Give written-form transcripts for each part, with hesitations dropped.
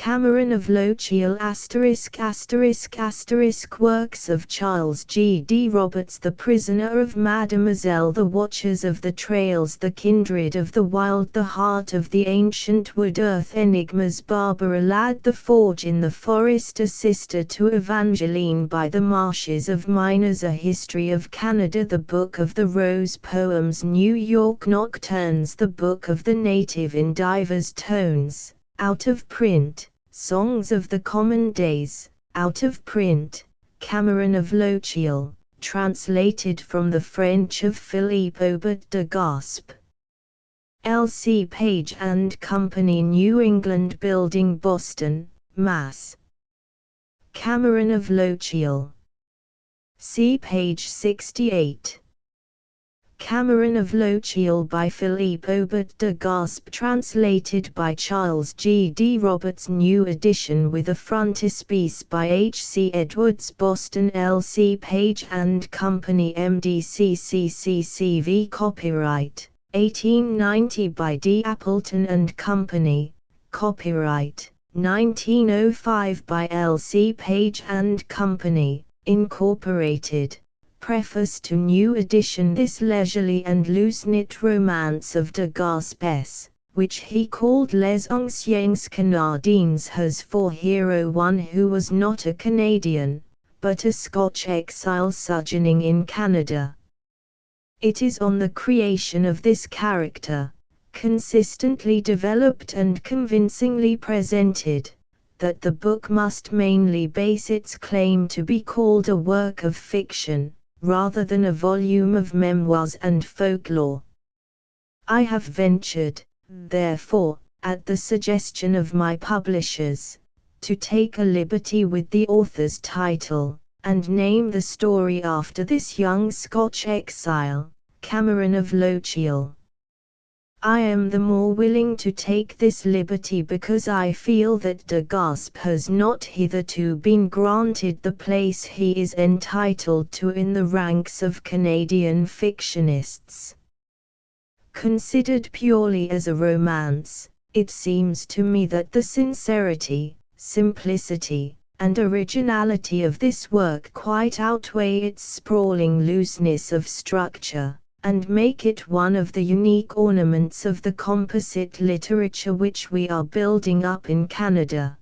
Cameron of Lochiel ***** Works of Charles G. D. Roberts, The Prisoner of Mademoiselle, The Watchers of the Trails, The Kindred of the Wild, The Heart of the Ancient Wood, Earth Enigmas, Barbara Ladd, The Forge in the Forest, A Sister to Evangeline by the Marshes of Miners, A History of Canada, The Book of the Rose Poems, New York Nocturnes, The Book of the Native in Divers Tones, out of print. Songs of the Common Days, out of print. Cameron of Lochiel, translated from the French of Philippe Aubert de Gaspé. L.C. Page and Company, New England Building, Boston, Mass. Cameron of Lochiel. See page 68. Cameron of Lochiel by Philippe Aubert de Gaspé, translated by Charles G. D. Roberts, new edition with a frontispiece by H. C. Edwards, Boston. L.C. Page and Company, MDCCCCV. Copyright 1890 by D. Appleton and Company. Copyright 1905 by L.C. Page and Company, Incorporated. Preface to new edition. This leisurely and loose-knit romance of de Gaspé's, which he called Les Anciens Canadiens, has for hero one who was not a Canadian, but a Scotch exile sojourning in Canada. It is on the creation of this character, consistently developed and convincingly presented, that the book must mainly base its claim to be called a work of fiction, rather than a volume of memoirs and folklore. I have ventured, therefore, at the suggestion of my publishers, to take a liberty with the author's title, and name the story after this young Scotch exile, Cameron of Lochiel. I am the more willing to take this liberty because I feel that de Gaspé has not hitherto been granted the place he is entitled to in the ranks of Canadian fictionists. Considered purely as a romance, it seems to me that the sincerity, simplicity, and originality of this work quite outweigh its sprawling looseness of structure, and make it one of the unique ornaments of the composite literature which we are building up in Canada.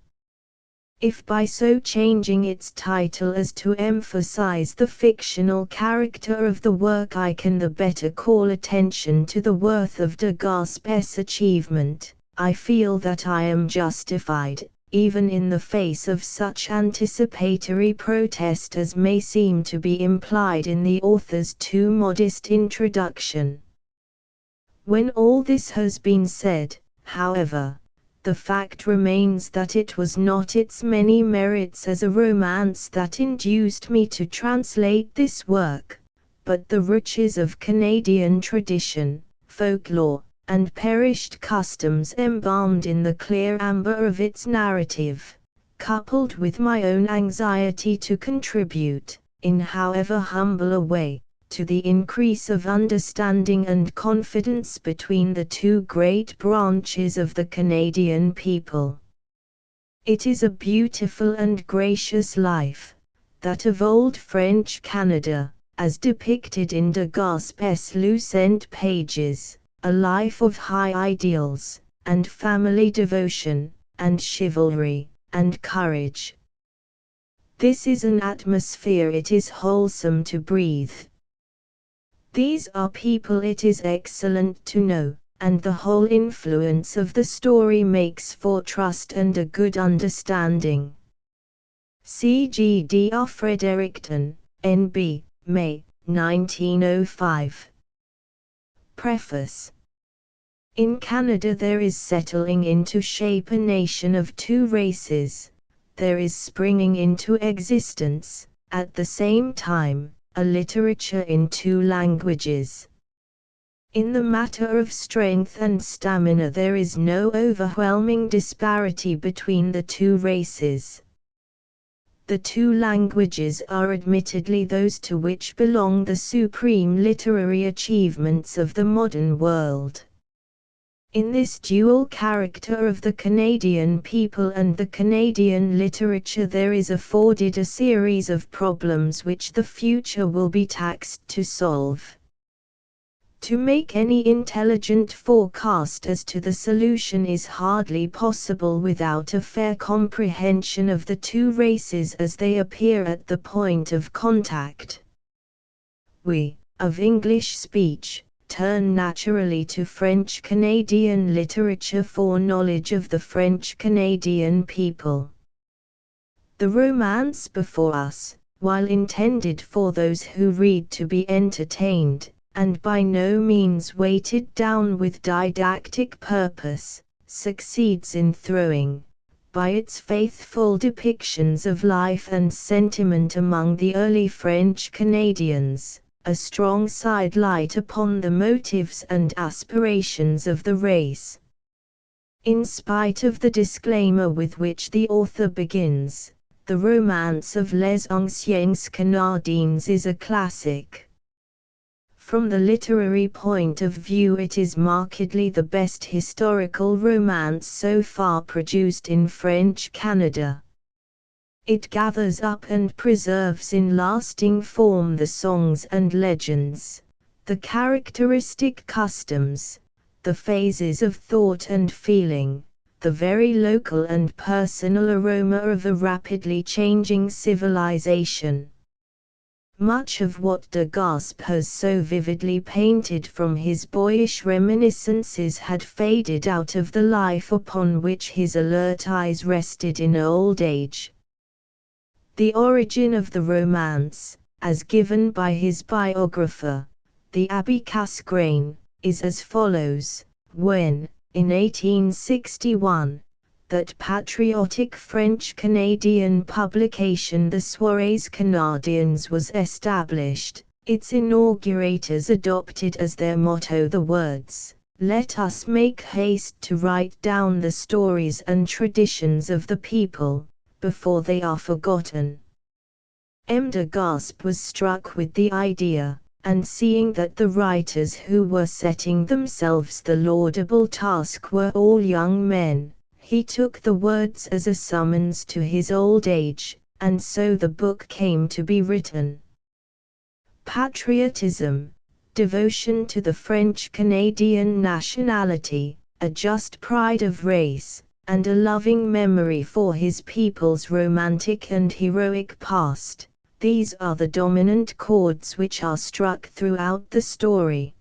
If by so changing its title as to emphasize the fictional character of the work I can the better call attention to the worth of de Gaspé's achievement, I feel that I am justified, even in the face of such anticipatory protest as may seem to be implied in the author's too modest introduction. When all this has been said, however, the fact remains that it was not its many merits as a romance that induced me to translate this work, but the riches of Canadian tradition, folklore, and perished customs embalmed in the clear amber of its narrative, coupled with my own anxiety to contribute, in however humble a way, to the increase of understanding and confidence between the two great branches of the Canadian people. It is a beautiful and gracious life, that of old French Canada, as depicted in de Gaspé's lucent pages. A life of high ideals, and family devotion, and chivalry, and courage. This is an atmosphere it is wholesome to breathe. These are people it is excellent to know, and the whole influence of the story makes for trust and a good understanding. C. G. D. R. Fredericton, N.B., May, 1905. Preface. In Canada there is settling into shape a nation of two races. There is springing into existence, at the same time, a literature in two languages. In the matter of strength and stamina there is no overwhelming disparity between the two races. The two languages are admittedly those to which belong the supreme literary achievements of the modern world. In this dual character of the Canadian people and the Canadian literature there is afforded a series of problems which the future will be taxed to solve. To make any intelligent forecast as to the solution is hardly possible without a fair comprehension of the two races as they appear at the point of contact. We, of English speech, turn naturally to French-Canadian literature for knowledge of the French-Canadian people. The romance before us, while intended for those who read to be entertained, and by no means weighted down with didactic purpose, succeeds in throwing, by its faithful depictions of life and sentiment among the early French Canadians, a strong sidelight upon the motives and aspirations of the race. In spite of the disclaimer with which the author begins, the romance of Les Anciens Canadiens is a classic. From the literary point of view it is markedly the best historical romance so far produced in French Canada. It gathers up and preserves in lasting form the songs and legends, the characteristic customs, the phases of thought and feeling, the very local and personal aroma of a rapidly changing civilization. Much of what de Gaspé has so vividly painted from his boyish reminiscences had faded out of the life upon which his alert eyes rested in old age. The origin of the romance, as given by his biographer, the Abbé Casgrain, is as follows: when, in 1861, that patriotic French-Canadian publication The Soirées Canadiennes was established, its inaugurators adopted as their motto the words, "Let us make haste to write down the stories and traditions of the people, before they are forgotten." M. de Gaspé was struck with the idea, and seeing that the writers who were setting themselves the laudable task were all young men, he took the words as a summons to his old age, and so the book came to be written. Patriotism, devotion to the French-Canadian nationality, a just pride of race, and a loving memory for his people's romantic and heroic past, these are the dominant chords which are struck throughout the story.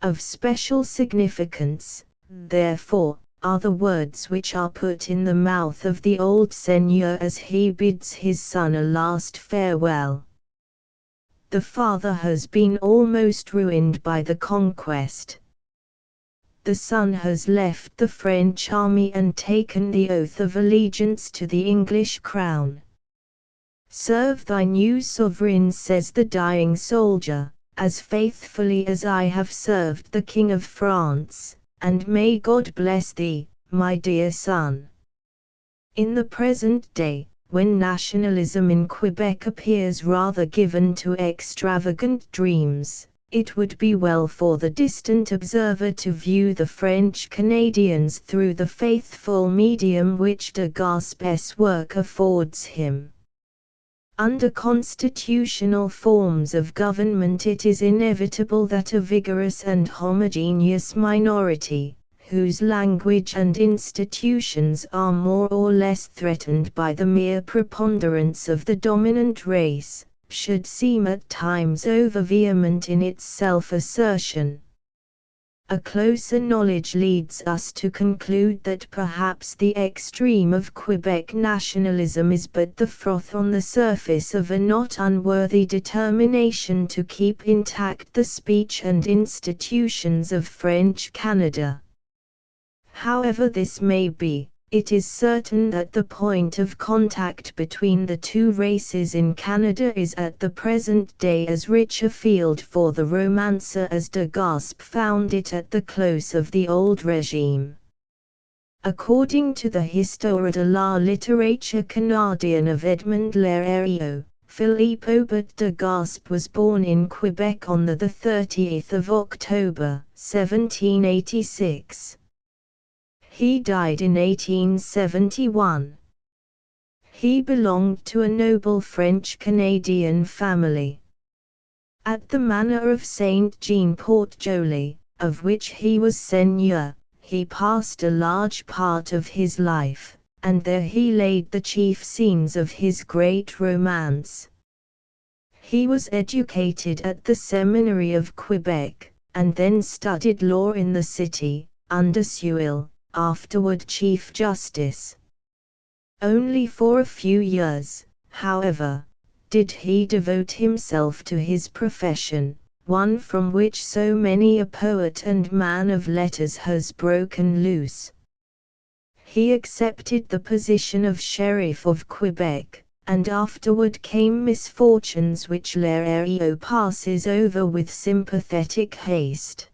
Of special significance, therefore, are the words which are put in the mouth of the old seigneur as he bids his son a last farewell. The father has been almost ruined by the conquest. The son has left the French army and taken the oath of allegiance to the English crown. "Serve thy new sovereign," says the dying soldier, "as faithfully as I have served the King of France, and may God bless thee, my dear son." In the present day, when nationalism in Quebec appears rather given to extravagant dreams, it would be well for the distant observer to view the French Canadians through the faithful medium which de Gaspé's work affords him. Under constitutional forms of government it is inevitable that a vigorous and homogeneous minority, whose language and institutions are more or less threatened by the mere preponderance of the dominant race, should seem at times over-vehement in its self-assertion. A closer knowledge leads us to conclude that perhaps the extreme of Quebec nationalism is but the froth on the surface of a not unworthy determination to keep intact the speech and institutions of French Canada. However this may be, it is certain that the point of contact between the two races in Canada is at the present day as rich a field for the romancer as de Gaspé found it at the close of the old regime. According to the Histoire de la littérature canadienne of Edmond Leroux, Philippe Aubert de Gaspé was born in Quebec on the 30th of October, 1786. He died in 1871. He belonged to a noble French-Canadian family. At the manor of Saint-Jean-Port-Joli, of which he was seigneur, he passed a large part of his life, and there he laid the chief scenes of his great romance. He was educated at the Seminary of Quebec, and then studied law in the city, under Sewell, afterward Chief Justice. Only for a few years, however, did he devote himself to his profession, one from which so many a poet and man of letters has broken loose. He accepted the position of Sheriff of Quebec, and afterward came misfortunes which Lerio passes over with sympathetic haste.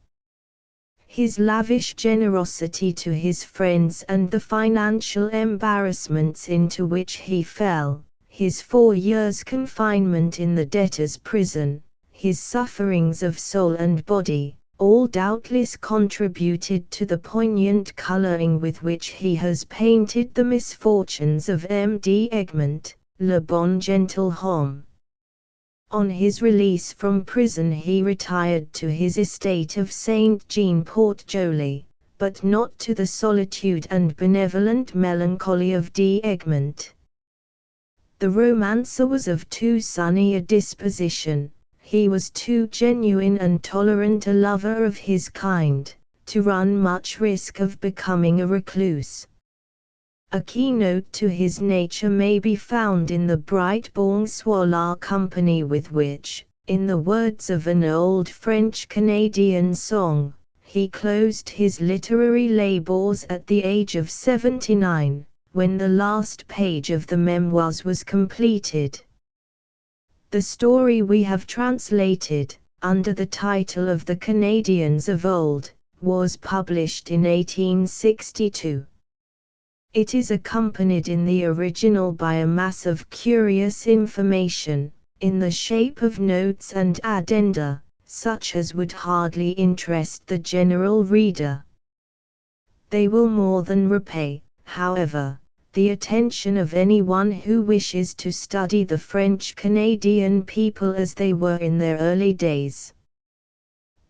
His lavish generosity to his friends and the financial embarrassments into which he fell, his 4 years' confinement in the debtor's prison, his sufferings of soul and body, all doubtless contributed to the poignant coloring with which he has painted the misfortunes of M. D. Egmont, Le Bon Gentilhomme. On his release from prison he retired to his estate of Saint-Jean-Port-Joli, but not to the solitude and benevolent melancholy of D. Egmont. The romancer was of too sunny a disposition, he was too genuine and tolerant a lover of his kind, to run much risk of becoming a recluse. A keynote to his nature may be found in the bright bonsoir company with which, in the words of an old French-Canadian song, he closed his literary labors at the age of 79, when the last page of the memoirs was completed. The story we have translated, under the title of The Canadians of Old, was published in 1862. It is accompanied in the original by a mass of curious information, in the shape of notes and addenda, such as would hardly interest the general reader. They will more than repay, however, the attention of anyone who wishes to study the French-Canadian people as they were in their early days.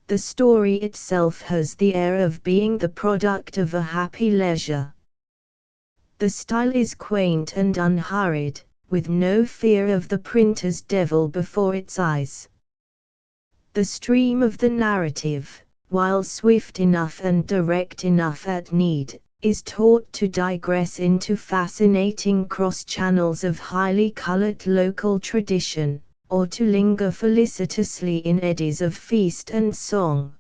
The story itself has the air of being the product of a happy leisure. The style is quaint and unhurried, with no fear of the printer's devil before its eyes. The stream of the narrative, while swift enough and direct enough at need, is taught to digress into fascinating cross-channels of highly colored local tradition, or to linger felicitously in eddies of feast and song.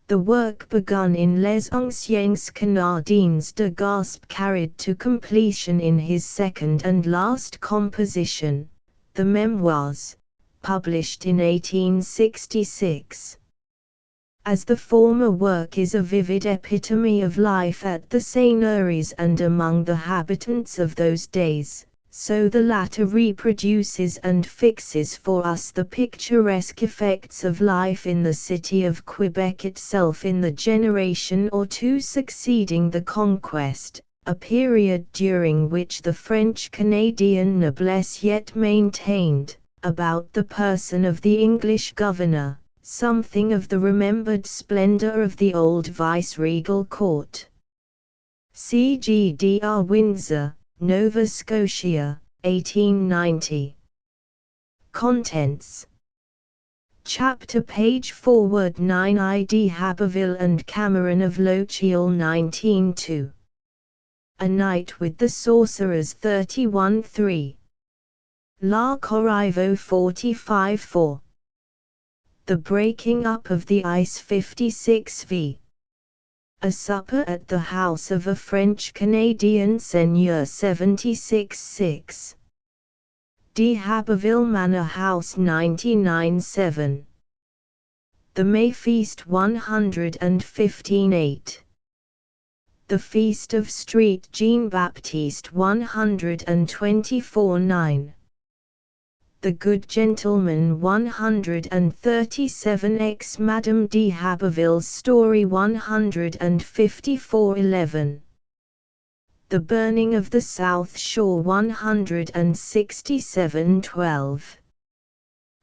The work begun in Les Anciens Canadiens de Gaspé carried to completion in his second and last composition, the Memoirs, published in 1866. As the former work is a vivid epitome of life at the seigneuries and among the habitants of those days, so the latter reproduces and fixes for us the picturesque effects of life in the city of Quebec itself in the generation or two succeeding the conquest, a period during which the French-Canadian noblesse yet maintained, about the person of the English governor, something of the remembered splendor of the old viceregal court. CGDR Windsor, Nova Scotia, 1890. Contents. Chapter page forward 9 ID Haberville and Cameron of Lochiel 19-2. A Night with the Sorcerers 31-3. La Corriveau 45-4. The Breaking Up of the Ice 56v. A Supper at the House of a French-Canadian Seigneur 76-6. De Haberville Manor House 99-7. The May Feast 115-8. The Feast of Street Jean-Baptiste 124-9. The Good Gentleman 137 X Madame de Haberville's Story 15411. The Burning of the South Shore 16712.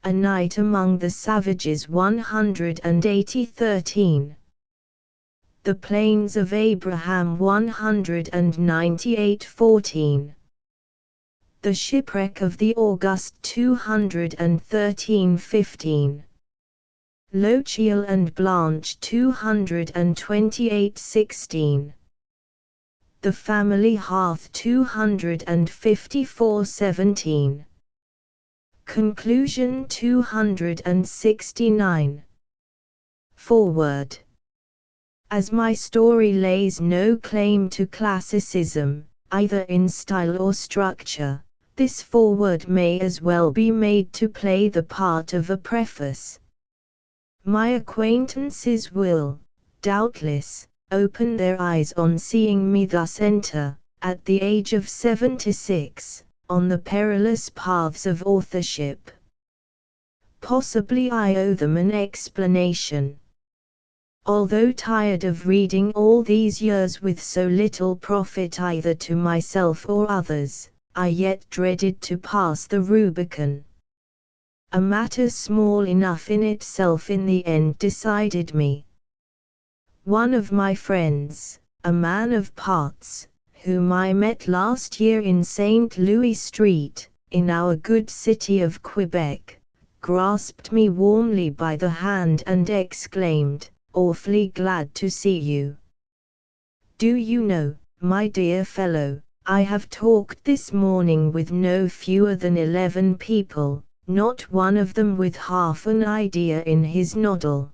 A Night Among the Savages 18013. The Plains of Abraham 19814. The Shipwreck of the August 21315. Lochiel and Blanche 22816. The Family Hearth 25417. Conclusion 269. Foreword. As my story lays no claim to classicism, either in style or structure, this foreword may as well be made to play the part of a preface. My acquaintances will, doubtless, open their eyes on seeing me thus enter, at the age of 76, on the perilous paths of authorship. Possibly I owe them an explanation. Although tired of reading all these years with so little profit either to myself or others, I yet dreaded to pass the Rubicon. A matter small enough in itself in the end decided me. One of my friends, a man of parts, whom I met last year in St. Louis Street, in our good city of Quebec, grasped me warmly by the hand and exclaimed, "Awfully glad to see you. Do you know, my dear fellow, I have talked this morning with no fewer than 11 people, not one of them with half an idea in his noddle."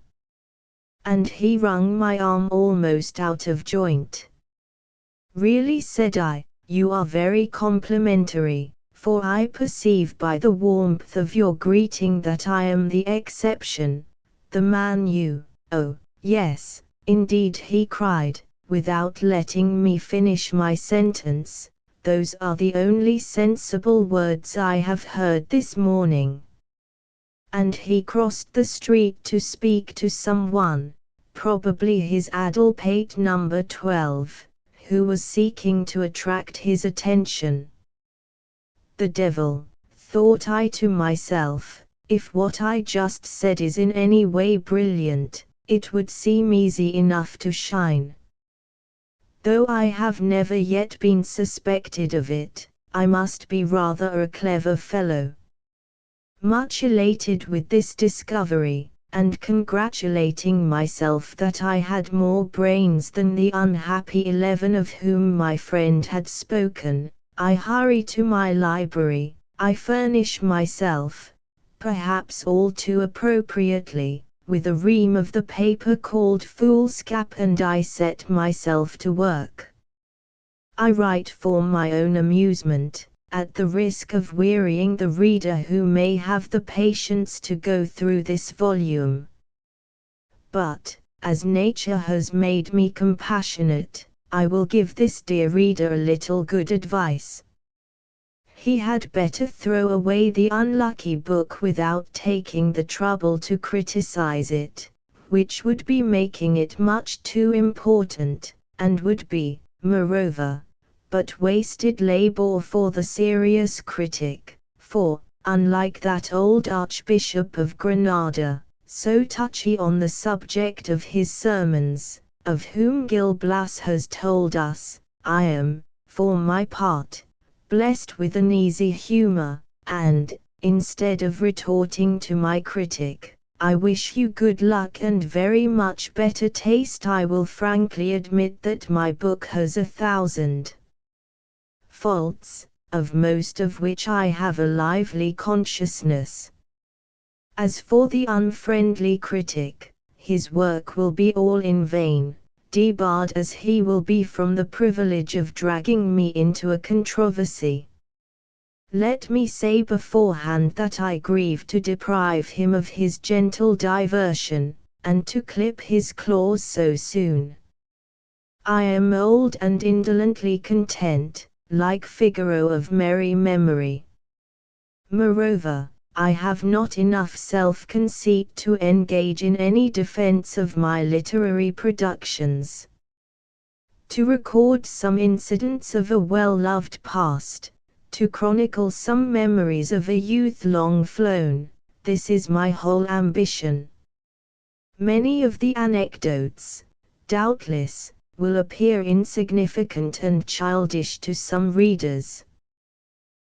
And he wrung my arm almost out of joint. "Really," said I, "you are very complimentary, for I perceive by the warmth of your greeting that I am the exception, the man you—" "Oh, yes, indeed," he cried, without letting me finish my sentence, "those are the only sensible words I have heard this morning." And he crossed the street to speak to someone, probably his addle-pate number 12, who was seeking to attract his attention. The devil, thought I to myself, if what I just said is in any way brilliant, it would seem easy enough to shine. Though I have never yet been suspected of it, I must be rather a clever fellow. Much elated with this discovery, and congratulating myself that I had more brains than the unhappy 11 of whom my friend had spoken, I hurry to my library. I furnish myself, perhaps all too appropriately, with a ream of the paper called foolscap, and I set myself to work. I write for my own amusement, at the risk of wearying the reader who may have the patience to go through this volume. But, as nature has made me compassionate, I will give this dear reader a little good advice. He had better throw away the unlucky book without taking the trouble to criticize it, which would be making it much too important, and would be, moreover, but wasted labor for the serious critic, for, unlike that old Archbishop of Granada, so touchy on the subject of his sermons, of whom Gil Blas has told us, I am, for my part, blessed with an easy humor, and, instead of retorting to my critic, "I wish you good luck and very much better taste," I will frankly admit that my book has 1,000 faults, of most of which I have a lively consciousness. As for the unfriendly critic, his work will be all in vain, debarred as he will be from the privilege of dragging me into a controversy. Let me say beforehand that I grieve to deprive him of his gentle diversion, and to clip his claws so soon. I am old and indolently content, like Figaro of merry memory. Moreover, I have not enough self-conceit to engage in any defense of my literary productions. To record some incidents of a well-loved past, to chronicle some memories of a youth long flown, this is my whole ambition. Many of the anecdotes, doubtless, will appear insignificant and childish to some readers.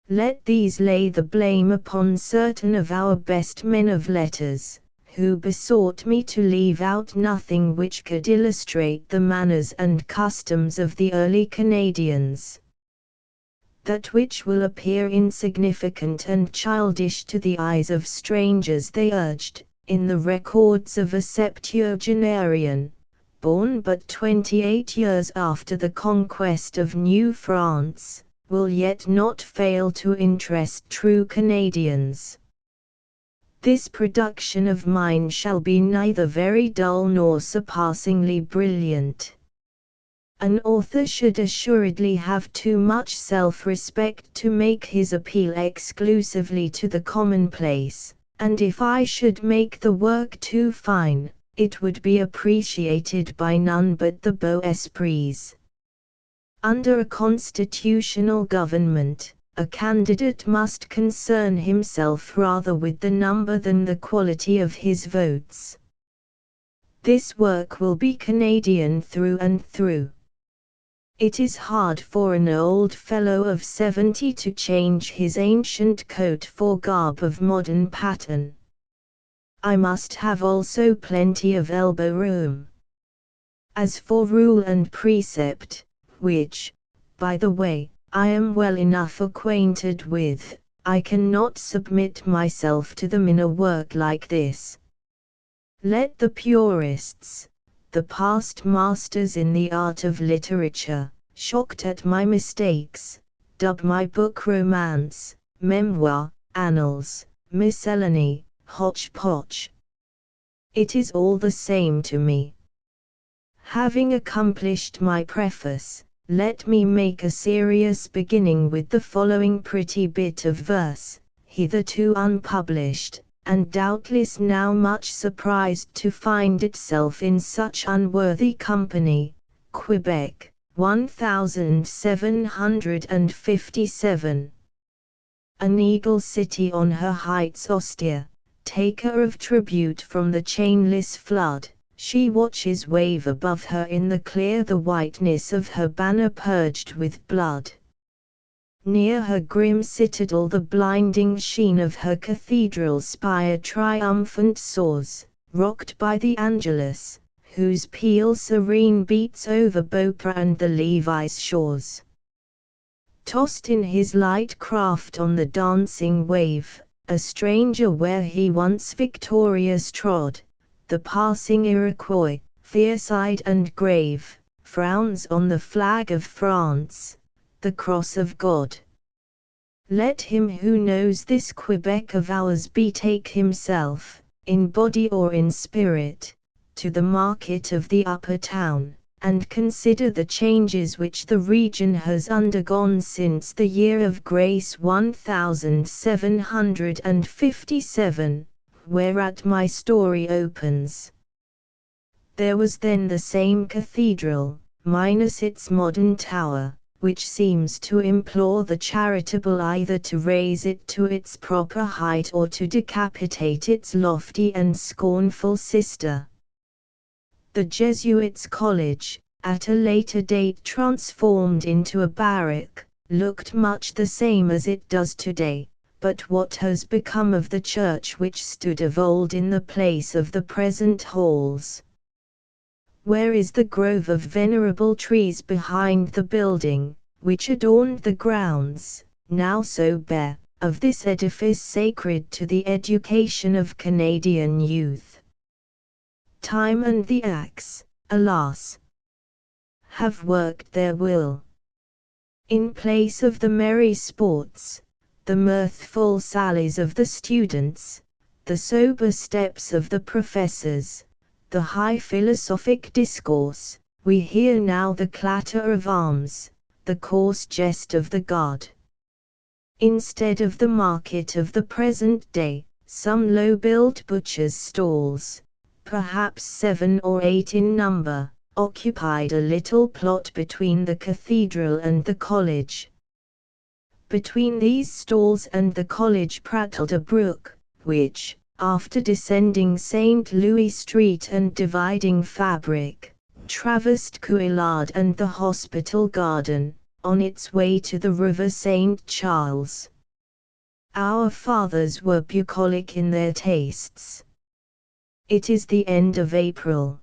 Let these lay the blame upon certain of our best men of letters, who besought me to leave out nothing which could illustrate the manners and customs of the early Canadians. That which will appear insignificant and childish to the eyes of strangers, they urged, in the records of a septuagenarian, born but 28 years after the conquest of New France, will yet not fail to interest true Canadians. This production of mine shall be neither very dull nor surpassingly brilliant. An author should assuredly have too much self-respect to make his appeal exclusively to the commonplace, and if I should make the work too fine, it would be appreciated by none but the beaux esprits. Under a constitutional government, a candidate must concern himself rather with the number than the quality of his votes. This work will be Canadian through and through. It is hard for an old fellow of 70 to change his ancient coat for garb of modern pattern. I must have also plenty of elbow room. As for rule and precept, which, by the way, I am well enough acquainted with, I cannot submit myself to them in a work like this. Let the purists, the past masters in the art of literature, shocked at my mistakes, dub my book romance, memoir, annals, miscellany, hotchpotch. It is all the same to me. Having accomplished my preface, let me make a serious beginning with the following pretty bit of verse, hitherto unpublished, and doubtless now much surprised to find itself in such unworthy company. Quebec, 1757. An eagle city on her heights austere, taker of tribute from the chainless flood, she watches wave above her in the clear the whiteness of her banner purged with blood. Near her grim citadel the blinding sheen of her cathedral spire triumphant soars, rocked by the Angelus, whose peal serene beats over Beaupre and the Levis shores. Tossed in his light craft on the dancing wave, a stranger where he once victorious trod, the passing Iroquois, fierce-eyed and grave, frowns on the flag of France, the cross of God. Let him who knows this Quebec of ours betake himself, in body or in spirit, to the market of the upper town, and consider the changes which the region has undergone since the year of grace 1757, whereat my story opens. There was then the same cathedral, minus its modern tower, which seems to implore the charitable either to raise it to its proper height or to decapitate its lofty and scornful sister. The Jesuits' College, at a later date transformed into a barrack, looked much the same as it does today, but what has become of the church which stood of old in the place of the present halls? Where is the grove of venerable trees behind the building, which adorned the grounds, now so bare, of this edifice sacred to the education of Canadian youth? Time and the axe, alas, have worked their will. In place of the merry sports, the mirthful sallies of the students, the sober steps of the professors, the high philosophic discourse, we hear now the clatter of arms, the coarse jest of the guard. Instead of the market of the present day, some low-built butcher's stalls, perhaps 7 or 8 in number, occupied a little plot between the cathedral and the college. Between these stalls and the college prattled a brook, which, after descending St. Louis Street and dividing Fabric, traversed Couillard and the Hospital Garden, on its way to the River St. Charles. Our fathers were bucolic in their tastes. It is the end of April.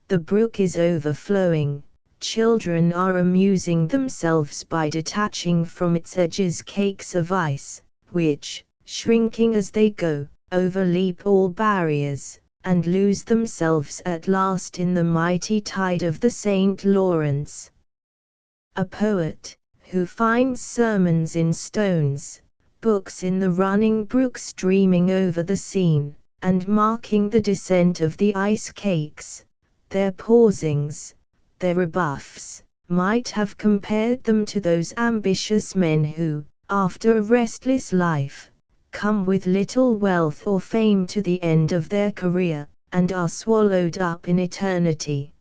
The brook is overflowing. Children are amusing themselves by detaching from its edges cakes of ice, which, shrinking as they go, overleap all barriers, and lose themselves at last in the mighty tide of the St. Lawrence. A poet, who finds sermons in stones, books in the running brook streaming over the scene, and marking the descent of the ice cakes, their pausings, their rebuffs, might have compared them to those ambitious men who, after a restless life, come with little wealth or fame to the end of their career, and are swallowed up in eternity.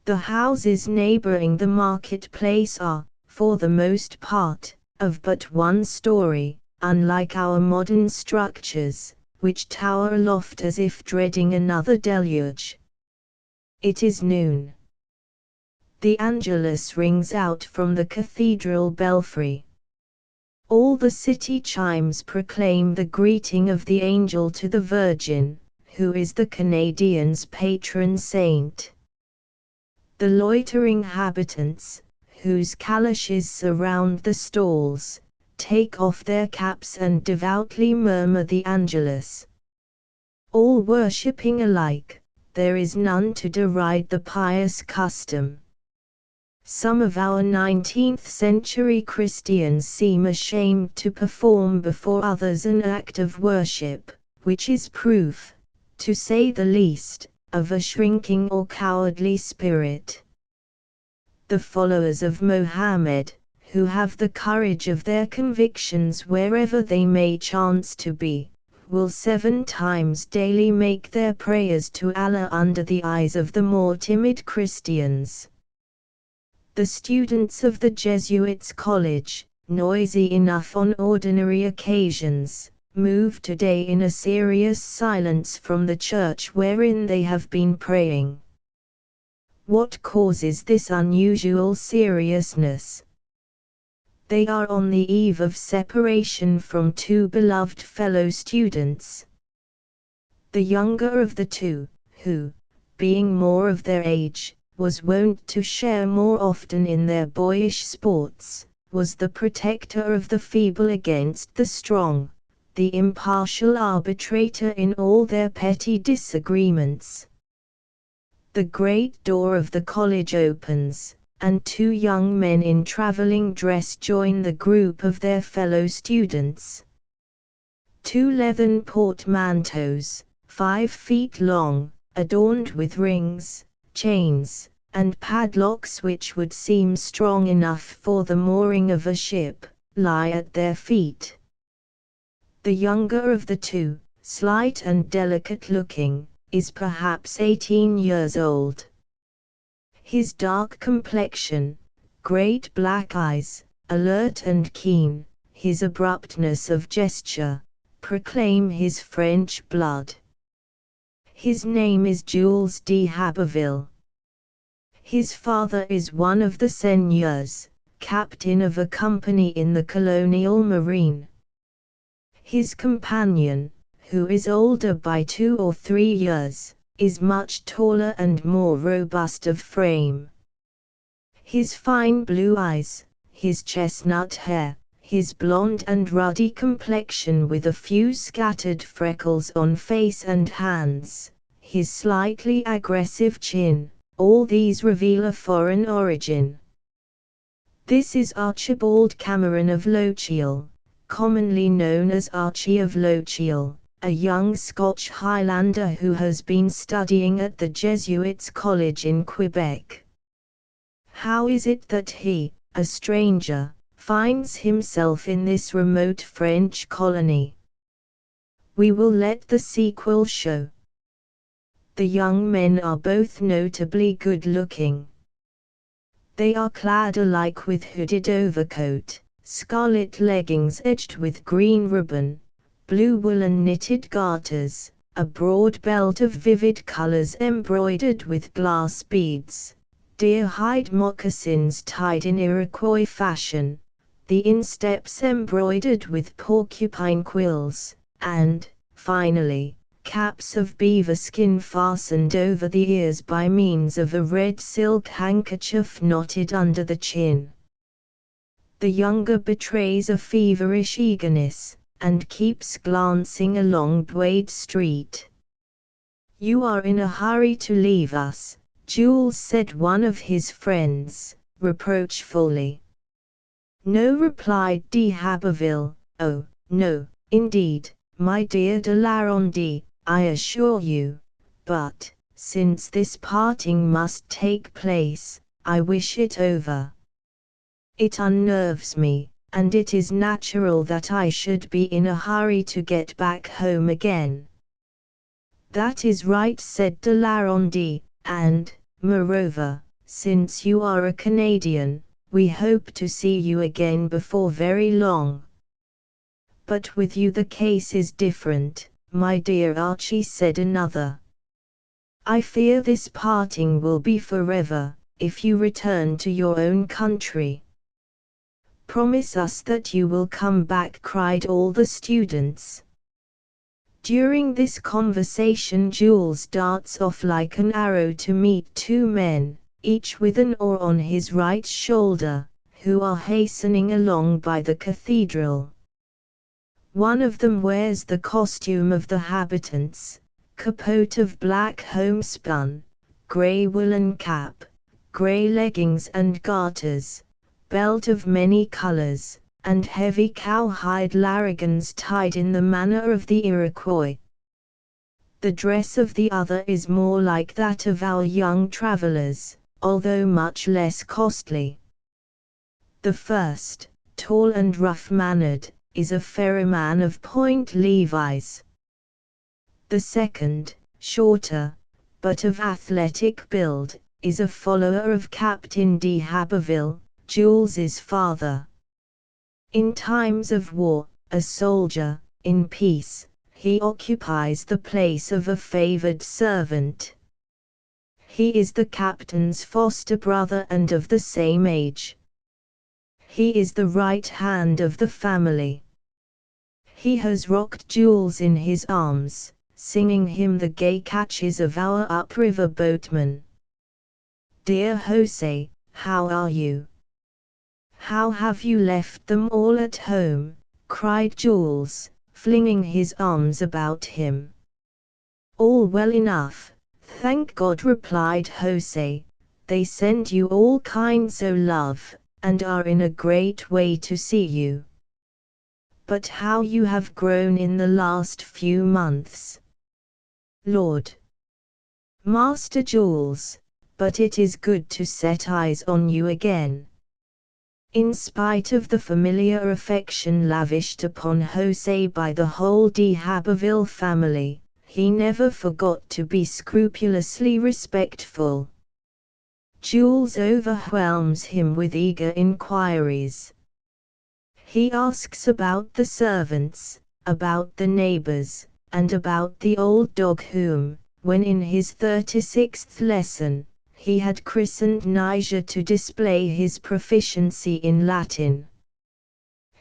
The houses neighboring the market-place are, for the most part, of but one story, unlike our modern structures, which tower aloft as if dreading another deluge. It is noon. The Angelus rings out from the cathedral belfry. All the city chimes proclaim the greeting of the angel to the Virgin, who is the Canadians' patron saint. The loitering habitants, whose calashes surround the stalls, take off their caps and devoutly murmur the Angelus. All worshipping alike, there is none to deride the pious custom. Some of our 19th-century Christians seem ashamed to perform before others an act of worship, which is proof, to say the least, of a shrinking or cowardly spirit. The followers of Mohammed, who have the courage of their convictions wherever they may chance to be, will 7 times daily make their prayers to Allah under the eyes of the more timid Christians. The students of the Jesuits' College, noisy enough on ordinary occasions, move today in a serious silence from the church wherein they have been praying. What causes this unusual seriousness? They are on the eve of separation from 2 beloved fellow students. The younger of the 2, who, being more of their age, was wont to share more often in their boyish sports, was the protector of the feeble against the strong, the impartial arbitrator in all their petty disagreements. The great door of the college opens, and 2 young men in traveling dress join the group of their fellow students. 2 leathern portmanteaus, 5 feet long, adorned with rings, chains, and padlocks which would seem strong enough for the mooring of a ship, lie at their feet. The younger of the 2, slight and delicate-looking, is perhaps 18 years old. His dark complexion, great black eyes, alert and keen, his abruptness of gesture, proclaim his French blood. His name is Jules de Haberville. His father is one of the seigneurs, captain of a company in the colonial marine. His companion, who is older by 2 or 3 years, is much taller and more robust of frame. His fine blue eyes, his chestnut hair, his blonde and ruddy complexion with a few scattered freckles on face and hands, his slightly aggressive chin, all these reveal a foreign origin. This is Archibald Cameron of Lochiel, commonly known as Archie of Lochiel, a young Scotch Highlander who has been studying at the Jesuits' College in Quebec. How is it that he, a stranger, finds himself in this remote French colony. We will let the sequel show. The young men are both notably good-looking. They are clad alike with hooded overcoat, scarlet leggings edged with green ribbon, blue woolen knitted garters, a broad belt of vivid colors embroidered with glass beads, deer-hide moccasins tied in Iroquois fashion, the insteps embroidered with porcupine quills, and, finally, caps of beaver skin fastened over the ears by means of a red silk handkerchief knotted under the chin. The younger betrays a feverish eagerness, and keeps glancing along Boyd Street. "You are in a hurry to leave us," Jules said one of his friends, reproachfully. "No," replied d'Haberville, "oh, no, indeed, my dear de la Ronde, I assure you, but, since this parting must take place, I wish it over. It unnerves me, and it is natural that I should be in a hurry to get back home again." "That is right," said de la Ronde, "and, moreover, since you are a Canadian, we hope to see you again before very long." "But with you the case is different, my dear Archie," said another. "I fear this parting will be forever, if you return to your own country." "Promise us that you will come back," cried all the students. During this conversation Jules darts off like an arrow to meet two men, each with an oar on his right shoulder, who are hastening along by the cathedral. One of them wears the costume of the habitants, capote of black homespun, grey woolen cap, grey leggings and garters, belt of many colors, and heavy cowhide larrigans tied in the manner of the Iroquois. The dress of the other is more like that of our young travelers, although much less costly. The first, tall and rough-mannered, is a ferryman of Point Levis. The second, shorter, but of athletic build, is a follower of Captain d'Haberville, Jules's father. In times of war, a soldier; in peace, he occupies the place of a favored servant. He is the captain's foster brother and of the same age. He is the right hand of the family. He has rocked Jules in his arms, singing him the gay catches of our upriver boatmen. "Dear Jose, how are you? How have you left them all at home?" cried Jules, flinging his arms about him. "All well enough, thank God," replied Jose. "They send you all kinds of love, and are in a great way to see you. But how you have grown in the last few months! Lord! Master Jules, but it is good to set eyes on you again." In spite of the familiar affection lavished upon Jose by the whole d'Haberville family, he never forgot to be scrupulously respectful. Jules overwhelms him with eager inquiries. He asks about the servants, about the neighbors, and about the old dog whom, when in his 36th lesson, he had christened Niger to display his proficiency in Latin.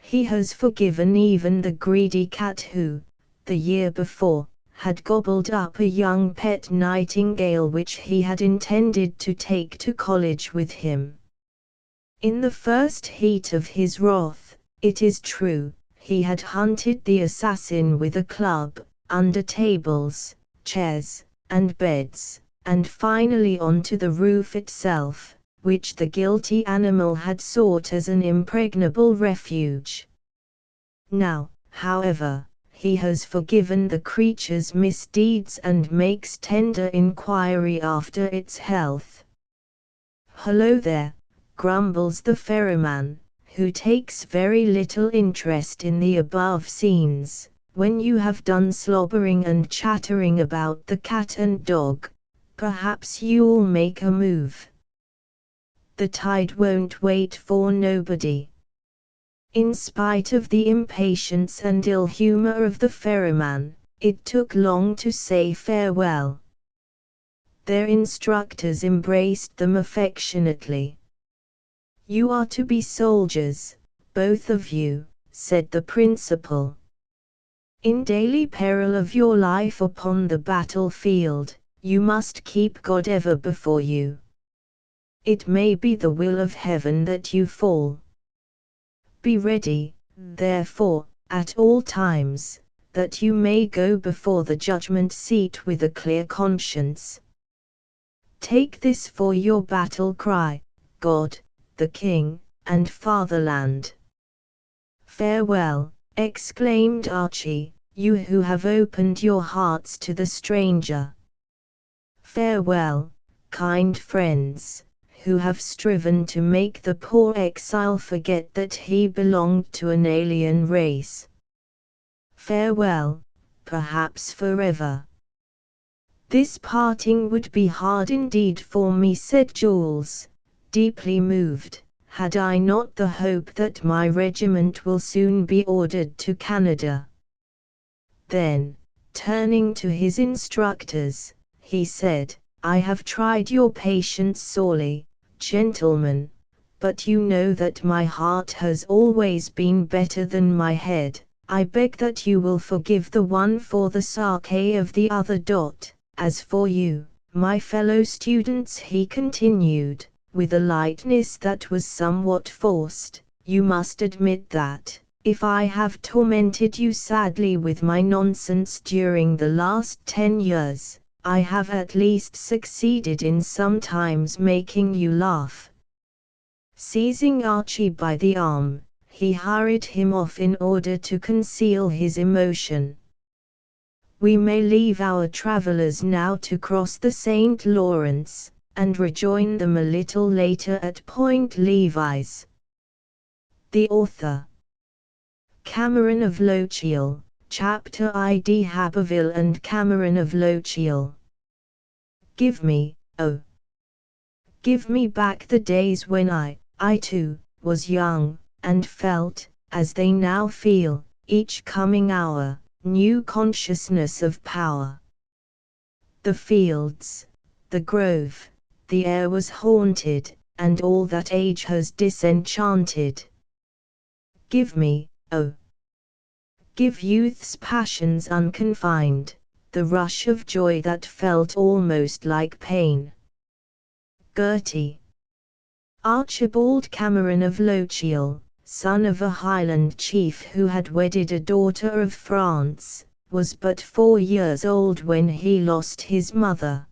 He has forgiven even the greedy cat who, the year before, had gobbled up a young pet nightingale which he had intended to take to college with him. In the first heat of his wrath, it is true, he had hunted the assassin with a club, under tables, chairs, and beds, and finally onto the roof itself, which the guilty animal had sought as an impregnable refuge. Now, however, he has forgiven the creature's misdeeds and makes tender inquiry after its health. "Hello there," grumbles the ferryman, who takes very little interest in the above scenes, when you have done slobbering and chattering about the cat and dog, perhaps you'll make a move. The tide won't wait for nobody. In spite of the impatience and ill humor of the ferryman, it took long to say farewell. Their instructors embraced them affectionately. "You are to be soldiers, both of you," said the principal. "In daily peril of your life upon the battlefield, you must keep God ever before you. It may be the will of heaven that you fall. Be ready, therefore, at all times, that you may go before the judgment seat with a clear conscience. Take this for your battle cry: God, the King, and Fatherland." "Farewell," exclaimed Archie, "you who have opened your hearts to the stranger. Farewell, kind friends, who have striven to make the poor exile forget that he belonged to an alien race. Farewell, perhaps forever." "This parting would be hard indeed for me," said Jules, deeply moved, "had I not the hope that my regiment will soon be ordered to Canada." Then, turning to his instructors, he said, "I have tried your patience sorely, gentlemen, but you know that my heart has always been better than my head. I beg that you will forgive the one for the sake of the other. As for you, my fellow students," he continued, with a lightness that was somewhat forced, "you must admit that, if I have tormented you sadly with my nonsense during the last 10 years, I have at least succeeded in sometimes making you laugh." Seizing Archie by the arm, he hurried him off in order to conceal his emotion. "We may leave our travelers now to cross the St. Lawrence, and rejoin them a little later at Point Levis." The author. Cameron of Lochiel, Chapter ID Haberville and Cameron of Lochiel. Give me back the days when I too, was young, and felt, as they now feel, each coming hour, new consciousness of power. The fields, the grove, the air was haunted, and all that age has disenchanted. Give me, give youth's passions unconfined, the rush of joy that felt almost like pain. Gertie. Archibald Cameron of Lochiel, son of a Highland chief who had wedded a daughter of France, was but 4 years old when he lost his mother.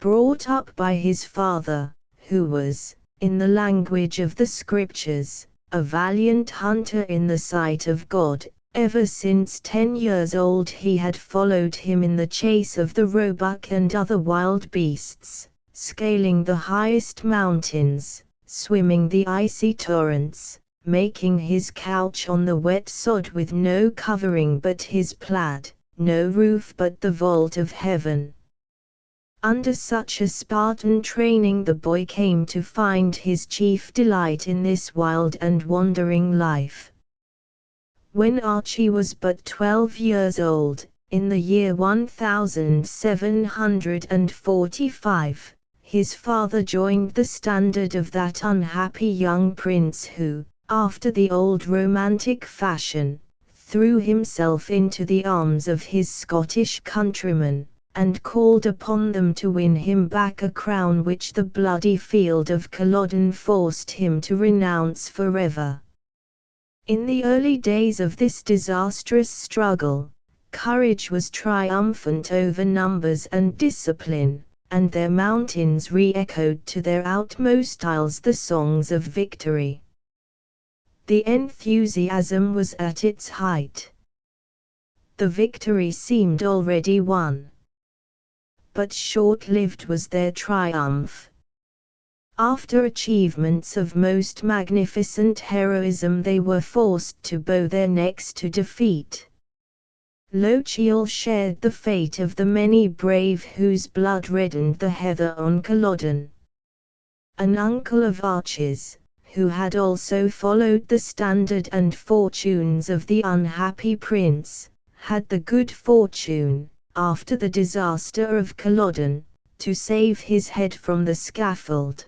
Brought up by his father, who was, in the language of the Scriptures, a valiant hunter in the sight of God, ever since 10 years old he had followed him in the chase of the roebuck and other wild beasts, scaling the highest mountains, swimming the icy torrents, making his couch on the wet sod with no covering but his plaid, no roof but the vault of heaven. Under such a Spartan training the boy came to find his chief delight in this wild and wandering life. When Archie was but 12 years old, in the year 1745, his father joined the standard of that unhappy young prince who, after the old romantic fashion, threw himself into the arms of his Scottish countrymen, and called upon them to win him back a crown which the bloody field of Culloden forced him to renounce forever. In the early days of this disastrous struggle, courage was triumphant over numbers and discipline, and their mountains re-echoed to their outmost isles the songs of victory. The enthusiasm was at its height. The victory seemed already won. But short-lived was their triumph. After achievements of most magnificent heroism, they were forced to bow their necks to defeat. Lochiel shared the fate of the many brave whose blood reddened the heather on Culloden. An uncle of Archie's, who had also followed the standard and fortunes of the unhappy prince, had the good fortune, after the disaster of Culloden, to save his head from the scaffold.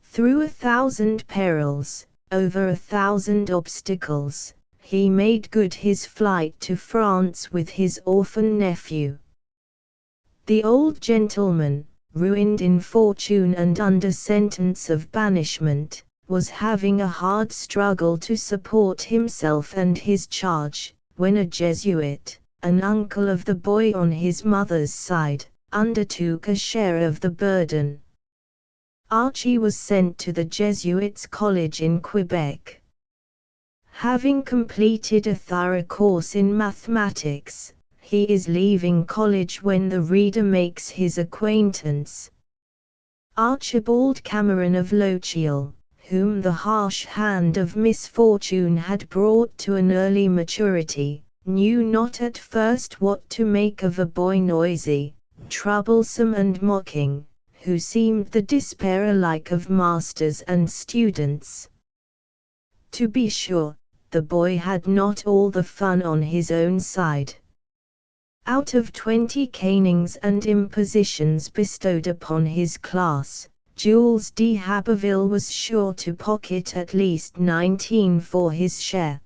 Through 1,000 perils, over 1,000 obstacles, he made good his flight to France with his orphan nephew. The old gentleman, ruined in fortune and under sentence of banishment, was having a hard struggle to support himself and his charge, when a Jesuit, an uncle of the boy on his mother's side, undertook a share of the burden. Archie was sent to the Jesuits' college in Quebec. Having completed a thorough course in mathematics, he is leaving college when the reader makes his acquaintance. Archibald Cameron of Lochiel, whom the harsh hand of misfortune had brought to an early maturity, knew not at first what to make of a boy noisy, troublesome and mocking, who seemed the despair alike of masters and students. To be sure, the boy had not all the fun on his own side. Out of 20 canings and impositions bestowed upon his class, Jules de Haberville was sure to pocket at least 19 for his share.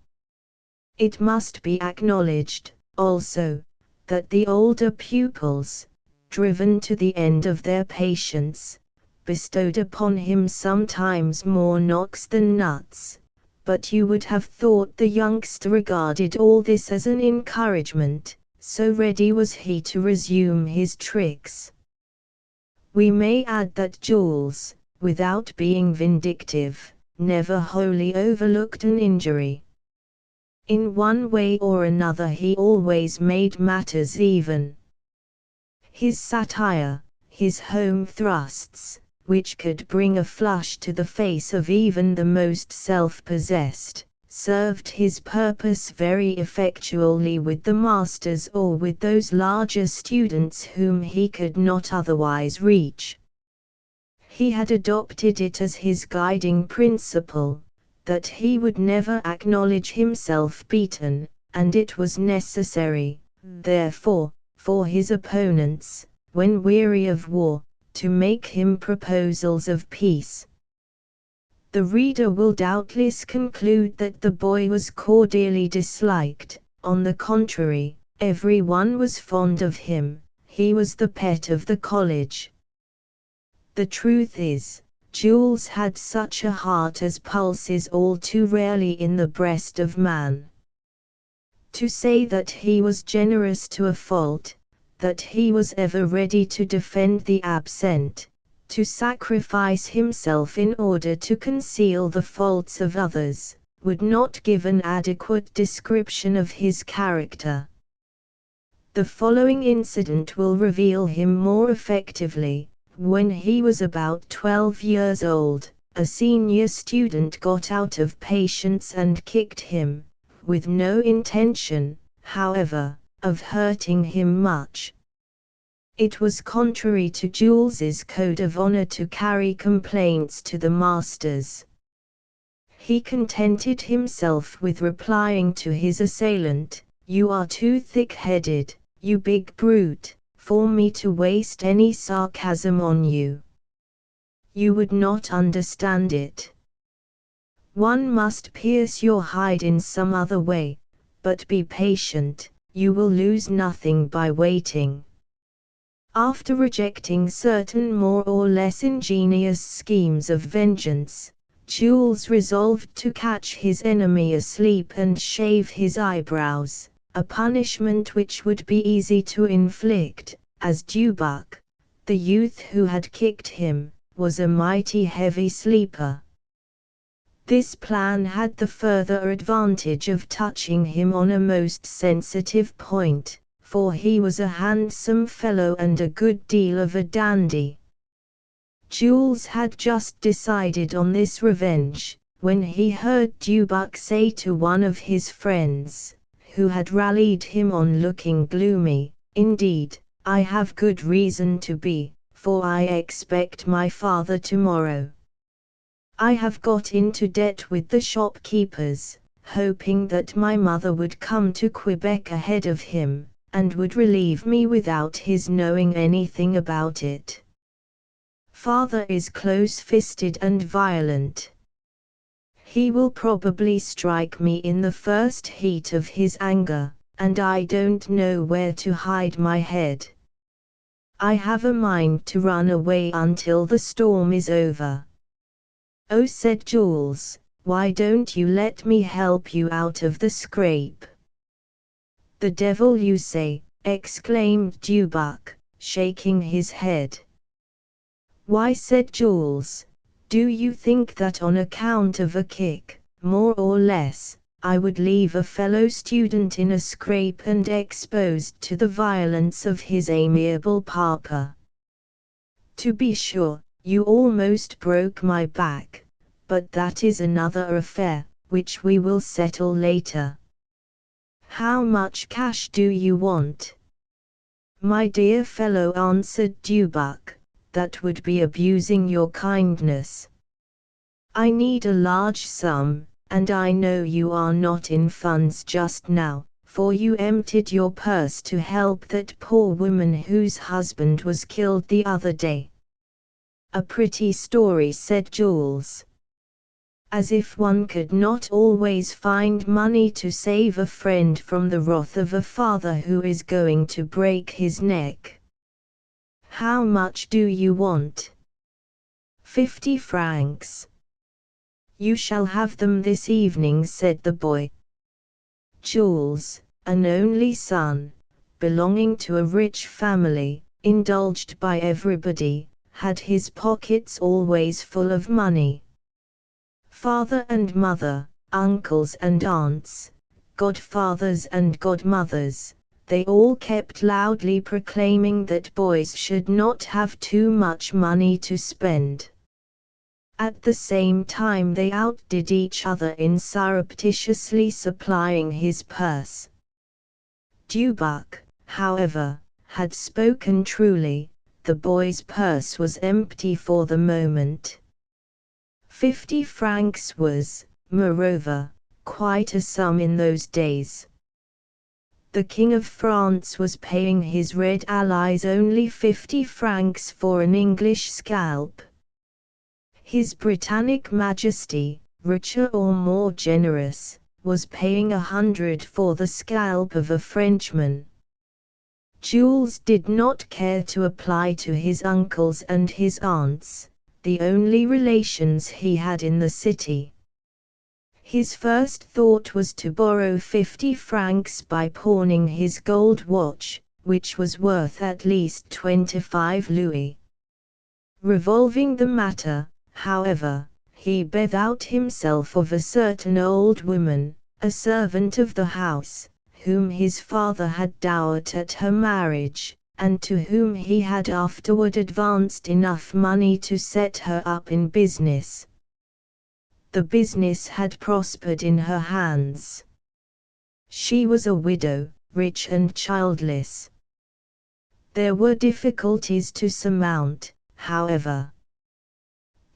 It must be acknowledged, also, that the older pupils, driven to the end of their patience, bestowed upon him sometimes more knocks than nuts, but you would have thought the youngster regarded all this as an encouragement, so ready was he to resume his tricks. We may add that Jules, without being vindictive, never wholly overlooked an injury. In one way or another he always made matters even. His satire, his home thrusts, which could bring a flush to the face of even the most self-possessed, served his purpose very effectually with the masters or with those larger students whom he could not otherwise reach. He had adopted it as his guiding principle, that he would never acknowledge himself beaten, and it was necessary, therefore, for his opponents, when weary of war, to make him proposals of peace. The reader will doubtless conclude that the boy was cordially disliked. On the contrary, every one was fond of him, he was the pet of the college. The truth is, Jules had such a heart as pulses all too rarely in the breast of man. To say that he was generous to a fault, that he was ever ready to defend the absent, to sacrifice himself in order to conceal the faults of others, would not give an adequate description of his character. The following incident will reveal him more effectively. When he was about 12 years old, a senior student got out of patience and kicked him, with no intention, however, of hurting him much. It was contrary to Jules's code of honor to carry complaints to the masters. He contented himself with replying to his assailant, "You are too thick-headed, you big brute, for me to waste any sarcasm on you. You would not understand it. One must pierce your hide in some other way, but be patient, you will lose nothing by waiting." After rejecting certain more or less ingenious schemes of vengeance, Jules resolved to catch his enemy asleep and shave his eyebrows, a punishment which would be easy to inflict, as Dubuc, the youth who had kicked him, was a mighty heavy sleeper. This plan had the further advantage of touching him on a most sensitive point, for he was a handsome fellow and a good deal of a dandy. Jules had just decided on this revenge, when he heard Dubuc say to one of his friends, who had rallied him on looking gloomy, "Indeed, I have good reason to be, for I expect my father tomorrow. I have got into debt with the shopkeepers, hoping that my mother would come to Quebec ahead of him, and would relieve me without his knowing anything about it. Father is close-fisted and violent. He will probably strike me in the first heat of his anger, and I don't know where to hide my head. I have a mind to run away until the storm is over." "Oh," said Jules, "why don't you let me help you out of the scrape?" "The devil you say," exclaimed Dubuc, shaking his head. "Why," said Jules, "do you think that on account of a kick, more or less, I would leave a fellow student in a scrape and exposed to the violence of his amiable papa? To be sure, you almost broke my back, but that is another affair, which we will settle later. How much cash do you want?" "My dear fellow," answered Dubuc, "that would be abusing your kindness. I need a large sum, and I know you are not in funds just now, for you emptied your purse to help that poor woman whose husband was killed the other day." "A pretty story," said Jules. "As if one could not always find money to save a friend from the wrath of a father who is going to break his neck. How much do you want?" 50 francs. "You shall have them this evening," said the boy. Jules, an only son, belonging to a rich family, indulged by everybody, had his pockets always full of money. Father and mother, uncles and aunts, godfathers and godmothers, they all kept loudly proclaiming that boys should not have too much money to spend. At the same time they outdid each other in surreptitiously supplying his purse. Dubuc, however, had spoken truly. The boy's purse was empty for the moment. 50 francs was, moreover, quite a sum in those days. The King of France was paying his Red allies only 50 francs for an English scalp. His Britannic Majesty, richer or more generous, was paying 100 for the scalp of a Frenchman. Jules did not care to apply to his uncles and his aunts, the only relations he had in the city. His first thought was to borrow 50 francs by pawning his gold watch, which was worth at least 25 louis. Revolving the matter, however, he bethought himself of a certain old woman, a servant of the house, whom his father had dowered at her marriage, and to whom he had afterward advanced enough money to set her up in business. The business had prospered in her hands. She was a widow, rich and childless. There were difficulties to surmount, however.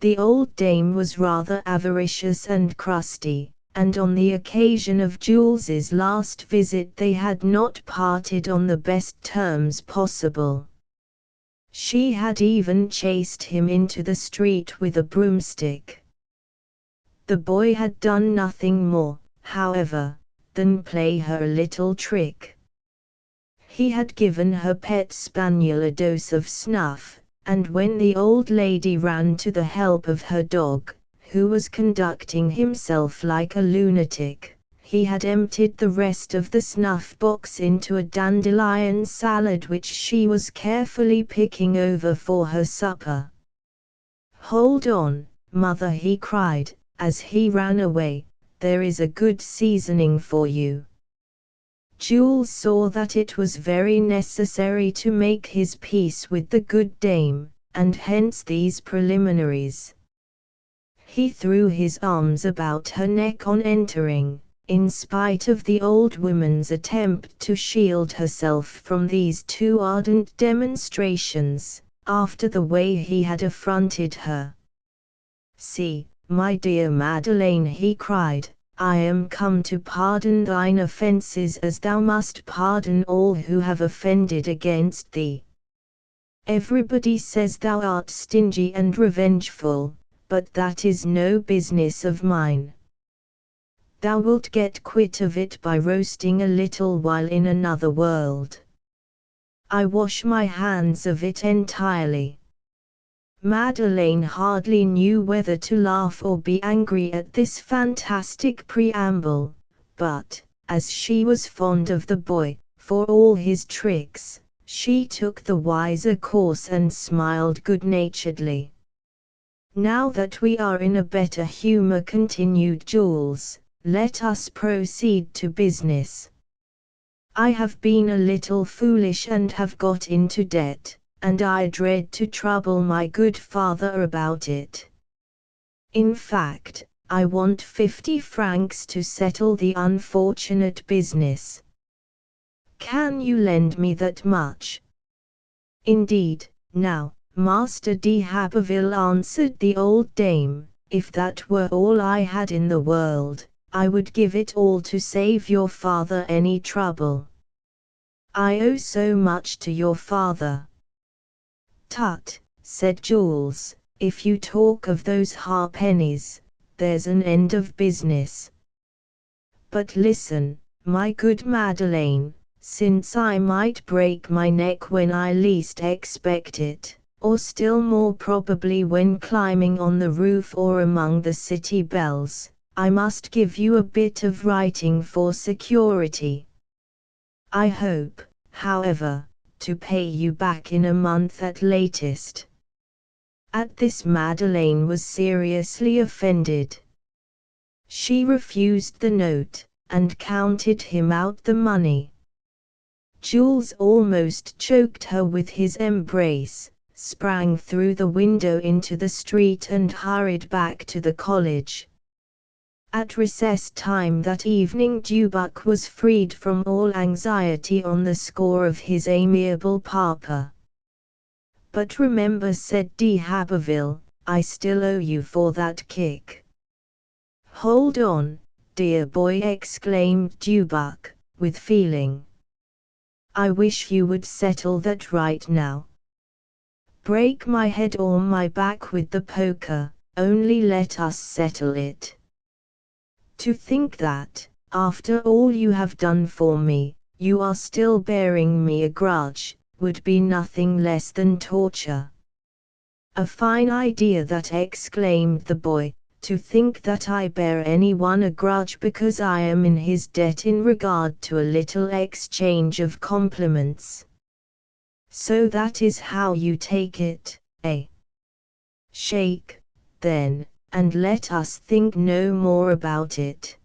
The old dame was rather avaricious and crusty, and on the occasion of Jules's last visit they had not parted on the best terms possible. She had even chased him into the street with a broomstick. The boy had done nothing more, however, than play her a little trick. He had given her pet spaniel a dose of snuff, and when the old lady ran to the help of her dog, who was conducting himself like a lunatic, he had emptied the rest of the snuff box into a dandelion salad which she was carefully picking over for her supper. "Hold on, mother," he cried, as he ran away, "there is a good seasoning for you." Jules saw that it was very necessary to make his peace with the good dame, and hence these preliminaries. He threw his arms about her neck on entering, in spite of the old woman's attempt to shield herself from these too ardent demonstrations, after the way he had affronted her. "See, my dear Madeleine," he cried, "I am come to pardon thine offences as thou must pardon all who have offended against thee. Everybody says thou art stingy and revengeful, but that is no business of mine. Thou wilt get quit of it by roasting a little while in another world. I wash my hands of it entirely." Madeleine hardly knew whether to laugh or be angry at this fantastic preamble, but, as she was fond of the boy, for all his tricks, she took the wiser course and smiled good-naturedly. "Now that we are in a better humor," continued Jules, "let us proceed to business. I have been a little foolish and have got into debt, and I dread to trouble my good father about it. In fact, I want 50 francs to settle the unfortunate business. Can you lend me that much?" "Indeed, now, Master de Haberville," answered the old dame, "if that were all I had in the world, I would give it all to save your father any trouble. I owe so much to your father." "Tut," said Jules, "if you talk of those halfpennies, there's an end of business. But listen, my good Madeleine, since I might break my neck when I least expect it, or still more probably when climbing on the roof or among the city bells, I must give you a bit of writing for security. I hope, however, to pay you back in a month at latest." At this Madeleine was seriously offended. She refused the note, and counted him out the money. Jules almost choked her with his embrace, sprang through the window into the street and hurried back to the college. At recess time that evening Dubuc was freed from all anxiety on the score of his amiable papa. "But remember," said de Haberville, "I still owe you for that kick." "Hold on, dear boy," exclaimed Dubuc, with feeling. "I wish you would settle that right now. Break my head or my back with the poker, only let us settle it. To think that, after all you have done for me, you are still bearing me a grudge, would be nothing less than torture." "A fine idea that," exclaimed the boy, "to think that I bear anyone a grudge because I am in his debt in regard to a little exchange of compliments. So that is how you take it, eh? Shake, then, and let us think no more about it.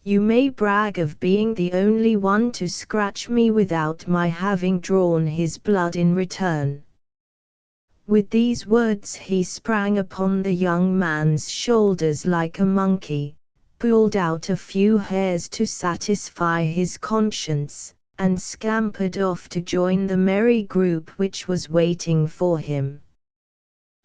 You may brag of being the only one to scratch me without my having drawn his blood in return." With these words he sprang upon the young man's shoulders like a monkey, pulled out a few hairs to satisfy his conscience, and scampered off to join the merry group which was waiting for him.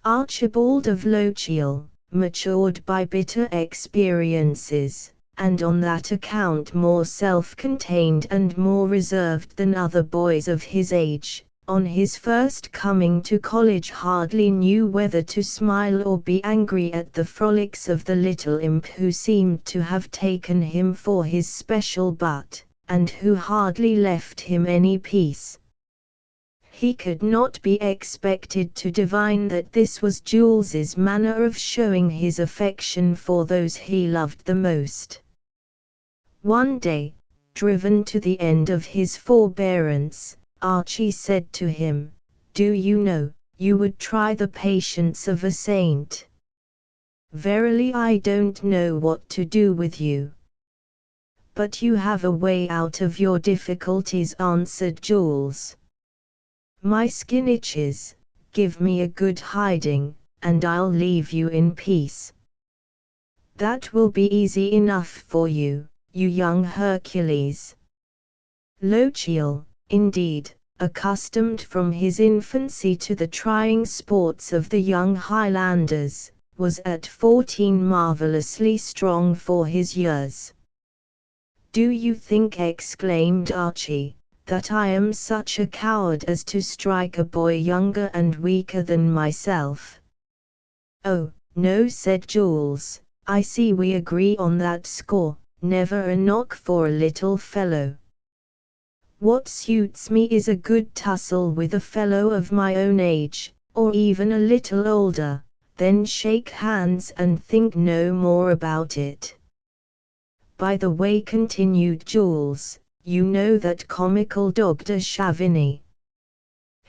Archibald of Lochiel, matured by bitter experiences, and on that account more self-contained and more reserved than other boys of his age, on his first coming to college hardly knew whether to smile or be angry at the frolics of the little imp who seemed to have taken him for his special butt, and who hardly left him any peace. He could not be expected to divine that this was Jules's manner of showing his affection for those he loved the most. One day, driven to the end of his forbearance, Archie said to him, "Do you know, you would try the patience of a saint." "Verily I don't know what to do with you." "But you have a way out of your difficulties," answered Jules. "My skin itches, give me a good hiding, and I'll leave you in peace. That will be easy enough for you, you young Hercules. Lochiel, indeed, accustomed from his infancy to the trying sports of the young Highlanders, was at 14 marvellously strong for his years. "Do you think," exclaimed Archie, "that I am such a coward as to strike a boy younger and weaker than myself?" "Oh, no," said Jules, "I see we agree on that score, never a knock for a little fellow. What suits me is a good tussle with a fellow of my own age, or even a little older, then shake hands and think no more about it. By the way," continued Jules, "you know that comical dog de Chavigny.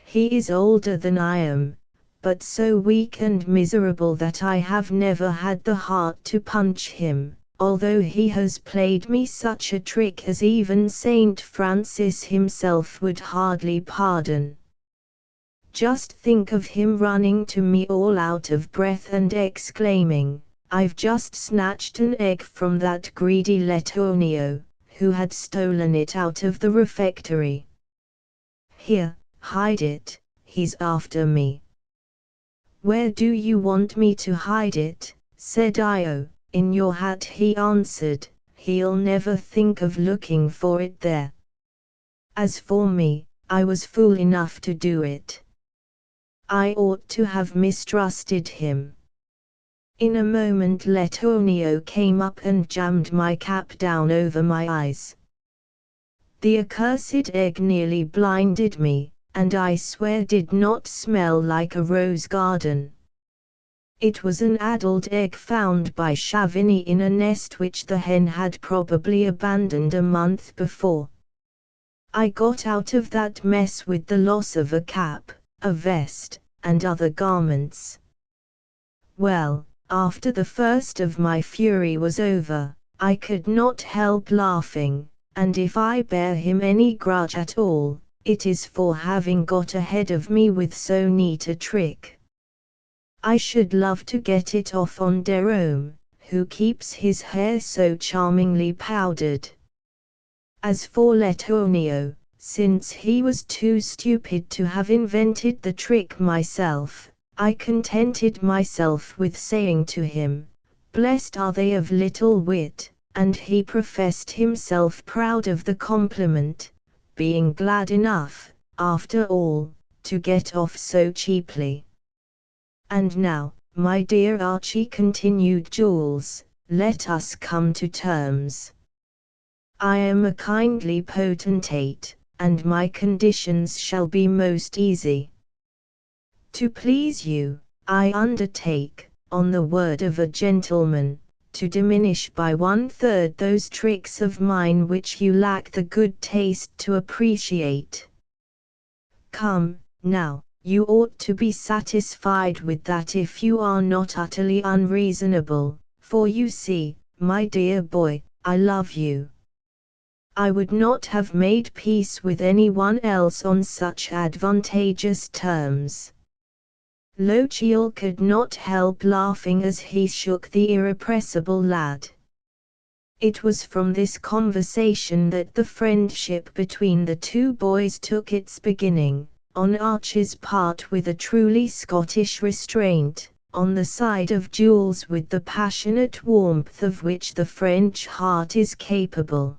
He is older than I am, but so weak and miserable that I have never had the heart to punch him, although he has played me such a trick as even Saint Francis himself would hardly pardon. Just think of him running to me all out of breath and exclaiming, 'I've just snatched an egg from that greedy Letonio, who had stolen it out of the refectory. Here, hide it, he's after me.' 'Where do you want me to hide it?' said Io. 'In your hat,' he answered. 'He'll never think of looking for it there. As for me, I was fool enough to do it. I ought to have mistrusted him.' In a moment Letonio came up and jammed my cap down over my eyes. The accursed egg nearly blinded me, and I swear did not smell like a rose garden. It was an addled egg found by Chavigny in a nest which the hen had probably abandoned a month before. I got out of that mess with the loss of a cap, a vest, and other garments. Well, after the first of my fury was over, I could not help laughing, and if I bear him any grudge at all, it is for having got ahead of me with so neat a trick. I should love to get it off on Derome, who keeps his hair so charmingly powdered. As for Letonio, since he was too stupid to have invented the trick myself, I contented myself with saying to him, 'Blessed are they of little wit,' and he professed himself proud of the compliment, being glad enough, after all, to get off so cheaply. And now, my dear Archie," continued Jules, "let us come to terms. I am a kindly potentate, and my conditions shall be most easy. To please you, I undertake, on the word of a gentleman, to diminish by 1/3 those tricks of mine which you lack the good taste to appreciate. Come, now, you ought to be satisfied with that if you are not utterly unreasonable, for you see, my dear boy, I love you. I would not have made peace with anyone else on such advantageous terms." Lochiel could not help laughing as he shook the irrepressible lad. It was from this conversation that the friendship between the two boys took its beginning, on Archie's part with a truly Scottish restraint, on the side of Jules with the passionate warmth of which the French heart is capable.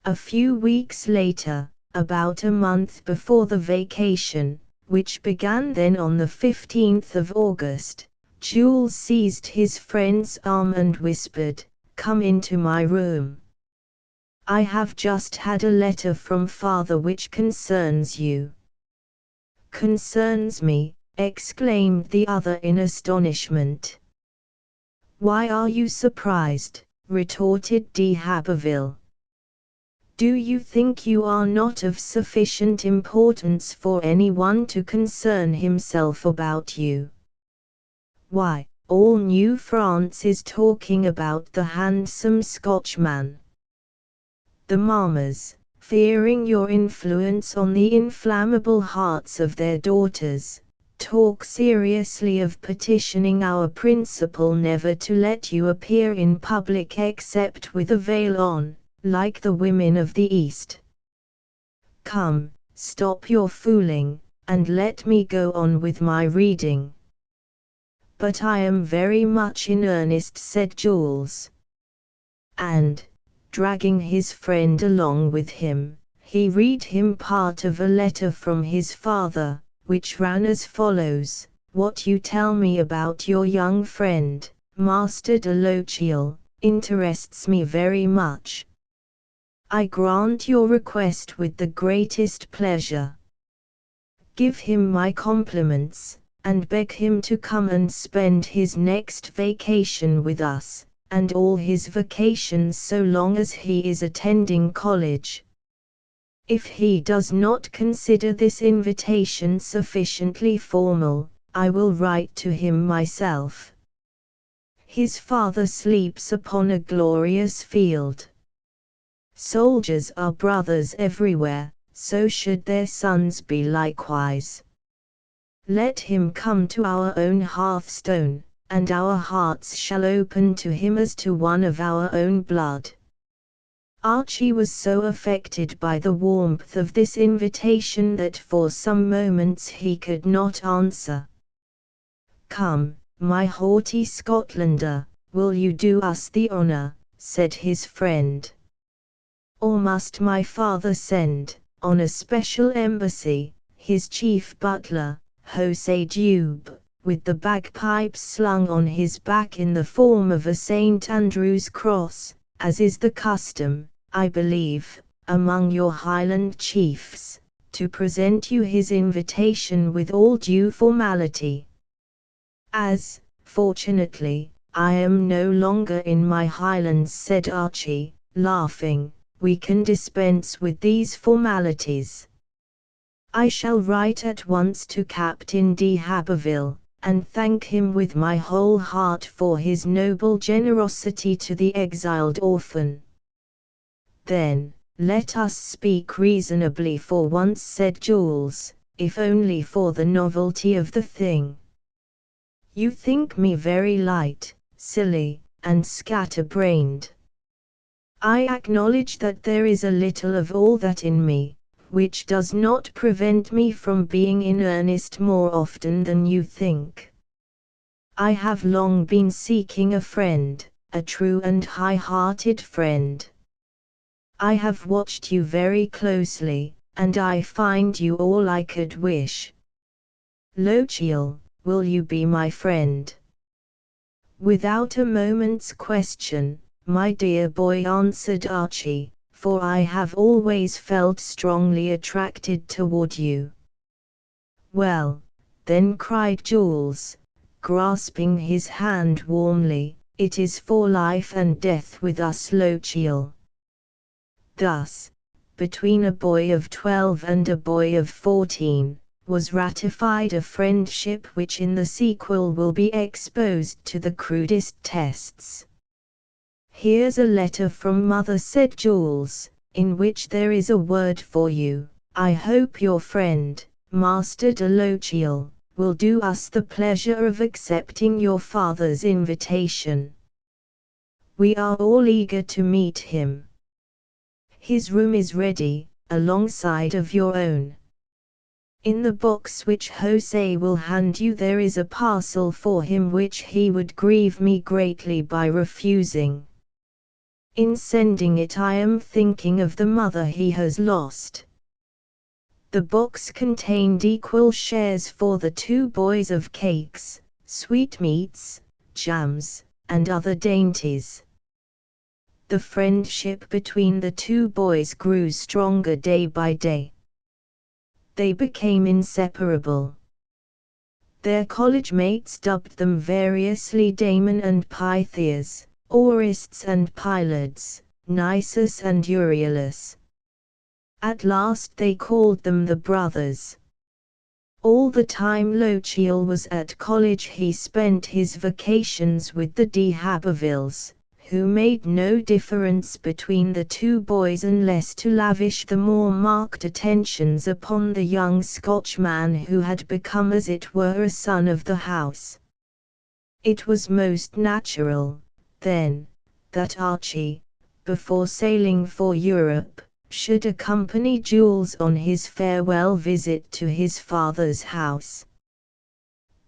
A few weeks later, about a month before the vacation, which began then on the 15th of August, Jules seized his friend's arm and whispered, "Come into my room. I have just had a letter from father which concerns you." "Concerns me?" exclaimed the other in astonishment. "Why are you surprised?" retorted d'Haberville. "Do you think you are not of sufficient importance for anyone to concern himself about you? Why, all New France is talking about the handsome Scotchman. The mammas, fearing your influence on the inflammable hearts of their daughters, talk seriously of petitioning our principal never to let you appear in public except with a veil on, like the women of the East. Come, stop your fooling, and let me go on with my reading. But I am very much in earnest, said Jules. And, dragging his friend along with him, he read him part of a letter from his father, which ran as follows: What you tell me about your young friend, Master de Lochiel, interests me very much. I grant your request with the greatest pleasure. Give him my compliments, and beg him to come and spend his next vacation with us, and all his vacations so long as he is attending college. If he does not consider this invitation sufficiently formal, I will write to him myself. His father sleeps upon a glorious field. Soldiers are brothers everywhere, so should their sons be likewise. Let him come to our own hearthstone, and our hearts shall open to him as to one of our own blood. Archie was so affected by the warmth of this invitation that for some moments he could not answer. Come, my haughty Scotlander, will you do us the honour, said his friend. Or must my father send, on a special embassy, his chief butler, José Dube, with the bagpipes slung on his back in the form of a St. Andrew's cross, as is the custom, I believe, among your Highland chiefs, to present you his invitation with all due formality? As, fortunately, I am no longer in my Highlands, said Archie, laughing, we can dispense with these formalities. I shall write at once to Captain de Haberville, and thank him with my whole heart for his noble generosity to the exiled orphan. Then, let us speak reasonably for once, said Jules, if only for the novelty of the thing. You think me very light, silly, and scatter-brained. I acknowledge that there is a little of all that in me, which does not prevent me from being in earnest more often than you think. I have long been seeking a friend, a true and high-hearted friend. I have watched you very closely, and I find you all I could wish. Lochiel, will you be my friend? Without a moment's question, my dear boy, answered Archie, for I have always felt strongly attracted toward you. Well, then, cried Jules, grasping his hand warmly, it is for life and death with us, Lochiel. Thus, between a boy of 12 and a boy of 14, was ratified a friendship which in the sequel will be exposed to the crudest tests. Here's a letter from Mother, said Jules, in which there is a word for you. I hope your friend, Master de Lochiel, will do us the pleasure of accepting your father's invitation. We are all eager to meet him. His room is ready, alongside of your own. In the box which José will hand you there is a parcel for him which he would grieve me greatly by refusing. In sending it I am thinking of the mother he has lost. The box contained equal shares for the two boys of cakes, sweetmeats, jams, and other dainties. The friendship between the two boys grew stronger day by day. They became inseparable. Their college mates dubbed them variously Damon and Pythias, Orestes and Pylades, Nisus and Euryalus. At last they called them the brothers. All the time Lochiel was at college he spent his vacations with the de Habervilles, who made no difference between the two boys unless to lavish the more marked attentions upon the young Scotchman who had become as it were a son of the house. It was most natural, then, that Archie, before sailing for Europe, should accompany Jules on his farewell visit to his father's house.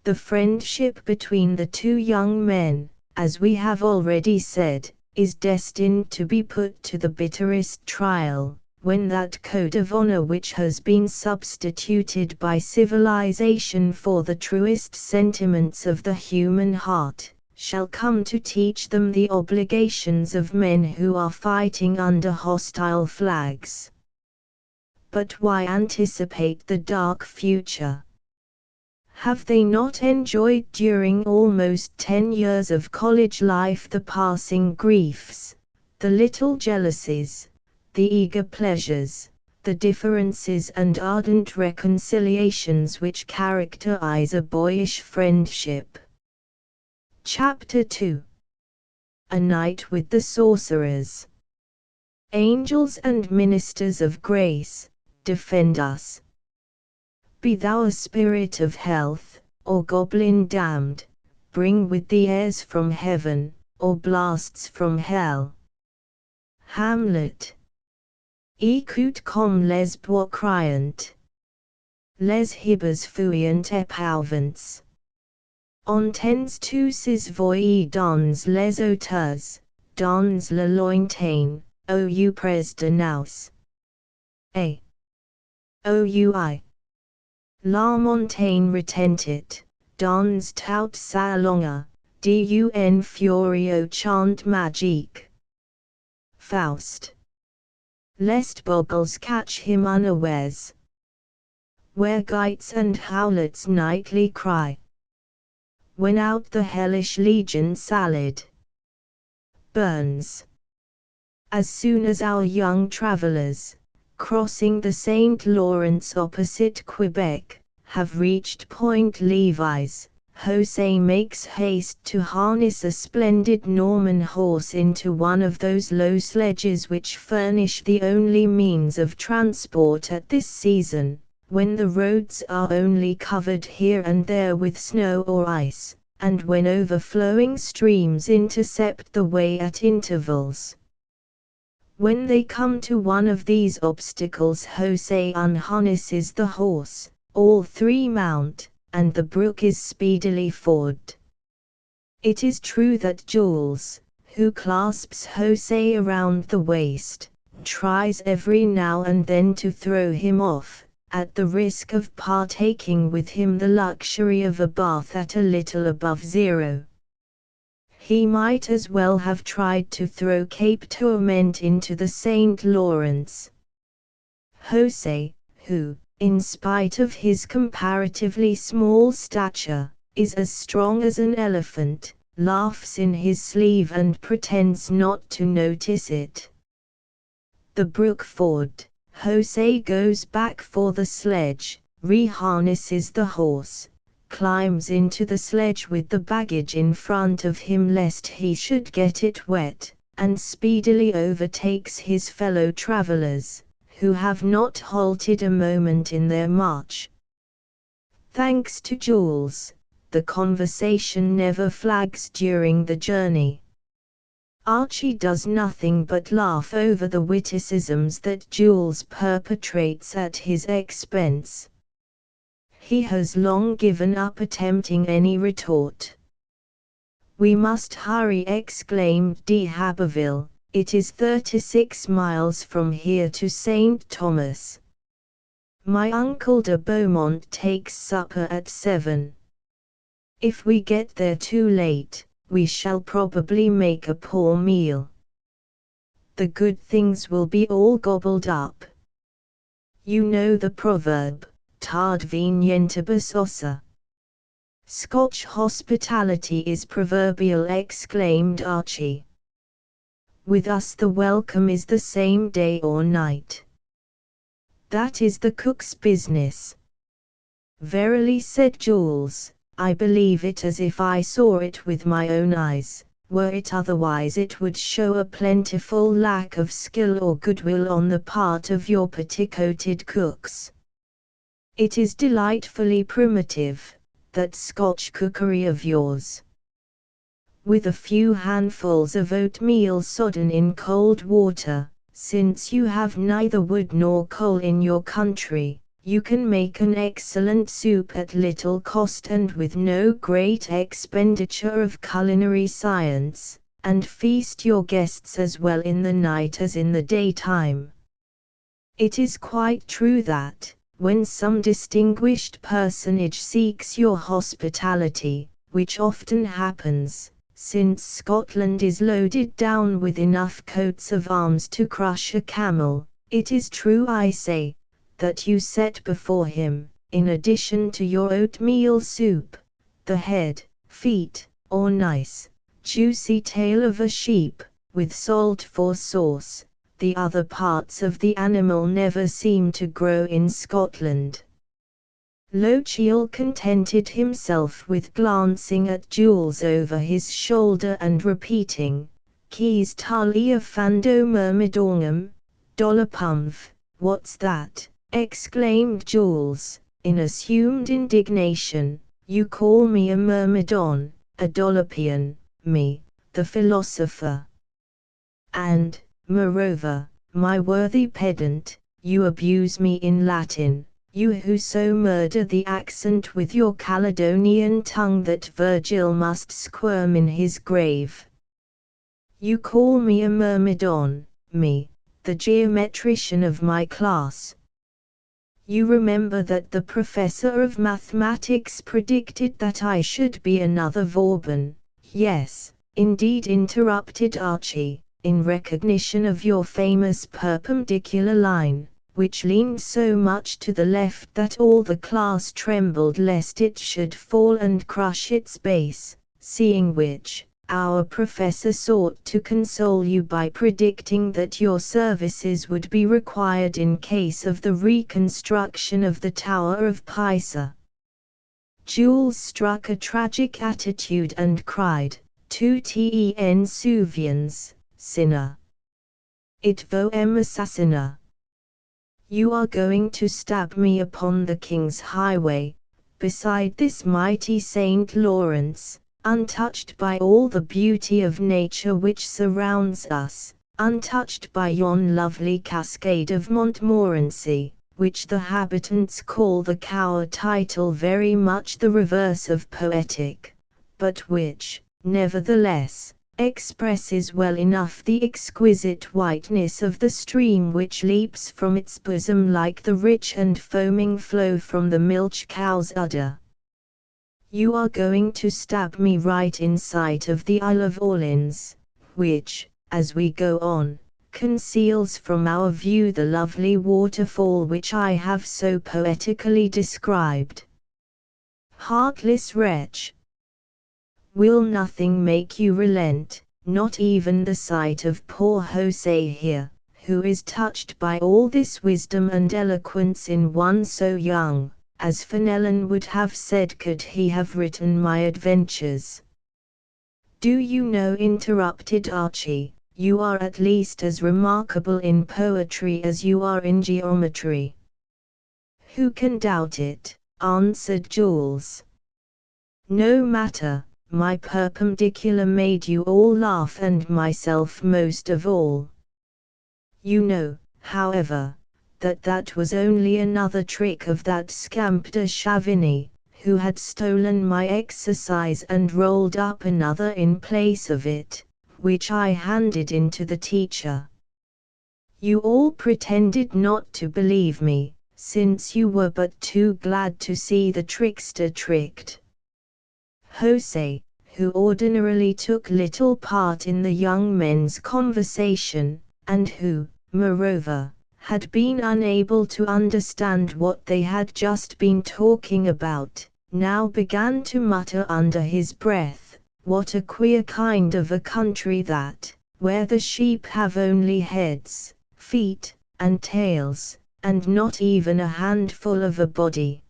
The friendship between the two young men, as we have already said, is destined to be put to the bitterest trial, when that code of honor which has been substituted by civilization for the truest sentiments of the human heart, shall come to teach them the obligations of men who are fighting under hostile flags. But why anticipate the dark future? Have they not enjoyed during almost 10 years of college life the passing griefs, the little jealousies, the eager pleasures, the differences and ardent reconciliations which characterize a boyish friendship? Chapter 2. A Night with the Sorcerers. Angels and ministers of grace, defend us. Be thou a spirit of health, or goblin damned, bring with thee airs from heaven, or blasts from hell. Hamlet. Ecut com les bois criant. Les hibers fuyant epauvants. Entends tous voyer dans les auteurs, dans le lointain, ou pres de nous. A. Ou. La montagne retentit, dans tout sa longueur, d'un furieux chant magique. Faust. Lest bogles catch him unawares. Where gites and howlets nightly cry. When out the hellish legion sallied. Burns. As soon as our young travellers, crossing the St. Lawrence opposite Quebec, have reached Point Levis, Jose makes haste to harness a splendid Norman horse into one of those low sledges which furnish the only means of transport at this season, when the roads are only covered here and there with snow or ice, and when overflowing streams intercept the way at intervals. When they come to one of these obstacles, Jose unharnesses the horse, all three mount, and the brook is speedily forded. It is true that Jules, who clasps Jose around the waist, tries every now and then to throw him off, at the risk of partaking with him the luxury of a bath at a little above zero. He might as well have tried to throw Cape Tourmente into the St. Lawrence. Jose, who, in spite of his comparatively small stature, is as strong as an elephant, laughs in his sleeve and pretends not to notice it. The brook forded, Jose goes back for the sledge, reharnesses the horse, climbs into the sledge with the baggage in front of him lest he should get it wet, and speedily overtakes his fellow travelers, who have not halted a moment in their march. Thanks to Jules, the conversation never flags during the journey. Archie does nothing but laugh over the witticisms that Jules perpetrates at his expense. He has long given up attempting any retort. "We must hurry," exclaimed d'Haberville, "it is 36 miles from here to St. Thomas. My uncle de Beaumont takes supper at 7. If we get there too late, we shall probably make a poor meal. The good things will be all gobbled up. You know the proverb, tard venientibus ossa. Scotch hospitality is proverbial," exclaimed Archie. "With us the welcome is the same day or night. That is the cook's business." "Verily," said Jules, "I believe it as if I saw it with my own eyes. were it otherwise it would show a plentiful lack of skill or goodwill on the part of your petticoated cooks. It is delightfully primitive, that Scotch cookery of yours. With a few handfuls of oatmeal sodden in cold water, since you have neither wood nor coal in your country, you can make an excellent soup at little cost and with no great expenditure of culinary science, and feast your guests as well in the night as in the daytime. It is quite true that, when some distinguished personage seeks your hospitality, which often happens, since Scotland is loaded down with enough coats of arms to crush a camel, it is true I say, that you set before him, in addition to your oatmeal soup, the head, feet, or nice, juicy tail of a sheep, with salt for sauce. The other parts of the animal never seem to grow in Scotland. Lochiel contented himself with glancing at Jules over his shoulder and repeating, "Keys talia fando myrmidongum, dollapumv, what's that?" exclaimed Jules, in assumed indignation. "You call me a myrmidon, a Dolapian, me, the philosopher. And, moreover, my worthy pedant, you abuse me in Latin, you who so murder the accent with your Caledonian tongue that Virgil must squirm in his grave. You call me a myrmidon, me, the geometrician of my class. You remember that the professor of mathematics predicted that I should be another Vauban." "Yes, indeed," interrupted Archie, "in recognition of your famous perpendicular line, which leaned so much to the left that all the class trembled lest it should fall and crush its base, seeing which, our professor sought to console you by predicting that your services would be required in case of the reconstruction of the Tower of Pisa." Jules struck a tragic attitude and cried, "Tu ten souviens, sinner. It voem assassina. You are going to stab me upon the King's highway, beside this mighty Saint Lawrence, untouched by all the beauty of nature which surrounds us, untouched by yon lovely cascade of Montmorency, which the habitants call the Cower, title very much the reverse of poetic, but which, nevertheless, expresses well enough the exquisite whiteness of the stream which leaps from its bosom like the rich and foaming flow from the milch cow's udder. You are going to stab me right in sight of the Isle of Orleans, which, as we go on, conceals from our view the lovely waterfall which I have so poetically described. Heartless wretch! Will nothing make you relent, not even the sight of poor José here, who is touched by all this wisdom and eloquence in one so young, as Fenelon would have said could he have written my adventures?" "Do you know," interrupted Archie, "you are at least as remarkable in poetry as you are in geometry." "Who can doubt it?" answered Jules. "No matter, my perpendicular made you all laugh and myself most of all. You know, however, that was only another trick of that scamp de Chavigny, who had stolen my exercise and rolled up another in place of it, which I handed in to the teacher. You all pretended not to believe me, since you were but too glad to see the trickster tricked. José, who ordinarily took little part in the young men's conversation, and who, moreover, had been unable to understand what they had just been talking about, now began to mutter under his breath, "What a queer kind of a country that, where the sheep have only heads, feet, and tails, and not even a handful of a body.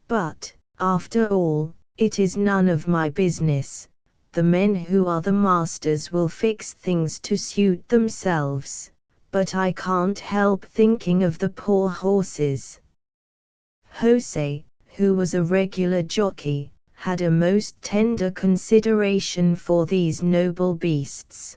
But, after all, it is none of my business. the men who are the masters will fix things to suit themselves, but I can't help thinking of the poor horses." Jose, who was a regular jockey, had a most tender consideration for these noble beasts.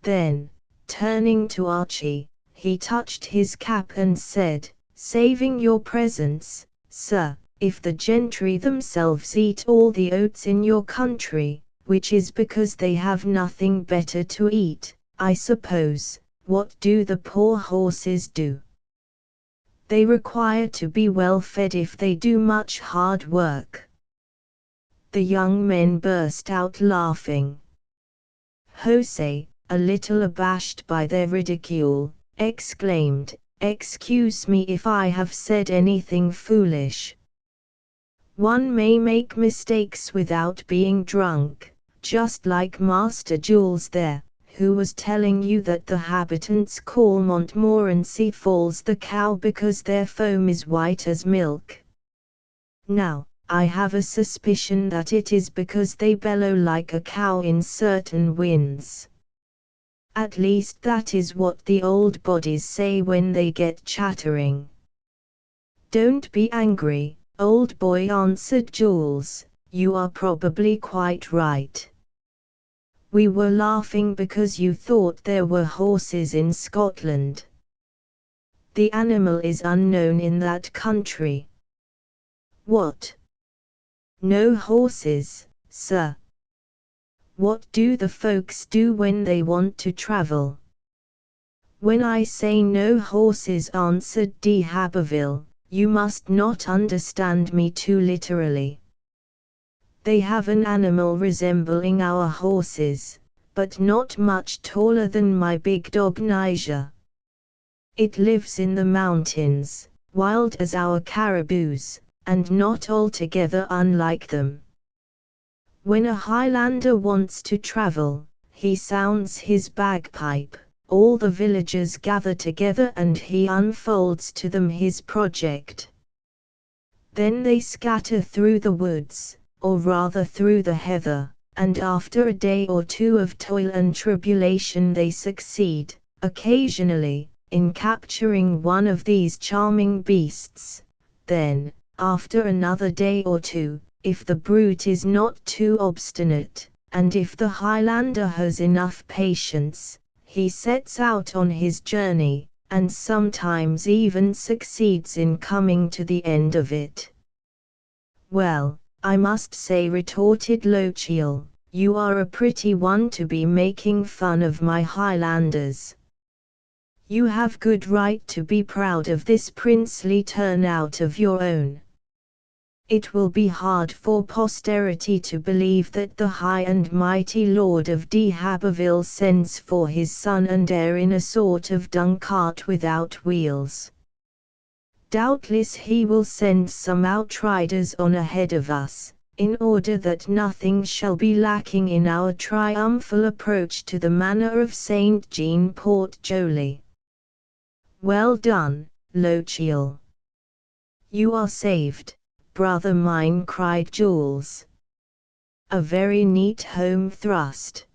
Then, turning to Archie, he touched his cap and said, "Saving your presence, sir, if the gentry themselves eat all the oats in your country, which is because they have nothing better to eat, I suppose, what do the poor horses do? They require to be well fed if they do much hard work." The young men burst out laughing. Jose, a little abashed by their ridicule, exclaimed, "Excuse me if I have said anything foolish. One may make mistakes without being drunk, just like Master Jules there, who was telling you that the habitants call Montmorency Falls the cow because their foam is white as milk. Now, I have a suspicion that it is because they bellow like a cow in certain winds. At least that is what the old bodies say when they get chattering." "Don't be angry, old boy," answered Jules, "you are probably quite right. We were laughing because you thought there were horses in Scotland. The animal is unknown in that country." "What? No horses, sir? What do the folks do when they want to travel?" "When I say no horses," answered d'Haberville, "you must not understand me too literally. They have an animal resembling our horses, but not much taller than my big dog Niger. It lives in the mountains, wild as our caribous, and not altogether unlike them. When a Highlander wants to travel, he sounds his bagpipe, all the villagers gather together and he unfolds to them his project. Then they scatter through the woods, or rather through the heather, and after a day or two of toil and tribulation they succeed, occasionally, in capturing one of these charming beasts. Then, after another day or two, if the brute is not too obstinate, and if the Highlander has enough patience, he sets out on his journey, and sometimes even succeeds in coming to the end of it." "Well, I must say," retorted Lochiel, "you are a pretty one to be making fun of my Highlanders. You have good right to be proud of this princely turnout of your own. It will be hard for posterity to believe that the high and mighty Lord of d'Haberville sends for his son and heir in a sort of dung cart without wheels. Doubtless he will send some outriders on ahead of us, in order that nothing shall be lacking in our triumphal approach to the manor of St. Jean Port Joli." "Well done, Lochiel. You are saved, brother mine," cried Jules. "A very neat home thrust.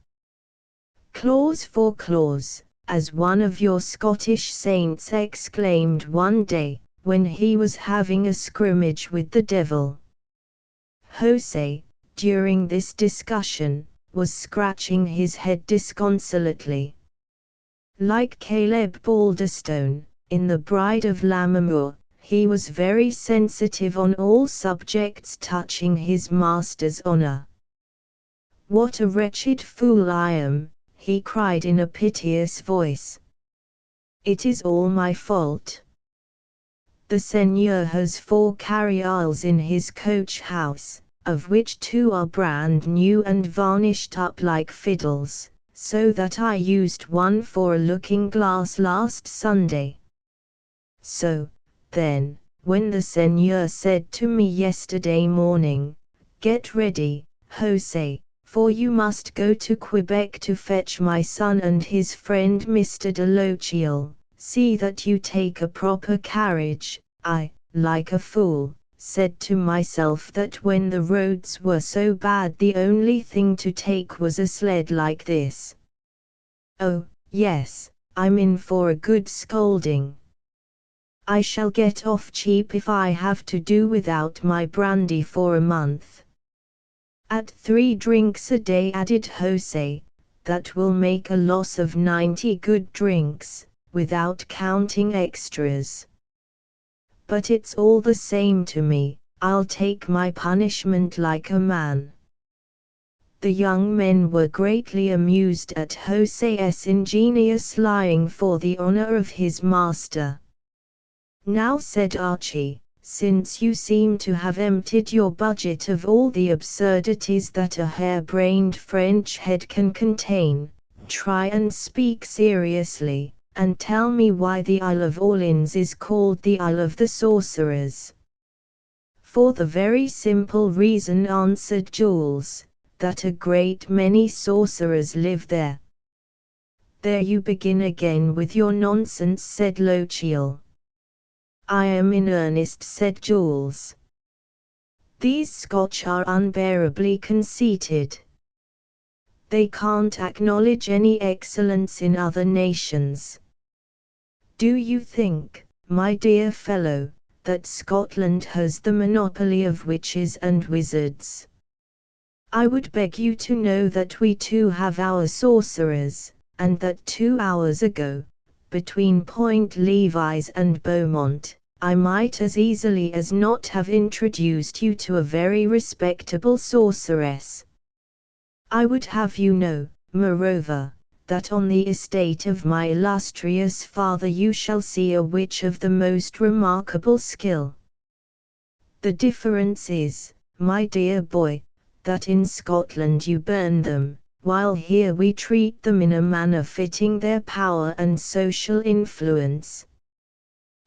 Claws for claws, as one of your Scottish saints exclaimed one day, when he was having a scrimmage with the devil." Jose, during this discussion, was scratching his head disconsolately. Like Caleb Balderstone, in The Bride of Lammermoor, he was very sensitive on all subjects touching his master's honor. "What a wretched fool I am," he cried in a piteous voice. "It is all my fault. The Seigneur has 4 carryalls in his coach house, of which 2 are brand new and varnished up like fiddles, so that I used one for a looking glass last Sunday. So, then, when the Seigneur said to me yesterday morning, 'Get ready, Jose, for you must go to Quebec to fetch my son and his friend Mr. de Lochiel, see that you take a proper carriage,' I, like a fool, said to myself that when the roads were so bad the only thing to take was a sled like this. Oh, yes, I'm in for a good scolding. I shall get off cheap if I have to do without my brandy for a month. At 3 drinks a day, added José, that will make a loss of 90 good drinks, without counting extras. But it's all the same to me, I'll take my punishment like a man. The young men were greatly amused at José's ingenious lying for the honor of his master. Now, said Archie, since you seem to have emptied your budget of all the absurdities that a hair-brained French head can contain, try and speak seriously, and tell me why the Isle of Orleans is called the Isle of the Sorcerers. For the very simple reason, answered Jules, that a great many sorcerers live there. There you begin again with your nonsense, said Lochiel. I am in earnest, said Jules. These Scotch are unbearably conceited. They can't acknowledge any excellence in other nations. Do you think, my dear fellow, that Scotland has the monopoly of witches and wizards? I would beg you to know that we too have our sorcerers, and that 2 hours ago, between Point Levis and Beaumont, I might as easily as not have introduced you to a very respectable sorceress. I would have you know, moreover, that on the estate of my illustrious father you shall see a witch of the most remarkable skill. The difference is, my dear boy, that in Scotland you burn them, while here we treat them in a manner fitting their power and social influence.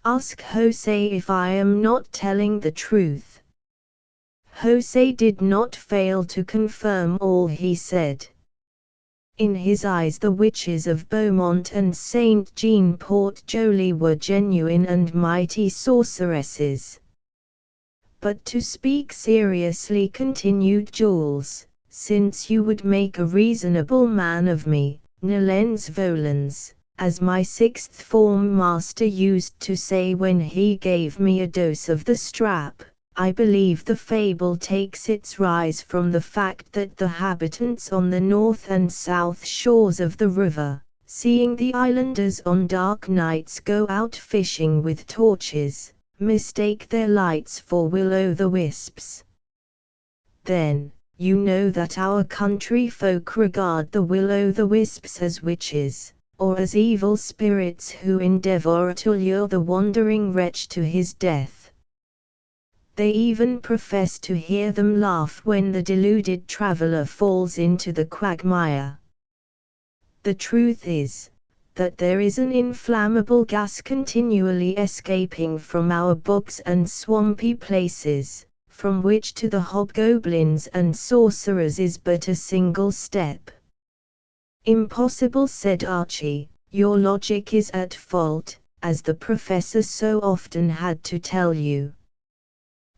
Ask José if I am not telling the truth. José did not fail to confirm all he said. In his eyes the witches of Beaumont and Saint Jean Port Joli were genuine and mighty sorceresses. But to speak seriously, continued Jules, since you would make a reasonable man of me, nolens volens, as my sixth form master used to say when he gave me a dose of the strap, I believe the fable takes its rise from the fact that the habitants on the north and south shores of the river, seeing the islanders on dark nights go out fishing with torches, mistake their lights for will-o'-the-wisps. Then, you know that our country folk regard the will-o'-the-wisps as witches, or as evil spirits who endeavor to lure the wandering wretch to his death. They even profess to hear them laugh when the deluded traveler falls into the quagmire. The truth is, that there is an inflammable gas continually escaping from our bogs and swampy places, from which to the hobgoblins and sorcerers is but a single step. Impossible, said Archie, your logic is at fault, as the professor so often had to tell you.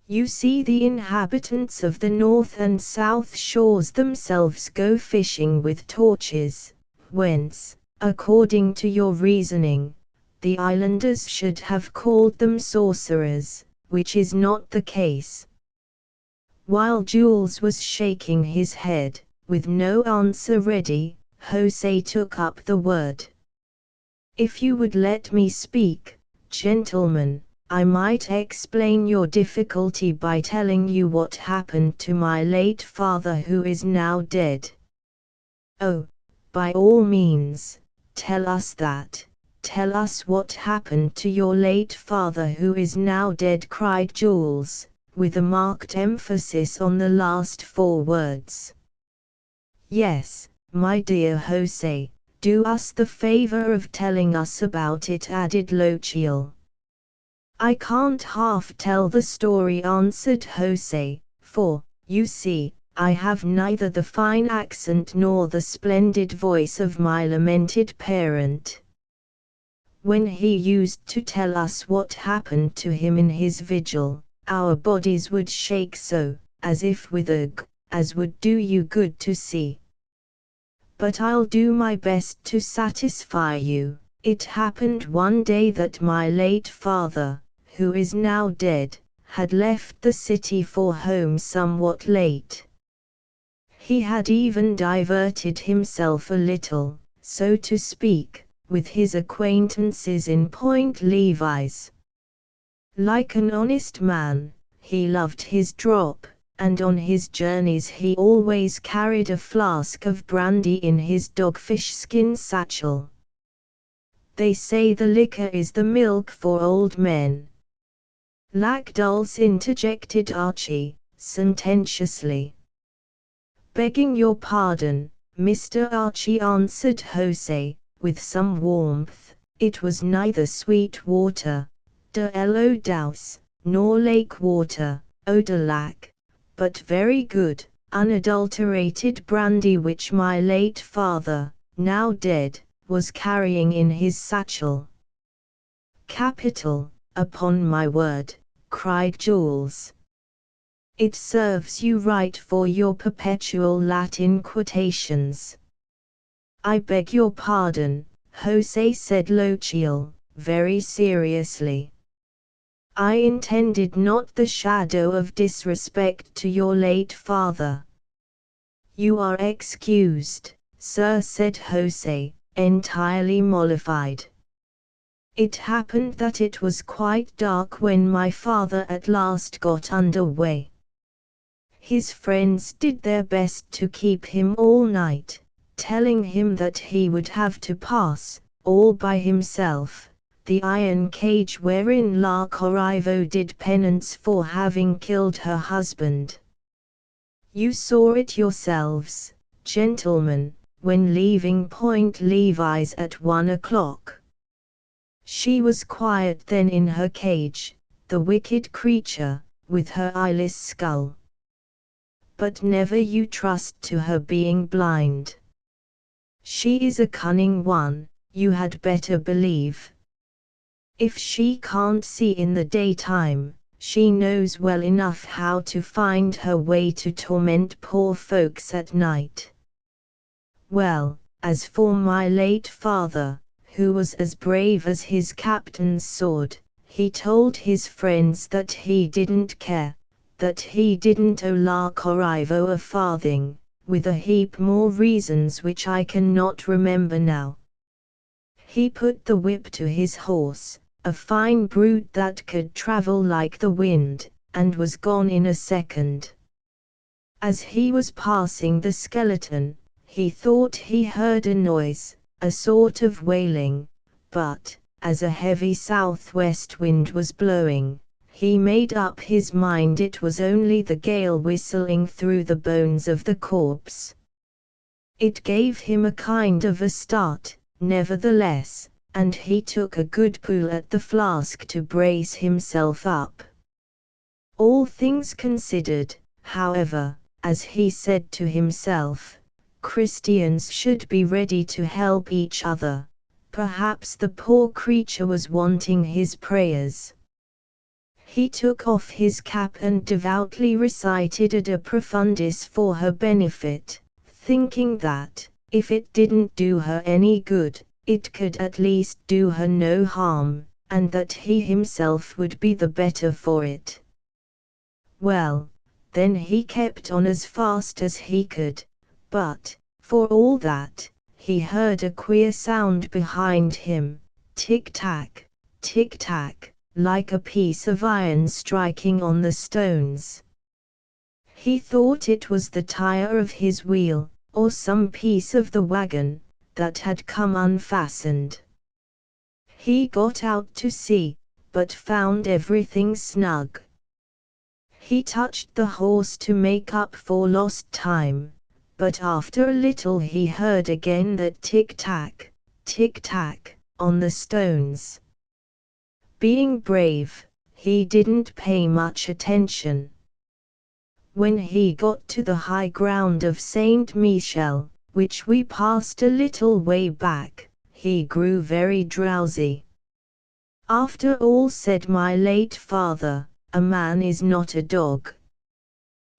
You see, the inhabitants of the north and south shores themselves go fishing with torches, whence, according to your reasoning, the islanders should have called them sorcerers, which is not the case. While Jules was shaking his head, with no answer ready, José took up the word. If you would let me speak, gentlemen, I might explain your difficulty by telling you what happened to my late father who is now dead. Oh, by all means, tell us that. Tell us what happened to your late father who is now dead, cried Jules, with a marked emphasis on the last 4 words. Yes, my dear José, do us the favor of telling us about it, added Lochiel. I can't half tell the story, answered José, for, you see, I have neither the fine accent nor the splendid voice of my lamented parent. When he used to tell us what happened to him in his vigil, our bodies would shake so, as if with ague, as would do you good to see. But I'll do my best to satisfy you. It happened one day that my late father, who is now dead, had left the city for home somewhat late. He had even diverted himself a little, so to speak, with his acquaintances in Point Levis. Like an honest man, he loved his drop, and on his journeys he always carried a flask of brandy in his dogfish skin satchel. They say the liquor is the milk for old men. Lac dulce, interjected Archie, sententiously. Begging your pardon, Mr. Archie, answered José, with some warmth, it was neither sweet water, de l'eau douce, nor lake water, eau de lac, but very good, unadulterated brandy which my late father, now dead, was carrying in his satchel. Capital, upon my word, cried Jules. It serves you right for your perpetual Latin quotations. I beg your pardon, José, said Lochiel, very seriously. I intended not the shadow of disrespect to your late father. You are excused, sir, said José, entirely mollified. It happened that it was quite dark when my father at last got under way. His friends did their best to keep him all night, telling him that he would have to pass, all by himself, the iron cage wherein La Corriveau did penance for having killed her husband. You saw it yourselves, gentlemen, when leaving Point Levis at 1 o'clock. She was quiet then in her cage, the wicked creature, with her eyeless skull. But never you trust to her being blind. She is a cunning one, you had better believe. If she can't see in the daytime, she knows well enough how to find her way to torment poor folks at night. Well, as for my late father, who was as brave as his captain's sword, he told his friends that he didn't care, that he didn't owe La Corriveau a farthing, with a heap more reasons which I cannot remember now. He put the whip to his horse, a fine brute that could travel like the wind, and was gone in a second. As he was passing the skeleton, he thought he heard a noise, a sort of wailing, but, as a heavy southwest wind was blowing, he made up his mind it was only the gale whistling through the bones of the corpse. It gave him a kind of a start, nevertheless, and he took a good pull at the flask to brace himself up. All things considered, however, as he said to himself, Christians should be ready to help each other. Perhaps the poor creature was wanting his prayers. He took off his cap and devoutly recited a De Profundis for her benefit, thinking that, if it didn't do her any good, it could at least do her no harm, and that he himself would be the better for it. Well, then he kept on as fast as he could, but, for all that, he heard a queer sound behind him, tick-tack, tick-tack, like a piece of iron striking on the stones. He thought it was the tire of his wheel, or some piece of the wagon, that had come unfastened. He got out to see, but found everything snug. He touched the horse to make up for lost time, but after a little he heard again that tick-tack, tick-tack, on the stones. Being brave, he didn't pay much attention. When he got to the high ground of Saint Michel, which we passed a little way back, he grew very drowsy. After all, said my late father, a man is not a dog.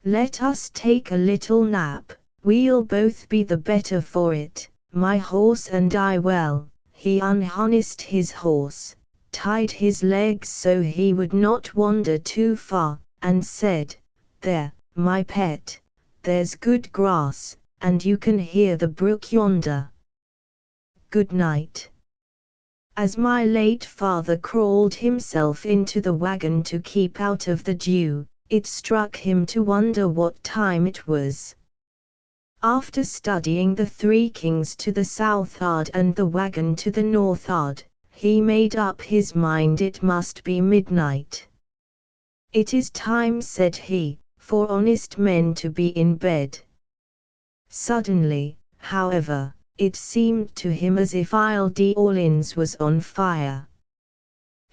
Let us take a little nap, we'll both be the better for it, my horse and I. Well, he unharnessed his horse, tied his legs so he would not wander too far, and said, "There, my pet, there's good grass, and you can hear the brook yonder. Good night." As my late father crawled himself into the wagon to keep out of the dew, it struck him to wonder what time it was. After studying the three kings to the southward and the wagon to the northward, he made up his mind it must be midnight. "It is time," said he, "for honest men to be in bed." Suddenly, however, it seemed to him as if Isle d'Orleans was on fire.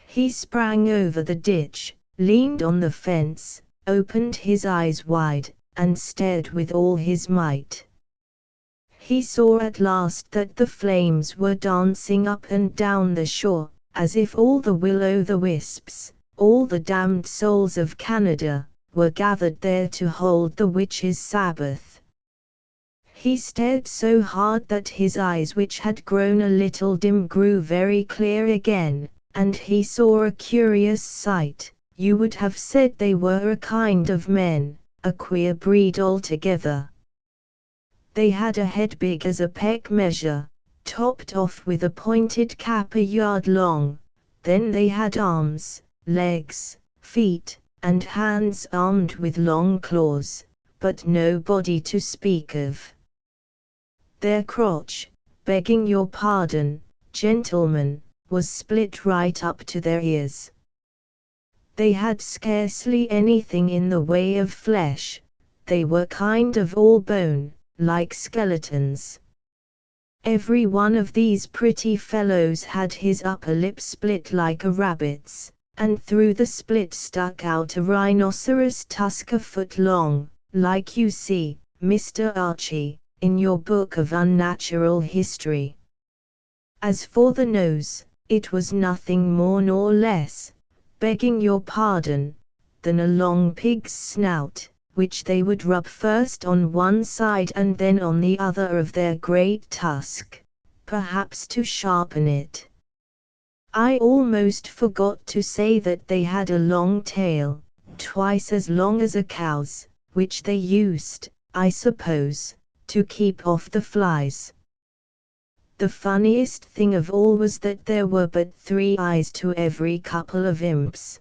He sprang over the ditch, leaned on the fence, opened his eyes wide, and stared with all his might. He saw at last that the flames were dancing up and down the shore, as if all the will-o'-the-wisps, all the damned souls of Canada, were gathered there to hold the witches' Sabbath. He stared so hard that his eyes, which had grown a little dim, grew very clear again, and he saw a curious sight. You would have said they were a kind of men, a queer breed altogether. They had a head big as a peck measure, topped off with a pointed cap a yard long. Then they had arms, legs, feet, and hands armed with long claws, but no body to speak of. Their crotch, begging your pardon, gentlemen, was split right up to their ears. They had scarcely anything in the way of flesh, they were kind of all bone, like skeletons. Every one of these pretty fellows had his upper lip split like a rabbit's, and through the split stuck out a rhinoceros tusk a foot long, like you see, Mr. Archie, in your book of unnatural history. As for the nose, it was nothing more nor less, begging your pardon, than a long pig's snout, which they would rub first on one side and then on the other of their great tusk, perhaps to sharpen it. I almost forgot to say that they had a long tail, twice as long as a cow's, which they used, I suppose, to keep off the flies. The funniest thing of all was that there were but 3 eyes to every couple of imps.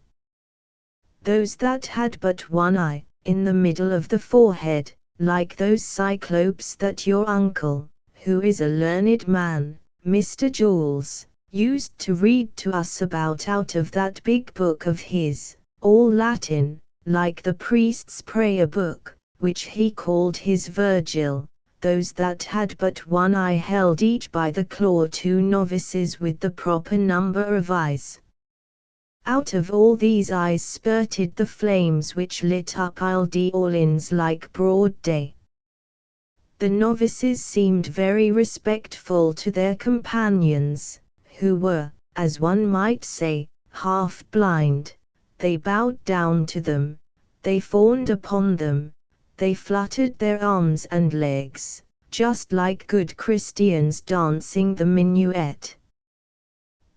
Those that had but one eye, in the middle of the forehead, like those cyclopes that your uncle, who is a learned man, Mr. Jules, used to read to us about out of that big book of his, all Latin, like the priest's prayer book, which he called his Virgil. Those that had but one eye held each by the claw 2 novices with the proper number of eyes. Out of all these eyes spurted the flames which lit up Isle d'Orleans like broad day. The novices seemed very respectful to their companions, who were, as one might say, half blind. They bowed down to them, they fawned upon them, they fluttered their arms and legs, just like good Christians dancing the minuet.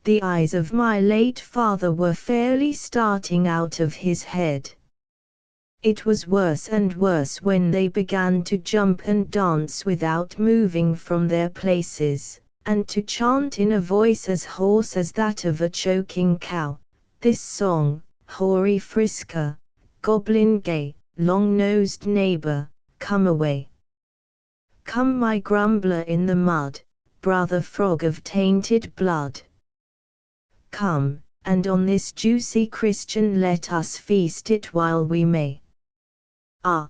The eyes of my late father were fairly starting out of his head. It was worse and worse when they began to jump and dance without moving from their places, and to chant in a voice as hoarse as that of a choking cow, this song, Hoary Frisker, Goblin gay, long-nosed neighbor, come away. Come my grumbler in the mud, brother frog of tainted blood. Come, and on this juicy Christian let us feast it while we may. Ah!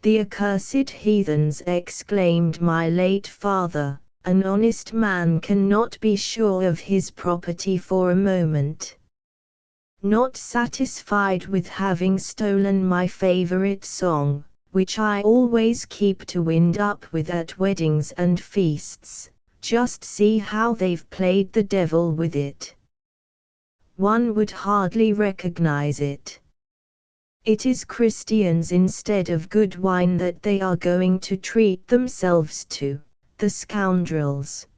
The accursed heathens, exclaimed my late father, an honest man cannot be sure of his property for a moment. Not satisfied with having stolen my favorite song, which I always keep to wind up with at weddings and feasts, just see how they've played the devil with it. one would hardly recognize it. It is Christians instead of good wine that they are going to treat themselves to, the scoundrels.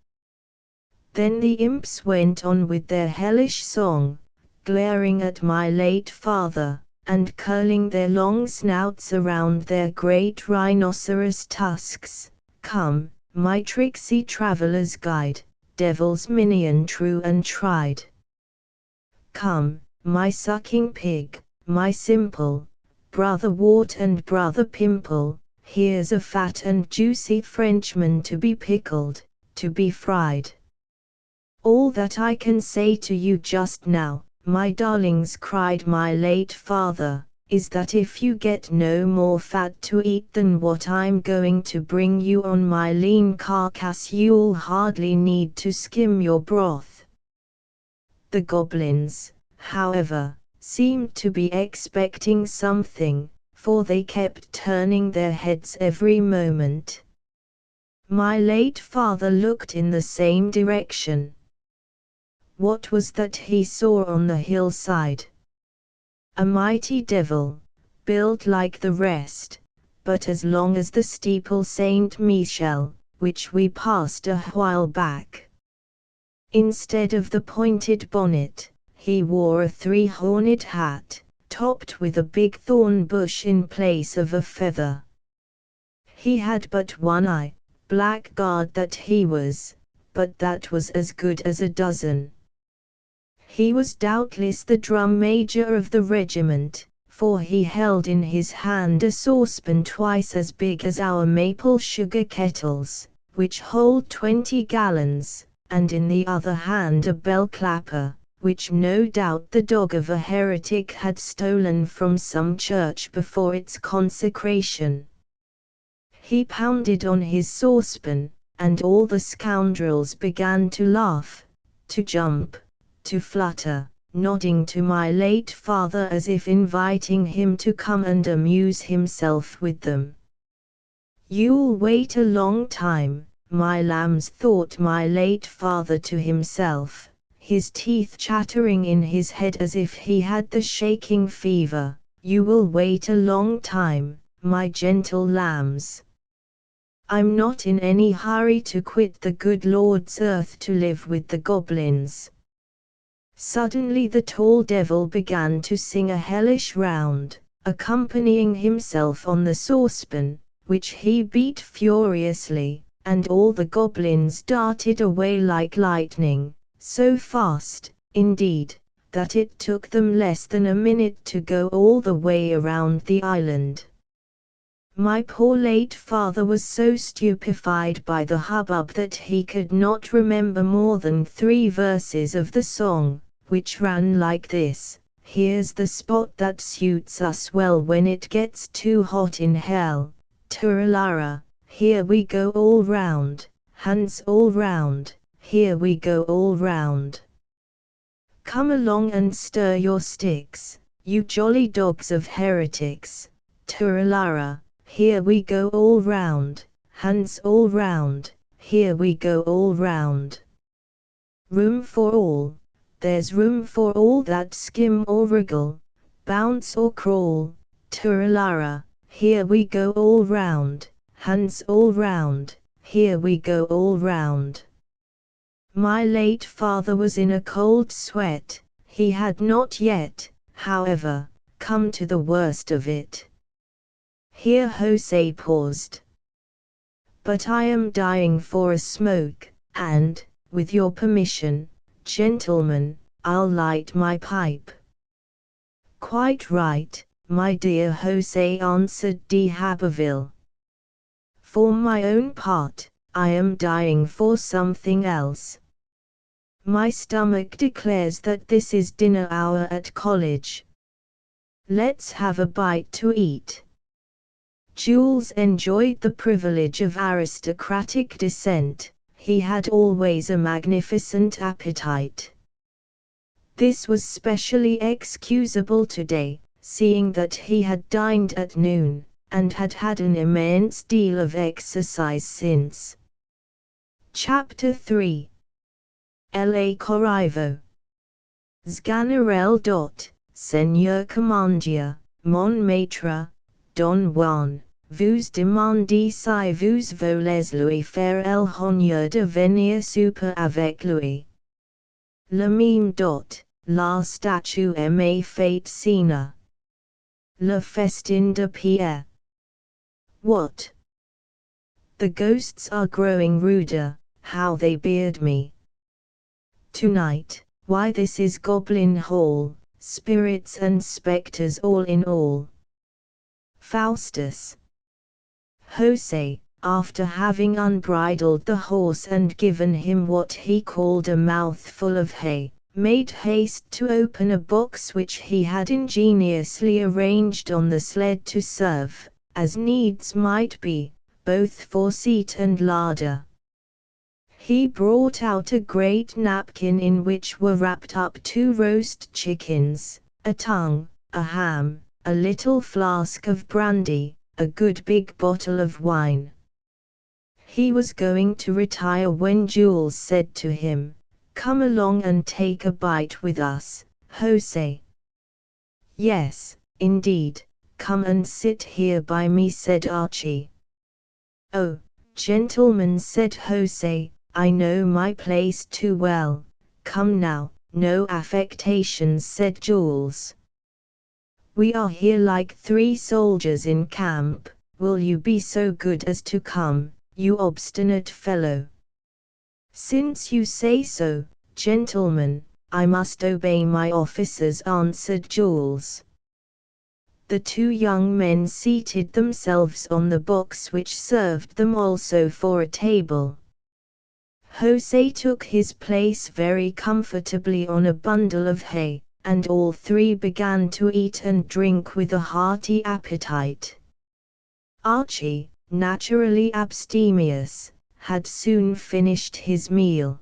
Then the imps went on with their hellish song, glaring at my late father, and curling their long snouts around their great rhinoceros tusks. Come, my tricksy traveler's guide, devil's minion true and tried. Come, my sucking pig, my simple brother wart and brother pimple, here's a fat and juicy Frenchman to be pickled, to be fried. All that I can say to you just now, my darlings, cried my late father, is that if you get no more fat to eat than what I'm going to bring you on my lean carcass, you'll hardly need to skim your broth. The goblins, however, seemed to be expecting something, for they kept turning their heads every moment. My late father looked in the same direction. What was that he saw on the hillside? A mighty devil, built like the rest, but as long as the steeple Saint Michel, which we passed a while back. Instead of the pointed bonnet, he wore a three-horned hat, topped with a big thorn bush in place of a feather. He had but one eye, blackguard that he was, but that was as good as a dozen. He was doubtless the drum major of the regiment, for he held in his hand a saucepan twice as big as our maple sugar kettles, which hold 20 gallons, and in the other hand a bell clapper, which no doubt the dog of a heretic had stolen from some church before its consecration. He pounded on his saucepan, and all the scoundrels began to laugh, to jump, to flutter, nodding to my late father as if inviting him to come and amuse himself with them. You'll wait a long time, my lambs, thought my late father to himself, his teeth chattering in his head as if he had the shaking fever. You will wait a long time, my gentle lambs. I'm not in any hurry to quit the good Lord's earth to live with the goblins. Suddenly the tall devil began to sing a hellish round, accompanying himself on the saucepan, which he beat furiously, and all the goblins darted away like lightning, so fast, indeed, that it took them less than a minute to go all the way around the island. My poor late father was so stupefied by the hubbub that he could not remember more than 3 verses of the song, which ran like this: here's the spot that suits us well when it gets too hot in hell, Turralara, here we go all round, hands all round, here we go all round. Come along and stir your sticks, you jolly dogs of heretics, Turralara, here we go all round, hands all round, here we go all round. Room for all. There's room for all that skim or wriggle, bounce or crawl, Turralara, here we go all round, hands all round, here we go all round. My late father was in a cold sweat. He had not yet, however, come to the worst of it. Here Jose paused. But I am dying for a smoke, and, with your permission, gentlemen, I'll light my pipe. Quite right, my dear Jose, answered de Haberville. For my own part, I am dying for something else. My stomach declares that this is dinner hour at college. Let's have a bite to eat. Jules enjoyed the privilege of aristocratic descent. He had always a magnificent appetite. This was specially excusable today, seeing that he had dined at noon, and had had an immense deal of exercise since. Chapter 3. El Corrivo. Sganarelle. Seigneur Commandier, mon maître, Don Juan, vous demandez si vous voulez lui faire l'honneur de venir souper avec lui. Le mime. La statue est faite scène. Le festin de pierre. What? The ghosts are growing ruder, how they beard me. Tonight, why this is Goblin Hall, spirits and spectres all in all. Faustus. Jose, after having unbridled the horse and given him what he called a mouthful of hay, made haste to open a box which he had ingeniously arranged on the sled to serve, as needs might be, both for seat and larder. He brought out a great napkin in which were wrapped up 2 roast chickens, a tongue, a ham, a little flask of brandy, a good big bottle of wine. He was going to retire when Jules said to him, "Come along and take a bite with us, Jose." "Yes, indeed, come and sit here by me," said Archie. "Oh, gentlemen," said Jose, "I know my place too well. Come now, no affectations," said Jules. "We are here like 3 soldiers in camp. Will you be so good as to come, you obstinate fellow?" "Since you say so, gentlemen, I must obey my officers," answered Jules. The 2 young men seated themselves on the box which served them also for a table. Jose took his place very comfortably on a bundle of hay, and all 3 began to eat and drink with a hearty appetite. Archie, naturally abstemious, had soon finished his meal.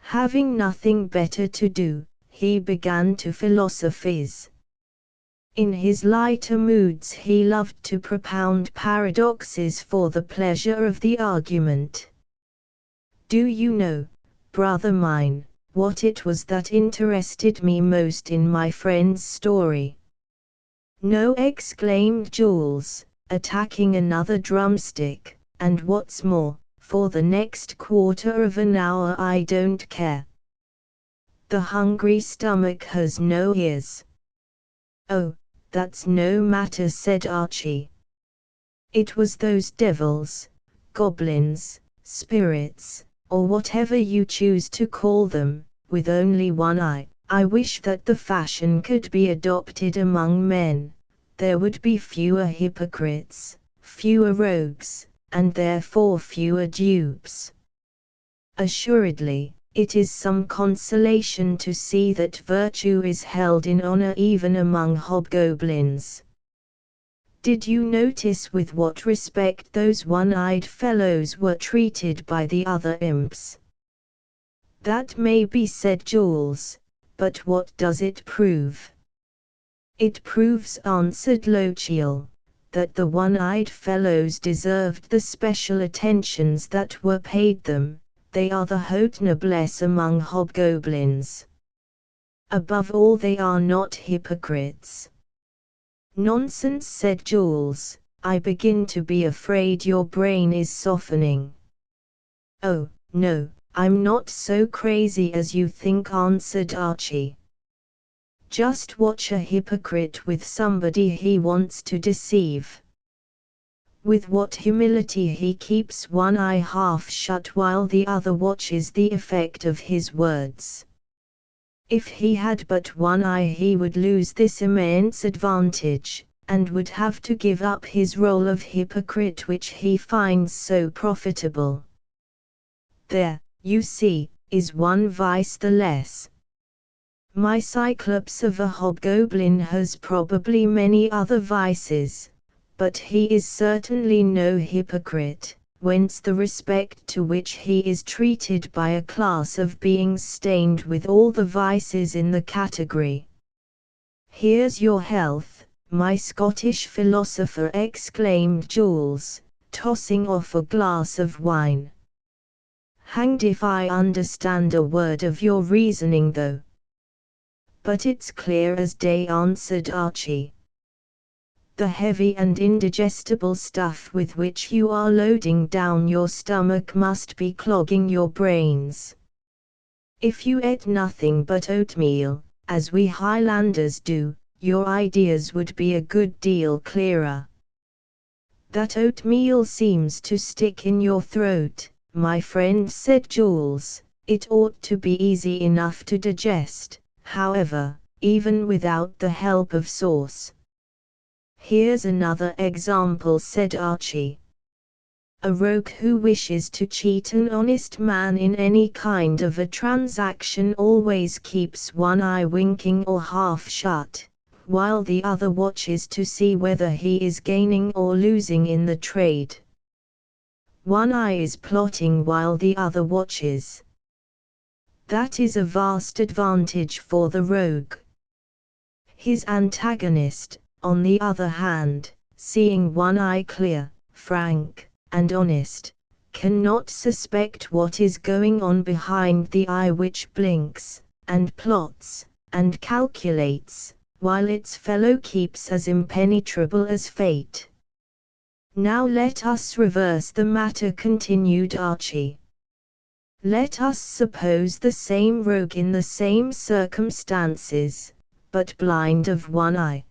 Having nothing better to do, he began to philosophize. In his lighter moods he loved to propound paradoxes for the pleasure of the argument. "Do you know, brother mine, what it was that interested me most in my friend's story?" "No," exclaimed Jules, attacking another drumstick, "and what's more, for the next quarter of an hour I don't care. The hungry stomach has no ears." "Oh, that's no matter," said Archie. "It was those devils, goblins, spirits, or whatever you choose to call them, with only one eye. I wish that the fashion could be adopted among men. There would be fewer hypocrites, fewer rogues, and therefore fewer dupes. Assuredly, it is some consolation to see that virtue is held in honor even among hobgoblins. Did you notice with what respect those one-eyed fellows were treated by the other imps?" "That may be," said Jules, "but what does it prove?" "It proves," answered Lochiel, "that the one-eyed fellows deserved the special attentions that were paid them. They are the haute noblesse among hobgoblins. Above all, they are not hypocrites." "Nonsense," said Jules, "I begin to be afraid your brain is softening." "Oh, no, I'm not so crazy as you think," answered Archie. "Just watch a hypocrite with somebody he wants to deceive. With what humility he keeps one eye half shut while the other watches the effect of his words. If he had but one eye he would lose this immense advantage, and would have to give up his role of hypocrite which he finds so profitable. There, you see, is one vice the less. My Cyclops of a hobgoblin has probably many other vices, but he is certainly no hypocrite, whence the respect to which he is treated by a class of beings stained with all the vices in the category." "Here's your health, my Scottish philosopher," exclaimed Jules, tossing off a glass of wine. "Hanged if I understand a word of your reasoning though." but it's clear as day, answered Archie. The heavy and indigestible stuff with which you are loading down your stomach must be clogging your brains. If you ate nothing but oatmeal, as we Highlanders do, your ideas would be a good deal clearer. That oatmeal seems to stick in your throat, my friend, said Jules. It ought to be easy enough to digest, however, even without the help of sauce. Here's another example, said Archie. A rogue who wishes to cheat an honest man in any kind of a transaction always keeps one eye winking or half shut, while the other watches to see whether he is gaining or losing in the trade. One eye is plotting while the other watches. That is a vast advantage for the rogue. His antagonist, on the other hand, seeing one eye clear, frank, and honest, cannot suspect what is going on behind the eye which blinks, and plots, and calculates, while its fellow keeps as impenetrable as fate. Now let us reverse the matter, continued Archie. Let us suppose the same rogue in the same circumstances, but blind of one eye.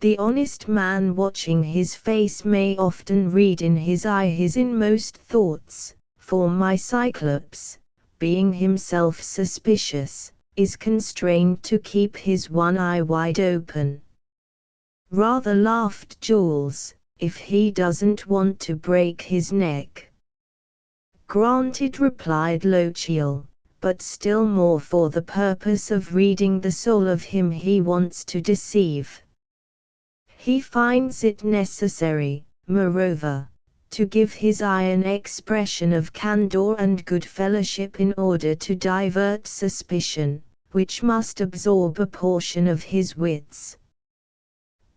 The honest man watching his face may often read in his eye his inmost thoughts, for my Cyclops, being himself suspicious, is constrained to keep his one eye wide open. Rather, laughed Jules, if he doesn't want to break his neck. Granted, replied Lochiel, but still more for the purpose of reading the soul of him he wants to deceive. He finds it necessary, moreover, to give his eye an expression of candor and good fellowship in order to divert suspicion, which must absorb a portion of his wits.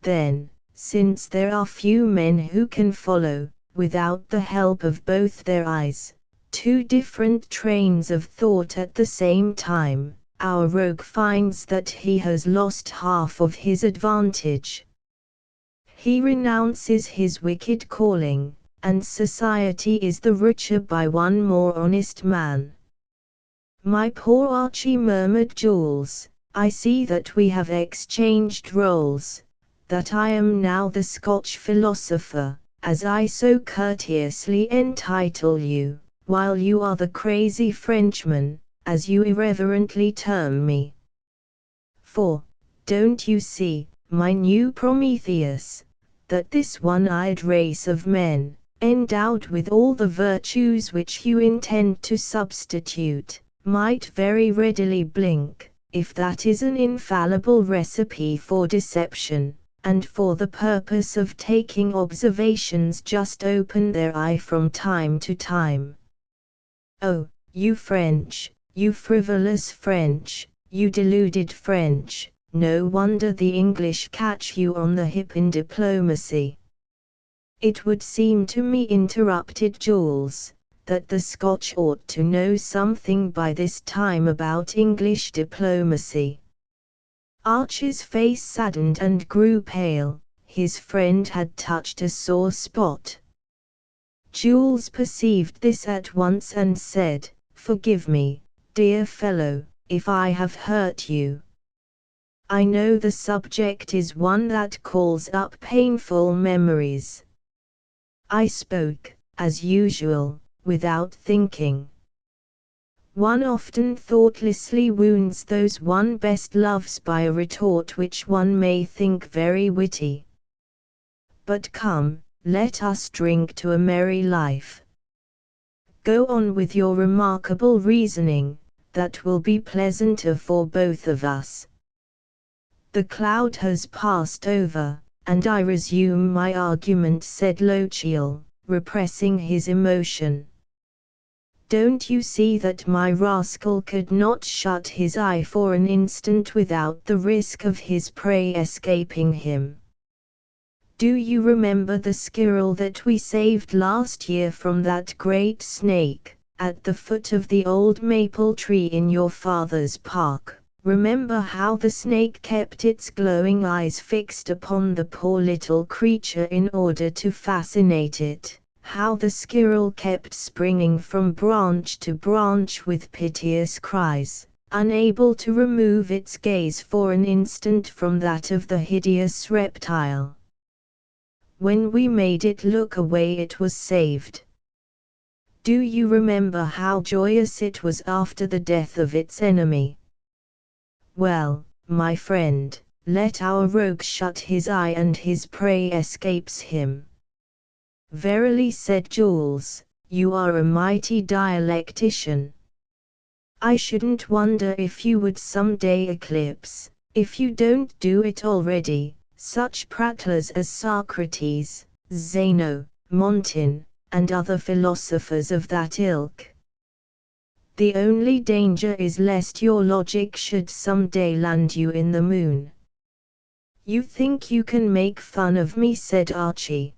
Then, since there are few men who can follow, without the help of both their eyes, two different trains of thought at the same time, our rogue finds that he has lost half of his advantage. He renounces his wicked calling, and society is the richer by one more honest man. My poor Archie, murmured Jules, I see that we have exchanged roles, that I am now the Scotch philosopher, as I so courteously entitle you, while you are the crazy Frenchman, as you irreverently term me. For, don't you see, my new Prometheus, that this one-eyed race of men, endowed with all the virtues which you intend to substitute, might very readily blink, if that is an infallible recipe for deception, and for the purpose of taking observations just open their eye from time to time. Oh, you French, you frivolous French, you deluded French, no wonder the English catch you on the hip in diplomacy. It would seem to me, interrupted Jules, that the Scotch ought to know something by this time about English diplomacy. Archie's face saddened and grew pale. His friend had touched a sore spot. Jules perceived this at once and said, "Forgive me, dear fellow, if I have hurt you. I know the subject is one that calls up painful memories. I spoke, as usual, without thinking. One often thoughtlessly wounds those one best loves by a retort which one may think very witty. But come, let us drink to a merry life. Go on with your remarkable reasoning, that will be pleasanter for both of us. The cloud has passed over, and I resume my argument," said Lochiel, repressing his emotion. "Don't you see that my rascal could not shut his eye for an instant without the risk of his prey escaping him? Do you remember the squirrel that we saved last year from that great snake, at the foot of the old maple tree in your father's park, Remember how the snake kept its glowing eyes fixed upon the poor little creature in order to fascinate it, how the squirrel kept springing from branch to branch with piteous cries, unable to remove its gaze for an instant from that of the hideous reptile. When we made it look away, it was saved. Do you remember how joyous it was after the death of its enemy? Well, my friend, let our rogue shut his eye and his prey escapes him. Verily, said Jules, you are a mighty dialectician. I shouldn't wonder if you would someday eclipse, if you don't do it already, such prattlers as Socrates, Zeno, Montaigne, and other philosophers of that ilk. The only danger is lest your logic should someday land you in the moon. You think you can make fun of me, said Archie.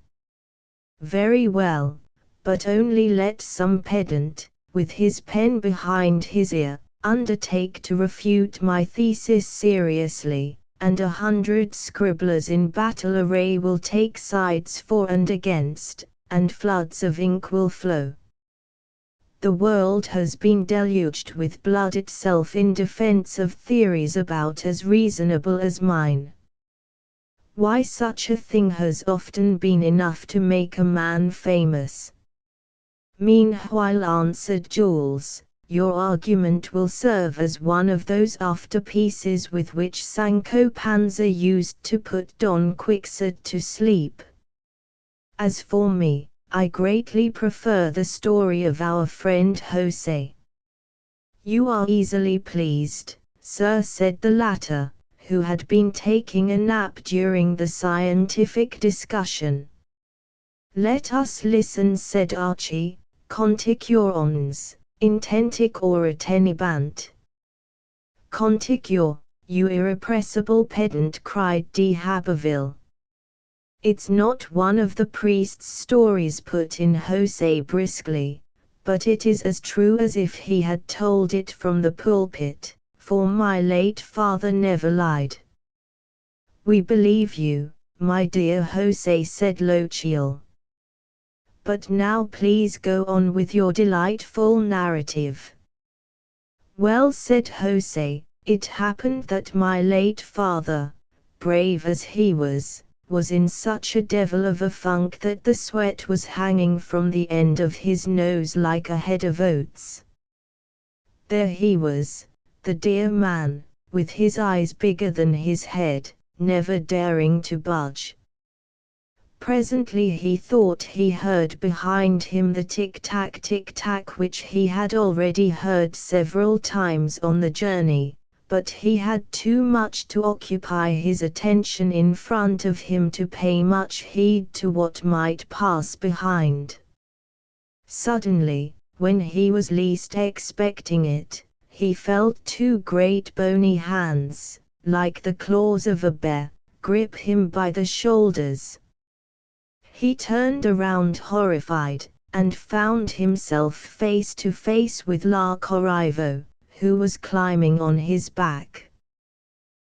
Very well, but only let some pedant, with his pen behind his ear, undertake to refute my thesis seriously, and 100 scribblers in battle array will take sides for and against, and floods of ink will flow. The world has been deluged with blood itself in defense of theories about as reasonable as mine. Why, such a thing has often been enough to make a man famous. Meanwhile, answered Jules, your argument will serve as one of those afterpieces with which Sancho Panza used to put Don Quixote to sleep. As for me, I greatly prefer the story of our friend José. You are easily pleased, sir, said the latter, who had been taking a nap during the scientific discussion. Let us listen, said Archie, conticure ons, intentic ora tenebant. Conticure, you irrepressible pedant, cried de Haberville. It's not one of the priest's stories, put in José briskly, but it is as true as if he had told it from the pulpit, for my late father never lied. We believe you, my dear José, said Lochiel. But now please go on with your delightful narrative. Well, said José, it happened that my late father, brave as he was in such a devil of a funk that the sweat was hanging from the end of his nose like a head of oats. There he was, the dear man, with his eyes bigger than his head, never daring to budge. Presently he thought he heard behind him the tick-tack which he had already heard several times on the journey, but he had too much to occupy his attention in front of him to pay much heed to what might pass behind. Suddenly, when he was least expecting it, he felt two great bony hands, like the claws of a bear, grip him by the shoulders. He turned around horrified, and found himself face to face with La Corriveau, who was climbing on his back.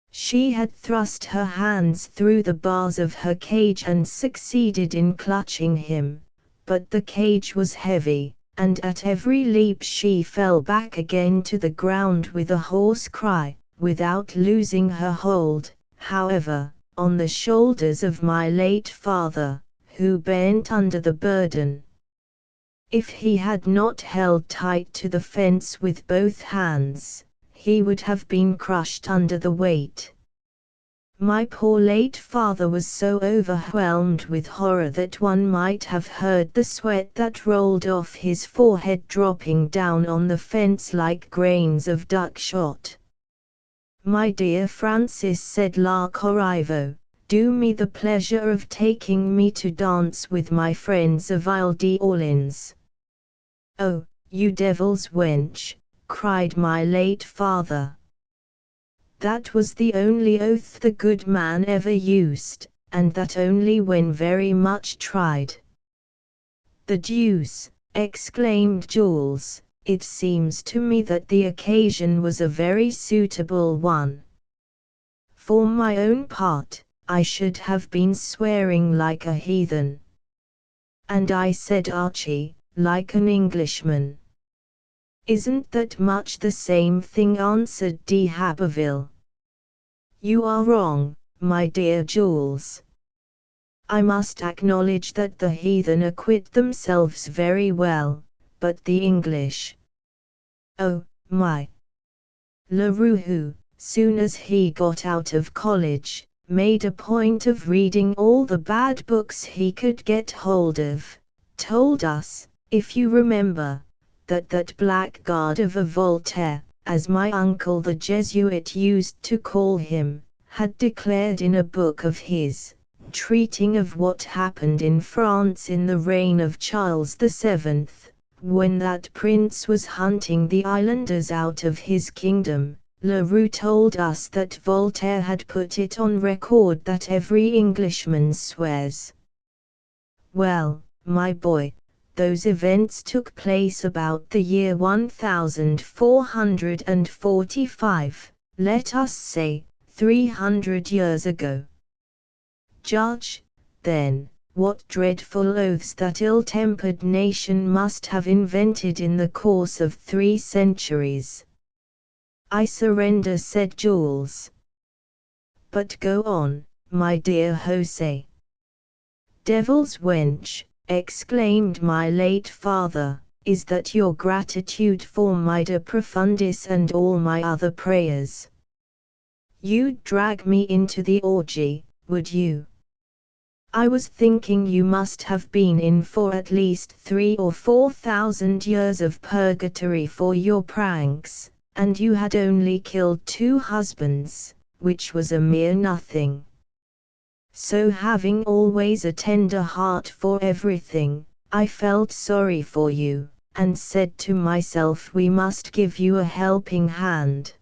She had thrust her hands through the bars of her cage and succeeded in clutching him, but the cage was heavy, and at every leap she fell back again to the ground with a hoarse cry, without losing her hold, however, on the shoulders of my late father, who bent under the burden. If he had not held tight to the fence with both hands, he would have been crushed under the weight. My poor late father was so overwhelmed with horror that one might have heard the sweat that rolled off his forehead dropping down on the fence like grains of duck shot. My dear Francis, said La Corriveau, do me the pleasure of taking me to dance with my friends of Isle d'Orleans. Oh, you devil's wench, cried my late father. That was the only oath the good man ever used, and that only when very much tried. The deuce, exclaimed Jules, it seems to me that the occasion was a very suitable one. For my own part, I should have been swearing like a heathen. And I said, Archie, like an Englishman. Isn't that much the same thing? Answered de Haberville. You are wrong, my dear Jules. I must acknowledge that the heathen acquit themselves very well, but the English. Oh, my! Leroux, who, soon as he got out of college, made a point of reading all the bad books he could get hold of, told us, if you remember, that blackguard of a Voltaire, as my uncle the Jesuit used to call him, had declared in a book of his, treating of what happened in France in the reign of Charles VII, when that prince was hunting the islanders out of his kingdom. Leroux told us that Voltaire had put it on record that every Englishman swears. Well, my boy, those events took place about the year 1445, let us say, 300 years ago. Judge, then, what dreadful oaths that ill-tempered nation must have invented in the course of 3 centuries. I surrender, said Jules. But go on, my dear Jose. Devil's wench, exclaimed my late father, is that your gratitude for my de profundis and all my other prayers? You'd drag me into the orgy, would you? I was thinking you must have been in for at least 3,000 or 4,000 years of purgatory for your pranks, and you had only killed 2 husbands, which was a mere nothing. So having always a tender heart for everything, I felt sorry for you, and said to myself, we must give you a helping hand.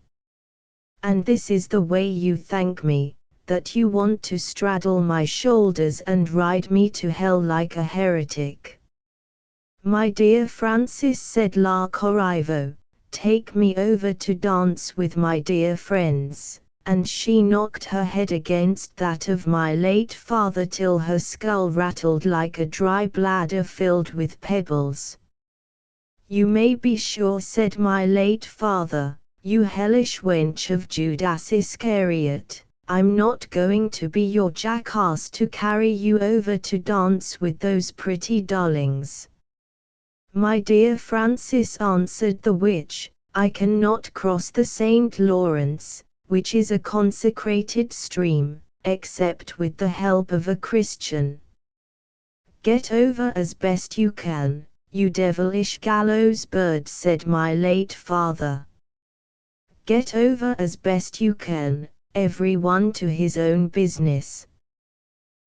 And this is the way you thank me, that you want to straddle my shoulders and ride me to hell like a heretic. My dear Francis, said La Corriveau, take me over to dance with my dear friends, and she knocked her head against that of my late father till her skull rattled like a dry bladder filled with pebbles. You may be sure, said my late father, you hellish wench of Judas Iscariot, I'm not going to be your jackass to carry you over to dance with those pretty darlings. My dear Francis, answered the witch, I cannot cross the St. Lawrence, which is a consecrated stream, except with the help of a Christian. Get over as best you can, you devilish gallows bird, said my late father. Get over as best you can, everyone to his own business.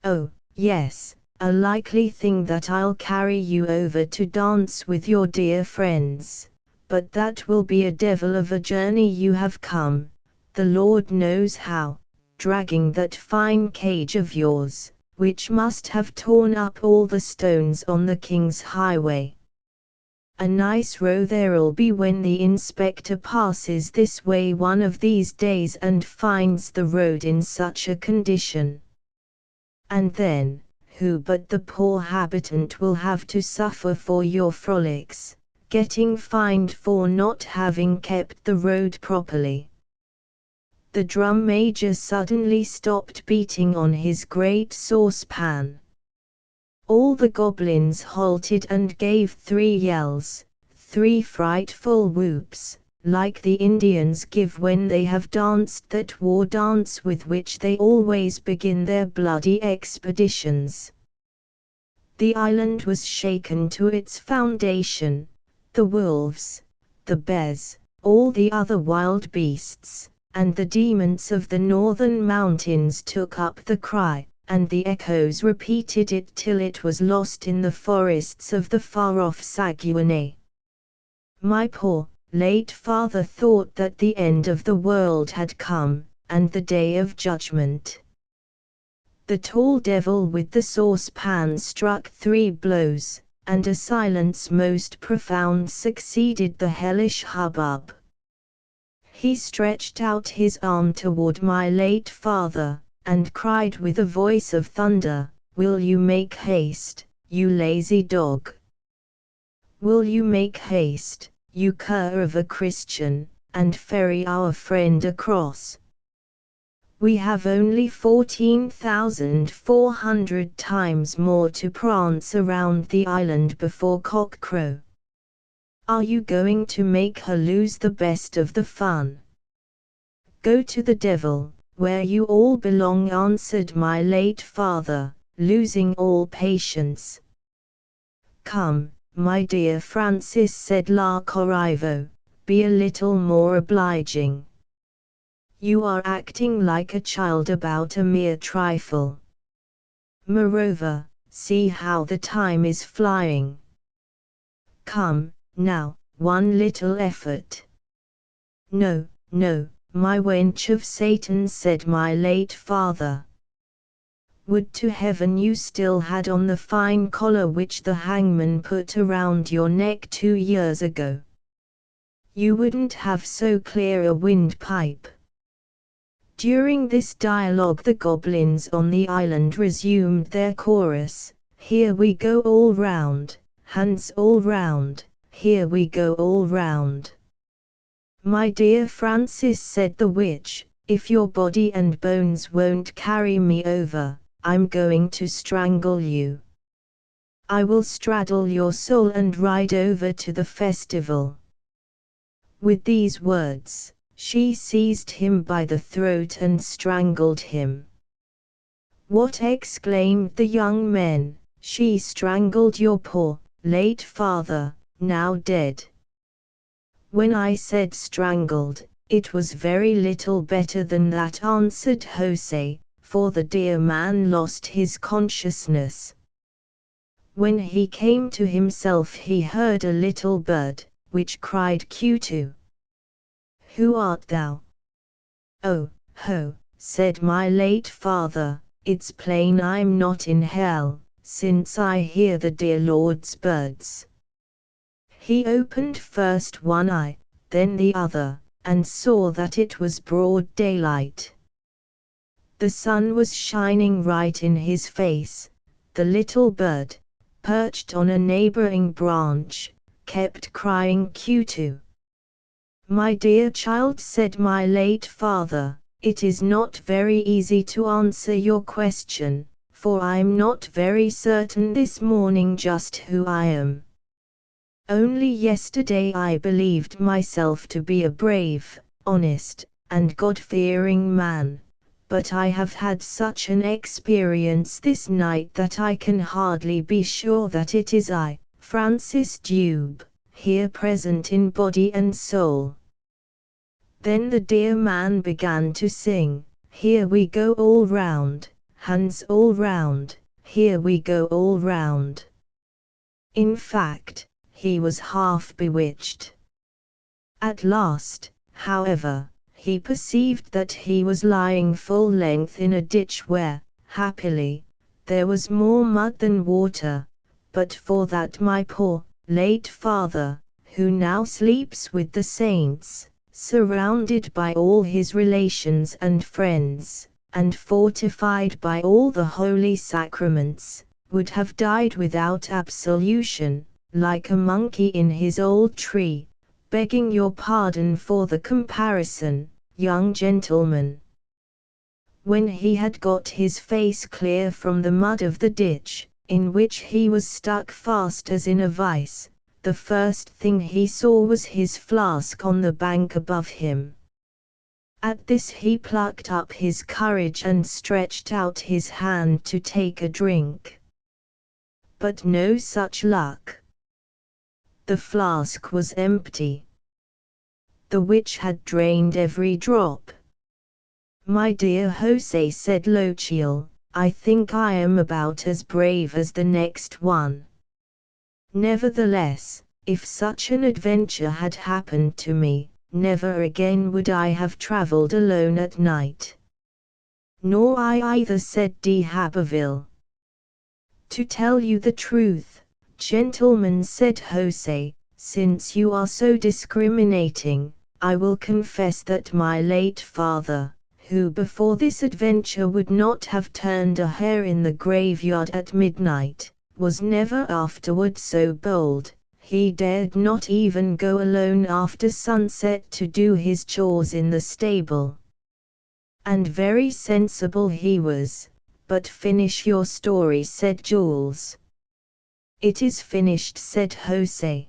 Oh, yes, a likely thing that I'll carry you over to dance with your dear friends, but that will be a devil of a journey you have come, the Lord knows how, dragging that fine cage of yours, which must have torn up all the stones on the King's highway. A nice row there'll be when the inspector passes this way one of these days and finds the road in such a condition. And then, who but the poor habitant will have to suffer for your frolics, getting fined for not having kept the road properly. The drum major suddenly stopped beating on his great saucepan. All the goblins halted and gave 3 yells, 3 frightful whoops, like the Indians give when they have danced that war dance with which they always begin their bloody expeditions. The island was shaken to its foundation, the wolves, the bears, all the other wild beasts, and the demons of the northern mountains took up the cry, and the echoes repeated it till it was lost in the forests of the far-off Saguenay. My poor, late father thought that the end of the world had come, and the day of judgment. The tall devil with the saucepan struck 3 blows, and a silence most profound succeeded the hellish hubbub. He stretched out his arm toward my late father, and cried with a voice of thunder, "Will you make haste, you lazy dog? Will you make haste, you cur of a Christian, and ferry our friend across? We have only 14,400 times more to prance around the island before cockcrow. Are you going to make her lose the best of the fun? Go to the devil, where you all belong," answered my late father, losing all patience. "Come, my dear Francis," said La Corriveau, "be a little more obliging. You are acting like a child about a mere trifle. Moreover, see how the time is flying. Come, now, one little effort." "No, no, my wench of Satan," said my late father. "Would to heaven you still had on the fine collar which the hangman put around your neck 2 years ago. You wouldn't have so clear a windpipe." During this dialogue the goblins on the island resumed their chorus, "Here we go all round, hands all round, here we go all round." "My dear Francis," said the witch, "if your body and bones won't carry me over, I'm going to strangle you. I will straddle your soul and ride over to the festival." With these words, she seized him by the throat and strangled him. "What?" exclaimed the young men. "She strangled your poor, late father, now dead." "When I said strangled, it was very little better than that," answered Jose, "for the dear man lost his consciousness. When he came to himself he heard a little bird, which cried 'Q2. Who art thou?' 'Oh, ho,' said my late father, 'it's plain I'm not in hell, since I hear the dear Lord's birds.' He opened first one eye, then the other, and saw that it was broad daylight. The sun was shining right in his face. The little bird, perched on a neighboring branch, kept crying 'Q2. "My dear child," said my late father, "it is not very easy to answer your question, for I'm not very certain this morning just who I am. Only yesterday I believed myself to be a brave, honest, and God-fearing man, but I have had such an experience this night that I can hardly be sure that it is I, Francis Dube, here present in body and soul." Then the dear man began to sing, "Here we go all round, hands all round, here we go all round." In fact, he was half bewitched. At last, however, he perceived that he was lying full length in a ditch where, happily, there was more mud than water, but for that my poor, late father, who now sleeps with the saints, surrounded by all his relations and friends, and fortified by all the holy sacraments, would have died without absolution, like a monkey in his old tree, begging your pardon for the comparison, young gentleman. When he had got his face clear from the mud of the ditch, in which he was stuck fast as in a vice, the first thing he saw was his flask on the bank above him. At this he plucked up his courage and stretched out his hand to take a drink. But no such luck. The flask was empty. The witch had drained every drop. "My dear Jose," said Lochiel, "I think I am about as brave as the next one. Nevertheless, if such an adventure had happened to me, never again would I have traveled alone at night." "Nor I either," said d'Haberville. "To tell you the truth, Gentlemen, said Jose, since you are so discriminating, I will confess that my late father, who before this adventure would not have turned a hair in the graveyard at midnight, was never afterward so bold. He dared not even go alone after sunset to do his chores in the stable. And very sensible he was. But finish your story, said Jules. It is finished, said Jose.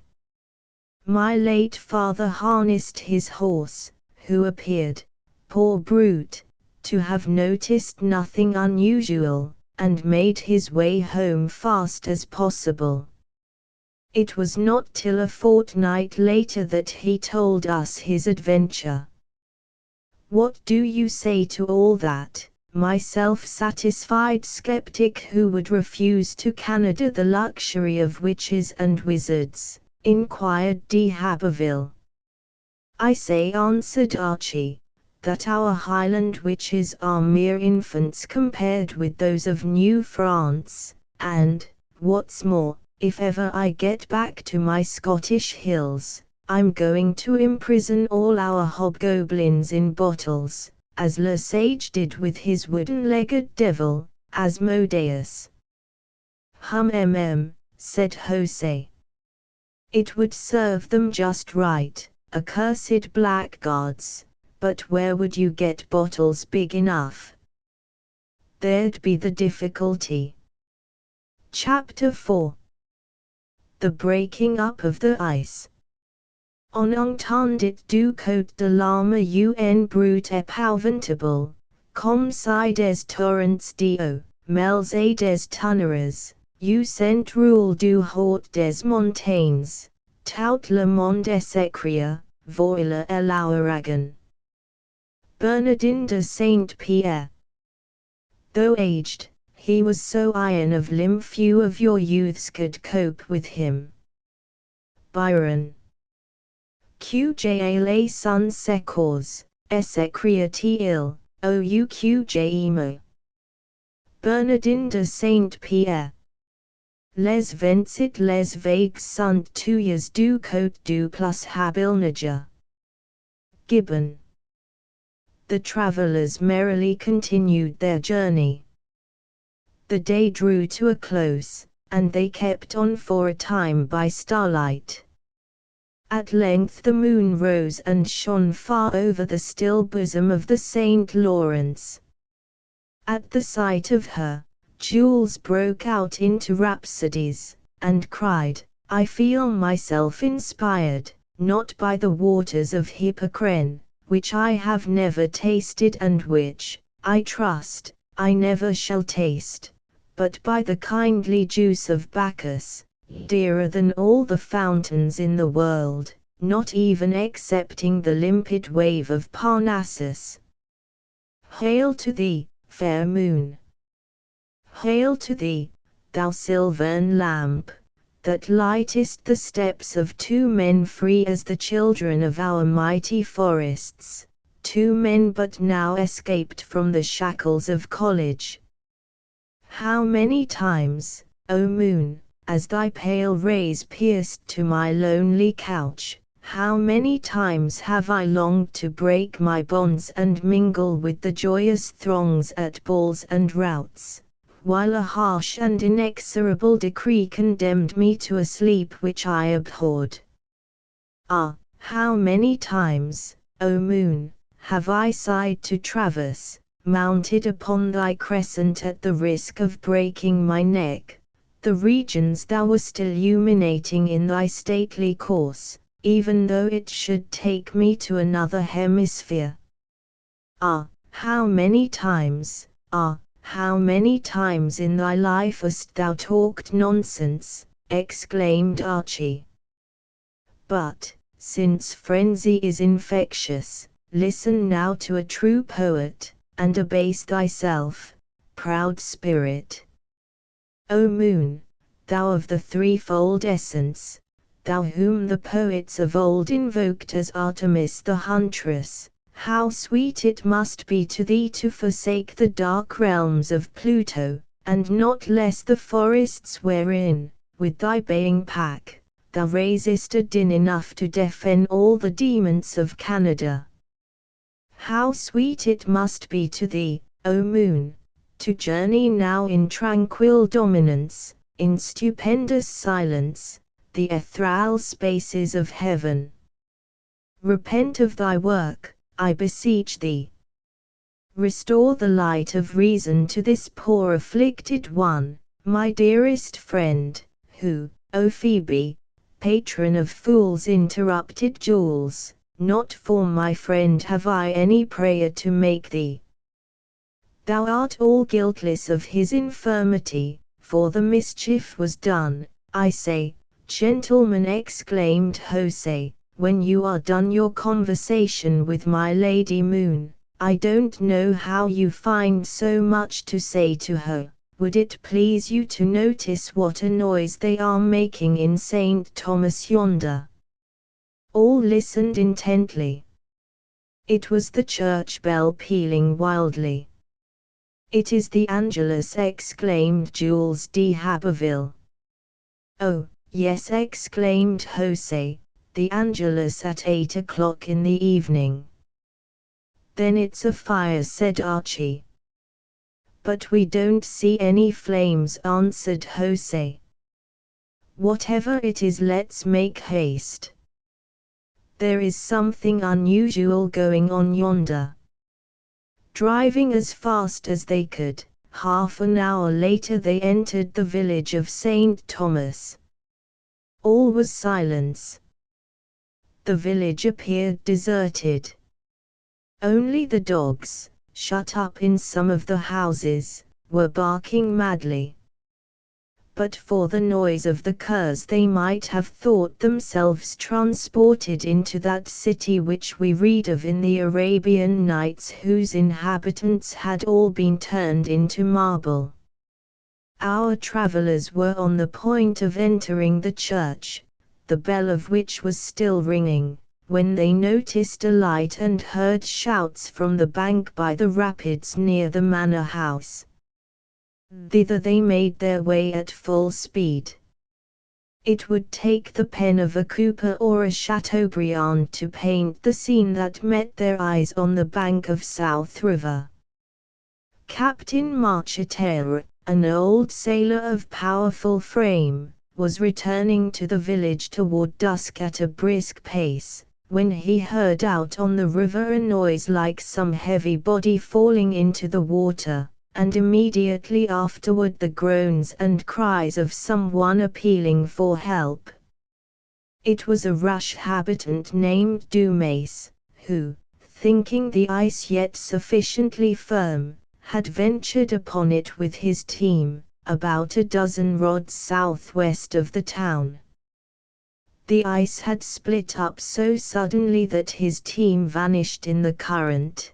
My late father harnessed his horse, who appeared, poor brute, to have noticed nothing unusual, and made his way home fast as possible. It was not till a fortnight later that he told us his adventure. What do you say to all that, my self-satisfied skeptic who would refuse to Canada the luxury of witches and wizards? Inquired de Haberville. I say, answered Archie, that our Highland witches are mere infants compared with those of New France, and, what's more, if ever I get back to my Scottish hills, I'm going to imprison all our hobgoblins in bottles, as Le Sage did with his wooden-legged devil, Asmodeus. Said Jose. It would serve them just right, accursed blackguards, but where would you get bottles big enough? There'd be the difficulty. Chapter 4. The breaking up of the ice. On entendit du côte de l'arme un brute épouvantable, comme si des torrents d'eau, mêlés et des tonnerres, sent roule du haut des montagnes, tout le monde s'écria, voilà l'ouragan. Bernardin de Saint-Pierre. Though aged, he was so iron of limb few of your youths could cope with him. Byron. QJ les sun secours, s'écria-t-il, ouqjemo. Bernardin de Saint-Pierre. Les 27 les vagues sont tuyas du côte du plus habilnaja. Gibbon. The travellers merrily continued their journey. The day drew to a close, and they kept on for a time by starlight. At length the moon rose and shone far over the still bosom of the St. Lawrence. At the sight of her, Jules broke out into rhapsodies, and cried, I feel myself inspired, not by the waters of Hippocrene, which I have never tasted and which, I trust, I never shall taste, but by the kindly juice of Bacchus, dearer than all the fountains in the world, not even excepting the limpid wave of Parnassus. Hail to thee, fair moon! Hail to thee, thou silvern lamp, that lightest the steps of two men free as the children of our mighty forests, two men but now escaped from the shackles of college. How many times, O moon, as thy pale rays pierced to my lonely couch, how many times have I longed to break my bonds and mingle with the joyous throngs at balls and routs, while a harsh and inexorable decree condemned me to a sleep which I abhorred. Ah, how many times, O moon, have I sighed to traverse, mounted upon thy crescent at the risk of breaking my neck, the regions thou wast illuminating in thy stately course, even though it should take me to another hemisphere. Ah, how many times, how many times in thy life hast thou talked nonsense, exclaimed Archie. But, since frenzy is infectious, listen now to a true poet, and abase thyself, proud spirit. O moon, thou of the threefold essence, thou whom the poets of old invoked as Artemis the huntress, how sweet it must be to thee to forsake the dark realms of Pluto, and not less the forests wherein, with thy baying pack, thou raisest a din enough to deafen all the demons of Canada. How sweet it must be to thee, O moon, to journey now in tranquil dominance, in stupendous silence, the ethereal spaces of heaven. Repent of thy work, I beseech thee. Restore the light of reason to this poor afflicted one, my dearest friend, who, O Phoebe, patron of fools, interrupted Jules. Not for my friend have I any prayer to make thee. Thou art all guiltless of his infirmity, for the mischief was done, I say, gentlemen, exclaimed Jose, when you are done your conversation with my Lady Moon. I don't know how you find so much to say to her. Would it please you to notice what a noise they are making in St. Thomas yonder? All listened intently. It was the church bell pealing wildly. It is the Angelus, exclaimed Jules de Haberville. Oh, yes, exclaimed Jose, the Angelus at 8 o'clock in the evening. Then it's a fire, said Archie. But we don't see any flames, answered Jose. Whatever it is, let's make haste. There is something unusual going on yonder. Driving as fast as they could, half an hour later they entered the village of St. Thomas. All was silence. The village appeared deserted. Only the dogs, shut up in some of the houses, were barking madly. But for the noise of the curs they might have thought themselves transported into that city which we read of in the Arabian Nights, whose inhabitants had all been turned into marble. Our travellers were on the point of entering the church, the bell of which was still ringing, when they noticed a light and heard shouts from the bank by the rapids near the manor house. Thither they made their way at full speed. It would take the pen of a Cooper or a Chateaubriand to paint the scene that met their eyes on the bank of South River. Captain Marcheterre, an old sailor of powerful frame, was returning to the village toward dusk at a brisk pace, when he heard out on the river a noise like some heavy body falling into the water, and immediately afterward the groans and cries of someone appealing for help. It was a rash habitant named Dumas, who, thinking the ice yet sufficiently firm, had ventured upon it with his team, about a dozen rods southwest of the town. The ice had split up so suddenly that his team vanished in the current.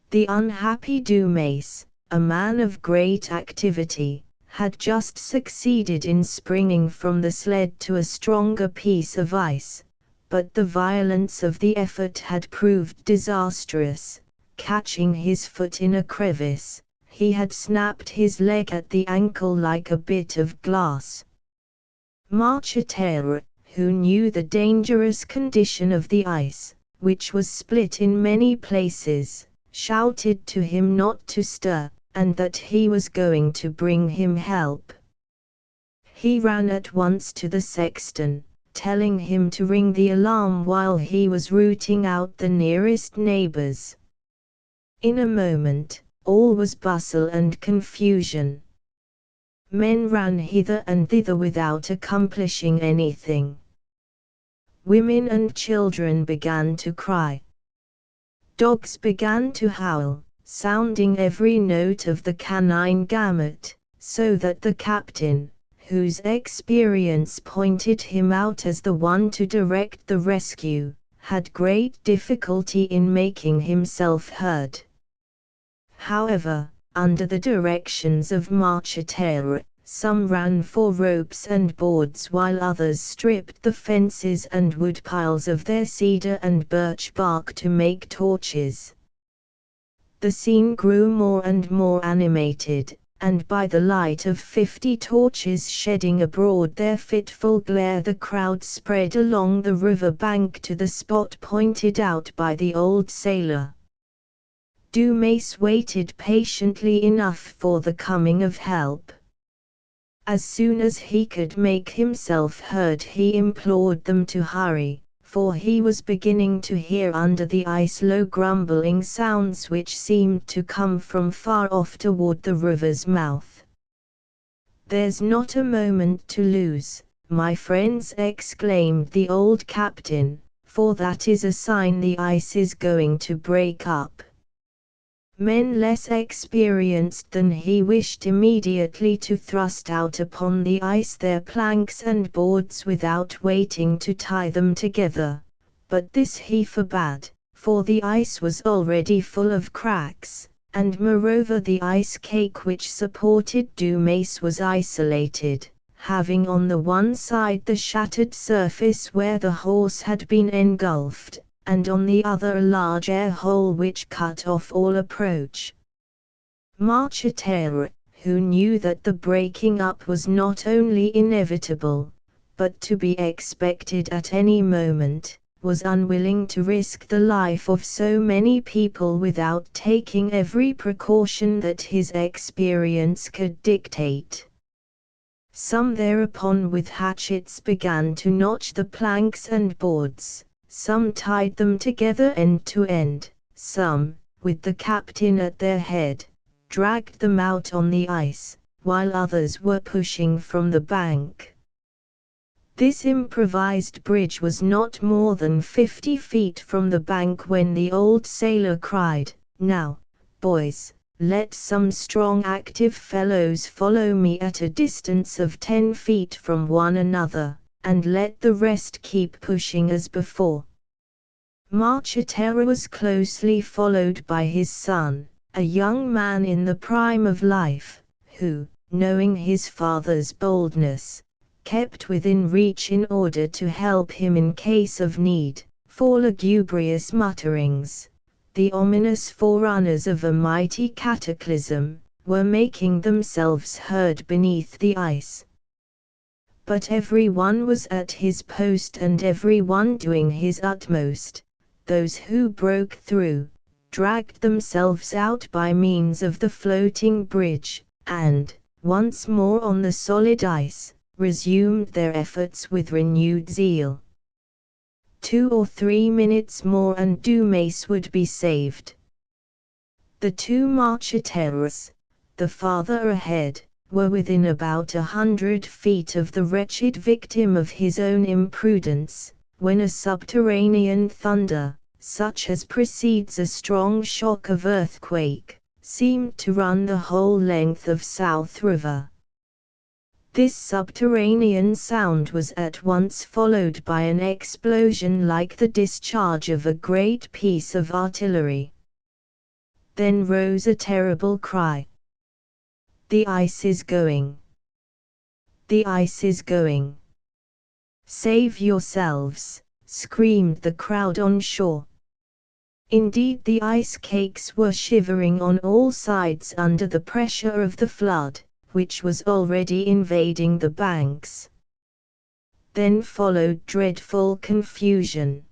The unhappy Dumas, a man of great activity, had just succeeded in springing from the sled to a stronger piece of ice, but the violence of the effort had proved disastrous. Catching his foot in a crevice, he had snapped his leg at the ankle like a bit of glass. Marcheterre, who knew the dangerous condition of the ice, which was split in many places, shouted to him not to stir, and that he was going to bring him help. He ran at once to the sexton, telling him to ring the alarm while he was rooting out the nearest neighbors. In a moment, all was bustle and confusion. Men ran hither and thither without accomplishing anything. Women and children began to cry. Dogs began to howl, sounding every note of the canine gamut, so that the captain, whose experience pointed him out as the one to direct the rescue, had great difficulty in making himself heard. However, under the directions of Marcheterre, some ran for ropes and boards while others stripped the fences and wood piles of their cedar and birch bark to make torches. The scene grew more and more animated, and by the light of 50 torches shedding abroad their fitful glare the crowd spread along the river bank to the spot pointed out by the old sailor. Dumas waited patiently enough for the coming of help. As soon as he could make himself heard he implored them to hurry, for he was beginning to hear under the ice low grumbling sounds which seemed to come from far off toward the river's mouth. "There's not a moment to lose, my friends," exclaimed the old captain, "for that is a sign the ice is going to break up." Men less experienced than he wished immediately to thrust out upon the ice their planks and boards without waiting to tie them together, but this he forbade, for the ice was already full of cracks, and moreover the ice cake which supported Dumas was isolated, having on the one side the shattered surface where the horse had been engulfed, and on the other a large air hole which cut off all approach. Marcheterre, who knew that the breaking up was not only inevitable, but to be expected at any moment, was unwilling to risk the life of so many people without taking every precaution that his experience could dictate. Some thereupon with hatchets began to notch the planks and boards. Some tied them together end to end, some, with the captain at their head, dragged them out on the ice, while others were pushing from the bank. This improvised bridge was not more than 50 feet from the bank when the old sailor cried, "Now, boys, let some strong active fellows follow me at a distance of 10 feet from one another, and let the rest keep pushing as before." Marcheterre was closely followed by his son, a young man in the prime of life, who, knowing his father's boldness, kept within reach in order to help him in case of need, for lugubrious mutterings, the ominous forerunners of a mighty cataclysm, were making themselves heard beneath the ice. But every one was at his post and every one doing his utmost. Those who broke through, dragged themselves out by means of the floating bridge, and, once more on the solid ice, resumed their efforts with renewed zeal. 2 or 3 minutes more and Dumas would be saved. The two marcheterres, the father ahead, were within about 100 feet of the wretched victim of his own imprudence, when a subterranean thunder, such as precedes a strong shock of earthquake, seemed to run the whole length of South River. This subterranean sound was at once followed by an explosion like the discharge of a great piece of artillery. Then rose a terrible cry. "The ice is going! The ice is going! Save yourselves!" screamed the crowd on shore. Indeed, the ice cakes were shivering on all sides under the pressure of the flood, which was already invading the banks. Then followed dreadful confusion.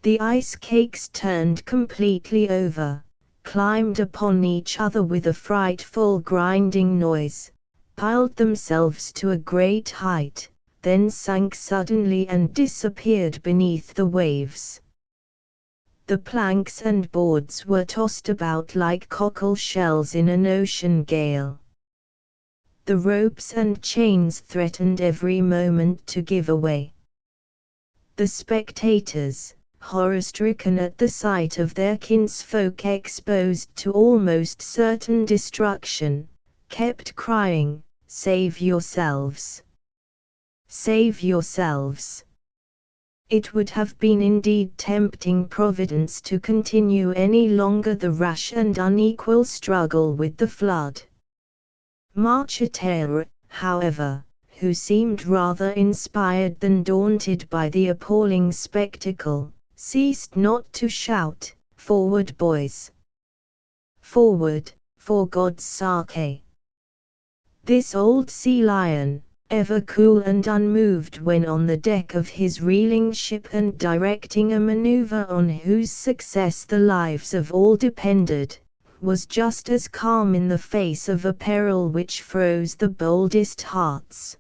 The ice cakes turned completely over, climbed upon each other with a frightful grinding noise, piled themselves to a great height, then sank suddenly and disappeared beneath the waves. The planks and boards were tossed about like cockle shells in an ocean gale. The ropes and chains threatened every moment to give away. The spectators, horror-stricken at the sight of their kinsfolk exposed to almost certain destruction, kept crying, "Save yourselves! Save yourselves!" It would have been indeed tempting Providence to continue any longer the rash and unequal struggle with the flood. Marcheterre, however, who seemed rather inspired than daunted by the appalling spectacle, ceased not to shout, "Forward, boys! Forward, for God's sake. This old sea lion, ever cool and unmoved when on the deck of his reeling ship and directing a maneuver on whose success the lives of all depended, was just as calm in the face of a peril which froze the boldest hearts.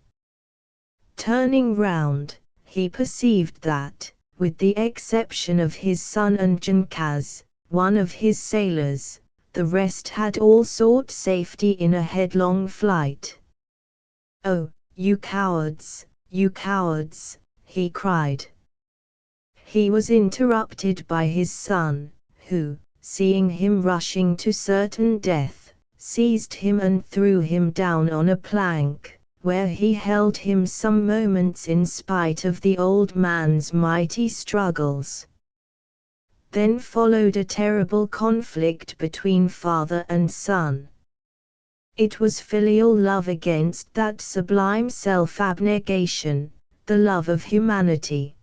Turning round, he perceived that, with the exception of his son and Jenkaz, one of his sailors, the rest had all sought safety in a headlong flight. "Oh, you cowards, he cried. He was interrupted by his son, who, seeing him rushing to certain death, seized him and threw him down on a plank, where he held him some moments in spite of the old man's mighty struggles. Then followed a terrible conflict between father and son. It was filial love against that sublime self-abnegation, the love of humanity.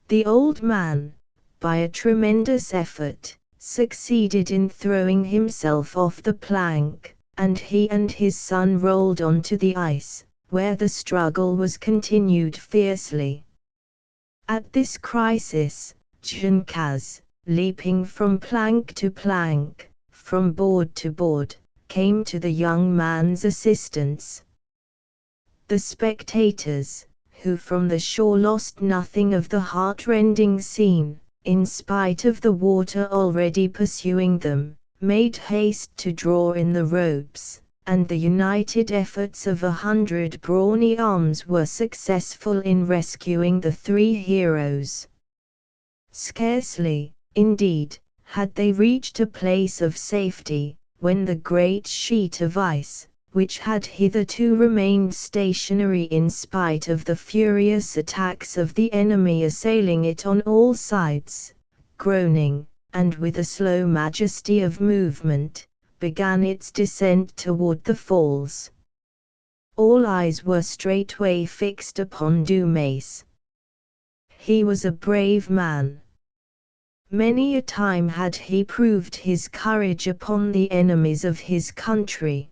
The old man, by a tremendous effort, succeeded in throwing himself off the plank, and he and his son rolled onto the ice, where the struggle was continued fiercely. At this crisis, Jenkaz, leaping from plank to plank, from board to board, came to the young man's assistance. The spectators, who from the shore lost nothing of the heart-rending scene, in spite of the water already pursuing them, made haste to draw in the ropes, and the united efforts of 100 brawny arms were successful in rescuing the three heroes. Scarcely, indeed, had they reached a place of safety, when the great sheet of ice, which had hitherto remained stationary in spite of the furious attacks of the enemy assailing it on all sides, groaning, and with a slow majesty of movement, began its descent toward the falls. All eyes were straightway fixed upon Dumas. He was a brave man. Many a time had he proved his courage upon the enemies of his country.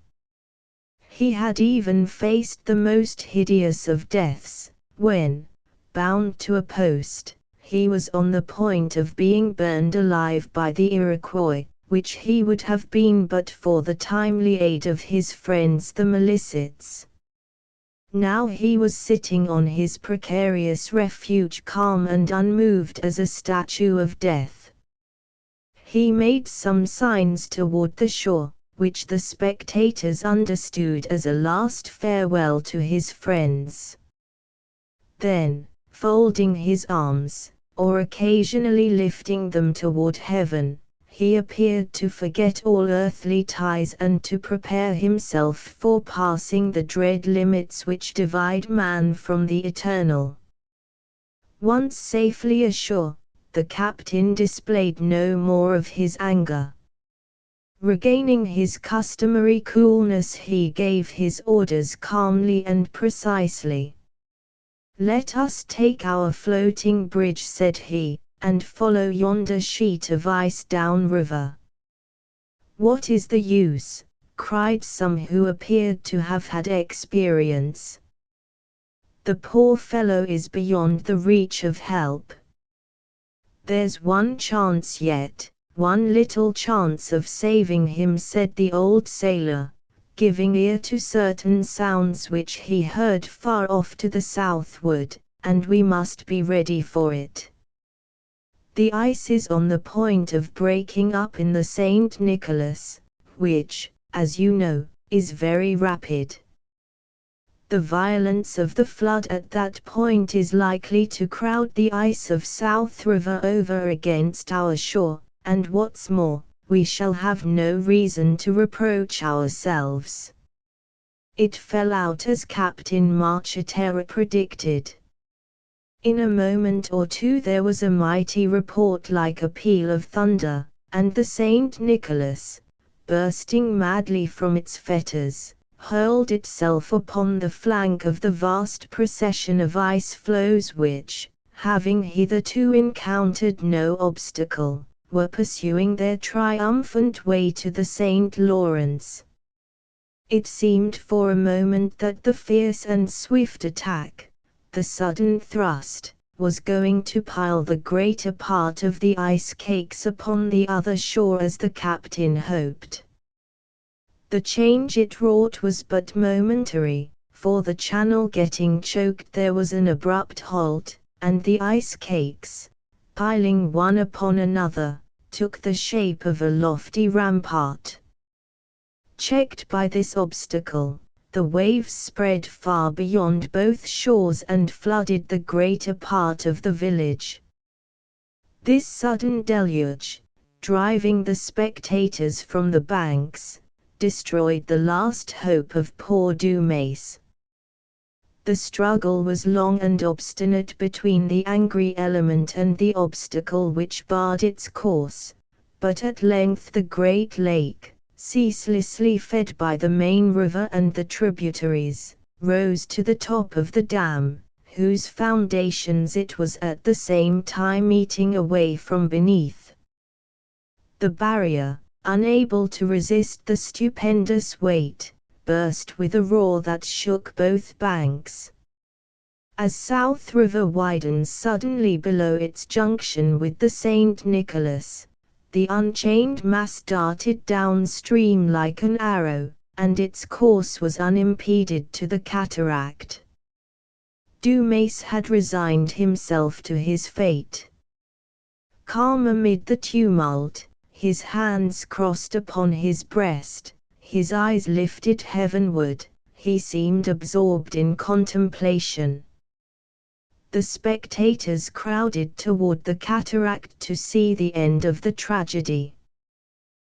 He had even faced the most hideous of deaths, when, bound to a post, he was on the point of being burned alive by the Iroquois, which he would have been but for the timely aid of his friends the Malicites. Now he was sitting on his precarious refuge calm and unmoved as a statue of death. He made some signs toward the shore, which the spectators understood as a last farewell to his friends. Then, folding his arms, or occasionally lifting them toward heaven, he appeared to forget all earthly ties and to prepare himself for passing the dread limits which divide man from the eternal. Once safely ashore, the captain displayed no more of his anger. Regaining his customary coolness, he gave his orders calmly and precisely. "Let us take our floating bridge," said he, "and follow yonder sheet of ice down river." "What is the use?" cried some who appeared to have had experience. "The poor fellow is beyond the reach of help." "There's one chance yet, one little chance of saving him," said the old sailor, giving ear to certain sounds which he heard far off to the southward, "and we must be ready for it. The ice is on the point of breaking up in the St. Nicholas, which, as you know, is very rapid. The violence of the flood at that point is likely to crowd the ice of South River over against our shore, and what's more, we shall have no reason to reproach ourselves." It fell out as Captain Marchitera predicted. In a moment or two there was a mighty report like a peal of thunder, and the St. Nicholas, bursting madly from its fetters, hurled itself upon the flank of the vast procession of ice floes which, having hitherto encountered no obstacle, were pursuing their triumphant way to the St. Lawrence. It seemed for a moment that the fierce and swift attack, the sudden thrust, was going to pile the greater part of the ice cakes upon the other shore as the captain hoped. The change it wrought was but momentary, for the channel getting choked there was an abrupt halt, and the ice cakes, piling one upon another, took the shape of a lofty rampart. Checked by this obstacle, the waves spread far beyond both shores and flooded the greater part of the village. This sudden deluge, driving the spectators from the banks, destroyed the last hope of poor Dumas. The struggle was long and obstinate between the angry element and the obstacle which barred its course, but at length the great lake, ceaselessly fed by the main river and the tributaries, rose to the top of the dam, whose foundations it was at the same time eating away from beneath. The barrier, unable to resist the stupendous weight, burst with a roar that shook both banks. As South River widens suddenly below its junction with the St. Nicholas, the unchained mass darted downstream like an arrow, and its course was unimpeded to the cataract. Dumas had resigned himself to his fate. Calm amid the tumult, his hands crossed upon his breast, his eyes lifted heavenward, he seemed absorbed in contemplation. The spectators crowded toward the cataract to see the end of the tragedy.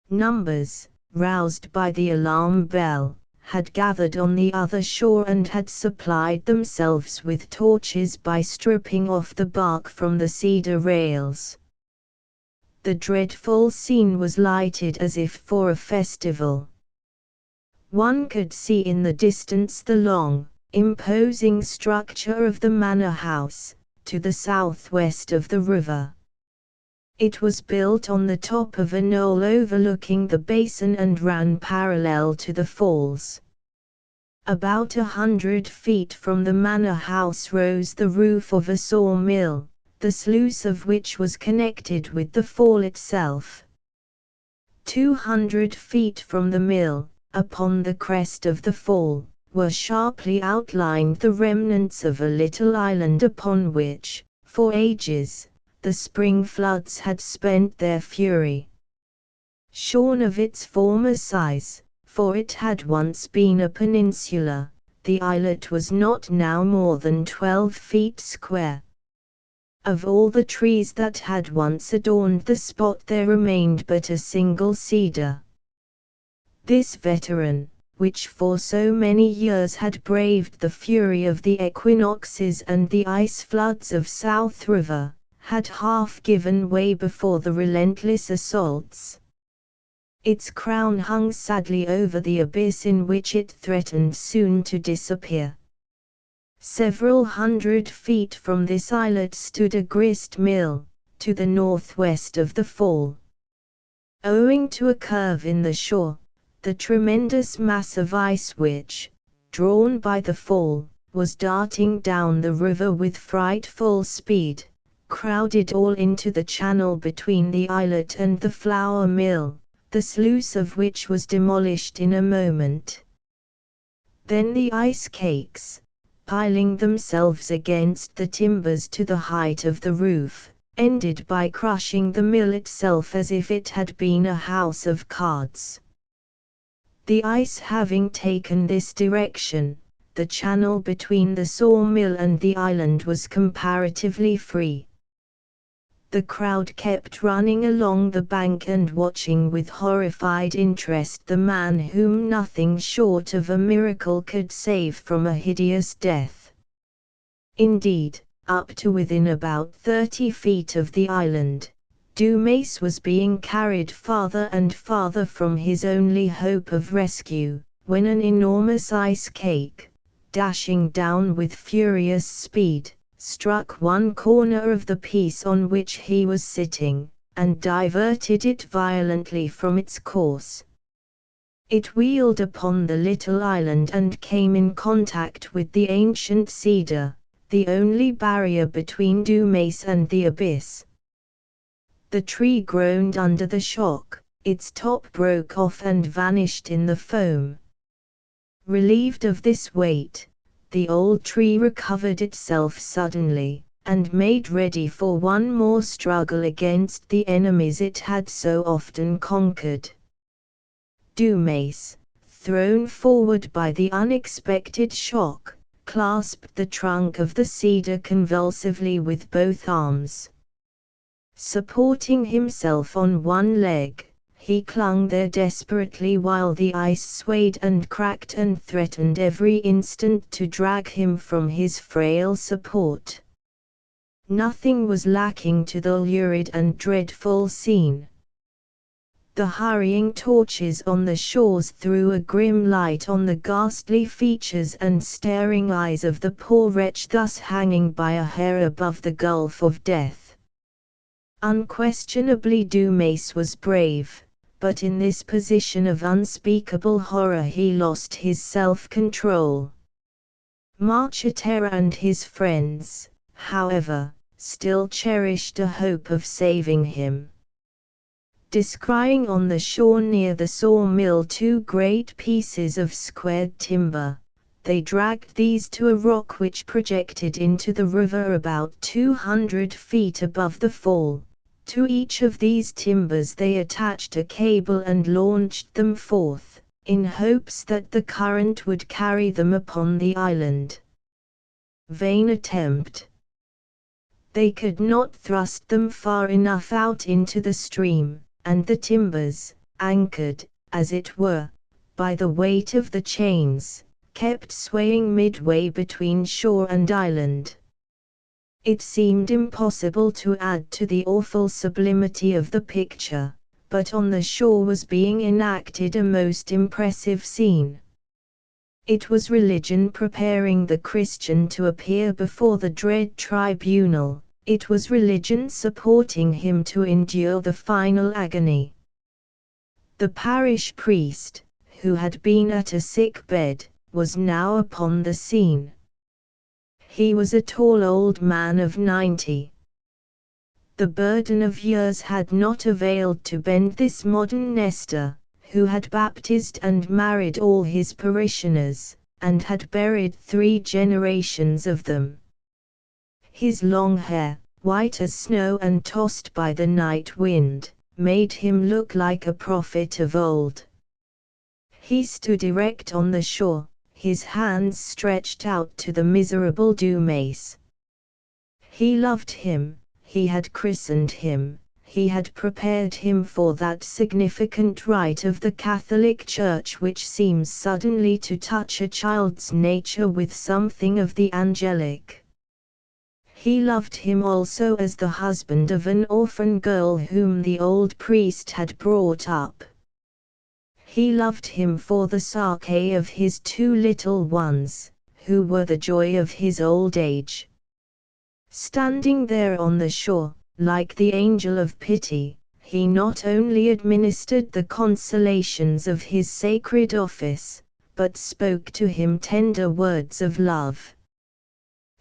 Numbers, roused by the alarm bell, had gathered on the other shore and had supplied themselves with torches by stripping off the bark from the cedar rails. The dreadful scene was lighted as if for a festival. One could see in the distance the long, imposing structure of the manor house, to the southwest of the river. It was built on the top of a knoll overlooking the basin and ran parallel to the falls. About 100 feet from the manor house rose the roof of a sawmill, the sluice of which was connected with the fall itself. 200 feet from the mill, upon the crest of the fall, were sharply outlined the remnants of a little island upon which, for ages, the spring floods had spent their fury. Shorn of its former size, for it had once been a peninsula, the islet was not now more than 12 feet square. Of all the trees that had once adorned the spot there remained but a single cedar. This veteran, which for so many years had braved the fury of the equinoxes and the ice floods of South River, had half given way before the relentless assaults. Its crown hung sadly over the abyss in which it threatened soon to disappear. Several hundred feet from this islet stood a grist mill, to the northwest of the fall. Owing to a curve in the shore, the tremendous mass of ice which, drawn by the fall, was darting down the river with frightful speed, crowded all into the channel between the islet and the flour mill, the sluice of which was demolished in a moment. Then the ice cakes, piling themselves against the timbers to the height of the roof, ended by crushing the mill itself as if it had been a house of cards. The ice having taken this direction, the channel between the sawmill and the island was comparatively free. The crowd kept running along the bank and watching with horrified interest the man whom nothing short of a miracle could save from a hideous death. Indeed, up to within about 30 feet of the island, Dumas was being carried farther and farther from his only hope of rescue, when an enormous ice cake, dashing down with furious speed, struck one corner of the piece on which he was sitting, and diverted it violently from its course. It wheeled upon the little island and came in contact with the ancient cedar, the only barrier between Dumace and the abyss. The tree groaned under the shock, its top broke off and vanished in the foam. Relieved of this weight, the old tree recovered itself suddenly, and made ready for one more struggle against the enemies it had so often conquered. Dumace, thrown forward by the unexpected shock, clasped the trunk of the cedar convulsively with both arms. Supporting himself on one leg, he clung there desperately while the ice swayed and cracked and threatened every instant to drag him from his frail support. Nothing was lacking to the lurid and dreadful scene. The hurrying torches on the shores threw a grim light on the ghastly features and staring eyes of the poor wretch thus hanging by a hair above the gulf of death. Unquestionably Dumace was brave, but in this position of unspeakable horror he lost his self-control. Marcheterre and his friends, however, still cherished a hope of saving him. Descrying on the shore near the sawmill 2 great pieces of squared timber, they dragged these to a rock which projected into the river about 200 feet above the fall. To each of these timbers they attached a cable and launched them forth, in hopes that the current would carry them upon the island. Vain attempt. They could not thrust them far enough out into the stream, and the timbers, anchored, as it were, by the weight of the chains, kept swaying midway between shore and island. It seemed impossible to add to the awful sublimity of the picture, but on the shore was being enacted a most impressive scene. It was religion preparing the Christian to appear before the dread tribunal. It was religion supporting him to endure the final agony. The parish priest, who had been at a sick bed, was now upon the scene. He was a tall old man of 90. The burden of years had not availed to bend this modern Nestor, who had baptized and married all his parishioners, and had buried 3 generations of them. His long hair, white as snow and tossed by the night wind, made him look like a prophet of old. He stood erect on the shore, his hands stretched out to the miserable Dumace. He loved him, he had christened him, he had prepared him for that significant rite of the Catholic Church which seems suddenly to touch a child's nature with something of the angelic. He loved him also as the husband of an orphan girl whom the old priest had brought up. He loved him for the sake of his 2 little ones, who were the joy of his old age. Standing there on the shore, like the angel of pity, he not only administered the consolations of his sacred office, but spoke to him tender words of love.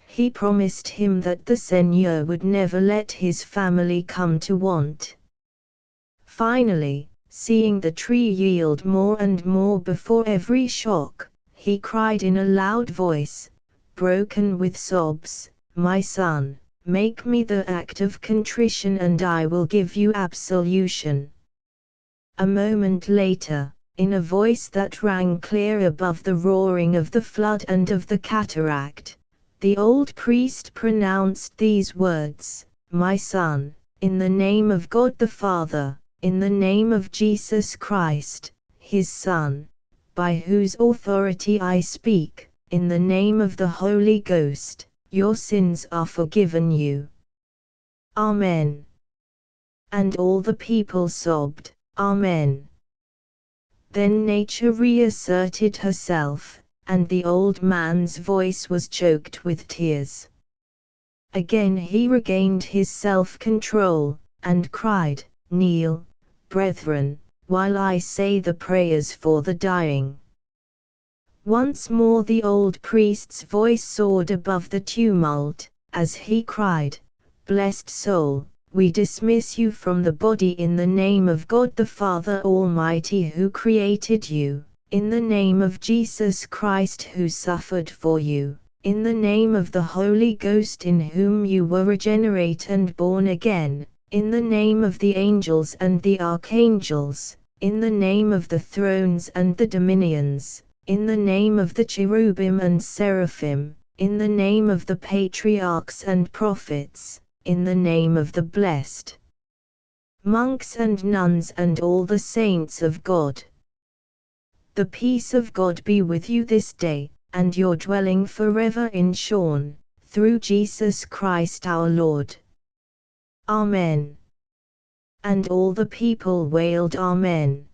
He promised him that the Seigneur would never let his family come to want. Finally, seeing the tree yield more and more before every shock, he cried in a loud voice, broken with sobs, "My son, make me the act of contrition and I will give you absolution." A moment later, in a voice that rang clear above the roaring of the flood and of the cataract, the old priest pronounced these words, "My son, in the name of God the Father, in the name of Jesus Christ, his Son, by whose authority I speak, in the name of the Holy Ghost, your sins are forgiven you. Amen." And all the people sobbed, "Amen." Then nature reasserted herself, and the old man's voice was choked with tears. Again he regained his self-control, and cried, "Kneel, brethren, while I say the prayers for the dying." Once more the old priest's voice soared above the tumult, as he cried, "Blessed soul, we dismiss you from the body in the name of God the Father Almighty who created you, in the name of Jesus Christ who suffered for you, in the name of the Holy Ghost in whom you were regenerate and born again, in the name of the angels and the archangels, in the name of the thrones and the dominions, in the name of the cherubim and seraphim, in the name of the patriarchs and prophets, in the name of the blessed monks and nuns and all the saints of God. The peace of God be with you this day, and your dwelling forever in Sean, through Jesus Christ our Lord. Amen." And all the people wailed Amen.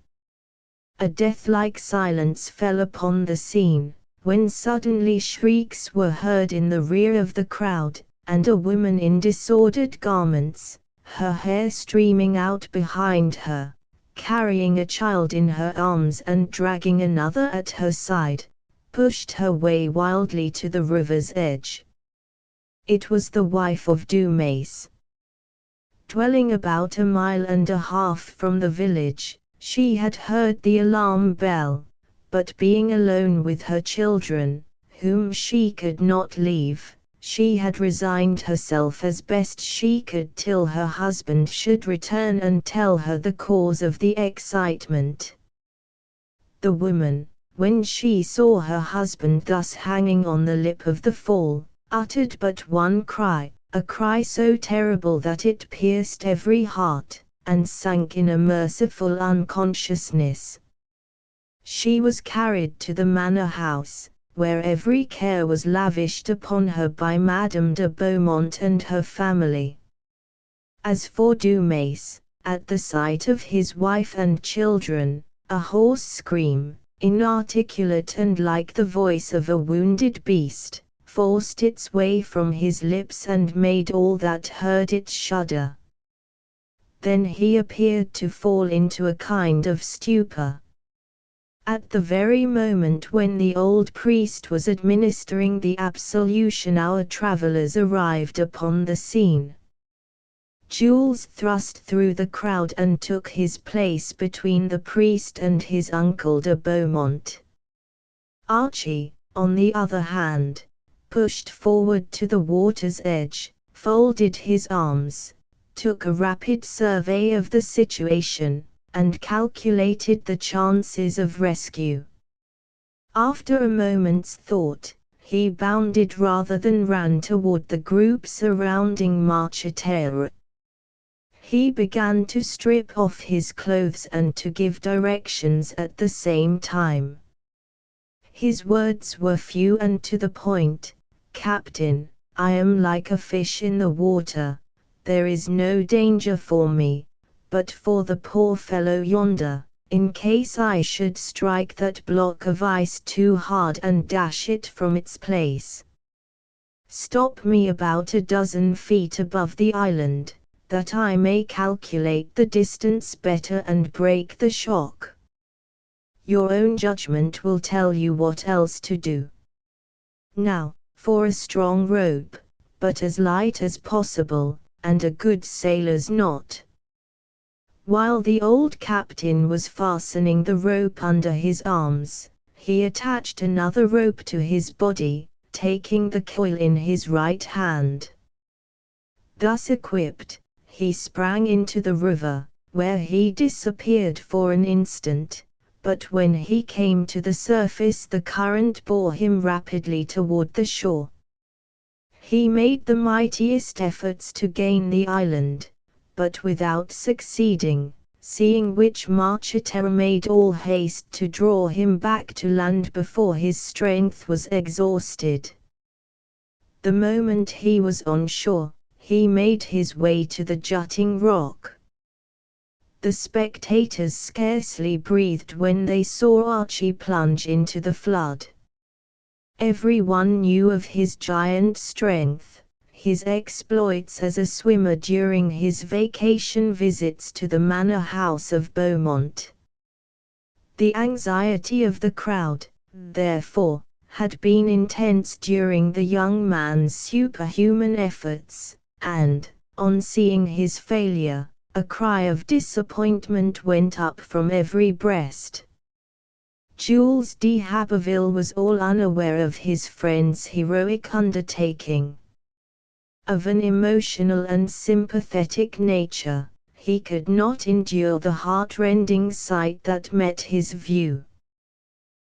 A death-like silence fell upon the scene, when suddenly shrieks were heard in the rear of the crowd, and a woman in disordered garments, her hair streaming out behind her, carrying a child in her arms and dragging another at her side, pushed her way wildly to the river's edge. It was the wife of Dumas. Dwelling about 1.5 miles from the village, she had heard the alarm bell, but being alone with her children, whom she could not leave, she had resigned herself as best she could till her husband should return and tell her the cause of the excitement. The woman, when she saw her husband thus hanging on the lip of the fall, uttered but one cry, a cry so terrible that it pierced every heart, and sank in a merciful unconsciousness. She was carried to the manor house, where every care was lavished upon her by Madame de Beaumont and her family. As for Dumas, at the sight of his wife and children, a hoarse scream, inarticulate and like the voice of a wounded beast, forced its way from his lips and made all that heard it shudder. Then he appeared to fall into a kind of stupor. At the very moment when the old priest was administering the absolution, our travellers arrived upon the scene. Jules thrust through the crowd and took his place between the priest and his uncle de Beaumont. Archie, on the other hand, pushed forward to the water's edge, folded his arms, took a rapid survey of the situation, and calculated the chances of rescue. After a moment's thought, he bounded rather than ran toward the group surrounding Marcheterre. He began to strip off his clothes and to give directions at the same time. His words were few and to the point. "Captain, I am like a fish in the water, there is no danger for me, but for the poor fellow yonder, in case I should strike that block of ice too hard and dash it from its place. Stop me about 12 feet above the island, that I may calculate the distance better and break the shock. Your own judgment will tell you what else to do. Now, for a strong rope, but as light as possible, and a good sailor's knot." While the old captain was fastening the rope under his arms, he attached another rope to his body, taking the coil in his right hand. Thus equipped, he sprang into the river, where he disappeared for an instant, but when he came to the surface the current bore him rapidly toward the shore. He made the mightiest efforts to gain the island, but without succeeding, seeing which Marcheterre made all haste to draw him back to land before his strength was exhausted. The moment he was on shore, he made his way to the jutting rock. The spectators scarcely breathed when they saw Archie plunge into the flood. Everyone knew of his giant strength. his exploits as a swimmer during his vacation visits to the manor house of Beaumont. The anxiety of the crowd, therefore, had been intense during the young man's superhuman efforts, and, on seeing his failure, a cry of disappointment went up from every breast. Jules d'Haberville was all unaware of his friend's heroic undertaking. Of an emotional and sympathetic nature, he could not endure the heart-rending sight that met his view.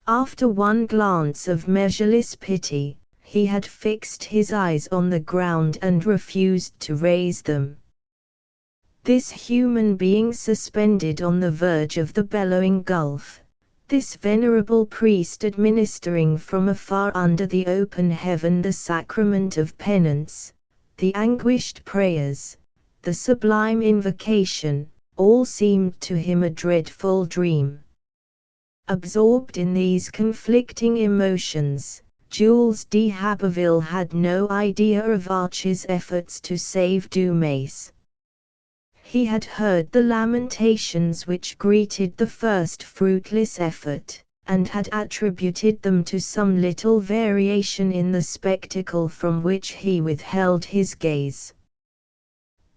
After one glance of measureless pity, he had fixed his eyes on the ground and refused to raise them. This human being suspended on the verge of the bellowing gulf, this venerable priest administering from afar under the open heaven the sacrament of penance, the anguished prayers, the sublime invocation, all seemed to him a dreadful dream. Absorbed in these conflicting emotions, Jules d'Haberville had no idea of Archie's efforts to save Dumas. He had heard the lamentations which greeted the first fruitless effort, and had attributed them to some little variation in the spectacle from which he withheld his gaze.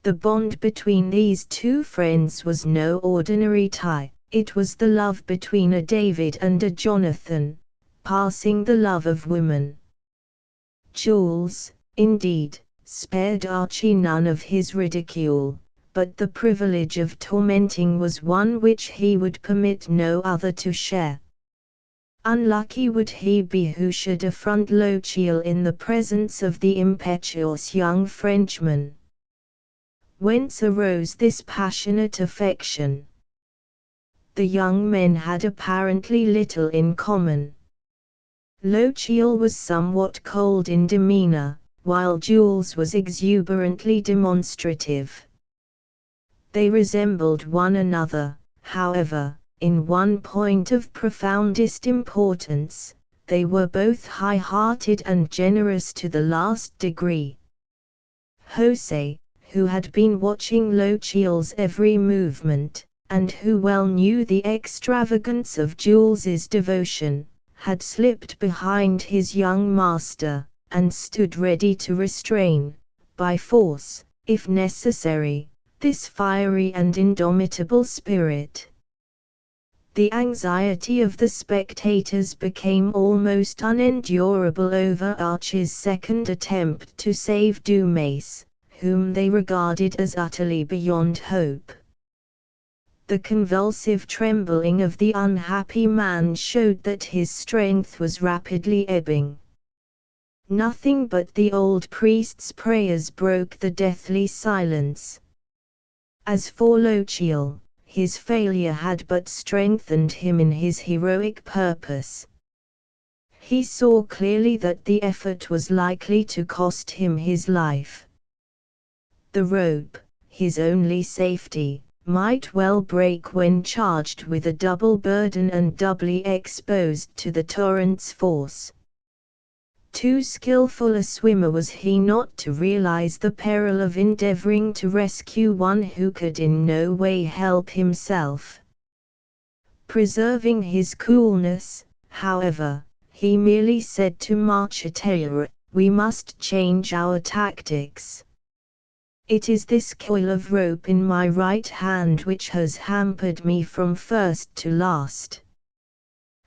The bond between these two friends was no ordinary tie, it was the love between a David and a Jonathan, passing the love of women. Jules, indeed, spared Archie none of his ridicule, but the privilege of tormenting was one which he would permit no other to share. Unlucky would he be who should affront Lochiel in the presence of the impetuous young Frenchman. Whence arose this passionate affection? The young men had apparently little in common. Lochiel was somewhat cold in demeanor, while Jules was exuberantly demonstrative. They resembled one another, however, in one point of profoundest importance: they were both high-hearted and generous to the last degree. José, who had been watching Lochiel's every movement, and who well knew the extravagance of Jules's devotion, had slipped behind his young master, and stood ready to restrain, by force, if necessary, this fiery and indomitable spirit. The anxiety of the spectators became almost unendurable over Archie's second attempt to save Dumas, whom they regarded as utterly beyond hope. The convulsive trembling of the unhappy man showed that his strength was rapidly ebbing. Nothing but the old priest's prayers broke the deathly silence. As for Lochiel, his failure had but strengthened him in his heroic purpose. He saw clearly that the effort was likely to cost him his life. The rope, his only safety, might well break when charged with a double burden and doubly exposed to the torrent's force. Too skillful a swimmer was he not to realize the peril of endeavoring to rescue one who could in no way help himself. Preserving his coolness, however, he merely said to Marcheterre, "We must change our tactics. It is this coil of rope in my right hand which has hampered me from first to last."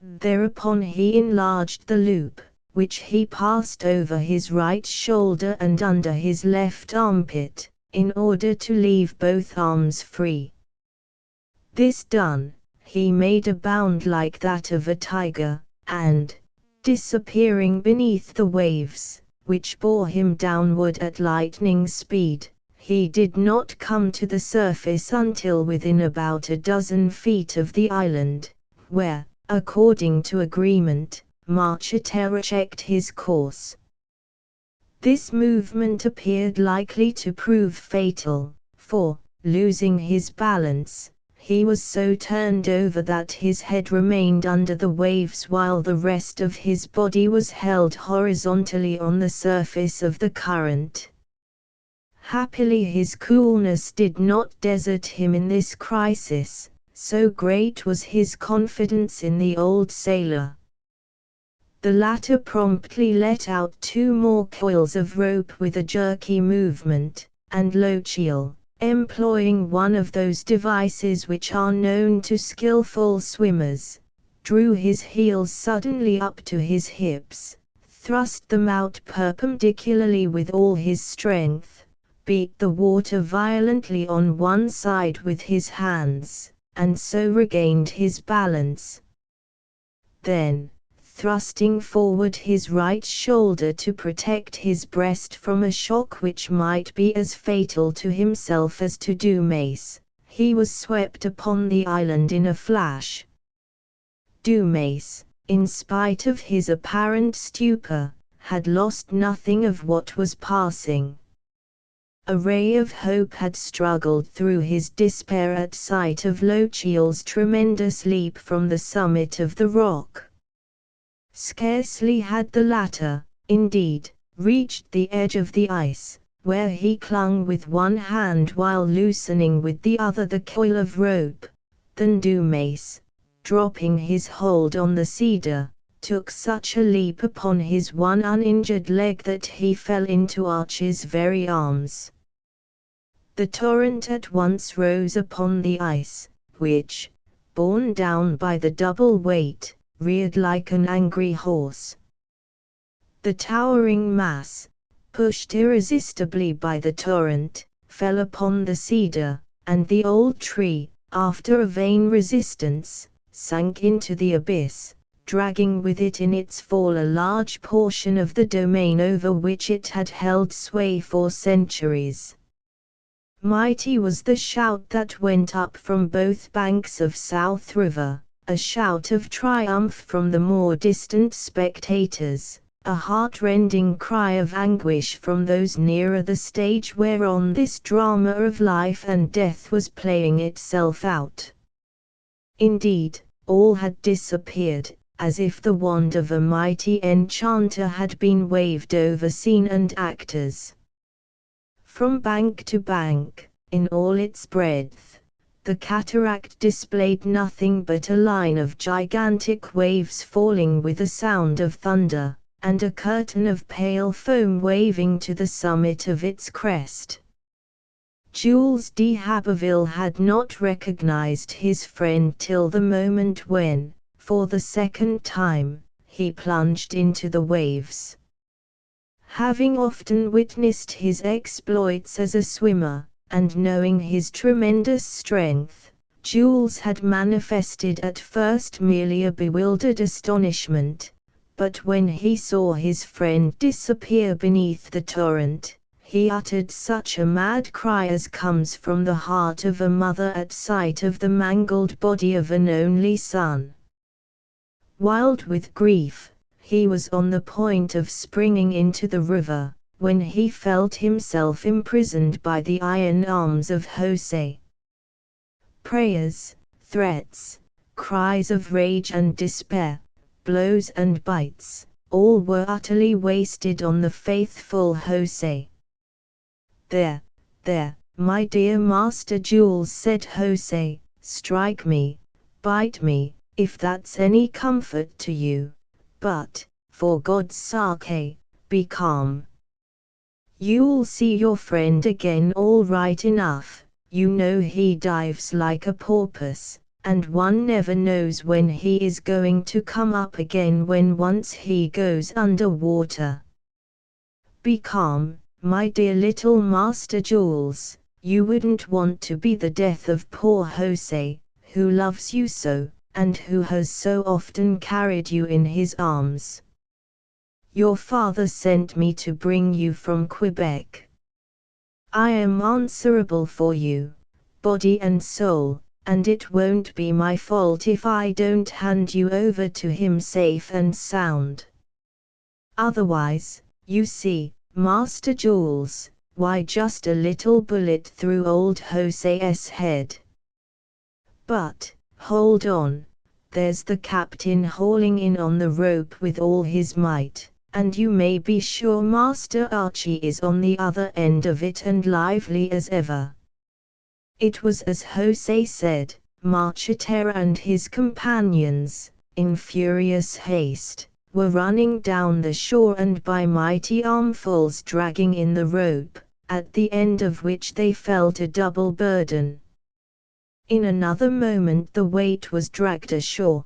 Thereupon he enlarged the loop, which he passed over his right shoulder and under his left armpit, in order to leave both arms free. This done, he made a bound like that of a tiger, and, disappearing beneath the waves, which bore him downward at lightning speed, he did not come to the surface until within about a dozen feet of the island, where, according to agreement, Marcheterre checked his course. This movement appeared likely to prove fatal, for, losing his balance, he was so turned over that his head remained under the waves while the rest of his body was held horizontally on the surface of the current. Happily his coolness did not desert him in this crisis, so great was his confidence in the old sailor. The latter promptly let out 2 more coils of rope with a jerky movement, and Lochiel, employing one of those devices which are known to skillful swimmers, drew his heels suddenly up to his hips, thrust them out perpendicularly with all his strength, beat the water violently on one side with his hands, and so regained his balance. Then, thrusting forward his right shoulder to protect his breast from a shock which might be as fatal to himself as to Dumas, he was swept upon the island in a flash. Dumas, in spite of his apparent stupor, had lost nothing of what was passing. A ray of hope had struggled through his despair at sight of Lochiel's tremendous leap from the summit of the rock. Scarcely had the latter, indeed, reached the edge of the ice, where he clung with one hand while loosening with the other the coil of rope, than Dumas, dropping his hold on the cedar, took such a leap upon his one uninjured leg that he fell into Archie's very arms. The torrent at once rose upon the ice, which, borne down by the double weight, reared like an angry horse. The towering mass, pushed irresistibly by the torrent, fell upon the cedar, and the old tree, after a vain resistance, sank into the abyss, dragging with it in its fall a large portion of the domain over which it had held sway for centuries. Mighty was the shout that went up from both banks of South River, a shout of triumph from the more distant spectators, a heart-rending cry of anguish from those nearer the stage whereon this drama of life and death was playing itself out. Indeed, all had disappeared, as if the wand of a mighty enchanter had been waved over scene and actors. From bank to bank, in all its breadth, the cataract displayed nothing but a line of gigantic waves falling with a sound of thunder, and a curtain of pale foam waving to the summit of its crest. Jules d'Haberville had not recognized his friend till the moment when, for the second time, he plunged into the waves. Having often witnessed his exploits as a swimmer, and knowing his tremendous strength, Jules had manifested at first merely a bewildered astonishment, but when he saw his friend disappear beneath the torrent, he uttered such a mad cry as comes from the heart of a mother at sight of the mangled body of an only son. Wild with grief, he was on the point of springing into the river, when he felt himself imprisoned by the iron arms of José. Prayers, threats, cries of rage and despair, blows and bites, all were utterly wasted on the faithful José. "There, there, my dear Master Jules," said José, "strike me, bite me, if that's any comfort to you, but, for God's sake, be calm. You'll see your friend again all right enough. You know he dives like a porpoise, and one never knows when he is going to come up again when once he goes under water. Be calm, my dear little Master Jules. You wouldn't want to be the death of poor José, who loves you so, and who has so often carried you in his arms. Your father sent me to bring you from Quebec. I am answerable for you, body and soul, and it won't be my fault if I don't hand you over to him safe and sound. Otherwise, you see, Master Jules, why just a little bullet through old José's head. But, hold on, there's the captain hauling in on the rope with all his might. and you may be sure Master Archie is on the other end of it and lively as ever." It was as José said. Marchitera and his companions, in furious haste, were running down the shore and by mighty armfuls dragging in the rope, at the end of which they felt a double burden. In another moment the weight was dragged ashore.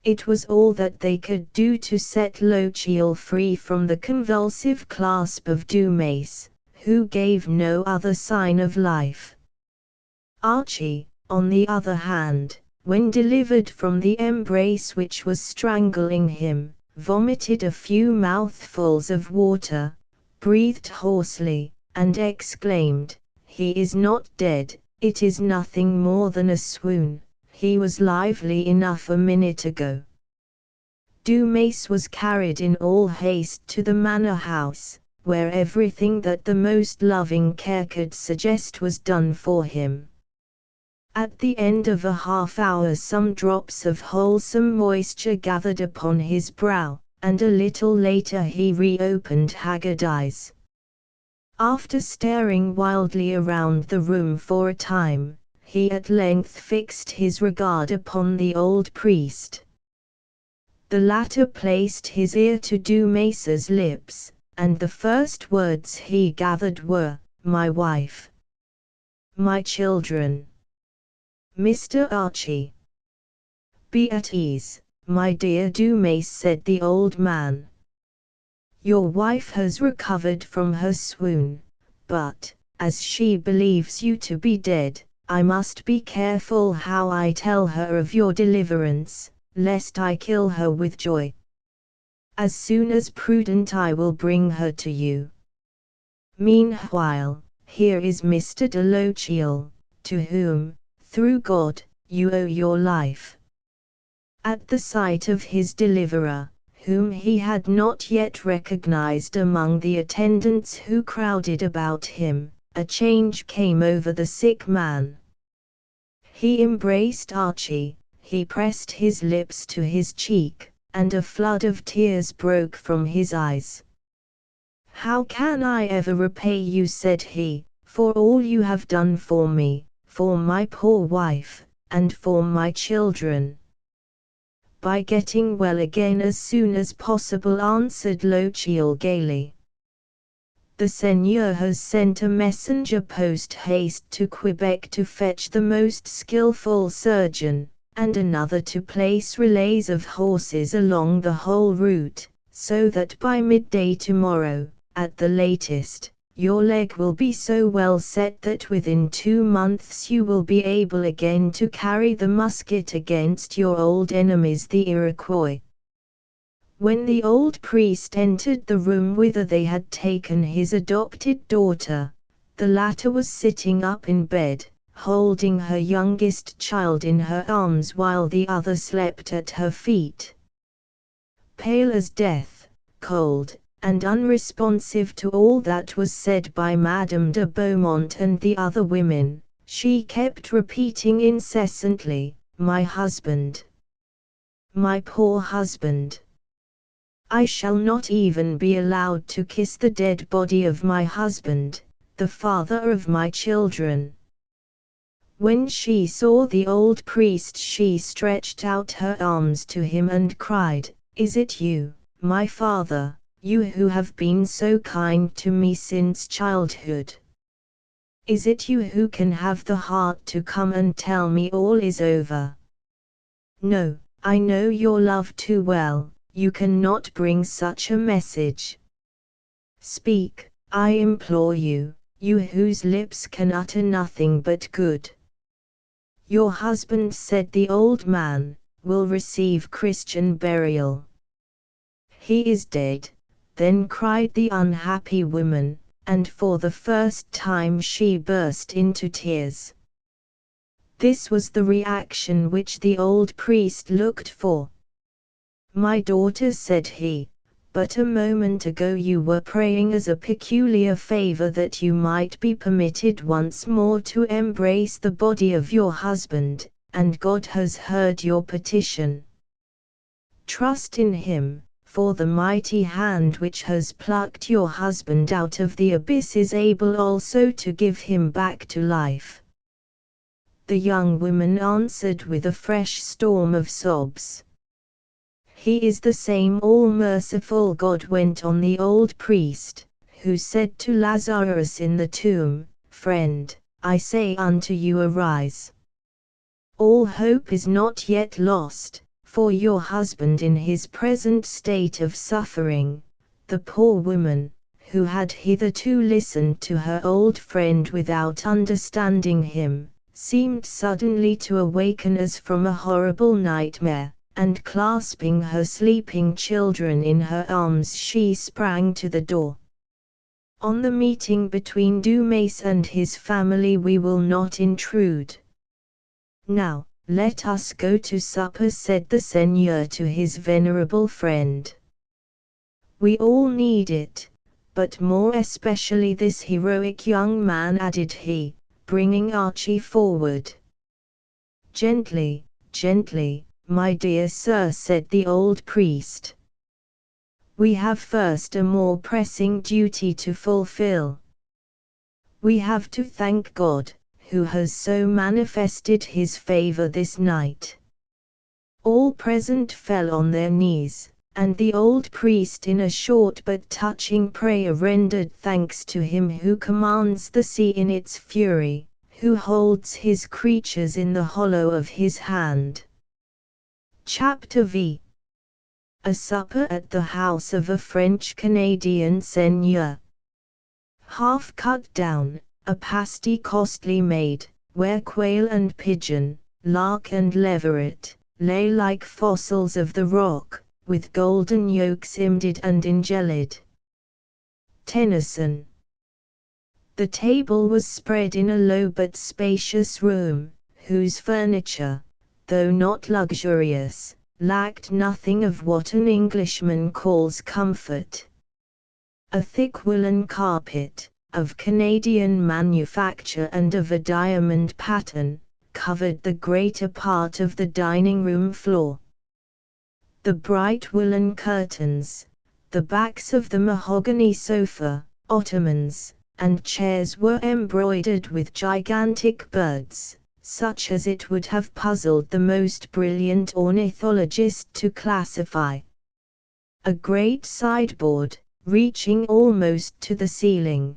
It was all that they could do to set Lochiel free from the convulsive clasp of Dumace, who gave no other sign of life. Archie, on the other hand, when delivered from the embrace which was strangling him, vomited a few mouthfuls of water, breathed hoarsely, and exclaimed, "He is not dead, it is nothing more than a swoon, he was lively enough a minute ago." Dumace was carried in all haste to the manor house, where everything that the most loving care could suggest was done for him. At the end of a half-hour some drops of wholesome moisture gathered upon his brow, and a little later he reopened haggard eyes. After staring wildly around the room for a time, he at length fixed his regard upon the old priest. The latter placed his ear to Dumace's lips, and the first words he gathered were, "My wife. My children. Mr. Archie." "Be at ease, my dear Dumace," said the old man. "Your wife has recovered from her swoon, but, as she believes you to be dead, I must be careful how I tell her of your deliverance, lest I kill her with joy. As soon as prudent I will bring her to you. Meanwhile, here is Mr. de Lochiel, to whom, through God, you owe your life." At the sight of his deliverer, whom he had not yet recognized among the attendants who crowded about him, a change came over the sick man. He embraced Archie, he pressed his lips to his cheek, and a flood of tears broke from his eyes. "How can I ever repay you," said he, "for all you have done for me, for my poor wife, and for my children?" "By getting well again as soon as possible," answered Lochiel gaily. "The Seigneur has sent a messenger post-haste to Quebec to fetch the most skillful surgeon, and another to place relays of horses along the whole route, so that by midday tomorrow, at the latest, your leg will be so well set that within 2 months you will be able again to carry the musket against your old enemies the Iroquois." When the old priest entered the room whither they had taken his adopted daughter, the latter was sitting up in bed, holding her youngest child in her arms while the other slept at her feet. Pale as death, cold, and unresponsive to all that was said by Madame de Beaumont and the other women, she kept repeating incessantly, "My husband. My poor husband. I shall not even be allowed to kiss the dead body of my husband, the father of my children." When she saw the old priest she stretched out her arms to him and cried, "Is it you, my father, you who have been so kind to me since childhood? Is it you who can have the heart to come and tell me all is over? No, I know your love too well. You cannot bring such a message. Speak, I implore you, you whose lips can utter nothing but good." "Your husband," said the old man, "will receive Christian burial." "He is dead," then cried the unhappy woman, and for the first time she burst into tears. This was the reaction which the old priest looked for. "My daughter," said he, "but a moment ago you were praying as a peculiar favor that you might be permitted once more to embrace the body of your husband, and God has heard your petition. Trust in Him, for the mighty hand which has plucked your husband out of the abyss is able also to give him back to life." The young woman answered with a fresh storm of sobs. "He is the same all-merciful God," went on the old priest, "who said to Lazarus in the tomb, 'Friend, I say unto you, arise.' All hope is not yet lost, for your husband in his present state of suffering." The poor woman, who had hitherto listened to her old friend without understanding him, seemed suddenly to awaken as from a horrible nightmare, and clasping her sleeping children in her arms she sprang to the door. On the meeting between Dumas and his family we will not intrude. "Now, let us go to supper," said the seigneur to his venerable friend. "We all need it, but more especially this heroic young man," added he, bringing Archie forward. "Gently, gently, my dear sir," said the old priest. "We have first a more pressing duty to fulfill. We have to thank God, who has so manifested his favor this night." All present fell on their knees, and the old priest in a short but touching prayer rendered thanks to him who commands the sea in its fury, who holds his creatures in the hollow of his hand. Chapter V. A supper at the house of a French-Canadian seigneur. Half cut down, a pasty costly made, where quail and pigeon, lark and leveret, lay like fossils of the rock, with golden yolks imded and ingelid. Tennyson. The table was spread in a low but spacious room, whose furniture, though not luxurious, lacked nothing of what an Englishman calls comfort. A thick woolen carpet, of Canadian manufacture and of a diamond pattern, covered the greater part of the dining room floor. The bright woolen curtains, the backs of the mahogany sofa, ottomans, and chairs were embroidered with gigantic birds, such as it would have puzzled the most brilliant ornithologist to classify. A great sideboard, reaching almost to the ceiling,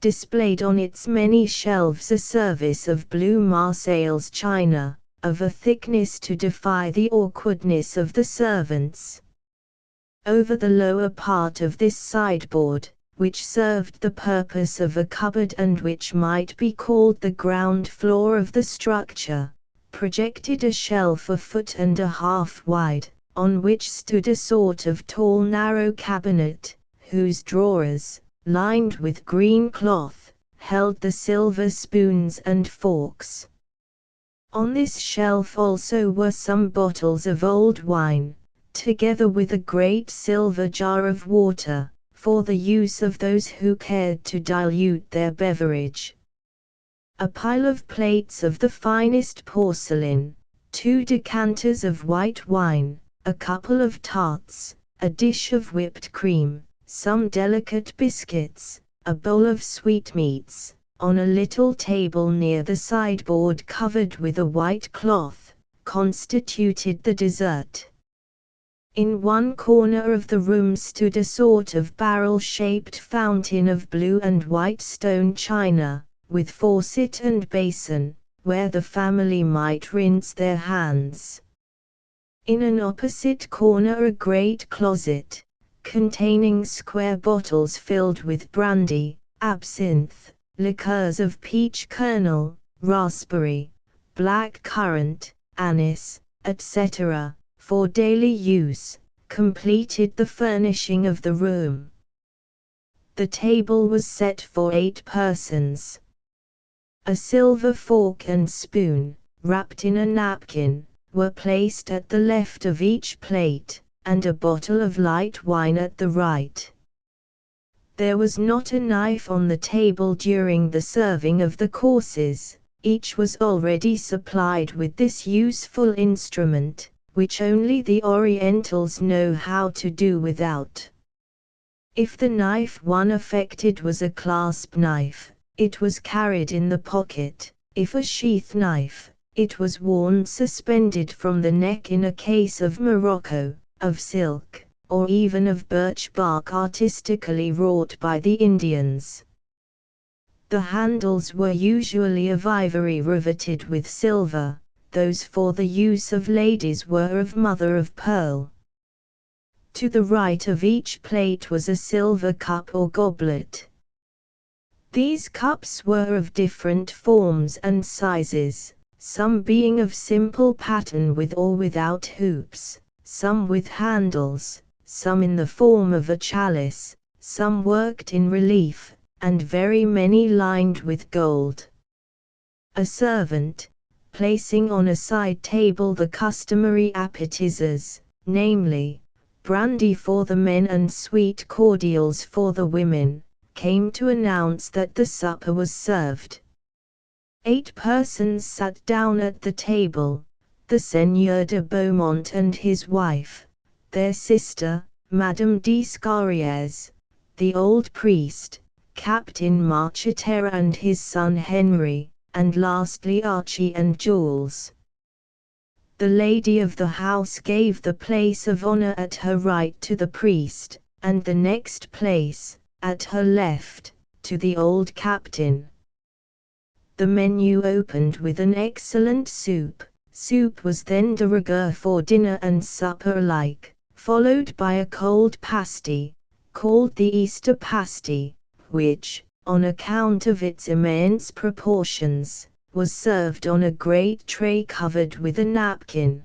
displayed on its many shelves a service of blue Marseilles china, of a thickness to defy the awkwardness of the servants. Over the lower part of this sideboard, which served the purpose of a cupboard and which might be called the ground floor of the structure, projected a shelf a foot and a half wide, on which stood a sort of tall narrow cabinet, whose drawers, lined with green cloth, held the silver spoons and forks. On this shelf also were some bottles of old wine, together with a great silver jar of water, for the use of those who cared to dilute their beverage. A pile of plates of the finest porcelain, 2 decanters of white wine, a couple of tarts, a dish of whipped cream, some delicate biscuits, a bowl of sweetmeats, on a little table near the sideboard covered with a white cloth, constituted the dessert. In one corner of the room stood a sort of barrel-shaped fountain of blue and white stone china, with faucet and basin, where the family might rinse their hands. In an opposite corner a great closet, containing square bottles filled with brandy, absinthe, liqueurs of peach kernel, raspberry, black currant, anise, etc., for daily use, completed the furnishing of the room. The table was set for 8 persons. A silver fork and spoon, wrapped in a napkin, were placed at the left of each plate, and a bottle of light wine at the right. There was not a knife on the table during the serving of the courses, each was already supplied with this useful instrument, which only the Orientals know how to do without. If the knife one affected was a clasp knife, it was carried in the pocket; if a sheath knife, it was worn suspended from the neck in a case of morocco, of silk, or even of birch bark artistically wrought by the Indians. The handles were usually of ivory riveted with silver; those for the use of ladies were of mother of pearl. To the right of each plate was a silver cup or goblet. These cups were of different forms and sizes, some being of simple pattern with or without hoops, some with handles, some in the form of a chalice, some worked in relief, and very many lined with gold. A servant, placing on a side table the customary appetizers, namely, brandy for the men and sweet cordials for the women, came to announce that the supper was served. 8 persons sat down at the table: the Seigneur de Beaumont and his wife, their sister, Madame d'Escariès, the old priest, Captain Marcheterre and his son Henry, and lastly Archie and Jules. The lady of the house gave the place of honor at her right to the priest, and the next place, at her left, to the old captain. The menu opened with an excellent soup. Soup was then de rigueur for dinner and supper alike, followed by a cold pasty, called the Easter pasty, which, on account of its immense proportions, was served on a great tray covered with a napkin.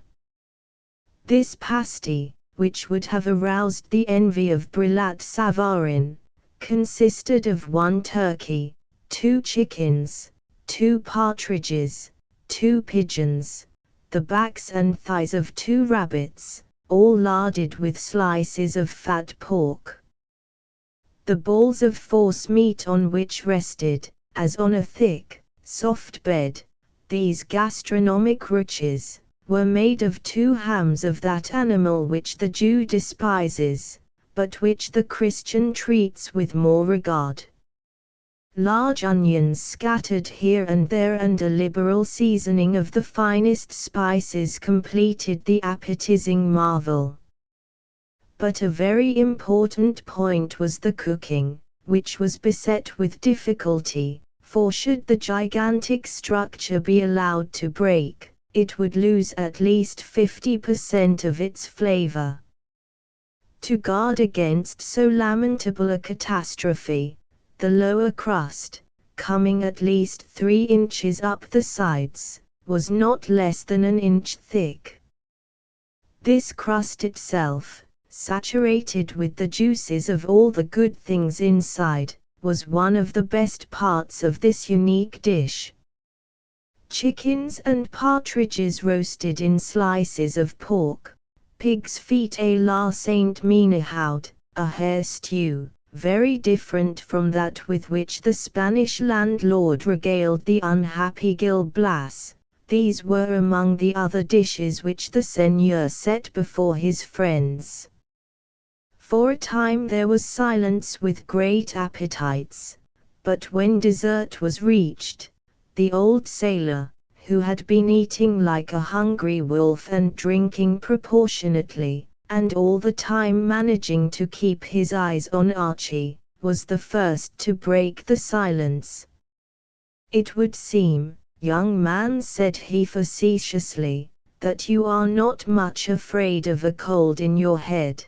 This pasty, which would have aroused the envy of Brillat Savarin, consisted of 1 turkey, 2 chickens, 2 partridges, 2 pigeons, the backs and thighs of 2 rabbits, all larded with slices of fat pork. The balls of force meat on which rested, as on a thick, soft bed, these gastronomic riches, were made of 2 hams of that animal which the Jew despises, but which the Christian treats with more regard. Large onions scattered here and there and a liberal seasoning of the finest spices completed the appetizing marvel. But a very important point was the cooking, which was beset with difficulty, for should the gigantic structure be allowed to break, it would lose at least 50% of its flavor. To guard against so lamentable a catastrophe, the lower crust, coming at least 3 inches up the sides, was not less than an inch thick. This crust itself, saturated with the juices of all the good things inside, was one of the best parts of this unique dish. Chickens and partridges roasted in slices of pork, pig's feet à la Saint Menehoud, a hare stew, very different from that with which the Spanish landlord regaled the unhappy Gil Blas. These were among the other dishes which the seigneur set before his friends. For a time there was silence with great appetites, but when dessert was reached, the old sailor, who had been eating like a hungry wolf and drinking proportionately, and all the time managing to keep his eyes on Archie, was the first to break the silence. "It would seem, young man," said he facetiously, "that you are not much afraid of a cold in your head.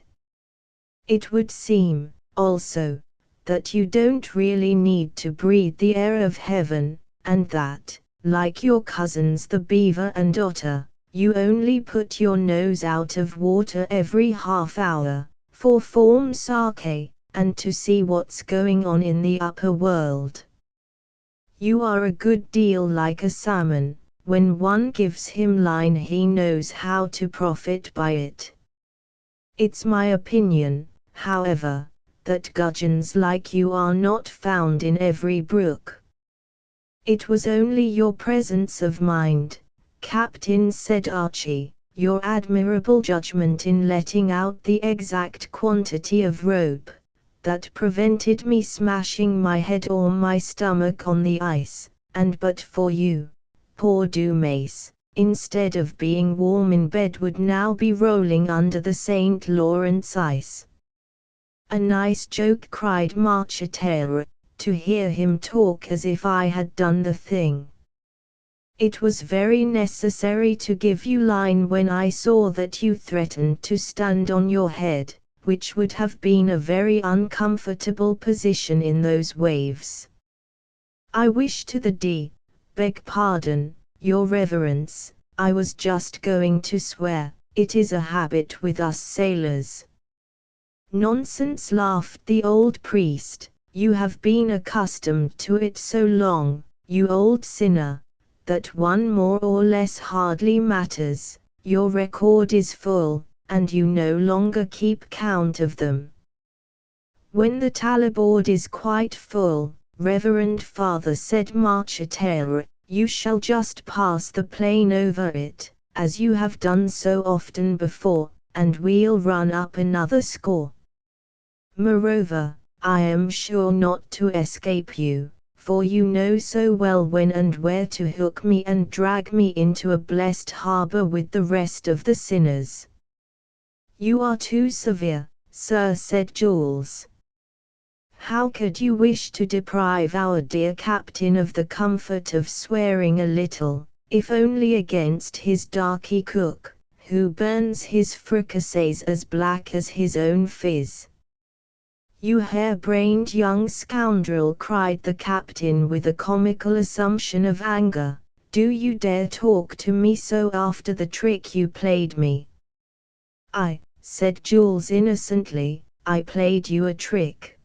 It would seem, also, that you don't really need to breathe the air of heaven, and that, like your cousins the beaver and otter, you only put your nose out of water every half-hour, for form sake, and to see what's going on in the upper world. You are a good deal like a salmon, when one gives him line he knows how to profit by it. It's my opinion, however, that gudgeons like you are not found in every brook." "It was only your presence of mind, Captain," said Archie. your admirable judgment in letting out the exact quantity of rope that prevented me smashing my head or my stomach on the ice, and but for you, poor Dumas, instead of being warm in bed would now be rolling under the St. Lawrence ice. A nice joke, cried Marcheterre, to hear him talk as if I had done the thing. It was very necessary to give you line when I saw that you threatened to stand on your head, which would have been a very uncomfortable position in those waves. I wish to the beg pardon, your reverence, I was just going to swear, it is a habit with us sailors. Nonsense, laughed the old priest, you have been accustomed to it so long, you old sinner, that one more or less hardly matters, your record is full, and you no longer keep count of them. When the tallyboard is quite full, Reverend Father, said Marcheterre, you shall just pass the plane over it, as you have done so often before, and we'll run up another score. Moreover, I am sure not to escape you, for you know so well when and where to hook me and drag me into a blessed harbor with the rest of the sinners. You are too severe, sir, said Jules. How could you wish to deprive our dear captain of the comfort of swearing a little, if only against his darky cook, who burns his fricassees as black as his own phiz? You hair-brained young scoundrel, cried the captain with a comical assumption of anger, do you dare talk to me so after the trick you played me? I, said Jules innocently, I played you a trick.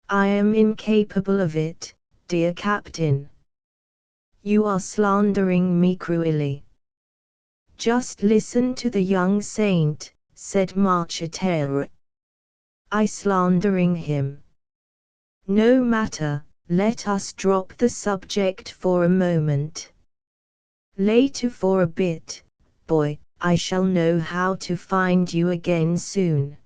I am incapable of it, dear captain. You are slandering me cruelly. Just listen to the young saint, said Marcheterre. I slandering him. No matter, let us drop the subject for a moment. Lay to for a bit, boy, I shall know how to find you again soon.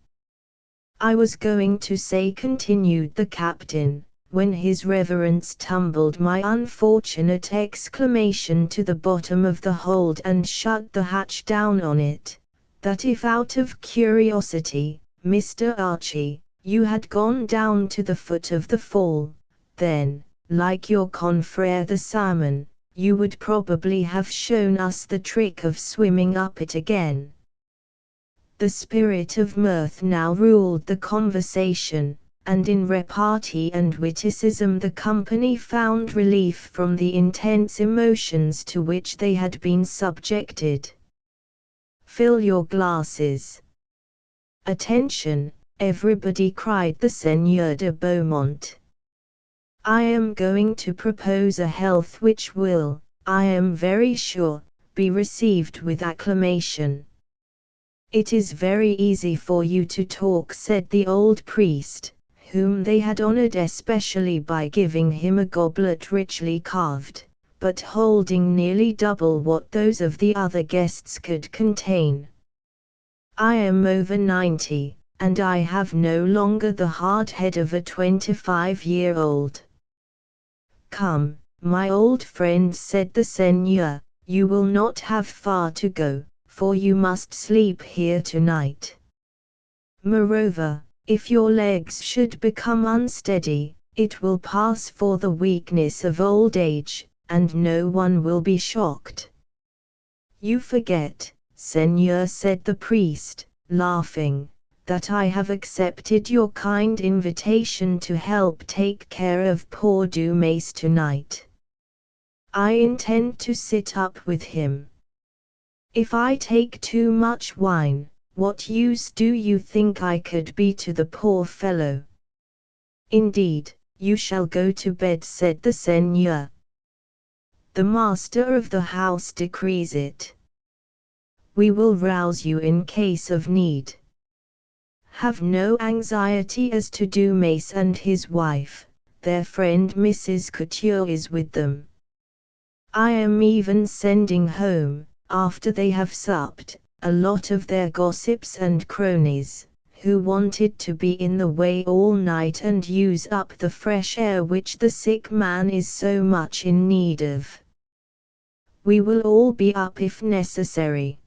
I was going to say, continued the captain, when his reverence tumbled my unfortunate exclamation to the bottom of the hold and shut the hatch down on it, that if out of curiosity, Mr. Archie, you had gone down to the foot of the fall, then, like your confrère the salmon, you would probably have shown us the trick of swimming up it again. The spirit of mirth now ruled the conversation, and in repartee and witticism the company found relief from the intense emotions to which they had been subjected. Fill your glasses. Attention, everybody, cried the Seigneur de Beaumont. I am going to propose a health which will, I am very sure, be received with acclamation. It is very easy for you to talk, said the old priest, whom they had honored especially by giving him a goblet richly carved, but holding nearly double what those of the other guests could contain. I am over 90, and I have no longer the hard head of a 25-year-old. Come, my old friend, said the Seigneur, you will not have far to go, for you must sleep here tonight. Moreover, if your legs should become unsteady, it will pass for the weakness of old age, and no one will be shocked. You forget, Seigneur, said the priest, laughing, that I have accepted your kind invitation to help take care of poor Dumas tonight. I intend to sit up with him. If I take too much wine, what use do you think I could be to the poor fellow? Indeed, you shall go to bed, said the Seigneur. The master of the house decrees it. We will rouse you in case of need. Have no anxiety as to Dumas and his wife, their friend Mrs. Couture is with them. I am even sending home, after they have supped, a lot of their gossips and cronies, who wanted to be in the way all night and use up the fresh air which the sick man is so much in need of. We will all be up if necessary.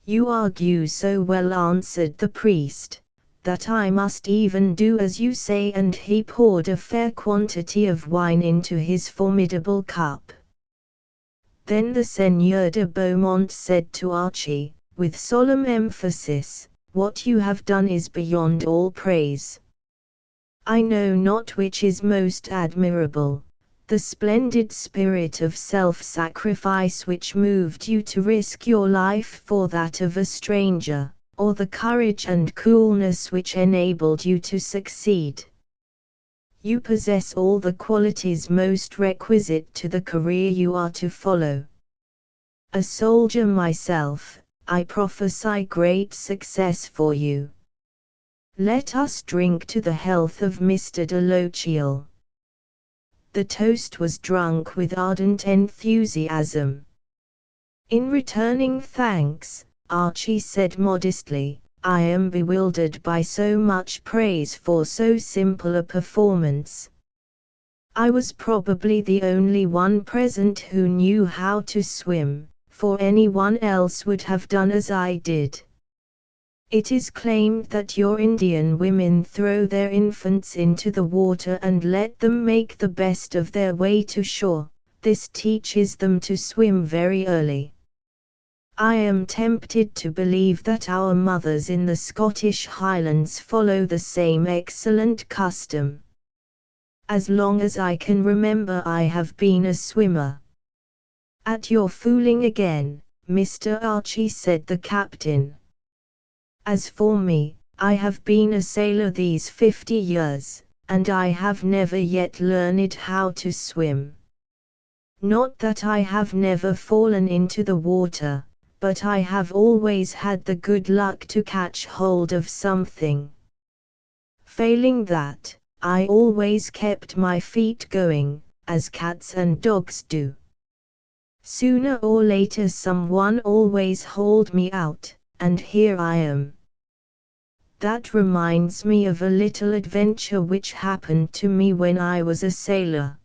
You argue so well, answered the priest, that I must even do as you say, and he poured a fair quantity of wine into his formidable cup. Then the Seigneur de Beaumont said to Archie, with solemn emphasis, "What you have done is beyond all praise. I know not which is most admirable, the splendid spirit of self-sacrifice which moved you to risk your life for that of a stranger, or the courage and coolness which enabled you to succeed. You possess all the qualities most requisite to the career you are to follow. A soldier myself, I prophesy great success for you. Let us drink to the health of Mr. de Lochiel." The toast was drunk with ardent enthusiasm. In returning thanks, Archie said modestly, "I am bewildered by so much praise for so simple a performance. I was probably the only one present who knew how to swim, for anyone else would have done as I did. It is claimed that your Indian women throw their infants into the water and let them make the best of their way to shore. This teaches them to swim very early. I am tempted to believe that our mothers in the Scottish Highlands follow the same excellent custom. As long as I can remember, I have been a swimmer." "At your fooling again, Mr. Archie," said the captain. "As for me, I have been a sailor these 50 years, and I have never yet learned how to swim. Not that I have never fallen into the water, but I have always had the good luck to catch hold of something. Failing that, I always kept my feet going, as cats and dogs do. Sooner or later someone always hauled me out, and here I am. That reminds me of a little adventure which happened to me when I was a sailor.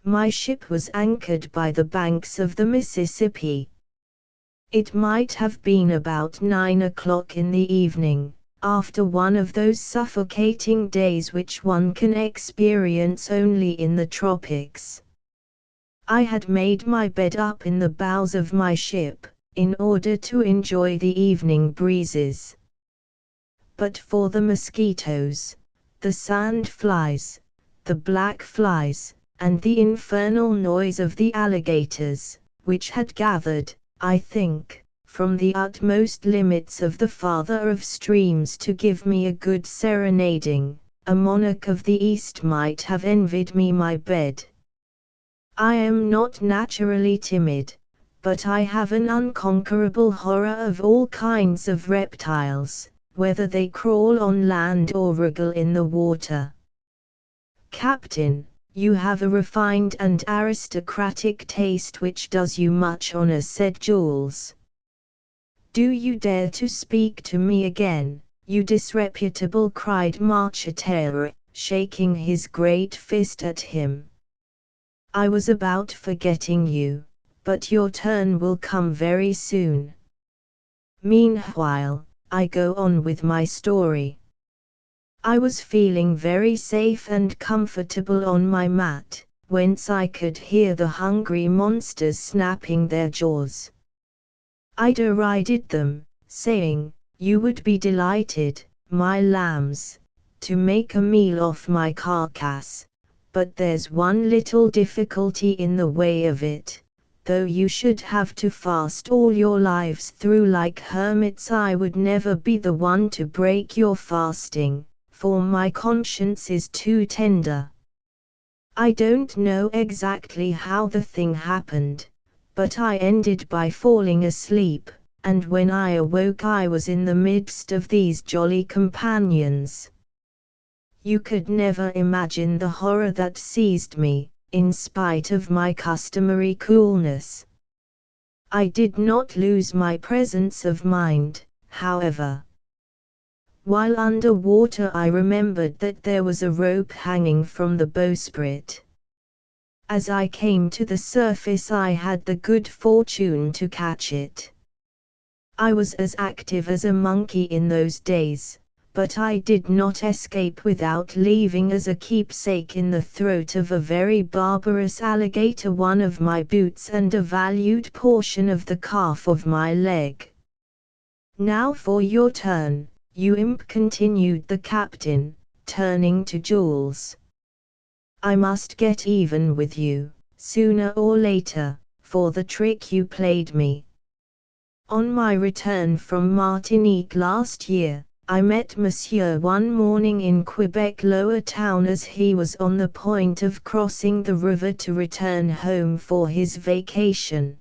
My ship was anchored by the banks of the Mississippi. It might have been about 9 o'clock in the evening, after one of those suffocating days which one can experience only in the tropics. I had made my bed up in the bows of my ship, in order to enjoy the evening breezes. But for the mosquitoes, the sand flies, the black flies, and the infernal noise of the alligators, which had gathered, I think, from the utmost limits of the father of streams to give me a good serenading, a monarch of the East might have envied me my bed. I am not naturally timid, but I have an unconquerable horror of all kinds of reptiles, whether they crawl on land or wriggle in the water." "Captain, you have a refined and aristocratic taste which does you much honor," said Jules. "Do you dare to speak to me again, you disreputable?" cried Marcheterre, shaking his great fist at him. "I was about forgetting you, but your turn will come very soon. Meanwhile, I go on with my story. I was feeling very safe and comfortable on my mat, whence I could hear the hungry monsters snapping their jaws. I derided them, saying, 'You would be delighted, my lambs, to make a meal off my carcass, but there's one little difficulty in the way of it. Though you should have to fast all your lives through like hermits, I would never be the one to break your fasting, for my conscience is too tender. I don't know exactly how the thing happened, but I ended by falling asleep, and when I awoke I was in the midst of these jolly companions. You could never imagine the horror that seized me, in spite of my customary coolness. I did not lose my presence of mind, however. While under water I remembered that there was a rope hanging from the bowsprit. As I came to the surface I had the good fortune to catch it. I was as active as a monkey in those days, but I did not escape without leaving as a keepsake in the throat of a very barbarous alligator one of my boots and a valued portion of the calf of my leg. Now for your turn, you imp, continued the captain, turning to Jules. I must get even with you, sooner or later, for the trick you played me. On my return from Martinique last year, I met Monsieur one morning in Quebec Lower Town as he was on the point of crossing the river to return home for his vacation.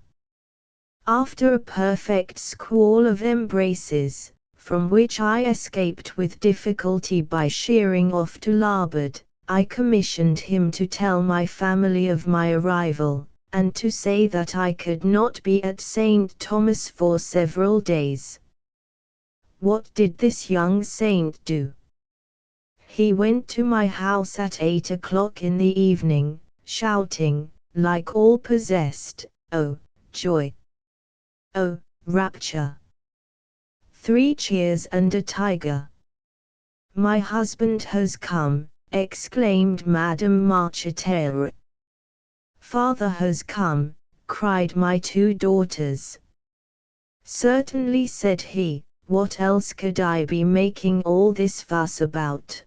After a perfect squall of embraces, from which I escaped with difficulty by sheering off to larboard, I commissioned him to tell my family of my arrival, and to say that I could not be at St. Thomas for several days. What did this young saint do? He went to my house at 8 o'clock in the evening, shouting, like all possessed, "Oh, joy! Oh, rapture! 3 cheers and a tiger! My husband has come," exclaimed Madame Marcheterre. "Father has come," cried my 2 daughters. "Certainly," said he, "what else could I be making all this fuss about?"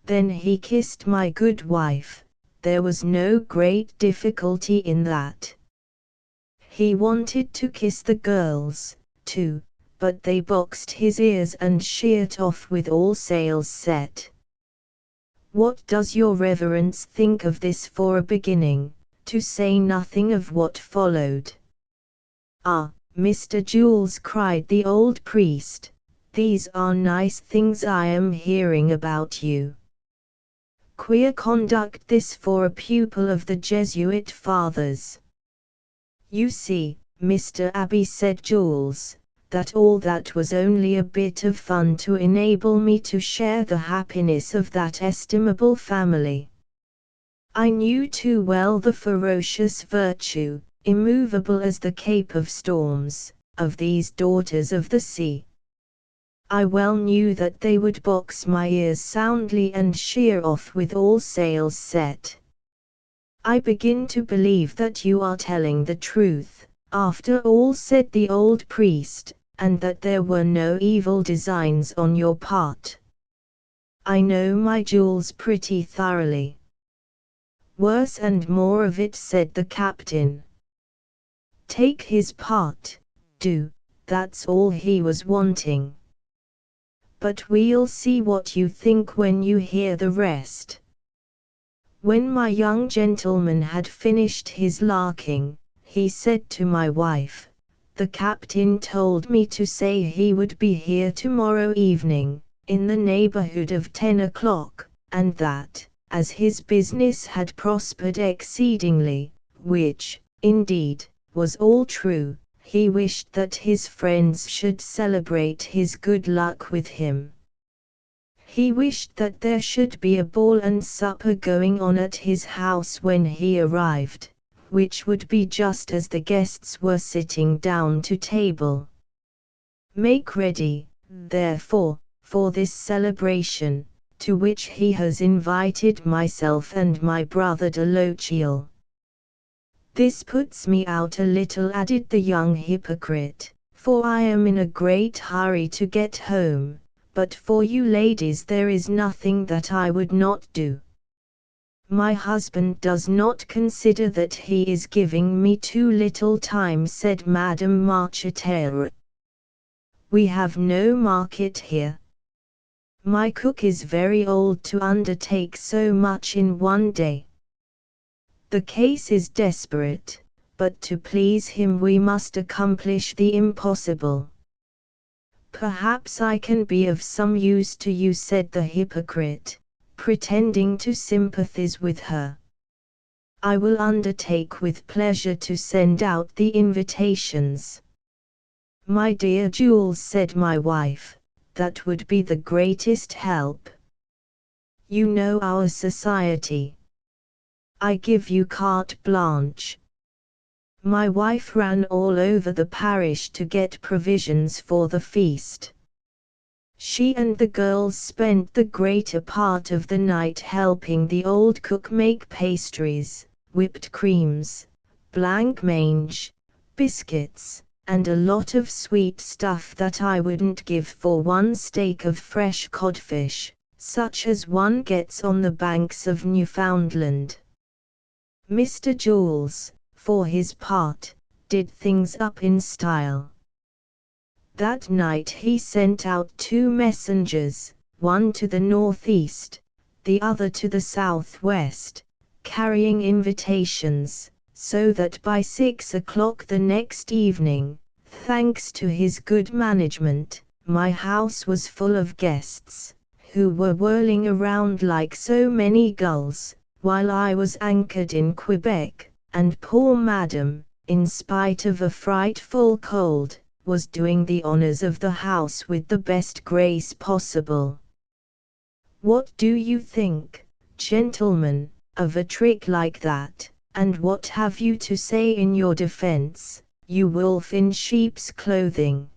Then he kissed my good wife. There was no great difficulty in that. He wanted to kiss the girls, too, but they boxed his ears and sheered off with all sails set. What does your reverence think of this for a beginning, to say nothing of what followed? "Ah, Mr. Jules," cried the old priest, "these are nice things I am hearing about you. Queer conduct this for a pupil of the Jesuit fathers." "You see, Mr. Abbé," said Jules, "that all that was only a bit of fun to enable me to share the happiness of that estimable family. I knew too well the ferocious virtue, immovable as the Cape of Storms, of these daughters of the sea. I well knew that they would box my ears soundly and sheer off with all sails set. I begin to believe that you are telling the truth, after all," said the old priest, "and that there were no evil designs on your part. I know my Jules pretty thoroughly." "Worse and more of it," said the captain. "Take his part, do, that's all he was wanting. But we'll see what you think when you hear the rest." When my young gentleman had finished his larking, he said to my wife, "The captain told me to say he would be here tomorrow evening, in the neighborhood of 10 o'clock, and that, as his business had prospered exceedingly, which, indeed, was all true, he wished that his friends should celebrate his good luck with him. He wished that there should be a ball and supper going on at his house when he arrived, which would be just as the guests were sitting down to table. Make ready, therefore, for this celebration, to which he has invited myself and my brother de Lochiel. This puts me out a little," added the young hypocrite, "for I am in a great hurry to get home, but for you ladies there is nothing that I would not do." "My husband does not consider that he is giving me too little time," said Madame Marcheterre. "We have no market here. My cook is very old to undertake so much in one day. The case is desperate, but to please him we must accomplish the impossible." "Perhaps I can be of some use to you," said the hypocrite, pretending to sympathize with her. I will undertake with pleasure to send out the invitations. My dear Jules, said my wife, that would be the greatest help. You know our society. I give you carte blanche. My wife ran all over the parish to get provisions for the feast. She and the girls spent the greater part of the night helping the old cook make pastries, whipped creams, blancmange, biscuits, and a lot of sweet stuff that I wouldn't give for one steak of fresh codfish, such as one gets on the banks of Newfoundland. Mr. Jules, for his part, did things up in style. That night he sent out 2 messengers, one to the northeast, the other to the southwest, carrying invitations, so that by 6 o'clock the next evening, thanks to his good management, my house was full of guests, who were whirling around like so many gulls, while I was anchored in Quebec, and poor Madame, in spite of a frightful cold, was doing the honors of the house with the best grace possible. What do you think, gentlemen, of a trick like that, and what have you to say in your defense, you wolf in sheep's clothing?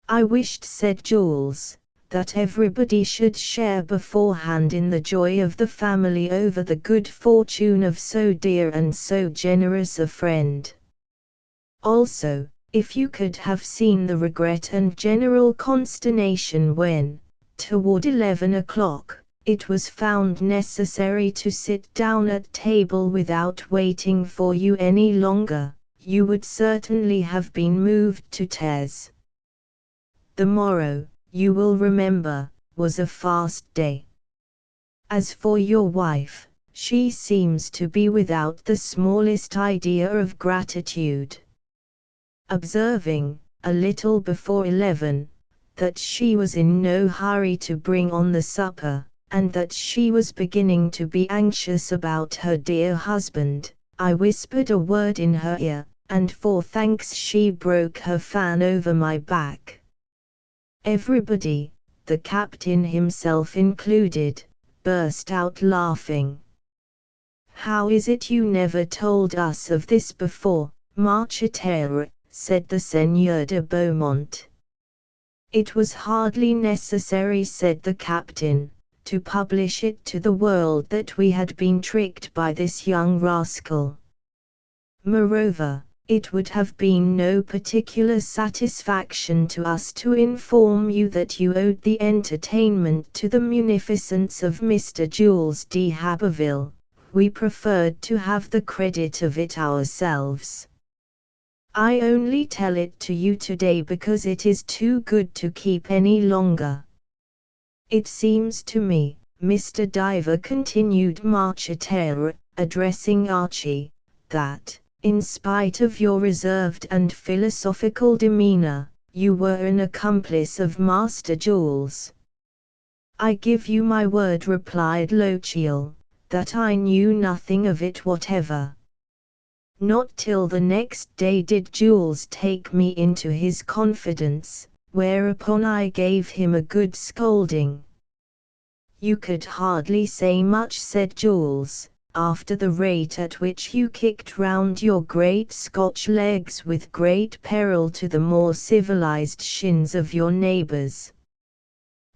I wished, said Jules, that everybody should share beforehand in the joy of the family over the good fortune of so dear and so generous a friend. Also, if you could have seen the regret and general consternation when, toward 11 o'clock, it was found necessary to sit down at table without waiting for you any longer, you would certainly have been moved to tears. The morrow, you will remember, was a fast day. As for your wife, she seems to be without the smallest idea of gratitude. Observing, a little before 11, that she was in no hurry to bring on the supper, and that she was beginning to be anxious about her dear husband, I whispered a word in her ear, and for thanks she broke her fan over my back. Everybody, the captain himself included, burst out laughing. How is it you never told us of this before, Marcheterre? Said the Seigneur de Beaumont. It was hardly necessary, said the captain, to publish it to the world that we had been tricked by this young rascal. Moreover, it would have been no particular satisfaction to us to inform you that you owed the entertainment to the munificence of Mr. Jules de Haberville. We preferred to have the credit of it ourselves. I only tell it to you today because it is too good to keep any longer. It seems to me, Mr. Diver, continued Marcheterre, addressing Archie, that, in spite of your reserved and philosophical demeanor, you were an accomplice of Master Jules. I give you my word, replied Lochiel, that I knew nothing of it whatever. Not till the next day did Jules take me into his confidence, whereupon I gave him a good scolding. You could hardly say much, said Jules, after the rate at which you kicked round your great Scotch legs with great peril to the more civilized shins of your neighbors.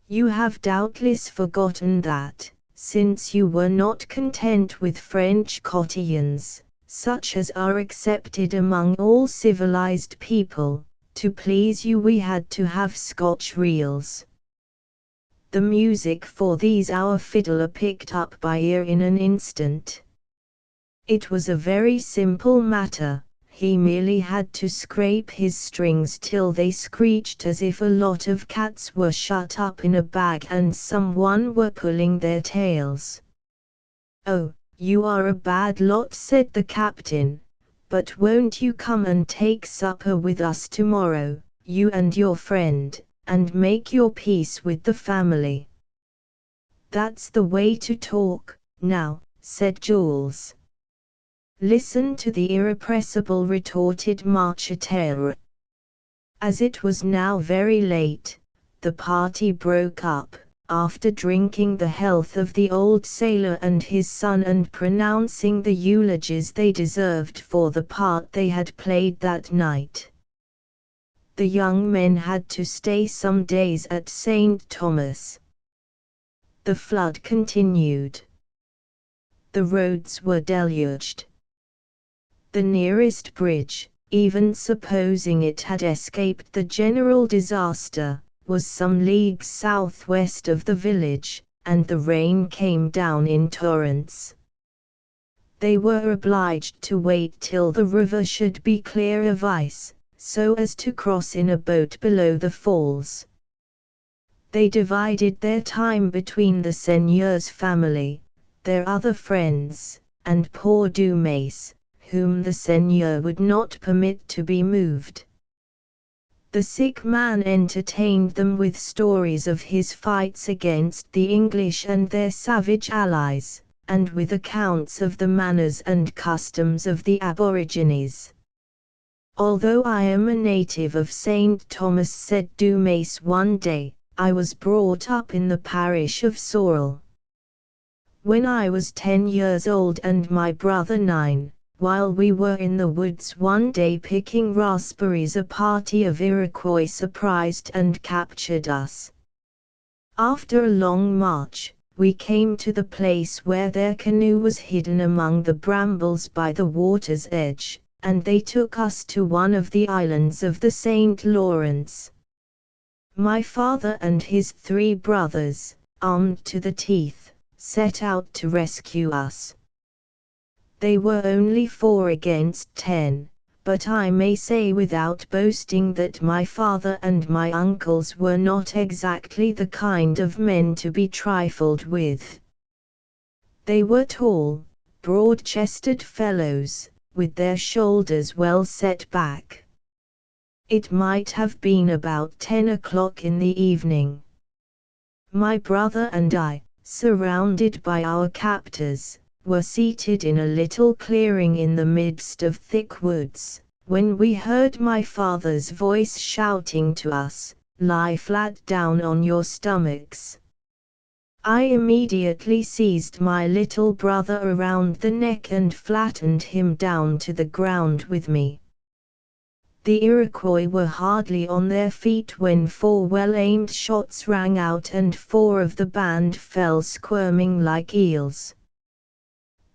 You have doubtless forgotten that, since you were not content with French cotillons, such as are accepted among all civilized people, to please you we had to have Scotch reels. The music for these our fiddler picked up by ear in an instant. It was a very simple matter, he merely had to scrape his strings till they screeched as if a lot of cats were shut up in a bag and someone were pulling their tails. Oh, you are a bad lot, said the captain, but won't you come and take supper with us tomorrow, you and your friend, and make your peace with the family? That's the way to talk, now, said Jules. Listen to the irrepressible, retorted Marcheterre. As it was now very late, the party broke up, after drinking the health of the old sailor and his son and pronouncing the eulogies they deserved for the part they had played that night. The young men had to stay some days at St. Thomas. The flood continued. The roads were deluged. The nearest bridge, even supposing it had escaped the general disaster, was some leagues southwest of the village, and the rain came down in torrents. They were obliged to wait till the river should be clear of ice, so as to cross in a boat below the falls. They divided their time between the seigneur's family, their other friends, and poor Dumas, whom the seigneur would not permit to be moved. The sick man entertained them with stories of his fights against the English and their savage allies, and with accounts of the manners and customs of the aborigines. "Although I am a native of St. Thomas," said Dumas one day, "I was brought up in the parish of Sorel. When I was 10 years old and my brother 9, while we were in the woods one day picking raspberries, a party of Iroquois surprised and captured us. After a long march, we came to the place where their canoe was hidden among the brambles by the water's edge, and they took us to one of the islands of the St. Lawrence. My father and his 3 brothers, armed to the teeth, set out to rescue us. They were only 4 against 10, but I may say without boasting that my father and my uncles were not exactly the kind of men to be trifled with. They were tall, broad-chested fellows, with their shoulders well set back. It might have been about 10 o'clock in the evening. My brother and I, surrounded by our captors, were seated in a little clearing in the midst of thick woods, when we heard my father's voice shouting to us, "Lie flat down on your stomachs." I immediately seized my little brother around the neck and flattened him down to the ground with me. The Iroquois were hardly on their feet when 4 well-aimed shots rang out and 4 of the band fell squirming like eels.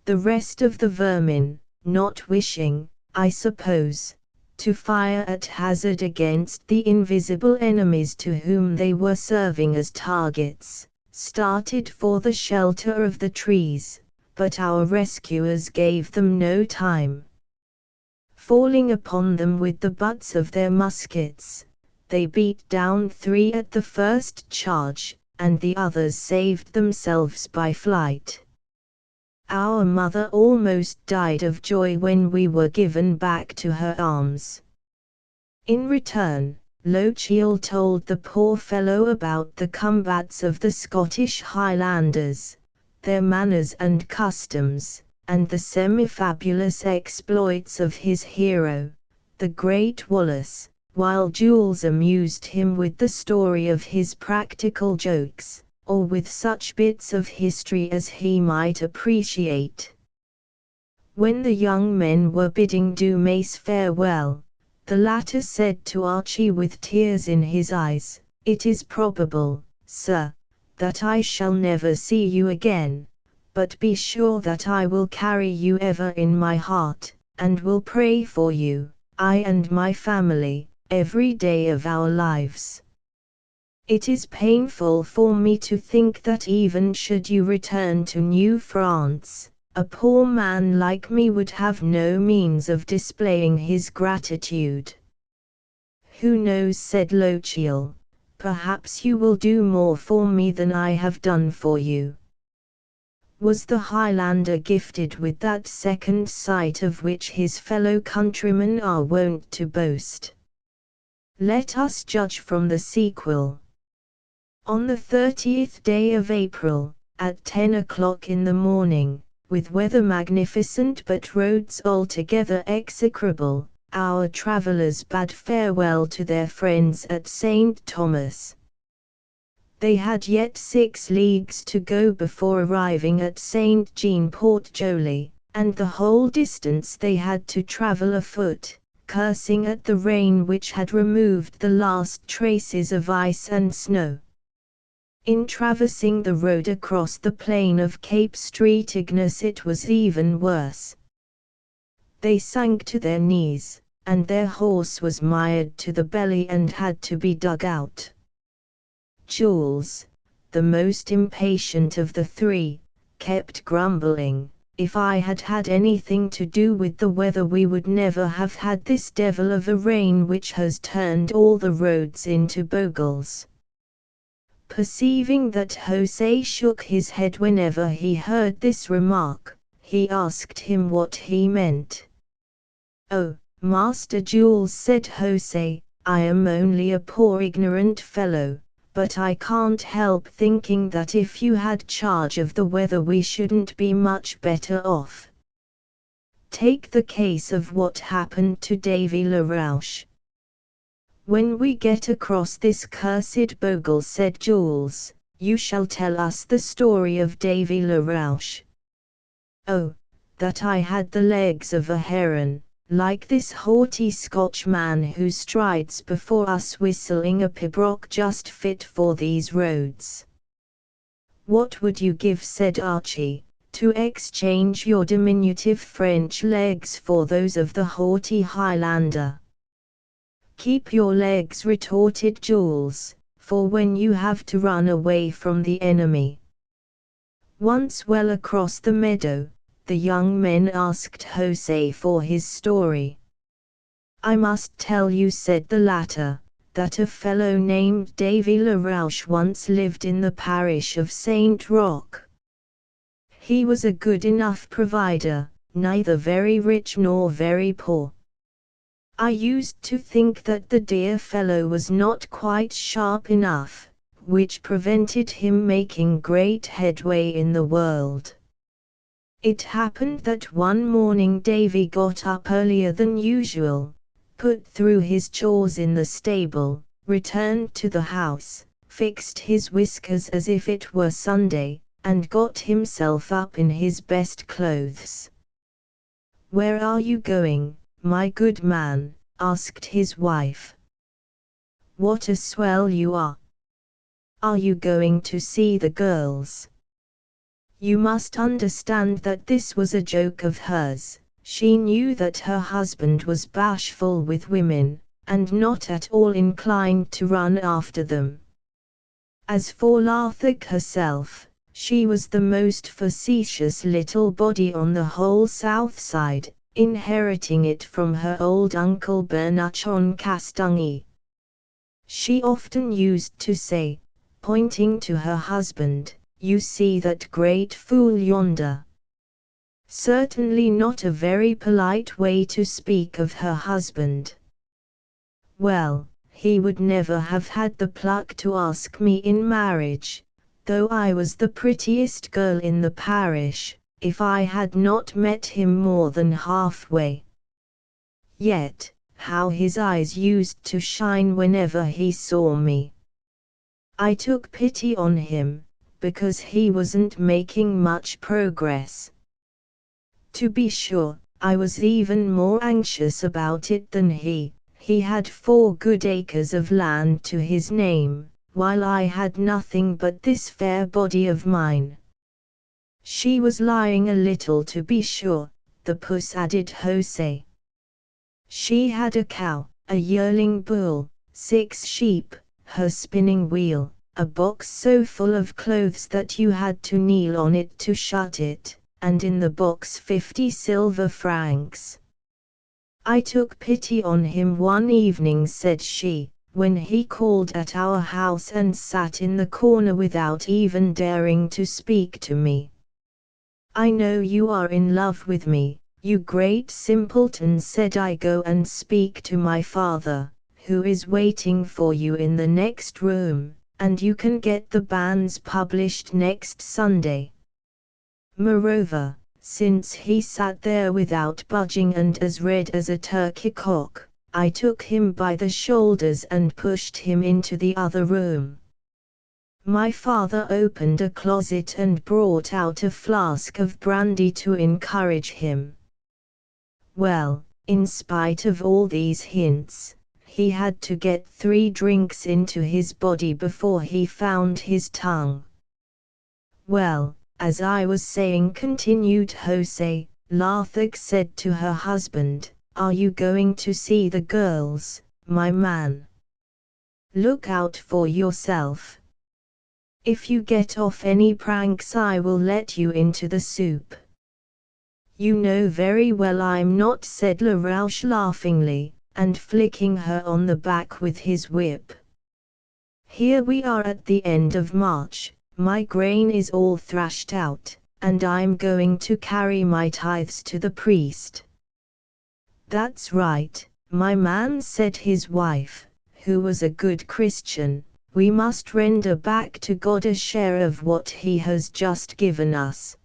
The rest of the vermin, not wishing, I suppose, to fire at hazard against the invisible enemies to whom they were serving as targets, started for the shelter of the trees, but our rescuers gave them no time. Falling upon them with the butts of their muskets, they beat down 3 at the first charge, and the others saved themselves by flight. Our mother almost died of joy when we were given back to her arms. In return, Lochiel told the poor fellow about the combats of the Scottish Highlanders, their manners and customs, and the semi-fabulous exploits of his hero, the great Wallace, while Jules amused him with the story of his practical jokes, or with such bits of history as he might appreciate. When the young men were bidding Dumas farewell, the latter said to Archie with tears in his eyes, "It is probable, sir, that I shall never see you again, but be sure that I will carry you ever in my heart, and will pray for you, I and my family, every day of our lives. It is painful for me to think that even should you return to New France, a poor man like me would have no means of displaying his gratitude." "Who knows," said Lochiel, "perhaps you will do more for me than I have done for you." Was the Highlander gifted with that second sight of which his fellow countrymen are wont to boast? Let us judge from the sequel. On the 30th day of April, at 10 o'clock in the morning, with weather magnificent but roads altogether execrable, our travellers bade farewell to their friends at St. Thomas. They had yet 6 leagues to go before arriving at St. Jean-Port-Joli, and the whole distance they had to travel afoot, cursing at the rain which had removed the last traces of ice and snow. In traversing the road across the plain of Cape Street Ignace it was even worse. They sank to their knees, and their horse was mired to the belly and had to be dug out. Jules, the most impatient of the 3, kept grumbling, "If I had had anything to do with the weather we would never have had this devil of a rain which has turned all the roads into bogles." Perceiving that José shook his head whenever he heard this remark, he asked him what he meant. "Oh, Master Jules," said José, "I am only a poor ignorant fellow, but I can't help thinking that if you had charge of the weather we shouldn't be much better off. Take the case of what happened to Davy Larouche." "When we get across this cursed bogle," said Jules, "you shall tell us the story of Davy Larouche." "Oh, that I had the legs of a heron, like this haughty Scotchman who strides before us whistling a pibroch just fit for these roads." "What would you give," said Archie, "to exchange your diminutive French legs for those of the haughty Highlander?" "Keep your legs," retorted Jules, "for when you have to run away from the enemy." Once well across the meadow, the young men asked José for his story. "I must tell you," said the latter, "that a fellow named Davy Larouche once lived in the parish of Saint Roch. He was a good enough provider, neither very rich nor very poor. I used to think that the dear fellow was not quite sharp enough, which prevented him making great headway in the world. It happened that one morning Davy got up earlier than usual, put through his chores in the stable, returned to the house, fixed his whiskers as if it were Sunday, and got himself up in his best clothes. 'Where are you going, my good man?' asked his wife. 'What a swell you are! Are you going to see the girls?' You must understand that this was a joke of hers. She knew that her husband was bashful with women, and not at all inclined to run after them. As for Larthick herself, she was the most facetious little body on the whole south side, inheriting it from her old uncle Bernachon Castungy. She often used to say, pointing to her husband, 'You see that great fool yonder?' Certainly not a very polite way to speak of her husband. Well, he would never have had the pluck to ask me in marriage, though I was the prettiest girl in the parish, if I had not met him more than halfway. Yet, how his eyes used to shine whenever he saw me. I took pity on him, because he wasn't making much progress. To be sure, I was even more anxious about it than he. He had 4 good acres of land to his name, while I had nothing but this fair body of mine." "She was lying a little, to be sure," the puss added José. "She had a cow, a yearling bull, 6 sheep, her spinning wheel, a box so full of clothes that you had to kneel on it to shut it, and in the box 50 silver francs. I took pity on him one evening," said she, "when he called at our house and sat in the corner without even daring to speak to me. 'I know you are in love with me, you great simpleton,' said I. 'Go and speak to my father, who is waiting for you in the next room, and you can get the banns published next Sunday.' 'Moreover,' Since he sat there without budging and as red as a turkey cock, I took him by the shoulders and pushed him into the other room. My father opened a closet and brought out a flask of brandy to encourage him. Well, in spite of all these hints, he had to get 3 drinks into his body before he found his tongue. Well, as I was saying, continued Jose, Larthak said to her husband, "Are you going to see the girls, my man? Look out for yourself. If you get off any pranks I will let you into the soup." "You know very well I'm not," said Larouche laughingly, and flicking her on the back with his whip. "Here we are at the end of March, my grain is all thrashed out, and I'm going to carry my tithes to the priest." "That's right, my man," said his wife, who was a good Christian, "we must render back to God a share of what he has just given us."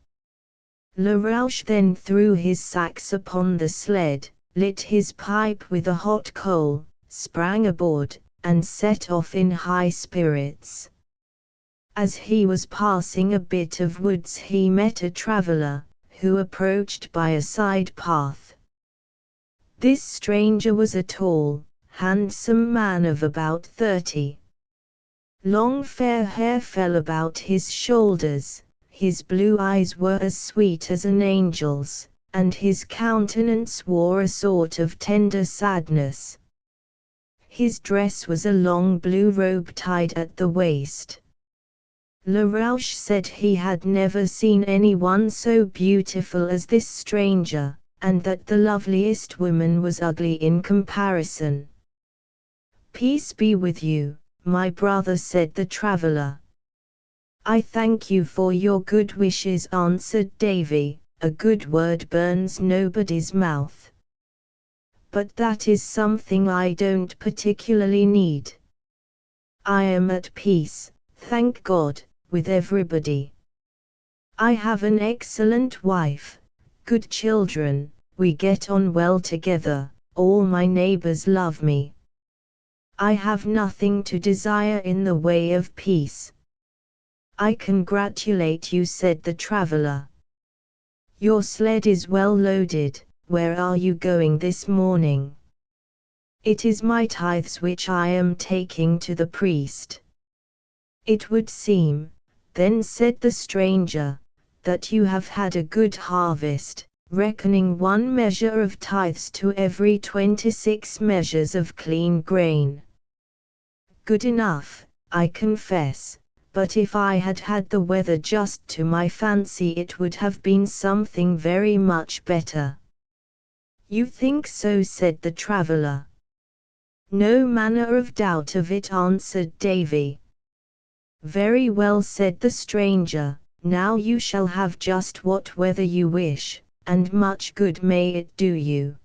Larouche then threw his sacks upon the sled, lit his pipe with a hot coal, sprang aboard, and set off in high spirits. As he was passing a bit of woods he met a traveller, who approached by a side path. This stranger was a tall, handsome man of about 30. Long fair hair fell about his shoulders, his blue eyes were as sweet as an angel's, and his countenance wore a sort of tender sadness. His dress was a long blue robe tied at the waist. Larouche said he had never seen anyone so beautiful as this stranger, and that the loveliest woman was ugly in comparison. "Peace be with you, my brother," said the traveller. "I thank you for your good wishes," answered Davy, "a good word burns nobody's mouth. But that is something I don't particularly need. I am at peace, thank God, with everybody. I have an excellent wife, good children, we get on well together, all my neighbors love me. I have nothing to desire in the way of peace." "I congratulate you," said the traveller. "Your sled is well loaded. Where are you going this morning?" "It is my tithes which I am taking to the priest." "It would seem, then," said the stranger, "that you have had a good harvest, reckoning 1 measure of tithes to every 26 measures of clean grain." "Good enough, I confess, but if I had had the weather just to my fancy it would have been something very much better." "You think so?" said the traveller. "No manner of doubt of it," answered Davy. "Very well," said the stranger, "now you shall have just what weather you wish, and much good may it do you."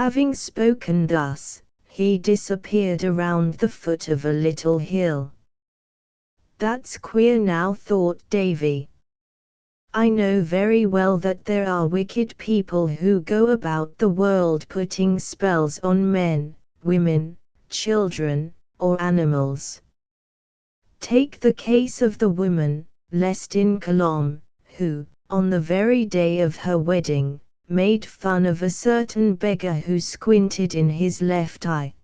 Having spoken thus, he disappeared around the foot of a little hill. "That's queer now," thought Davy. "I know very well that there are wicked people who go about the world putting spells on men, women, children, or animals. Take the case of the woman, Lestin Colomb, who, on the very day of her wedding, made fun of a certain beggar who squinted in his left eye.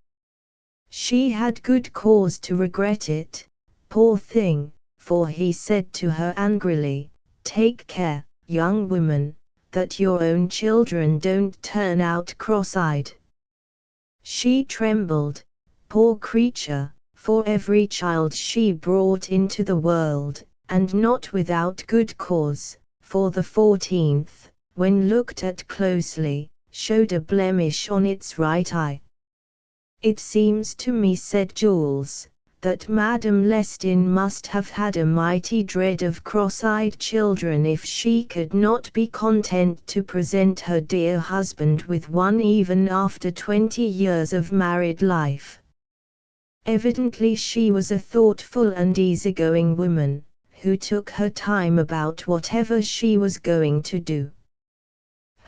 She had good cause to regret it, poor thing, for he said to her angrily, 'Take care, young woman, that your own children don't turn out cross-eyed.' She trembled, poor creature, for every child she brought into the world, and not without good cause, for the 14th, when looked at closely, showed a blemish on its right eye. It seems to me," said Jules, "that Madame Lestin must have had a mighty dread of cross-eyed children if she could not be content to present her dear husband with one even after 20 years of married life. Evidently she was a thoughtful and easygoing woman, who took her time about whatever she was going to do.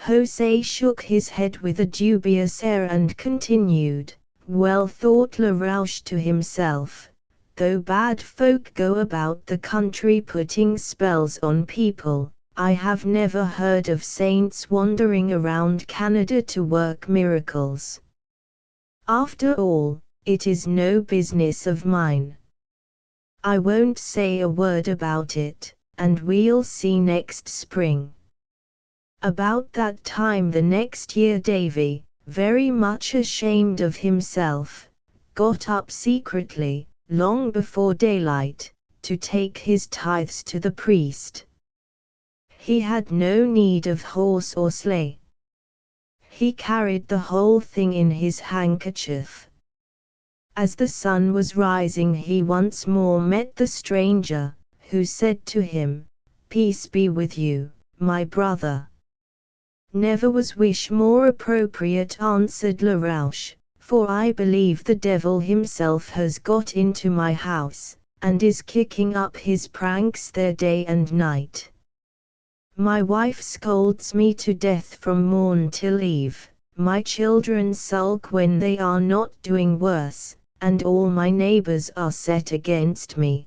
José shook his head with a dubious air and continued, "Well, thought Larouche to himself, though bad folk go about the country putting spells on people, I have never heard of saints wandering around Canada to work miracles. After all, it is no business of mine. I won't say a word about it, and we'll see next spring." About that time the next year Davy, very much ashamed of himself, got up secretly, long before daylight, to take his tithes to the priest. He had no need of horse or sleigh. He carried the whole thing in his handkerchief. As the sun was rising he once more met the stranger, who said to him, "Peace be with you, my brother." "Never was wish more appropriate," answered Larouche, "for I believe the devil himself has got into my house, and is kicking up his pranks there day and night. My wife scolds me to death from morn till eve, my children sulk when they are not doing worse, and all my neighbors are set against me."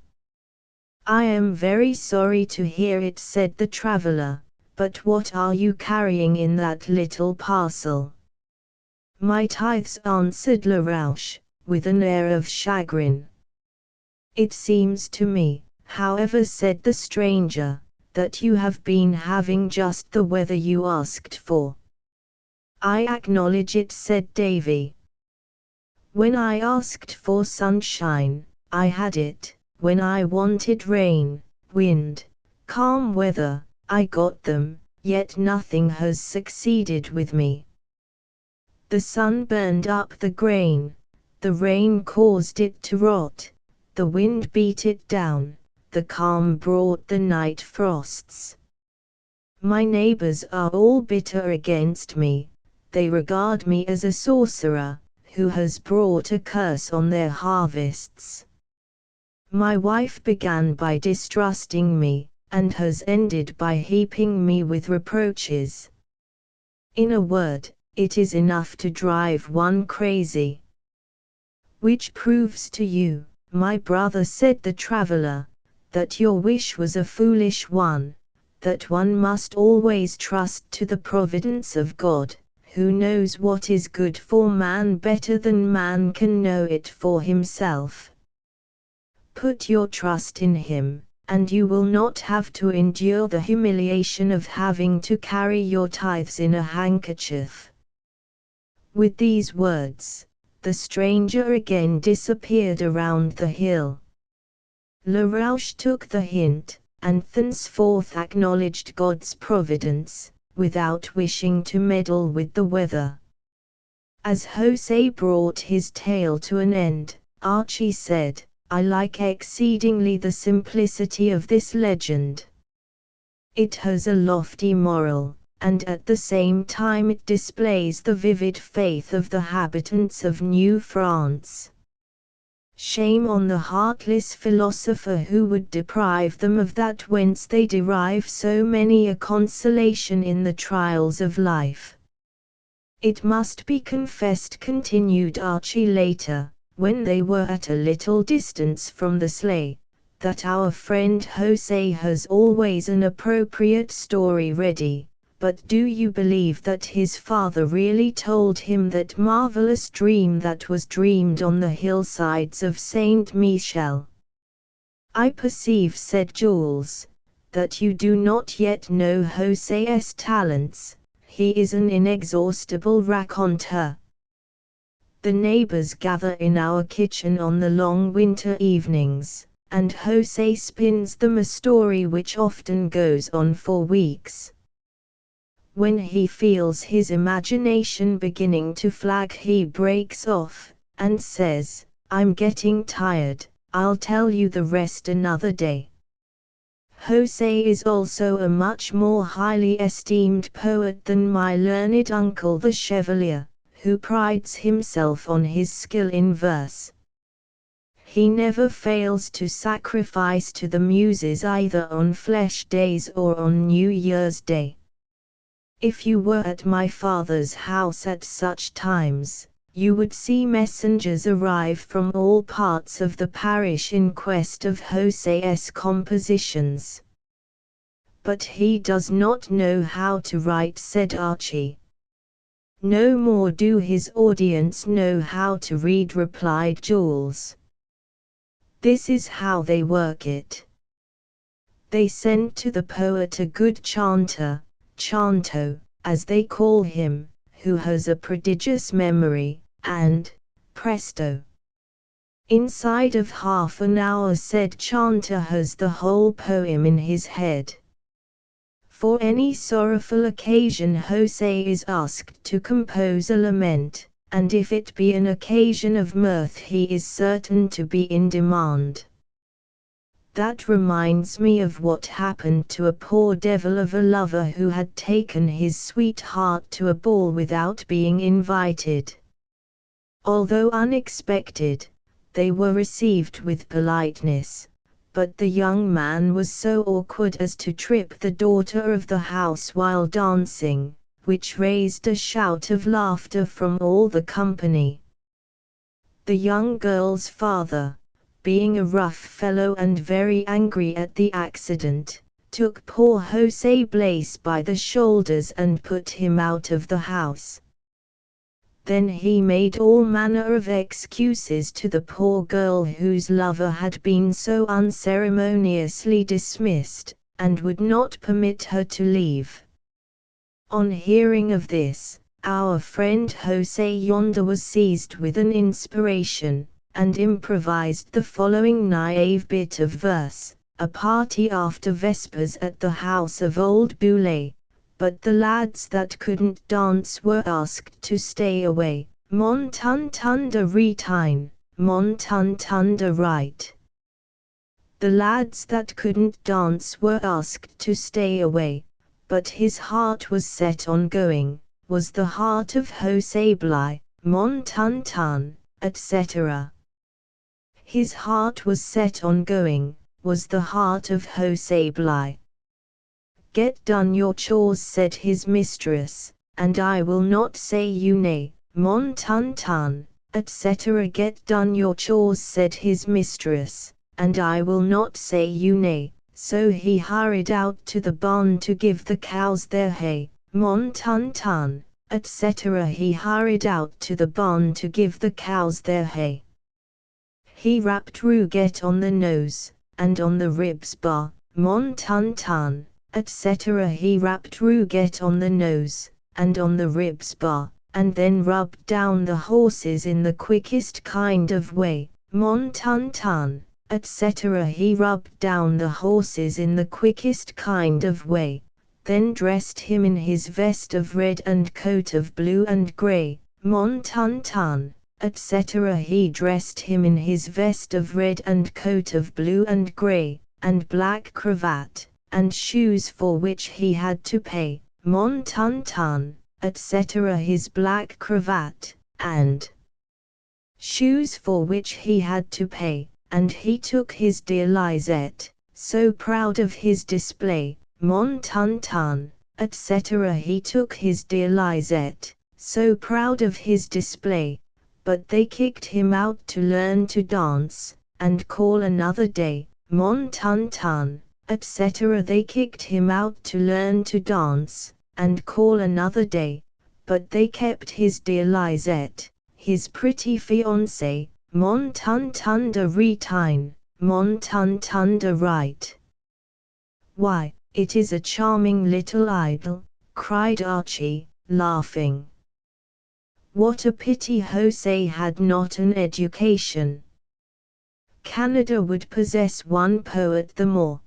"I am very sorry to hear it," said the traveler, "but what are you carrying in that little parcel?" "My tithes," answered Larouche, with an air of chagrin. "It seems to me, however," said the stranger, "that you have been having just the weather you asked for." "I acknowledge it," said Davy. "When I asked for sunshine, I had it. When I wanted rain, wind, calm weather, I got them, yet nothing has succeeded with me. The sun burned up the grain, the rain caused it to rot, the wind beat it down, the calm brought the night frosts. My neighbors are all bitter against me, they regard me as a sorcerer, who has brought a curse on their harvests. My wife began by distrusting me, and has ended by heaping me with reproaches. In a word, it is enough to drive one crazy." "Which proves to you, my brother," said the traveler, "that your wish was a foolish one, that one must always trust to the providence of God, who knows what is good for man better than man can know it for himself. Put your trust in him, and you will not have to endure the humiliation of having to carry your tithes in a handkerchief." With these words, the stranger again disappeared around the hill. Larouche took the hint, and thenceforth acknowledged God's providence, without wishing to meddle with the weather. As José brought his tale to an end, Archie said, "I like exceedingly the simplicity of this legend. It has a lofty moral, and at the same time it displays the vivid faith of the habitants of New France. Shame on the heartless philosopher who would deprive them of that whence they derive so many a consolation in the trials of life." "It must be confessed," continued Archie later, when they were at a little distance from the sleigh, "that our friend José has always an appropriate story ready, but do you believe that his father really told him that marvelous dream that was dreamed on the hillsides of Saint Michel?" "I perceive," said Jules, "that you do not yet know José's talents, he is an inexhaustible raconteur. The neighbors gather in our kitchen on the long winter evenings, and José spins them a story which often goes on for weeks. When he feels his imagination beginning to flag he breaks off, and says, 'I'm getting tired, I'll tell you the rest another day.' José is also a much more highly esteemed poet than my learned uncle the Chevalier, who prides himself on his skill in verse. He never fails to sacrifice to the Muses either on flesh days or on New Year's Day. If you were at my father's house at such times, you would see messengers arrive from all parts of the parish in quest of José's compositions. But he does not know how to write, said Archie. No more do his audience know how to read, replied Jules. This is how they work it. They send to the poet a good chanter, chanto, as they call him, who has a prodigious memory, and, presto! Inside of half an hour said chanter has the whole poem in his head. For any sorrowful occasion José is asked to compose a lament, and if it be an occasion of mirth he is certain to be in demand. That reminds me of what happened to a poor devil of a lover who had taken his sweetheart to a ball without being invited. Although unexpected, they were received with politeness, but the young man was so awkward as to trip the daughter of the house while dancing, which raised a shout of laughter from all the company. The young girl's father, being a rough fellow and very angry at the accident, took poor José Blaise by the shoulders and put him out of the house. Then he made all manner of excuses to the poor girl whose lover had been so unceremoniously dismissed, and would not permit her to leave. On hearing of this, our friend José yonder was seized with an inspiration, and improvised the following naive bit of verse: a party after vespers at the house of old Boulet, but the lads that couldn't dance were asked to stay away. Mon tun tunda retine, mon tun tunda right. The lads that couldn't dance were asked to stay away, but his heart was set on going, was the heart of José Bly, mon tun tun, etc. His heart was set on going, was the heart of José Bly. Get done your chores, said his mistress, and I will not say you nay, mon tun tun, etc. Get done your chores, said his mistress, and I will not say you nay. So he hurried out to the barn to give the cows their hay, mon tun tun, etc. He hurried out to the barn to give the cows their hay. He rapped Rouget on the nose, and on the ribs bar, mon tun tun, etc. He rapped Rouget on the nose, and on the ribs bar, and then rubbed down the horses in the quickest kind of way, mon tun tun, etc. He rubbed down the horses in the quickest kind of way, then dressed him in his vest of red and coat of blue and grey, mon tun tun, etc. He dressed him in his vest of red and coat of blue and grey, and black cravat, and shoes for which he had to pay, mon tun tun, etc. His black cravat, and shoes for which he had to pay, and he took his dear Lisette, so proud of his display, mon tun tun, etc. He took his dear Lisette, so proud of his display, but they kicked him out to learn to dance, and call another day, mon tun tun, etc. They kicked him out to learn to dance, and call another day, but they kept his dear Lisette, his pretty fiancée, mon tun tunda retine, mon tun tunda right. Why, it is a charming little idol, cried Archie, laughing. What a pity José had not an education. Canada would possess one poet the more.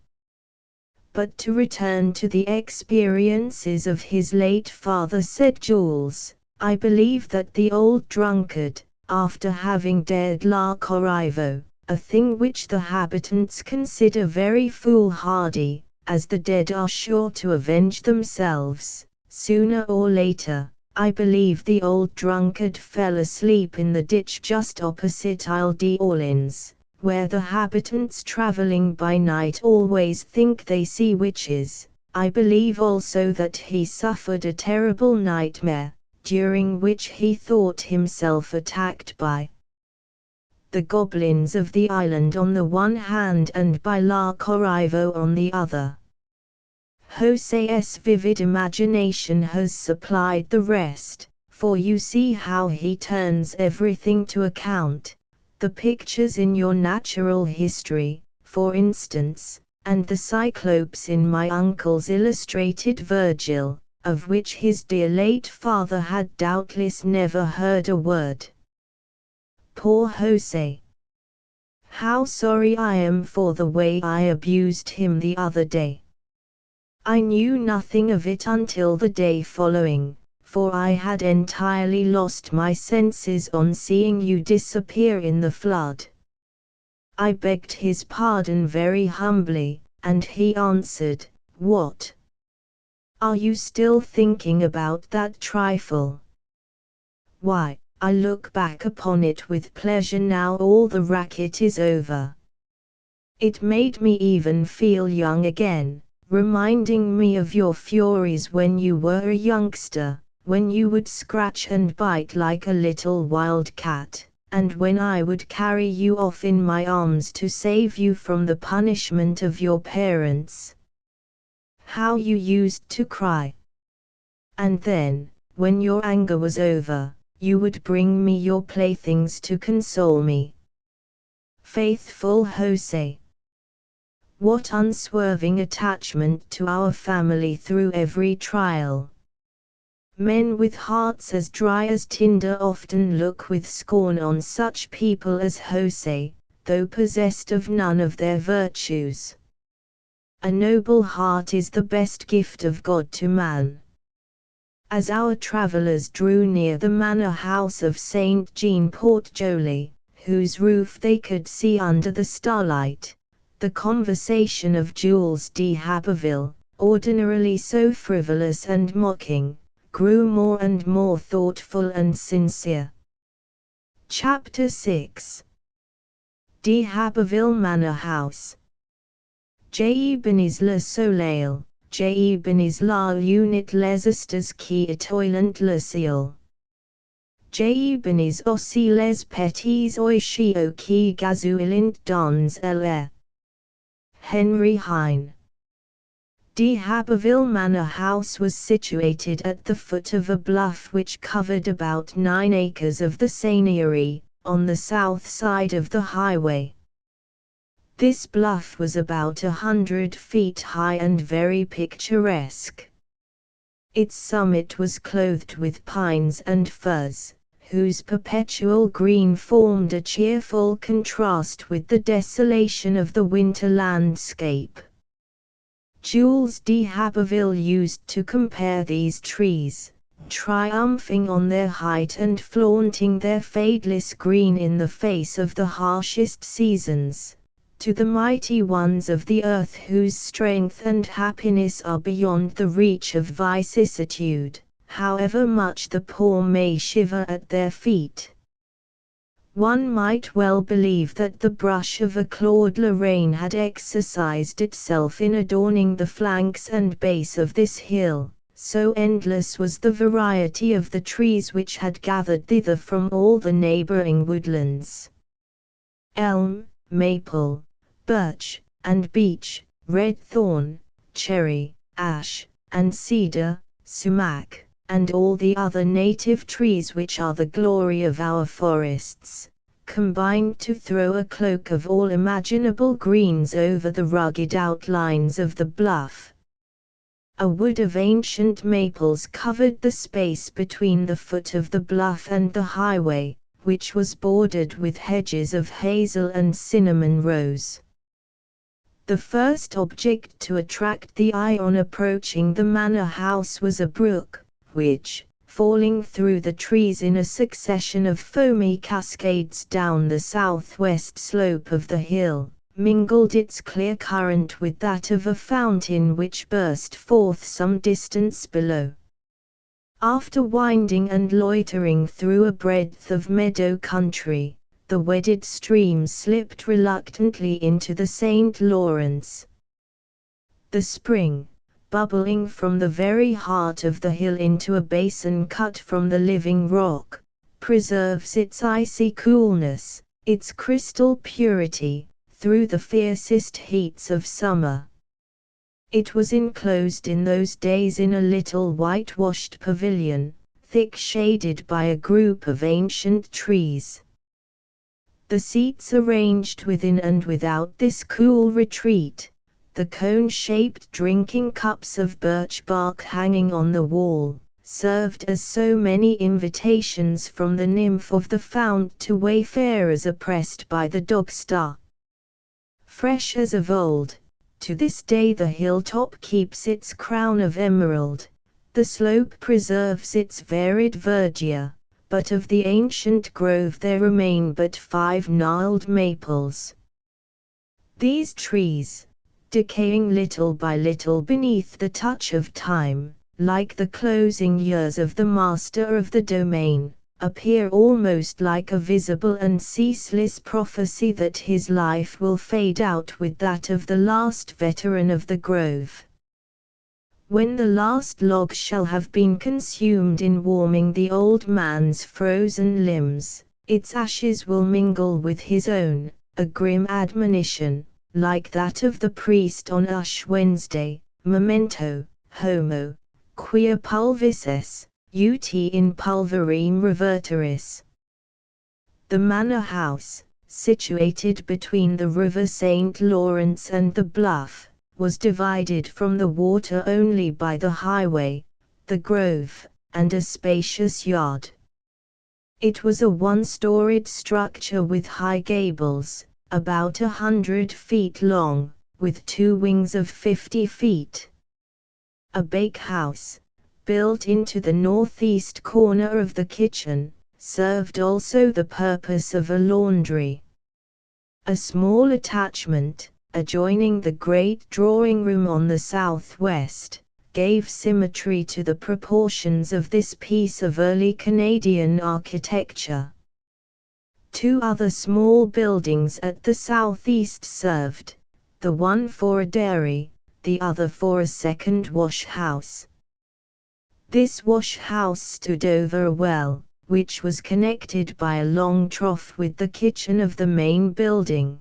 But to return to the experiences of his late father, said Jules, I believe that the old drunkard, after having dared la corrivo, a thing which the habitants consider very foolhardy, as the dead are sure to avenge themselves, sooner or later, I believe the old drunkard fell asleep in the ditch just opposite Ile d'Orleans, where the habitants traveling by night always think they see witches. I believe also that he suffered a terrible nightmare, during which he thought himself attacked by the goblins of the island on the one hand and by La Corriveau on the other. José's vivid imagination has supplied the rest, for you see how he turns everything to account, the pictures in your natural history, for instance, and the cyclopes in my uncle's illustrated Virgil, of which his dear late father had doubtless never heard a word. Poor José! How sorry I am for the way I abused him the other day. I knew nothing of it until the day following, for I had entirely lost my senses on seeing you disappear in the flood. I begged his pardon very humbly, and he answered, "What? Are you still thinking about that trifle? Why, I look back upon it with pleasure now all the racket is over. It made me even feel young again, reminding me of your furies when you were a youngster, when you would scratch and bite like a little wild cat, and when I would carry you off in my arms to save you from the punishment of your parents. How you used to cry! And then, when your anger was over, you would bring me your playthings to console me. Faithful José! What unswerving attachment to our family through every trial! Men with hearts as dry as tinder often look with scorn on such people as José, though possessed of none of their virtues. A noble heart is the best gift of God to man. As our travellers drew near the manor house of Saint Jean Port-Joli, whose roof they could see under the starlight, the conversation of Jules de Haberville, ordinarily so frivolous and mocking, grew more and more thoughtful and sincere. Chapter 6. De Haberville Manor House. J'ébénis le soleil, j'ébénis la lune les astres qui étoilent le ciel. J'ébénis aussi les petits oiseaux qui gazouillent dans l'air. Henry Heine. De Haberville Manor House was situated at the foot of a bluff which covered about 9 acres of the seigneury, on the south side of the highway. This bluff was about 100 feet high and very picturesque. Its summit was clothed with pines and firs, whose perpetual green formed a cheerful contrast with the desolation of the winter landscape. Jules de Haberville used to compare these trees, triumphing on their height and flaunting their fadeless green in the face of the harshest seasons, to the mighty ones of the earth whose strength and happiness are beyond the reach of vicissitude, however much the poor may shiver at their feet. One might well believe that the brush of a Claude Lorraine had exercised itself in adorning the flanks and base of this hill, so endless was the variety of the trees which had gathered thither from all the neighboring woodlands. Elm, maple, birch, and beech, red thorn, cherry, ash, and cedar, sumac, and all the other native trees which are the glory of our forests, combined to throw a cloak of all imaginable greens over the rugged outlines of the bluff. A wood of ancient maples covered the space between the foot of the bluff and the highway, which was bordered with hedges of hazel and cinnamon rose. The first object to attract the eye on approaching the manor house was a brook, which, falling through the trees in a succession of foamy cascades down the southwest slope of the hill, mingled its clear current with that of a fountain which burst forth some distance below. After winding and loitering through a breadth of meadow country, the wedded streams slipped reluctantly into the St. Lawrence. The spring, bubbling from the very heart of the hill into a basin cut from the living rock, preserves its icy coolness, its crystal purity, through the fiercest heats of summer. It was enclosed in those days in a little whitewashed pavilion, thick shaded by a group of ancient trees. The seats arranged within and without this cool retreat, the cone-shaped drinking cups of birch bark hanging on the wall, served as so many invitations from the nymph of the fount to wayfarers oppressed by the dog-star. Fresh as of old, to this day the hilltop keeps its crown of emerald, the slope preserves its varied verdure, but of the ancient grove there remain but 5 gnarled maples. These trees, decaying little by little beneath the touch of time, like the closing years of the master of the domain, appear almost like a visible and ceaseless prophecy that his life will fade out with that of the last veteran of the grove. When the last log shall have been consumed in warming the old man's frozen limbs, its ashes will mingle with his own, a grim admonition, like that of the priest on Ash Wednesday, memento, homo, quia pulvis es, ut in pulverem reverteris. The manor house, situated between the river St. Lawrence and the bluff, was divided from the water only by the highway, the grove, and a spacious yard. It was a one-storied structure with high gables, about 100 feet long, with 2 wings of 50 feet. A bakehouse, built into the northeast corner of the kitchen, served also the purpose of a laundry. A small attachment, adjoining the great drawing room on the southwest, gave symmetry to the proportions of this piece of early Canadian architecture. 2 other small buildings at the southeast served, the one for a dairy, the other for a second wash house. This wash house stood over a well, which was connected by a long trough with the kitchen of the main building.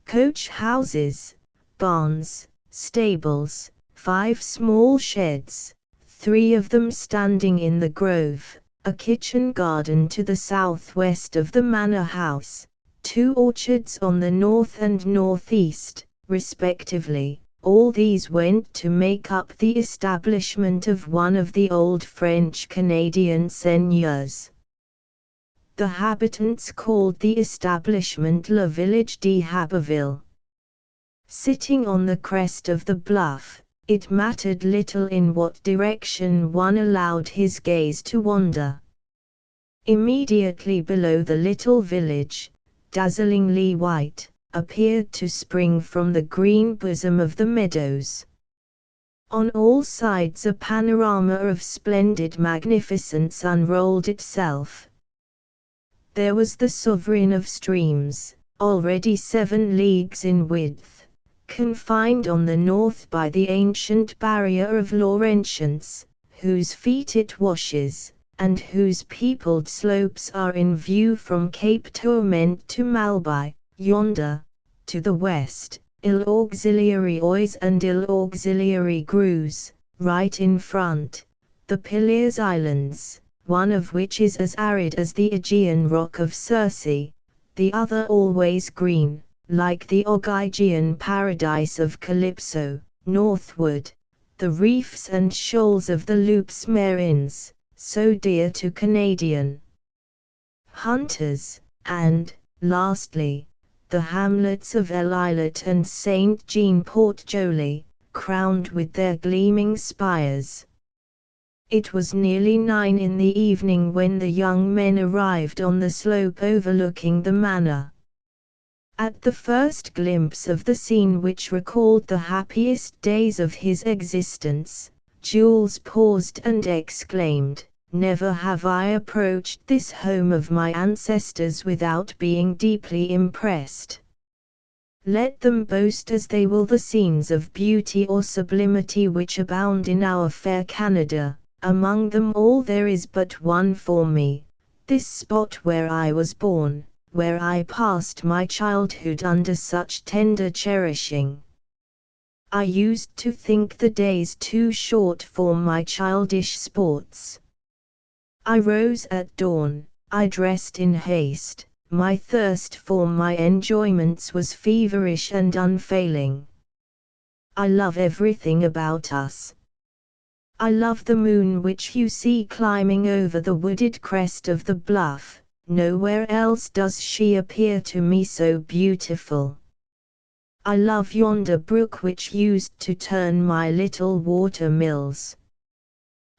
Coach houses, barns, stables, 5 small sheds, 3 of them standing in the grove, a kitchen garden to the southwest of the manor house, 2 orchards on the north and northeast, respectively. All these went to make up the establishment of one of the old French-Canadian seigneurs. The habitants called the establishment Le Village d'Haberville. Sitting on the crest of the bluff, it mattered little in what direction one allowed his gaze to wander. Immediately below the little village, dazzlingly white, appeared to spring from the green bosom of the meadows. On all sides a panorama of splendid magnificence unrolled itself. There was the sovereign of streams, already 7 leagues in width, confined on the north by the ancient barrier of Laurentians, whose feet it washes, and whose peopled slopes are in view from Cape Tourmente to Malby. Yonder, to the west, Île Auxiliary Oise and Île Auxiliary Greuze, right in front, the Piliers Islands, one of which is as arid as the Aegean rock of Circe, the other always green, like the Ogygian paradise of Calypso. Northward, the reefs and shoals of the Loups Marins, so dear to Canadian hunters, and, lastly, the hamlets of L'Islet and Saint Jean Port Joli, crowned with their gleaming spires. It was nearly 9 in the evening when the young men arrived on the slope overlooking the manor. At the first glimpse of the scene which recalled the happiest days of his existence, Jules paused and exclaimed, never have I approached this home of my ancestors without being deeply impressed. Let them boast as they will the scenes of beauty or sublimity which abound in our fair Canada, among them all there is but one for me, this spot where I was born, where I passed my childhood under such tender cherishing. I used to think the days too short for my childish sports. I rose at dawn, I dressed in haste, my thirst for my enjoyments was feverish and unfailing. I love everything about us. I love the moon which you see climbing over the wooded crest of the bluff, nowhere else does she appear to me so beautiful. I love yonder brook which used to turn my little water mills.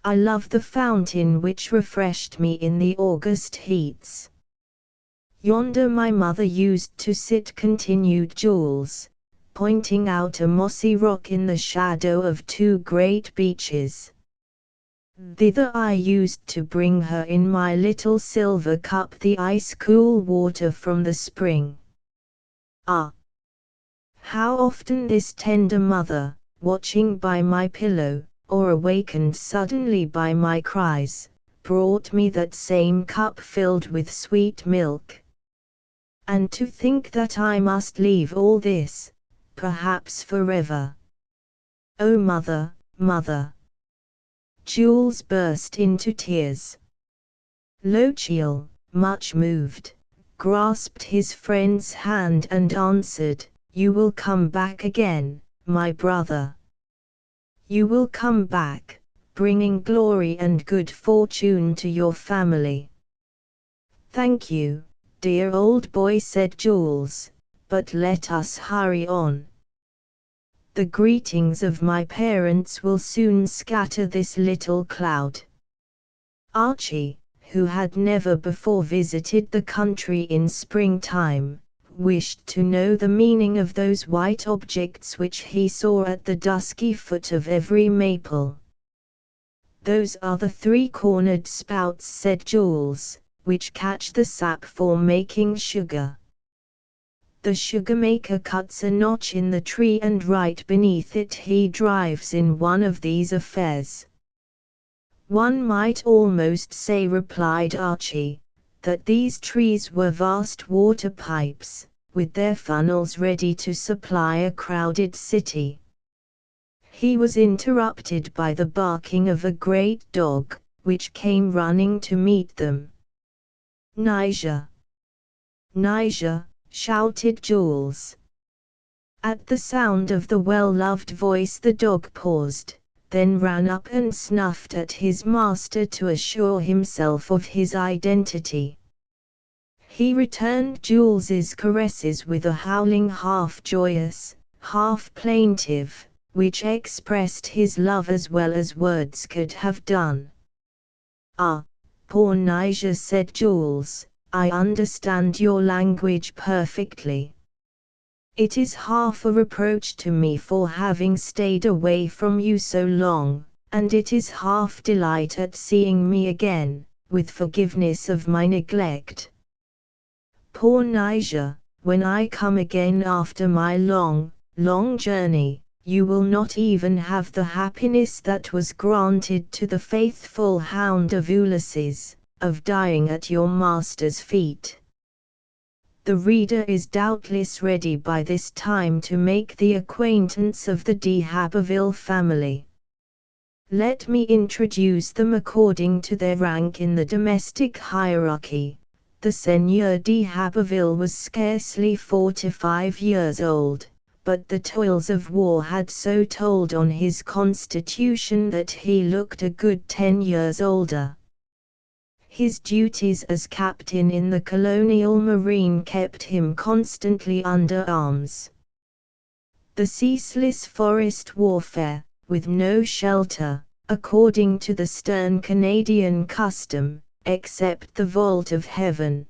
I love the fountain which refreshed me in the August heats. Yonder my mother used to sit, continued Jules, pointing out a mossy rock in the shadow of two great beeches. Thither I used to bring her in my little silver cup the ice-cool water from the spring. Ah! How often this tender mother, watching by my pillow, or awakened suddenly by my cries, brought me that same cup filled with sweet milk. And to think that I must leave all this, perhaps forever. Oh mother, mother! Jules burst into tears. Lochiel, much moved, grasped his friend's hand and answered, "You will come back again, my brother. You will come back, bringing glory and good fortune to your family." "Thank you, dear old boy," said Jules, "but let us hurry on. The greetings of my parents will soon scatter this little cloud." Archie, who had never before visited the country in springtime, wished to know the meaning of those white objects which he saw at the dusky foot of every maple. "Those are the three-cornered spouts," said Jules, "which catch the sap for making sugar. The sugar-maker cuts a notch in the tree and right beneath it he drives in one of these affairs." "One might almost say," replied Archie, "that these trees were vast water pipes, with their funnels ready to supply a crowded city." He was interrupted by the barking of a great dog, which came running to meet them. "Niger! Niger!" shouted Jules. At the sound of the well-loved voice the dog paused, then ran up and snuffed at his master to assure himself of his identity. He returned Jules's caresses with a howling half joyous, half plaintive, which expressed his love as well as words could have done. "Ah, poor Niger," said Jules, "I understand your language perfectly. It is half a reproach to me for having stayed away from you so long, and it is half delight at seeing me again, with forgiveness of my neglect. Poor Niger, when I come again after my long, long journey, you will not even have the happiness that was granted to the faithful hound of Ulysses, of dying at your master's feet." The reader is doubtless ready by this time to make the acquaintance of the d'Haberville family. Let me introduce them according to their rank in the domestic hierarchy. The Seigneur d'Haberville was scarcely 45 years old, but the toils of war had so told on his constitution that he looked a good 10 years older. His duties as captain in the colonial marine kept him constantly under arms. The ceaseless forest warfare, with no shelter, according to the stern Canadian custom, except the vault of heaven,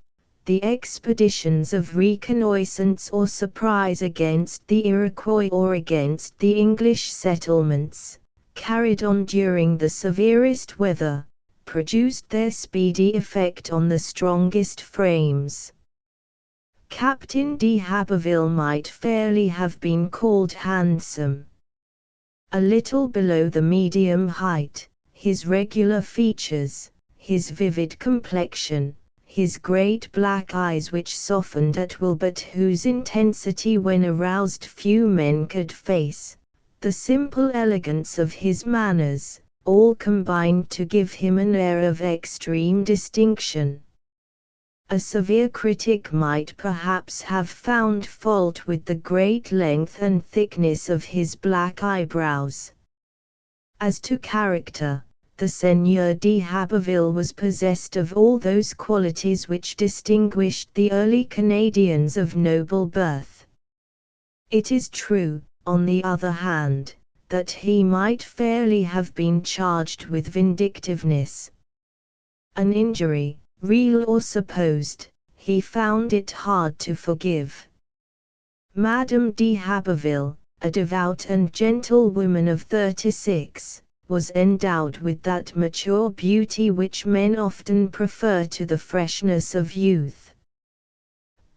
the expeditions of reconnaissance or surprise against the Iroquois or against the English settlements, carried on during the severest weather, produced their speedy effect on the strongest frames. Captain d'Haberville might fairly have been called handsome. A little below the medium height, his regular features, his vivid complexion, his great black eyes which softened at will but whose intensity when aroused few men could face, the simple elegance of his manners, all combined to give him an air of extreme distinction. A severe critic might perhaps have found fault with the great length and thickness of his black eyebrows. As to character, the Seigneur d'Haberville was possessed of all those qualities which distinguished the early Canadians of noble birth. It is true, on the other hand, that he might fairly have been charged with vindictiveness. An injury, real or supposed, he found it hard to forgive. Madame d'Haberville, a devout and gentle woman of 36, was endowed with that mature beauty which men often prefer to the freshness of youth.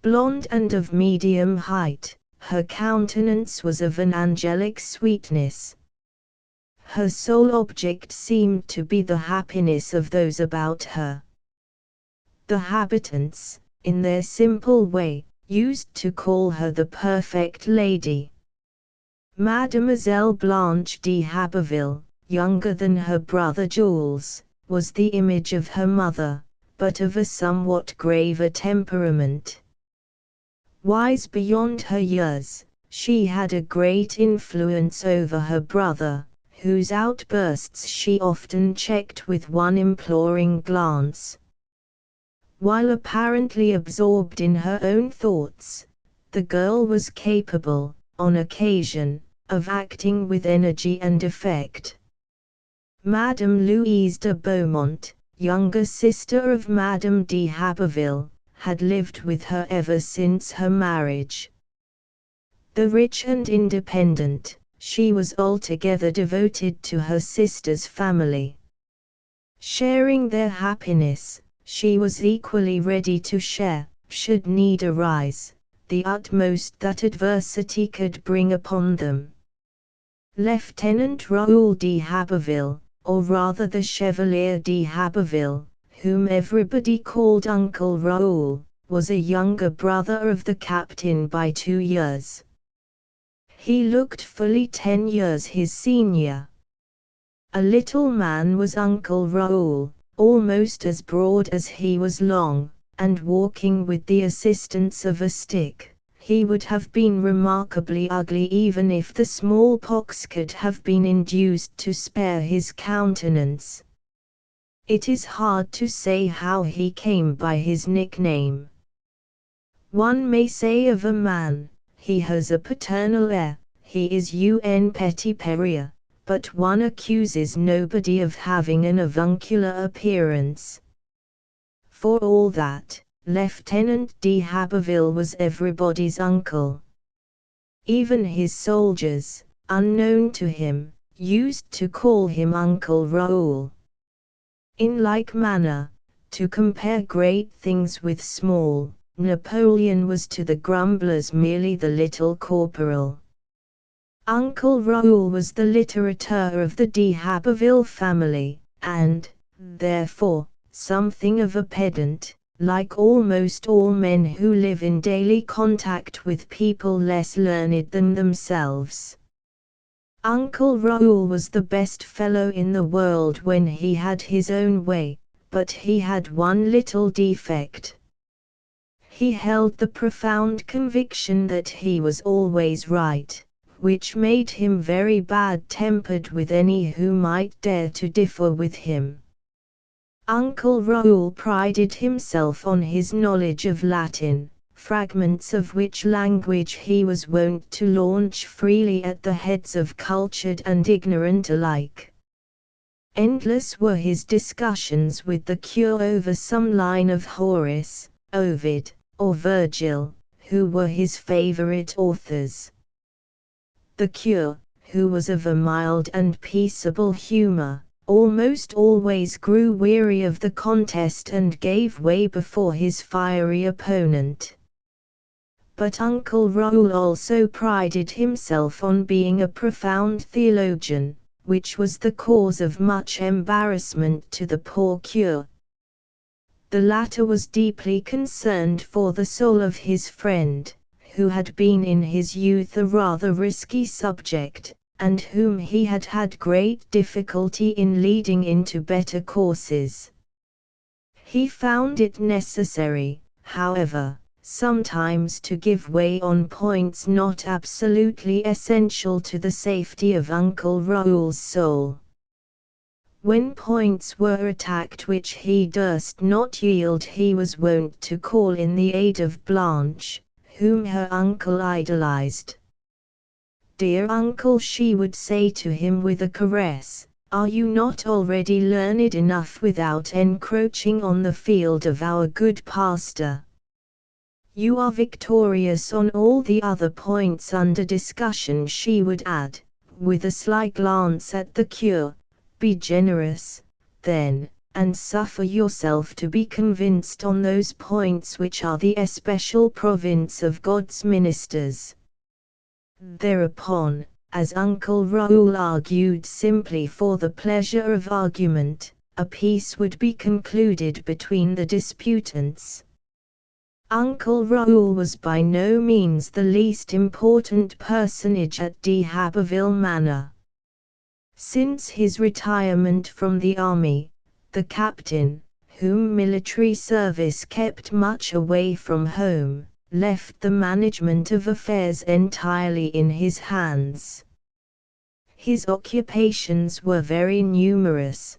Blonde and of medium height, her countenance was of an angelic sweetness. Her sole object seemed to be the happiness of those about her. The habitants, in their simple way, used to call her the perfect lady. Mademoiselle Blanche d'Haberville, younger than her brother Jules, was the image of her mother, but of a somewhat graver temperament. Wise beyond her years, she had a great influence over her brother, whose outbursts she often checked with one imploring glance. While apparently absorbed in her own thoughts, the girl was capable, on occasion, of acting with energy and effect. Madame Louise de Beaumont, younger sister of Madame d'Haberville, had lived with her ever since her marriage. Though rich and independent, she was altogether devoted to her sister's family. Sharing their happiness, she was equally ready to share, should need arise, the utmost that adversity could bring upon them. Lieutenant Raoul d'Haberville, or rather the Chevalier d'Haberville, whom everybody called Uncle Raoul, was a younger brother of the captain by 2 years. He looked fully 10 years his senior. A little man was Uncle Raoul, almost as broad as he was long, and walking with the assistance of a stick. He would have been remarkably ugly even if the smallpox could have been induced to spare his countenance. It is hard to say how he came by his nickname. One may say of a man, he has a paternal air, he is un petit parier, but one accuses nobody of having an avuncular appearance. For all that, Lieutenant d'Haberville was everybody's uncle. Even his soldiers, unknown to him, used to call him Uncle Raoul. In like manner, to compare great things with small, Napoleon was to the grumblers merely the little corporal. Uncle Raoul was the litterateur of the d'Haberville family, and, therefore, something of a pedant, like almost all men who live in daily contact with people less learned than themselves. Uncle Raoul was the best fellow in the world when he had his own way, but he had one little defect. He held the profound conviction that he was always right, which made him very bad-tempered with any who might dare to differ with him. Uncle Raoul prided himself on his knowledge of Latin, fragments of which language he was wont to launch freely at the heads of cultured and ignorant alike. Endless were his discussions with the cure over some line of Horace, Ovid, or Virgil, who were his favorite authors. The cure, who was of a mild and peaceable humor, almost always grew weary of the contest and gave way before his fiery opponent. But Uncle Raoul also prided himself on being a profound theologian, which was the cause of much embarrassment to the poor curé. The latter was deeply concerned for the soul of his friend, who had been in his youth a rather risky subject, and whom he had had great difficulty in leading into better courses. He found it necessary, however, sometimes to give way on points not absolutely essential to the safety of Uncle Raoul's soul. When points were attacked which he durst not yield, he was wont to call in the aid of Blanche, whom her uncle idolized. "Dear uncle," she would say to him with a caress, "are you not already learned enough without encroaching on the field of our good pastor? You are victorious on all the other points under discussion," she would add, with a sly glance at the curé. "Be generous, then, and suffer yourself to be convinced on those points which are the especial province of God's ministers." Thereupon, as Uncle Raoul argued simply for the pleasure of argument, a peace would be concluded between the disputants. Uncle Raoul was by no means the least important personage at de Haberville Manor. Since his retirement from the army, the captain, whom military service kept much away from home, left the management of affairs entirely in his hands. His occupations were very numerous.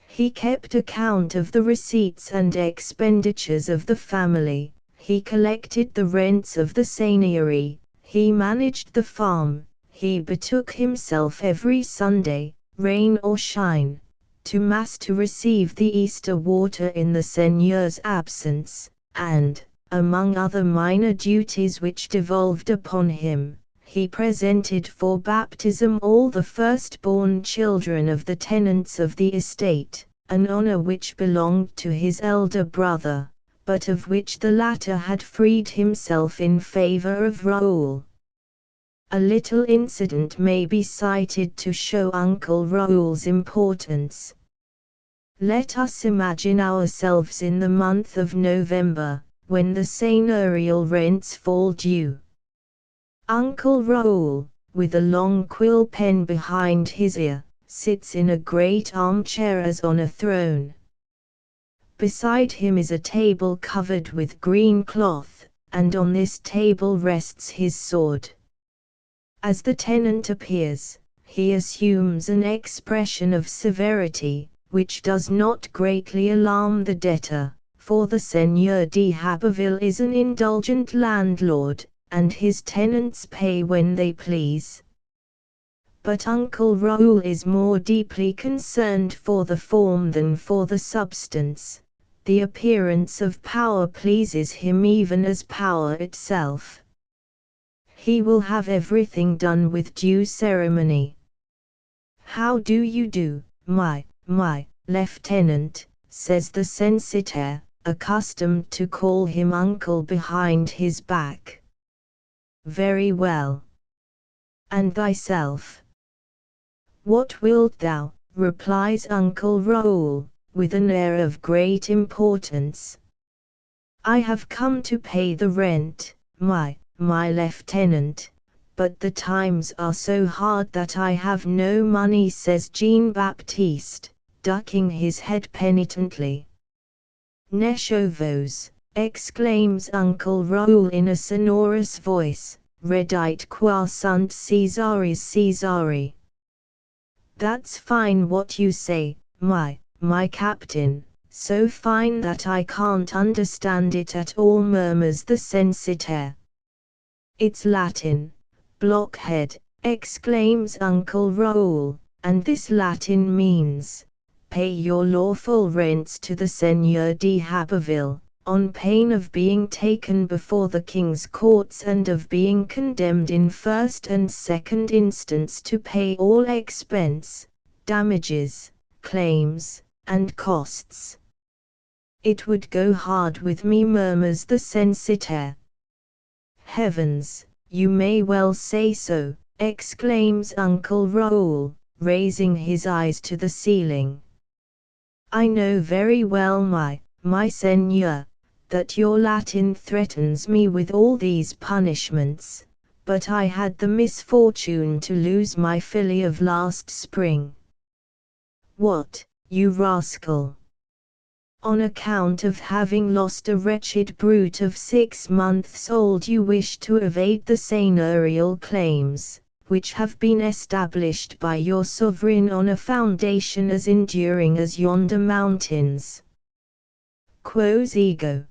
He kept account of the receipts and expenditures of the family, he collected the rents of the seigneury, he managed the farm, he betook himself every Sunday, rain or shine, to Mass to receive the Easter water in the seigneur's absence, and, among other minor duties which devolved upon him, he presented for baptism all the firstborn children of the tenants of the estate, an honor which belonged to his elder brother, but of which the latter had freed himself in favor of Raoul. A little incident may be cited to show Uncle Raoul's importance. Let us imagine ourselves in the month of November, when the seigneurial rents fall due. Uncle Raoul, with a long quill pen behind his ear, sits in a great armchair as on a throne. Beside him is a table covered with green cloth, and on this table rests his sword. As the tenant appears, he assumes an expression of severity, which does not greatly alarm the debtor, for the Seigneur de Haberville is an indulgent landlord, and his tenants pay when they please. But Uncle Raoul is more deeply concerned for the form than for the substance. The appearance of power pleases him even as power itself. He will have everything done with due ceremony. "How do you do, my lieutenant," says the censitaire, accustomed to call him uncle behind his back. "Very well. And thyself?" "What wilt thou?" replies Uncle Raoul, with an air of great importance. "I have come to pay the rent, my lieutenant, but the times are so hard that I have no money," says Jean-Baptiste, ducking his head penitently. "Ne chevaux," exclaims Uncle Raoul in a sonorous voice, "redite qua sunt Caesaris Caesari." "That's fine what you say, my captain, so fine that I can't understand it at all," murmurs the censitaire. "It's Latin, blockhead," exclaims Uncle Raoul, "and this Latin means, pay your lawful rents to the Seigneur de Haberville, on pain of being taken before the king's courts and of being condemned in first and second instance to pay all expense, damages, claims, and costs. It would go hard with me, murmurs the censitaire. Heavens, you may well say so, exclaims Uncle Raoul, raising his eyes to the ceiling. I know very well, my seigneur, that your Latin threatens me with all these punishments, but I had the misfortune to lose my filly of last spring. What, you rascal! On account of having lost a wretched brute of 6 months old you wish to evade the seigneurial claims, which have been established by your sovereign on a foundation as enduring as yonder mountains. Quos ego.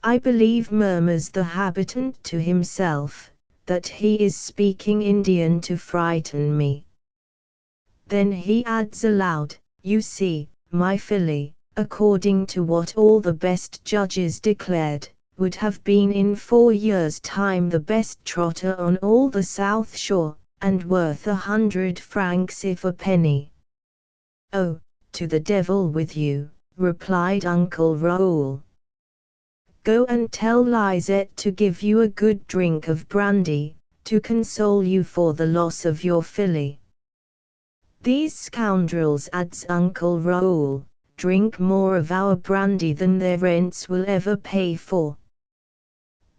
I believe, murmurs the habitant to himself, that he is speaking Indian to frighten me. Then he adds aloud, you see, my filly, according to what all the best judges declared, would have been in 4 years' time the best trotter on all the South Shore, and worth 100 francs if a penny. Oh, to the devil with you, replied Uncle Raoul. Go and tell Lisette to give you a good drink of brandy, to console you for the loss of your filly. These scoundrels, adds Uncle Raoul, drink more of our brandy than their rents will ever pay for.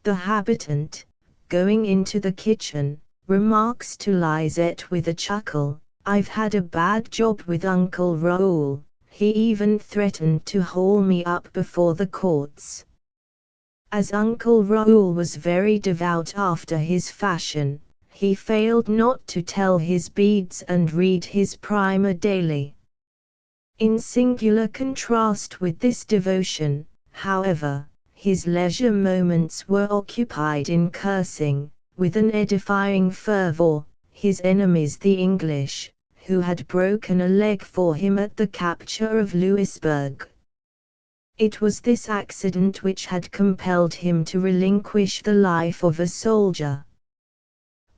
The habitant, going into the kitchen, remarks to Lisette with a chuckle, I've had a bad job with Uncle Raoul, he even threatened to haul me up before the courts. As Uncle Raoul was very devout after his fashion, he failed not to tell his beads and read his primer daily. In singular contrast with this devotion, however, his leisure moments were occupied in cursing, with an edifying fervor, his enemies the English, who had broken a leg for him at the capture of Louisbourg. It was this accident which had compelled him to relinquish the life of a soldier.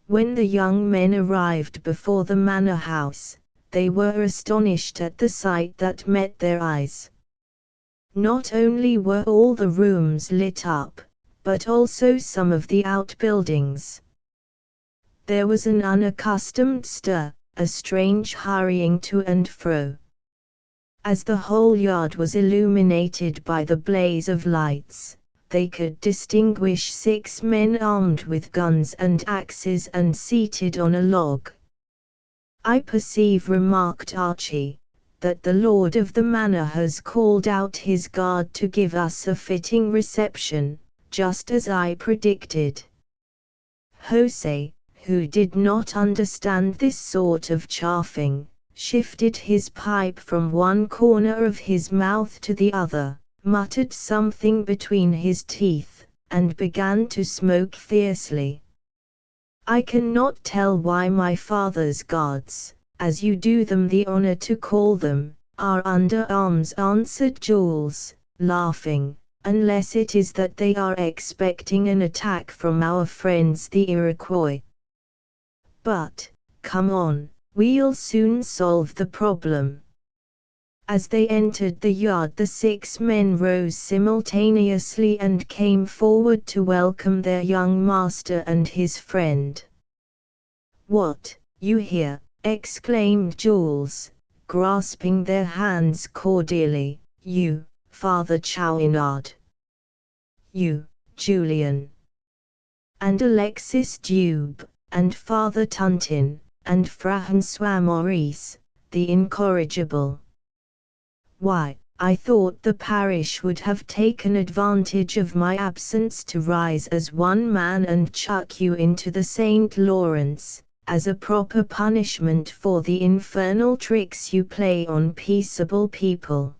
When the young men arrived before the manor house, they were astonished at the sight that met their eyes. Not only were all the rooms lit up, but also some of the outbuildings. There was an unaccustomed stir, a strange hurrying to and fro. As the whole yard was illuminated by the blaze of lights, they could distinguish 6 men armed with guns and axes and seated on a log. I perceive, remarked Archie, that the lord of the manor has called out his guard to give us a fitting reception, just as I predicted. Jose, who did not understand this sort of chaffing, shifted his pipe from one corner of his mouth to the other, muttered something between his teeth, and began to smoke fiercely. I cannot tell why my father's guards, as you do them the honor to call them, are under arms, answered Jules, laughing, unless it is that they are expecting an attack from our friends the Iroquois. But, come on, we'll soon solve the problem. As they entered the yard, the 6 men rose simultaneously and came forward to welcome their young master and his friend. What, you here? Exclaimed Jules, grasping their hands cordially. You, Father Chouinard. You, Julian. And Alexis Dube, and Father Tuntin, and François Maurice, the incorrigible. Why, I thought the parish would have taken advantage of my absence to rise as one man and chuck you into the St. Lawrence, as a proper punishment for the infernal tricks you play on peaceable people.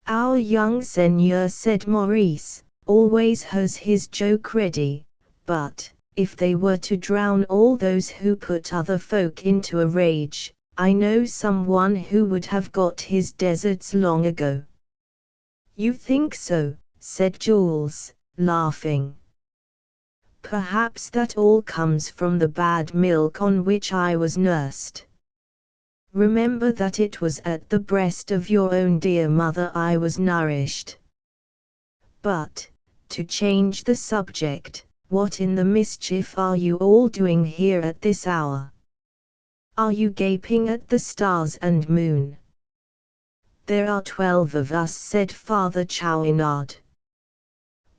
Our young seigneur, said Maurice, always has his joke ready, but, if they were to drown all those who put other folk into a rage, I know someone who would have got his deserts long ago. You think so, said Jules, laughing. Perhaps that all comes from the bad milk on which I was nursed. Remember that it was at the breast of your own dear mother I was nourished. But, to change the subject, what in the mischief are you all doing here at this hour? Are you gaping at the stars and moon? There are 12 of us, said Father Chouinard.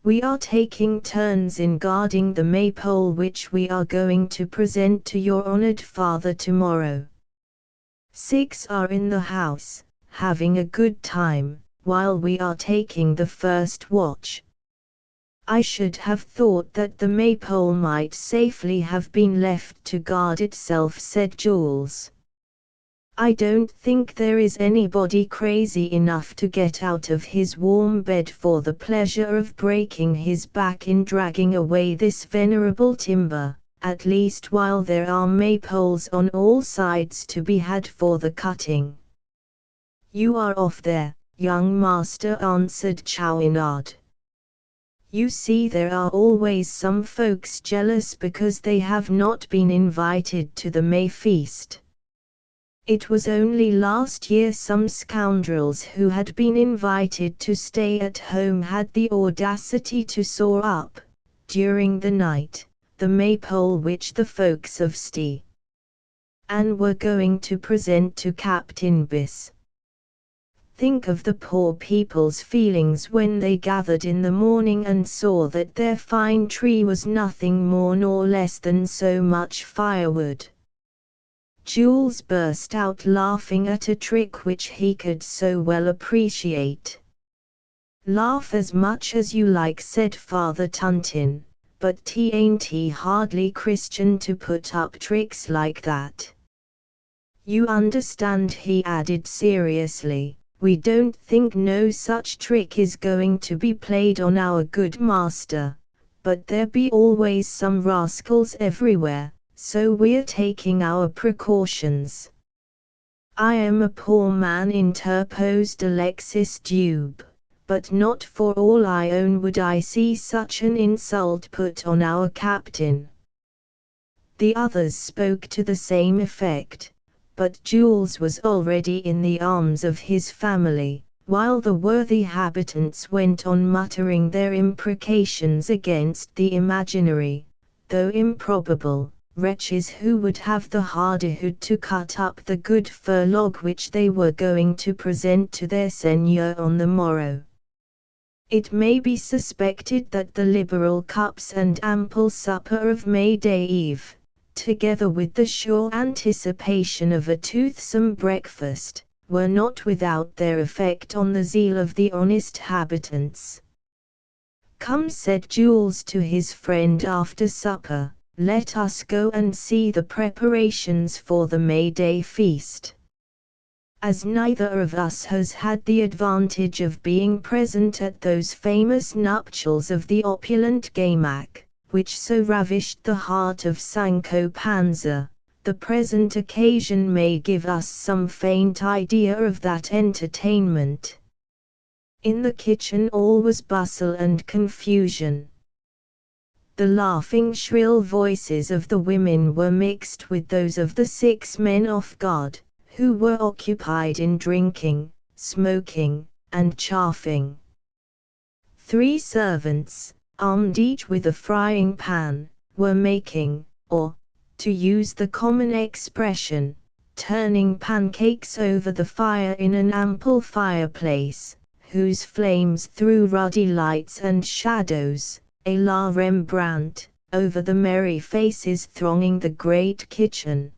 We are taking turns in guarding the maypole which we are going to present to your honored father tomorrow. 6 are in the house, having a good time, while we are taking the first watch. I should have thought that the maypole might safely have been left to guard itself, said Jules. I don't think there is anybody crazy enough to get out of his warm bed for the pleasure of breaking his back in dragging away this venerable timber, at least while there are maypoles on all sides to be had for the cutting. You are off there, young master, answered Chouinard. You see, there are always some folks jealous because they have not been invited to the May feast. It was only last year some scoundrels who had been invited to stay at home had the audacity to saw up, during the night, the maypole which the folks of Ste. Anne were going to present to Captain Biss. Think of the poor people's feelings when they gathered in the morning and saw that their fine tree was nothing more nor less than so much firewood. Jules burst out laughing at a trick which he could so well appreciate. Laugh as much as you like, said Father Tuntin, but ain't hardly Christian to put up tricks like that. You understand, he added seriously, we don't think no such trick is going to be played on our good master, but there be always some rascals everywhere, so we're taking our precautions. I am a poor man, interposed Alexis Dube, but not for all I own would I see such an insult put on our captain. The others spoke to the same effect, but Jules was already in the arms of his family, while the worthy habitants went on muttering their imprecations against the imaginary, though improbable, wretches who would have the hardihood to cut up the good fir log which they were going to present to their seigneur on the morrow. It may be suspected that the liberal cups and ample supper of May Day Eve, together with the sure anticipation of a toothsome breakfast, were not without their effect on the zeal of the honest habitants. Come, said Jules to his friend after supper, let us go and see the preparations for the May Day feast. As neither of us has had the advantage of being present at those famous nuptials of the opulent Gaymak, which so ravished the heart of Sancho Panza, the present occasion may give us some faint idea of that entertainment. In the kitchen all was bustle and confusion. The laughing shrill voices of the women were mixed with those of the 6 men off guard, who were occupied in drinking, smoking, and chaffing. 3 servants, armed each with a frying pan, were making, or, to use the common expression, turning pancakes over the fire in an ample fireplace, whose flames threw ruddy lights and shadows, a la Rembrandt, over the merry faces thronging the great kitchen.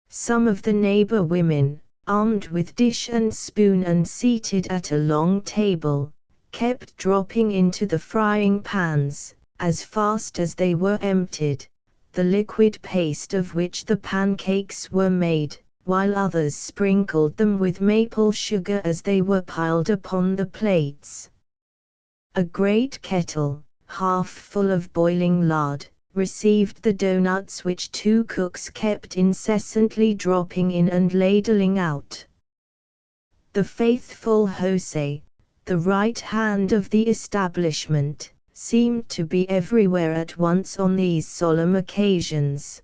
Some of the neighbor women, armed with dish and spoon and seated at a long table, kept dropping into the frying pans, as fast as they were emptied, the liquid paste of which the pancakes were made, while others sprinkled them with maple sugar as they were piled upon the plates. A great kettle, half full of boiling lard, received the doughnuts which 2 cooks kept incessantly dropping in and ladling out. The faithful José, the right hand of the establishment, seemed to be everywhere at once on these solemn occasions.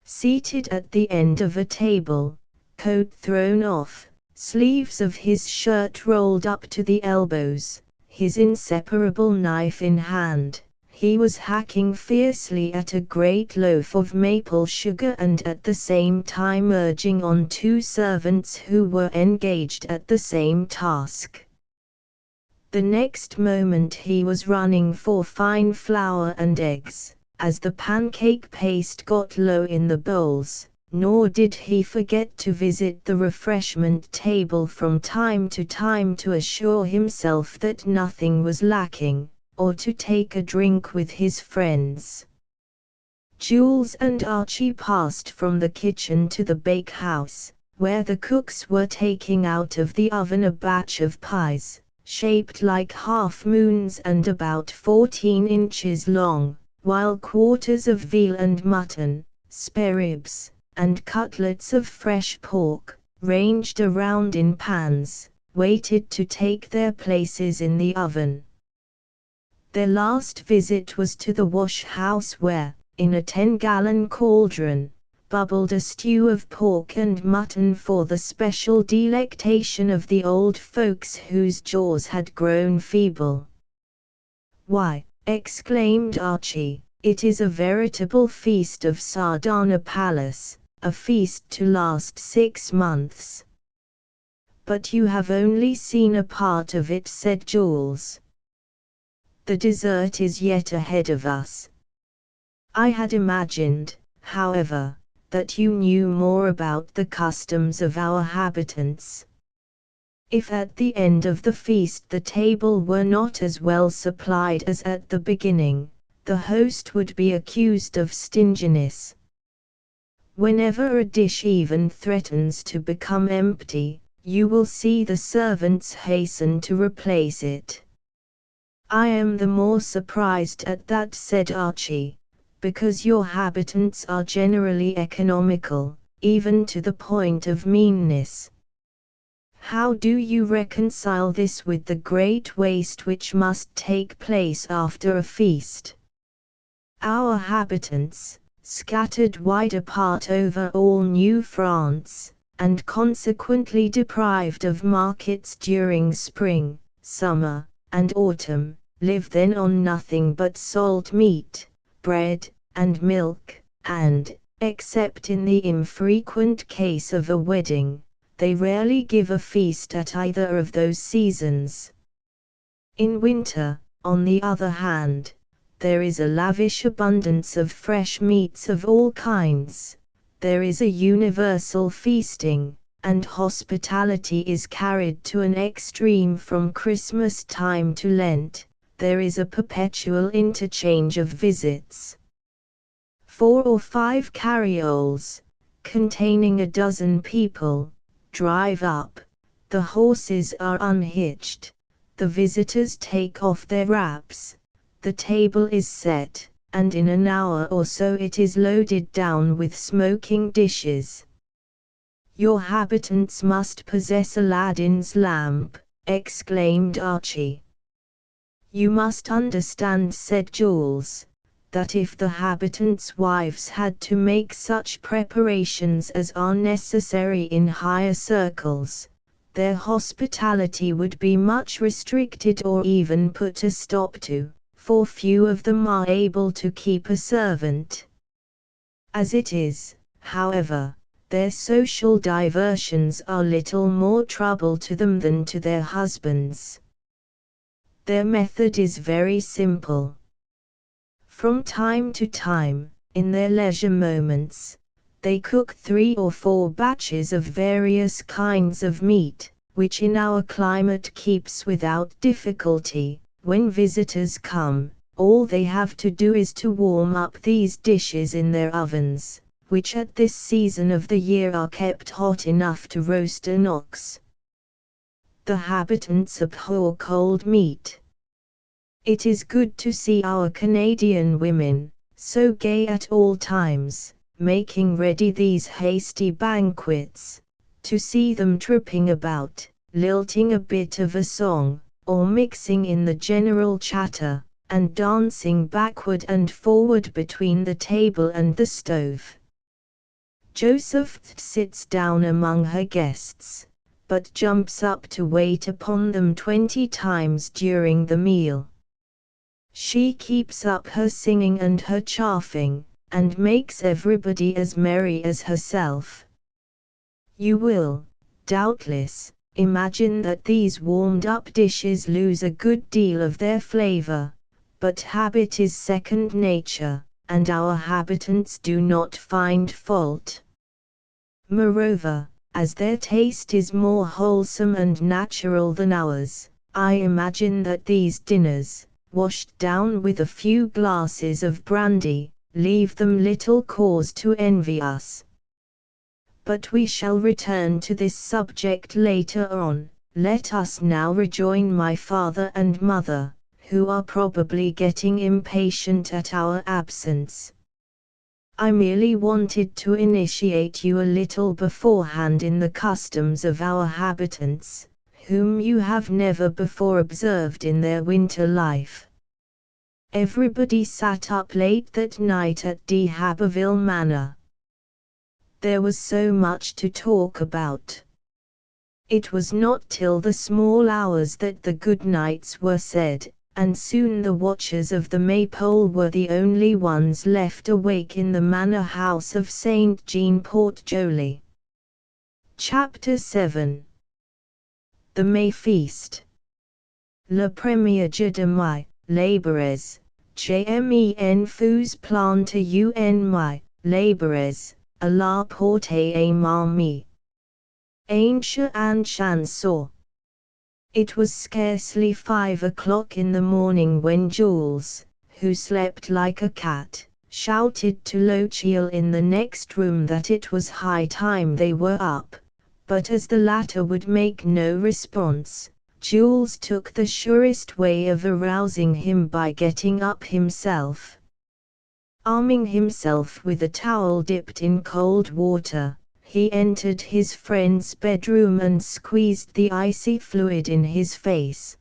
Seated at the end of a table, coat thrown off, sleeves of his shirt rolled up to the elbows, his inseparable knife in hand. He was hacking fiercely at a great loaf of maple sugar and at the same time urging on two servants who were engaged at the same task. The next moment he was running for fine flour and eggs, as the pancake paste got low in the bowls, nor did he forget to visit the refreshment table from time to time to assure himself that nothing was lacking, or to take a drink with his friends. Jules and Archie passed from the kitchen to the bakehouse, where the cooks were taking out of the oven a batch of pies, shaped like half-moons and about 14 inches long, while quarters of veal and mutton, spare ribs, and cutlets of fresh pork, ranged around in pans, waited to take their places in the oven. Their last visit was to the wash-house where, in a 10-gallon cauldron, bubbled a stew of pork and mutton for the special delectation of the old folks whose jaws had grown feeble. "Why," exclaimed Archie, "it is a veritable feast of Sardana Palace, a feast to last 6 months." "But you have only seen a part of it," said Jules. "The dessert is yet ahead of us." "I had imagined, however, that you knew more about the customs of our habitants. If at the end of the feast the table were not as well supplied as at the beginning, the host would be accused of stinginess. Whenever a dish even threatens to become empty, you will see the servants hasten to replace it." "I am the more surprised at that," said Archie, "because your habitants are generally economical, even to the point of meanness. How do you reconcile this with the great waste which must take place after a feast? Our habitants, scattered wide apart over all New France, and consequently deprived of markets during spring, summer, and autumn, live then on nothing but salt meat, bread, and milk, and, except in the infrequent case of a wedding, they rarely give a feast at either of those seasons. In winter, on the other hand, there is a lavish abundance of fresh meats of all kinds, there is a universal feasting, and hospitality is carried to an extreme from Christmas time to Lent. There is a perpetual interchange of visits. 4 or 5 carrioles, containing a dozen people, drive up, the horses are unhitched, the visitors take off their wraps, the table is set, and in an hour or so it is loaded down with smoking dishes. Your habitants must possess Aladdin's lamp," exclaimed Archie. "You must understand," said Jules, "that if the habitants' wives had to make such preparations as are necessary in higher circles, their hospitality would be much restricted or even put a stop to, for few of them are able to keep a servant. As it is, however, their social diversions are little more trouble to them than to their husbands. Their method is very simple. From time to time, in their leisure moments, they cook 3 or 4 batches of various kinds of meat, which in our climate keeps without difficulty. When visitors come, all they have to do is to warm up these dishes in their ovens, which at this season of the year are kept hot enough to roast an ox. The habitants abhor cold meat. It is good to see our Canadian women, so gay at all times, making ready these hasty banquets, to see them tripping about, lilting a bit of a song, or mixing in the general chatter, and dancing backward and forward between the table and the stove. Joseph sits down among her guests, but jumps up to wait upon them 20 times during the meal. She keeps up her singing and her chaffing, and makes everybody as merry as herself. You will, doubtless, imagine that these warmed-up dishes lose a good deal of their flavor, but habit is second nature, and our habitants do not find fault. Moreover, as their taste is more wholesome and natural than ours, I imagine that these dinners, washed down with a few glasses of brandy, leave them little cause to envy us. But we shall return to this subject later on. Let us now rejoin my father and mother, who are probably getting impatient at our absence. I merely wanted to initiate you a little beforehand in the customs of our habitants, whom you have never before observed in their winter life. Everybody sat up late that night at de Haberville Manor. There was so much to talk about. It was not till the small hours that the good nights were said, and soon the watchers of the Maypole were the only ones left awake in the manor house of St. Jean Port Joli. Chapter 7. The May Feast. Le premier jour de mai, labourers, j'aime fus plante un mai, labourers, à la porte et mamie. Ainche and chanson. It was scarcely 5 o'clock in the morning when Jules, who slept like a cat, shouted to Lochiel in the next room that it was high time they were up, but as the latter would make no response, Jules took the surest way of arousing him by getting up himself. Arming himself with a towel dipped in cold water, he entered his friend's bedroom and squeezed the icy fluid in his face.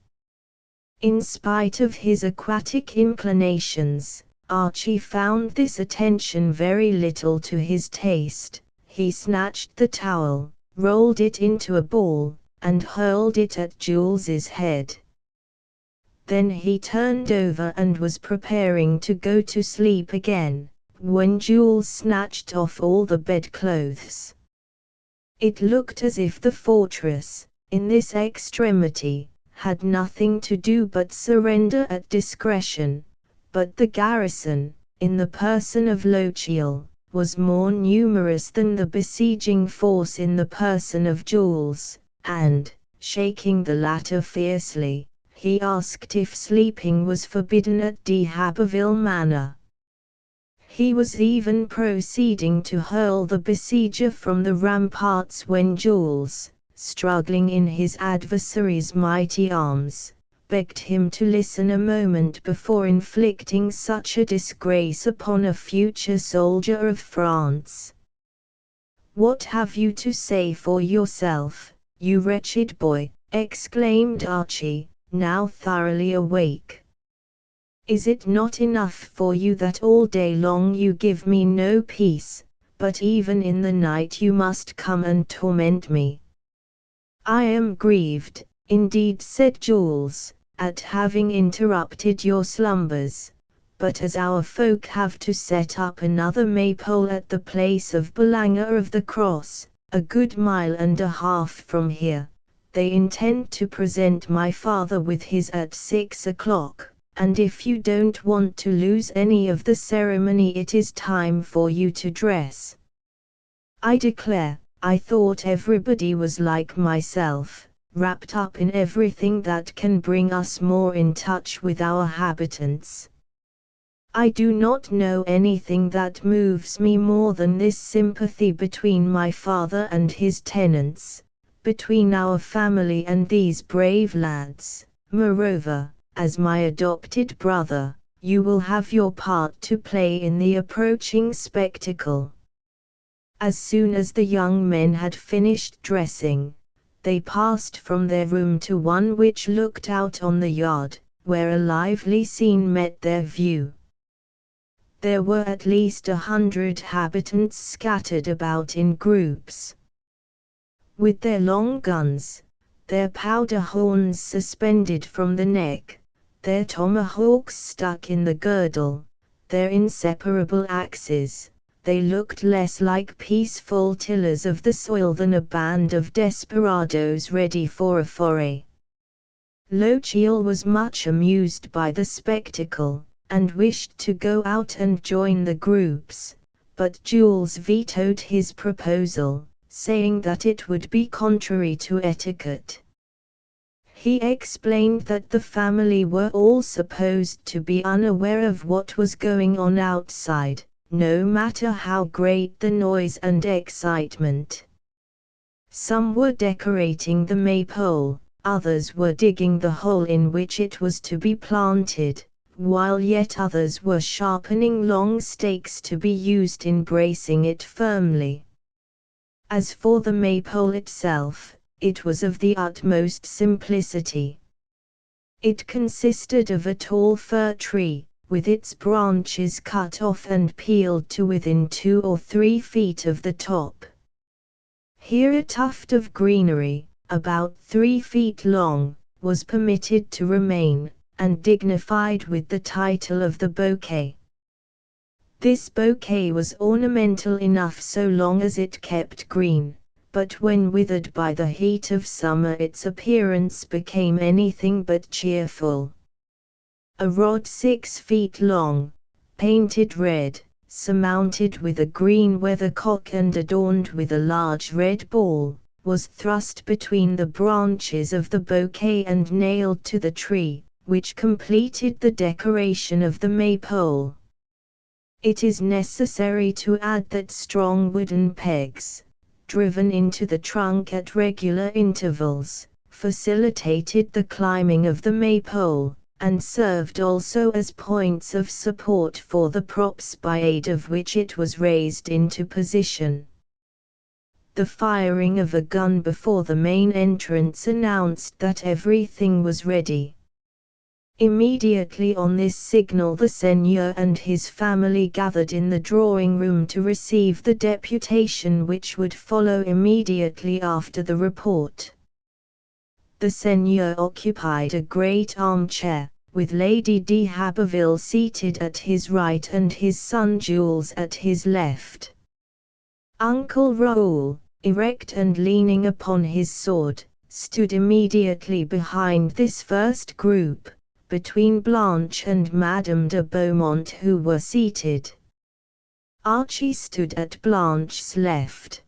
In spite of his aquatic inclinations, Archie found this attention very little to his taste. He snatched the towel, rolled it into a ball, and hurled it at Jules's head. Then he turned over and was preparing to go to sleep again, when Jules snatched off all the bedclothes. It looked as if the fortress, in this extremity, had nothing to do but surrender at discretion, but the garrison, in the person of Lochiel, was more numerous than the besieging force in the person of Jules, and, shaking the latter fiercely, he asked if sleeping was forbidden at de Haberville Manor. He was even proceeding to hurl the besieger from the ramparts when Jules, struggling in his adversary's mighty arms, begged him to listen a moment before inflicting such a disgrace upon a future soldier of France. "What have you to say for yourself, you wretched boy?" exclaimed Archie, now thoroughly awake. "Is it not enough for you that all day long you give me no peace, but even in the night you must come and torment me?" "I am grieved, indeed," said Jules, "at having interrupted your slumbers, but as our folk have to set up another maypole at the place of Belanger of the Cross, a good mile and a half from here, they intend to present my father with his at 6 o'clock. And if you don't want to lose any of the ceremony, it is time for you to dress." I declare, I thought everybody was like myself, wrapped up in everything that can bring us more in touch with our habitants. I do not know anything that moves me more than this sympathy between my father and his tenants, between our family and these brave lads. Moreover, as my adopted brother, you will have your part to play in the approaching spectacle. As soon as the young men had finished dressing, they passed from their room to one which looked out on the yard, where a lively scene met their view. There were at least 100 habitants scattered about in groups. With their long guns, their powder horns suspended from the neck, their tomahawks stuck in the girdle, their inseparable axes, they looked less like peaceful tillers of the soil than a band of desperadoes ready for a foray. Lochiel was much amused by the spectacle, and wished to go out and join the groups, but Jules vetoed his proposal, saying that it would be contrary to etiquette. He explained that the family were all supposed to be unaware of what was going on outside, no matter how great the noise and excitement. Some were decorating the maypole, others were digging the hole in which it was to be planted, while yet others were sharpening long stakes to be used in bracing it firmly. As for the maypole itself, it was of the utmost simplicity. It consisted of a tall fir tree, with its branches cut off and peeled to within 2 or 3 feet of the top. Here a tuft of greenery, about 3 feet long, was permitted to remain, and dignified with the title of the bouquet. This bouquet was ornamental enough so long as it kept green, but when withered by the heat of summer its appearance became anything but cheerful. A rod 6 feet long, painted red, surmounted with a green weathercock and adorned with a large red ball, was thrust between the branches of the bouquet and nailed to the tree, which completed the decoration of the maypole. It is necessary to add that strong wooden pegs, driven into the trunk at regular intervals, facilitated the climbing of the maypole, and served also as points of support for the props by aid of which it was raised into position. The firing of a gun before the main entrance announced that everything was ready. Immediately on this signal the seigneur and his family gathered in the drawing room to receive the deputation which would follow immediately after the report. The seigneur occupied a great armchair, with Lady d'Haberville seated at his right and his son Jules at his left. Uncle Raoul, erect and leaning upon his sword, stood immediately behind this first group, between Blanche and Madame de Beaumont who were seated. Archie stood at Blanche's left.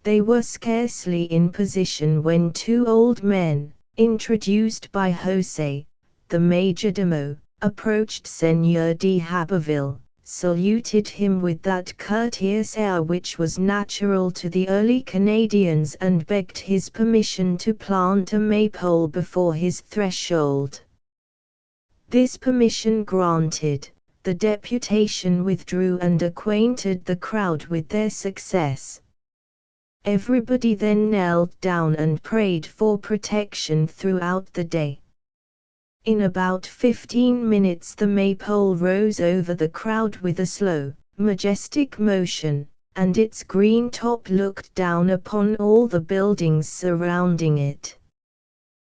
They were scarcely in position when 2 old men, introduced by José, the majordomo, approached Seigneur d'Haberville, saluted him with that courteous air which was natural to the early Canadians and begged his permission to plant a maypole before his threshold. This permission granted, the deputation withdrew and acquainted the crowd with their success. Everybody then knelt down and prayed for protection throughout the day. In about 15 minutes the maypole rose over the crowd with a slow, majestic motion, and its green top looked down upon all the buildings surrounding it.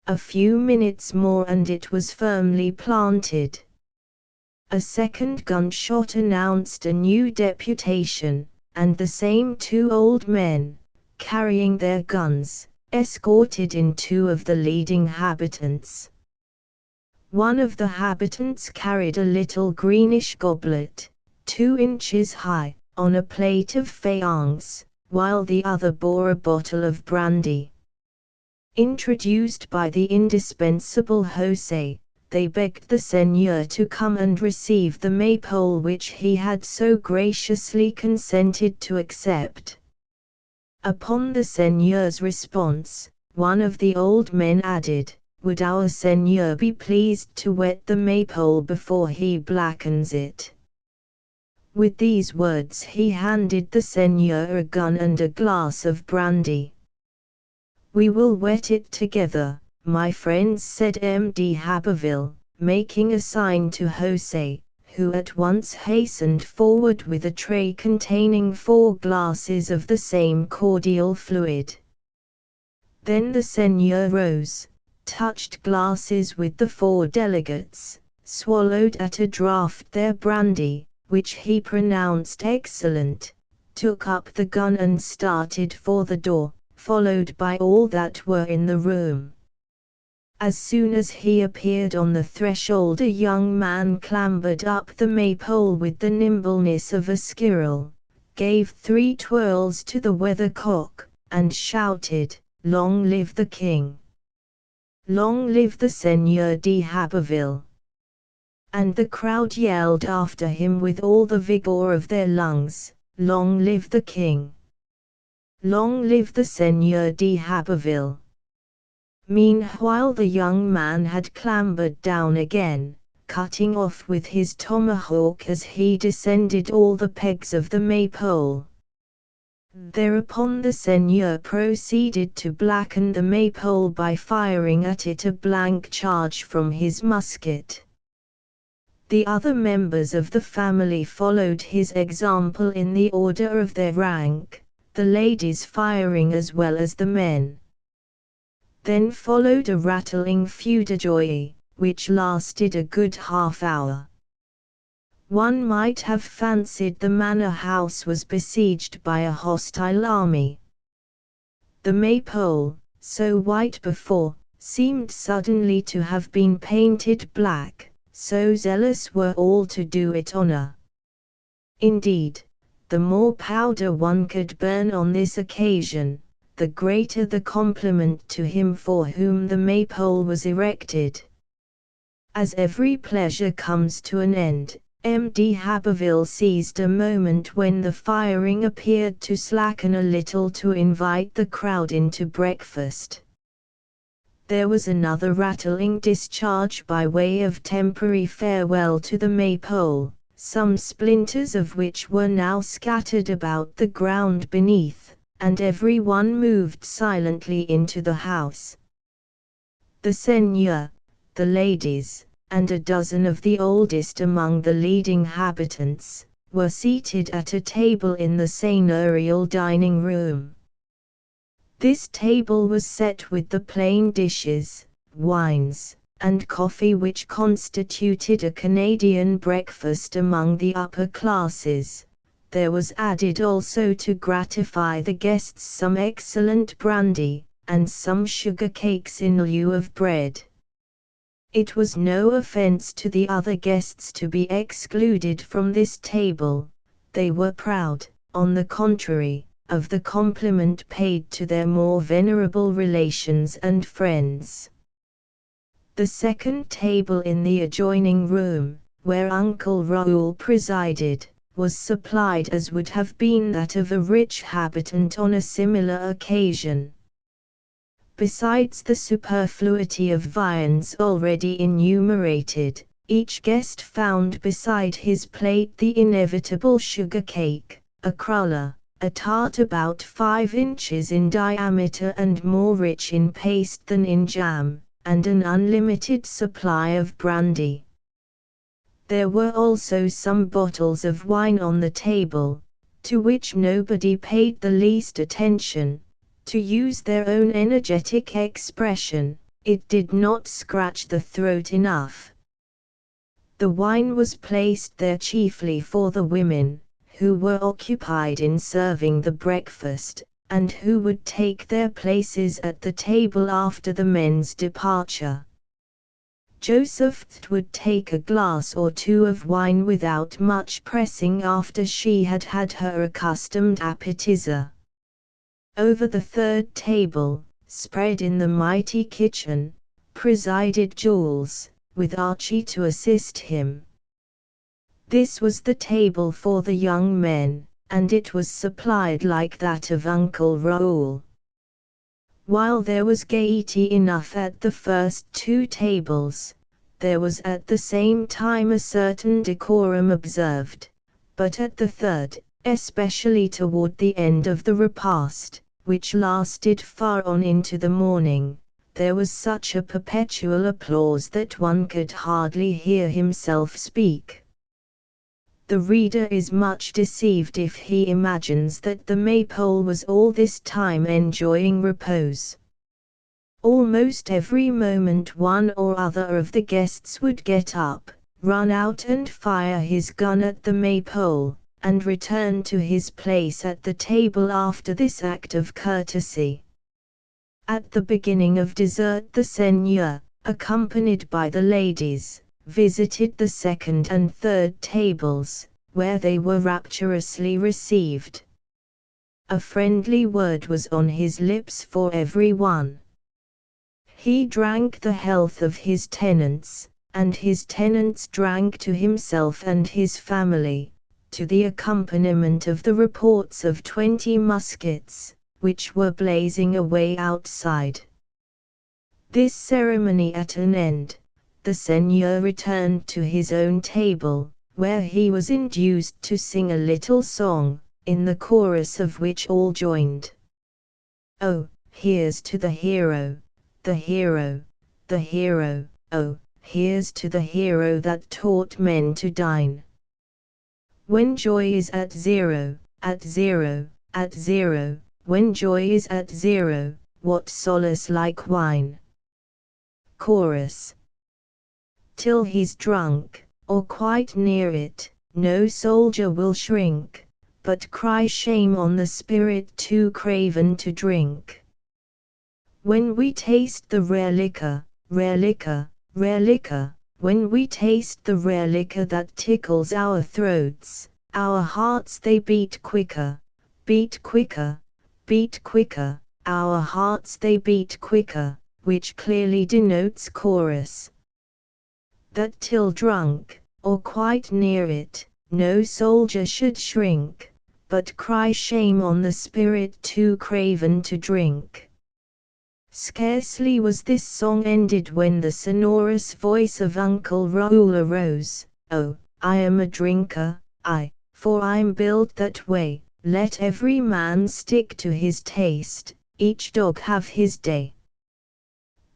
A few minutes more and it was firmly planted. A second gunshot announced a new deputation, and the same 2 old men, carrying their guns, escorted in 2 of the leading habitants. One of the habitants carried a little greenish goblet, 2 inches high, on a plate of faience, while the other bore a bottle of brandy. Introduced by the indispensable José, they begged the seigneur to come and receive the maypole which he had so graciously consented to accept. Upon the seigneur's response, one of the old men added, "Would our seigneur be pleased to wet the maypole before he blackens it?" With these words he handed the seigneur a gun and a glass of brandy. "We will wet it together, my friends," said M. d'Haberville, making a sign to José, who at once hastened forward with a tray containing 4 glasses of the same cordial fluid. Then the seigneur rose, touched glasses with the 4 delegates, swallowed at a draught their brandy, which he pronounced excellent, took up the gun and started for the door, followed by all that were in the room. As soon as he appeared on the threshold, a young man clambered up the maypole with the nimbleness of a squirrel, gave 3 twirls to the weathercock, and shouted, "Long live the king! Long live the Seigneur d'Haberville!" And the crowd yelled after him with all the vigor of their lungs, "Long live the king! Long live the Seigneur d'Haberville!" Meanwhile the young man had clambered down again, cutting off with his tomahawk as he descended all the pegs of the maypole. Thereupon the seigneur proceeded to blacken the maypole by firing at it a blank charge from his musket. The other members of the family followed his example in the order of their rank, the ladies firing as well as the men. Then followed a rattling feu de joie, which lasted a good half-hour. One might have fancied the manor house was besieged by a hostile army. The maypole, so white before, seemed suddenly to have been painted black, so zealous were all to do it honor. Indeed, the more powder one could burn on this occasion, the greater the compliment to him for whom the maypole was erected. As every pleasure comes to an end, M. d'Haberville seized a moment when the firing appeared to slacken a little to invite the crowd into breakfast. There was another rattling discharge by way of temporary farewell to the maypole, some splinters of which were now scattered about the ground beneath, and every one moved silently into the house. The seigneur, the ladies, and a dozen of the oldest among the leading habitants, were seated at a table in the seigneurial dining room. This table was set with the plain dishes, wines, and coffee which constituted a Canadian breakfast among the upper classes. There was added also to gratify the guests some excellent brandy, and some sugar cakes in lieu of bread. It was no offense to the other guests to be excluded from this table. They were proud, on the contrary, of the compliment paid to their more venerable relations and friends. The second table in the adjoining room, where Uncle Raoul presided, was supplied as would have been that of a rich habitant on a similar occasion. Besides the superfluity of viands already enumerated, each guest found beside his plate the inevitable sugar cake, a cruller, a tart about 5 inches in diameter and more rich in paste than in jam, and an unlimited supply of brandy. There were also some bottles of wine on the table, to which nobody paid the least attention. To use their own energetic expression, it did not scratch the throat enough. The wine was placed there chiefly for the women, who were occupied in serving the breakfast, and who would take their places at the table after the men's departure. Joseph would take a glass or 2 of wine without much pressing after she had had her accustomed appetizer. Over the third table, spread in the mighty kitchen, presided Jules, with Archie to assist him. This was the table for the young men, and it was supplied like that of Uncle Raoul. While there was gaiety enough at the first 2 tables, there was at the same time a certain decorum observed, but at the third, especially toward the end of the repast, which lasted far on into the morning, there was such a perpetual applause that one could hardly hear himself speak. The reader is much deceived if he imagines that the maypole was all this time enjoying repose. Almost every moment one or other of the guests would get up, run out and fire his gun at the maypole, and return to his place at the table after this act of courtesy. At the beginning of dessert the seigneur, accompanied by the ladies, visited the second and third tables, where they were rapturously received. A friendly word was on his lips for every one. He drank the health of his tenants, and his tenants drank to himself and his family, to the accompaniment of the reports of 20 muskets, which were blazing away outside. This ceremony at an end, the seigneur returned to his own table, where he was induced to sing a little song, in the chorus of which all joined. Oh, here's to the hero, the hero, the hero, oh, here's to the hero that taught men to dine. When joy is at zero, at zero, at zero, when joy is at zero, what solace like wine? Chorus. Till he's drunk, or quite near it, no soldier will shrink, but cry shame on the spirit too craven to drink. When we taste the rare liquor, rare liquor, rare liquor, when we taste the rare liquor that tickles our throats, our hearts they beat quicker, beat quicker, beat quicker, our hearts they beat quicker, which clearly denotes chorus. That till drunk, or quite near it, no soldier should shrink, but cry shame on the spirit too craven to drink. Scarcely was this song ended when the sonorous voice of Uncle Raoul arose. Oh, I am a drinker, for I'm built that way. Let every man stick to his taste, each dog have his day.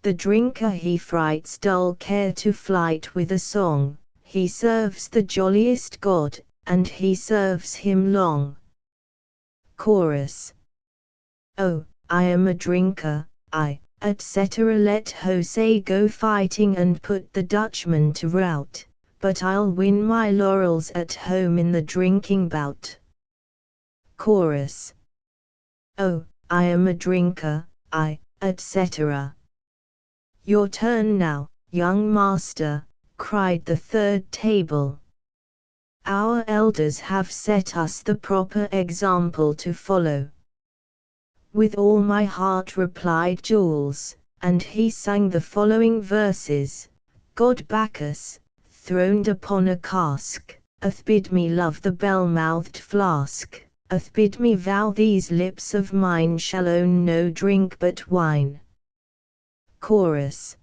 The drinker he frights dull care to flight with a song, he serves the jolliest God, and he serves him long. Chorus. Oh, I am a drinker, etc. Let Jose go fighting and put the Dutchman to rout, but I'll win my laurels at home in the drinking bout. Chorus. Oh, I am a drinker, etc. Your turn now, young master, cried the third table. Our elders have set us the proper example to follow. With all my heart, replied Jules, and he sang the following verses. God Bacchus, throned upon a cask, hath bid me love the bell-mouthed flask, hath bid me vow these lips of mine shall own no drink but wine. Chorus.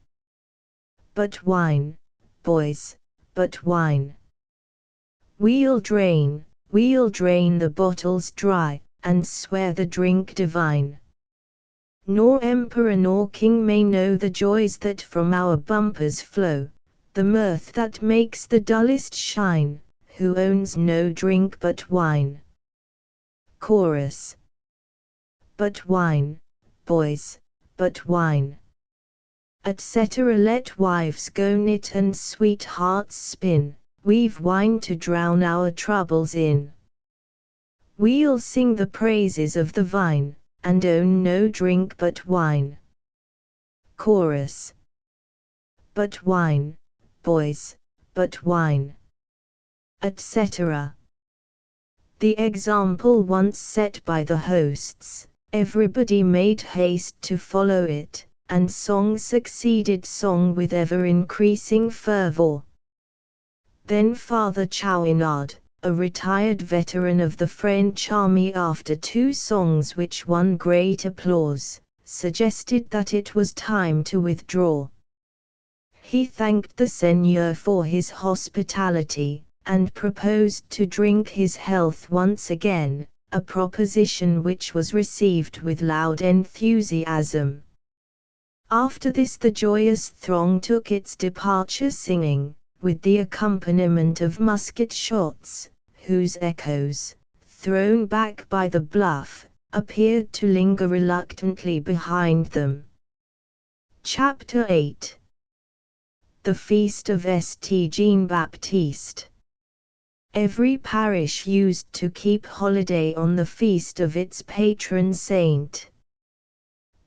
But wine, boys, but wine. We'll drain the bottles dry, and swear the drink divine. Nor emperor nor king may know the joys that from our bumpers flow, the mirth that makes the dullest shine, who owns no drink but wine. Chorus. But wine, boys, but wine. Etc. Let wives go knit and sweethearts spin, we've wine to drown our troubles in. We'll sing the praises of the vine, and own no drink but wine. Chorus. But wine, boys, but wine. Etc. The example once set by the hosts, everybody made haste to follow it, and song succeeded song with ever-increasing fervor. Then Father Chouinard, a retired veteran of the French army, after 2 songs which won great applause, suggested that it was time to withdraw. He thanked the seigneur for his hospitality, and proposed to drink his health once again, a proposition which was received with loud enthusiasm. After this the joyous throng took its departure singing, with the accompaniment of musket shots, whose echoes, thrown back by the bluff, appeared to linger reluctantly behind them. Chapter 8. The Feast of St. Jean-Baptiste. Every parish used to keep holiday on the feast of its patron saint.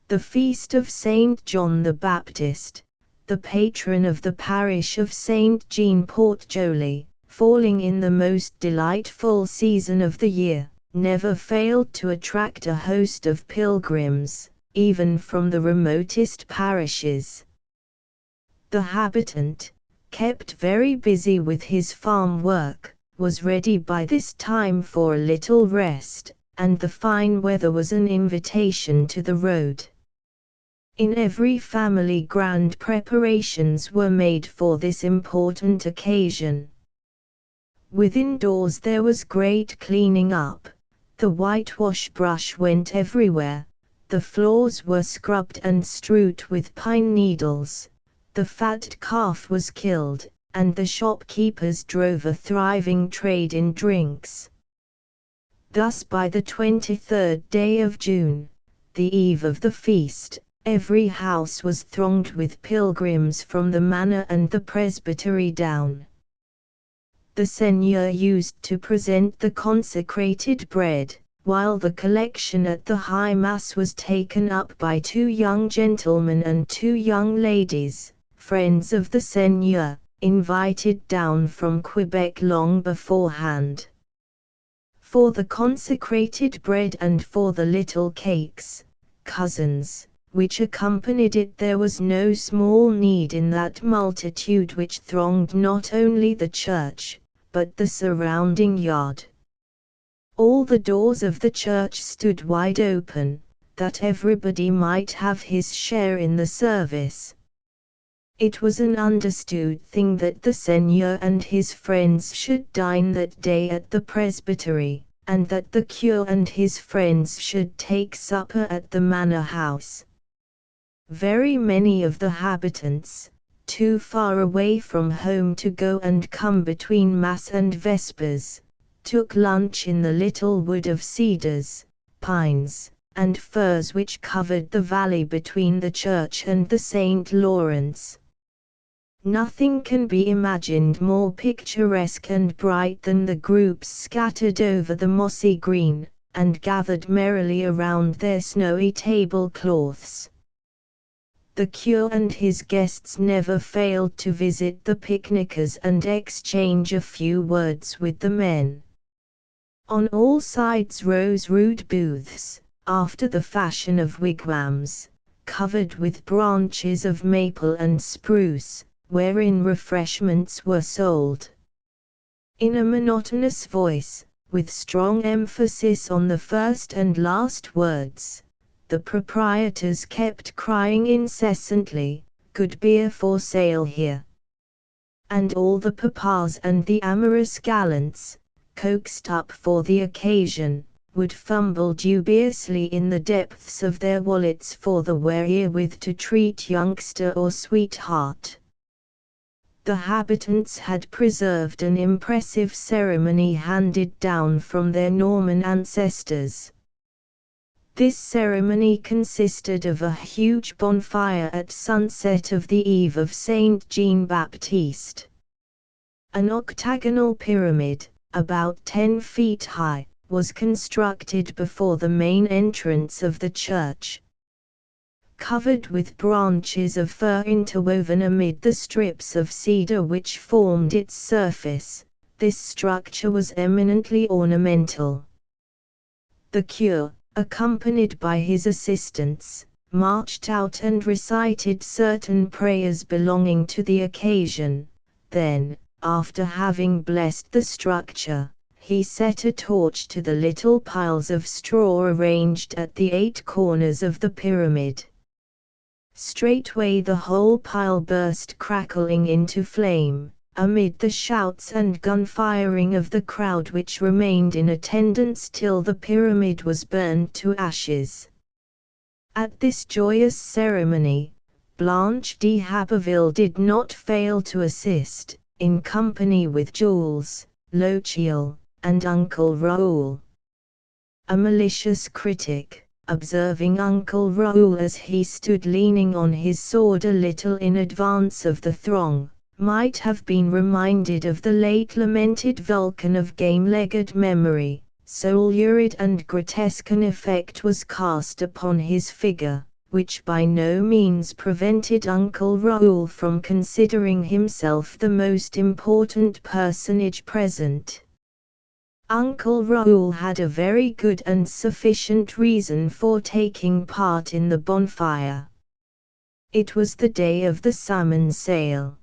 The feast of Saint John the Baptist, the patron of the parish of Saint Jean Port-Joli, falling in the most delightful season of the year, never failed to attract a host of pilgrims, even from the remotest parishes. The habitant, kept very busy with his farm work, was ready by this time for a little rest, and the fine weather was an invitation to the road. In every family grand preparations were made for this important occasion. Within doors there was great cleaning up, the whitewash brush went everywhere, the floors were scrubbed and strewed with pine needles, the fat calf was killed, and the shopkeepers drove a thriving trade in drinks. Thus by the 23rd day of June, the eve of the feast, every house was thronged with pilgrims from the manor and the presbytery down. The seigneur used to present the consecrated bread, while the collection at the high mass was taken up by 2 young gentlemen and 2 young ladies, friends of the seigneur, invited down from Quebec long beforehand. For the consecrated bread and for the little cakes, cousins, which accompanied it, there was no small need in that multitude which thronged not only the church, but the surrounding yard. All the doors of the church stood wide open, that everybody might have his share in the service. It was an understood thing that the seigneur and his friends should dine that day at the presbytery, and that the cure and his friends should take supper at the manor house. Very many of the habitants, too far away from home to go and come between Mass and Vespers, took lunch in the little wood of cedars, pines, and firs which covered the valley between the church and the St. Lawrence. Nothing can be imagined more picturesque and bright than the groups scattered over the mossy green, and gathered merrily around their snowy tablecloths. The cure and his guests never failed to visit the picnickers and exchange a few words with the men. On all sides rose rude booths, after the fashion of wigwams, covered with branches of maple and spruce, wherein refreshments were sold. In a monotonous voice, with strong emphasis on the first and last words, the proprietors kept crying incessantly, "Good beer for sale here." And all the papas and the amorous gallants, coaxed up for the occasion, would fumble dubiously in the depths of their wallets for the wherewith to treat youngster or sweetheart. The habitants had preserved an impressive ceremony handed down from their Norman ancestors. This ceremony consisted of a huge bonfire at sunset of the eve of Saint Jean-Baptiste. An octagonal pyramid, about 10 feet high, was constructed before the main entrance of the church. Covered with branches of fir interwoven amid the strips of cedar which formed its surface, this structure was eminently ornamental. The cure, accompanied by his assistants, marched out and recited certain prayers belonging to the occasion. Then, after having blessed the structure, he set a torch to the little piles of straw arranged at the 8 corners of the pyramid. Straightway the whole pile burst crackling into flame, amid the shouts and gun-firing of the crowd which remained in attendance till the pyramid was burned to ashes. At this joyous ceremony, Blanche de Haberville did not fail to assist, in company with Jules, Lochiel, and Uncle Raoul. A malicious critic, observing Uncle Raoul as he stood leaning on his sword a little in advance of the throng, might have been reminded of the late lamented Vulcan of game-legged memory, so lurid and grotesque an effect was cast upon his figure, which by no means prevented Uncle Raoul from considering himself the most important personage present. Uncle Raoul had a very good and sufficient reason for taking part in the bonfire. It was the day of the salmon sale.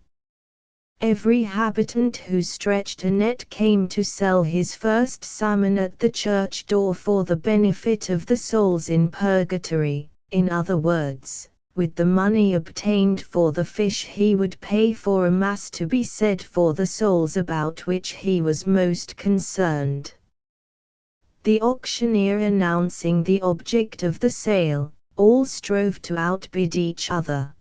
Every habitant who stretched a net came to sell his first salmon at the church door for the benefit of the souls in purgatory. In other words, with the money obtained for the fish he would pay for a mass to be said for the souls about which he was most concerned. The auctioneer announcing the object of the sale, all strove to outbid each other.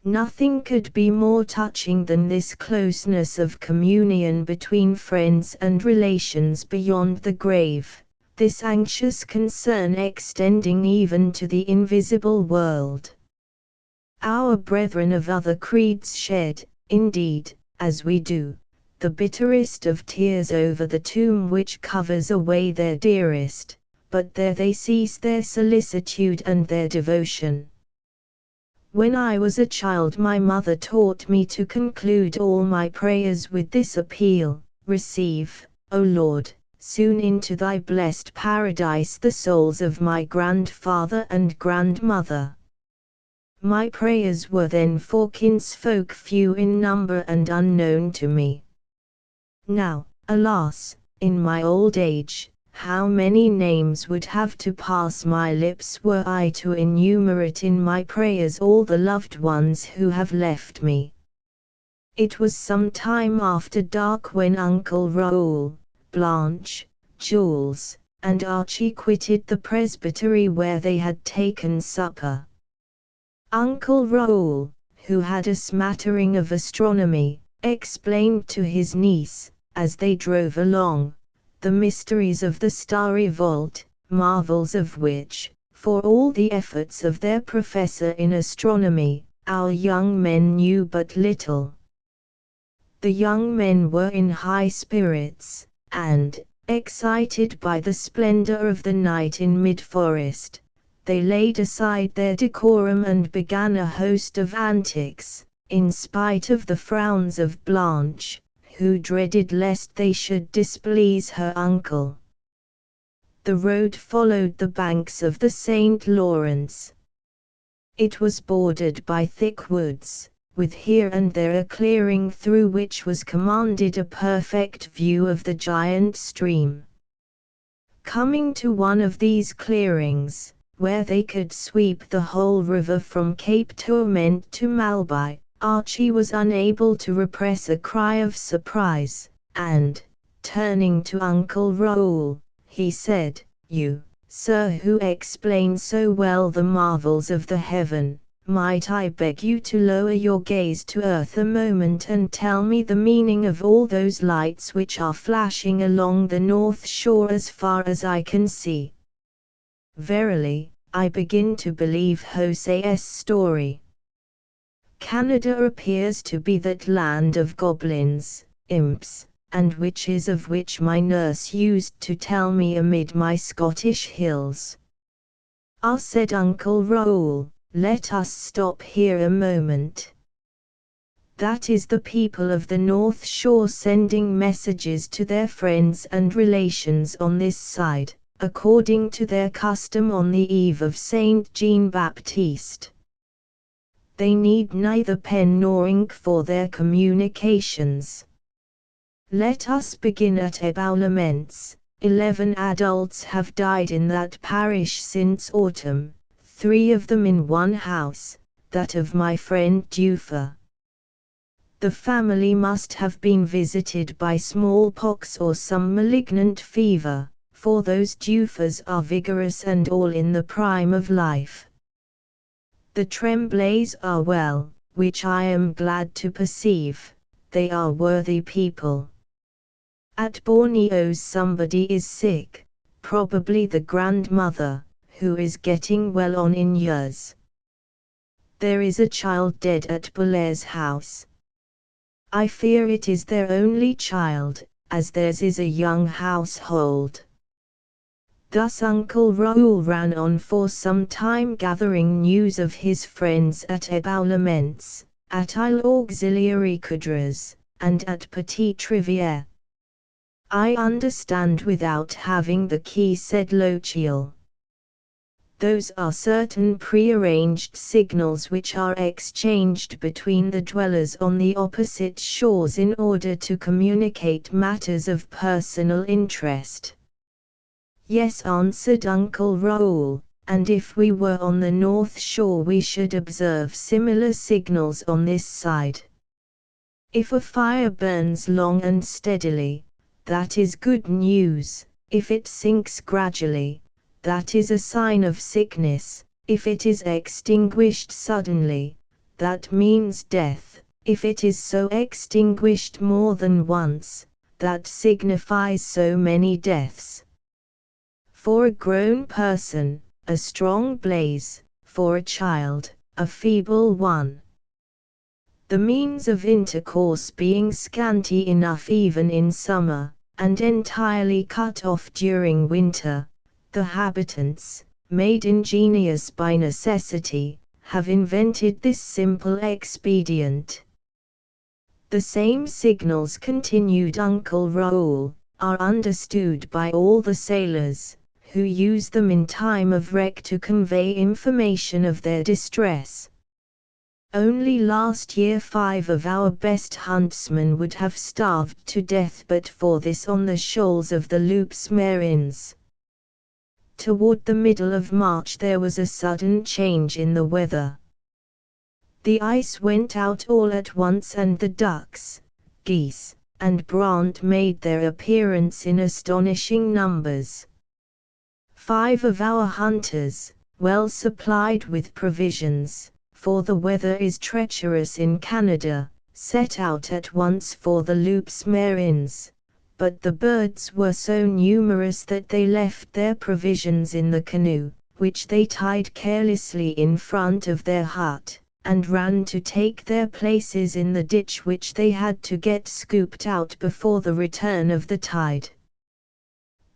Nothing could be more touching than this closeness of communion between friends and relations beyond the grave, this anxious concern extending even to the invisible world. Our brethren of other creeds shed, indeed, as we do, the bitterest of tears over the tomb which covers away their dearest, but there they cease their solicitude and their devotion. When I was a child my mother taught me to conclude all my prayers with this appeal: receive, O Lord, soon into thy blessed paradise the souls of my grandfather and grandmother. My prayers were then for kinsfolk few in number and unknown to me. Now, alas, in my old age, how many names would have to pass my lips were I to enumerate in my prayers all the loved ones who have left me. It was some time after dark when Uncle Raoul, Blanche, Jules, and Archie quitted the presbytery where they had taken supper. Uncle Raoul, who had a smattering of astronomy, explained to his niece, as they drove along, the mysteries of the starry vault, marvels of which, for all the efforts of their professor in astronomy, our young men knew but little. The young men were in high spirits, and, excited by the splendor of the night in mid-forest, they laid aside their decorum and began a host of antics, in spite of the frowns of Blanche, who dreaded lest they should displease her uncle. The road followed the banks of the St. Lawrence. It was bordered by thick woods, with here and there a clearing through which was commanded a perfect view of the giant stream. Coming to one of these clearings, where they could sweep the whole river from Cape Tourmente to Malby, Archie was unable to repress a cry of surprise, and, turning to Uncle Raoul, he said, "You, sir, who explain so well the marvels of the heaven, might I beg you to lower your gaze to earth a moment and tell me the meaning of all those lights which are flashing along the north shore as far as I can see? Verily, I begin to believe José's story. Canada appears to be that land of goblins, imps, and witches of which my nurse used to tell me amid my Scottish hills." "Ah," said Uncle Raoul, "let us stop here a moment. That is the people of the North Shore sending messages to their friends and relations on this side, according to their custom on the eve of Saint Jean Baptiste. They need neither pen nor ink for their communications. Let us begin at Eboulements. 11 adults have died in that parish since autumn, 3 of them in one house, that of my friend Duffer. The family must have been visited by smallpox or some malignant fever, for those Duffers are vigorous and all in the prime of life. The Tremblays are well, which I am glad to perceive. They are worthy people. At Borneo somebody is sick, probably the grandmother, who is getting well on in years. There is a child dead at Bulair's house. I fear it is their only child, as theirs is a young household. Thus Uncle Raoul ran on for some time gathering news of his friends at Eboulements, at Isle Auxiliary Coudres, and at Petit Trivier. I understand without having the key, said Lochiel. Those are certain prearranged signals which are exchanged between the dwellers on the opposite shores in order to communicate matters of personal interest. Yes, answered Uncle Raoul, and if we were on the north shore we should observe similar signals on this side. If a fire burns long and steadily, that is good news. If it sinks gradually, that is a sign of sickness. If it is extinguished suddenly, that means death. If it is so extinguished more than once, that signifies so many deaths. For a grown person, a strong blaze; for a child, a feeble one. The means of intercourse being scanty enough even in summer, and entirely cut off during winter, the habitants, made ingenious by necessity, have invented this simple expedient. The same signals, continued Uncle Raoul, are understood by all the sailors, who use them in time of wreck to convey information of their distress. Only last year 5 of our best huntsmen would have starved to death but for this on the shoals of the Loups Marins. Toward the middle of March there was a sudden change in the weather. The ice went out all at once and the ducks, geese, and brant made their appearance in astonishing numbers. 5 of our hunters, well supplied with provisions, for the weather is treacherous in Canada, set out at once for the Loups Marins, but the birds were so numerous that they left their provisions in the canoe, which they tied carelessly in front of their hut, and ran to take their places in the ditch which they had to get scooped out before the return of the tide.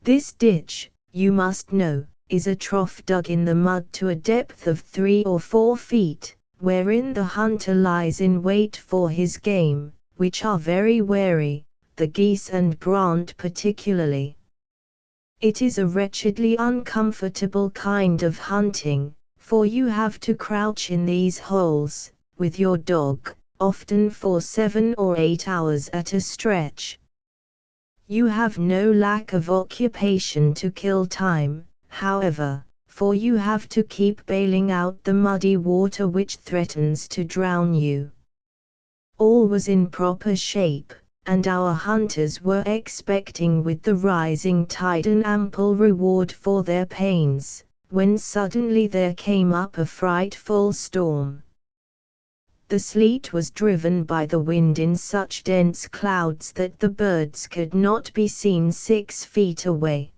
This ditch, you must know, is a trough dug in the mud to a depth of 3 or 4 feet, wherein the hunter lies in wait for his game, which are very wary, the geese and brant particularly. It is a wretchedly uncomfortable kind of hunting, for you have to crouch in these holes, with your dog, often for 7 or 8 hours at a stretch. You have no lack of occupation to kill time, however, for you have to keep bailing out the muddy water which threatens to drown you. All was in proper shape, and our hunters were expecting with the rising tide an ample reward for their pains, when suddenly there came up a frightful storm. The sleet was driven by the wind in such dense clouds that the birds could not be seen 6 feet away.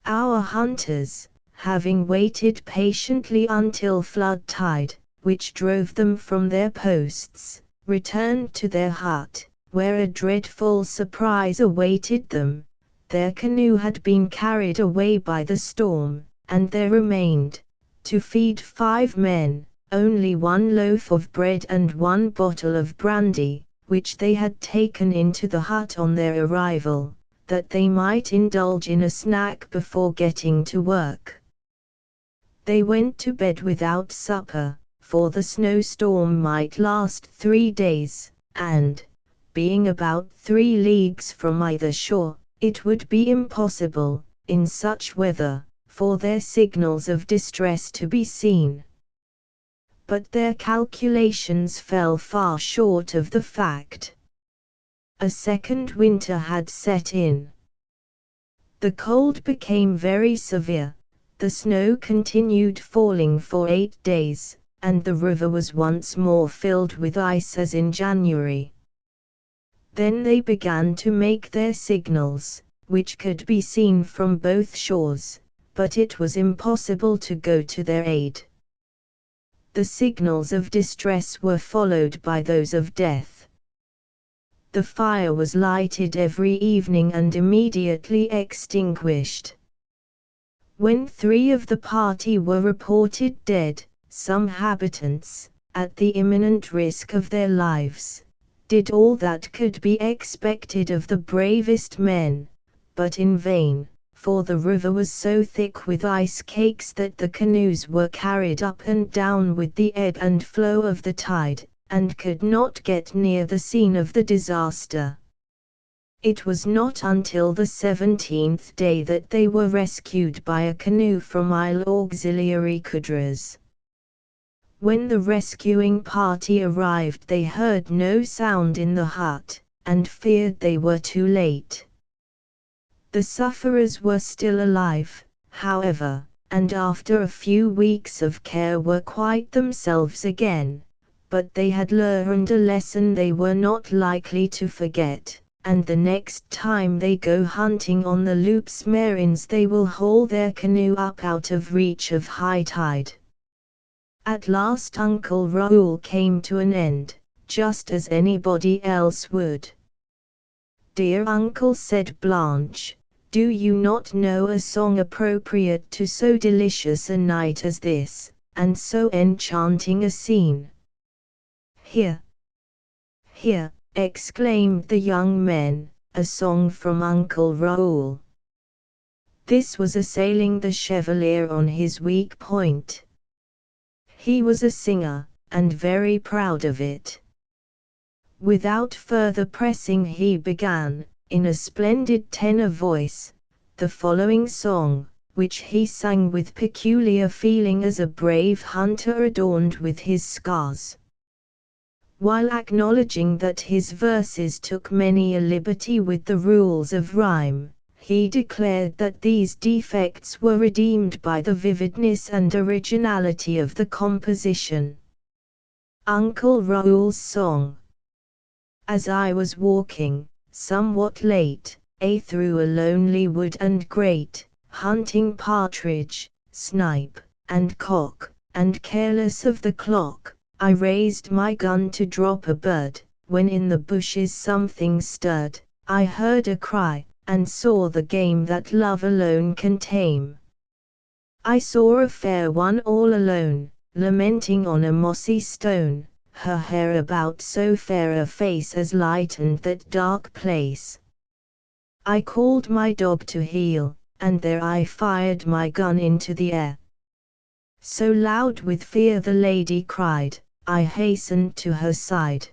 Our hunters, having waited patiently until flood tide, which drove them from their posts, returned to their hut, where a dreadful surprise awaited them. Their canoe had been carried away by the storm, and there remained, to feed 5 men, only 1 loaf of bread and 1 bottle of brandy, which they had taken into the hut on their arrival, that they might indulge in a snack before getting to work. They went to bed without supper, for the snowstorm might last 3 days, and, being about 3 leagues from either shore, it would be impossible, in such weather, for their signals of distress to be seen. But their calculations fell far short of the fact. A second winter had set in. The cold became very severe, the snow continued falling for 8 days, and the river was once more filled with ice as in January. Then they began to make their signals, which could be seen from both shores, but it was impossible to go to their aid. The signals of distress were followed by those of death. The fire was lighted every evening and immediately extinguished. When 3 of the party were reported dead, some habitants, at the imminent risk of their lives, did all that could be expected of the bravest men, but in vain, for the river was so thick with ice cakes that the canoes were carried up and down with the ebb and flow of the tide, and could not get near the scene of the disaster. It was not until the 17th day that they were rescued by a canoe from Isle Auxiliary Coudres. When the rescuing party arrived, they heard no sound in the hut, and feared they were too late. The sufferers were still alive, however, and after a few weeks of care were quite themselves again, but they had learned a lesson they were not likely to forget, and the next time they go hunting on the Loups Marins they will haul their canoe up out of reach of high tide. At last Uncle Raoul came to an end, just as anybody else would. "Dear uncle," said Blanche, "do you not know a song appropriate to so delicious a night as this, and so enchanting a scene?" "Here! Here!" exclaimed the young men, "a song from Uncle Raoul." This was assailing the Chevalier on his weak point. He was a singer, and very proud of it. Without further pressing he began, in a splendid tenor voice, the following song, which he sang with peculiar feeling as a brave hunter adorned with his scars. While acknowledging that his verses took many a liberty with the rules of rhyme, he declared that these defects were redeemed by the vividness and originality of the composition. Uncle Raoul's Song. As I was walking, somewhat late, through a lonely wood and great, hunting partridge, snipe, and cock, and careless of the clock, I raised my gun to drop a bird, when in the bushes something stirred, I heard a cry, and saw the game that love alone can tame. I saw a fair one all alone, lamenting on a mossy stone, her hair about so fair a face as lightened that dark place. I called my dog to heel, and there I fired my gun into the air. So loud with fear the lady cried, I hastened to her side.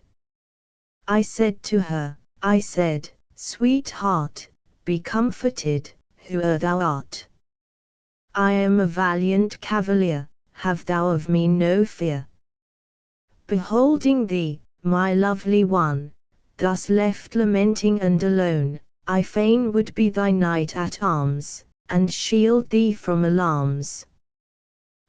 I said to her, I said, "Sweetheart, be comforted, whoe'er thou art. I am a valiant cavalier, have thou of me no fear. Beholding thee, my lovely one, thus left lamenting and alone, I fain would be thy knight at arms, and shield thee from alarms.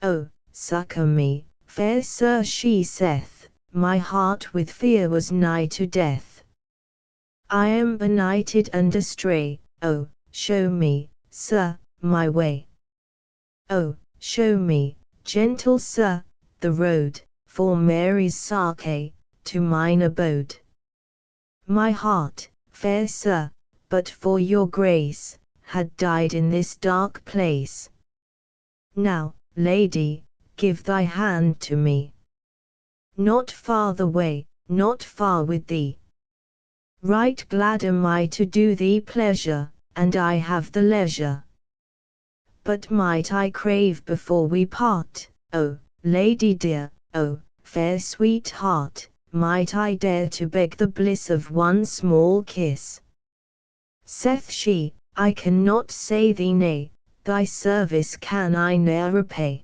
Oh, succour me, fair sir," she saith, "my heart with fear was nigh to death. I am benighted and astray, oh, show me, sir, my way. Oh, show me, gentle sir, the road, for Mary's sake, to mine abode. My heart, fair sir, but for your grace, had died in this dark place. Now, lady, give thy hand to me. Not far the way, not far with thee. Right glad am I to do thee pleasure, and I have the leisure. But might I crave before we part, oh, lady dear, oh, fair sweetheart, might I dare to beg the bliss of one small kiss? Saith she, I cannot say thee nay, thy service can I ne'er repay.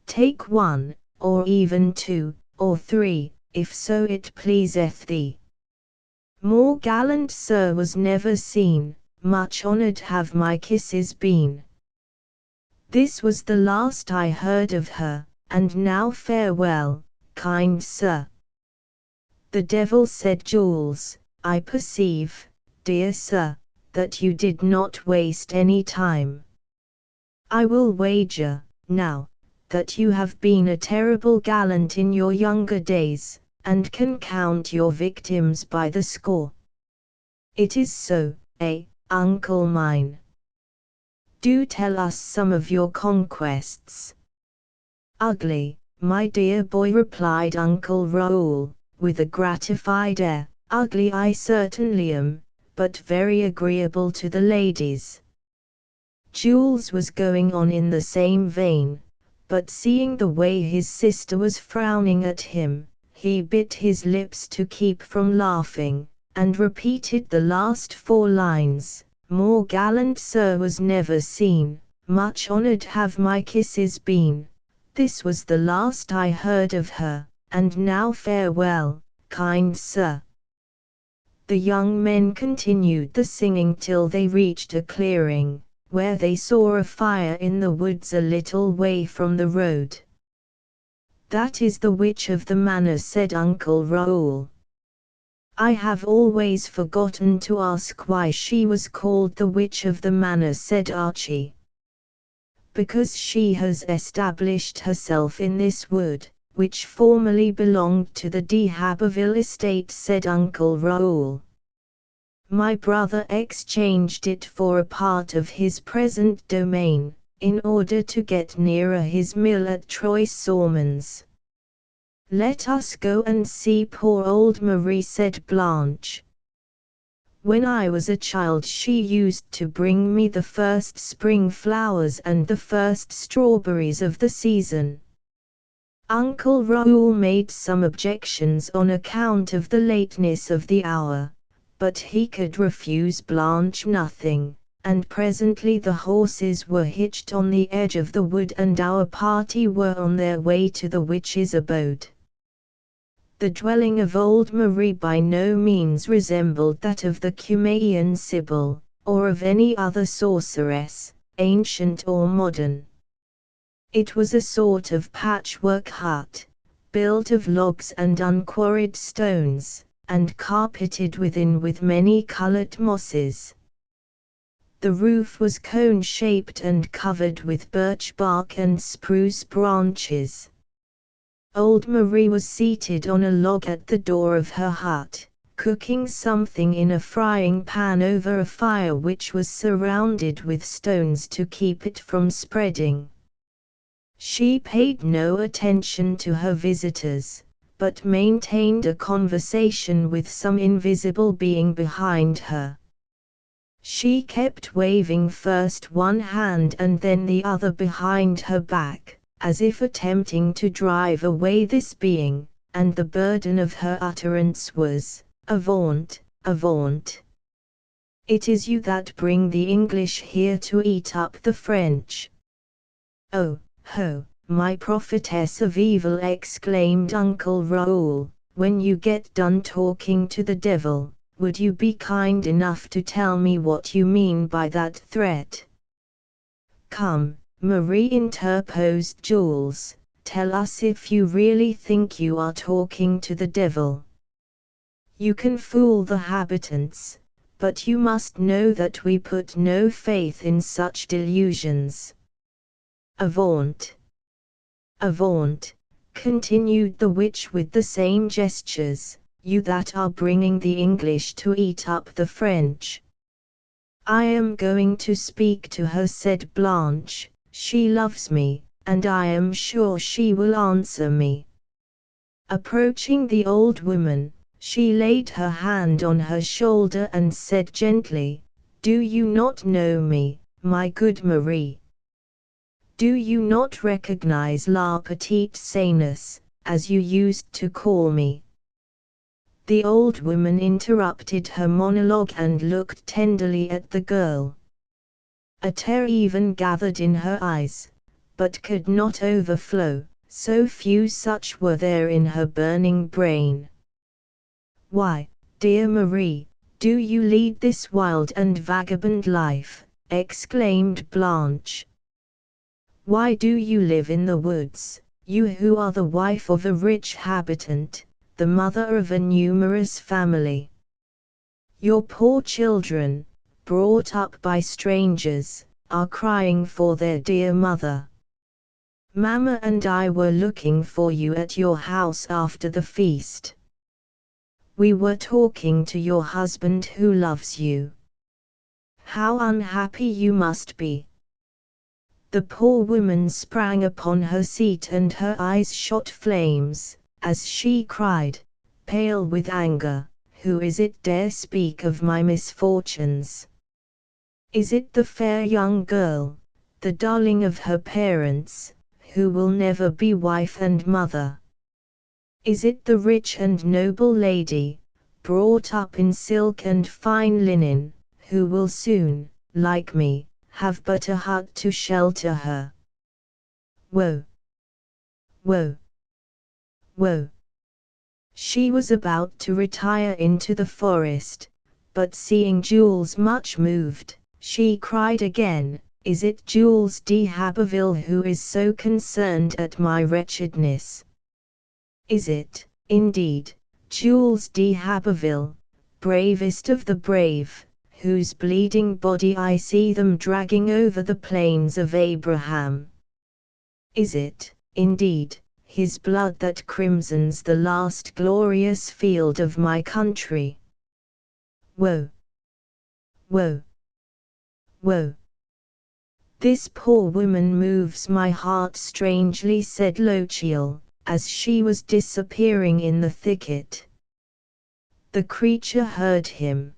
Take one, or even two, or three, if so it pleaseth thee. More gallant sir was never seen, much honoured have my kisses been. This was the last I heard of her, and now farewell, kind sir." "The devil," said Jules, I perceive, dear sir, that you did not waste any time. I will wager, now, that you have been a terrible gallant in your younger days, and can count your victims by the score. It is so, eh, uncle mine? Do tell us some of your conquests. Ugly, my dear boy, replied Uncle Raoul, with a gratified air. Ugly I certainly am, but very agreeable to the ladies. Jules was going on in the same vein, but seeing the way his sister was frowning at him, he bit his lips to keep from laughing, and repeated the last 4 lines. More gallant sir was never seen, much honored have my kisses been. This was the last I heard of her, and now farewell, kind sir. The young men continued the singing till they reached a clearing, where they saw a fire in the woods a little way from the road. That is the witch of the manor, said Uncle Raoul. I have always forgotten to ask why she was called the witch of the manor, said Archie. Because she has established herself in this wood, which formerly belonged to the de Haberville estate, said Uncle Raoul. My brother exchanged it for a part of his present domain, in order to get nearer his mill at Troyes-Sormans. Let us go and see poor old Marie, said Blanche. When I was a child she used to bring me the first spring flowers and the first strawberries of the season. Uncle Raoul made some objections on account of the lateness of the hour, but he could refuse Blanche nothing, and presently the horses were hitched on the edge of the wood and our party were on their way to the witch's abode. The dwelling of old Marie by no means resembled that of the Cumaean Sibyl, or of any other sorceress, ancient or modern. It was a sort of patchwork hut, built of logs and unquarried stones, and carpeted within with many-colored mosses. The roof was cone-shaped and covered with birch bark and spruce branches. Old Marie was seated on a log at the door of her hut, cooking something in a frying pan over a fire which was surrounded with stones to keep it from spreading. She paid no attention to her visitors, but maintained a conversation with some invisible being behind her. She kept waving first one hand and then the other behind her back, as if attempting to drive away this being, and the burden of her utterance was, "Avaunt, avaunt! It is you that bring the English here to eat up the French." "Oh, ho, my prophetess of evil," exclaimed Uncle Raoul, "when you get done talking to the devil, would you be kind enough to tell me what you mean by that threat?" "Come, Marie," interposed Jules, "tell us if you really think you are talking to the devil. You can fool the habitants, but you must know that we put no faith in such delusions." "Avaunt! Avaunt!" continued the witch with the same gestures, "you that are bringing the English to eat up the French." "I am going to speak to her," said Blanche. "She loves me, and I am sure she will answer me." Approaching the old woman, she laid her hand on her shoulder and said gently, "Do you not know me, my good Marie? Do you not recognize La Petite Sainess, as you used to call me?" The old woman interrupted her monologue and looked tenderly at the girl. A tear even gathered in her eyes, but could not overflow, so few such were there in her burning brain. "Why, dear Marie, do you lead this wild and vagabond life?" exclaimed Blanche. "Why do you live in the woods, you who are the wife of a rich habitant, the mother of a numerous family? Your poor children, brought up by strangers, are crying for their dear mother. Mamma and I were looking for you at your house after the feast. We were talking to your husband who loves you. How unhappy you must be." The poor woman sprang upon her seat and her eyes shot flames, as she cried, pale with anger, "Who is it dare speak of my misfortunes? Is it the fair young girl, the darling of her parents, who will never be wife and mother? Is it the rich and noble lady, brought up in silk and fine linen, who will soon, like me, have but a hut to shelter her? Woe! Woe! Woe!" She was about to retire into the forest, but seeing Jules much moved, she cried again, "Is it Jules d'Haberville who is so concerned at my wretchedness? Is it, indeed, Jules d'Haberville, bravest of the brave, whose bleeding body I see them dragging over the plains of Abraham? Is it, indeed, his blood that crimsons the last glorious field of my country? Woe! Woe! Woe! This poor woman moves my heart strangely," said Lochiel, as she was disappearing in the thicket. The creature heard him.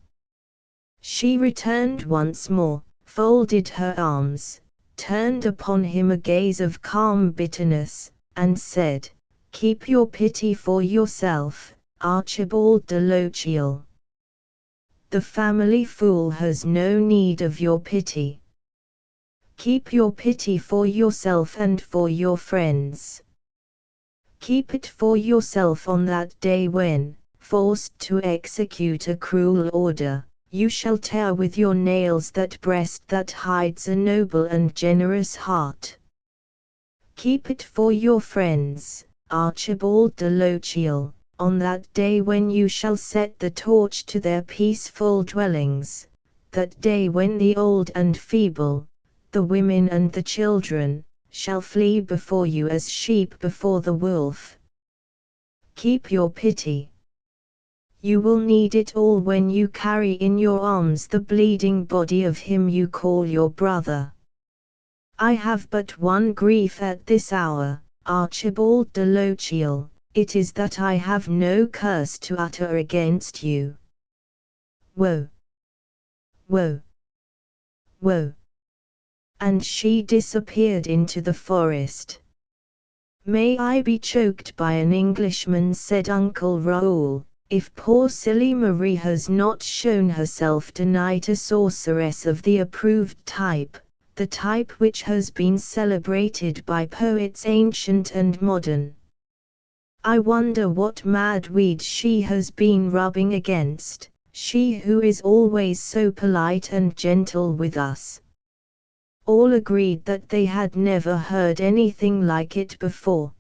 She returned once more, folded her arms, turned upon him a gaze of calm bitterness, and said, "Keep your pity for yourself, Archibald de Lochiel. The family fool has no need of your pity. Keep your pity for yourself and for your friends. Keep it for yourself on that day when, forced to execute a cruel order, you shall tear with your nails that breast that hides a noble and generous heart. Keep it for your friends, Archibald de Lochiel, on that day when you shall set the torch to their peaceful dwellings, that day when the old and feeble, the women and the children, shall flee before you as sheep before the wolf. Keep your pity. You will need it all when you carry in your arms the bleeding body of him you call your brother. I have but one grief at this hour, Archibald de Lochiel, it is that I have no curse to utter against you. Woe! Woe! Woe!" And she disappeared into the forest. "May I be choked by an Englishman," said Uncle Raoul, "if poor silly Marie has not shown herself tonight a sorceress of the approved type, the type which has been celebrated by poets ancient and modern. I wonder what mad weed she has been rubbing against, she who is always so polite and gentle with us." All agreed that they had never heard anything like it before.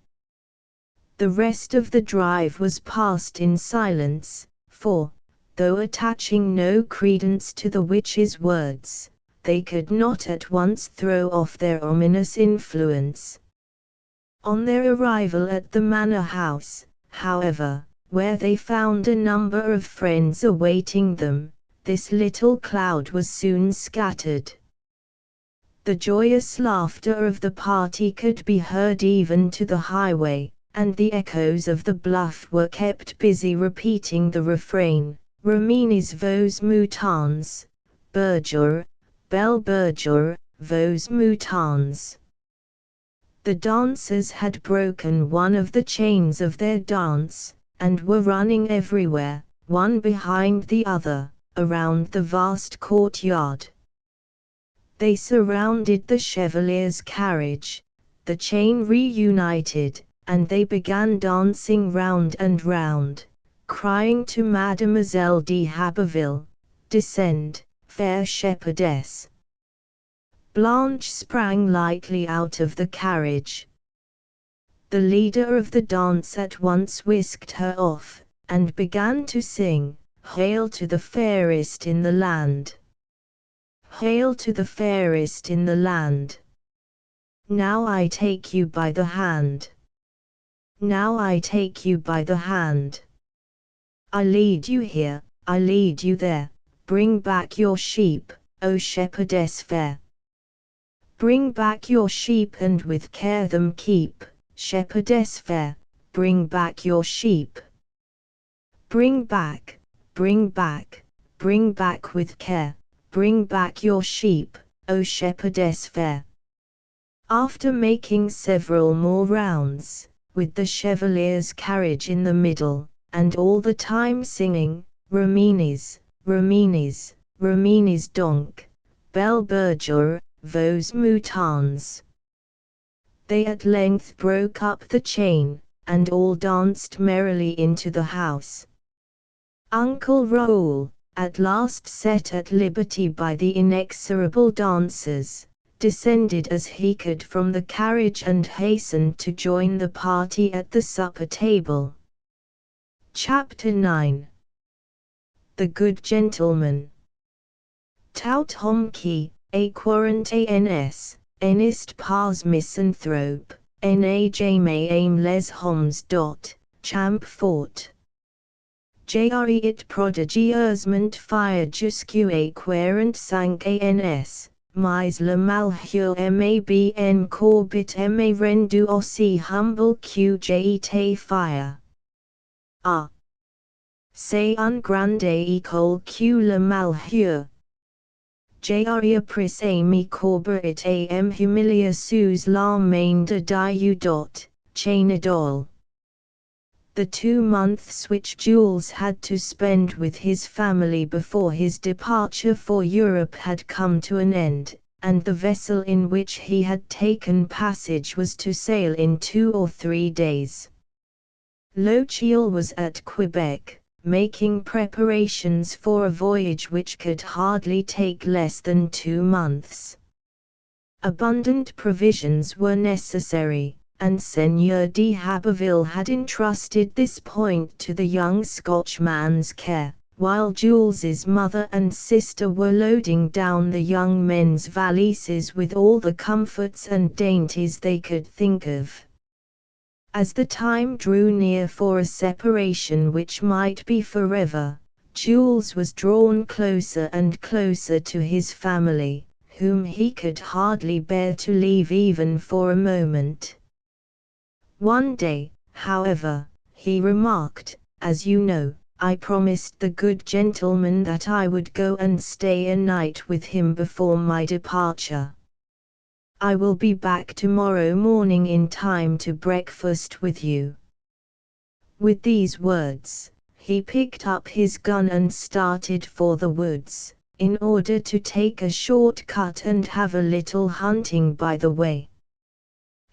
The rest of the drive was passed in silence, for, though attaching no credence to the witch's words, they could not at once throw off their ominous influence. On their arrival at the manor house, however, where they found a number of friends awaiting them, this little cloud was soon scattered. The joyous laughter of the party could be heard even to the highway, and the echoes of the bluff were kept busy repeating the refrain, "Reminis vos moutons, Berger, belle Berger, vos moutons." The dancers had broken one of the chains of their dance, and were running everywhere, one behind the other, around the vast courtyard. They surrounded the Chevalier's carriage, the chain reunited, and they began dancing round and round, crying to Mademoiselle d'Haberville, "Descend, fair shepherdess." Blanche sprang lightly out of the carriage. The leader of the dance at once whisked her off, and began to sing, Hail to the fairest in the land! Hail to the fairest in the land! Now I take you by the hand. Now I take you by the hand. I lead you here, I lead you there. Bring back your sheep, O shepherdess fair. Bring back your sheep and with care them keep, shepherdess fair, bring back your sheep. Bring back, bring back, bring back with care, bring back your sheep, O shepherdess fair. After making several more rounds, with the chevalier's carriage in the middle, and all the time singing, Ramines, Ramines, Ramines donc, belle bergère, vos moutons. They at length broke up the chain, and all danced merrily into the house. Uncle Raoul, at last set at liberty by the inexorable dancers, descended as he could from the carriage and hastened to join the party at the supper table. Chapter 9. The Good Gentleman. Tout homme qui, a quarantaines, enist pas misanthrope, n'a jamais aimé les hommes dot, champ fort. Jre it prodigieusement fier jusqu'à 45 ans, mais le malheur m'a bien corbit m'a rendu aussi humble que j'étais fier. Ah! C'est un grande école que le malheur. J'ai appris me corber et humilier sous la main de Dieu dot, Chanadol. The 2 months which Jules had to spend with his family before his departure for Europe had come to an end, and the vessel in which he had taken passage was to sail in 2 or 3 days. Lochiel was at Quebec, making preparations for a voyage which could hardly take less than 2 months. Abundant provisions were necessary, and Seigneur de Haberville had entrusted this point to the young Scotchman's care, while Jules's mother and sister were loading down the young men's valises with all the comforts and dainties they could think of. As the time drew near for a separation which might be forever, Jules was drawn closer and closer to his family, whom he could hardly bear to leave even for a moment. One day, however, he remarked, "As you know, I promised the good gentleman that I would go and stay a night with him before my departure. I will be back tomorrow morning in time to breakfast with you." With these words, he picked up his gun and started for the woods, in order to take a short cut and have a little hunting by the way.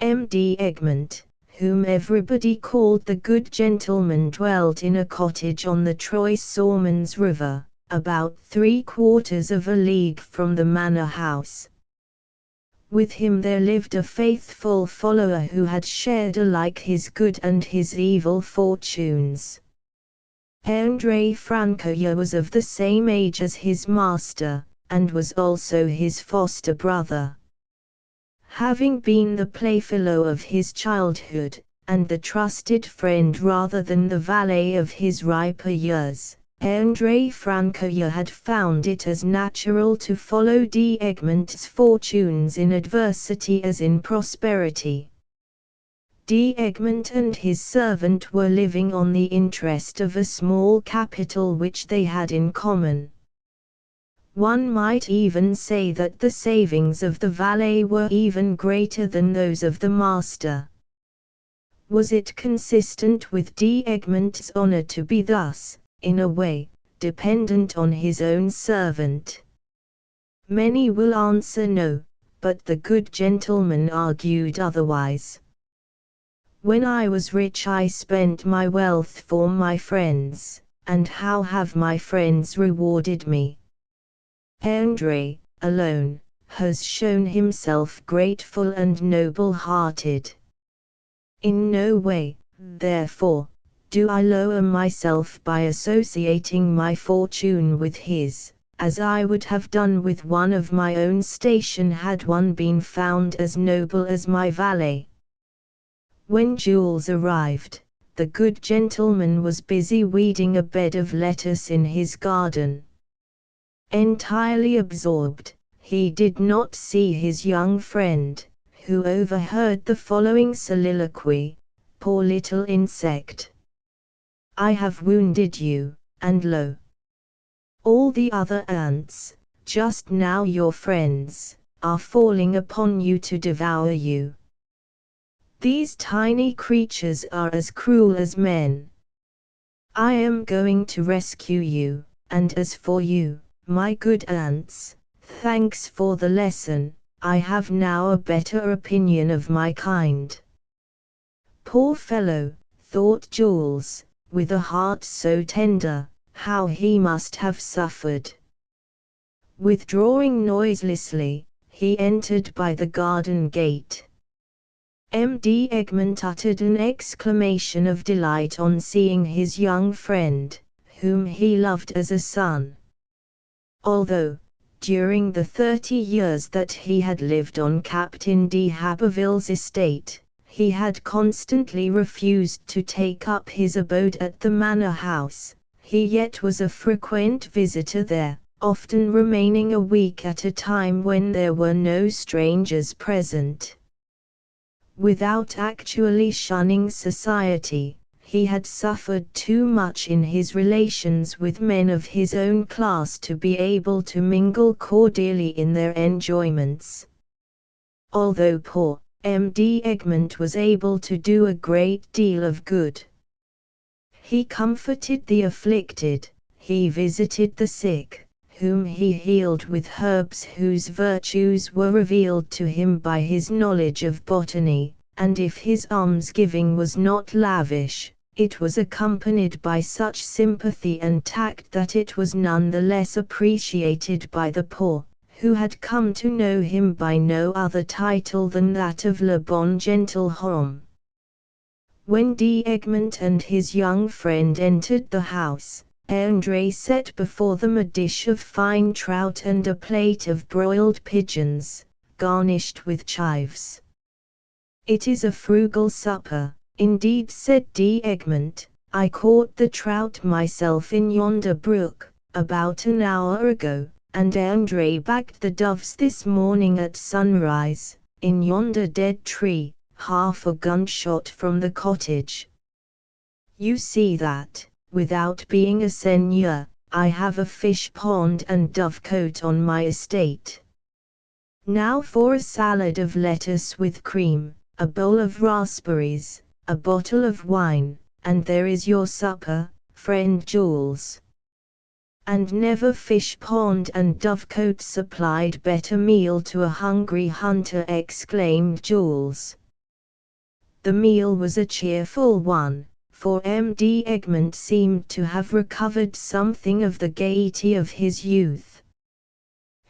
M.D. Egmont, whom everybody called the good gentleman, dwelt in a cottage on the Trois-Sormons river, about 3/4 of a league from the manor house. With him there lived a faithful follower who had shared alike his good and his evil fortunes. André Francoeur was of the same age as his master, and was also his foster brother. Having been the playfellow of his childhood, and the trusted friend rather than the valet of his riper years, André Francoeur had found it as natural to follow D'Egmont's fortunes in adversity as in prosperity. D'Egmont and his servant were living on the interest of a small capital which they had in common. One might even say that the savings of the valet were even greater than those of the master. Was it consistent with D'Egmont's honor to be thus, in a way, dependent on his own servant? Many will answer no, but the good gentleman argued otherwise. "When I was rich I spent my wealth for my friends, and how have my friends rewarded me? André, alone, has shown himself grateful and noble-hearted. In no way, therefore, do I lower myself by associating my fortune with his, as I would have done with one of my own station had one been found as noble as my valet. When Jules arrived, the good gentleman was busy weeding a bed of lettuce in his garden. Entirely absorbed, he did not see his young friend, who overheard the following soliloquy: "Poor little insect! I have wounded you, and lo! all the other ants, just now your friends, are falling upon you to devour you. These tiny creatures are as cruel as men. I am going to rescue you, and as for you, my good ants, thanks for the lesson, I have now a better opinion of my kind." Poor fellow, thought Jules, with a heart so tender, how he must have suffered. Withdrawing noiselessly, he entered by the garden gate. M.D. Egmont uttered an exclamation of delight on seeing his young friend, whom he loved as a son. Although, during the 30 years that he had lived on Captain de Haberville's estate, he had constantly refused to take up his abode at the manor house, he yet was a frequent visitor there, often remaining a week at a time when there were no strangers present. Without actually shunning society, he had suffered too much in his relations with men of his own class to be able to mingle cordially in their enjoyments. Although poor, M.D. Egmont was able to do a great deal of good. He comforted the afflicted, he visited the sick, whom he healed with herbs whose virtues were revealed to him by his knowledge of botany, and if his almsgiving was not lavish, it was accompanied by such sympathy and tact that it was none the less appreciated by the poor, who had come to know him by no other title than that of Le Bon Gentilhomme. When D. Egmont and his young friend entered the house, André set before them a dish of fine trout and a plate of broiled pigeons, garnished with chives. "It is a frugal supper, indeed," said D. Egmont. "I caught the trout myself in yonder brook, about an hour ago, and André bagged the doves this morning at sunrise, in yonder dead tree, half a gunshot from the cottage. You see that, without being a seigneur, I have a fish pond and dovecote on my estate. Now for a salad of lettuce with cream, a bowl of raspberries, a bottle of wine, and there is your supper, friend Jules." "And never fish pond and dovecote supplied better meal to a hungry hunter," exclaimed Jules. The meal was a cheerful one, for M.D. Egmont seemed to have recovered something of the gaiety of his youth.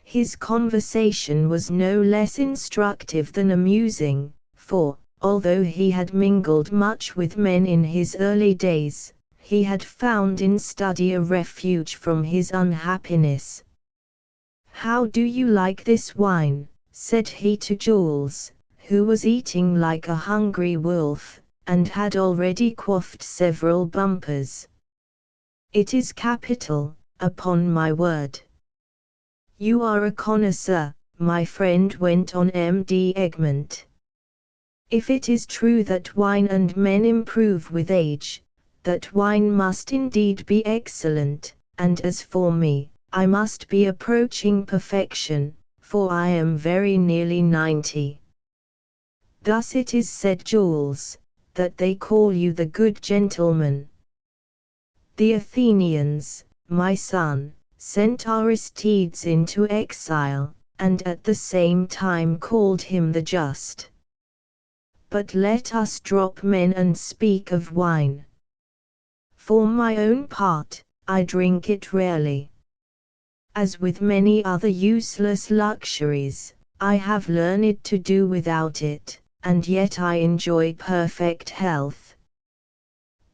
His conversation was no less instructive than amusing, for, although he had mingled much with men in his early days, he had found in study a refuge from his unhappiness. "How do you like this wine?" said he to Jules, who was eating like a hungry wolf, and had already quaffed several bumpers. "It is capital, upon my word." "You are a connoisseur," my friend went on M.D. Egmont. "If it is true that wine and men improve with age, that wine must indeed be excellent, and as for me, I must be approaching perfection, for I am very nearly 90. Thus it is said, Jules, that they call you the good gentleman. The Athenians, my son, sent Aristides into exile, and at the same time called him the just. But let us drop men and speak of wine. For my own part, I drink it rarely. As with many other useless luxuries, I have learned to do without it, and yet I enjoy perfect health.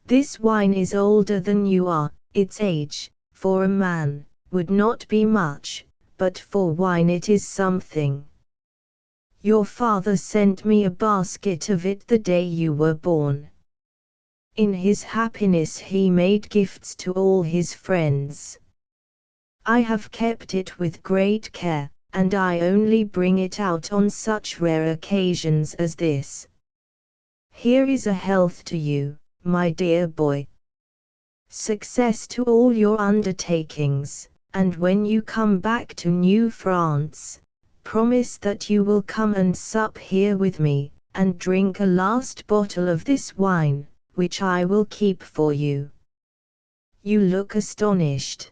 This wine is older than you are. Its age, for a man, would not be much, but for wine it is something. Your father sent me a basket of it the day you were born. In his happiness he made gifts to all his friends. I have kept it with great care, and I only bring it out on such rare occasions as this. Here is a health to you, my dear boy. Success to all your undertakings, and when you come back to New France, promise that you will come and sup here with me, and drink a last bottle of this wine, which I will keep for you. You look astonished.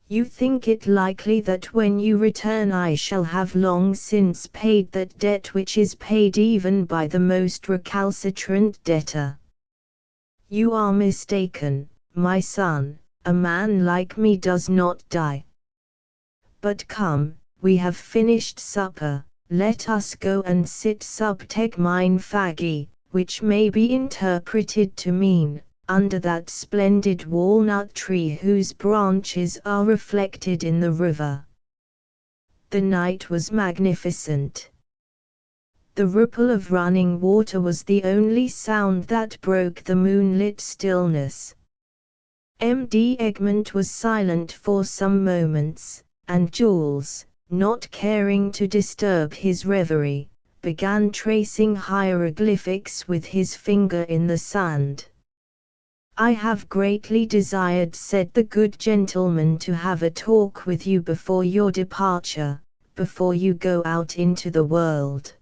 You think it likely that when you return I shall have long since paid that debt which is paid even by the most recalcitrant debtor. You are mistaken, my son, a man like me does not die. But come, we have finished supper, let us go and sit sub tegmine fagi, which may be interpreted to mean, under that splendid walnut tree whose branches are reflected in the river. The night was magnificent. The ripple of running water was the only sound that broke the moonlit stillness. M.D. Egmont was silent for some moments, and Jules, not caring to disturb his reverie, began tracing hieroglyphics with his finger in the sand. I have greatly desired, said the good gentleman, to have a talk with you before your departure, before you go out into the world.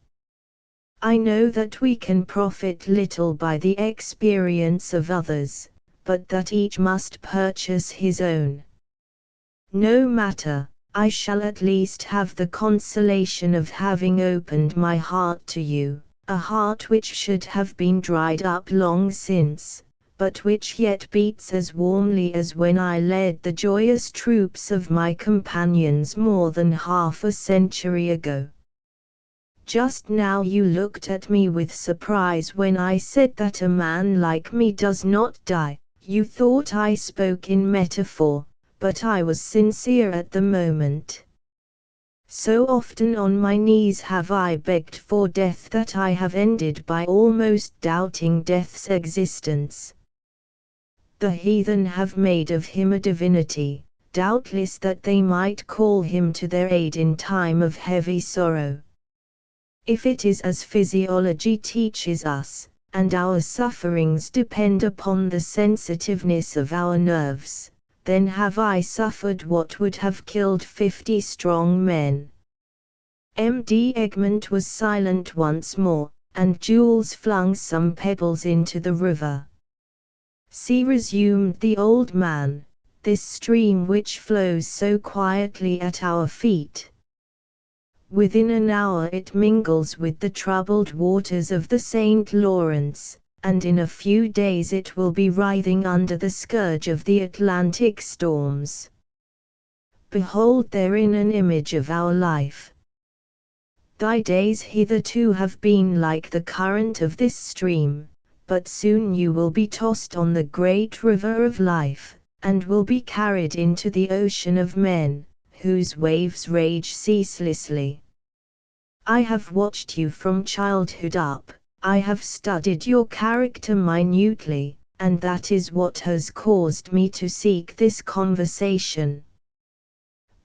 I know that we can profit little by the experience of others, but that each must purchase his own. No matter, I shall at least have the consolation of having opened my heart to you, a heart which should have been dried up long since, but which yet beats as warmly as when I led the joyous troops of my companions more than half a century ago. Just now you looked at me with surprise when I said that a man like me does not die. You thought I spoke in metaphor, but I was sincere at the moment. So often on my knees have I begged for death that I have ended by almost doubting death's existence. The heathen have made of him a divinity, doubtless that they might call him to their aid in time of heavy sorrow. If it is as physiology teaches us, and our sufferings depend upon the sensitiveness of our nerves, then have I suffered what would have killed 50 strong men. M.D. Egmont was silent once more, and Jules flung some pebbles into the river. See, resumed the old man, this stream which flows so quietly at our feet. Within an hour it mingles with the troubled waters of the St. Lawrence, and in a few days it will be writhing under the scourge of the Atlantic storms. Behold therein an image of our life. Thy days hitherto have been like the current of this stream, but soon you will be tossed on the great river of life, and will be carried into the ocean of men, whose waves rage ceaselessly. I have watched you from childhood up, I have studied your character minutely, and that is what has caused me to seek this conversation.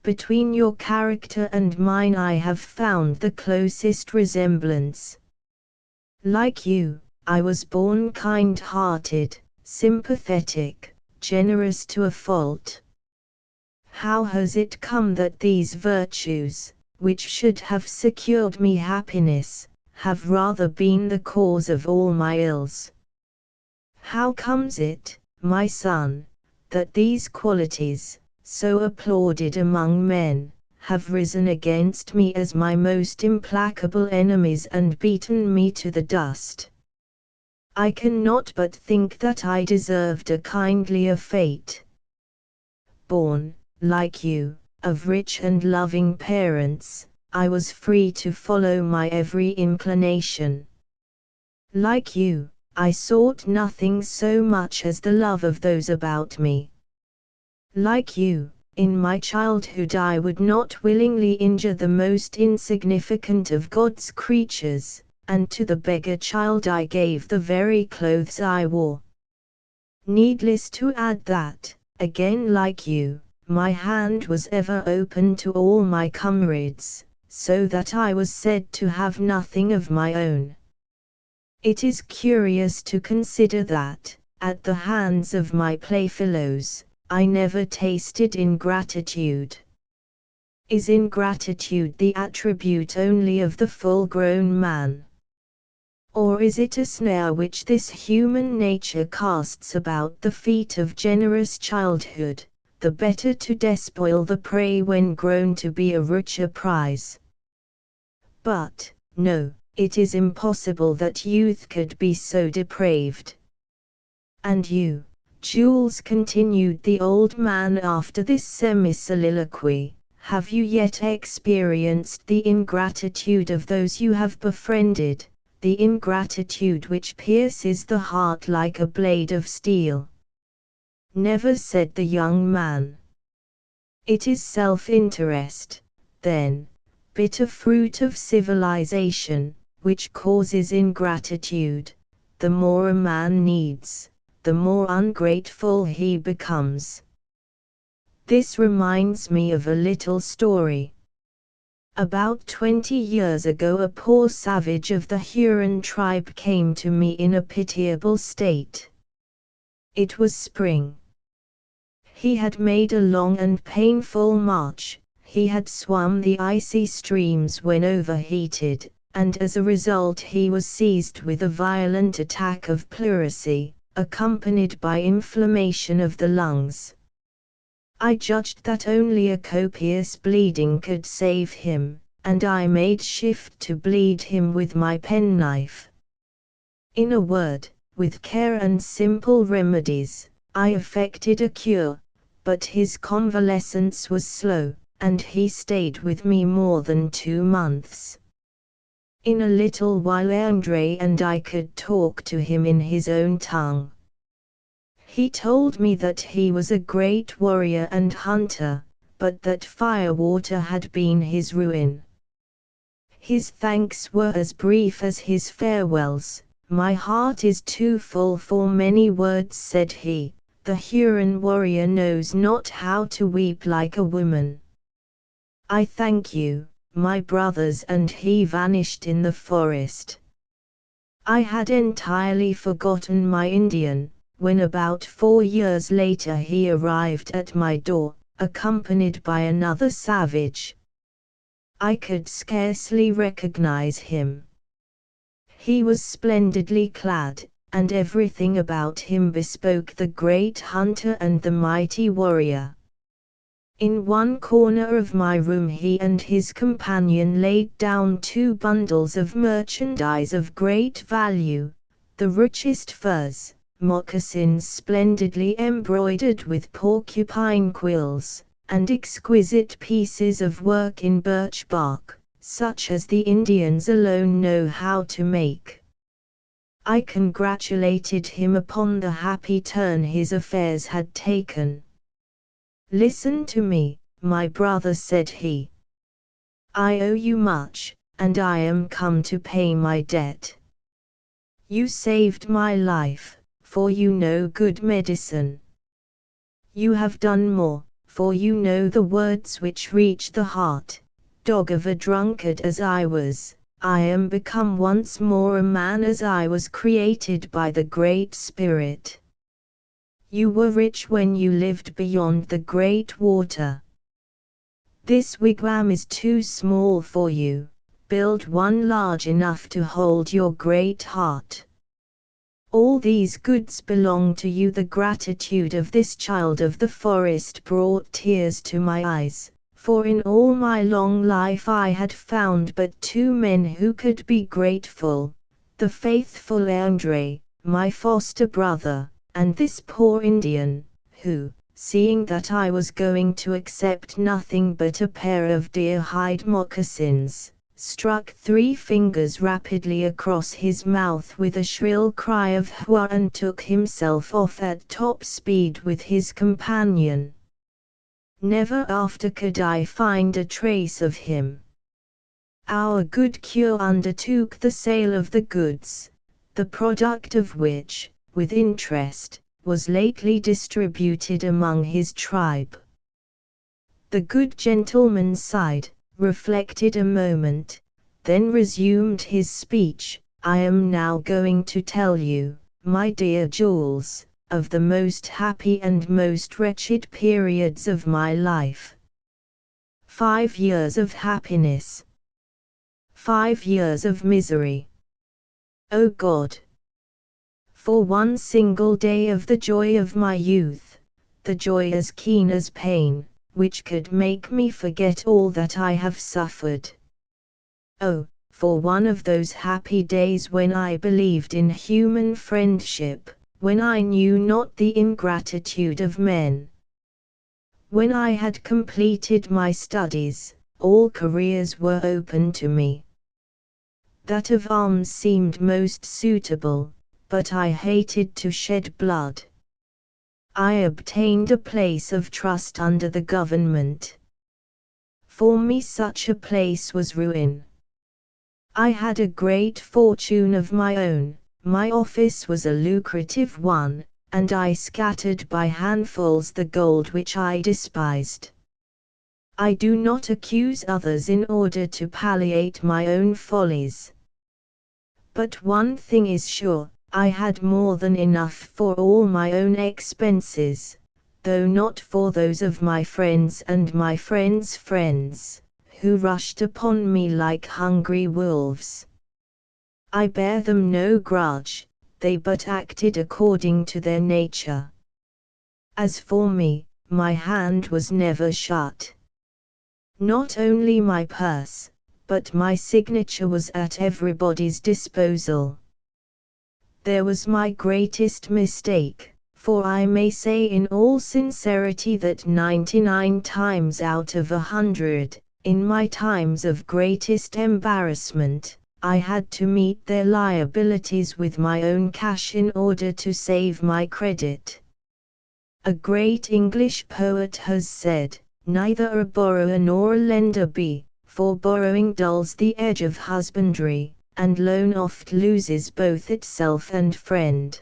Between your character and mine I have found the closest resemblance. Like you, I was born kind-hearted, sympathetic, generous to a fault. How has it come that these virtues, which should have secured me happiness, have rather been the cause of all my ills? How comes it, my son, that these qualities, so applauded among men, have risen against me as my most implacable enemies and beaten me to the dust? I cannot but think that I deserved a kindlier fate. Born, like you, of rich and loving parents, I was free to follow my every inclination. Like you, I sought nothing so much as the love of those about me. Like you, in my childhood I would not willingly injure the most insignificant of God's creatures, and to the beggar child I gave the very clothes I wore. Needless to add that, again like you, my hand was ever open to all my comrades, so that I was said to have nothing of my own. It is curious to consider that, at the hands of my playfellows, I never tasted ingratitude. Is ingratitude the attribute only of the full-grown man? Or is it a snare which this human nature casts about the feet of generous childhood, the better to despoil the prey when grown to be a richer prize? But, no, it is impossible that youth could be so depraved. And you, Jules, continued the old man after this semi-soliloquy, have you yet experienced the ingratitude of those you have befriended, the ingratitude which pierces the heart like a blade of steel? Never, said the young man. It is self-interest, then, bitter fruit of civilization, which causes ingratitude. The more a man needs, the more ungrateful he becomes. This reminds me of a little story. About 20 years ago a poor savage of the Huron tribe came to me in a pitiable state. It was spring. He had made a long and painful march, he had swum the icy streams when overheated, and as a result he was seized with a violent attack of pleurisy, accompanied by inflammation of the lungs. I judged that only a copious bleeding could save him, and I made shift to bleed him with my penknife. In a word, with care and simple remedies, I effected a cure, but his convalescence was slow, and he stayed with me more than 2 months. In a little while André and I could talk to him in his own tongue. He told me that he was a great warrior and hunter, but that firewater had been his ruin. His thanks were as brief as his farewells. My heart is too full for many words, said he. The Huron warrior knows not how to weep like a woman. I thank you, my brothers, and he vanished in the forest. I had entirely forgotten my Indian, when about 4 years later he arrived at my door, accompanied by another savage. I could scarcely recognize him. He was splendidly clad, and everything about him bespoke the great hunter and the mighty warrior. In one corner of my room he and his companion laid down 2 bundles of merchandise of great value, the richest furs, moccasins splendidly embroidered with porcupine quills, and exquisite pieces of work in birch bark, such as the Indians alone know how to make. I congratulated him upon the happy turn his affairs had taken. Listen to me, my brother, said he. I owe you much, and I am come to pay my debt. You saved my life, for you know good medicine. You have done more, for you know the words which reach the heart. Dog of a drunkard as I was, I am become once more a man as I was created by the Great Spirit. You were rich when you lived beyond the great water. This wigwam is too small for you, build one large enough to hold your great heart. All these goods belong to you. The gratitude of this child of the forest brought tears to my eyes, for in all my long life I had found but 2 men who could be grateful, the faithful André, my foster brother, and this poor Indian, who, seeing that I was going to accept nothing but a pair of deer-hide moccasins, struck 3 fingers rapidly across his mouth with a shrill cry of hua and took himself off at top speed with his companion. Never after could I find a trace of him. Our good cure undertook the sale of the goods, the product of which, with interest, was lately distributed among his tribe. The good gentleman sighed, reflected a moment, then resumed his speech. I am now going to tell you, my dear Jules, of the most happy and most wretched periods of my life. 5 years of happiness. 5 years of misery. O God! For one single day of the joy of my youth, the joy as keen as pain, which could make me forget all that I have suffered. Oh, for one of those happy days when I believed in human friendship, when I knew not the ingratitude of men. When I had completed my studies, all careers were open to me. That of arms seemed most suitable, but I hated to shed blood. I obtained a place of trust under the government. For me such a place was ruin. I had a great fortune of my own, my office was a lucrative one, and I scattered by handfuls the gold which I despised. I do not accuse others in order to palliate my own follies. But one thing is sure, I had more than enough for all my own expenses, though not for those of my friends and my friends' friends, who rushed upon me like hungry wolves. I bear them no grudge, they but acted according to their nature. As for me, my hand was never shut. Not only my purse, but my signature was at everybody's disposal. There was my greatest mistake, for I may say in all sincerity that 99 times out of 100, in my times of greatest embarrassment, I had to meet their liabilities with my own cash in order to save my credit. A great English poet has said, "Neither a borrower nor a lender be, for borrowing dulls the edge of husbandry, and loan oft loses both itself and friend."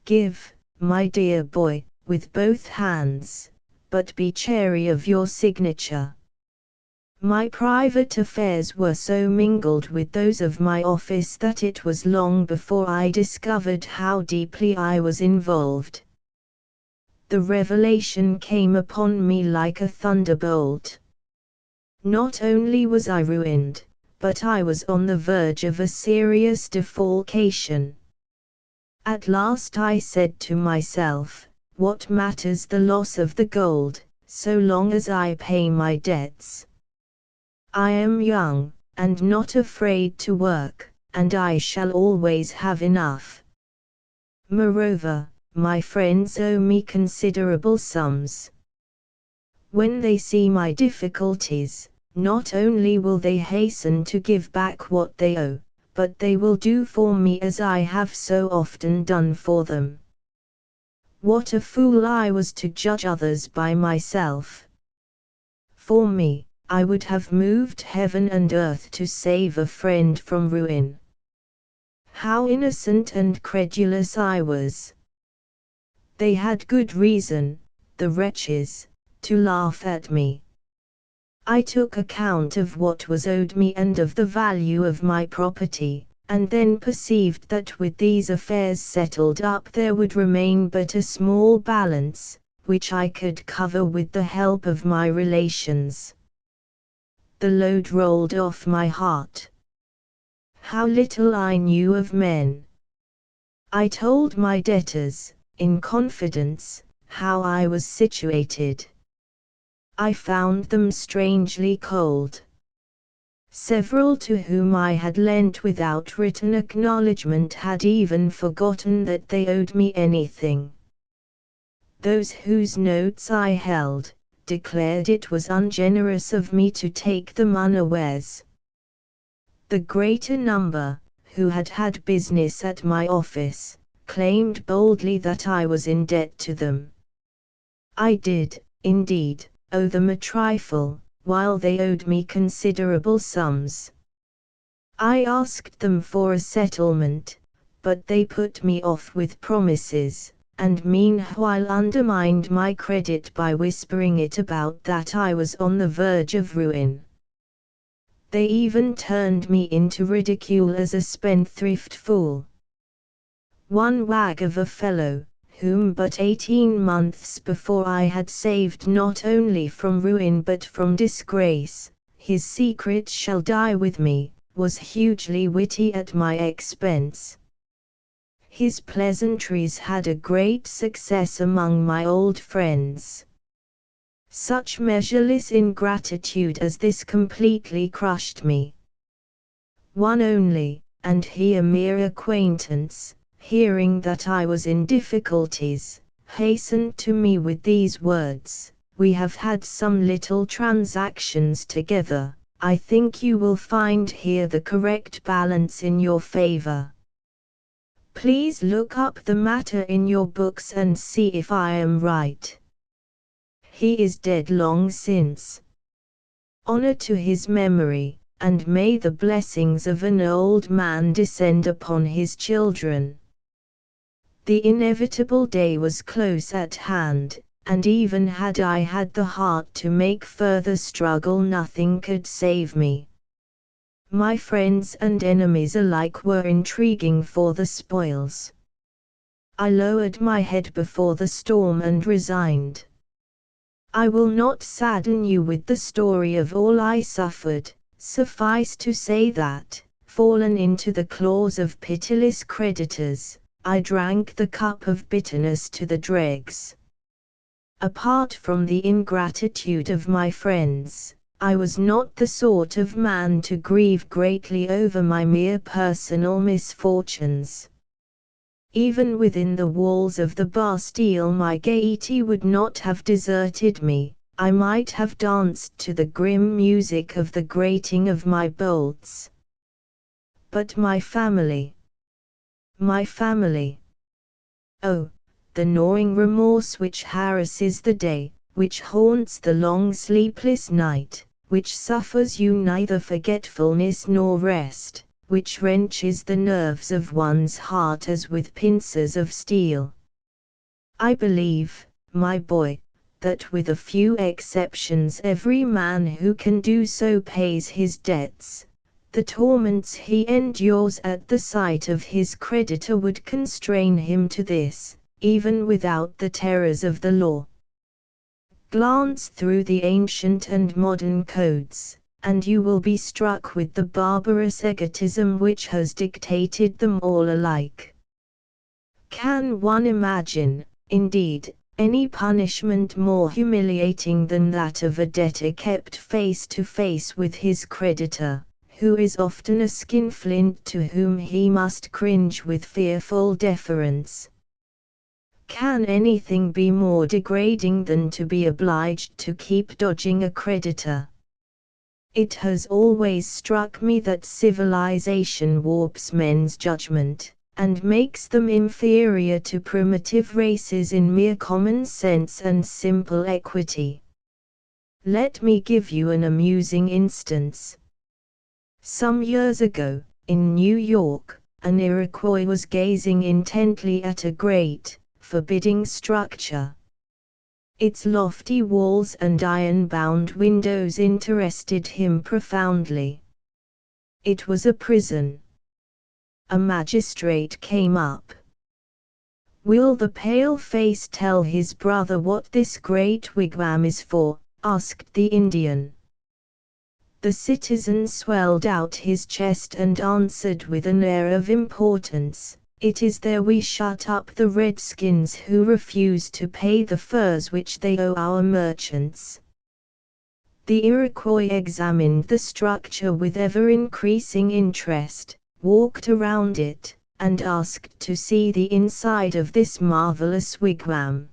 Give, my dear boy, with both hands, but be chary of your signature. My private affairs were so mingled with those of my office that it was long before I discovered how deeply I was involved. The revelation came upon me like a thunderbolt. Not only was I ruined, but I was on the verge of a serious defalcation. At last I said to myself, what matters the loss of the gold, so long as I pay my debts? I am young, and not afraid to work, and I shall always have enough. Moreover, my friends owe me considerable sums. When they see my difficulties, not only will they hasten to give back what they owe, but they will do for me as I have so often done for them. What a fool I was to judge others by myself! For me, I would have moved heaven and earth to save a friend from ruin. How innocent and credulous I was! They had good reason, the wretches, to laugh at me. I took account of what was owed me and of the value of my property, and then perceived that with these affairs settled up there would remain but a small balance, which I could cover with the help of my relations. The load rolled off my heart. How little I knew of men! I told my debtors, in confidence, how I was situated. I found them strangely cold. Several to whom I had lent without written acknowledgment had even forgotten that they owed me anything. Those whose notes I held, declared it was ungenerous of me to take them unawares. The greater number, who had had business at my office, claimed boldly that I was in debt to them. I did, indeed, owe them a trifle, while they owed me considerable sums. I asked them for a settlement, but they put me off with promises, and meanwhile undermined my credit by whispering it about that I was on the verge of ruin. They even turned me into ridicule as a spendthrift fool. One wag of a fellow, whom but 18 months before I had saved not only from ruin but from disgrace, his secret shall die with me, was hugely witty at my expense. His pleasantries had a great success among my old friends. Such measureless ingratitude as this completely crushed me. One only, and he a mere acquaintance, hearing that I was in difficulties, hastened to me with these words: "We have had some little transactions together. I think you will find here the correct balance in your favor. Please look up the matter in your books and see if I am right. He is dead long since. Honor to his memory, and may the blessings of an old man descend upon his children." The inevitable day was close at hand, and even had I had the heart to make further struggle, nothing could save me. My friends and enemies alike were intriguing for the spoils. I lowered my head before the storm and resigned. I will not sadden you with the story of all I suffered, suffice to say that, fallen into the claws of pitiless creditors, I drank the cup of bitterness to the dregs. Apart from the ingratitude of my friends, I was not the sort of man to grieve greatly over my mere personal misfortunes. Even within the walls of the Bastille my gaiety would not have deserted me. I might have danced to the grim music of the grating of my bolts. But my family. Oh, the gnawing remorse which harasses the day, which haunts the long sleepless night, which suffers you neither forgetfulness nor rest, which wrenches the nerves of one's heart as with pincers of steel. I believe, my boy, that with a few exceptions every man who can do so pays his debts. The torments he endures at the sight of his creditor would constrain him to this, even without the terrors of the law. Glance through the ancient and modern codes, and you will be struck with the barbarous egotism which has dictated them all alike. Can one imagine, indeed, any punishment more humiliating than that of a debtor kept face to face with his creditor, who is often a skinflint to whom he must cringe with fearful deference? Can anything be more degrading than to be obliged to keep dodging a creditor? It has always struck me that civilization warps men's judgment, and makes them inferior to primitive races in mere common sense and simple equity. Let me give you an amusing instance. Some years ago, in New York, an Iroquois was gazing intently at a great, forbidding structure. Its lofty walls and iron-bound windows interested him profoundly. It was a prison. A magistrate came up. "Will the pale-face tell his brother what this great wigwam is for?" asked the Indian. The citizen swelled out his chest and answered with an air of importance, "It is there we shut up the redskins who refuse to pay the furs which they owe our merchants." The Iroquois examined the structure with ever-increasing interest, walked around it, and asked to see the inside of this marvelous wigwam.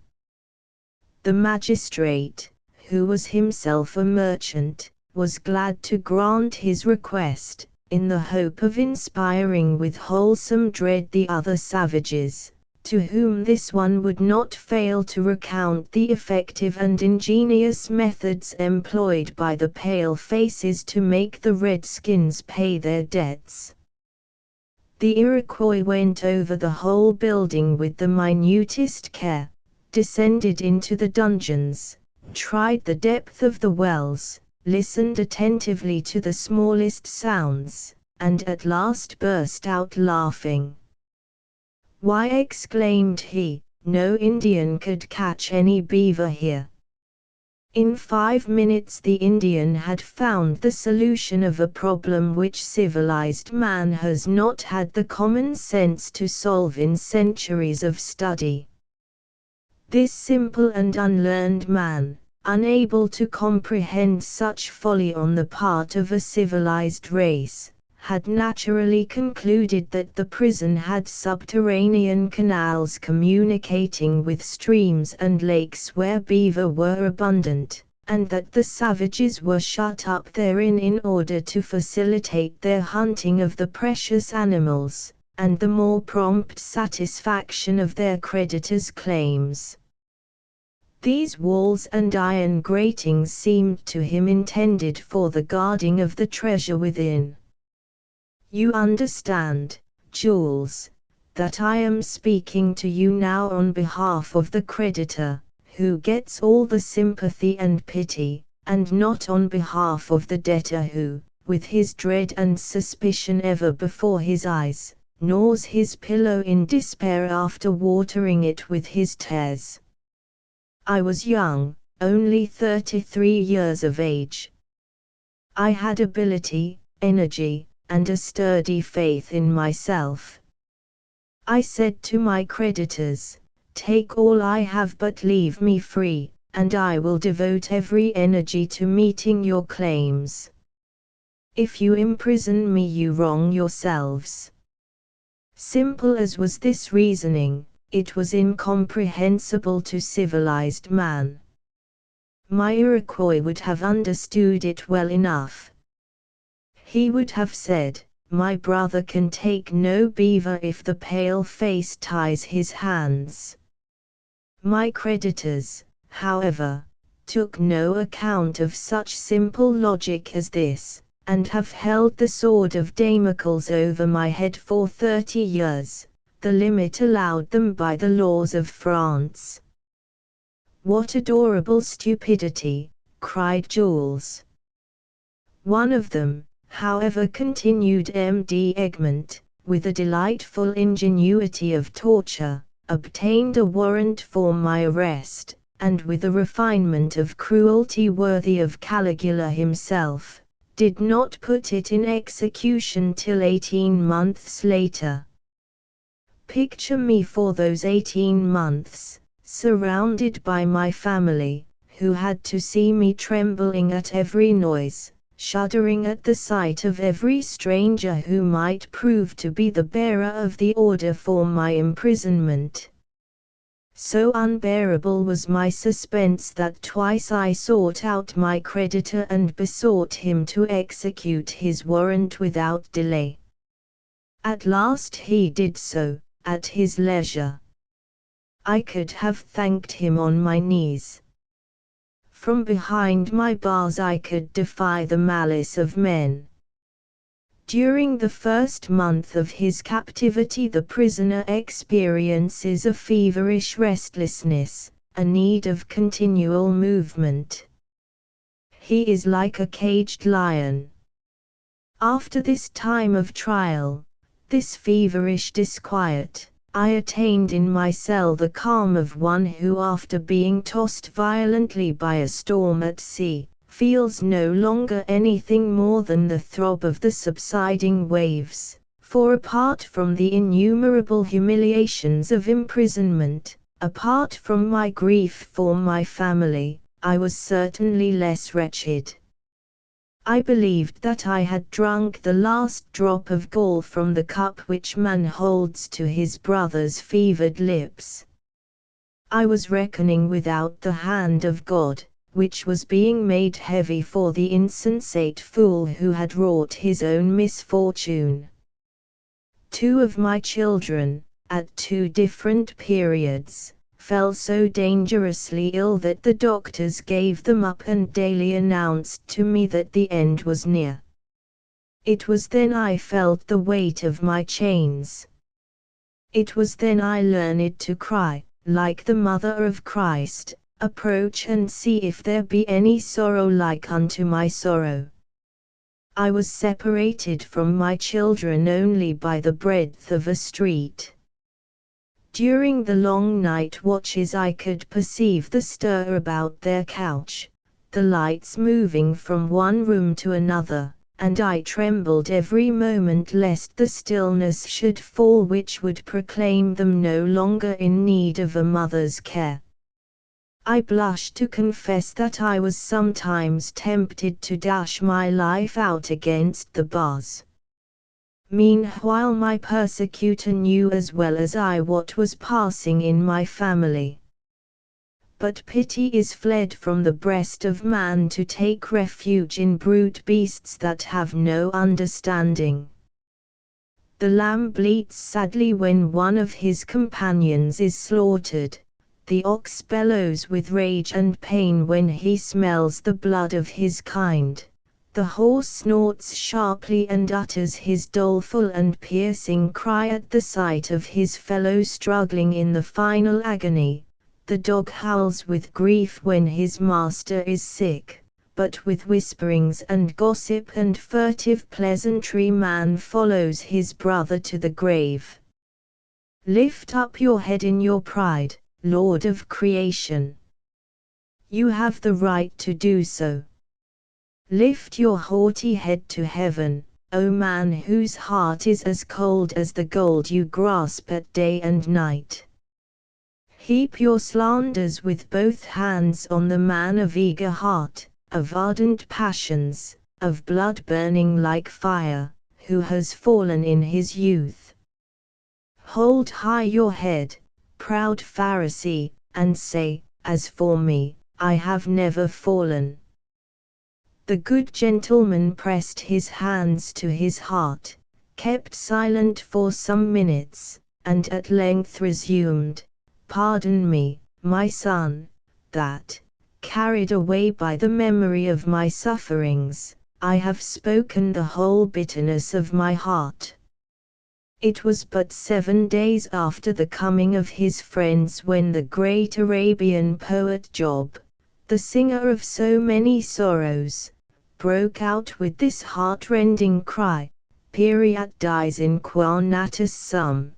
The magistrate, who was himself a merchant, was glad to grant his request, in the hope of inspiring with wholesome dread the other savages, to whom this one would not fail to recount the effective and ingenious methods employed by the pale-faces to make the redskins pay their debts. The Iroquois went over the whole building with the minutest care, descended into the dungeons, tried the depth of the wells, listened attentively to the smallest sounds, and at last burst out laughing. "Why," exclaimed he, "no Indian could catch any beaver here." In 5 minutes the Indian had found the solution of a problem which civilized man has not had the common sense to solve in centuries of study. This simple and unlearned man, unable to comprehend such folly on the part of a civilized race, had naturally concluded that the prison had subterranean canals communicating with streams and lakes where beaver were abundant, and that the savages were shut up therein in order to facilitate their hunting of the precious animals, and the more prompt satisfaction of their creditors' claims. These walls and iron gratings seemed to him intended for the guarding of the treasure within. You understand, Jules, that I am speaking to you now on behalf of the creditor, who gets all the sympathy and pity, and not on behalf of the debtor who, with his dread and suspicion ever before his eyes, gnaws his pillow in despair after watering it with his tears. I was young, only 33 years of age. I had ability, energy, and a sturdy faith in myself. I said to my creditors, "Take all I have but leave me free, and I will devote every energy to meeting your claims. If you imprison me you wrong yourselves." Simple as was this reasoning, it was incomprehensible to civilized man. My Iroquois would have understood it well enough. He would have said, "My brother can take no beaver if the pale-face ties his hands." My creditors, however, took no account of such simple logic as this, and have held the sword of Damocles over my head for 30 years, the limit allowed them by the laws of France. "What adorable stupidity!" cried Jules. "One of them, however," continued M.D. Egmont, with a delightful ingenuity of torture, "obtained a warrant for my arrest, and with a refinement of cruelty worthy of Caligula himself, did not put it in execution till 18 months later. Picture me for those 18 months, surrounded by my family, who had to see me trembling at every noise, shuddering at the sight of every stranger who might prove to be the bearer of the order for my imprisonment. So unbearable was my suspense that twice I sought out my creditor and besought him to execute his warrant without delay. At last he did so, at his leisure. I could have thanked him on my knees. From behind my bars I could defy the malice of men. During the first month of his captivity the prisoner experiences a feverish restlessness, a need of continual movement. He is like a caged lion. After this time of trial, this feverish disquiet, I attained in my cell the calm of one who after being tossed violently by a storm at sea, feels no longer anything more than the throb of the subsiding waves, for apart from the innumerable humiliations of imprisonment, apart from my grief for my family, I was certainly less wretched. I believed that I had drunk the last drop of gall from the cup which man holds to his brother's fevered lips. I was reckoning without the hand of God, which was being made heavy for the insensate fool who had wrought his own misfortune. 2 of my children, at 2 different periods, fell so dangerously ill that the doctors gave them up and daily announced to me that the end was near. It was then I felt the weight of my chains. It was then I learned to cry, like the Mother of Christ, approach and see if there be any sorrow like unto my sorrow. I was separated from my children only by the breadth of a street. During the long night watches I could perceive the stir about their couch, the lights moving from one room to another, and I trembled every moment lest the stillness should fall which would proclaim them no longer in need of a mother's care. I blush to confess that I was sometimes tempted to dash my life out against the bars. Meanwhile my persecutor knew as well as I what was passing in my family. But pity is fled from the breast of man to take refuge in brute beasts that have no understanding. The lamb bleats sadly when one of his companions is slaughtered, the ox bellows with rage and pain when he smells the blood of his kind. The horse snorts sharply and utters his doleful and piercing cry at the sight of his fellow struggling in the final agony. The dog howls with grief when his master is sick, but with whisperings and gossip and furtive pleasantry man follows his brother to the grave. Lift up your head in your pride, Lord of creation. You have the right to do so. Lift your haughty head to heaven, O man whose heart is as cold as the gold you grasp at day and night. Heap your slanders with both hands on the man of eager heart, of ardent passions, of blood burning like fire, who has fallen in his youth. Hold high your head, proud Pharisee, and say, as for me, I have never fallen. The good gentleman pressed his hands to his heart, kept silent for some minutes, and at length resumed, Pardon me, my son, that, carried away by the memory of my sufferings, I have spoken the whole bitterness of my heart. It was but 7 days after the coming of his friends when the great Arabian poet Job, the singer of so many sorrows, broke out with this heart-rending cry, Periat dies in qua natus sum.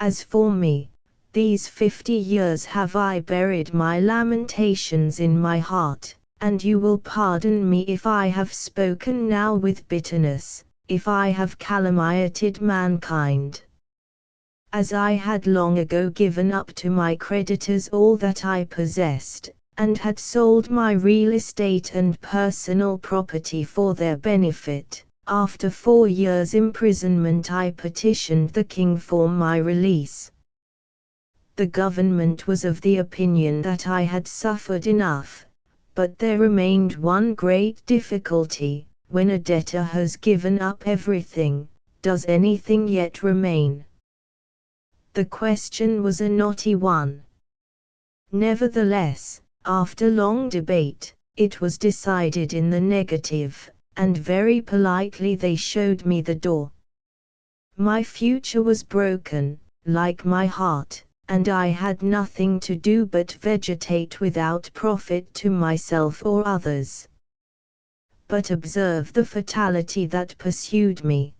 As for me, these 50 years have I buried my lamentations in my heart, and you will pardon me if I have spoken now with bitterness, if I have calumniated mankind. As I had long ago given up to my creditors all that I possessed, and had sold my real estate and personal property for their benefit, after 4 years' imprisonment I petitioned the king for my release. The government was of the opinion that I had suffered enough, but there remained one great difficulty: when a debtor has given up everything, does anything yet remain? The question was a knotty one. Nevertheless, after long debate, it was decided in the negative, and very politely they showed me the door. My future was broken, like my heart, and I had nothing to do but vegetate without profit to myself or others. But observe the fatality that pursued me.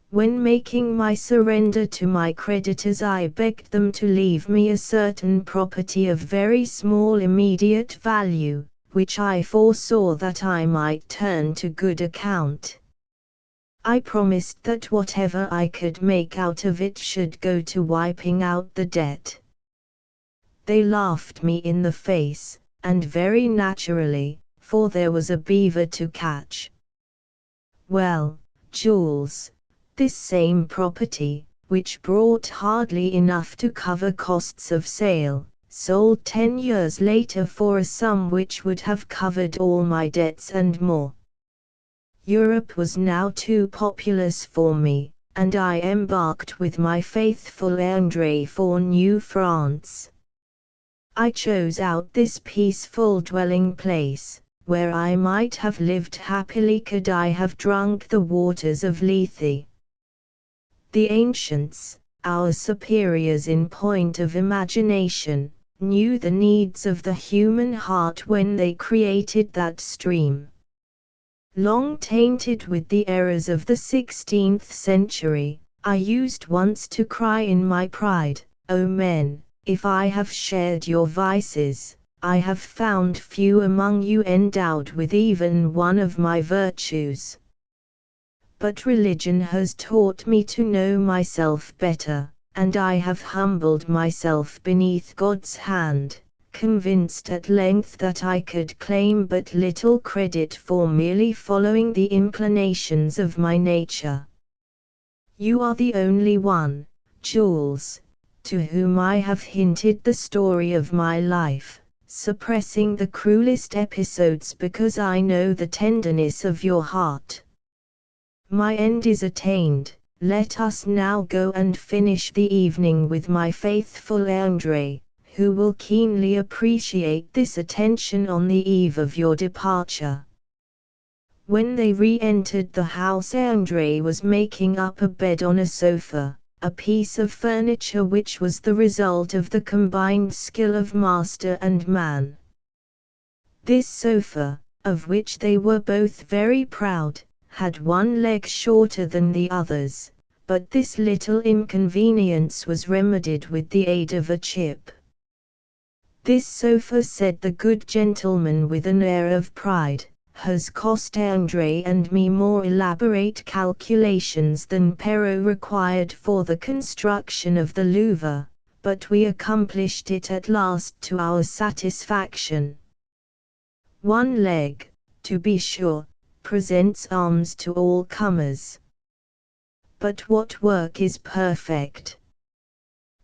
When making my surrender to my creditors I begged them to leave me a certain property of very small immediate value, which I foresaw that I might turn to good account. I promised that whatever I could make out of it should go to wiping out the debt. They laughed me in the face, and very naturally, for there was a beaver to catch. Well, Jules, this same property, which brought hardly enough to cover costs of sale, sold 10 years later for a sum which would have covered all my debts and more. Europe was now too populous for me, and I embarked with my faithful André for New France. I chose out this peaceful dwelling place, where I might have lived happily could I have drunk the waters of Lethe. The ancients, our superiors in point of imagination, knew the needs of the human heart when they created that stream. Long tainted with the errors of the 16th century, I used once to cry in my pride, O men, if I have shared your vices, I have found few among you endowed with even one of my virtues. But religion has taught me to know myself better, and I have humbled myself beneath God's hand, convinced at length that I could claim but little credit for merely following the inclinations of my nature. You are the only one, Jules, to whom I have hinted the story of my life, suppressing the cruelest episodes because I know the tenderness of your heart. My end is attained, let us now go and finish the evening with my faithful André, who will keenly appreciate this attention on the eve of your departure. When they re-entered the house, André was making up a bed on a sofa, a piece of furniture which was the result of the combined skill of master and man. This sofa, of which they were both very proud, had one leg shorter than the others, but this little inconvenience was remedied with the aid of a chip. This sofa, said the good gentleman with an air of pride, has cost André and me more elaborate calculations than Perrault required for the construction of the Louvre, but we accomplished it at last to our satisfaction. One leg, to be sure, presents arms to all comers. But what work is perfect?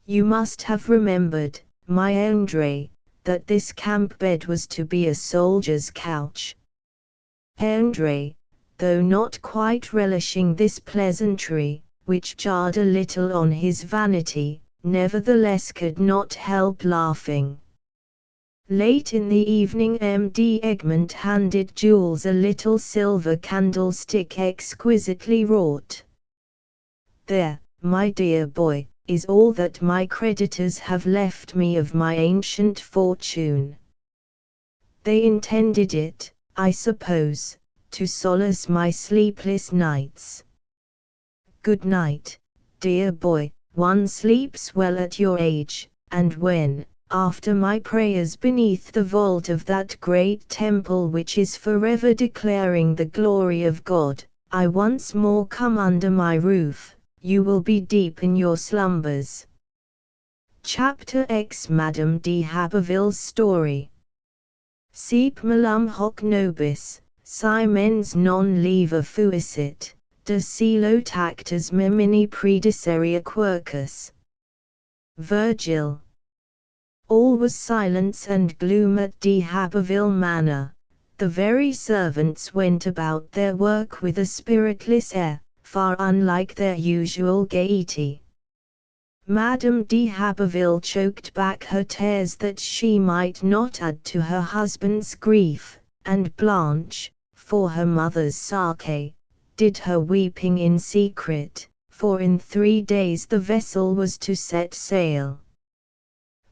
You must have remembered, my André, that this camp bed was to be a soldier's couch. André, though not quite relishing this pleasantry, which jarred a little on his vanity, nevertheless could not help laughing. Late in the evening M.D. Egmont handed Jules a little silver candlestick exquisitely wrought. There, my dear boy, is all that my creditors have left me of my ancient fortune. They intended it, I suppose, to solace my sleepless nights. Good night, dear boy, one sleeps well at your age, and when, after my prayers beneath the vault of that great temple which is forever declaring the glory of God, I once more come under my roof, you will be deep in your slumbers. Chapter X. Madame de Haberville's story. Sic malum hoc nobis, si mens non leva fuisit, de silo tactus memini predeceria quercus. Virgil. All was silence and gloom at de Haberville Manor. The very servants went about their work with a spiritless air, far unlike their usual gaiety. Madame de Haberville choked back her tears that she might not add to her husband's grief, and Blanche, for her mother's sake, did her weeping in secret, for in 3 days the vessel was to set sail.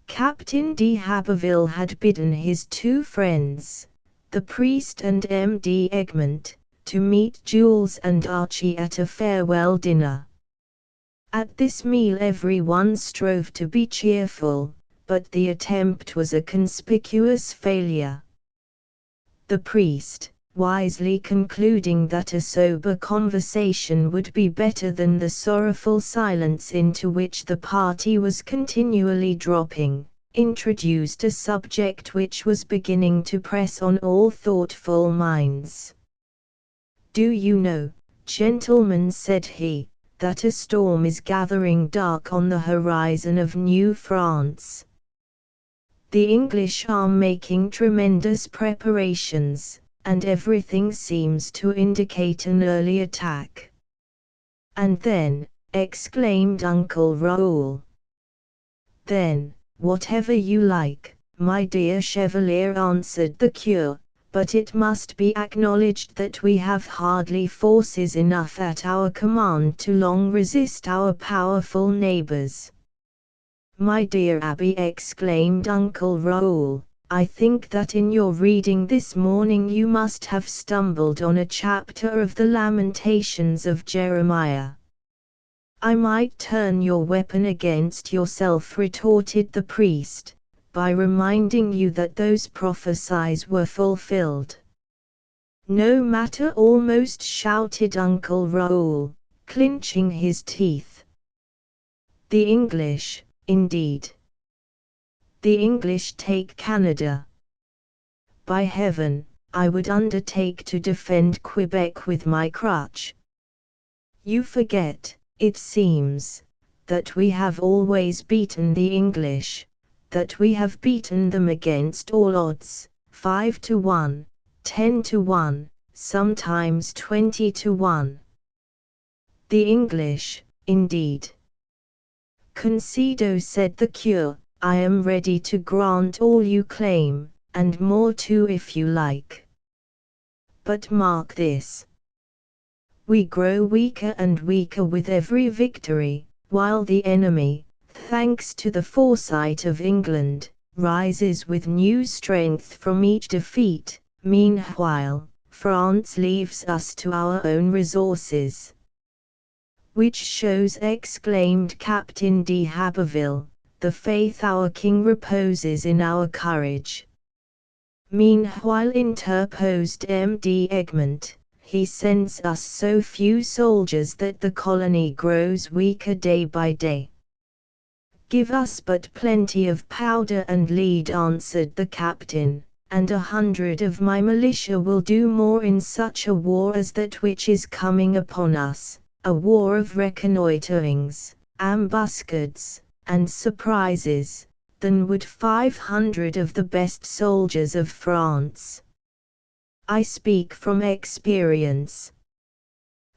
Captain de Haberville had bidden his 2 friends, the priest and M.D. Egmont, to meet Jules and Archie at a farewell dinner. At this meal everyone strove to be cheerful, but the attempt was a conspicuous failure. The priest, wisely concluding that a sober conversation would be better than the sorrowful silence into which the party was continually dropping, introduced a subject which was beginning to press on all thoughtful minds. "Do you know, gentlemen," said he, "that a storm is gathering dark on the horizon of New France? The English are making tremendous preparations, and everything seems to indicate an early attack." "And then," exclaimed Uncle Raoul. "Then, whatever you like, my dear Chevalier," answered the cure, "but it must be acknowledged that we have hardly forces enough at our command to long resist our powerful neighbors." "My dear Abbé," exclaimed Uncle Raoul, "I think that in your reading this morning you must have stumbled on a chapter of the Lamentations of Jeremiah." "I might turn your weapon against yourself," retorted the priest, "by reminding you that those prophecies were fulfilled." "No matter," almost shouted Uncle Raoul, clenching his teeth. "The English, indeed. The English take Canada. By heaven, I would undertake to defend Quebec with my crutch. You forget, it seems, that we have always beaten the English, that we have beaten them against all odds, 5-1, 10-1, sometimes 20-1. The English, indeed." "Concedo," said the cure, "I am ready to grant all you claim, and more too if you like. But mark this. We grow weaker and weaker with every victory, while the enemy, thanks to the foresight of England, rises with new strength from each defeat. Meanwhile, France leaves us to our own resources." "Which shows," exclaimed Captain de Haberville, "the faith our king reposes in our courage." "Meanwhile," interposed M.D. Egmont, "he sends us so few soldiers that the colony grows weaker day by day." "Give us but plenty of powder and lead," answered the captain, "and 100 of my militia will do more in such a war as that which is coming upon us, a war of reconnoiterings, ambuscades, and surprises, than would 500 of the best soldiers of France. I speak from experience.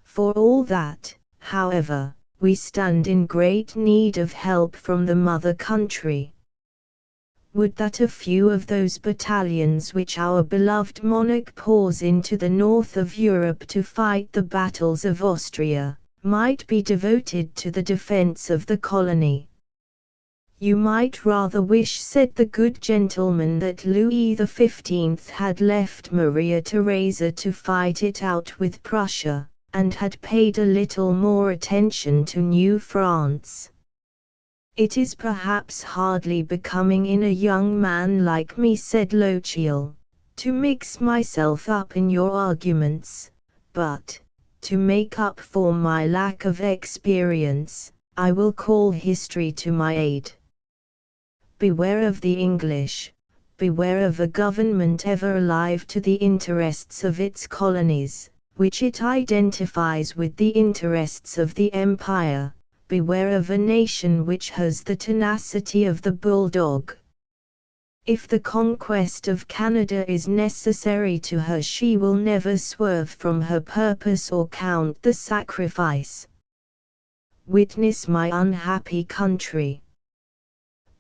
For all that, however, we stand in great need of help from the mother country. Would that a few of those battalions which our beloved monarch pours into the north of Europe to fight the battles of Austria, might be devoted to the defense of the colony." "You might rather wish," said the good gentleman, "that Louis XV had left Maria Theresa to fight it out with Prussia, and had paid a little more attention to New France." "It is perhaps hardly becoming in a young man like me," said Lochiel, "to mix myself up in your arguments, but, to make up for my lack of experience, I will call history to my aid. Beware of the English, beware of a government ever alive to the interests of its colonies, which it identifies with the interests of the empire. Beware of a nation which has the tenacity of the bulldog. If the conquest of Canada is necessary to her, she will never swerve from her purpose or count the sacrifice. Witness my unhappy country."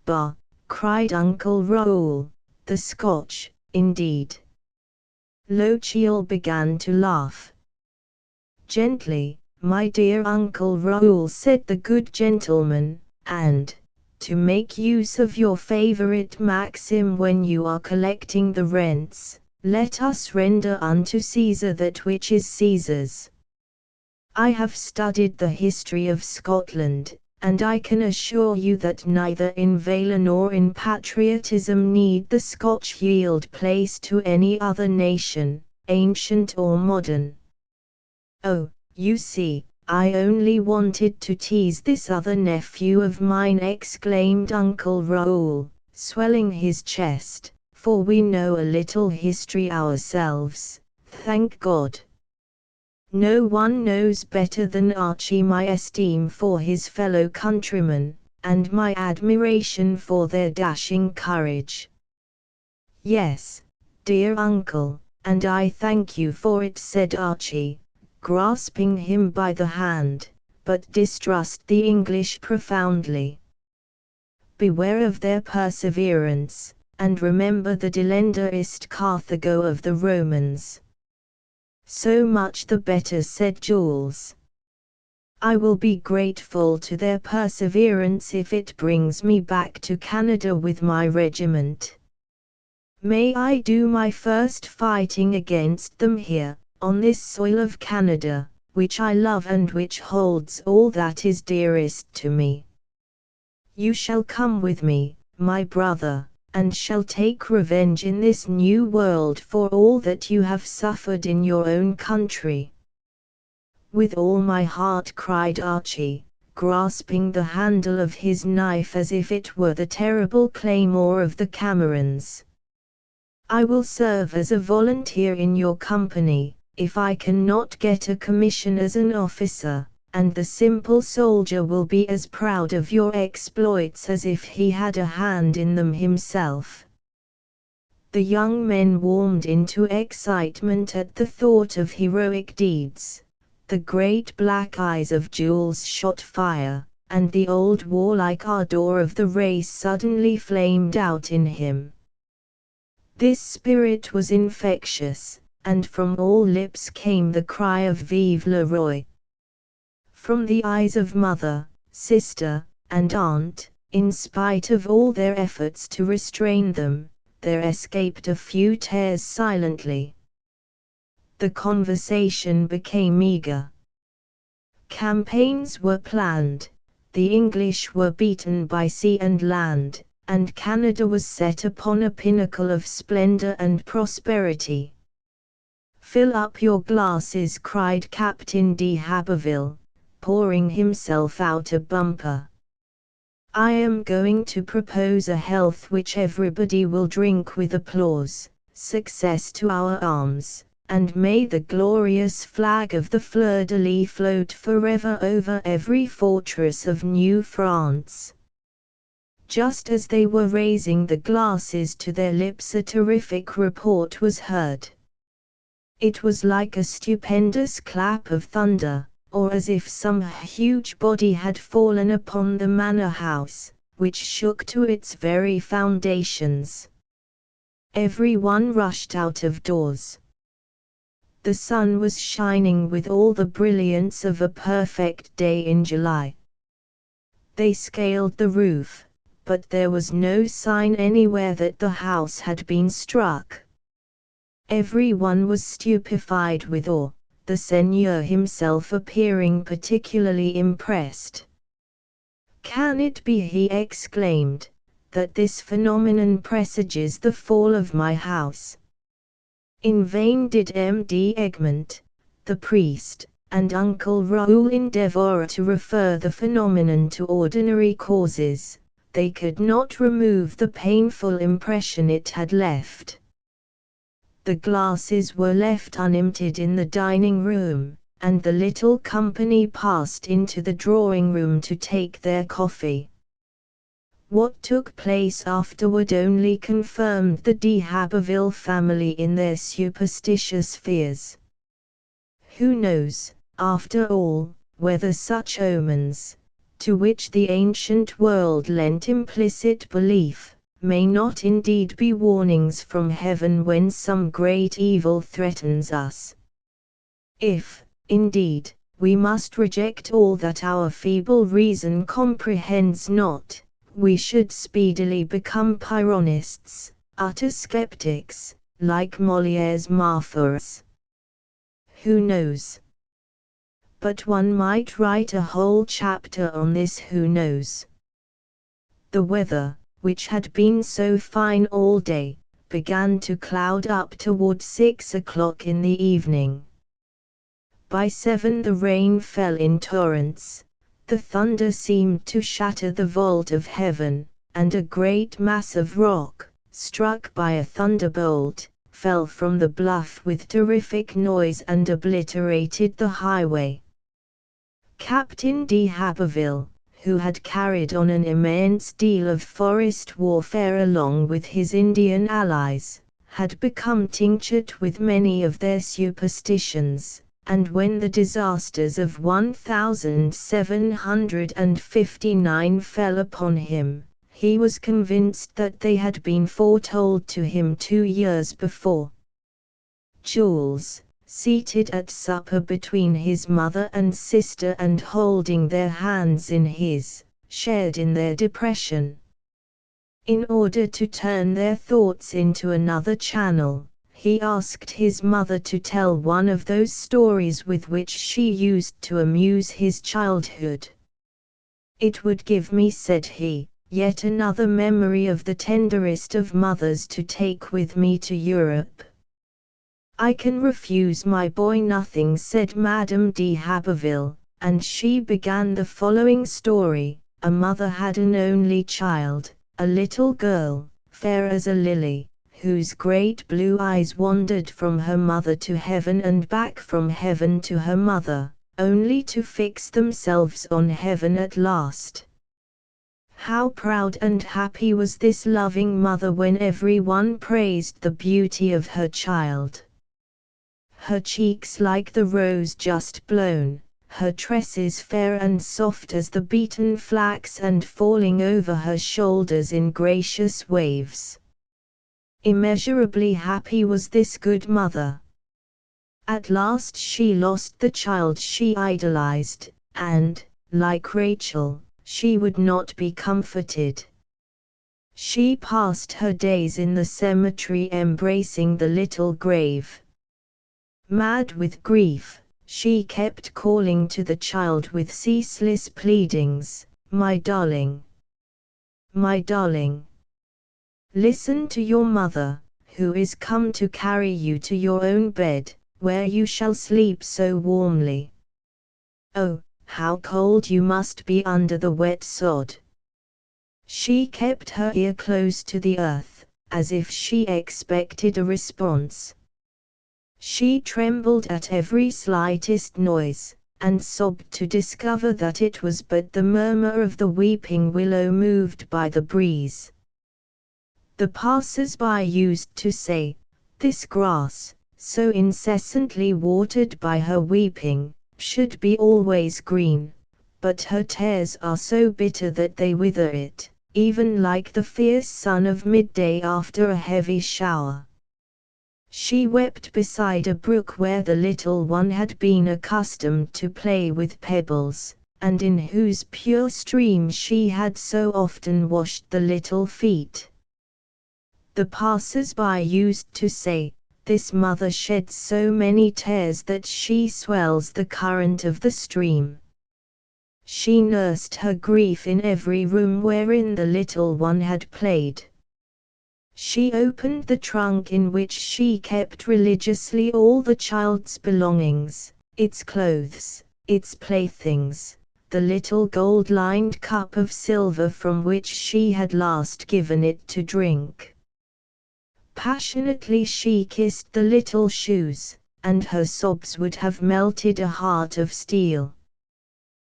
"Bah!" cried Uncle Raoul, "the Scotch, indeed." Lochiel began to laugh. "Gently, my dear Uncle Raoul," said the good gentleman, "and, to make use of your favorite maxim when you are collecting the rents, let us render unto Caesar that which is Caesar's. I have studied the history of Scotland, and I can assure you that neither in valour nor in patriotism need the Scotch yield place to any other nation, ancient or modern." "Oh, you see, I only wanted to tease this other nephew of mine," exclaimed Uncle Raoul, swelling his chest, "for we know a little history ourselves, thank God. No one knows better than Archie my esteem for his fellow countrymen, and my admiration for their dashing courage. Yes, dear uncle, and I thank you for it, said Archie, grasping him by the hand, but distrust the English profoundly. Beware of their perseverance, and remember the delenda est Carthago of the Romans. So much the better, said Jules. I will be grateful to their perseverance if it brings me back to Canada with my regiment. May I do my first fighting against them here, on this soil of Canada, which I love and which holds all that is dearest to me. You shall come with me, my brother, and shall take revenge in this new world for all that you have suffered in your own country. With all my heart, cried Archie, grasping the handle of his knife as if it were the terrible claymore of the Camerons. I will serve as a volunteer in your company, if I cannot get a commission as an officer, and the simple soldier will be as proud of your exploits as if he had a hand in them himself. The young men warmed into excitement at the thought of heroic deeds. The great black eyes of Jules shot fire, and the old warlike ardor of the race suddenly flamed out in him. This spirit was infectious, and from all lips came the cry of Vive le Roi. From the eyes of mother, sister, and aunt, in spite of all their efforts to restrain them, there escaped a few tears silently. The conversation became eager. Campaigns were planned, the English were beaten by sea and land, and Canada was set upon a pinnacle of splendor and prosperity. Fill up your glasses, cried Captain d'Haberville, pouring himself out a bumper. I am going to propose a health which everybody will drink with applause. Success to our arms, and may the glorious flag of the fleur-de-lis float forever over every fortress of New France. Just as they were raising the glasses to their lips, a terrific report was heard. It was like a stupendous clap of thunder, or as if some huge body had fallen upon the manor house, which shook to its very foundations. Every one rushed out of doors. The sun was shining with all the brilliance of a perfect day in July. They scaled the roof, but there was no sign anywhere that the house had been struck. Every one was stupefied with awe, the seigneur himself appearing particularly impressed. Can it be, he exclaimed, that this phenomenon presages the fall of my house? In vain did M.D. Egmont, the priest, and Uncle Raoul endeavor to refer the phenomenon to ordinary causes. They could not remove the painful impression it had left. The glasses were left unemptied in the dining room, and the little company passed into the drawing room to take their coffee. What took place afterward only confirmed the d'Haberville family in their superstitious fears. Who knows, after all, whether such omens, to which the ancient world lent implicit belief, may not indeed be warnings from heaven when some great evil threatens us? If, indeed, we must reject all that our feeble reason comprehends not, we should speedily become Pyrrhonists, utter skeptics, like Molière's Marfors. Who knows? But one might write a whole chapter on this who knows. The weather, which had been so fine all day, began to cloud up toward 6 o'clock in the evening. By 7 the rain fell in torrents. The thunder seemed to shatter the vault of heaven, and a great mass of rock, struck by a thunderbolt, fell from the bluff with terrific noise and obliterated the highway. Captain d'Haberville, who had carried on an immense deal of forest warfare along with his Indian allies, had become tinctured with many of their superstitions, and when the disasters of 1759 fell upon him, he was convinced that they had been foretold to him 2 years before. Jules, seated at supper between his mother and sister and holding their hands in his, shared in their depression. In order to turn their thoughts into another channel, he asked his mother to tell one of those stories with which she used to amuse his childhood. "It would give me," said he, "yet another memory of the tenderest of mothers to take with me to Europe." "I can refuse my boy nothing," said Madame de Haberville, and she began the following story. A mother had an only child, a little girl, fair as a lily, whose great blue eyes wandered from her mother to heaven and back from heaven to her mother, only to fix themselves on heaven at last. How proud and happy was this loving mother when every one praised the beauty of her child. Her cheeks like the rose just blown, her tresses fair and soft as the beaten flax and falling over her shoulders in gracious waves. Immeasurably happy was this good mother. At last she lost the child she idolized, and, like Rachel, she would not be comforted. She passed her days in the cemetery embracing the little grave. Mad with grief, she kept calling to the child with ceaseless pleadings, "My darling, my darling, listen to your mother, who is come to carry you to your own bed, where you shall sleep so warmly. Oh, how cold you must be under the wet sod." She kept her ear close to the earth, as if she expected a response. She trembled at every slightest noise, and sobbed to discover that it was but the murmur of the weeping willow moved by the breeze. The passers-by used to say, "This grass, so incessantly watered by her weeping, should be always green, but her tears are so bitter that they wither it, even like the fierce sun of midday after a heavy shower." She wept beside a brook where the little one had been accustomed to play with pebbles, and in whose pure stream she had so often washed the little feet. The passers-by used to say, "This mother sheds so many tears that she swells the current of the stream." She nursed her grief in every room wherein the little one had played. She opened the trunk in which she kept religiously all the child's belongings, its clothes, its playthings, the little gold-lined cup of silver from which she had last given it to drink. Passionately she kissed the little shoes, and her sobs would have melted a heart of steel.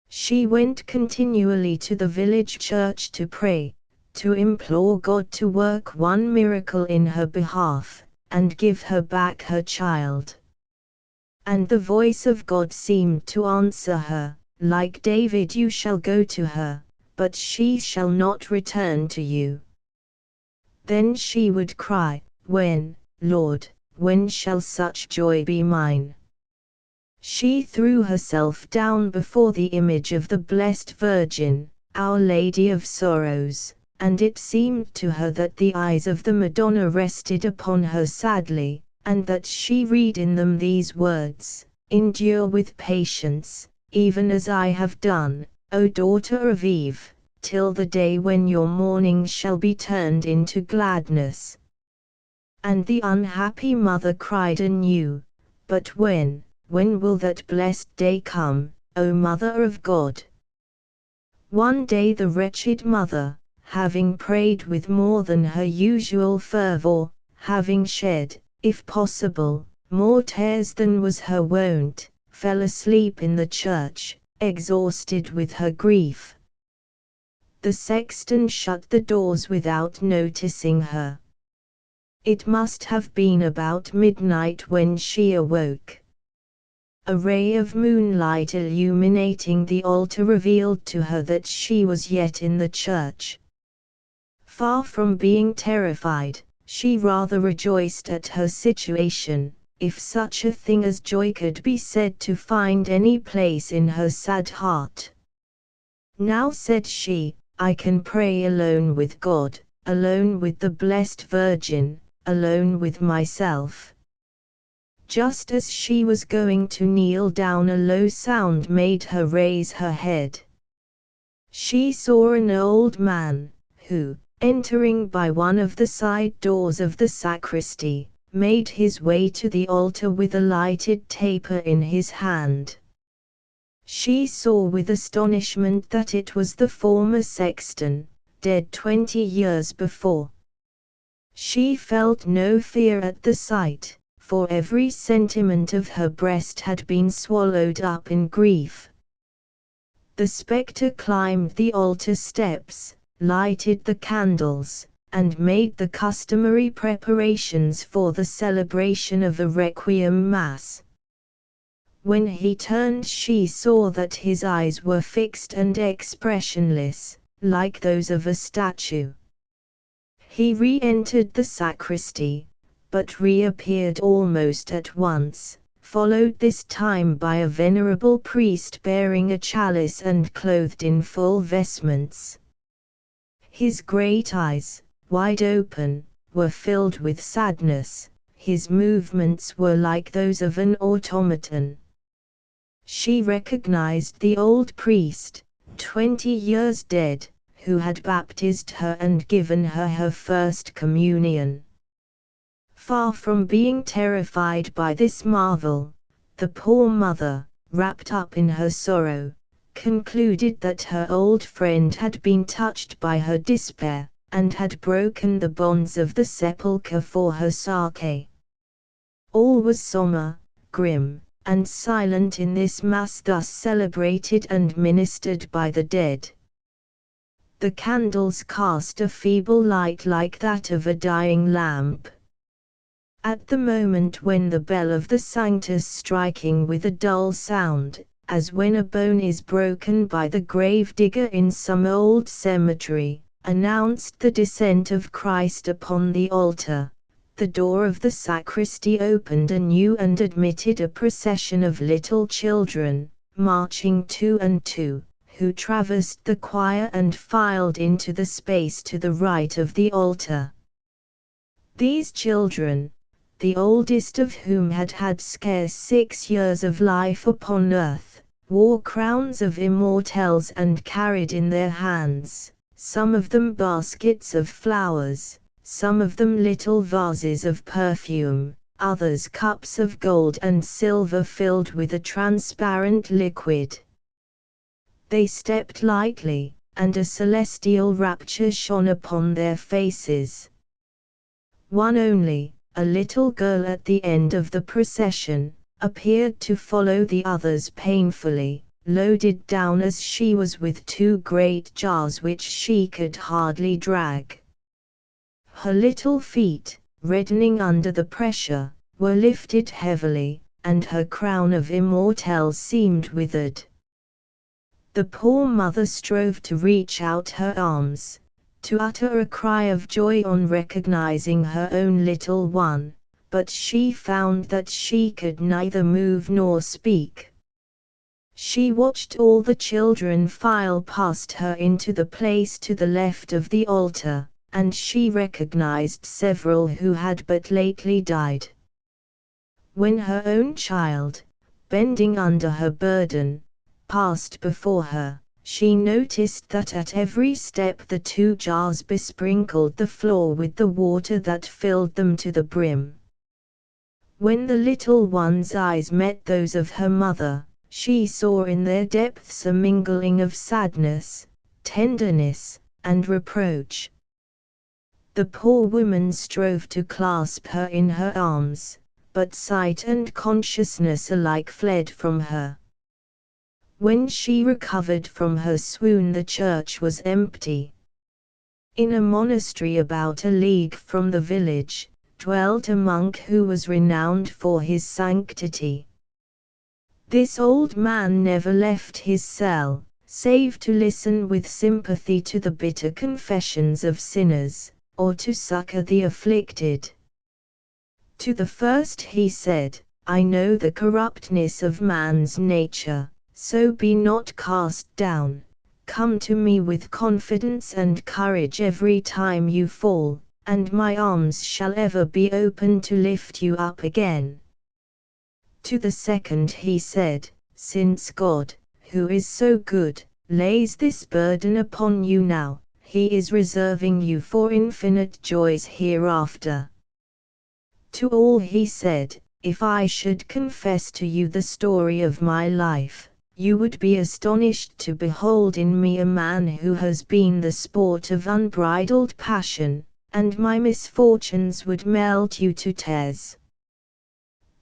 She went continually to the village church to pray, to implore God to work one miracle in her behalf, and give her back her child. And the voice of God seemed to answer her, like David, "You shall go to her, but she shall not return to you." Then she would cry, "When, Lord, when shall such joy be mine?" She threw herself down before the image of the Blessed Virgin, Our Lady of Sorrows, and it seemed to her that the eyes of the Madonna rested upon her sadly, and that she read in them these words, "Endure with patience, even as I have done, O daughter of Eve, till the day when your mourning shall be turned into gladness." And the unhappy mother cried anew, "But when will that blessed day come, O Mother of God?" One day the wretched mother, having prayed with more than her usual fervor, having shed, if possible, more tears than was her wont, fell asleep in the church, exhausted with her grief. The sexton shut the doors without noticing her. It must have been about midnight when she awoke. A ray of moonlight illuminating the altar revealed to her that she was yet in the church. Far from being terrified, she rather rejoiced at her situation, if such a thing as joy could be said to find any place in her sad heart. Now, said she, I can pray alone with God, alone with the Blessed Virgin, alone with myself. Just as she was going to kneel down, a low sound made her raise her head. She saw an old man, who, entering by one of the side doors of the sacristy, made his way to the altar with a lighted taper in his hand. She saw with astonishment that it was the former sexton, dead 20 years before. She felt no fear at the sight, for every sentiment of her breast had been swallowed up in grief. The spectre climbed the altar steps, lighted the candles, and made the customary preparations for the celebration of a requiem mass. When he turned, she saw that his eyes were fixed and expressionless, like those of a statue. He re-entered the sacristy, but reappeared almost at once, followed this time by a venerable priest bearing a chalice and clothed in full vestments. His great eyes, wide open, were filled with sadness, his movements were like those of an automaton. She recognized the old priest, 20 years dead, who had baptized her and given her her first communion. Far from being terrified by this marvel, the poor mother, wrapped up in her sorrow, concluded that her old friend had been touched by her despair, and had broken the bonds of the sepulchre for her sake. All was sombre, grim, and silent in this mass thus celebrated and ministered by the dead. The candles cast a feeble light like that of a dying lamp. At the moment when the bell of the Sanctus, striking with a dull sound, as when a bone is broken by the grave digger in some old cemetery, announced the descent of Christ upon the altar, the door of the sacristy opened anew and admitted a procession of little children, marching 2 and 2, who traversed the choir and filed into the space to the right of the altar. These children, the oldest of whom had had scarce 6 years of life upon earth, wore crowns of immortelles and carried in their hands, some of them baskets of flowers, some of them little vases of perfume, others cups of gold and silver filled with a transparent liquid. They stepped lightly, and a celestial rapture shone upon their faces. One only, a little girl at the end of the procession, appeared to follow the others painfully, loaded down as she was with 2 great jars which she could hardly drag. Her little feet, reddening under the pressure, were lifted heavily, and her crown of immortelles seemed withered. The poor mother strove to reach out her arms, to utter a cry of joy on recognizing her own little one, but she found that she could neither move nor speak. She watched all the children file past her into the place to the left of the altar, and she recognized several who had but lately died. When her own child, bending under her burden, passed before her, she noticed that at every step the 2 jars besprinkled the floor with the water that filled them to the brim. When the little one's eyes met those of her mother, she saw in their depths a mingling of sadness, tenderness, and reproach. The poor woman strove to clasp her in her arms, but sight and consciousness alike fled from her. When she recovered from her swoon, the church was empty. In a monastery about a league from the village, dwelt a monk who was renowned for his sanctity. This old man never left his cell, save to listen with sympathy to the bitter confessions of sinners, or to succor the afflicted. To the first he said, "I know the corruptness of man's nature, so be not cast down. Come to me with confidence and courage every time you fall, and my arms shall ever be open to lift you up again." To the second he said, "Since God, who is so good, lays this burden upon you now, he is reserving you for infinite joys hereafter." To all he said, "If I should confess to you the story of my life, you would be astonished to behold in me a man who has been the sport of unbridled passion, and my misfortunes would melt you to tears."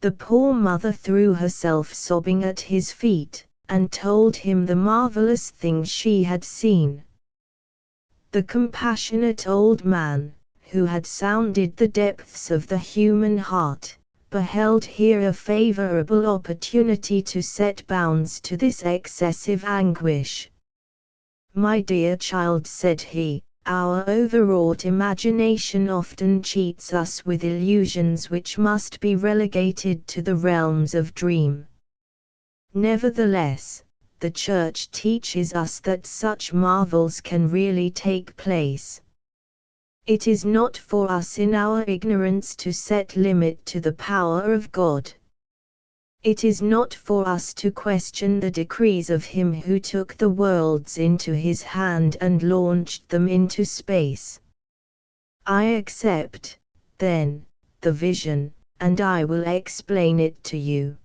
The poor mother threw herself sobbing at his feet, and told him the marvelous things she had seen. The compassionate old man, who had sounded the depths of the human heart, beheld here a favorable opportunity to set bounds to this excessive anguish. "My dear child," said he, "our overwrought imagination often cheats us with illusions which must be relegated to the realms of dream. Nevertheless, the Church teaches us that such marvels can really take place. It is not for us in our ignorance to set limit to the power of God. It is not for us to question the decrees of Him who took the worlds into His hand and launched them into space. I accept, then, the vision, and I will explain it to you."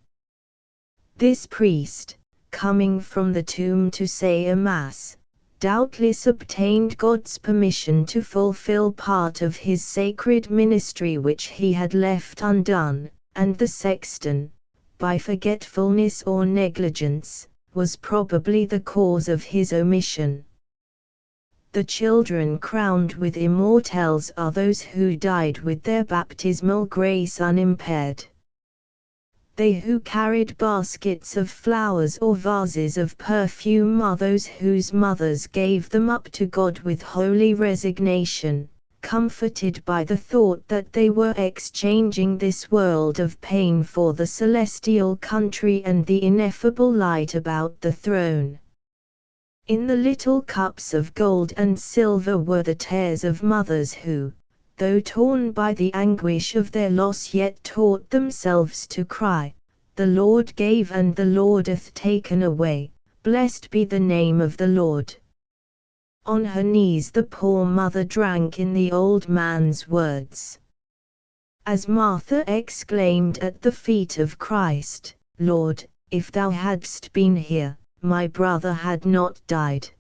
This priest, coming from the tomb to say a mass, doubtless obtained God's permission to fulfill part of his sacred ministry which he had left undone, and the sexton, by forgetfulness or negligence, was probably the cause of his omission. The children crowned with immortelles are those who died with their baptismal grace unimpaired. They who carried baskets of flowers or vases of perfume are those whose mothers gave them up to God with holy resignation, comforted by the thought that they were exchanging this world of pain for the celestial country and the ineffable light about the throne. In the little cups of gold and silver were the tears of mothers who, though torn by the anguish of their loss, yet taught themselves to cry, "The Lord gave and the Lord hath taken away, blessed be the name of the Lord." On her knees the poor mother drank in the old man's words. As Martha exclaimed at the feet of Christ, "Lord, if thou hadst been here, my brother had not died.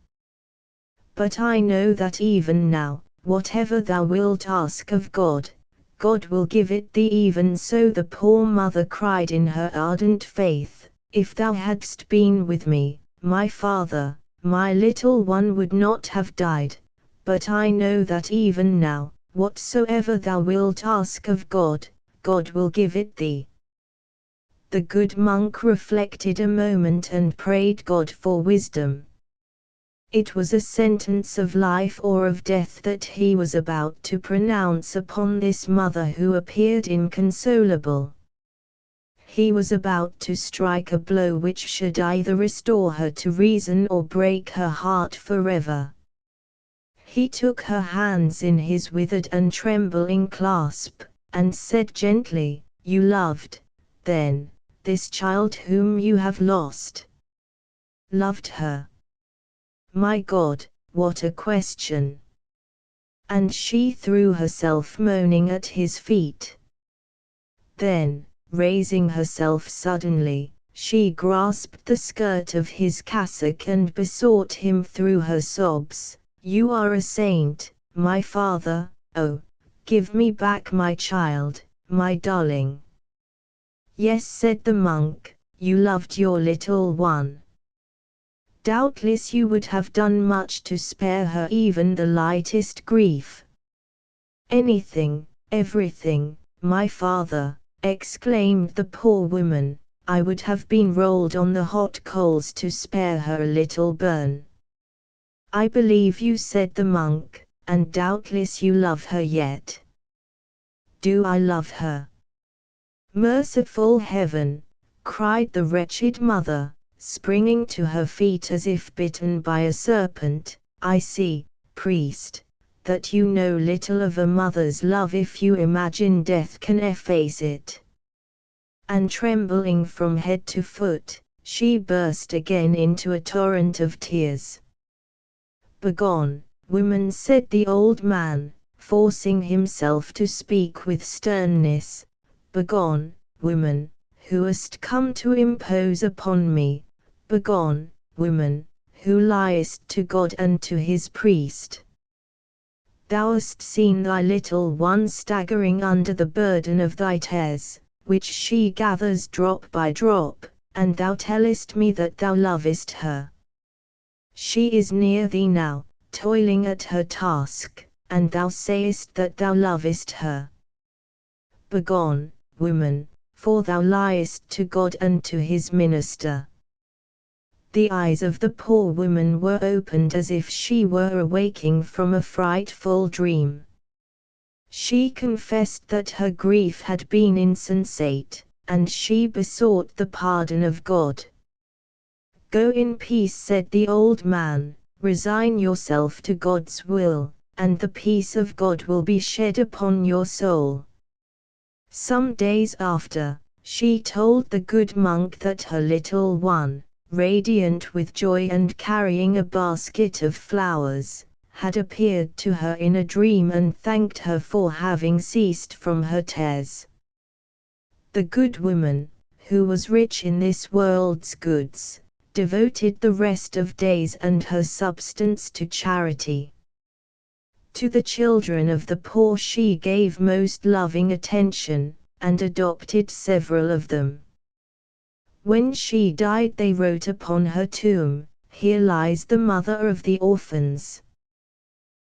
But I know that even now, whatever thou wilt ask of God, God will give it thee." Even so the poor mother cried in her ardent faith, "If thou hadst been with me, my father, my little one would not have died, but I know that even now, whatsoever thou wilt ask of God, God will give it thee." The good monk reflected a moment and prayed God for wisdom. It was a sentence of life or of death that he was about to pronounce upon this mother who appeared inconsolable. He was about to strike a blow which should either restore her to reason or break her heart forever. He took her hands in his withered and trembling clasp, and said gently, "You loved, then, this child whom you have lost?" Loved her? My God, what a question! And she threw herself moaning at his feet. Then, raising herself suddenly, she grasped the skirt of his cassock and besought him through her sobs, "You are a saint, my father, oh, give me back my child, my darling." "Yes," said the monk, "you loved your little one. doubtless you would have done much to spare her even the lightest grief. Anything, everything, my father, exclaimed the poor woman. I would have been rolled on the hot coals to spare her a little burn. I believe you, said the monk, and doubtless you love her yet. Do I love her? Merciful heaven, cried the wretched mother, springing to her feet as if bitten by a serpent. I see, priest, that you know little of a mother's love if you imagine death can efface it. And trembling from head to foot, she burst again into a torrent of tears. Begone, woman, said the old man, forcing himself to speak with sternness. Begone, woman, who hast come to impose upon me. Begone, woman, who liest to God and to his priest. Thou hast seen thy little one staggering under the burden of thy tears, which she gathers drop by drop, and thou tellest me that thou lovest her. She is near thee now, toiling at her task, and thou sayest that thou lovest her. Begone, woman, for thou liest to God and to his minister. The eyes of the poor woman were opened as if she were awaking from a frightful dream. She confessed that her grief had been insensate, and she besought the pardon of God. Go in peace, said the old man, resign yourself to God's will, and the peace of God will be shed upon your soul. Some days after, she told the good monk that her little one, radiant with joy and carrying a basket of flowers, had appeared to her in a dream and thanked her for having ceased from her tears. The good woman, who was rich in this world's goods, devoted the rest of days and her substance to charity. To the children of the poor she gave most loving attention, and adopted several of them. When she died they wrote upon her tomb, "Here lies the mother of the orphans."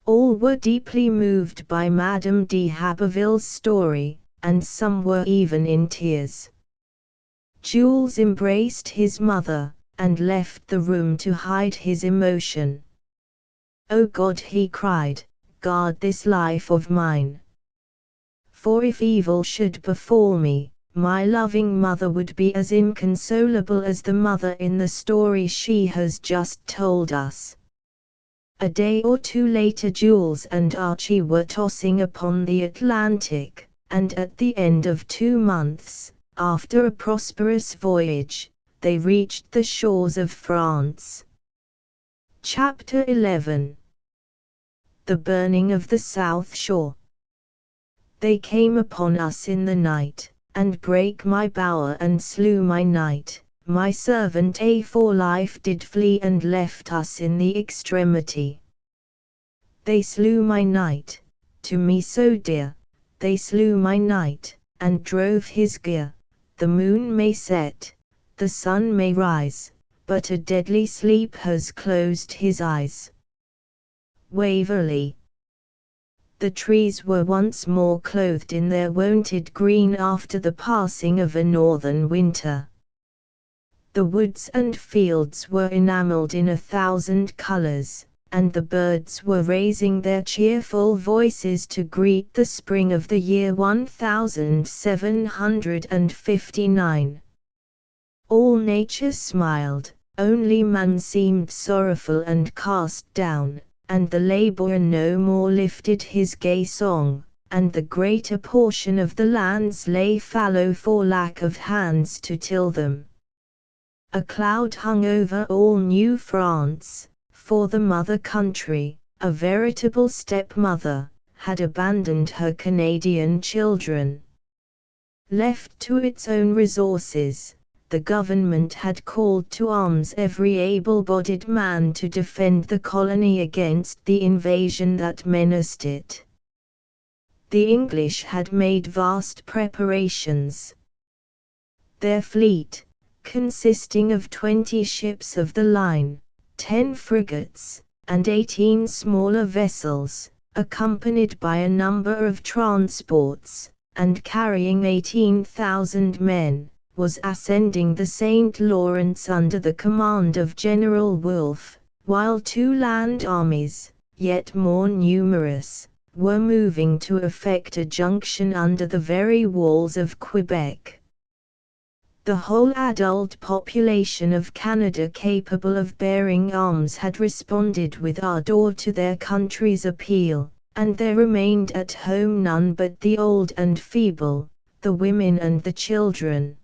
All were deeply moved by Madame de Haberville's story, and some were even in tears. Jules embraced his mother, and left the room to hide his emotion. "O God," he cried, "guard this life of mine. For if evil should befall me, my loving mother would be as inconsolable as the mother in the story she has just told us." A day or two later Jules and Archie were tossing upon the Atlantic, and at the end of 2 months, after a prosperous voyage, they reached the shores of France. Chapter 11. The burning of the South Shore. They came upon us in the night, and brake my bower and slew my knight. My servant A for life did flee and left us in the extremity. They slew my knight, to me so dear, they slew my knight, and drove his gear. The moon may set, the sun may rise, but a deadly sleep has closed his eyes. Waverley. The trees were once more clothed in their wonted green after the passing of a northern winter. The woods and fields were enamelled in 1,000 colours, and the birds were raising their cheerful voices to greet the spring of the year 1759. All nature smiled, only man seemed sorrowful and cast down, and the labourer no more lifted his gay song, and the greater portion of the lands lay fallow for lack of hands to till them. A cloud hung over all New France, for the mother country, a veritable stepmother, had abandoned her Canadian children. Left to its own resources, the government had called to arms every able-bodied man to defend the colony against the invasion that menaced it. The English had made vast preparations. Their fleet, consisting of 20 ships of the line, 10 frigates, and 18 smaller vessels, accompanied by a number of transports, and carrying 18,000 men, was ascending the St. Lawrence under the command of General Wolfe, while 2 land armies, yet more numerous, were moving to effect a junction under the very walls of Quebec. The whole adult population of Canada capable of bearing arms had responded with ardor to their country's appeal, and there remained at home none but the old and feeble, the women and the children.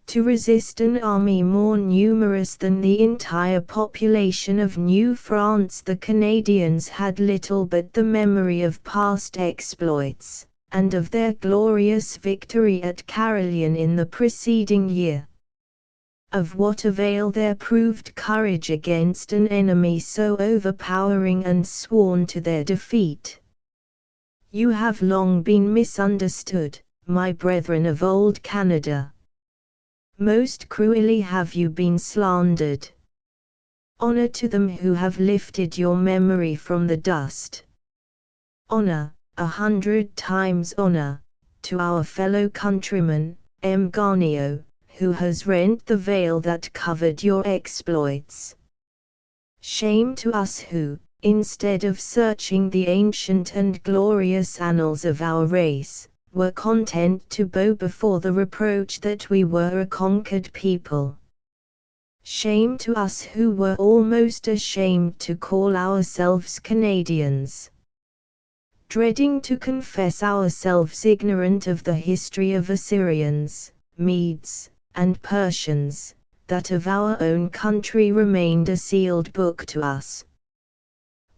To resist an army more numerous than the entire population of New France, the Canadians had little but the memory of past exploits, and of their glorious victory at Carillon in the preceding year. Of what avail their proved courage against an enemy so overpowering and sworn to their defeat? You have long been misunderstood, my brethren of old Canada. Most cruelly have you been slandered. Honor to them who have lifted your memory from the dust. Honor, 100 times honor, to our fellow countryman, M. Garnier, who has rent the veil that covered your exploits. Shame to us who, instead of searching the ancient and glorious annals of our race, were content to bow before the reproach that we were a conquered people. Shame to us who were almost ashamed to call ourselves Canadians. Dreading to confess ourselves ignorant of the history of Assyrians, Medes, and Persians, that of our own country remained a sealed book to us.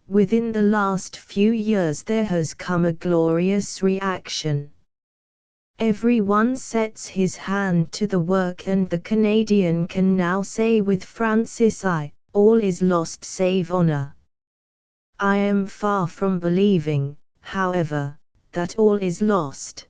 Within the last few years there has come a glorious reaction. Everyone sets his hand to the work, and the Canadian can now say with Francis I, all is lost save honor. I am far from believing, however, that all is lost.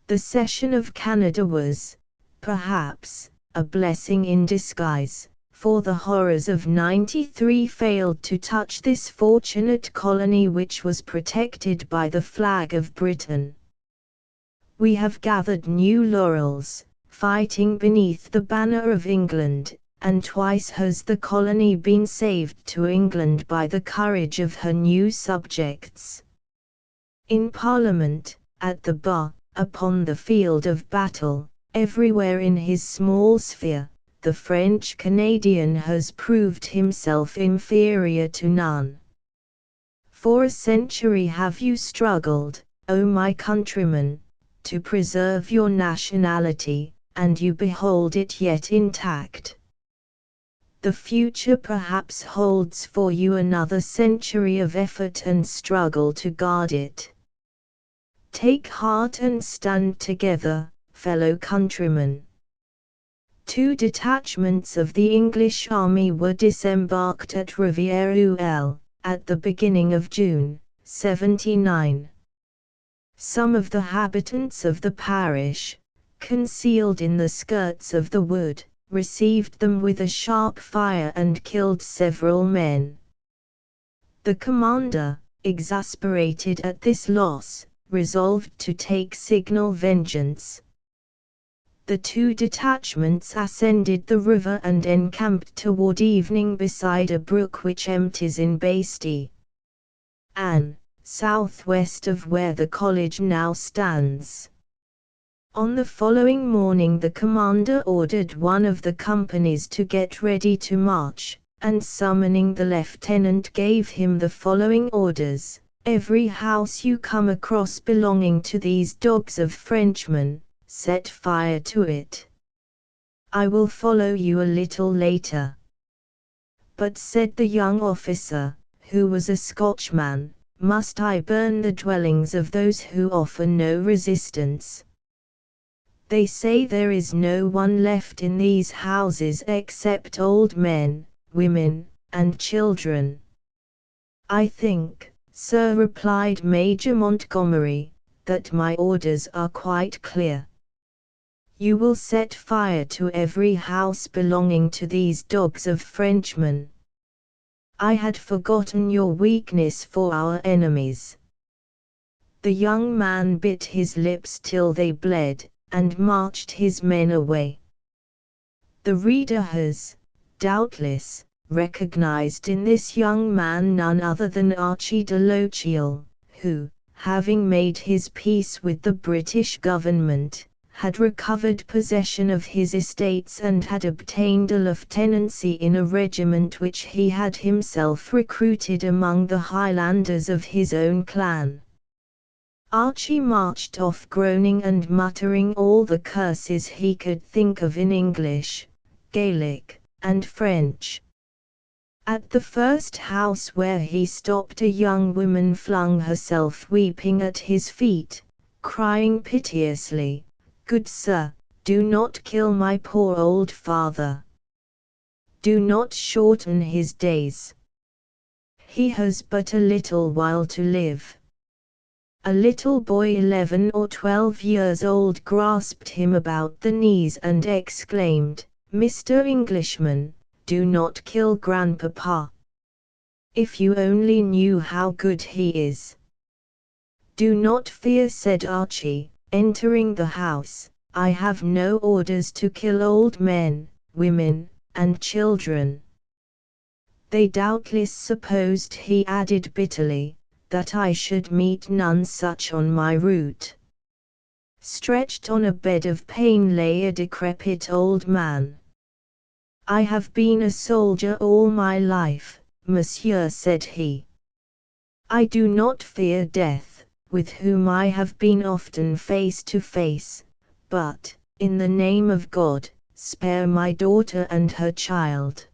The cession of Canada was, perhaps, a blessing in disguise, for the horrors of '93 failed to touch this fortunate colony which was protected by the flag of Britain. We have gathered new laurels, fighting beneath the banner of England, and twice has the colony been saved to England by the courage of her new subjects. In Parliament, at the bar, upon the field of battle, everywhere in his small sphere, the French Canadian has proved himself inferior to none. For a century have you struggled, O my countrymen, to preserve your nationality, and you behold it yet intact. The future perhaps holds for you another century of effort and struggle to guard it. Take heart and stand together, fellow countrymen. 2 detachments of the English army were disembarked at Rivière-Uelle, at the beginning of June, '79. Some of the habitants of the parish, concealed in the skirts of the wood, received them with a sharp fire and killed several men. The commander, exasperated at this loss, resolved to take signal vengeance. The 2 detachments ascended the river and encamped toward evening beside a brook which empties in Bastille, southwest of where the college now stands. On the following morning the commander ordered one of the companies to get ready to march, and summoning the lieutenant gave him the following orders: every house you come across belonging to these dogs of Frenchmen, set fire to it. I will follow you a little later. But said the young officer, who was a Scotchman, must I burn the dwellings of those who offer no resistance? They say there is no one left in these houses except old men, women, and children. I think, sir, replied Major Montgomery, that my orders are quite clear. You will set fire to every house belonging to these dogs of Frenchmen. I had forgotten your weakness for our enemies." The young man bit his lips till they bled, and marched his men away. The reader has, doubtless, recognized in this young man none other than Archie de Lochiel, who, having made his peace with the British government, had recovered possession of his estates and had obtained a lieutenancy in a regiment which he had himself recruited among the Highlanders of his own clan. Archie marched off groaning and muttering all the curses he could think of in English, Gaelic, and French. At the first house where he stopped, a young woman flung herself weeping at his feet, crying piteously, "Good sir, do not kill my poor old father. Do not shorten his days. He has but a little while to live." A little boy 11 or 12 years old grasped him about the knees and exclaimed, "Mr. Englishman, do not kill grandpapa. If you only knew how good he is." "Do not fear," said Archie, entering the house, "I have no orders to kill old men, women, and children." They doubtless supposed, he added bitterly, that I should meet none such on my route. Stretched on a bed of pain lay a decrepit old man. "I have been a soldier all my life, monsieur," said he. "I do not fear death, with whom I have been often face to face, but, in the name of God, spare my daughter and her child."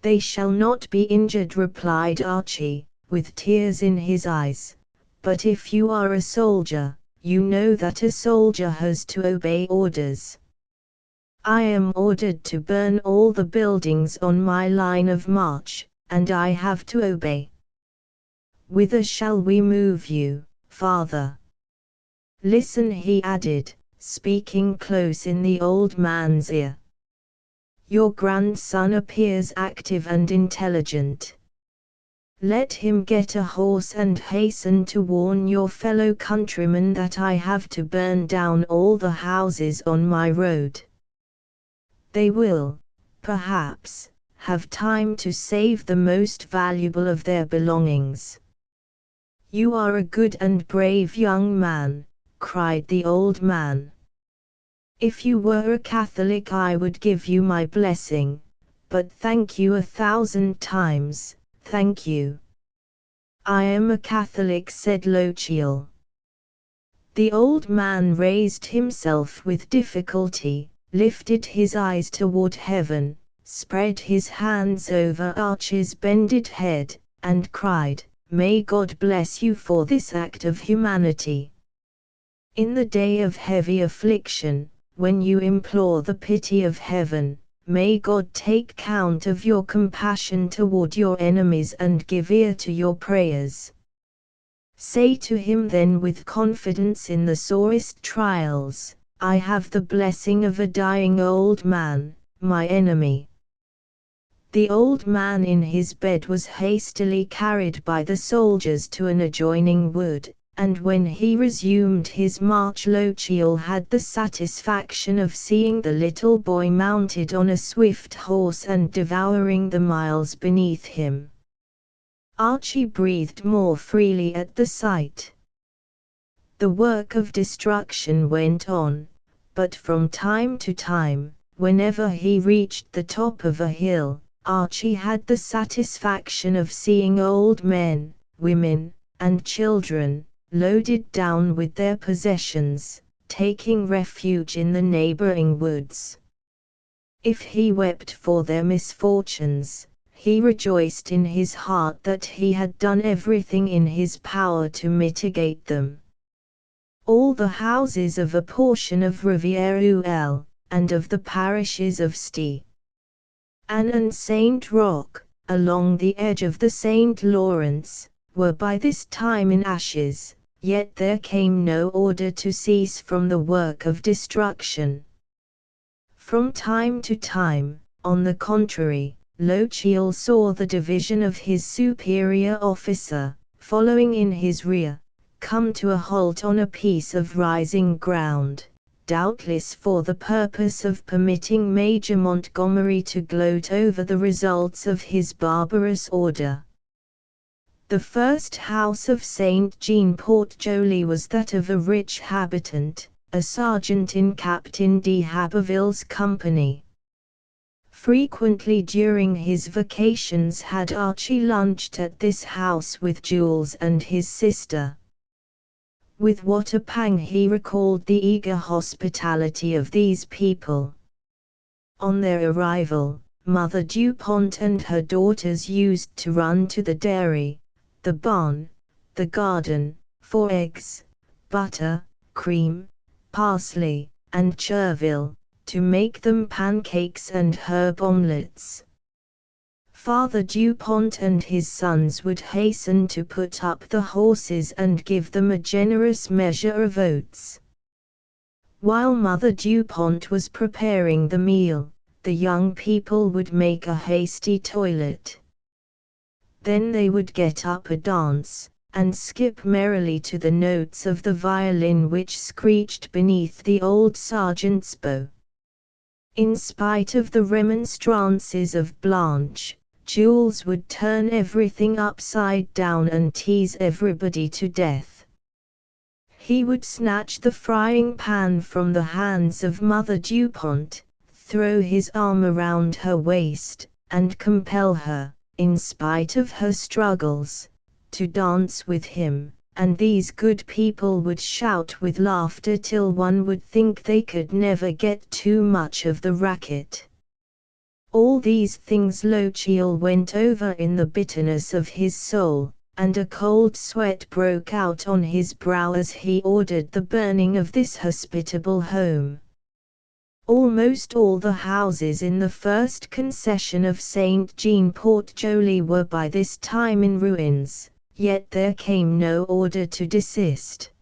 "They shall not be injured," replied Archie, with tears in his eyes, "but if you are a soldier, you know that a soldier has to obey orders. I am ordered to burn all the buildings on my line of march, and I have to obey." "Whither shall we move you, father?" "Listen," he added, speaking close in the old man's ear. "Your grandson appears active and intelligent. Let him get a horse and hasten to warn your fellow countrymen that I have to burn down all the houses on my road. They will, perhaps, have time to save the most valuable of their belongings." "You are a good and brave young man," cried the old man. "If you were a Catholic I would give you my blessing, but thank you 1,000 times, thank you." "I am a Catholic," said Lochiel. The old man raised himself with difficulty, lifted his eyes toward heaven, spread his hands over Archie's bended head, and cried, "May God bless you for this act of humanity. In the day of heavy affliction, when you implore the pity of heaven, may God take count of your compassion toward your enemies and give ear to your prayers. Say to him then with confidence in the sorest trials, I have the blessing of a dying old man, my enemy." The old man in his bed was hastily carried by the soldiers to an adjoining wood, and when he resumed his march Lochiel had the satisfaction of seeing the little boy mounted on a swift horse and devouring the miles beneath him. Archie breathed more freely at the sight. The work of destruction went on, but from time to time, whenever he reached the top of a hill, Archie had the satisfaction of seeing old men, women, and children, loaded down with their possessions, taking refuge in the neighboring woods. If he wept for their misfortunes, he rejoiced in his heart that he had done everything in his power to mitigate them. All the houses of a portion of Rivière-Uelle, and of the parishes of Ste. Anne and Saint Roch, along the edge of the St. Lawrence, were by this time in ashes, Yet there came no order to cease from the work of destruction. From time to time, on the contrary, Lochiel saw the division of his superior officer, following in his rear, come to a halt on a piece of rising ground, doubtless for the purpose of permitting Major Montgomery to gloat over the results of his barbarous order. The first house of St. Jean Port Joli was that of a rich habitant, a sergeant in Captain d'Haberville's company. Frequently during his vacations had Archie lunched at this house with Jules and his sister. With what a pang he recalled the eager hospitality of these people. On their arrival, Mother Dupont and her daughters used to run to the dairy, the barn, the garden, for eggs, butter, cream, parsley, and chervil, to make them pancakes and herb omelettes. Father Dupont and his sons would hasten to put up the horses and give them a generous measure of oats. While Mother Dupont was preparing the meal, the young people would make a hasty toilet. Then they would get up a dance, and skip merrily to the notes of the violin which screeched beneath the old sergeant's bow. In spite of the remonstrances of Blanche, Jules would turn everything upside down and tease everybody to death. He would snatch the frying pan from the hands of Mother Dupont, throw his arm around her waist, and compel her, in spite of her struggles, to dance with him, and these good people would shout with laughter till one would think they could never get too much of the racket. All these things Lochiel went over in the bitterness of his soul, and a cold sweat broke out on his brow as he ordered the burning of this hospitable home. Almost all the houses in the first concession of St. Jean Port Joli were by this time in ruins, yet there came no order to desist.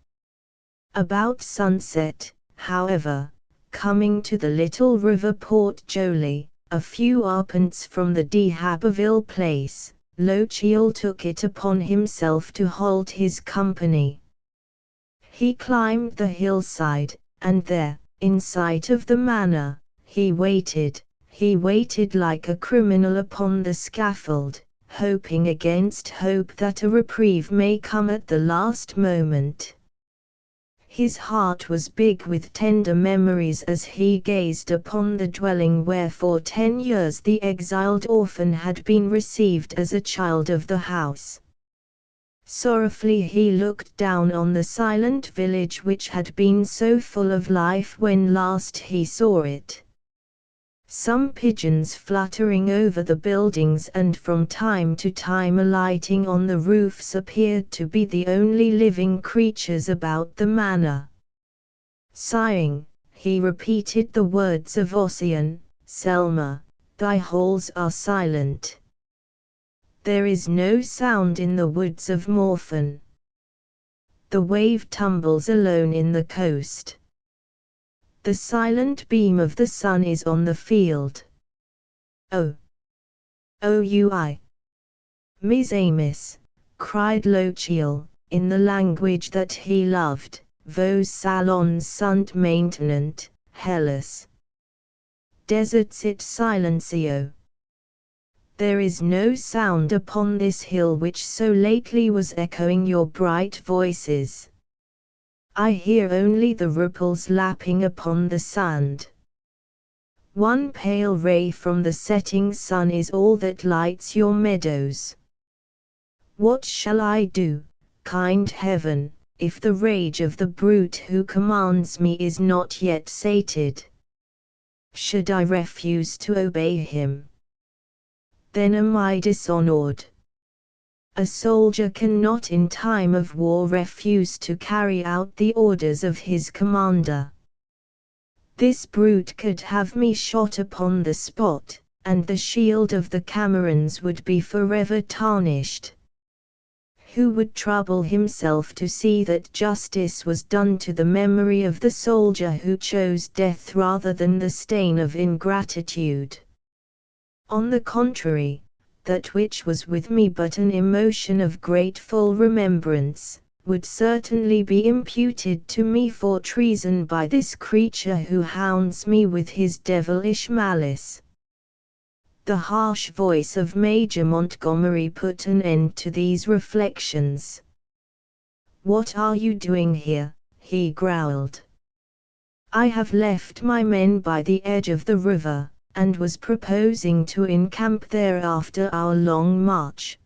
About sunset, however, coming to the little river Port Joli, a few arpents from the d'Haberville place, Lochiel took it upon himself to halt his company. He climbed the hillside, and there, in sight of the manor, he waited like a criminal upon the scaffold, hoping against hope that a reprieve may come at the last moment. His heart was big with tender memories as he gazed upon the dwelling where for 10 years the exiled orphan had been received as a child of the house. Sorrowfully he looked down on the silent village which had been so full of life when last he saw it. Some pigeons fluttering over the buildings and from time to time alighting on the roofs appeared to be the only living creatures about the manor. Sighing, he repeated the words of Ossian, "Selma, thy halls are silent. There is no sound in the woods of Morphin. The wave tumbles alone in the coast. The silent beam of the sun is on the field. Oh! Oh ui! Mes amis," cried Lochiel, in the language that he loved, "vos salons sunt maintenant, Hellas. Desert sit silencio. There is no sound upon this hill which so lately was echoing your bright voices. I hear only the ripples lapping upon the sand. One pale ray from the setting sun is all that lights your meadows. What shall I do, kind heaven, if the rage of the brute who commands me is not yet sated? Should I refuse to obey him? Then am I dishonored. A soldier cannot in time of war refuse to carry out the orders of his commander. This brute could have me shot upon the spot, and the shield of the Camerons would be forever tarnished. who would trouble himself to see that justice was done to the memory of the soldier who chose death rather than the stain of ingratitude. On the contrary, that which was with me but an emotion of grateful remembrance, would certainly be imputed to me for treason by this creature who hounds me with his devilish malice. The harsh voice of Major Montgomery put an end to these reflections. "What are you doing here?" he growled. "I have left my men by the edge of the river, and was proposing to encamp there after our long march."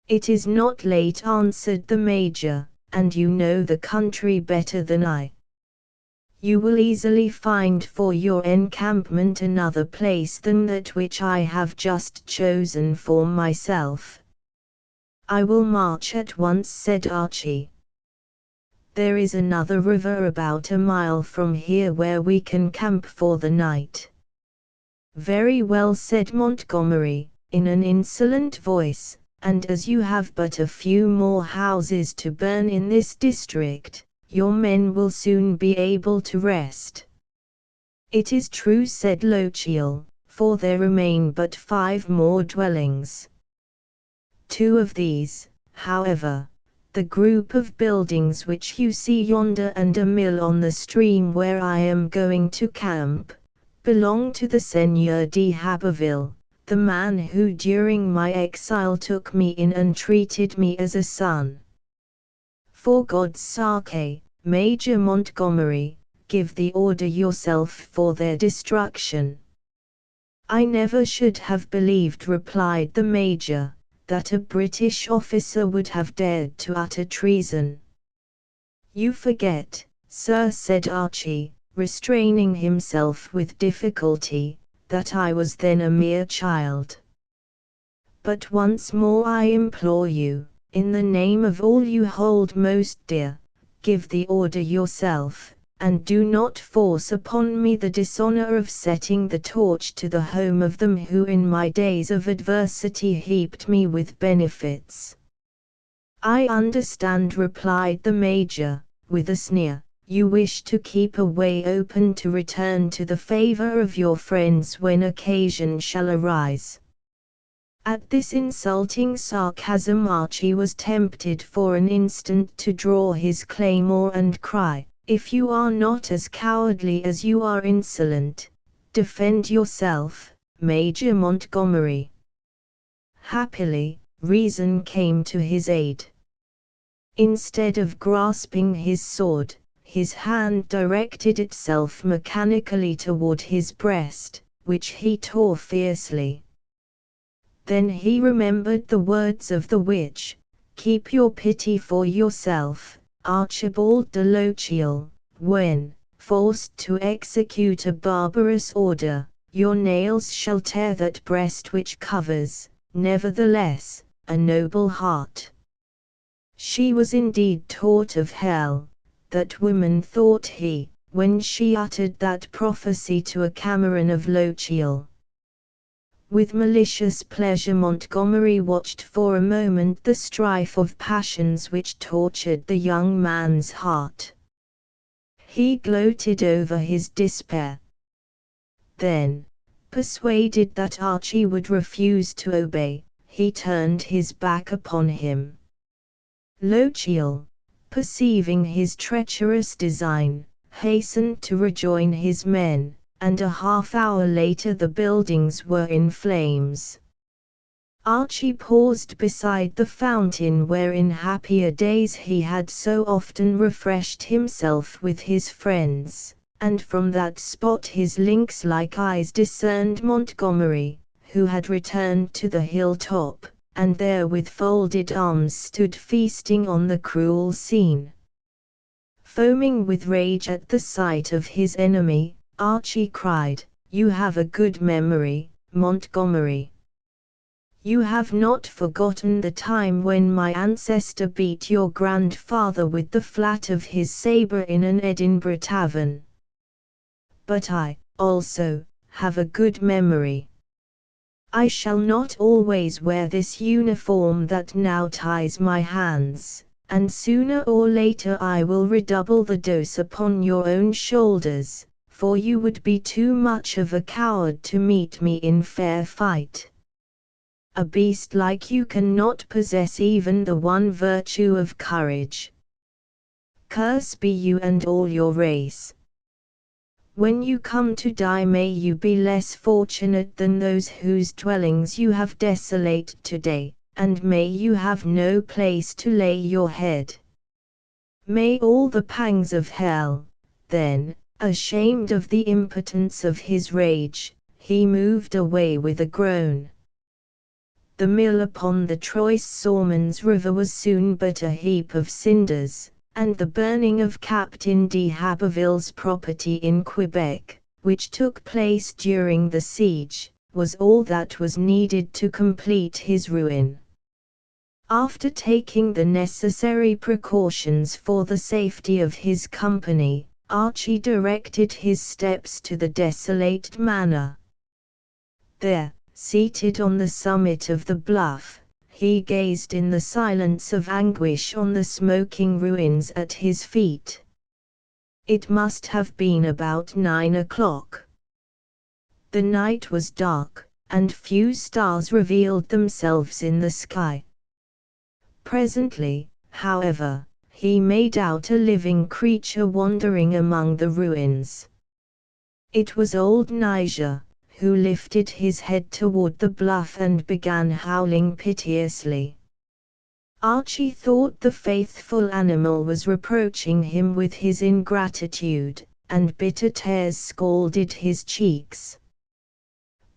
"It is not late," answered the Major, "and you know the country better than I. You will easily find for your encampment another place than that which I have just chosen for myself." "I will march at once," said Archie. "There is another river about a mile from here where we can camp for the night." "Very well," said Montgomery, in an insolent voice, "and as you have but a few more houses to burn in this district, your men will soon be able to rest." "It is true," said Lochiel, "for there remain but 5 more dwellings. 2 of these, however, the group of buildings which you see yonder and a mill on the stream where I am going to camp, belong to the Seigneur de Haberville, the man who during my exile took me in and treated me as a son. For God's sake, Major Montgomery, give the order yourself for their destruction." "I never should have believed," replied the Major, "that a British officer would have dared to utter treason." "You forget, sir," said Archie, restraining himself with difficulty, "that I was then a mere child. But once more I implore you, in the name of all you hold most dear, give the order yourself, and do not force upon me the dishonor of setting the torch to the home of them who in my days of adversity heaped me with benefits." "I understand," replied the Major, with a sneer, "you wish to keep a way open to return to the favor of your friends when occasion shall arise." At this insulting sarcasm Archie was tempted for an instant to draw his claymore and cry, "If you are not as cowardly as you are insolent, defend yourself, Major Montgomery." Happily, reason came to his aid. Instead of grasping his sword, his hand directed itself mechanically toward his breast, which he tore fiercely. Then he remembered the words of the witch, "Keep your pity for yourself, Archibald de Lochiel, when, forced to execute a barbarous order, your nails shall tear that breast which covers, nevertheless, a noble heart." She was indeed taught of hell, that woman, thought he, when she uttered that prophecy to a Cameron of Lochiel. With malicious pleasure Montgomery watched for a moment the strife of passions which tortured the young man's heart. He gloated over his despair. Then, persuaded that Archie would refuse to obey, he turned his back upon him. Lochiel, perceiving his treacherous design, hastened to rejoin his men, and a half-hour later the buildings were in flames. Archie paused beside the fountain where in happier days he had so often refreshed himself with his friends, and from that spot his lynx-like eyes discerned Montgomery, who had returned to the hilltop, and there with folded arms stood feasting on the cruel scene. Foaming with rage at the sight of his enemy, Archie cried, "You have a good memory, Montgomery. You have not forgotten the time when my ancestor beat your grandfather with the flat of his sabre in an Edinburgh tavern. But I, also, have a good memory. I shall not always wear this uniform that now ties my hands, and sooner or later I will redouble the dose upon your own shoulders, for you would be too much of a coward to meet me in fair fight. A beast like you cannot possess even the one virtue of courage. Curse be you and all your race. When you come to die, may you be less fortunate than those whose dwellings you have desolated today, and may you have no place to lay your head. May all the pangs of hell, then, ashamed of the impotence of his rage, he moved away with a groan. The mill upon the Trois-Sormons river was soon but a heap of cinders, and the burning of Captain d'Haberville's property in Quebec, which took place during the siege, was all that was needed to complete his ruin. After taking the necessary precautions for the safety of his company, Archie directed his steps to the desolated manor. There, seated on the summit of the bluff, he gazed in the silence of anguish on the smoking ruins at his feet. It must have been about 9 o'clock. The night was dark, and few stars revealed themselves in the sky. Presently, however, he made out a living creature wandering among the ruins. It was old Niger, who lifted his head toward the bluff and began howling piteously. Archie thought the faithful animal was reproaching him with his ingratitude, and bitter tears scalded his cheeks.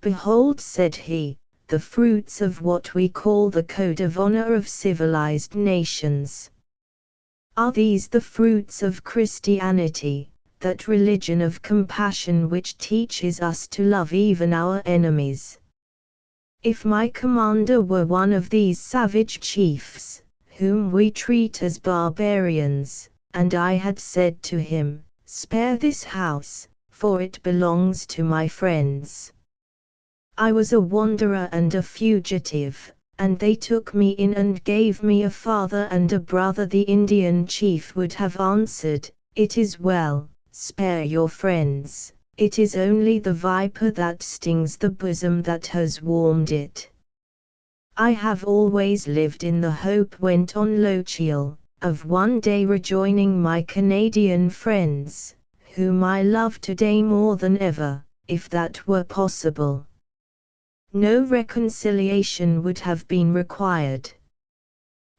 "Behold," said he, "the fruits of what we call the code of honor of civilized nations. Are these the fruits of Christianity, that religion of compassion which teaches us to love even our enemies? If my commander were one of these savage chiefs, whom we treat as barbarians, and I had said to him, 'Spare this house, for it belongs to my friends.' I was a wanderer and a fugitive, and they took me in and gave me a father and a brother. The Indian chief would have answered, 'It is well, spare your friends, it is only the viper that stings the bosom that has warmed it.' I have always lived in the hope," went on Lochiel, "of one day rejoining my Canadian friends, whom I love today more than ever, if that were possible. No reconciliation would have been required.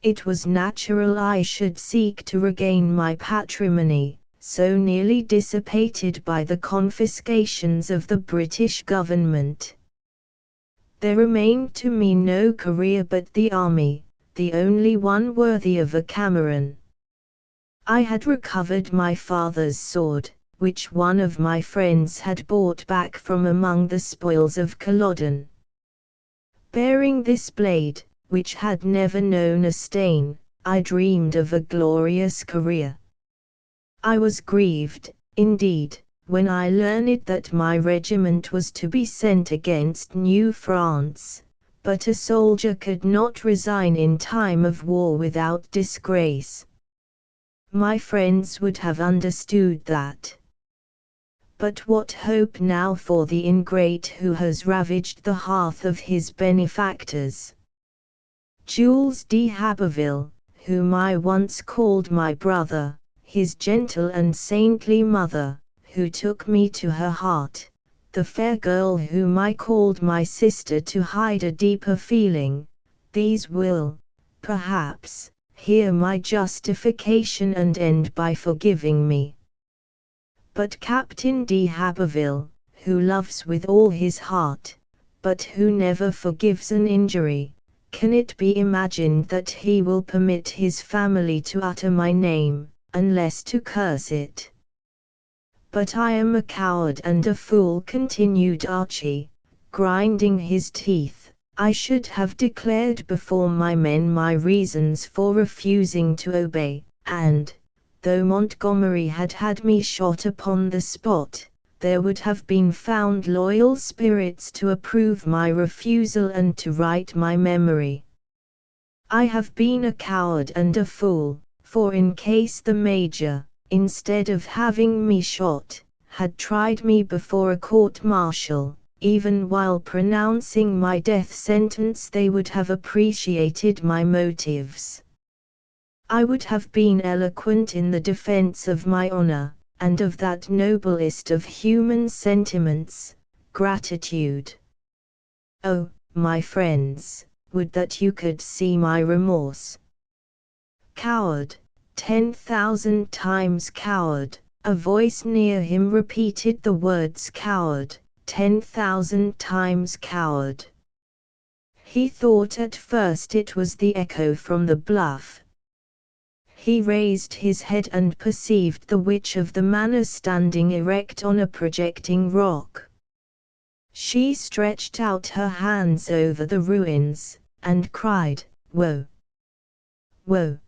It was natural I should seek to regain my patrimony, so nearly dissipated by the confiscations of the British government. There remained to me no career but the army, the only one worthy of a Cameron. I had recovered my father's sword, which one of my friends had brought back from among the spoils of Culloden. Bearing this blade, which had never known a stain, I dreamed of a glorious career. I was grieved, indeed, when I learned that my regiment was to be sent against New France, but a soldier could not resign in time of war without disgrace. My friends would have understood that. But what hope now for the ingrate who has ravaged the hearth of his benefactors? Jules d'Haberville, whom I once called my brother, his gentle and saintly mother, who took me to her heart, the fair girl whom I called my sister to hide a deeper feeling, these will, perhaps, hear my justification and end by forgiving me. But Captain d'Haberville, who loves with all his heart, but who never forgives an injury, can it be imagined that he will permit his family to utter my name, unless to curse it? But I am a coward and a fool," continued Archie, grinding his teeth. "I should have declared before my men my reasons for refusing to obey, and, though Montgomery had had me shot upon the spot, there would have been found loyal spirits to approve my refusal and to right my memory. I have been a coward and a fool, for in case the Major, instead of having me shot, had tried me before a court-martial, even while pronouncing my death sentence they would have appreciated my motives. I would have been eloquent in the defense of my honor, and of that noblest of human sentiments, gratitude. Oh, my friends, would that you could see my remorse. Coward, 10,000 times coward. A voice near him repeated the words coward, 10,000 times coward. He thought at first it was the echo from the bluff. He raised his head and perceived the witch of the manor standing erect on a projecting rock. She stretched out her hands over the ruins, and cried, "Woe! Woe!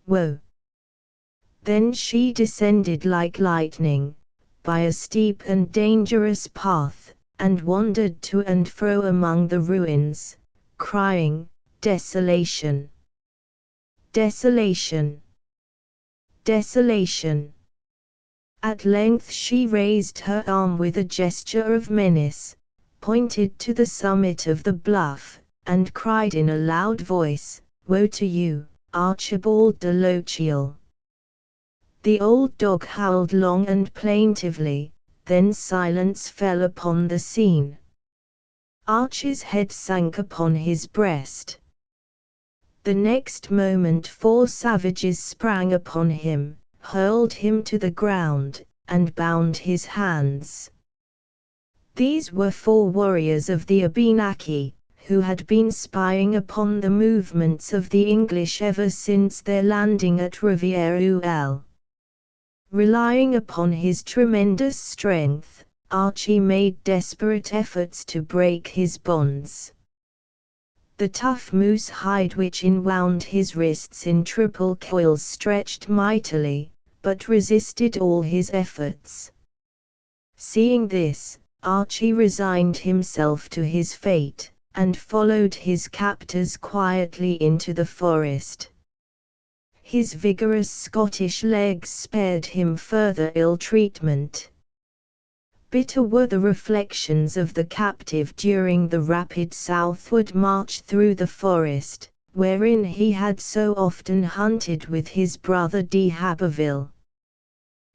Woe!" Then she descended like lightning, by a steep and dangerous path, and wandered to and fro among the ruins, crying, "Desolation! Desolation! Desolation!" At length she raised her arm with a gesture of menace, pointed to the summit of the bluff, and cried in a loud voice, "Woe to you, Archibald de Lochiel!" The old dog howled long and plaintively, then silence fell upon the scene. Archie's head sank upon his breast. The next moment 4 savages sprang upon him, hurled him to the ground, and bound his hands. These were 4 warriors of the Abenaki, who had been spying upon the movements of the English ever since their landing at Rivière-Uelle. Relying upon his tremendous strength, Archie made desperate efforts to break his bonds. The tough moose hide which enwound his wrists in triple coils stretched mightily, but resisted all his efforts. Seeing this, Archie resigned himself to his fate, and followed his captors quietly into the forest. His vigorous Scottish legs spared him further ill-treatment. Bitter were the reflections of the captive during the rapid southward march through the forest, wherein he had so often hunted with his brother d'Haberville.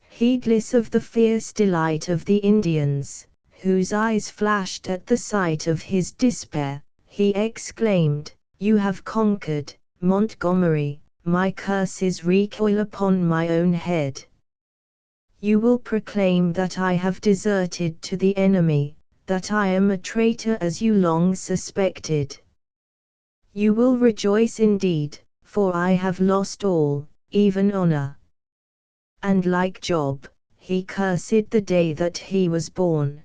Heedless of the fierce delight of the Indians, whose eyes flashed at the sight of his despair, he exclaimed, "You have conquered, Montgomery. My curses recoil upon my own head. You will proclaim that I have deserted to the enemy, that I am a traitor as you long suspected. You will rejoice indeed, for I have lost all, even honor." And like Job, he cursed the day that he was born.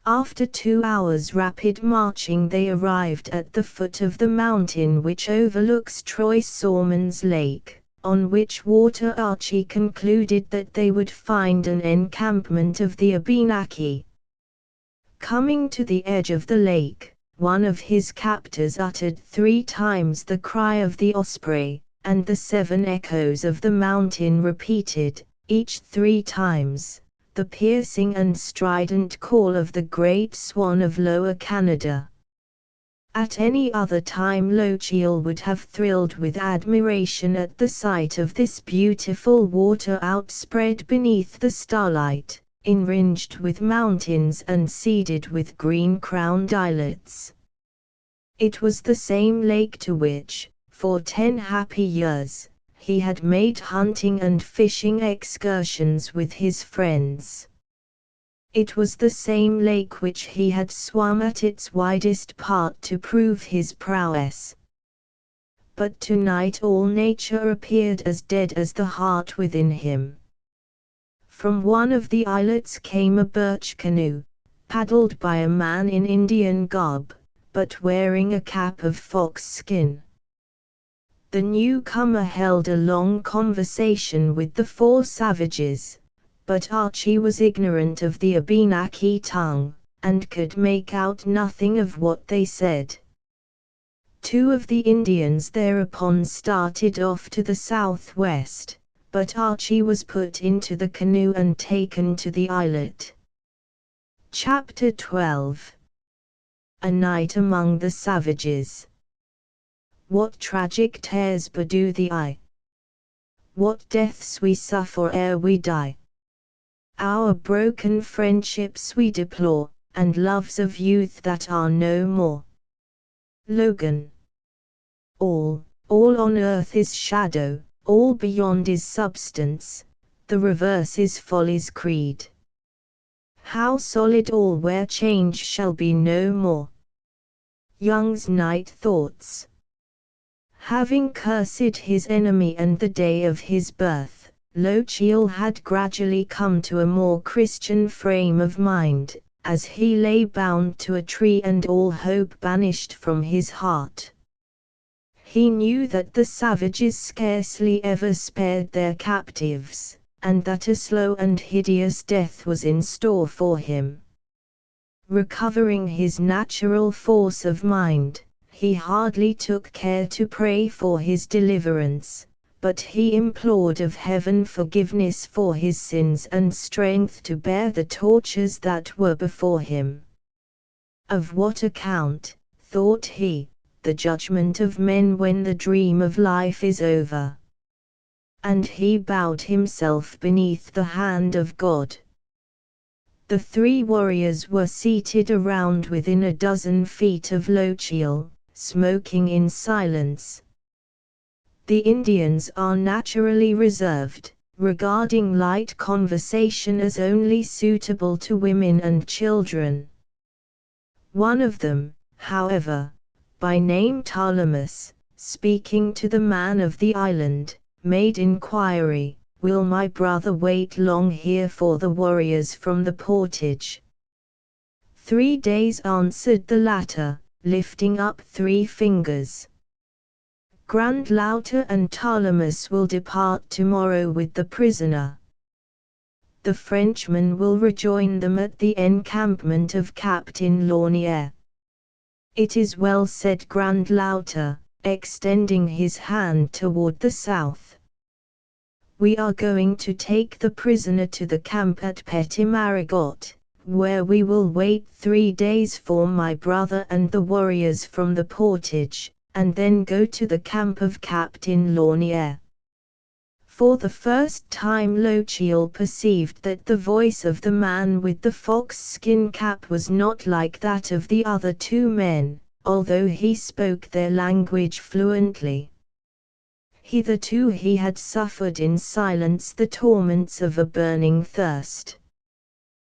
After 2 hours' rapid marching they arrived at the foot of the mountain which overlooks Troyes-Sormans Lake, on which water Archie concluded that they would find an encampment of the Abenaki. Coming to the edge of the lake, one of his captors uttered 3 times the cry of the osprey, and the 7 echoes of the mountain repeated, each 3 times, the piercing and strident call of the great swan of Lower Canada. At any other time Lochiel would have thrilled with admiration at the sight of this beautiful water outspread beneath the starlight, enringed with mountains and seeded with green-crowned islets. It was the same lake to which, for 10 happy years, he had made hunting and fishing excursions with his friends. It was the same lake which he had swum at its widest part to prove his prowess. But tonight all nature appeared as dead as the heart within him. From one of the islets came a birch canoe, paddled by a man in Indian garb, but wearing a cap of fox skin. The newcomer held a long conversation with the 4 savages, but Archie was ignorant of the Abenaki tongue, and could make out nothing of what they said. Two of the Indians thereupon started off to the southwest, but Archie was put into the canoe and taken to the islet. Chapter 12. A Night Among the Savages. What tragic tears bedew the eye! What deaths we suffer ere we die! Our broken friendships we deplore, and loves of youth that are no more. Logan. All on earth is shadow, all beyond is substance, the reverse is folly's creed. How solid all where change shall be no more. Young's Night Thoughts. Having cursed his enemy and the day of his birth, Lochiel had gradually come to a more Christian frame of mind, as he lay bound to a tree and all hope banished from his heart. He knew that the savages scarcely ever spared their captives, and that a slow and hideous death was in store for him. Recovering his natural force of mind, he hardly took care to pray for his deliverance, but he implored of heaven forgiveness for his sins and strength to bear the tortures that were before him. Of what account, thought he, the judgment of men when the dream of life is over? And he bowed himself beneath the hand of God. The three warriors were seated around within a dozen feet of Lochiel, smoking in silence. The Indians are naturally reserved, regarding light conversation as only suitable to women and children. One of them, however, by name Talamus, speaking to the man of the island, made inquiry, "Will my brother wait long here for the warriors from the portage?" 3 days, answered the latter, lifting up 3 fingers. Grandlauter and Talamus will depart tomorrow with the prisoner. The Frenchman will rejoin them at the encampment of Captain Lochiel. It is well said, Grandlauter, extending his hand toward the south. We are going to take the prisoner to the camp at Petit Marigot, where we will wait 3 days for my brother and the warriors from the portage, and then go to the camp of Captain Lochiel. For the first time Lochiel perceived that the voice of the man with the fox-skin cap was not like that of the other 2 men, although he spoke their language fluently. Hitherto he had suffered in silence the torments of a burning thirst.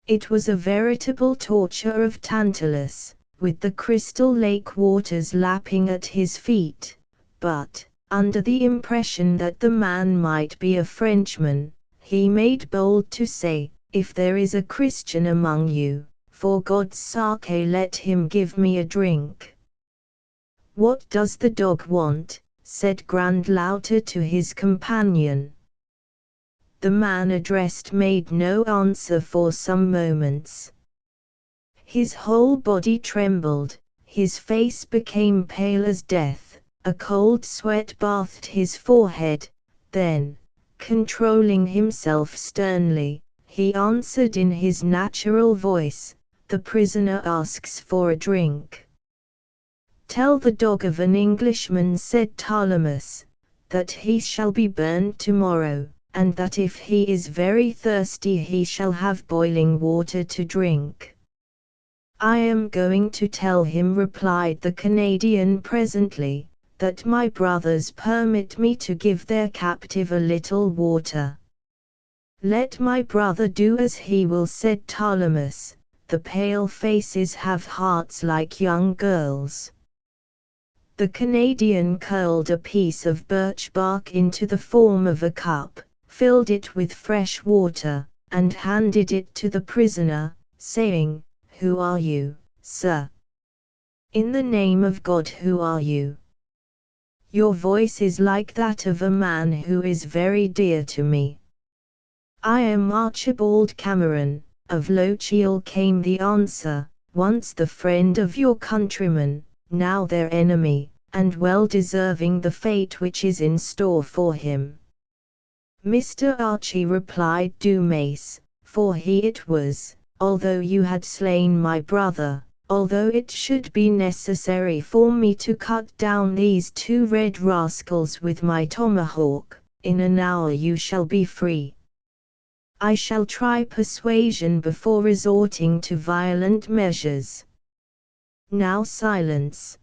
It was a veritable torture of Tantalus, with the crystal lake waters lapping at his feet, but, under the impression that the man might be a Frenchman, he made bold to say, "If there is a Christian among you, for God's sake let him give me a drink." "What does the dog want?" said Grandlauter to his companion. The man addressed made no answer for some moments. His whole body trembled, his face became pale as death, a cold sweat bathed his forehead, then, controlling himself sternly, he answered in his natural voice, "The prisoner asks for a drink." "Tell the dog of an Englishman," said Talamus, "that he shall be burned tomorrow, and that if he is very thirsty he shall have boiling water to drink." "I am going to tell him," replied the Canadian presently, "that my brothers permit me to give their captive a little water." "Let my brother do as he will," said Talamus, "the pale faces have hearts like young girls." The Canadian curled a piece of birch bark into the form of a cup, filled it with fresh water, and handed it to the prisoner, saying, "Who are you, sir? In the name of God, who are you? Your voice is like that of a man who is very dear to me." I am Archibald Cameron, of Lochiel, came the answer, once the friend of your countrymen, now their enemy, and well deserving the fate which is in store for him. Mr. Archie, replied Dumace, for he it was, although you had slain my brother, although it should be necessary for me to cut down these two red rascals with my tomahawk, in an hour you shall be free. I shall try persuasion before resorting to violent measures. Now silence.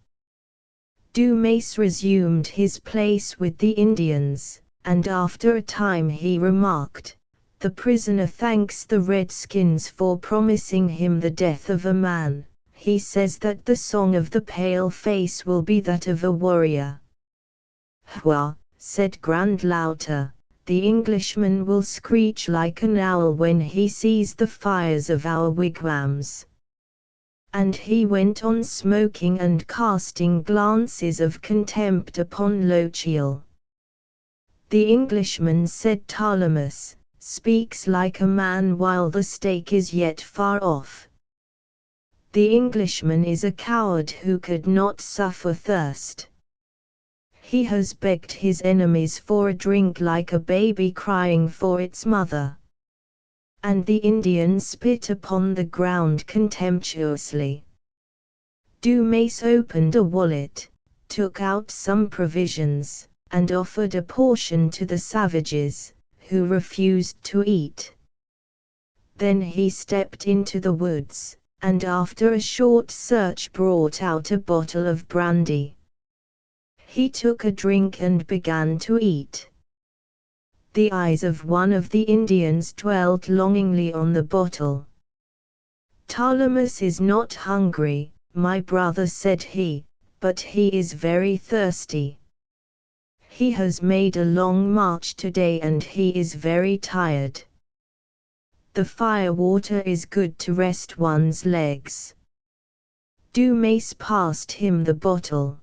Dumace resumed his place with the Indians, and after a time he remarked, "The prisoner thanks the redskins for promising him the death of a man. He says that the song of the pale face will be that of a warrior." "Hua," said Grandlauter, "the Englishman will screech like an owl when he sees the fires of our wigwams." And he went on smoking and casting glances of contempt upon Lochiel. "The Englishman," said Ptolemus, "speaks like a man while the stake is yet far off. The Englishman is a coward who could not suffer thirst. He has begged his enemies for a drink like a baby crying for its mother." And the Indian spit upon the ground contemptuously. Dumace opened a wallet, took out some provisions, and offered a portion to the savages, who refused to eat. Then he stepped into the woods, and after a short search brought out a bottle of brandy. He took a drink and began to eat. The eyes of one of the Indians dwelled longingly on the bottle. "Ptolemus is not hungry, my brother," said he, "but he is very thirsty. He has made a long march today and he is very tired. The fire water is good to rest one's legs." Dumace passed him the bottle.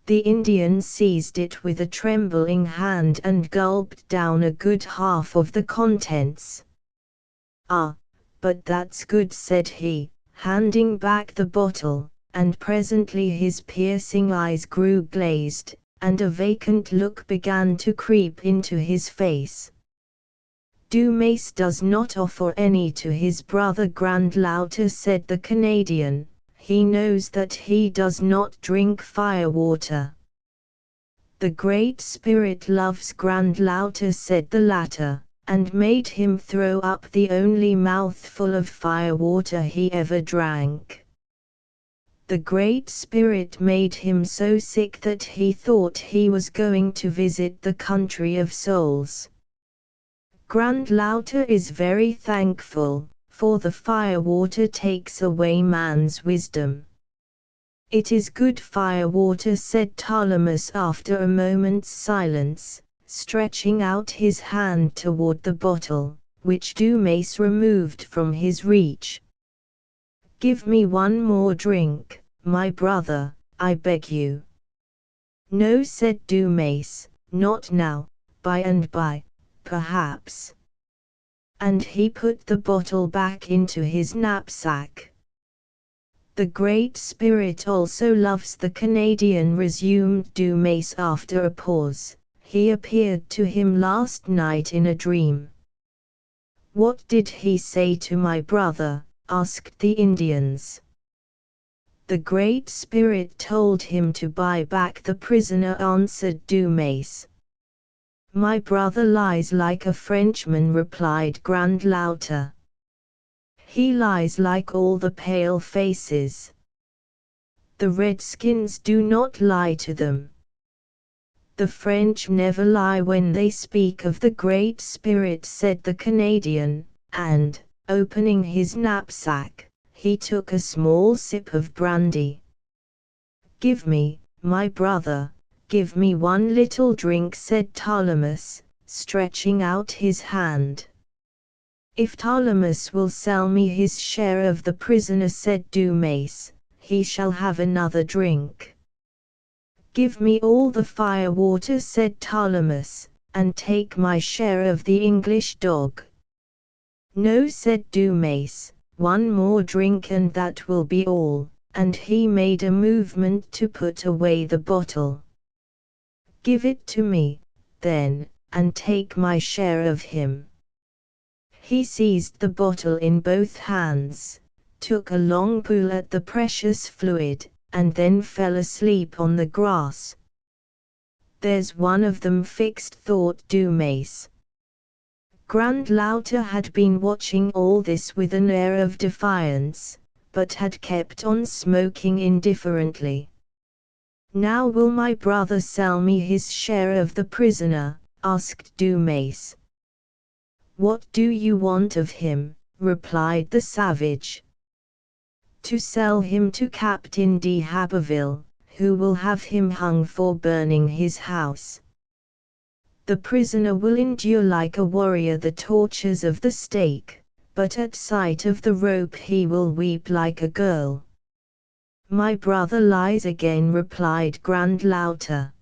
The Indian seized it with a trembling hand and gulped down a good half of the contents. "Ah, but that's good," said he, handing back the bottle, and presently his piercing eyes grew glazed, and a vacant look began to creep into his face. "Dumace does not offer any to his brother Grandlauter," said the Canadian. "He knows that he does not drink firewater." "The Great Spirit loves Grandlauter," said the latter, "and made him throw up the only mouthful of firewater he ever drank. The Great Spirit made him so sick that he thought he was going to visit the country of souls. Grandlauter is very thankful, for the firewater takes away man's wisdom." "It is good firewater," said Ptolemus after a moment's silence, stretching out his hand toward the bottle, which Dumace removed from his reach. "Give me one more drink, my brother, I beg you." "No," said Dumace, "not now, by and by, perhaps." And he put the bottle back into his knapsack. "The Great Spirit also loves the Canadian," resumed Dumace after a pause. "He appeared to him last night in a dream." "What did he say to my brother?" asked the Indians. "The Great Spirit told him to buy back the prisoner," answered Dumace. "My brother lies like a Frenchman," replied Grandlauter. "He lies like all the pale faces. The redskins do not lie to them. The French never lie when they speak of the Great Spirit," said the Canadian, and, opening his knapsack, he took a small sip of brandy. "Give me, my brother, give me one little drink," said Ptolemus, stretching out his hand. "If Ptolemus will sell me his share of the prisoner," said Dumace, "he shall have another drink." "Give me all the firewater," said Ptolemus, and take my share of the English dog." "No," said Dumace, "one more drink and that will be all," and he made a movement to put away the bottle. "Give it to me, then, and take my share of him." He seized the bottle in both hands, took a long pull at the precious fluid, and then fell asleep on the grass. "There's one of them fixed," thought Dumace. Grandlauter had been watching all this with an air of defiance, but had kept on smoking indifferently. "Now will my brother sell me his share of the prisoner?" asked Dumace. "What do you want of him?" replied the savage. "To sell him to Captain d'Haberville, who will have him hung for burning his house. The prisoner will endure like a warrior the tortures of the stake, but at sight of the rope he will weep like a girl." "My brother lies again," replied Grandlauter.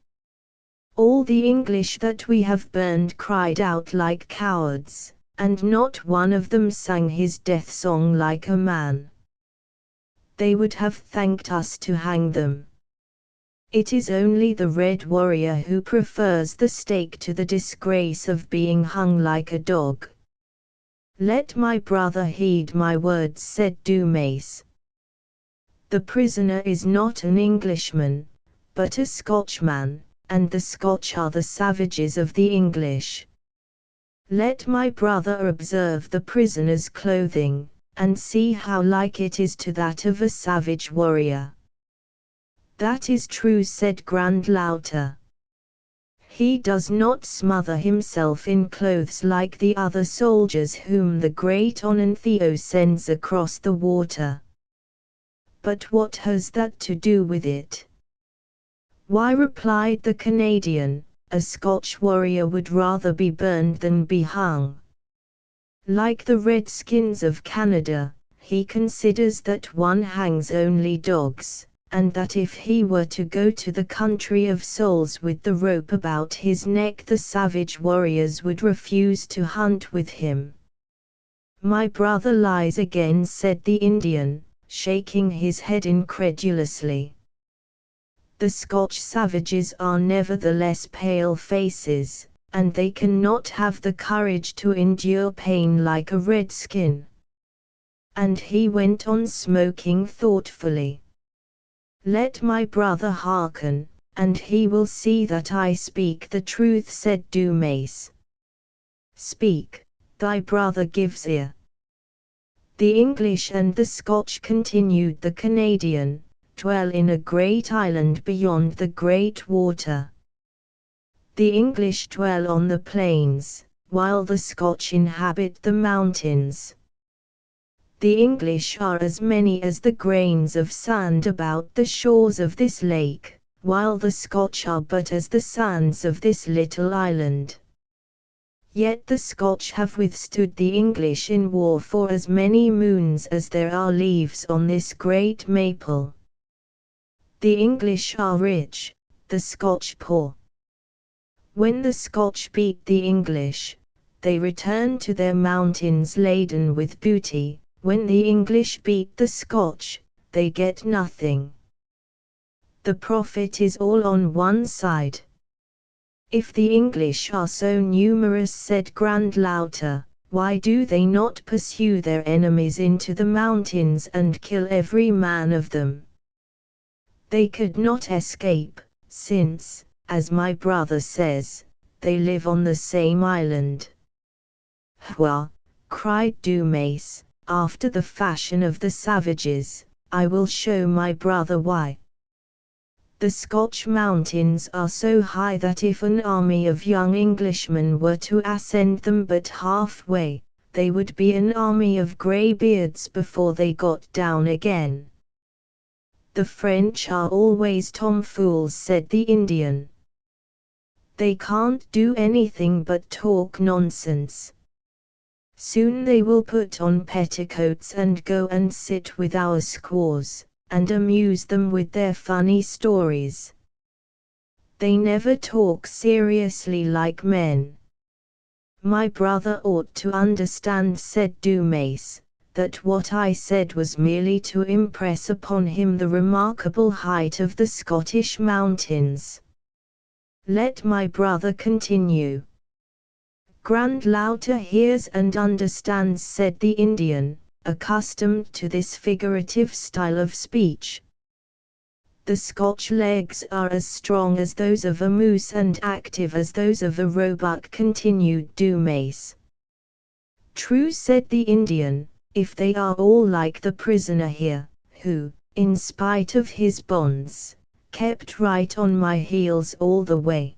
"All the English that we have burned cried out like cowards, and not one of them sang his death song like a man. They would have thanked us to hang them. It is only the Red Warrior who prefers the stake to the disgrace of being hung like a dog." "Let my brother heed my words," said Dumace. "The prisoner is not an Englishman, but a Scotchman, and the Scotch are the savages of the English. Let my brother observe the prisoner's clothing, and see how like it is to that of a savage warrior." "That is true," said Grandlauter. "He does not smother himself in clothes like the other soldiers whom the great Ononthio sends across the water." "But what has that to do with it?" "Why," replied the Canadian, "a Scotch warrior would rather be burned than be hung. Like the Redskins of Canada, he considers that one hangs only dogs, and that if he were to go to the country of souls with the rope about his neck the savage warriors would refuse to hunt with him." "My brother lies again," said the Indian, shaking his head incredulously. "The Scotch savages are nevertheless pale faces, and they cannot have the courage to endure pain like a redskin." And he went on smoking thoughtfully. "Let my brother hearken, and he will see that I speak the truth," said Dumace. "Speak, thy brother gives ear." "The English and the Scotch," continued the Canadian, "dwell in a great island beyond the great water. The English dwell on the plains, while the Scotch inhabit the mountains. The English are as many as the grains of sand about the shores of this lake, while the Scotch are but as the sands of this little island. Yet the Scotch have withstood the English in war for as many moons as there are leaves on this great maple. The English are rich, the Scotch poor. When the Scotch beat the English, they return to their mountains laden with booty. When the English beat the Scotch, they get nothing. The profit is all on one side." "If the English are so numerous," said Grandlauter, "why do they not pursue their enemies into the mountains and kill every man of them?" "They could not escape, since, as my brother says, they live on the same island." "Hua!" cried Dumace. "After the fashion of the savages, I will show my brother why. The Scotch mountains are so high that if an army of young Englishmen were to ascend them but halfway, they would be an army of greybeards before they got down again." "The French are always tomfools," said the Indian. "They can't do anything but talk nonsense. Soon they will put on petticoats and go and sit with our squaws, and amuse them with their funny stories. They never talk seriously like men. My brother ought to understand, said Dumas, that what I said was merely to impress upon him the remarkable height of the Scottish mountains. Let my brother continue. Grandlauter hears and understands, said the Indian, accustomed to this figurative style of speech. The Scotch legs are as strong as those of a moose and active as those of a roebuck, continued Dumas. True, said the Indian, if they are all like the prisoner here, who, in spite of his bonds, kept right on my heels all the way.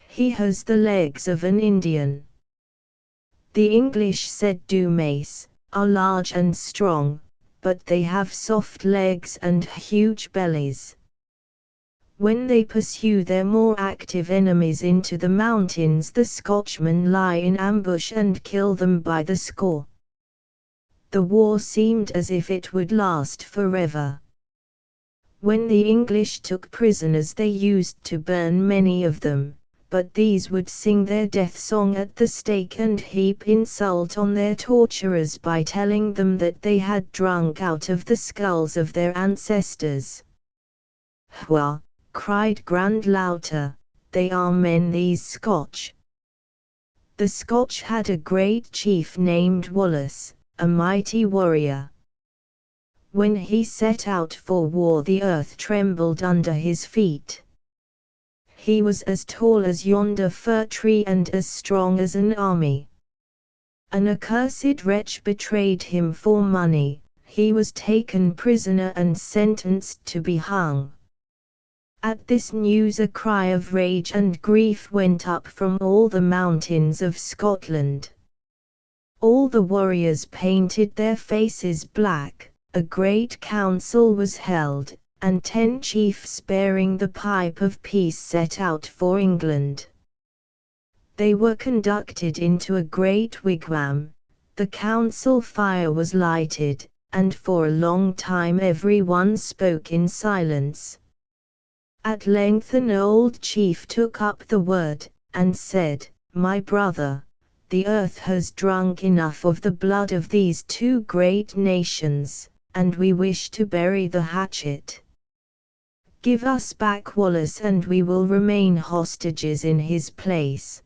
He has the legs of an Indian. The English, said Dumas, are large and strong, but they have soft legs and huge bellies. When they pursue their more active enemies into the mountains, the Scotchmen lie in ambush and kill them by the score. The war seemed as if it would last forever. When the English took prisoners, they used to burn many of them, but these would sing their death song at the stake and heap insult on their torturers by telling them that they had drunk out of the skulls of their ancestors. Hua, cried Grandlauter, they are men, these Scotch. The Scotch had a great chief named Wallace, a mighty warrior. When he set out for war, the earth trembled under his feet. He was as tall as yonder fir tree and as strong as an army. An accursed wretch betrayed him for money. He was taken prisoner and sentenced to be hung. At this news a cry of rage and grief went up from all the mountains of Scotland. All the warriors painted their faces black, a great council was held, and 10 chiefs bearing the pipe of peace set out for England. They were conducted into a great wigwam, the council fire was lighted, and for a long time every one spoke in silence. At length an old chief took up the word, and said, My brother, the earth has drunk enough of the blood of these 2 great nations, and we wish to bury the hatchet. Give us back Wallace and we will remain hostages in his place.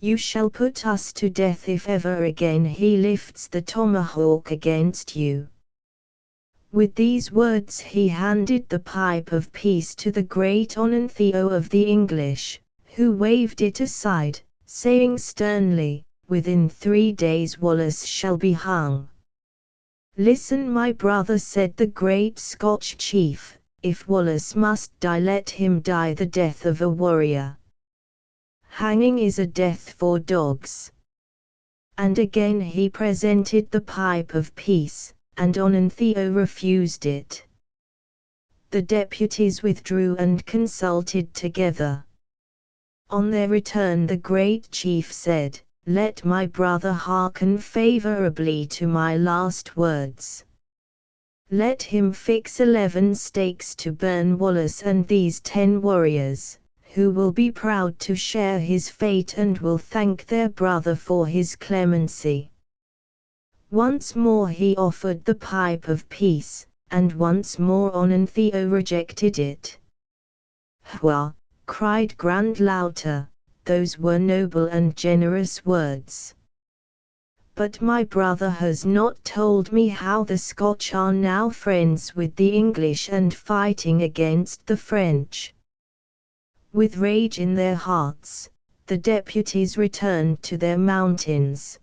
You shall put us to death if ever again he lifts the tomahawk against you. With these words he handed the pipe of peace to the great Ononthio of the English, who waved it aside, saying sternly, Within 3 days Wallace shall be hung. Listen, my brother, said the great Scotch chief. If Wallace must die, let him die the death of a warrior. Hanging is a death for dogs. And again he presented the pipe of peace, and Ononthio refused it. The deputies withdrew and consulted together. On their return the great chief said, Let my brother hearken favourably to my last words. Let him fix 11 stakes to burn Wallace and these 10 warriors, who will be proud to share his fate and will thank their brother for his clemency. Once more he offered the pipe of peace, and once more Ononthio rejected it. Hua, cried Grandlauter, those were noble and generous words. But my brother has not told me how the Scotch are now friends with the English and fighting against the French. With rage in their hearts, the deputies returned to their mountains.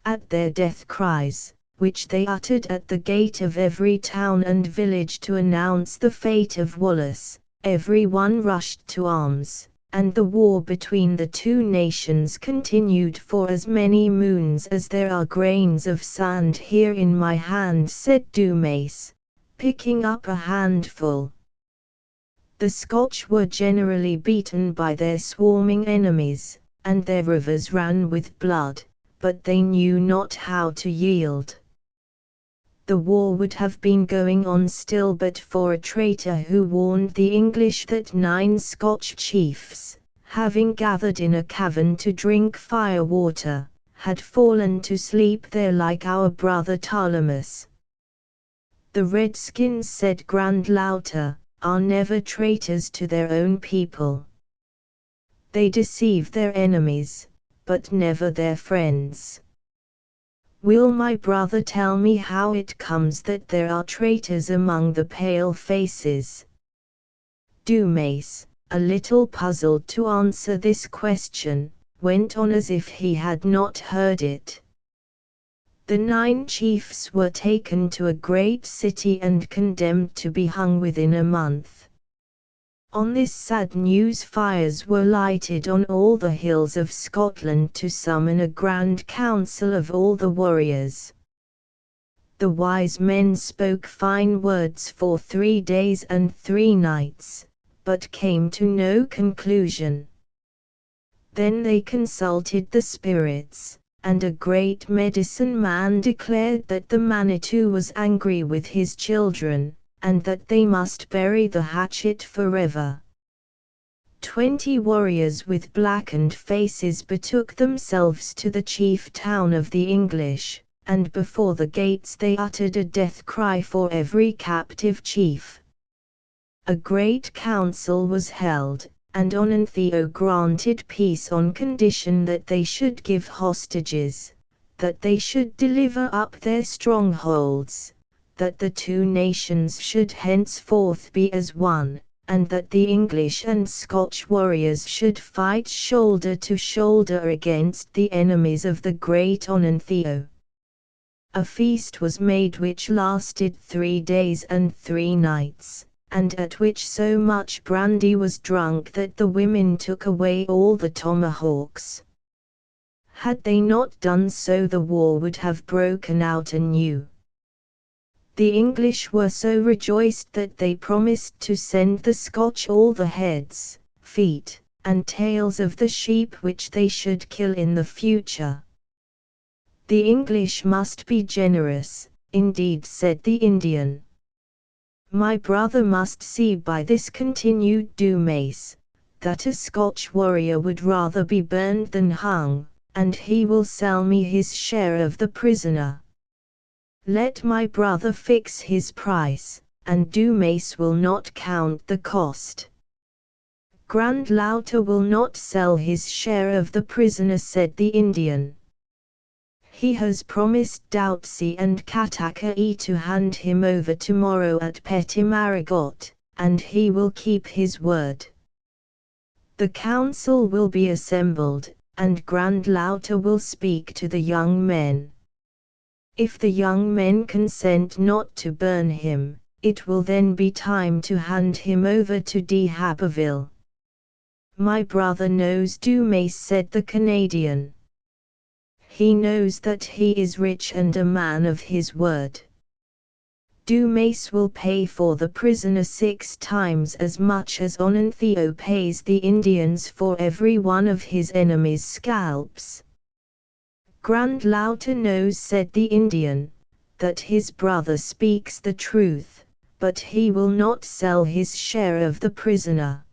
At their death cries, which they uttered at the gate of every town and village to announce the fate of Wallace, every one rushed to arms, and the war between the 2 nations continued for as many moons as there are grains of sand here in my hand, said Dumas, picking up a handful. The Scotch were generally beaten by their swarming enemies, and their rivers ran with blood, but they knew not how to yield. The war would have been going on still but for a traitor who warned the English that 9 Scotch chiefs, having gathered in a cavern to drink fire water, had fallen to sleep there like our brother Ptolemus. The Redskins, said Grandlauter, are never traitors to their own people. They deceive their enemies, but never their friends. Will my brother tell me how it comes that there are traitors among the pale faces? Dumace, a little puzzled to answer this question, went on as if he had not heard it. The 9 chiefs were taken to a great city and condemned to be hung within a month. On this sad news fires were lighted on all the hills of Scotland to summon a grand council of all the warriors. The wise men spoke fine words for 3 days and 3 nights, but came to no conclusion. Then they consulted the spirits, and a great medicine man declared that the Manitou was angry with his children, and that they must bury the hatchet forever. 20 warriors with blackened faces betook themselves to the chief town of the English, and before the gates they uttered a death cry for every captive chief. A great council was held, and Ononthio granted peace on condition that they should give hostages, that they should deliver up their strongholds, that the 2 nations should henceforth be as one, and that the English and Scotch warriors should fight shoulder to shoulder against the enemies of the great Ononthio. A feast was made which lasted 3 days and 3 nights, and at which so much brandy was drunk that the women took away all the tomahawks. Had they not done so, the war would have broken out anew. The English were so rejoiced that they promised to send the Scotch all the heads, feet, and tails of the sheep which they should kill in the future. The English must be generous, indeed, said the Indian. My brother must see by this, continued Dumace, that a Scotch warrior would rather be burned than hung, and he will sell me his share of the prisoner. Let my brother fix his price, and Dumace will not count the cost. Grandlauter will not sell his share of the prisoner, said the Indian. He has promised Doutsey and Cattacae to hand him over tomorrow at Petit Marigot, and he will keep his word. The council will be assembled, and Grandlauter will speak to the young men. If the young men consent not to burn him, it will then be time to hand him over to de Haberville. My brother knows Dumace, said the Canadian. He knows that he is rich and a man of his word. Dumace will pay for the prisoner 6 times as much as Ononthio pays the Indians for every one of his enemies' scalps. Grandlauter knows, said the Indian, that his brother speaks the truth, but he will not sell his share of the prisoner.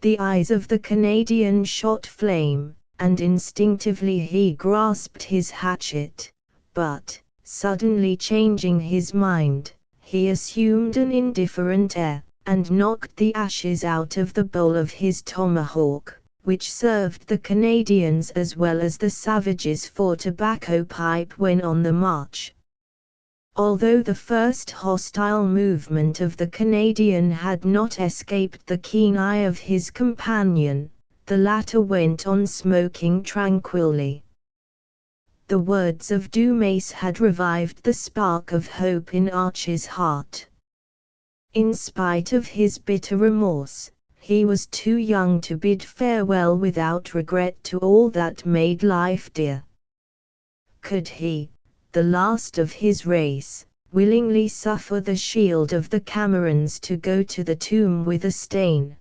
The eyes of the Canadian shot flame, and instinctively he grasped his hatchet, but, suddenly changing his mind, he assumed an indifferent air, and knocked the ashes out of the bowl of his tomahawk, which served the Canadians as well as the savages for tobacco pipe when on the march. Although the first hostile movement of the Canadian had not escaped the keen eye of his companion, the latter went on smoking tranquilly. The words of Dumace had revived the spark of hope in Archie's heart. In spite of his bitter remorse, he was too young to bid farewell without regret to all that made life dear. Could he, the last of his race, willingly suffer the shield of the Camerons to go to the tomb with a stain?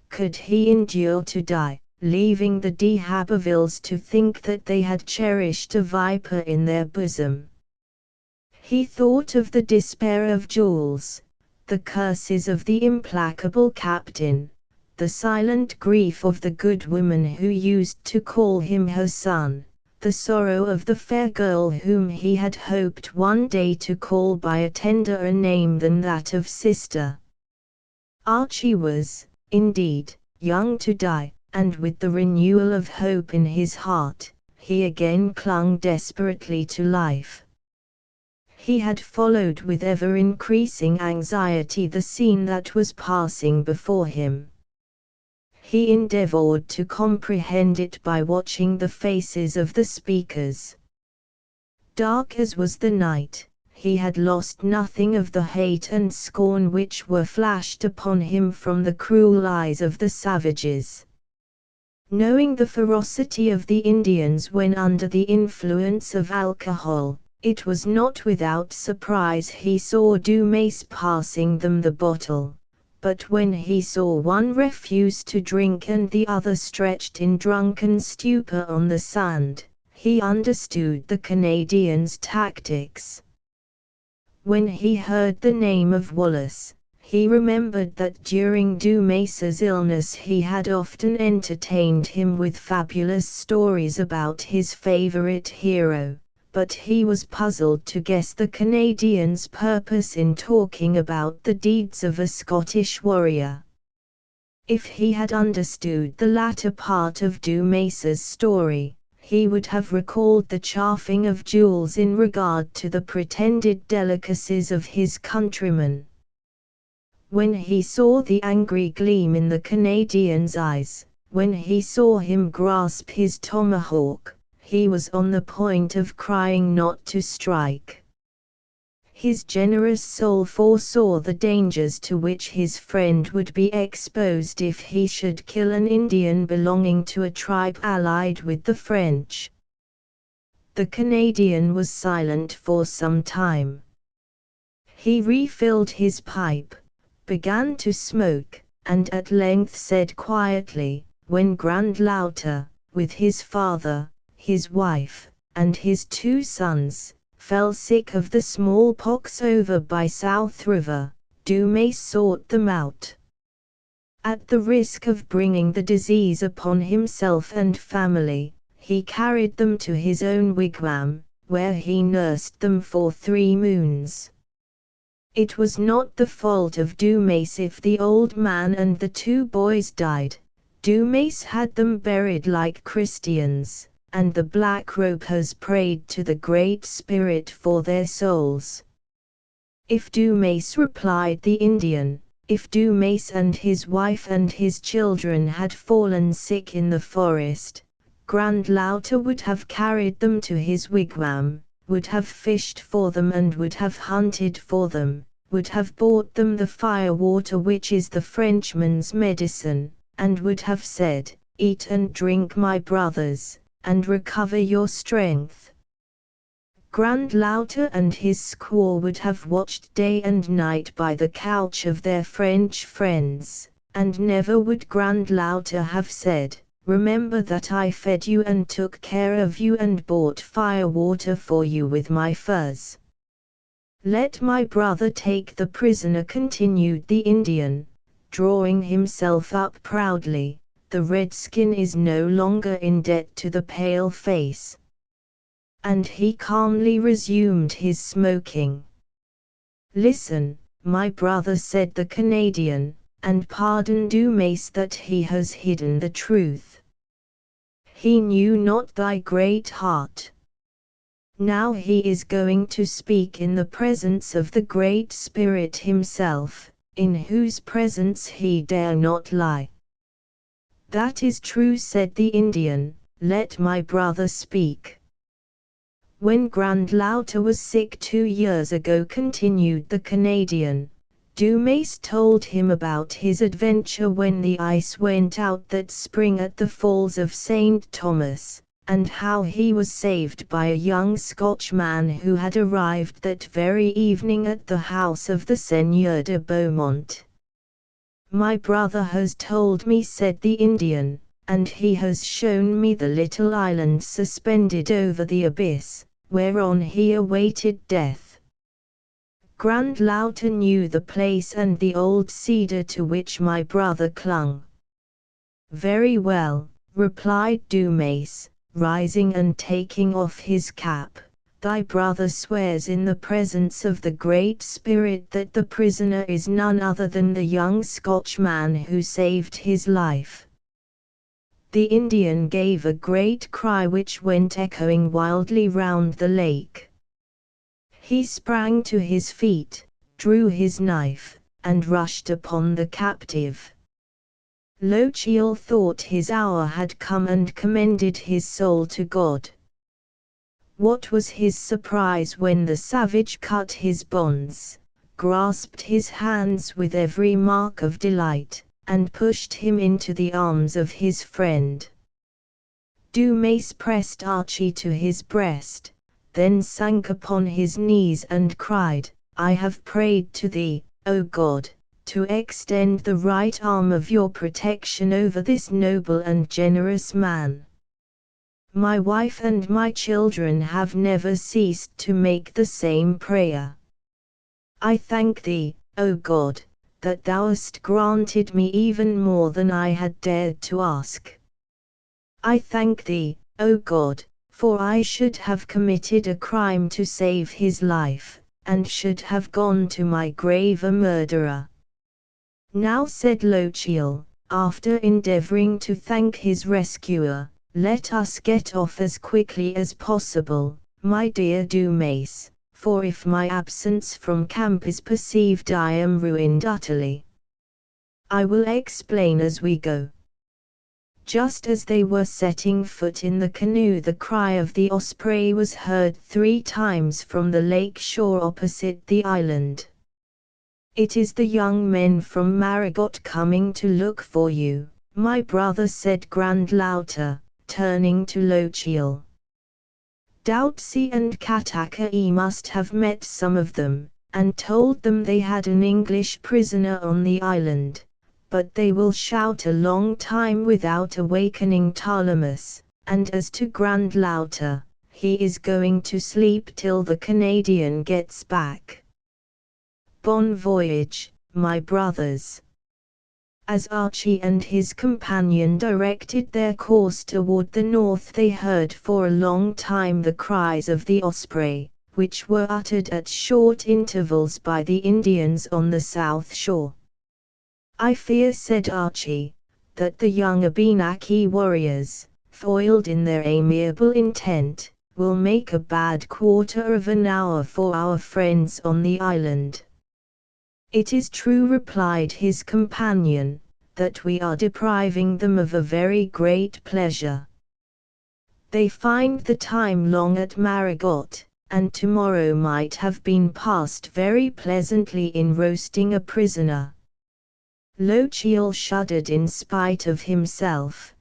Could he endure to die, leaving the de Habervilles to think that they had cherished a viper in their bosom? He thought of the despair of Jules, the curses of the implacable captain, the silent grief of the good woman who used to call him her son, the sorrow of the fair girl whom he had hoped one day to call by a tenderer name than that of sister. Archie was, indeed, young to die, and with the renewal of hope in his heart, he again clung desperately to life. He had followed with ever-increasing anxiety the scene that was passing before him. He endeavored to comprehend it by watching the faces of the speakers. Dark as was the night, he had lost nothing of the hate and scorn which were flashed upon him from the cruel eyes of the savages. Knowing the ferocity of the Indians when under the influence of alcohol, it was not without surprise he saw Dumas passing them the bottle. But when he saw one refuse to drink and the other stretched in drunken stupor on the sand, he understood the Canadian's tactics. When he heard the name of Wallace, he remembered that during Dumas's illness he had often entertained him with fabulous stories about his favorite hero, but he was puzzled to guess the Canadian's purpose in talking about the deeds of a Scottish warrior. If he had understood the latter part of Dumas's story, he would have recalled the chaffing of Jules in regard to the pretended delicacies of his countrymen. When he saw the angry gleam in the Canadian's eyes, when he saw him grasp his tomahawk, he was on the point of crying not to strike. His generous soul foresaw the dangers to which his friend would be exposed if he should kill an Indian belonging to a tribe allied with the French. The Canadian was silent for some time. He refilled his pipe, began to smoke, and at length said quietly, when Grandlauter, with his father, his wife, and his 2 sons, fell sick of the smallpox over by South River, Dumas sought them out. At the risk of bringing the disease upon himself and family, he carried them to his own wigwam, where he nursed them for 3 moons. It was not the fault of Dumas if the old man and the 2 boys died. Dumas had them buried like Christians, and the Black Ropers prayed to the Great Spirit for their souls. If Dumas, replied the Indian, if Dumas and his wife and his children had fallen sick in the forest, Grandlauter would have carried them to his wigwam, would have fished for them and would have hunted for them, would have bought them the fire-water which is the Frenchman's medicine, and would have said, "Eat and drink, my brothers, and recover your strength." Grandlauter and his squaw would have watched day and night by the couch of their French friends, and never would Grandlauter have said, "Remember that I fed you and took care of you and bought fire-water for you with my furs." "Let my brother take the prisoner," continued the Indian, drawing himself up proudly. "The redskin is no longer in debt to the pale face." And he calmly resumed his smoking. "Listen, my brother," said the Canadian, "and pardon Dumas that he has hidden the truth. He knew not thy great heart. Now he is going to speak in the presence of the Great Spirit himself, in whose presence he dare not lie." "That is true," said the Indian, "let my brother speak." "When Grandlauter was sick 2 years ago," continued the Canadian, "Dumas told him about his adventure when the ice went out that spring at the Falls of St. Thomas, and how he was saved by a young Scotchman who had arrived that very evening at the house of the Seigneur de Beaumont. My brother has told me," said the Indian, "and he has shown me the little island suspended over the abyss, whereon he awaited death. Grandlauter knew the place and the old cedar to which my brother clung. Very well, replied Dumas, rising and taking off his cap. Thy brother swears in the presence of the Great Spirit that the prisoner is none other than the young Scotchman who saved his life. The Indian gave a great cry which went echoing wildly round the lake. He sprang to his feet, drew his knife, and rushed upon the captive. Lochiel thought his hour had come and commended his soul to God. What was his surprise when the savage cut his bonds, grasped his hands with every mark of delight, and pushed him into the arms of his friend. Dumas pressed Archie to his breast, then sank upon his knees and cried, I have prayed to thee, O God, to extend the right arm of your protection over this noble and generous man. My wife and my children have never ceased to make the same prayer. I thank thee, O God, that thou hast granted me even more than I had dared to ask. I thank thee, O God, for I should have committed a crime to save his life, and should have gone to my grave a murderer. Now said Lochiel, after endeavouring to thank his rescuer, let us get off as quickly as possible, my dear Dumas, for if my absence from camp is perceived I am ruined utterly. I will explain as we go. Just as they were setting foot in the canoe the cry of the osprey was heard 3 times from the lake shore opposite the island. It is the young men from Marigot coming to look for you, my brother, said Grandlauter, turning to Lochiel. Doutsy and Katakai must have met some of them, and told them they had an English prisoner on the island, but they will shout a long time without awakening Talamus, and as to Grandlauter, he is going to sleep till the Canadian gets back. Bon voyage, my brothers. As Archie and his companion directed their course toward the north they heard for a long time the cries of the osprey, which were uttered at short intervals by the Indians on the south shore. I fear, said Archie, that the young Abenaki warriors, foiled in their amiable intent, will make a bad quarter of an hour for our friends on the island. It is true, replied his companion, that we are depriving them of a very great pleasure. They find the time long at Marigot, and tomorrow might have been passed very pleasantly in roasting a prisoner. Lochiel shuddered in spite of himself.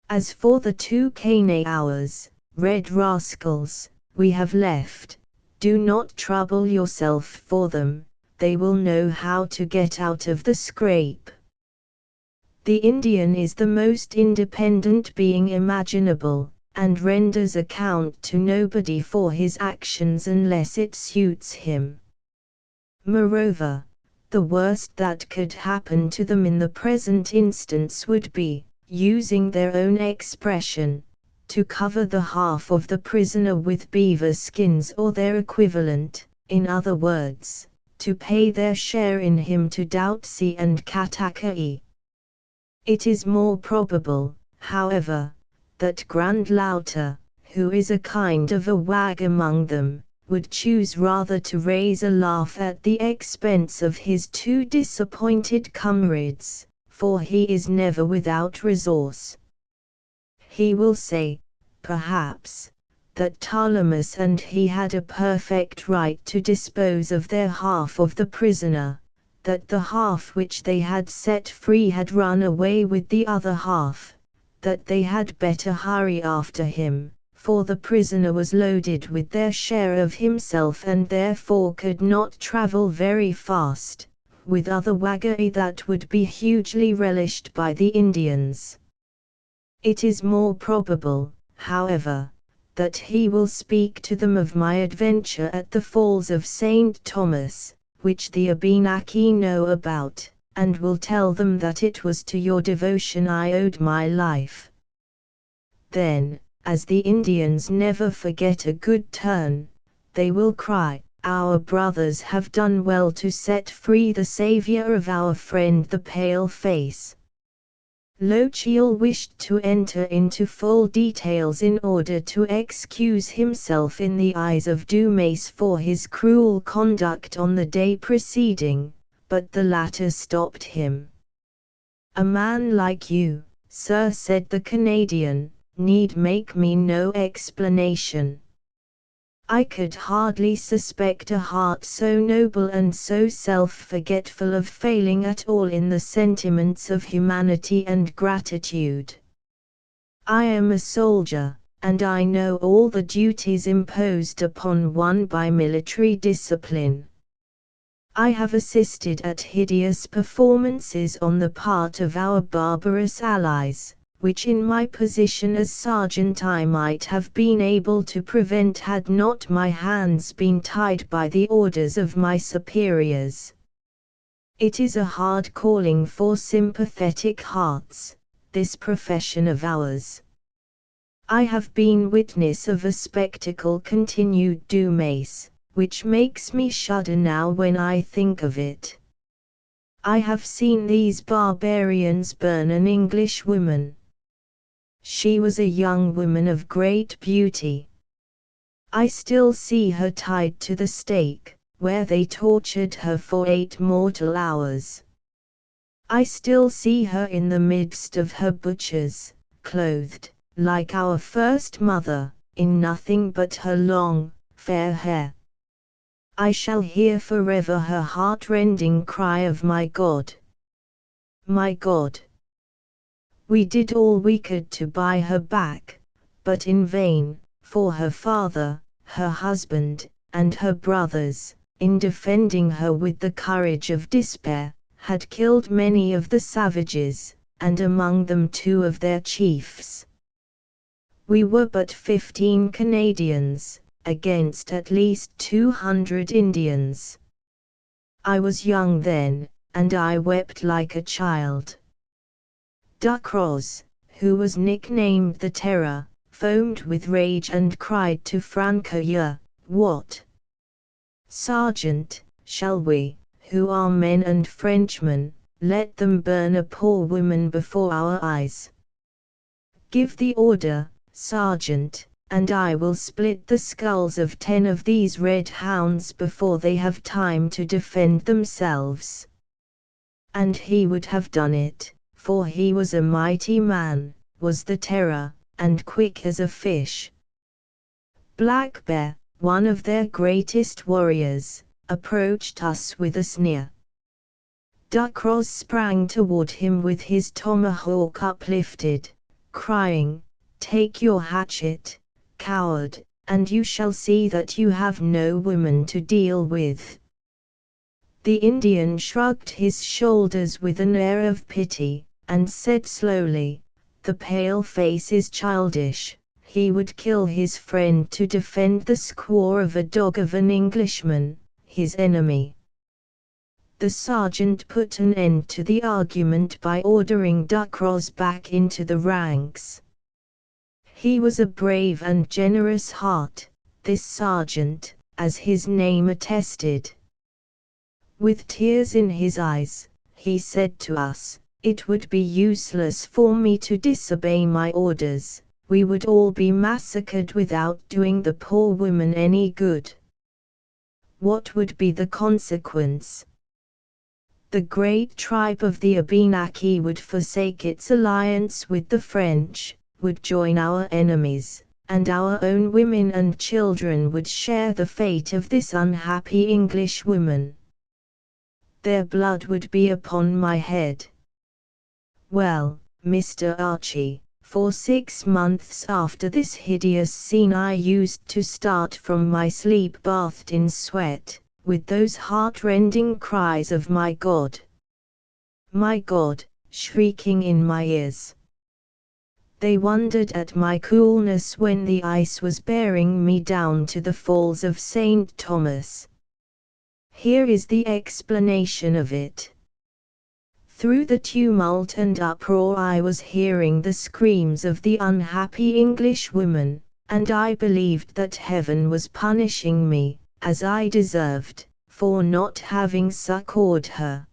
As for the 2 cane hours, red rascals, we have left, do not trouble yourself for them. They will know how to get out of the scrape. The Indian is the most independent being imaginable, and renders account to nobody for his actions unless it suits him. Moreover, the worst that could happen to them in the present instance would be, using their own expression, to cover the half of the prisoner with beaver skins or their equivalent, in other words, to pay their share in him to Doutsy and Katakai. It is more probable, however, that Grandlauter, who is a kind of a wag among them, would choose rather to raise a laugh at the expense of his 2 disappointed comrades, for he is never without resource. He will say, perhaps, that Talamus and he had a perfect right to dispose of their half of the prisoner, that the half which they had set free had run away with the other half, that they had better hurry after him, for the prisoner was loaded with their share of himself and therefore could not travel very fast, with other waggery that would be hugely relished by the Indians. It is more probable, however, that he will speak to them of my adventure at the Falls of St. Thomas, which the Abenaki know about, and will tell them that it was to your devotion I owed my life. Then, as the Indians never forget a good turn, they will cry, "Our brothers have done well to set free the savior of our friend the pale face." Lochiel wished to enter into full details in order to excuse himself in the eyes of Dumas for his cruel conduct on the day preceding, but the latter stopped him. "A man like you, sir," said the Canadian, "need make me no explanation. I could hardly suspect a heart so noble and so self-forgetful of failing at all in the sentiments of humanity and gratitude. I am a soldier, and I know all the duties imposed upon one by military discipline. I have assisted at hideous performances on the part of our barbarous allies, which in my position as sergeant I might have been able to prevent had not my hands been tied by the orders of my superiors. It is a hard calling for sympathetic hearts, this profession of ours. I have been witness of a spectacle," continued Dumas, "which makes me shudder now when I think of it. I have seen these barbarians burn an English woman. She was a young woman of great beauty. I still see her tied to the stake, where they tortured her for 8 mortal hours. I still see her in the midst of her butchers, clothed, like our first mother, in nothing but her long, fair hair. I shall hear forever her heart-rending cry of 'My God! My God!' We did all we could to buy her back, but in vain, for her father, her husband, and her brothers, in defending her with the courage of despair, had killed many of the savages, and among them 2 of their chiefs. We were but 15 Canadians, against at least 200 Indians. I was young then, and I wept like a child." Ducros, who was nicknamed the Terror, foamed with rage and cried to Francoeur, "What, sergeant, shall we, who are men and Frenchmen, let them burn a poor woman before our eyes? Give the order, sergeant, and I will split the skulls of 10 of these red hounds before they have time to defend themselves." And he would have done it, for he was a mighty man, was the Terror, and quick as a fish. Black Bear, one of their greatest warriors, approached us with a sneer. Ducros sprang toward him with his tomahawk uplifted, crying, "Take your hatchet, coward, and you shall see that you have no woman to deal with." The Indian shrugged his shoulders with an air of pity, and said slowly, "The pale face is childish, he would kill his friend to defend the squaw of a dog of an Englishman, his enemy." The sergeant put an end to the argument by ordering Ducros back into the ranks. He was a brave and generous heart, this sergeant, as his name attested. With tears in his eyes, he said to us, "It would be useless for me to disobey my orders, we would all be massacred without doing the poor woman any good. What would be the consequence? The great tribe of the Abenaki would forsake its alliance with the French, would join our enemies, and our own women and children would share the fate of this unhappy English woman. Their blood would be upon my head." Well, Mr. Archie, for 6 months after this hideous scene I used to start from my sleep bathed in sweat, with those heart-rending cries of "My God! My God!" shrieking in my ears. They wondered at my coolness when the ice was bearing me down to the falls of St. Thomas. Here is the explanation of it. Through the tumult and uproar I was hearing the screams of the unhappy Englishwoman, and I believed that heaven was punishing me, as I deserved, for not having succored her.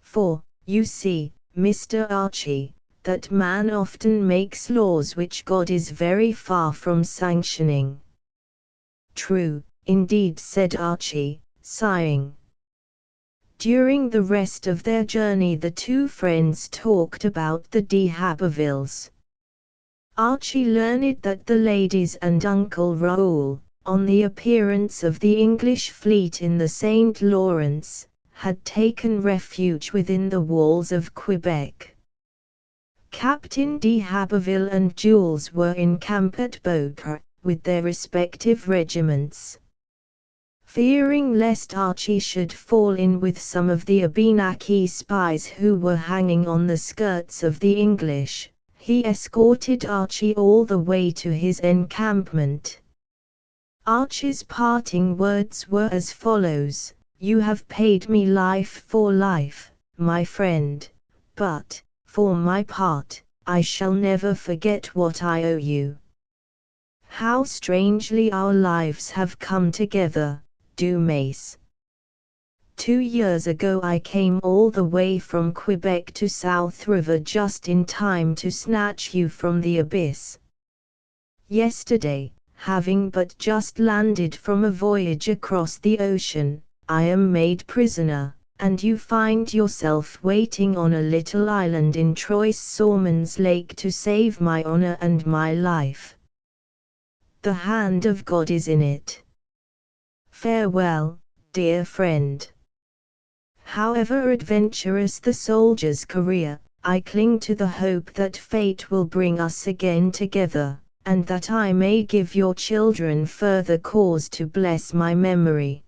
For, you see, Mr. Archie, that man often makes laws which God is very far from sanctioning. True, indeed, said Archie, sighing. During the rest of their journey the two friends talked about the d'Habervilles. Archie learned that the ladies and Uncle Raoul, on the appearance of the English fleet in the St. Lawrence, had taken refuge within the walls of Quebec. Captain d'Haberville and Jules were in camp at Beaupre, with their respective regiments. Fearing lest Archie should fall in with some of the Abenaki spies who were hanging on the skirts of the English, he escorted Archie all the way to his encampment. Archie's parting words were as follows: "You have paid me life for life, my friend, but, for my part, I shall never forget what I owe you. How strangely our lives have come together, Dumas. 2 years ago I came all the way from Quebec to South River just in time to snatch you from the abyss. Yesterday, having but just landed from a voyage across the ocean, I am made prisoner, and you find yourself waiting on a little island in Trois Saumons Lake to save my honor and my life. The hand of God is in it. Farewell, dear friend. However adventurous the soldier's career, I cling to the hope that fate will bring us again together, and that I may give your children further cause to bless my memory."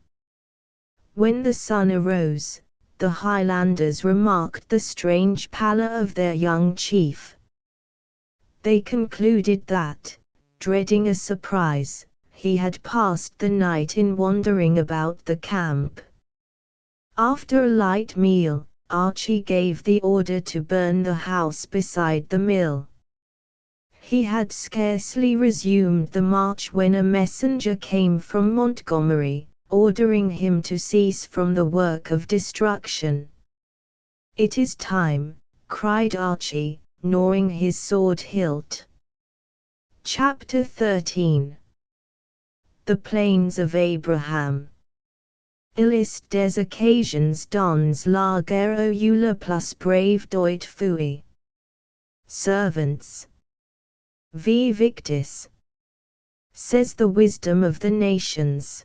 When the sun arose, the Highlanders remarked the strange pallor of their young chief. They concluded that, dreading a surprise, he had passed the night in wandering about the camp. After a light meal, Archie gave the order to burn the house beside the mill. He had scarcely resumed the march when a messenger came from Montgomery, ordering him to cease from the work of destruction. "It is time," cried Archie, gnawing his sword hilt. Chapter 13. The Plains of Abraham. Illis des occasions dans la guerre où le plus brave doit fuir. Servants. Vi victis. Says the wisdom of the nations.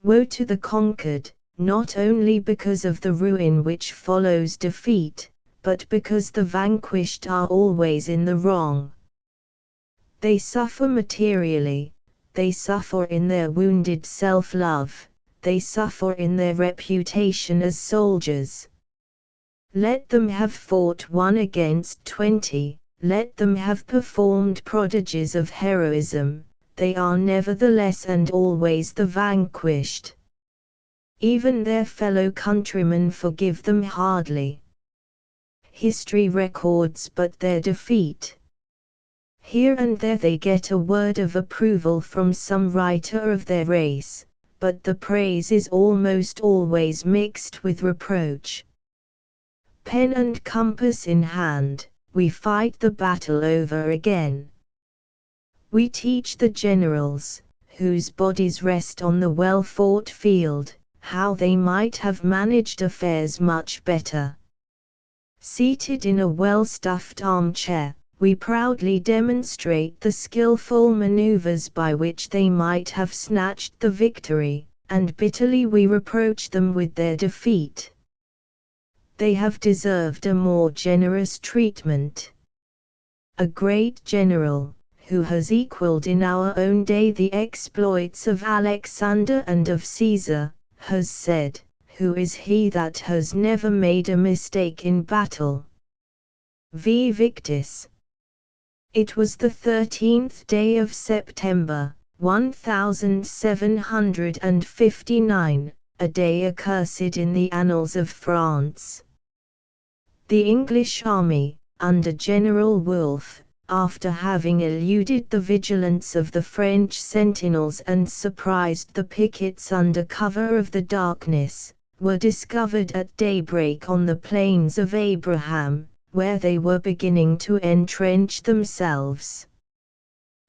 Woe to the conquered, not only because of the ruin which follows defeat, but because the vanquished are always in the wrong. They suffer materially, they suffer in their wounded self-love, they suffer in their reputation as soldiers. Let them have fought 1 against 20, let them have performed prodigies of heroism, they are nevertheless and always the vanquished. Even their fellow countrymen forgive them hardly. History records but their defeat. Here and there they get a word of approval from some writer of their race, but the praise is almost always mixed with reproach. Pen and compass in hand, we fight the battle over again. We teach the generals, whose bodies rest on the well-fought field, how they might have managed affairs much better. Seated in a well-stuffed armchair, we proudly demonstrate the skillful maneuvers by which they might have snatched the victory, and bitterly we reproach them with their defeat. They have deserved a more generous treatment. A great general, who has equaled in our own day the exploits of Alexander and of Caesar, has said, "Who is he that has never made a mistake in battle?" Vi victis. It was the 13th day of September, 1759, a day accursed in the annals of France. The English army, under General Wolfe, after having eluded the vigilance of the French sentinels and surprised the pickets under cover of the darkness, were discovered at daybreak on the plains of Abraham, where they were beginning to entrench themselves.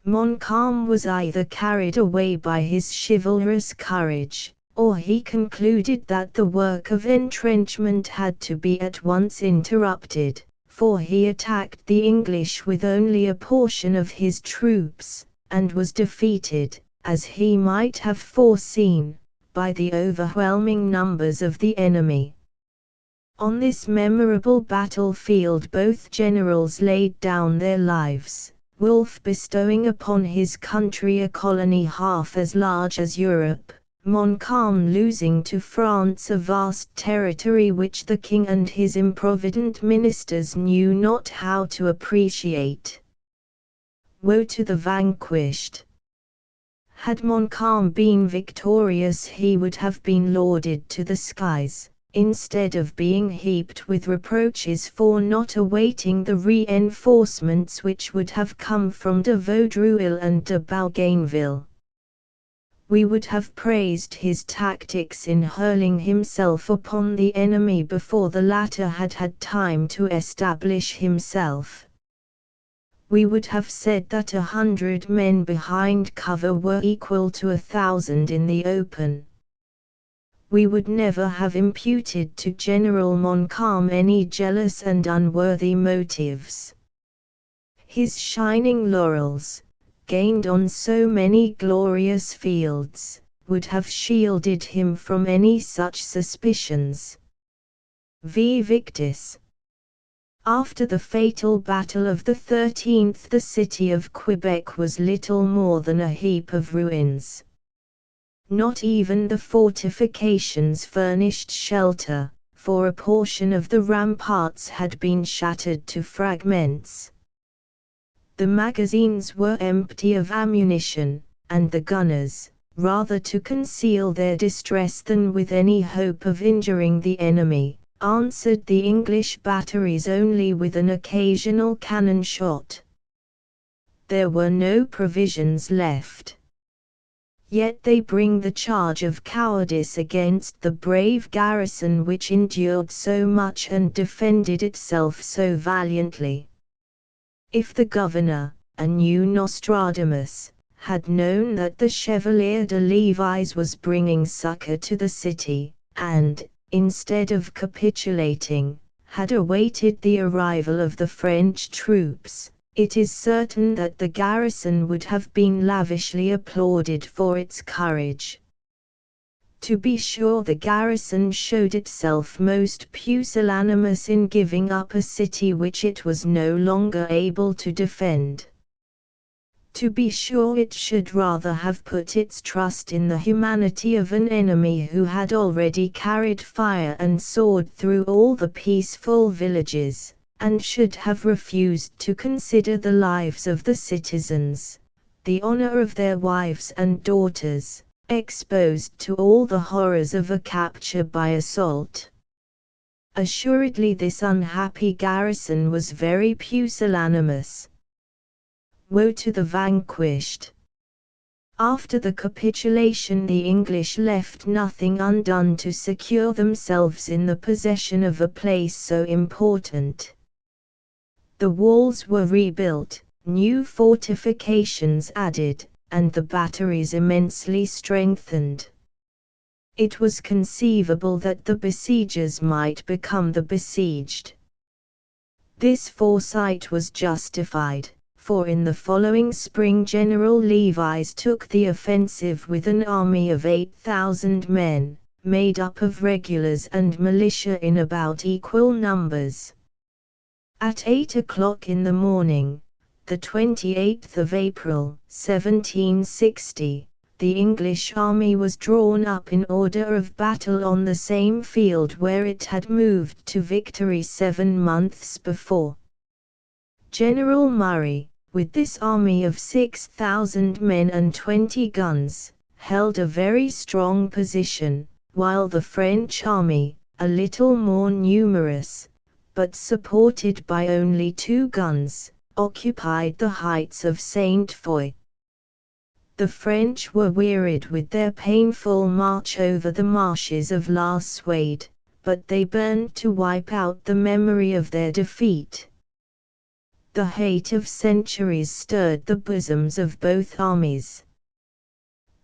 Montcalm was either carried away by his chivalrous courage, or he concluded that the work of entrenchment had to be at once interrupted, for he attacked the English with only a portion of his troops, and was defeated, as he might have foreseen, by the overwhelming numbers of the enemy. On this memorable battlefield both generals laid down their lives, Wolfe bestowing upon his country a colony half as large as Europe, Montcalm losing to France a vast territory which the king and his improvident ministers knew not how to appreciate. Woe to the vanquished! Had Montcalm been victorious he would have been lauded to the skies, instead of being heaped with reproaches for not awaiting the reinforcements which would have come from de Vaudreuil and de Bougainville. We would have praised his tactics in hurling himself upon the enemy before the latter had had time to establish himself. We would have said that 100 men behind cover were equal to 1,000 in the open. We would never have imputed to General Montcalm any jealous and unworthy motives. His shining laurels, gained on so many glorious fields, would have shielded him from any such suspicions. V. Victis. After the fatal battle of the 13th, the city of Quebec was little more than a heap of ruins. Not even the fortifications furnished shelter, for a portion of the ramparts had been shattered to fragments. The magazines were empty of ammunition, and the gunners, rather to conceal their distress than with any hope of injuring the enemy, answered the English batteries only with an occasional cannon shot. There were no provisions left. Yet they bring the charge of cowardice against the brave garrison which endured so much and defended itself so valiantly. If the governor, a new Nostradamus, had known that the Chevalier de Lévis was bringing succor to the city, and, instead of capitulating, had awaited the arrival of the French troops, it is certain that the garrison would have been lavishly applauded for its courage. To be sure, the garrison showed itself most pusillanimous in giving up a city which it was no longer able to defend. To be sure, it should rather have put its trust in the humanity of an enemy who had already carried fire and sword through all the peaceful villages, and should have refused to consider the lives of the citizens, the honor of their wives and daughters, exposed to all the horrors of a capture by assault. Assuredly this unhappy garrison was very pusillanimous. Woe to the vanquished! After the capitulation the English left nothing undone to secure themselves in the possession of a place so important. The walls were rebuilt, new fortifications added, and the batteries immensely strengthened. It was conceivable that the besiegers might become the besieged. This foresight was justified, for in the following spring General Lévis took the offensive with an army of 8,000 men, made up of regulars and militia in about equal numbers. At 8 o'clock in the morning, the 28th of April, 1760, the English army was drawn up in order of battle on the same field where it had moved to victory 7 months before. General Murray, with this army of 6,000 men and 20 guns, held a very strong position, while the French army, a little more numerous, but supported by only 2 guns, occupied the heights of Saint Foy. The French were wearied with their painful march over the marshes of La Suède, but they burned to wipe out the memory of their defeat. The hate of centuries stirred the bosoms of both armies.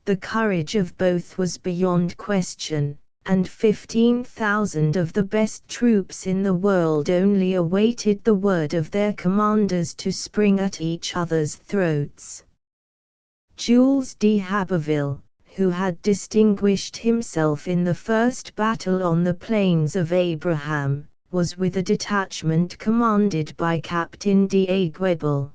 The courage of both was beyond question, and 15,000 of the best troops in the world only awaited the word of their commanders to spring at each other's throats. Jules d'Abbeville, who had distinguished himself in the first battle on the plains of Abraham, was with a detachment commanded by Captain d'Aiguebel.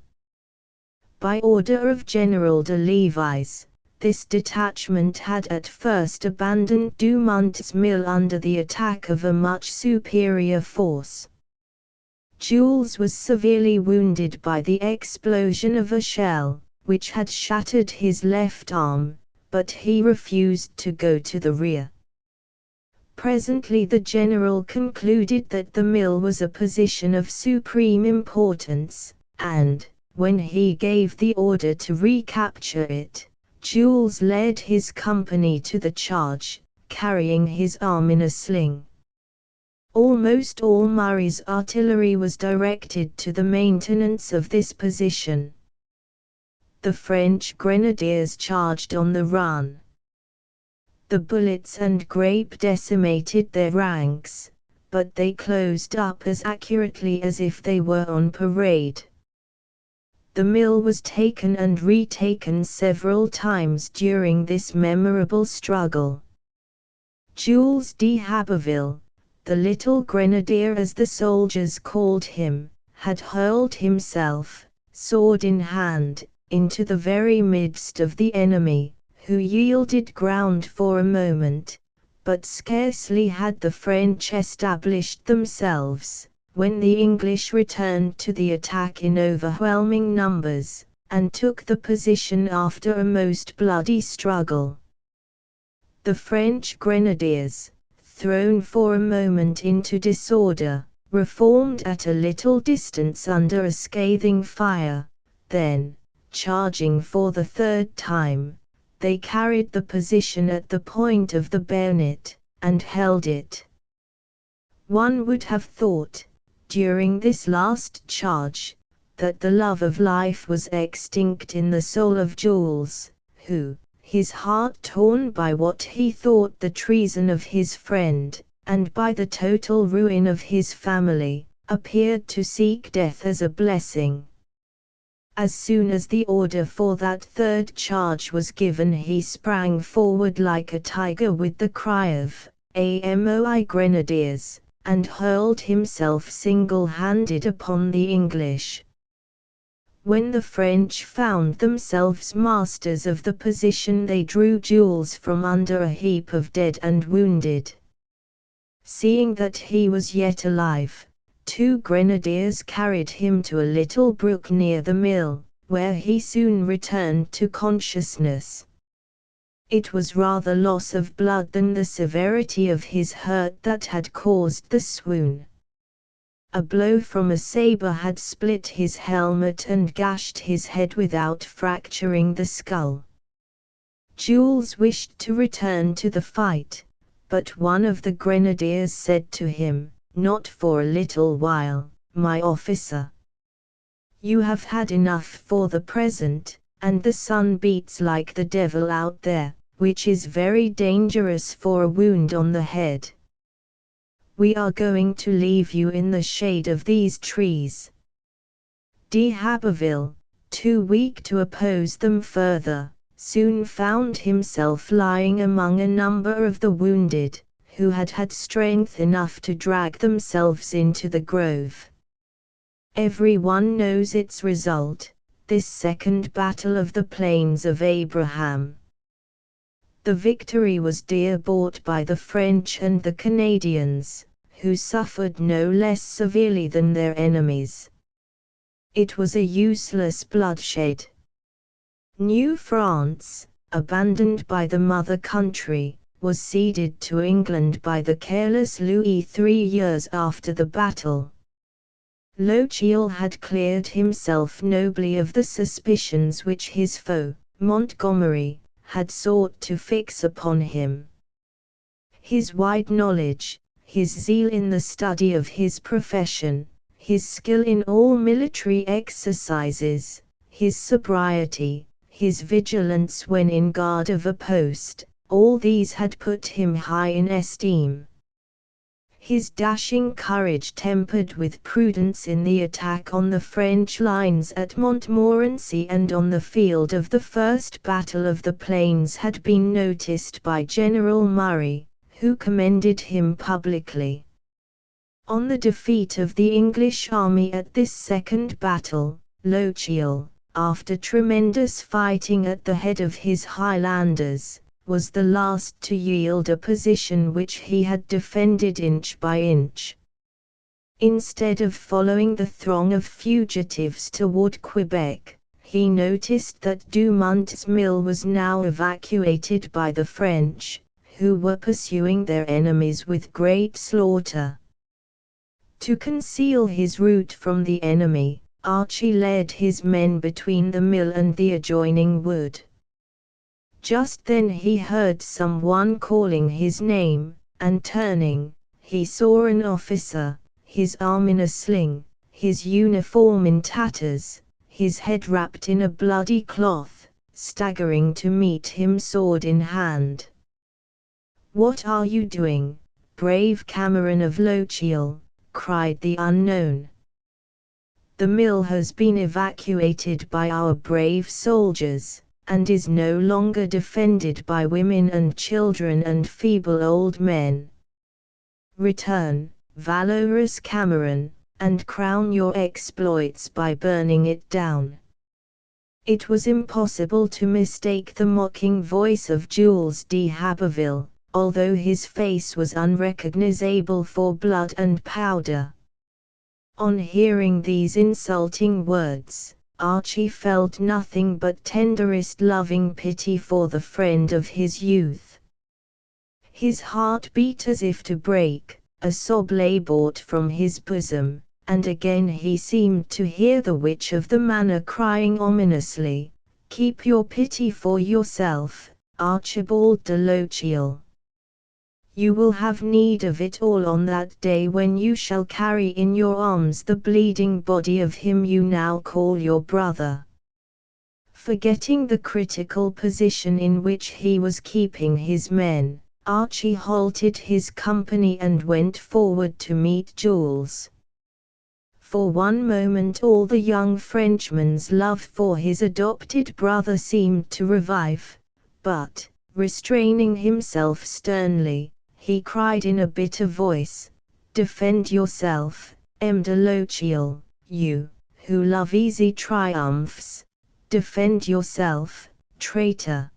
By order of General de Levis, this detachment had at first abandoned Dumont's Mill under the attack of a much superior force. Jules was severely wounded by the explosion of a shell, which had shattered his left arm, but he refused to go to the rear. Presently the general concluded that the mill was a position of supreme importance, and, when he gave the order to recapture it, Jules led his company to the charge, carrying his arm in a sling. Almost all Murray's artillery was directed to the maintenance of this position. The French grenadiers charged on the run. The bullets and grape decimated their ranks, but they closed up as accurately as if they were on parade. The mill was taken and retaken several times during this memorable struggle. Jules d'Abbeville, the little grenadier as the soldiers called him, had hurled himself, sword in hand, into the very midst of the enemy, who yielded ground for a moment, but scarcely had the French established themselves, when the English returned to the attack in overwhelming numbers, and took the position after a most bloody struggle. The French grenadiers, thrown for a moment into disorder, reformed at a little distance under a scathing fire, then, charging for the 3rd time, they carried the position at the point of the bayonet, and held it. One would have thought, during this last charge, that the love of life was extinct in the soul of Jules, who, his heart torn by what he thought the treason of his friend, and by the total ruin of his family, appeared to seek death as a blessing. As soon as the order for that 3rd charge was given, he sprang forward like a tiger with the cry of "Amoi Grenadiers," and hurled himself single-handed upon the English. When the French found themselves masters of the position, they drew Jules from under a heap of dead and wounded. Seeing that he was yet alive, 2 grenadiers carried him to a little brook near the mill, where he soon returned to consciousness. It was rather loss of blood than the severity of his hurt that had caused the swoon. A blow from a saber had split his helmet and gashed his head without fracturing the skull. Jules wished to return to the fight, but one of the grenadiers said to him, "Not for a little while, my officer. You have had enough for the present, and the sun beats like the devil out there, which is very dangerous for a wound on the head. We are going to leave you in the shade of these trees." D'Abbeville, too weak to oppose them further, soon found himself lying among a number of the wounded, who had had strength enough to drag themselves into the grove. Everyone knows its result, this second battle of the Plains of Abraham. The victory was dear bought by the French and the Canadians, who suffered no less severely than their enemies. It was a useless bloodshed. New France, abandoned by the mother country, was ceded to England by the careless Louis 3 years after the battle. Lochiel had cleared himself nobly of the suspicions which his foe, Montgomery, had sought to fix upon him. His wide knowledge, his zeal in the study of his profession, his skill in all military exercises, his sobriety, his vigilance when in guard of a post, all these had put him high in esteem. His dashing courage tempered with prudence in the attack on the French lines at Montmorency and on the field of the First Battle of the Plains had been noticed by General Murray, who commended him publicly. On the defeat of the English army at this second battle, Lochiel, after tremendous fighting at the head of his Highlanders, was the last to yield a position which he had defended inch by inch. Instead of following the throng of fugitives toward Quebec, he noticed that Dumont's mill was now evacuated by the French, who were pursuing their enemies with great slaughter. To conceal his route from the enemy, Archie led his men between the mill and the adjoining wood. Just then he heard someone calling his name, and turning, he saw an officer, his arm in a sling, his uniform in tatters, his head wrapped in a bloody cloth, staggering to meet him sword in hand. "What are you doing, brave Cameron of Lochiel?" cried the unknown. "The mill has been evacuated by our brave soldiers, and is no longer defended by women and children and feeble old men. Return, valorous Cameron, and crown your exploits by burning it down." It was impossible to mistake the mocking voice of Jules de Haberville, although his face was unrecognizable for blood and powder. On hearing these insulting words, Archie felt nothing but tenderest loving pity for the friend of his youth. His heart beat as if to break, a sob labored from his bosom, and again he seemed to hear the witch of the manor crying ominously, "Keep your pity for yourself, Archibald de Lochiel. You will have need of it all on that day when you shall carry in your arms the bleeding body of him you now call your brother." Forgetting the critical position in which he was keeping his men, Archie halted his company and went forward to meet Jules. For one moment all the young Frenchman's love for his adopted brother seemed to revive, but, restraining himself sternly, he cried in a bitter voice, "Defend yourself, M. de Lochiel, you, who love easy triumphs, defend yourself, traitor."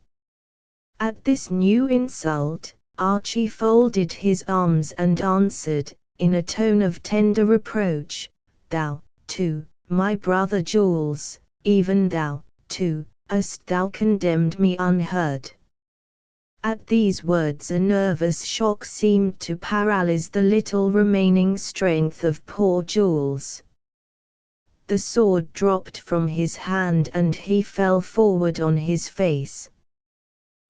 At this new insult, Archie folded his arms and answered, in a tone of tender reproach, "Thou, too, my brother Jules, even thou, too, hast thou condemned me unheard." At these words a nervous shock seemed to paralyze the little remaining strength of poor Jules. The sword dropped from his hand and he fell forward on his face.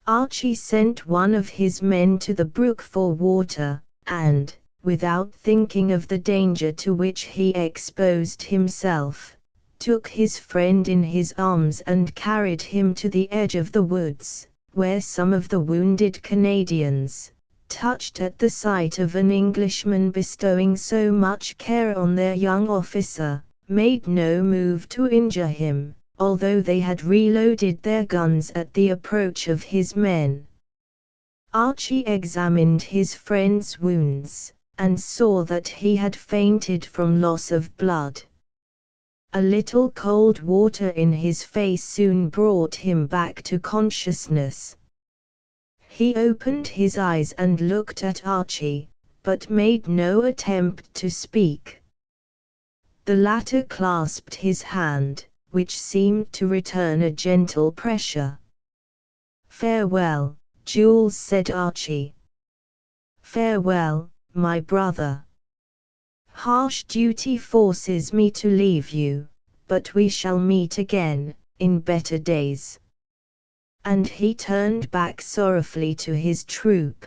Archie sent one of his men to the brook for water, and, without thinking of the danger to which he exposed himself, took his friend in his arms and carried him to the edge of the woods, where some of the wounded Canadians, touched at the sight of an Englishman bestowing so much care on their young officer, made no move to injure him, although they had reloaded their guns at the approach of his men. Archie examined his friend's wounds, and saw that he had fainted from loss of blood. A little cold water in his face soon brought him back to consciousness. He opened his eyes and looked at Archie, but made no attempt to speak. The latter clasped his hand, which seemed to return a gentle pressure. "Farewell, Jules," said Archie. "Farewell, my brother. Harsh duty forces me to leave you, but we shall meet again, in better days." And he turned back sorrowfully to his troop.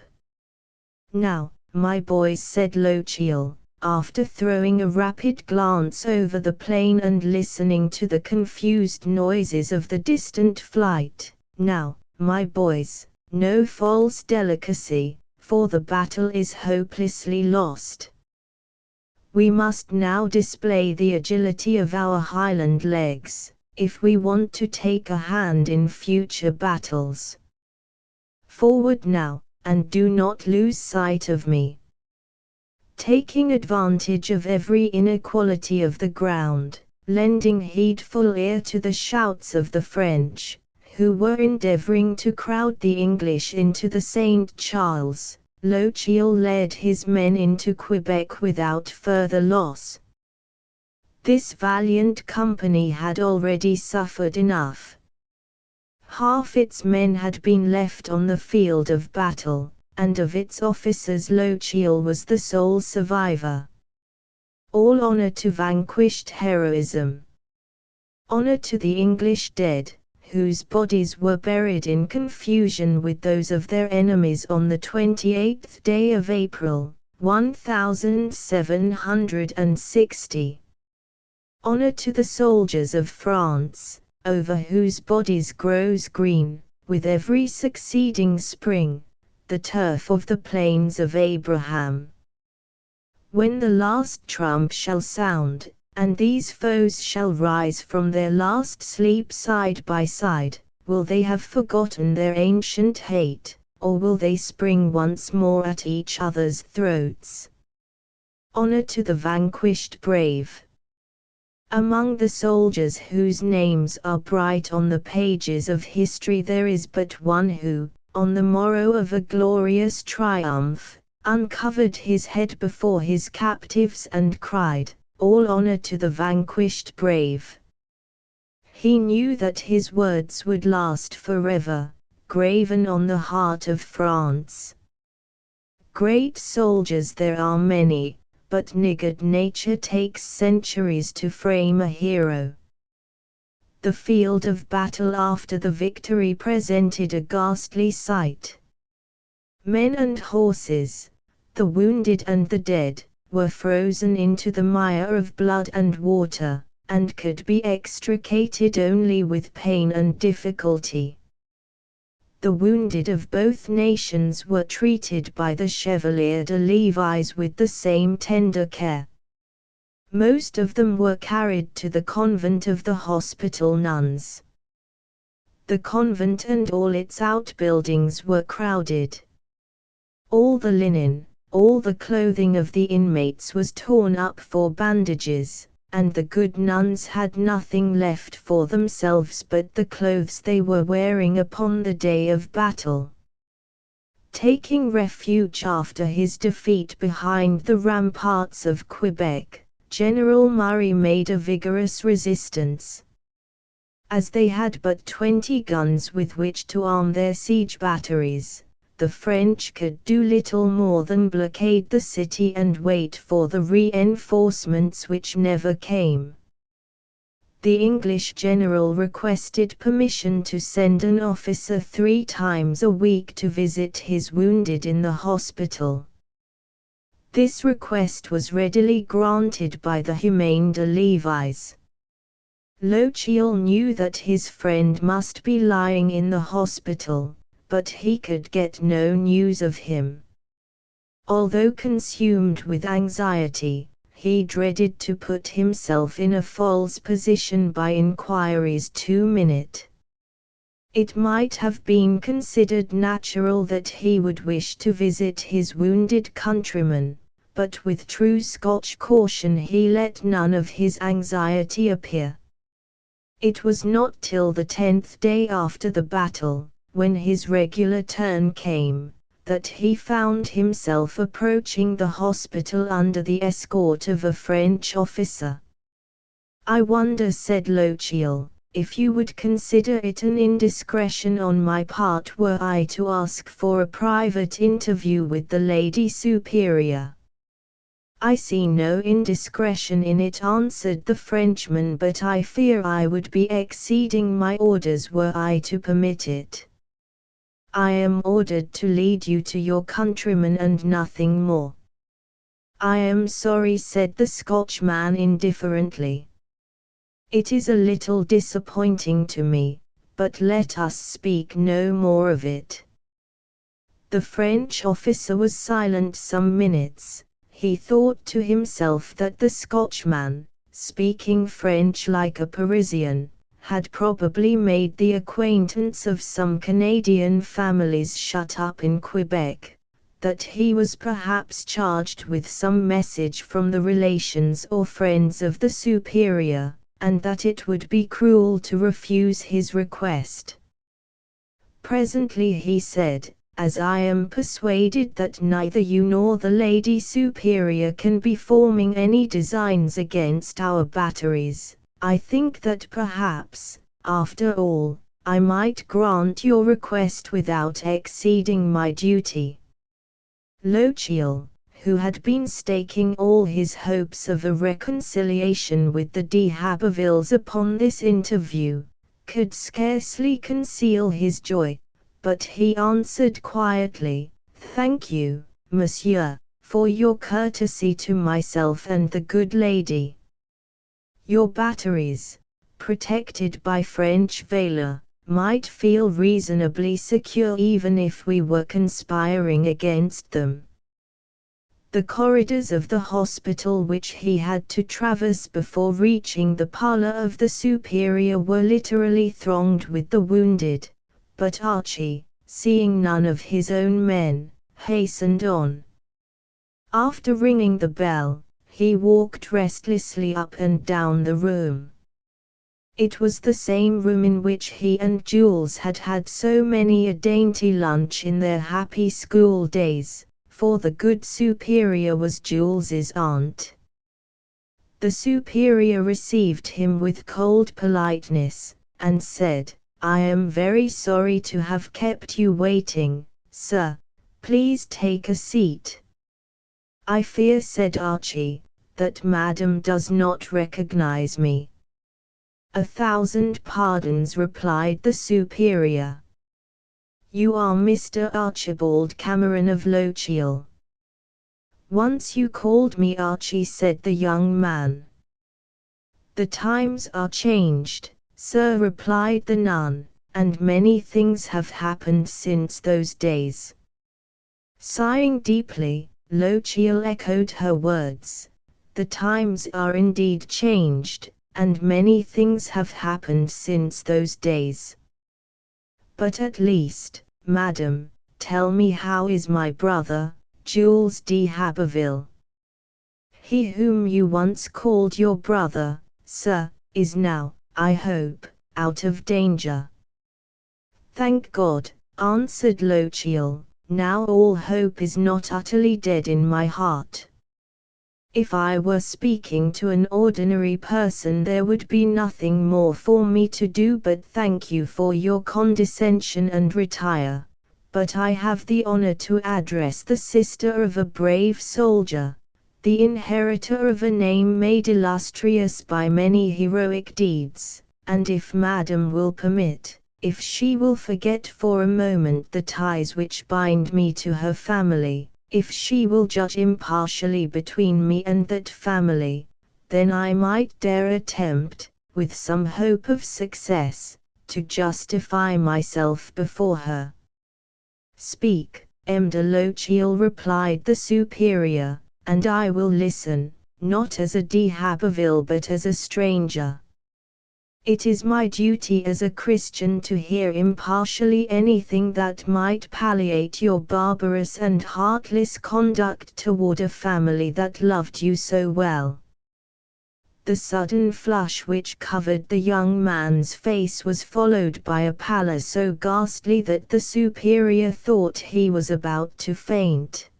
"Now, my boys," said Lochiel, after throwing a rapid glance over the plain and listening to the confused noises of the distant flight, "now, my boys, no false delicacy, for the battle is hopelessly lost. We must now display the agility of our Highland legs, if we want to take a hand in future battles. Forward now, and do not lose sight of me." Taking advantage of every inequality of the ground, lending heedful ear to the shouts of the French, who were endeavoring to crowd the English into the St. Charles, Lochiel led his men into Quebec without further loss. This valiant company had already suffered enough. Half its men had been left on the field of battle, and of its officers Lochiel was the sole survivor. All honor to vanquished heroism. Honor to the English dead, whose bodies were buried in confusion with those of their enemies on the 28th day of April, 1760. Honor to the soldiers of France, over whose bodies grows green, with every succeeding spring, the turf of the plains of Abraham. When the last trump shall sound, and these foes shall rise from their last sleep side by side, will they have forgotten their ancient hate, or will they spring once more at each other's throats? Honor to the vanquished brave. Among the soldiers whose names are bright on the pages of history there is but one who, on the morrow of a glorious triumph, uncovered his head before his captives and cried, "All honor to the vanquished brave." He knew that his words would last forever, graven on the heart of France. Great soldiers there are many, but niggard nature takes centuries to frame a hero. The field of battle after the victory presented a ghastly sight. Men and horses, the wounded and the dead, were frozen into the mire of blood and water, and could be extricated only with pain and difficulty. The wounded of both nations were treated by the Chevalier de Lévis with the same tender care. Most of them were carried to the convent of the hospital nuns. The convent and all its outbuildings were crowded. All the linen, all the clothing of the inmates was torn up for bandages, and the good nuns had nothing left for themselves but the clothes they were wearing upon the day of battle. Taking refuge after his defeat behind the ramparts of Quebec, General Murray made a vigorous resistance. As they had but 20 guns with which to arm their siege batteries, the French could do little more than blockade the city and wait for the reinforcements which never came. The English general requested permission to send an officer 3 times a week to visit his wounded in the hospital. This request was readily granted by the humane de Lévis. Lochiel knew that his friend must be lying in the hospital, but he could get no news of him. Although consumed with anxiety, he dreaded to put himself in a false position by inquiries too minute. It might have been considered natural that he would wish to visit his wounded countrymen, but with true Scotch caution he let none of his anxiety appear. It was not till the 10th day after the battle, when his regular turn came, that he found himself approaching the hospital under the escort of a French officer. I wonder, said Lochiel, if you would consider it an indiscretion on my part were I to ask for a private interview with the Lady Superior. I see no indiscretion in it, answered the Frenchman, but I fear I would be exceeding my orders were I to permit it. I am ordered to lead you to your countrymen and nothing more. I am sorry, said the Scotchman indifferently. It is a little disappointing to me, but let us speak no more of it. The French officer was silent some minutes. He thought to himself that the Scotchman, speaking French like a Parisian, had probably made the acquaintance of some Canadian families shut up in Quebec, that he was perhaps charged with some message from the relations or friends of the superior, and that it would be cruel to refuse his request. Presently he said, as I am persuaded that neither you nor the Lady Superior can be forming any designs against our batteries, I think that perhaps, after all, I might grant your request without exceeding my duty. Lochiel, who had been staking all his hopes of a reconciliation with the de Habervilles upon this interview, could scarcely conceal his joy, but he answered quietly, "Thank you, monsieur, for your courtesy to myself and the good lady. Your batteries, protected by French valor, might feel reasonably secure even if we were conspiring against them." The corridors of the hospital which he had to traverse before reaching the parlor of the superior were literally thronged with the wounded, but Archie, seeing none of his own men, hastened on. After ringing the bell, he walked restlessly up and down the room. It was the same room in which he and Jules had had so many a dainty lunch in their happy school days, for the good superior was Jules's aunt. The superior received him with cold politeness, and said, "I am very sorry to have kept you waiting, sir. Please take a seat." "I fear," said Archie, "that Madam does not recognize me." "1,000 pardons," replied the superior. "You are Mr. Archibald Cameron of Lochiel." "Once you called me Archie," said the young man. "The times are changed, sir," replied the nun, "and many things have happened since those days." Sighing deeply, Lochiel echoed her words. "The times are indeed changed, and many things have happened since those days. But at least, madam, tell me, how is my brother, Jules de Haberville? He whom you once called your brother, sir, is now, I hope, out of danger." "Thank God," answered Lochiel, "now all hope is not utterly dead in my heart. If I were speaking to an ordinary person there would be nothing more for me to do but thank you for your condescension and retire, but I have the honor to address the sister of a brave soldier, the inheritor of a name made illustrious by many heroic deeds, and if Madam will permit, if she will forget for a moment the ties which bind me to her family, if she will judge impartially between me and that family, then I might dare attempt, with some hope of success, to justify myself before her." "Speak, M. de Lochiel," replied the superior, "and I will listen, not as a de Haberville but as a stranger. It is my duty as a Christian to hear impartially anything that might palliate your barbarous and heartless conduct toward a family that loved you so well." The sudden flush which covered the young man's face was followed by a pallor so ghastly that the superior thought he was about to faint.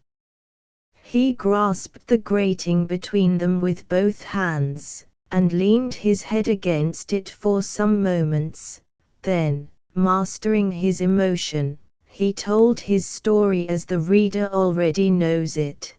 He grasped the grating between them with both hands, and leaned his head against it for some moments. Then, mastering his emotion, he told his story as the reader already knows it.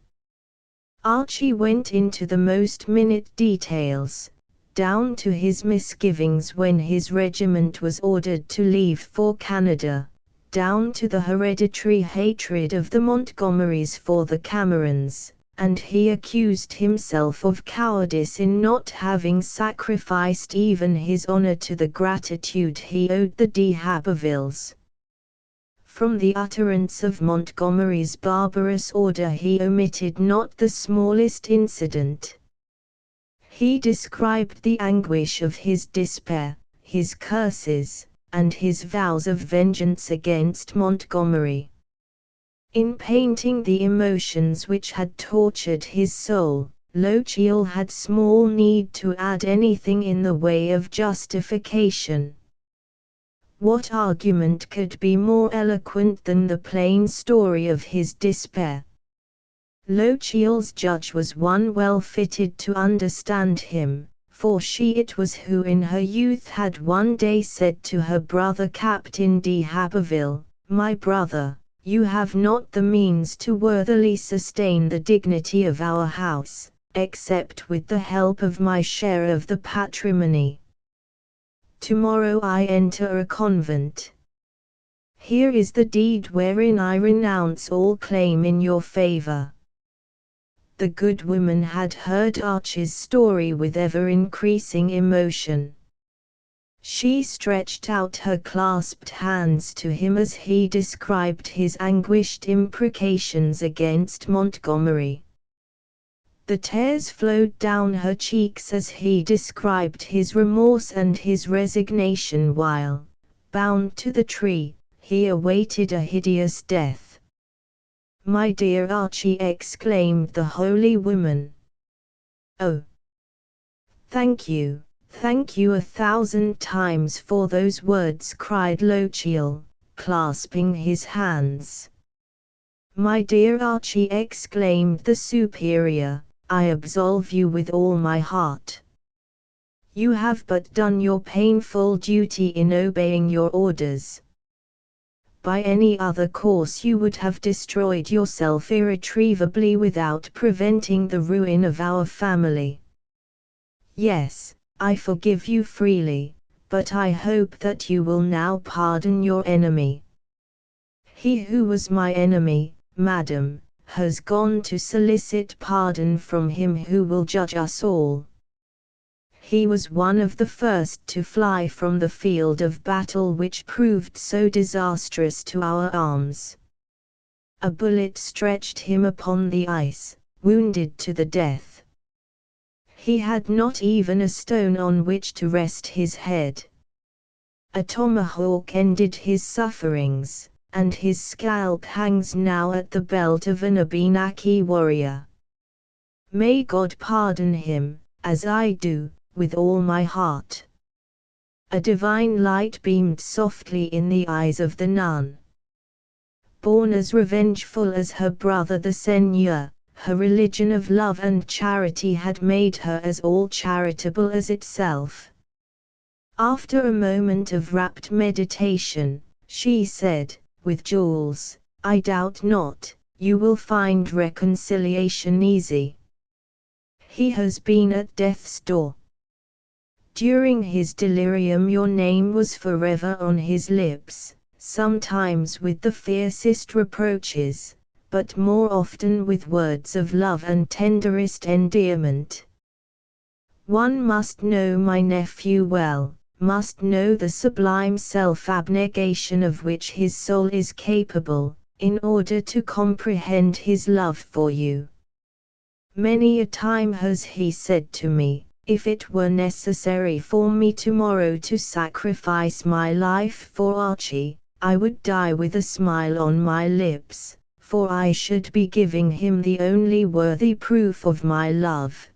Archie went into the most minute details, down to his misgivings when his regiment was ordered to leave for Canada, down to the hereditary hatred of the Montgomerys for the Camerons, and he accused himself of cowardice in not having sacrificed even his honor to the gratitude he owed the de Habervilles. From the utterance of Montgomery's barbarous order he omitted not the smallest incident. He described the anguish of his despair, his curses, and his vows of vengeance against Montgomery. In painting the emotions which had tortured his soul, Lochiel had small need to add anything in the way of justification. What argument could be more eloquent than the plain story of his despair? Lochiel's judge was one well fitted to understand him, for she it was who in her youth had one day said to her brother Captain de Haberville, "My brother, you have not the means to worthily sustain the dignity of our house, except with the help of my share of the patrimony. Tomorrow I enter a convent. Here is the deed wherein I renounce all claim in your favor." The good woman had heard Archie's story with ever-increasing emotion. She stretched out her clasped hands to him as he described his anguished imprecations against Montgomery. The tears flowed down her cheeks as he described his remorse and his resignation while, bound to the tree, he awaited a hideous death. "My dear Archie," exclaimed the holy woman. "Oh, thank you 1,000 times for those words," cried Lochiel, clasping his hands. "My dear Archie," exclaimed the superior, "I absolve you with all my heart. You have but done your painful duty in obeying your orders. By any other course you would have destroyed yourself irretrievably without preventing the ruin of our family. Yes, I forgive you freely, but I hope that you will now pardon your enemy. He who was my enemy, madam, has gone to solicit pardon from him who will judge us all. He was one of the first to fly from the field of battle which proved so disastrous to our arms. A bullet stretched him upon the ice, wounded to the death. He had not even a stone on which to rest his head. A tomahawk ended his sufferings, and his scalp hangs now at the belt of an Abenaki warrior. May God pardon him, as I do, with all my heart." A divine light beamed softly in the eyes of the nun. Born as revengeful as her brother the Seigneur, her religion of love and charity had made her as all-charitable as itself. After a moment of rapt meditation, she said, with Jules, "I doubt not, you will find reconciliation easy. He has been at death's door. During his delirium your name was forever on his lips, sometimes with the fiercest reproaches, but more often with words of love and tenderest endearment. One must know my nephew well, must know the sublime self-abnegation of which his soul is capable, in order to comprehend his love for you. Many a time has he said to me, if it were necessary for me tomorrow to sacrifice my life for Archie, I would die with a smile on my lips, for I should be giving him the only worthy proof of my love.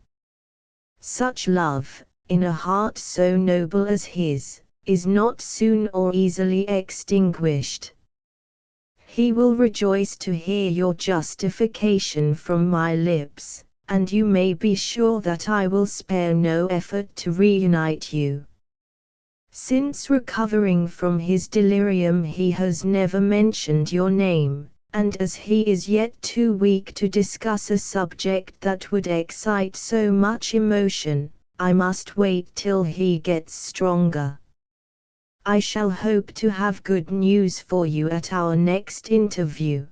Such love, in a heart so noble as his, is not soon or easily extinguished. He will rejoice to hear your justification from my lips, and you may be sure that I will spare no effort to reunite you. Since recovering from his delirium he has never mentioned your name, and as he is yet too weak to discuss a subject that would excite so much emotion, I must wait till he gets stronger. I shall hope to have good news for you at our next interview.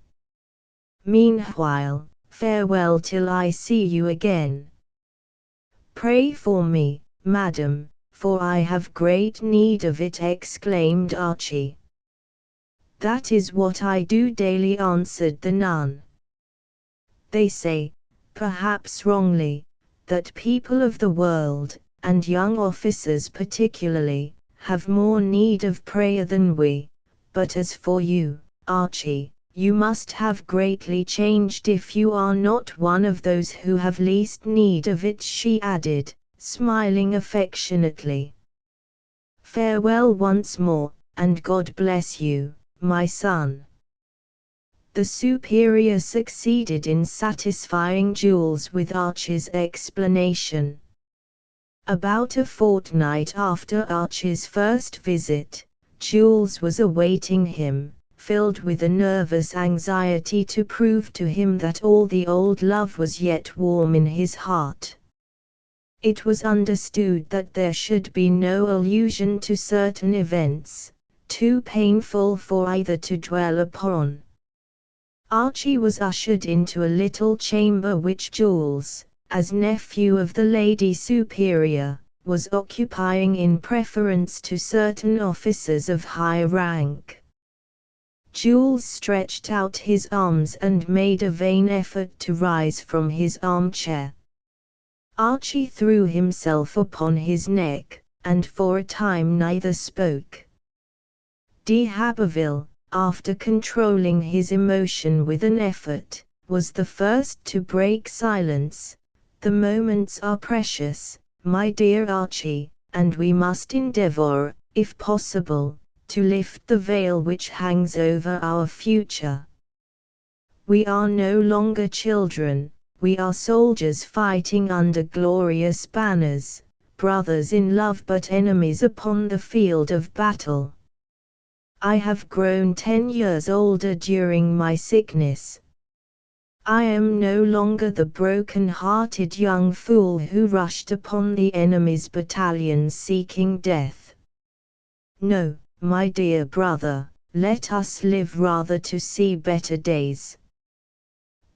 Meanwhile, farewell till I see you again. Pray for me, madam, for I have great need of it, exclaimed Archie. That is what I do daily, answered the nun. They say, perhaps wrongly, that people of the world, and young officers particularly, have more need of prayer than we, but as for you, Archie, you must have greatly changed if you are not one of those who have least need of it, she added, smiling affectionately. Farewell once more, and God bless you, my son. The superior succeeded in satisfying Jules with Archie's explanation. About a fortnight after Archie's first visit, Jules was awaiting him, filled with a nervous anxiety to prove to him that all the old love was yet warm in his heart. It was understood that there should be no allusion to certain events, too painful for either to dwell upon. Archie was ushered into a little chamber which Jules, as nephew of the Lady Superior, was occupying in preference to certain officers of high rank. Jules stretched out his arms and made a vain effort to rise from his armchair. Archie threw himself upon his neck, and for a time neither spoke. D'Haberville, after controlling his emotion with an effort, was the first to break silence. The moments are precious, my dear Archie, and we must endeavour, if possible, to lift the veil which hangs over our future. We are no longer children. We are soldiers fighting under glorious banners, brothers in love but enemies upon the field of battle. I have grown 10 years older during my sickness. I am no longer the broken-hearted young fool who rushed upon the enemy's battalions seeking death. No, my dear brother, let us live rather to see better days.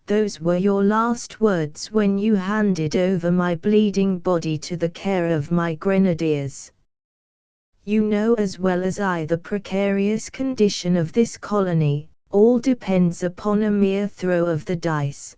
Those were your last words when you handed over my bleeding body to the care of my grenadiers. You know as well as I the precarious condition of this colony. All depends upon a mere throw of the dice.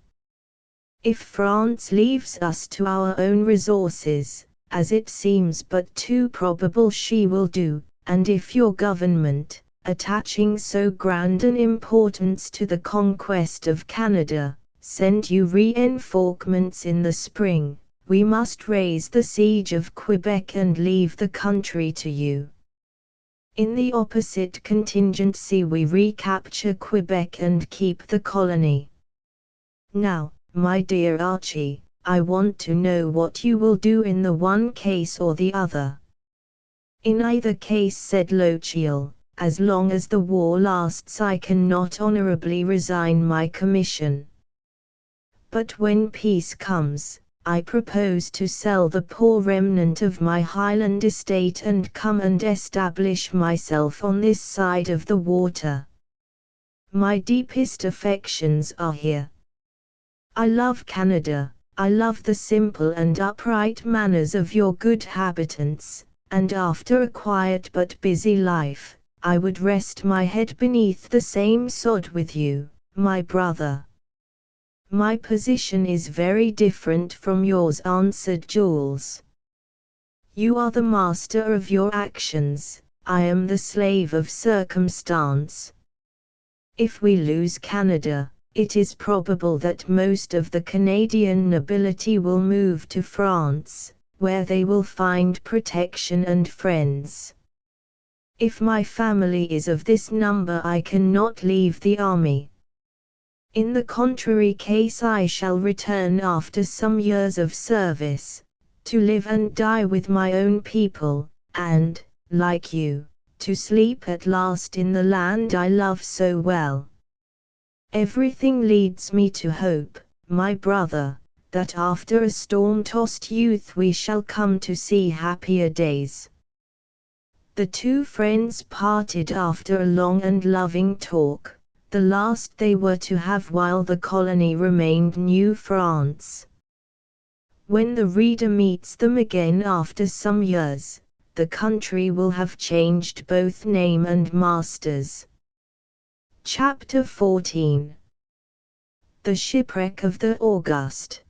If France leaves us to our own resources, as it seems but too probable she will do, and if your government, attaching so grand an importance to the conquest of Canada, send you reinforcements in the spring, we must raise the siege of Quebec and leave the country to you. In the opposite contingency we recapture Quebec and keep the colony. Now, my dear Archie, I want to know what you will do in the one case or the other. In either case, said Lochiel, as long as the war lasts I cannot honorably resign my commission. But when peace comes, I propose to sell the poor remnant of my Highland estate and come and establish myself on this side of the water. My deepest affections are here. I love Canada, I love the simple and upright manners of your good habitants, and after a quiet but busy life, I would rest my head beneath the same sod with you, my brother. My position is very different from yours, answered Jules. You are the master of your actions, I am the slave of circumstance. If we lose Canada, it is probable that most of the Canadian nobility will move to France, where they will find protection and friends. If my family is of this number I cannot leave the army. In the contrary case I shall return after some years of service, to live and die with my own people, and, like you, to sleep at last in the land I love so well. Everything leads me to hope, my brother, that after a storm-tossed youth we shall come to see happier days. The two friends parted after a long and loving talk, the last they were to have while the colony remained New France. When the reader meets them again after some years, the country will have changed both name and masters. Chapter 14. The Shipwreck of the August.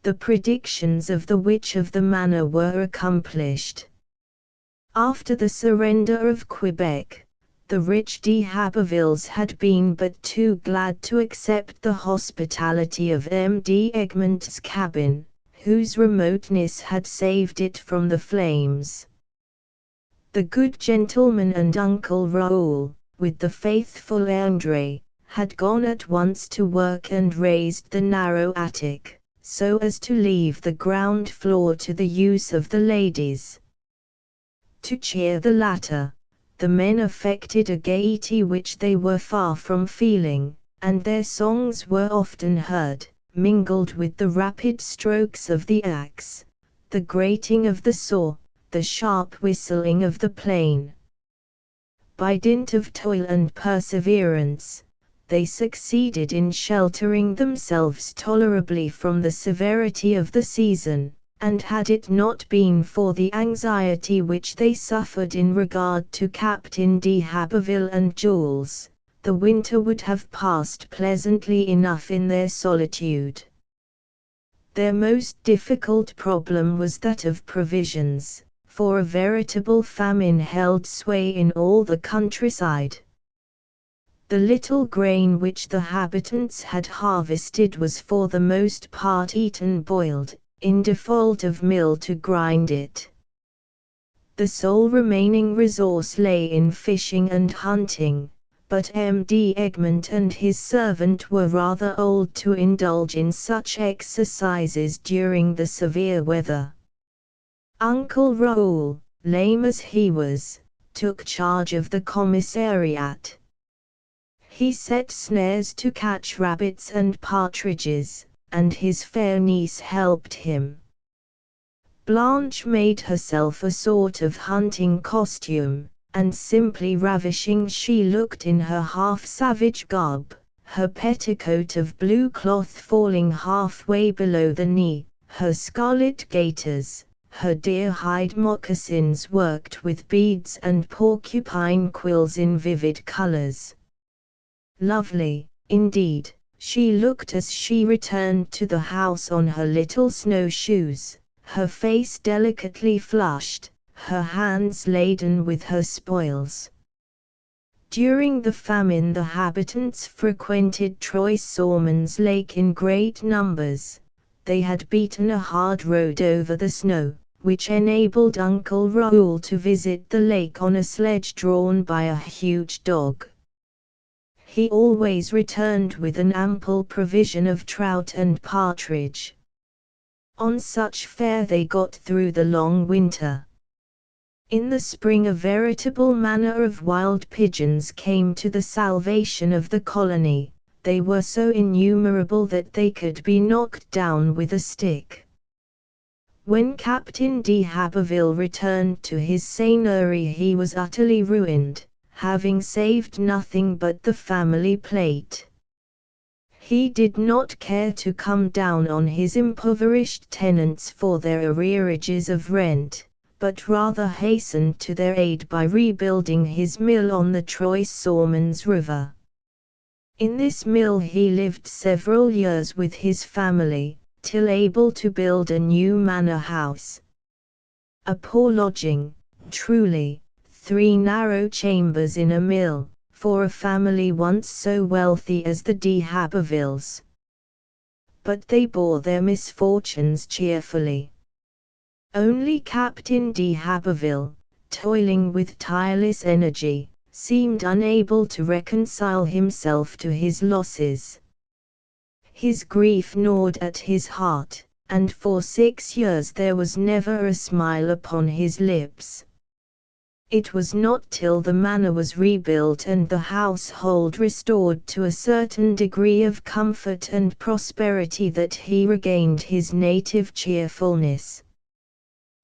The predictions of the Witch of the Manor were accomplished. After the surrender of Quebec, the rich de Habervilles had been but too glad to accept the hospitality of M. de Egmont's cabin, whose remoteness had saved it from the flames. The good gentleman and Uncle Raoul, with the faithful André, had gone at once to work and raised the narrow attic, so as to leave the ground floor to the use of the ladies. To cheer the latter, the men affected a gaiety which they were far from feeling, and their songs were often heard, mingled with the rapid strokes of the axe, the grating of the saw, the sharp whistling of the plane. By dint of toil and perseverance, they succeeded in sheltering themselves tolerably from the severity of the season, and had it not been for the anxiety which they suffered in regard to Captain de Haberville and Jules, the winter would have passed pleasantly enough in their solitude. Their most difficult problem was that of provisions, for a veritable famine held sway in all the countryside. The little grain which the habitants had harvested was for the most part eaten boiled, in default of mill to grind it. The sole remaining resource lay in fishing and hunting, but M. de Egmont and his servant were rather old to indulge in such exercises during the severe weather. Uncle Raoul, lame as he was, took charge of the commissariat. He set snares to catch rabbits and partridges, and his fair niece helped him. Blanche made herself a sort of hunting costume, and simply ravishing she looked in her half-savage garb, her petticoat of blue cloth falling halfway below the knee, her scarlet gaiters, her deer hide moccasins worked with beads and porcupine quills in vivid colors. Lovely, indeed, she looked as she returned to the house on her little snowshoes, her face delicately flushed, her hands laden with her spoils. During the famine the habitants frequented Trois-Saumons Lake in great numbers. They had beaten a hard road over the snow, which enabled Uncle Raoul to visit the lake on a sledge drawn by a huge dog. He always returned with an ample provision of trout and partridge. On such fare they got through the long winter. In the spring a veritable manor of wild pigeons came to the salvation of the colony. They were so innumerable that they could be knocked down with a stick. When Captain de Haberville returned to his seigneury he was utterly ruined, having saved nothing but the family plate. He did not care to come down on his impoverished tenants for their arrearages of rent, but rather hastened to their aid by rebuilding his mill on the Trois-Saumons River. In this mill he lived several years with his family, till able to build a new manor house. A poor lodging, truly, 3 narrow chambers in a mill, for a family once so wealthy as the de Habervilles. But they bore their misfortunes cheerfully. Only Captain de Haberville, toiling with tireless energy, seemed unable to reconcile himself to his losses. His grief gnawed at his heart, and for 6 years there was never a smile upon his lips. It was not till the manor was rebuilt and the household restored to a certain degree of comfort and prosperity that he regained his native cheerfulness.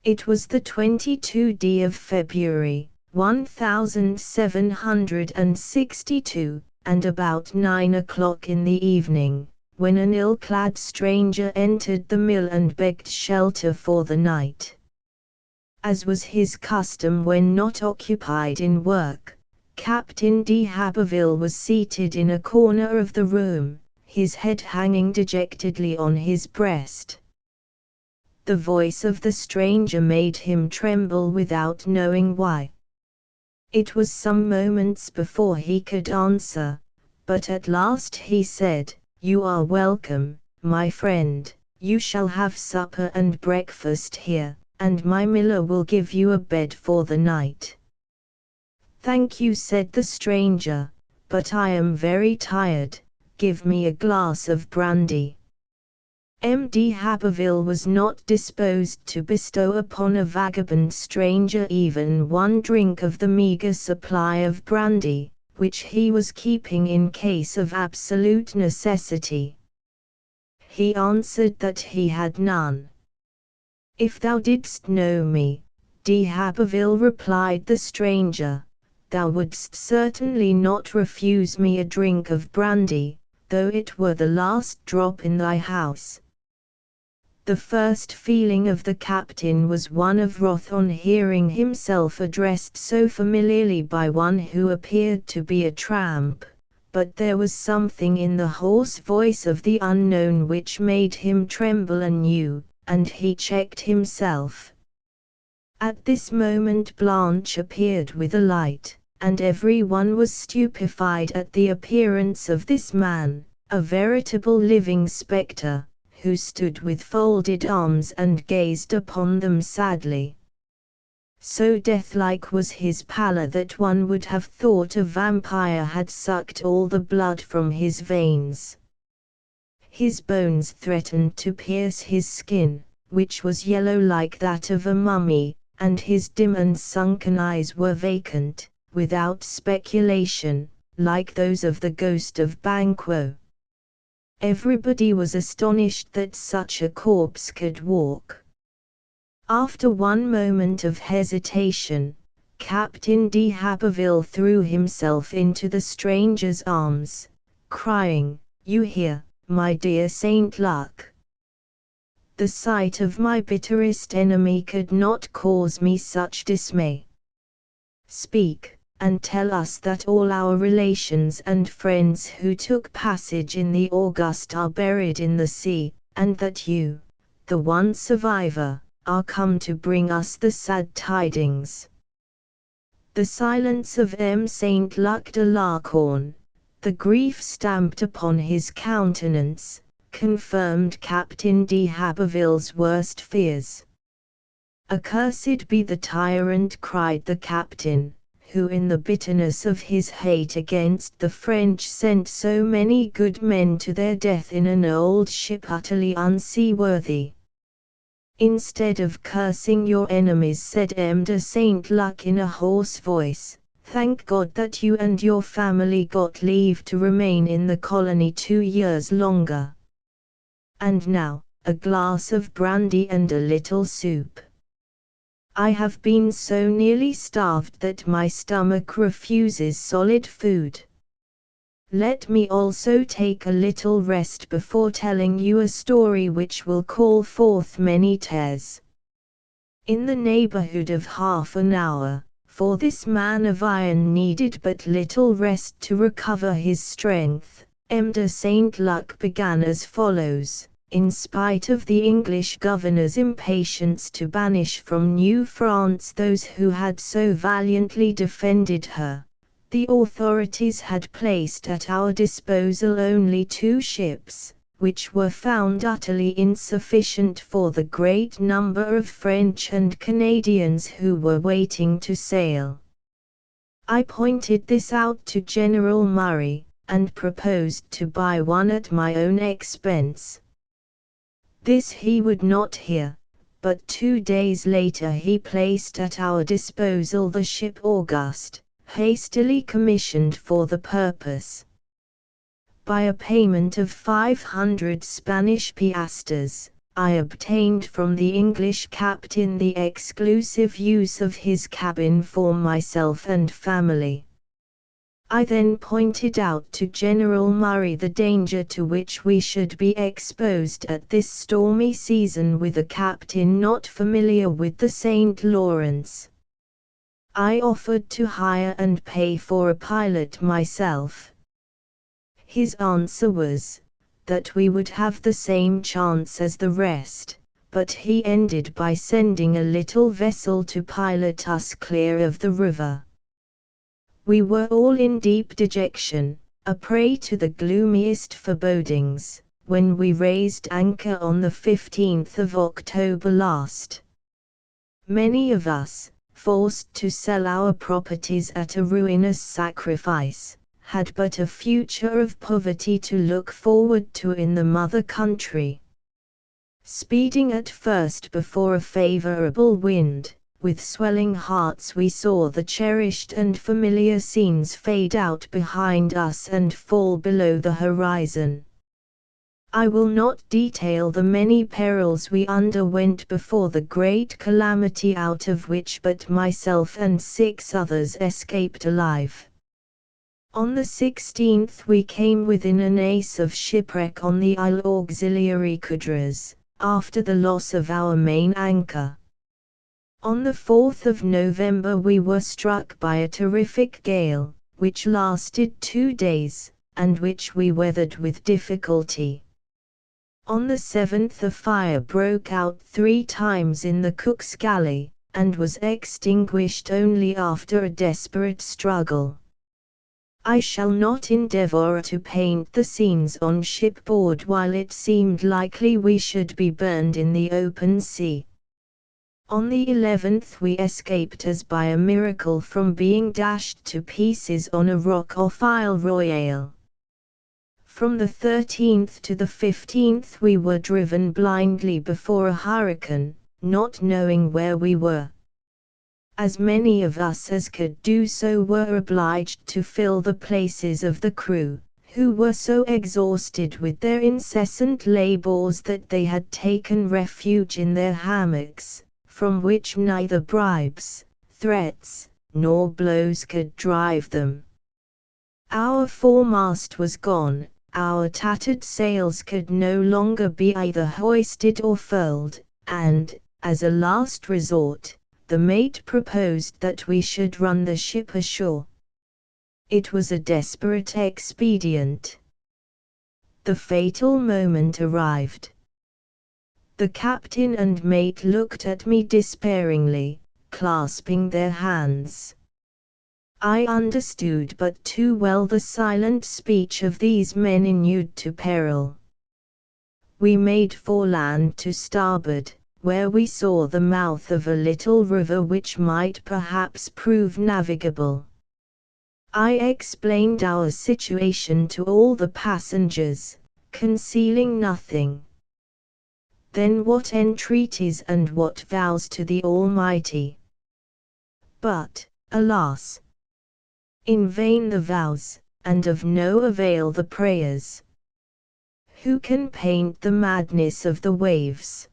It was the 22nd of February, 1762, and about 9 o'clock in the evening, when an ill-clad stranger entered the mill and begged shelter for the night. As was his custom when not occupied in work, Captain d'Haberville was seated in a corner of the room, his head hanging dejectedly on his breast. The voice of the stranger made him tremble without knowing why. It was some moments before he could answer, but at last he said, "You are welcome, my friend, you shall have supper and breakfast here, and my miller will give you a bed for the night." "Thank you," said the stranger, "but I am very tired, give me a glass of brandy." M. d'Haberville was not disposed to bestow upon a vagabond stranger even one drink of the meagre supply of brandy, which he was keeping in case of absolute necessity. He answered that he had none. "If thou didst know me," d'Haberville replied the stranger, "thou wouldst certainly not refuse me a drink of brandy, though it were the last drop in thy house." The first feeling of the captain was one of wrath on hearing himself addressed so familiarly by one who appeared to be a tramp, but there was something in the hoarse voice of the unknown which made him tremble anew, and he checked himself. At this moment Blanche appeared with a light, and every one was stupefied at the appearance of this man, a veritable living spectre, who stood with folded arms and gazed upon them sadly. So deathlike was his pallor that one would have thought a vampire had sucked all the blood from his veins. His bones threatened to pierce his skin, which was yellow like that of a mummy, and his dim and sunken eyes were vacant, without speculation, like those of the ghost of Banquo. Everybody was astonished that such a corpse could walk. After one moment of hesitation, Captain d'Haberville threw himself into the stranger's arms, crying, "You here, my dear Saint Luc?" The sight of my bitterest enemy could not cause me such dismay. "Speak, and tell us that all our relations and friends who took passage in the Auguste are buried in the sea, and that you, the one survivor, are come to bring us the sad tidings." The silence of M. Saint Luc de Lacorne, the grief stamped upon his countenance, confirmed Captain d'Haberville's worst fears. "Accursed be the tyrant," cried the captain, "who in the bitterness of his hate against the French sent so many good men to their death in an old ship utterly unseaworthy." "Instead of cursing your enemies," said M. de Saint Luc in a hoarse voice, "thank God that you and your family got leave to remain in the colony 2 years longer. And now, a glass of brandy and a little soup. I have been so nearly starved that my stomach refuses solid food. Let me also take a little rest before telling you a story which will call forth many tears." In the neighborhood of half an hour, for this man of iron needed but little rest to recover his strength, M. de Saint Luc began as follows. In spite of the English governor's impatience to banish from New France those who had so valiantly defended her, the authorities had placed at our disposal only 2 ships, which were found utterly insufficient for the great number of French and Canadians who were waiting to sail. I pointed this out to General Murray, and proposed to buy one at my own expense. This he would not hear, but 2 days later he placed at our disposal the ship Auguste, hastily commissioned for the purpose. By a payment of 500 Spanish piastres, I obtained from the English captain the exclusive use of his cabin for myself and family. I then pointed out to General Murray the danger to which we should be exposed at this stormy season with a captain not familiar with the St. Lawrence. I offered to hire and pay for a pilot myself. His answer was, that we would have the same chance as the rest, but he ended by sending a little vessel to pilot us clear of the river. We were all in deep dejection, a prey to the gloomiest forebodings, when we raised anchor on the 15th of October last. Many of us, forced to sell our properties at a ruinous sacrifice, had but a future of poverty to look forward to in the mother country. Speeding at first before a favorable wind, with swelling hearts we saw the cherished and familiar scenes fade out behind us and fall below the horizon. I will not detail the many perils we underwent before the great calamity out of which but myself and 6 others escaped alive. On the 16th we came within an ace of shipwreck on the Isle Auxiliary Coudres, after the loss of our main anchor. On the 4th of November we were struck by a terrific gale, which lasted 2 days, and which we weathered with difficulty. On the 7th a fire broke out 3 times in the cook's galley, and was extinguished only after a desperate struggle. I shall not endeavour to paint the scenes on shipboard while it seemed likely we should be burned in the open sea. On the 11th we escaped as by a miracle from being dashed to pieces on a rock off Isle Royale. From the 13th to the 15th we were driven blindly before a hurricane, not knowing where we were. As many of us as could do so were obliged to fill the places of the crew, who were so exhausted with their incessant labours that they had taken refuge in their hammocks, from which neither bribes, threats, nor blows could drive them. Our foremast was gone, our tattered sails could no longer be either hoisted or furled, and, as a last resort, the mate proposed that we should run the ship ashore. It was a desperate expedient. The fatal moment arrived. The captain and mate looked at me despairingly, clasping their hands. I understood but too well the silent speech of these men inured to peril. We made for land to starboard, where we saw the mouth of a little river which might perhaps prove navigable. I explained our situation to all the passengers, concealing nothing. Then what entreaties and what vows to the Almighty! But, alas! In vain the vows, and of no avail the prayers. Who can paint the madness of the waves?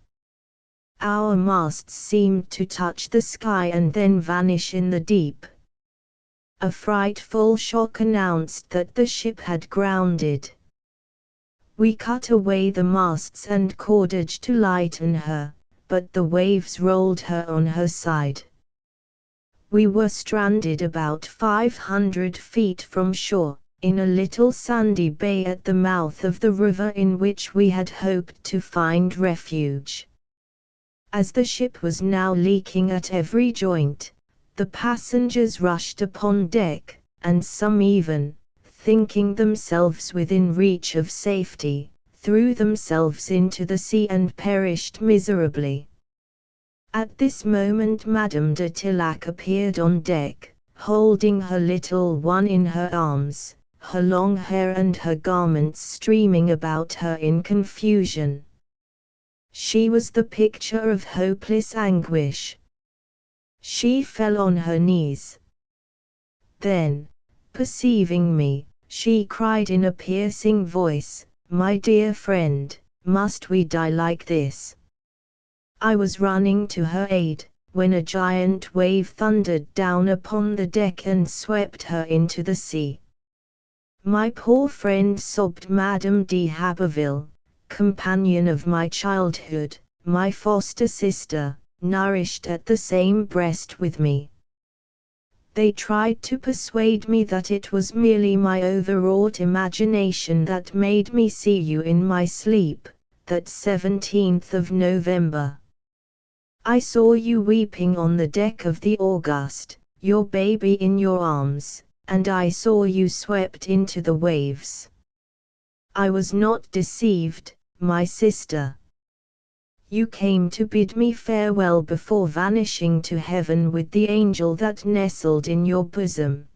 Our masts seemed to touch the sky and then vanish in the deep. A frightful shock announced that the ship had grounded. We cut away the masts and cordage to lighten her, but the waves rolled her on her side. We were stranded about 500 feet from shore, in a little sandy bay at the mouth of the river in which we had hoped to find refuge. As the ship was now leaking at every joint, the passengers rushed upon deck, and some even, thinking themselves within reach of safety, threw themselves into the sea and perished miserably. At this moment Madame de Tillac appeared on deck, holding her little one in her arms, her long hair and her garments streaming about her in confusion. She was the picture of hopeless anguish. She fell on her knees. Then, perceiving me, she cried in a piercing voice, "My dear friend, must we die like this?" I was running to her aid, when a giant wave thundered down upon the deck and swept her into the sea. "My poor friend," sobbed Madame de Haberville, companion of my childhood, my foster sister, nourished at the same breast with me. They tried to persuade me that it was merely my overwrought imagination that made me see you in my sleep, that 17th of November. I saw you weeping on the deck of the Auguste, your baby in your arms, and I saw you swept into the waves. I was not deceived, my sister. You came to bid me farewell before vanishing to heaven with the angel that nestled in your bosom.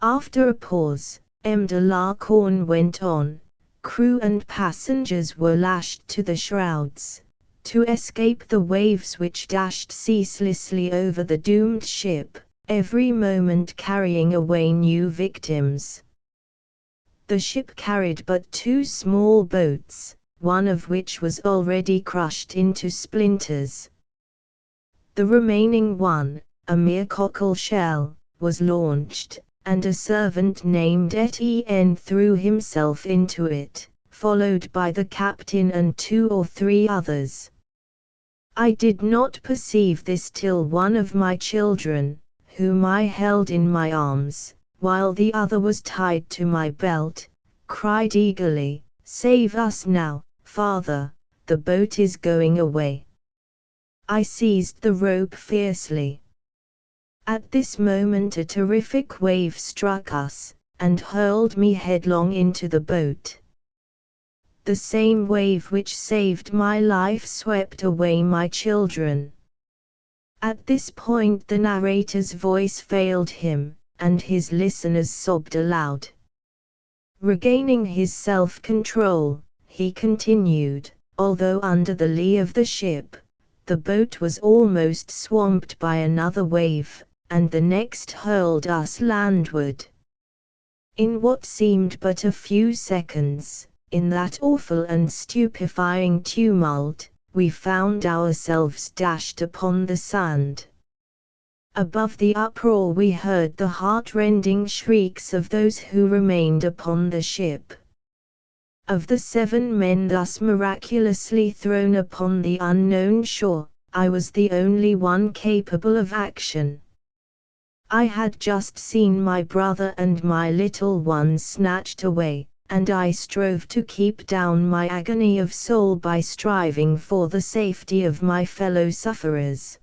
After a pause, M. de la Corne went on, crew and passengers were lashed to the shrouds, to escape the waves which dashed ceaselessly over the doomed ship, every moment carrying away new victims. The ship carried but 2 small boats, one of which was already crushed into splinters. The remaining one, a mere cockle shell, was launched, and a servant named Etienne threw himself into it, followed by the captain and 2 or 3 others. I did not perceive this till one of my children, whom I held in my arms, while the other was tied to my belt, cried eagerly, "Save us now, father, the boat is going away." I seized the rope fiercely. At this moment a terrific wave struck us, and hurled me headlong into the boat. The same wave which saved my life swept away my children. At this point the narrator's voice failed him, and his listeners sobbed aloud. Regaining his self-control, he continued, "Although under the lee of the ship, the boat was almost swamped by another wave, and the next hurled us landward. In what seemed but a few seconds, in that awful and stupefying tumult, we found ourselves dashed upon the sand. Above the uproar we heard the heart-rending shrieks of those who remained upon the ship. Of the 7 men thus miraculously thrown upon the unknown shore, I was the only one capable of action. I had just seen my brother and my little ones snatched away, and I strove to keep down my agony of soul by striving for the safety of my fellow sufferers.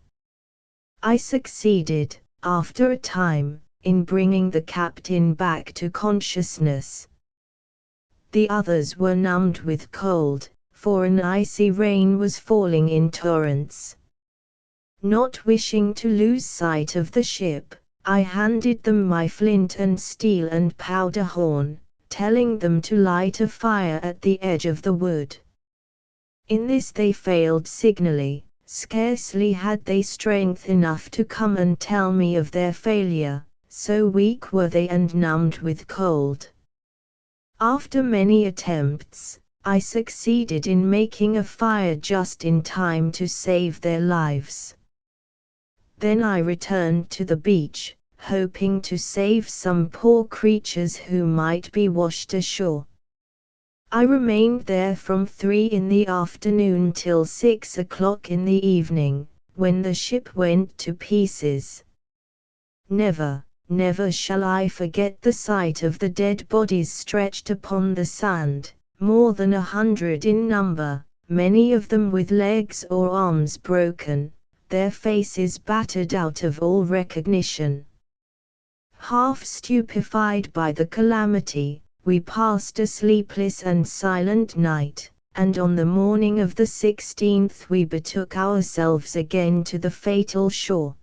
I succeeded, after a time, in bringing the captain back to consciousness. The others were numbed with cold, for an icy rain was falling in torrents. Not wishing to lose sight of the ship, I handed them my flint and steel and powder horn, telling them to light a fire at the edge of the wood. In this they failed signally. Scarcely had they strength enough to come and tell me of their failure, so weak were they and numbed with cold. After many attempts, I succeeded in making a fire just in time to save their lives. Then I returned to the beach, hoping to save some poor creatures who might be washed ashore. I remained there from 3 in the afternoon till 6 o'clock in the evening, when the ship went to pieces. Never, never shall I forget the sight of the dead bodies stretched upon the sand, more than 100 in number, many of them with legs or arms broken, their faces battered out of all recognition. Half stupefied by the calamity, we passed a sleepless and silent night, and on the morning of the 16th we betook ourselves again to the fatal shore.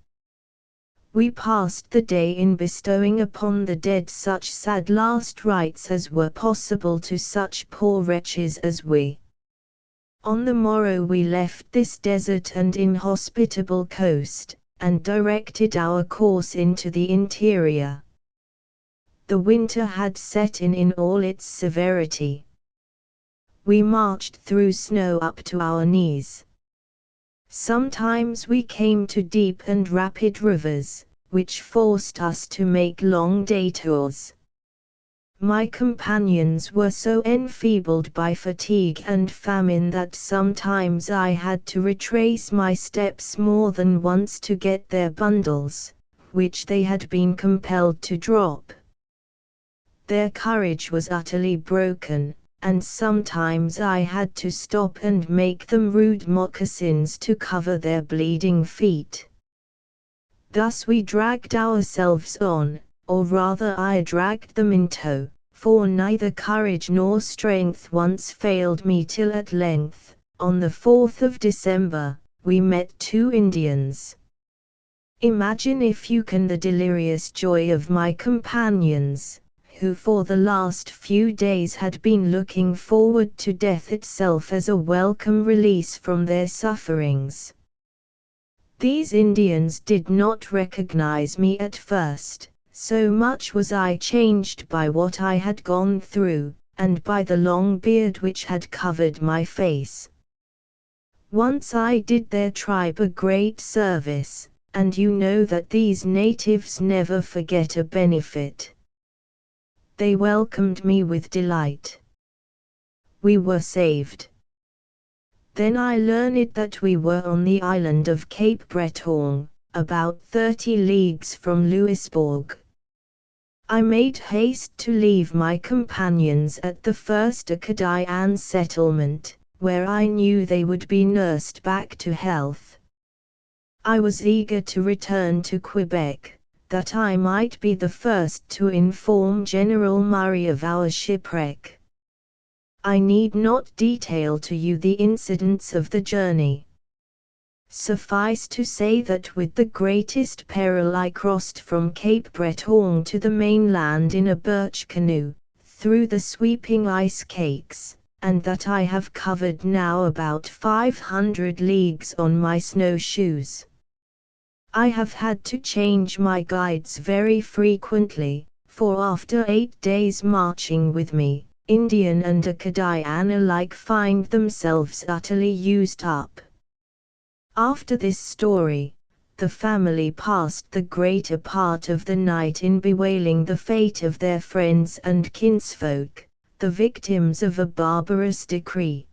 We passed the day in bestowing upon the dead such sad last rites as were possible to such poor wretches as we. On the morrow we left this desert and inhospitable coast, and directed our course into the interior. The winter had set in all its severity. We marched through snow up to our knees. Sometimes we came to deep and rapid rivers, which forced us to make long detours. My companions were so enfeebled by fatigue and famine that sometimes I had to retrace my steps more than once to get their bundles, which they had been compelled to drop. Their courage was utterly broken, and sometimes I had to stop and make them rude moccasins to cover their bleeding feet. Thus we dragged ourselves on, or rather I dragged them in tow, for neither courage nor strength once failed me till at length, on the 4th of December, we met 2 Indians. Imagine if you can the delirious joy of my companions, who for the last few days had been looking forward to death itself as a welcome release from their sufferings. These Indians did not recognize me at first, so much was I changed by what I had gone through, and by the long beard which had covered my face. Once I did their tribe a great service, and you know that these natives never forget a benefit. They welcomed me with delight. We were saved. Then I learned that we were on the island of Cape Breton, about 30 leagues from Louisbourg. I made haste to leave my companions at the first Acadian settlement, where I knew they would be nursed back to health. I was eager to return to Quebec, that I might be the first to inform General Murray of our shipwreck. I need not detail to you the incidents of the journey. Suffice to say that with the greatest peril I crossed from Cape Breton to the mainland in a birch canoe, through the sweeping ice cakes, and that I have covered now about 500 leagues on my snowshoes. I have had to change my guides very frequently, for after 8 days marching with me, Indian and Acadian alike find themselves utterly used up. After this story, the family passed the greater part of the night in bewailing the fate of their friends and kinsfolk, the victims of a barbarous decree.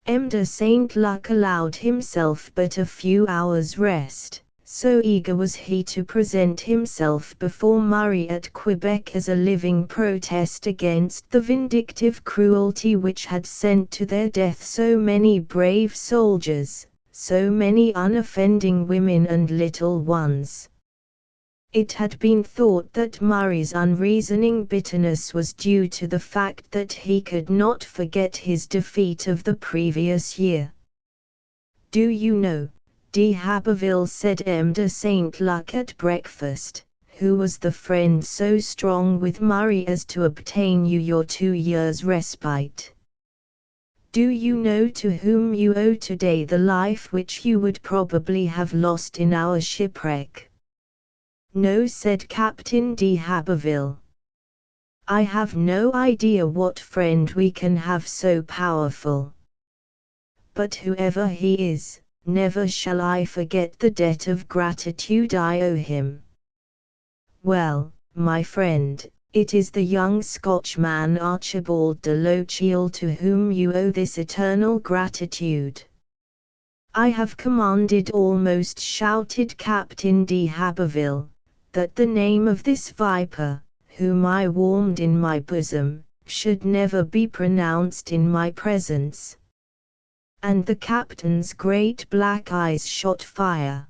M. de Saint-Luc allowed himself but a few hours' rest. So eager was he to present himself before Murray at Quebec as a living protest against the vindictive cruelty which had sent to their death so many brave soldiers, so many unoffending women and little ones. It had been thought that Murray's unreasoning bitterness was due to the fact that he could not forget his defeat of the previous year. "Do you know, d'Haberville," said M. de Saint-Luc at breakfast, "who was the friend so strong with Murray as to obtain you your 2 years' respite? Do you know to whom you owe today the life which you would probably have lost in our shipwreck?" "No," said Captain d'Haberville. "I have no idea what friend we can have so powerful. But whoever he is, never shall I forget the debt of gratitude I owe him." "Well, my friend, it is the young Scotchman Archibald de Lochiel to whom you owe this eternal gratitude." "I have commanded," almost shouted Captain d'Haberville, "that the name of this viper, whom I warmed in my bosom, should never be pronounced in my presence." And the captain's great black eyes shot fire.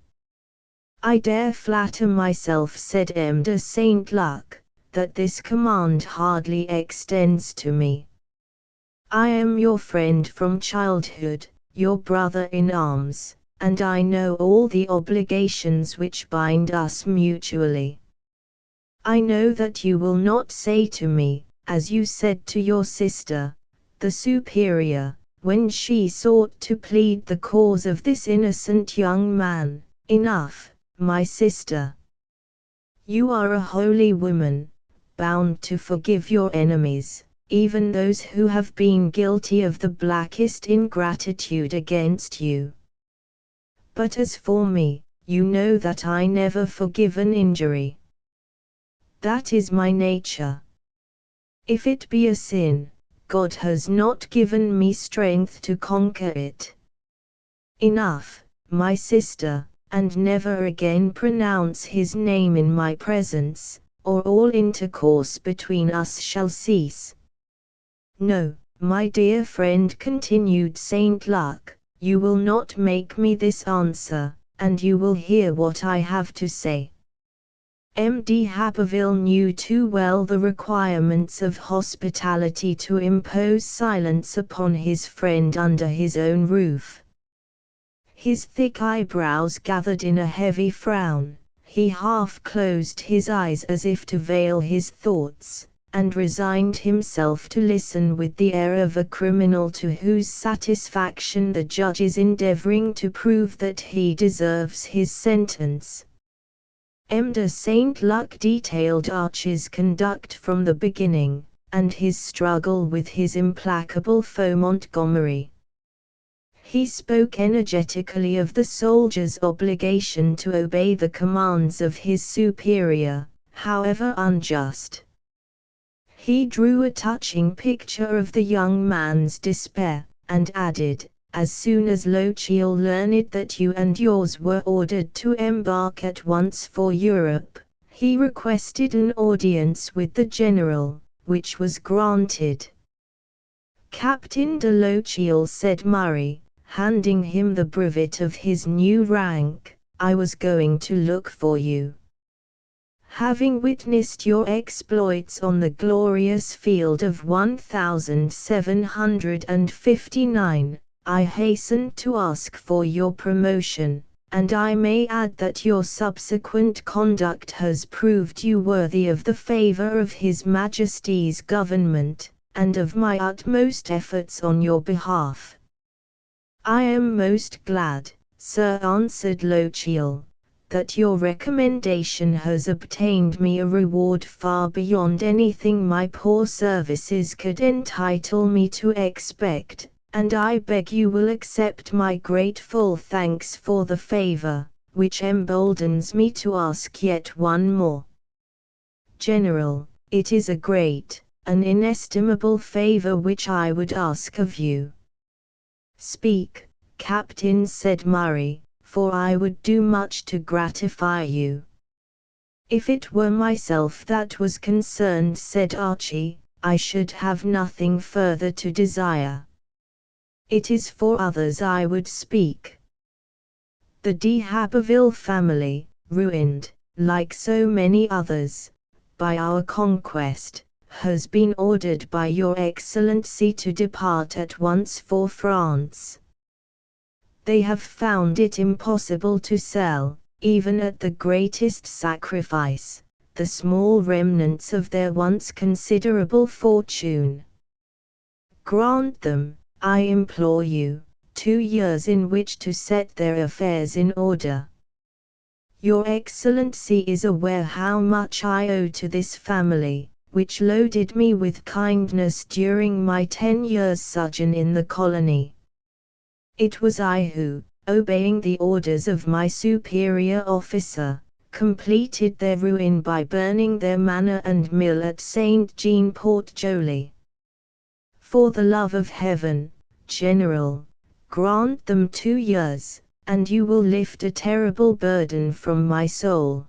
"I dare flatter myself," said M. de Saint-Luc, "that this command hardly extends to me. I am your friend from childhood, your brother in arms, and I know all the obligations which bind us mutually. I know that you will not say to me, as you said to your sister, the superior, when she sought to plead the cause of this innocent young man, enough, my sister. You are a holy woman, bound to forgive your enemies, even those who have been guilty of the blackest ingratitude against you. But as for me, you know that I never forgive an injury. That is my nature. If it be a sin, God has not given me strength to conquer it. Enough, my sister, and never again pronounce his name in my presence, or all intercourse between us shall cease. No, my dear friend, continued Saint Luc, you will not make me this answer, and you will hear what I have to say. M. de Haberville knew too well the requirements of hospitality to impose silence upon his friend under his own roof. His thick eyebrows gathered in a heavy frown, he half closed his eyes as if to veil his thoughts, and resigned himself to listen with the air of a criminal to whose satisfaction the judge is endeavoring to prove that he deserves his sentence. M. de Saint Luc detailed Archie's conduct from the beginning, and his struggle with his implacable foe Montgomery. He spoke energetically of the soldier's obligation to obey the commands of his superior, however unjust. He drew a touching picture of the young man's despair, and added, as soon as Lochiel learned that you and yours were ordered to embark at once for Europe, he requested an audience with the general, which was granted. Captain de Lochiel, said Murray, handing him the brevet of his new rank, I was going to look for you. Having witnessed your exploits on the glorious field of 1759, I hastened to ask for your promotion, and I may add that your subsequent conduct has proved you worthy of the favor of His Majesty's government, and of my utmost efforts on your behalf. I am most glad, sir, answered Lochiel, that your recommendation has obtained me a reward far beyond anything my poor services could entitle me to expect, and I beg you will accept my grateful thanks for the favor, which emboldens me to ask yet one more. General, it is a great, an inestimable favor which I would ask of you. Speak, Captain, said Murray, for I would do much to gratify you. If it were myself that was concerned, said Archie, I should have nothing further to desire. It is for others I would speak. The de Haberville family, ruined, like so many others, by our conquest, has been ordered by your Excellency to depart at once for France. They have found it impossible to sell, even at the greatest sacrifice, the small remnants of their once considerable fortune. Grant them, I implore you, 2 years in which to set their affairs in order. Your Excellency is aware how much I owe to this family, which loaded me with kindness during my 10 years' sojourn in the colony. It was I who, obeying the orders of my superior officer, completed their ruin by burning their manor and mill at St. Jean Port Joli. For the love of heaven, General, grant them 2 years, and you will lift a terrible burden from my soul.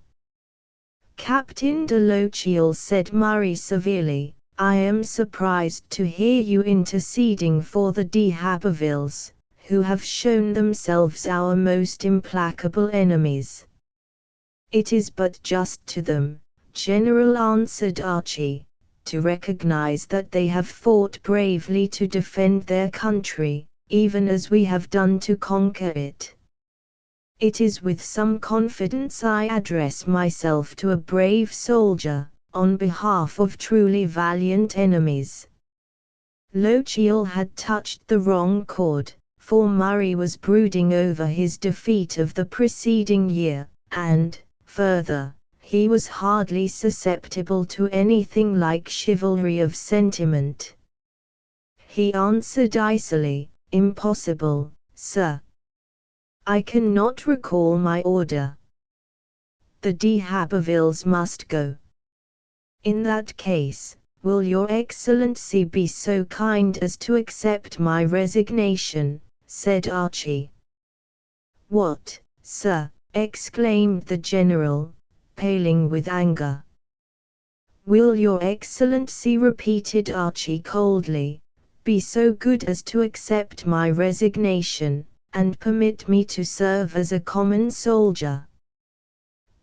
Captain de Lochiel, said Murray severely, I am surprised to hear you interceding for the de Habervilles, who have shown themselves our most implacable enemies. It is but just to them, General, answered Archie, to recognize that they have fought bravely to defend their country, even as we have done to conquer it. It is with some confidence I address myself to a brave soldier, on behalf of truly valiant enemies." Lochiel had touched the wrong chord, for Murray was brooding over his defeat of the preceding year, and, further, he was hardly susceptible to anything like chivalry of sentiment. He answered icily, "Impossible, sir. I cannot recall my order. The d'Habervilles must go." "In that case, will your Excellency be so kind as to accept my resignation?" said Archie. "What, sir?" exclaimed the general, paling with anger. "Will your Excellency," repeated Archie coldly, "be so good as to accept my resignation, and permit me to serve as a common soldier?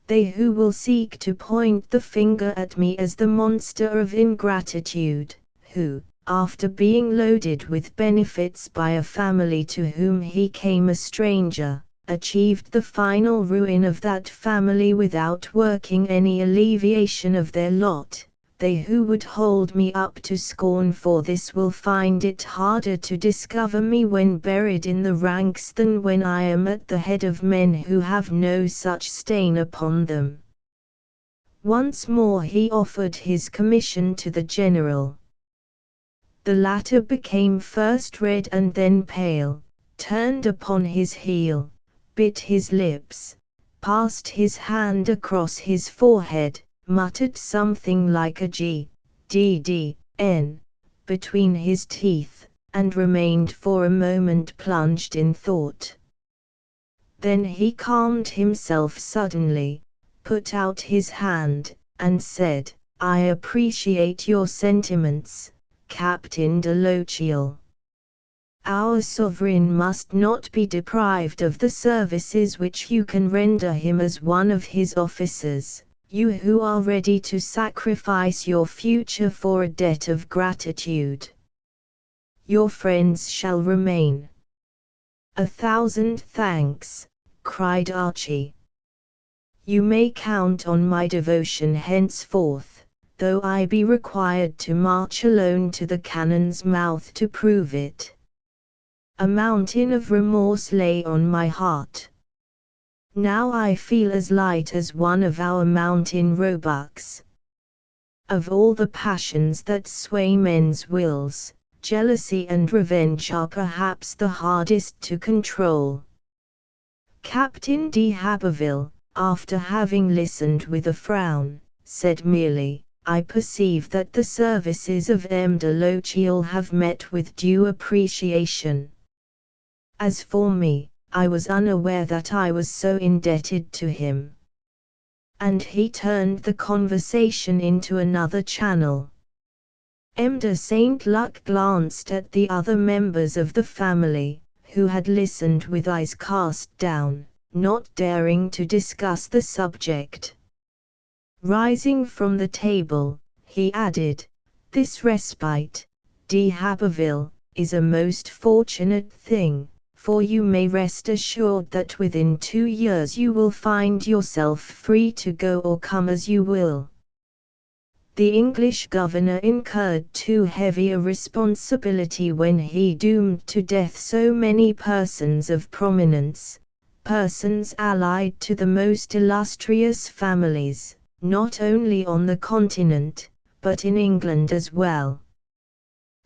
They who will seek to point the finger at me as the monster of ingratitude, who, after being loaded with benefits by a family to whom he came a stranger, achieved the final ruin of that family without working any alleviation of their lot, they who would hold me up to scorn for this will find it harder to discover me when buried in the ranks than when I am at the head of men who have no such stain upon them." Once more he offered his commission to the general. The latter became first red and then pale, turned upon his heel, bit his lips, passed his hand across his forehead, muttered something like a G.D.N. between his teeth, and remained for a moment plunged in thought. Then he calmed himself suddenly, put out his hand, and said, "I appreciate your sentiments, Captain de Lochiel. Our sovereign must not be deprived of the services which you can render him as one of his officers, you who are ready to sacrifice your future for a debt of gratitude. Your friends shall remain." "1,000 thanks," cried Archie. "You may count on my devotion henceforth, though I be required to march alone to the cannon's mouth to prove it." A mountain of remorse lay on my heart. Now I feel as light as one of our mountain roebucks. Of all the passions that sway men's wills, jealousy and revenge are perhaps the hardest to control. Captain d'Haberville, after having listened with a frown, said merely, "I perceive that the services of M. de Lochiel have met with due appreciation. As for me, I was unaware that I was so indebted to him." And he turned the conversation into another channel. M. de Saint-Luc glanced at the other members of the family, who had listened with eyes cast down, not daring to discuss the subject. Rising from the table, he added, "This respite, d'Haberville, is a most fortunate thing, for you may rest assured that within 2 years you will find yourself free to go or come as you will." The English governor incurred too heavy a responsibility when he doomed to death so many persons of prominence, persons allied to the most illustrious families, not only on the continent, but in England as well.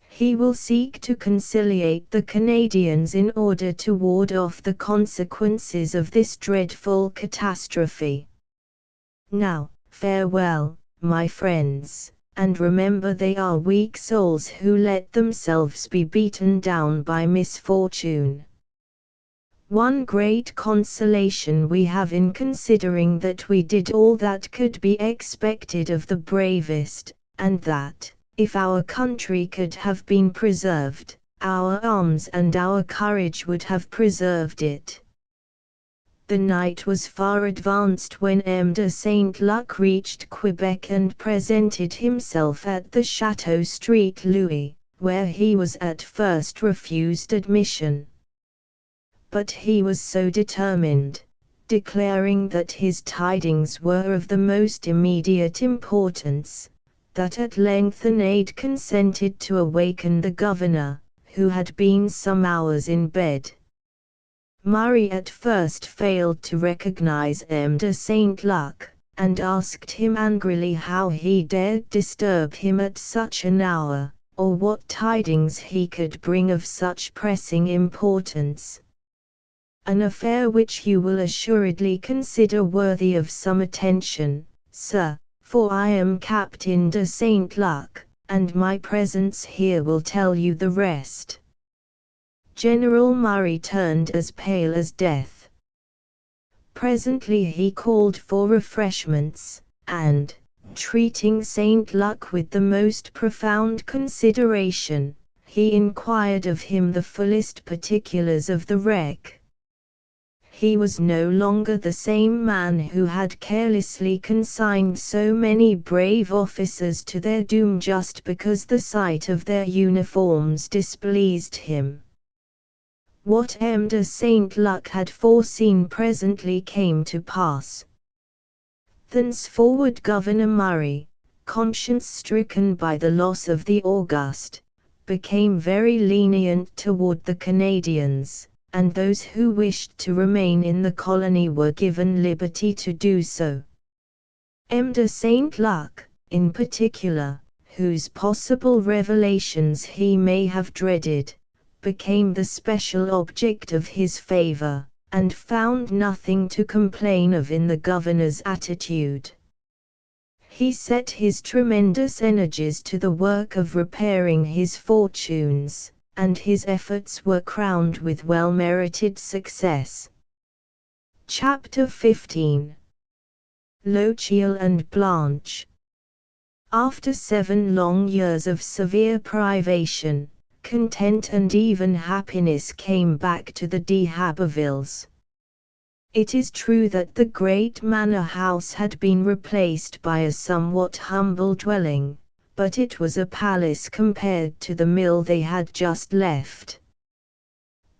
He will seek to conciliate the Canadians in order to ward off the consequences of this dreadful catastrophe. Now, farewell, my friends, and remember they are weak souls who let themselves be beaten down by misfortune. One great consolation we have in considering that we did all that could be expected of the bravest, and that, if our country could have been preserved, our arms and our courage would have preserved it. The night was far advanced when M. de Saint-Luc reached Quebec and presented himself at the Château Street Louis, where he was at first refused admission. But he was so determined, declaring that his tidings were of the most immediate importance, that at length an aide consented to awaken the governor, who had been some hours in bed. Murray at first failed to recognize M. de Saint-Luc, and asked him angrily how he dared disturb him at such an hour, or what tidings he could bring of such pressing importance. "An affair which you will assuredly consider worthy of some attention, sir, for I am Captain de Saint-Luc, and my presence here will tell you the rest." General Murray turned as pale as death. Presently he called for refreshments, and, treating Saint-Luc with the most profound consideration, he inquired of him the fullest particulars of the wreck. He was no longer the same man who had carelessly consigned so many brave officers to their doom just because the sight of their uniforms displeased him. What M. de Saint-Luc had foreseen presently came to pass. Thenceforward Governor Murray, conscience-stricken by the loss of the Auguste, became very lenient toward the Canadians, and those who wished to remain in the colony were given liberty to do so. M. de Saint-Luc, in particular, whose possible revelations he may have dreaded, became the special object of his favor, and found nothing to complain of in the governor's attitude. He set his tremendous energies to the work of repairing his fortunes, and his efforts were crowned with well-merited success. Chapter 15. Lochiel and Blanche. After 7 long years of severe privation, content and even happiness came back to the de Habervilles. It is true that the great manor house had been replaced by a somewhat humble dwelling, but it was a palace compared to the mill they had just left.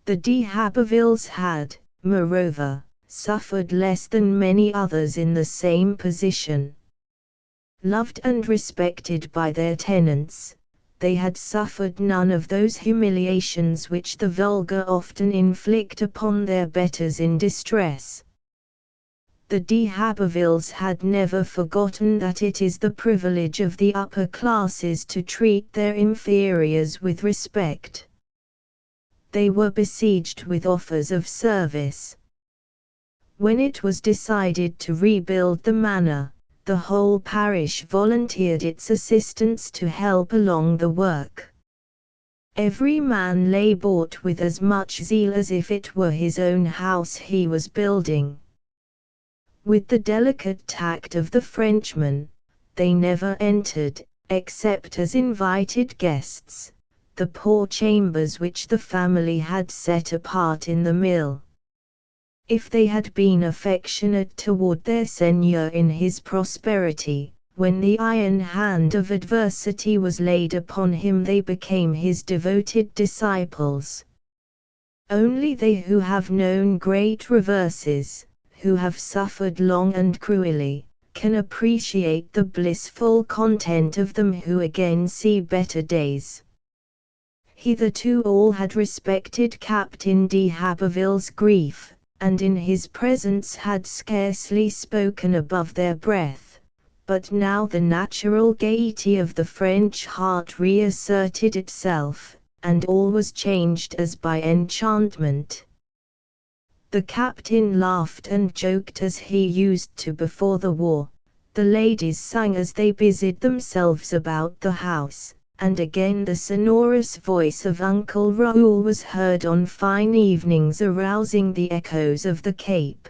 The de Habervilles had, moreover, suffered less than many others in the same position. Loved and respected by their tenants, they had suffered none of those humiliations which the vulgar often inflict upon their betters in distress. The de Habervilles had never forgotten that it is the privilege of the upper classes to treat their inferiors with respect. They were besieged with offers of service. When it was decided to rebuild the manor, the whole parish volunteered its assistance to help along the work. Every man labored with as much zeal as if it were his own house he was building. With the delicate tact of the Frenchman, they never entered, except as invited guests, the poor chambers which the family had set apart in the mill. If they had been affectionate toward their seigneur in his prosperity, when the iron hand of adversity was laid upon him they became his devoted disciples. Only they who have known great reverses, who have suffered long and cruelly, can appreciate the blissful content of them who again see better days. Hitherto all had respected Captain de Haberville's grief, and in his presence had scarcely spoken above their breath, but now the natural gaiety of the French heart reasserted itself, and all was changed as by enchantment. The captain laughed and joked as he used to before the war, the ladies sang as they busied themselves about the house, and again the sonorous voice of Uncle Raoul was heard on fine evenings arousing the echoes of the Cape.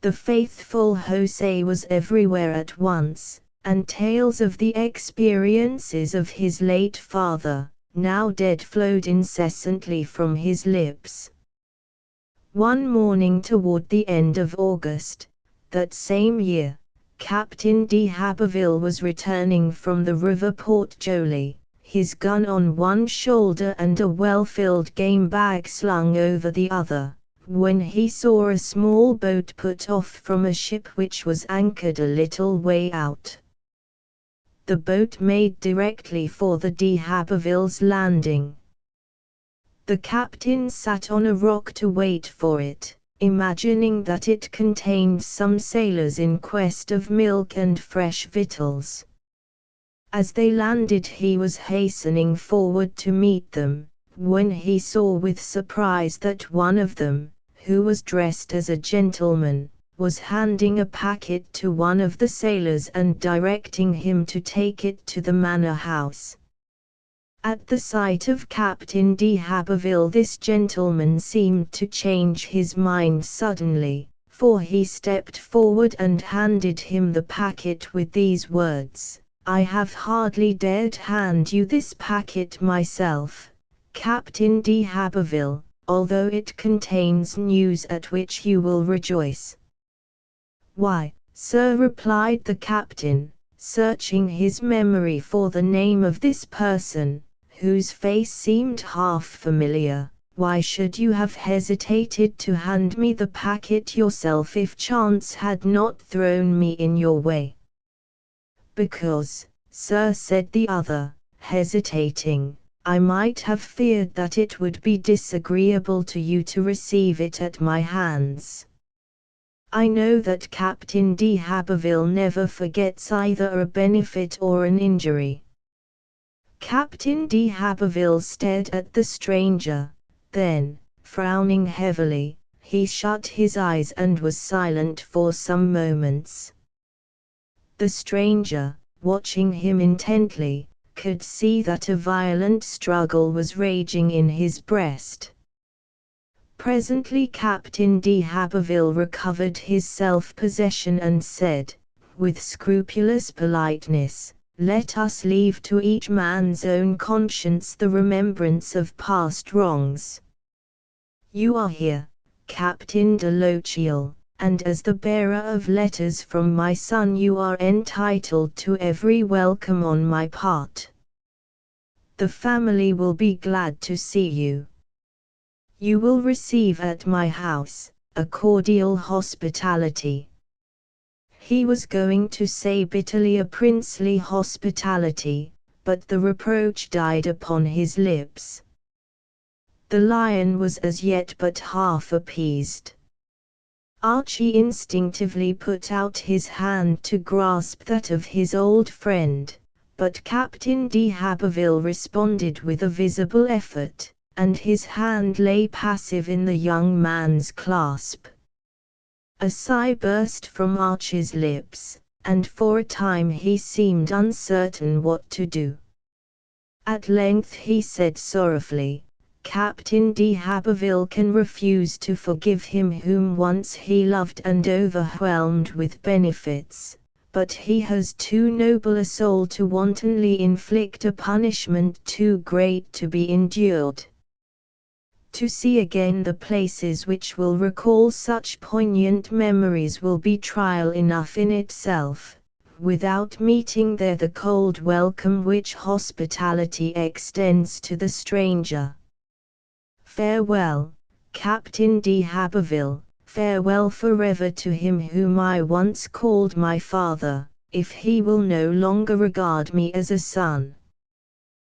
The faithful José was everywhere at once, and tales of the experiences of his late father, now dead, flowed incessantly from his lips. One morning toward the end of August, that same year, Captain de Haberville was returning from the river Port Joli, his gun on one shoulder and a well-filled game bag slung over the other, when he saw a small boat put off from a ship which was anchored a little way out. The boat made directly for the de Haberville's landing. The captain sat on a rock to wait for it, imagining that it contained some sailors in quest of milk and fresh victuals. As they landed he was hastening forward to meet them, when he saw with surprise that one of them, who was dressed as a gentleman, was handing a packet to one of the sailors and directing him to take it to the manor house. At the sight of Captain de Haberville this gentleman seemed to change his mind suddenly, for he stepped forward and handed him the packet with these words, "I have hardly dared hand you this packet myself, Captain de Haberville, although it contains news at which you will rejoice." "Why, sir," replied the captain, searching his memory for the name of this person, whose face seemed half familiar, "why should you have hesitated to hand me the packet yourself if chance had not thrown me in your way?" "Because, sir," said the other, hesitating, "I might have feared that it would be disagreeable to you to receive it at my hands. I know that Captain de Haberville never forgets either a benefit or an injury." Captain de Haberville stared at the stranger, then, frowning heavily, he shut his eyes and was silent for some moments. The stranger, watching him intently, could see that a violent struggle was raging in his breast. Presently Captain de Haberville recovered his self-possession and said, with scrupulous politeness, "Let us leave to each man's own conscience the remembrance of past wrongs. You are here, Captain de Lochiel, and as the bearer of letters from my son you are entitled to every welcome on my part. The family will be glad to see you. You will receive at my house a cordial hospitality." He was going to say bitterly a princely hospitality, but the reproach died upon his lips. The lion was as yet but half appeased. Archie instinctively put out his hand to grasp that of his old friend, but Captain de Haberville responded with a visible effort, and his hand lay passive in the young man's clasp. A sigh burst from Archie's lips, and for a time he seemed uncertain what to do. At length he said sorrowfully, "Captain de Haberville can refuse to forgive him whom once he loved and overwhelmed with benefits, but he has too noble a soul to wantonly inflict a punishment too great to be endured. To see again the places which will recall such poignant memories will be trial enough in itself, without meeting there the cold welcome which hospitality extends to the stranger. Farewell, Captain de Haberville, farewell forever to him whom I once called my father, if he will no longer regard me as a son.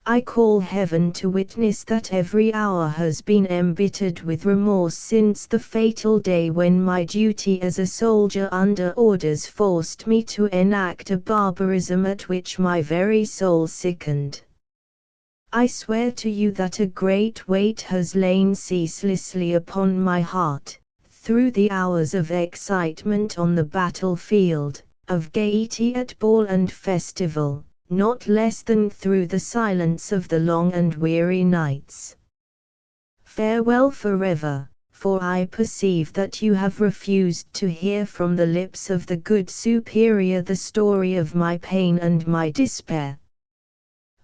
I call heaven to witness that every hour has been embittered with remorse since the fatal day when my duty as a soldier under orders forced me to enact a barbarism at which my very soul sickened. I swear to you that a great weight has lain ceaselessly upon my heart, through the hours of excitement on the battlefield, of gaiety at ball and festival, not less than through the silence of the long and weary nights. Farewell forever, for I perceive that you have refused to hear from the lips of the good superior the story of my pain and my despair.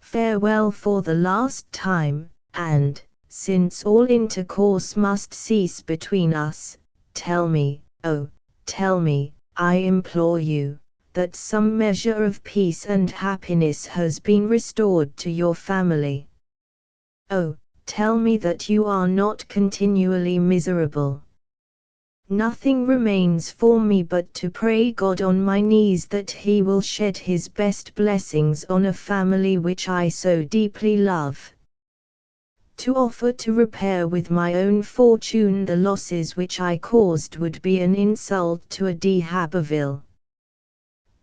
Farewell for the last time, and, since all intercourse must cease between us, tell me, oh, tell me, I implore you, that some measure of peace and happiness has been restored to your family. Oh, tell me that you are not continually miserable, Nothing remains for me but to pray God on my knees that He will shed His best blessings on a family which I so deeply love. To offer to repair with my own fortune the losses which I caused would be an insult to a de Haberville.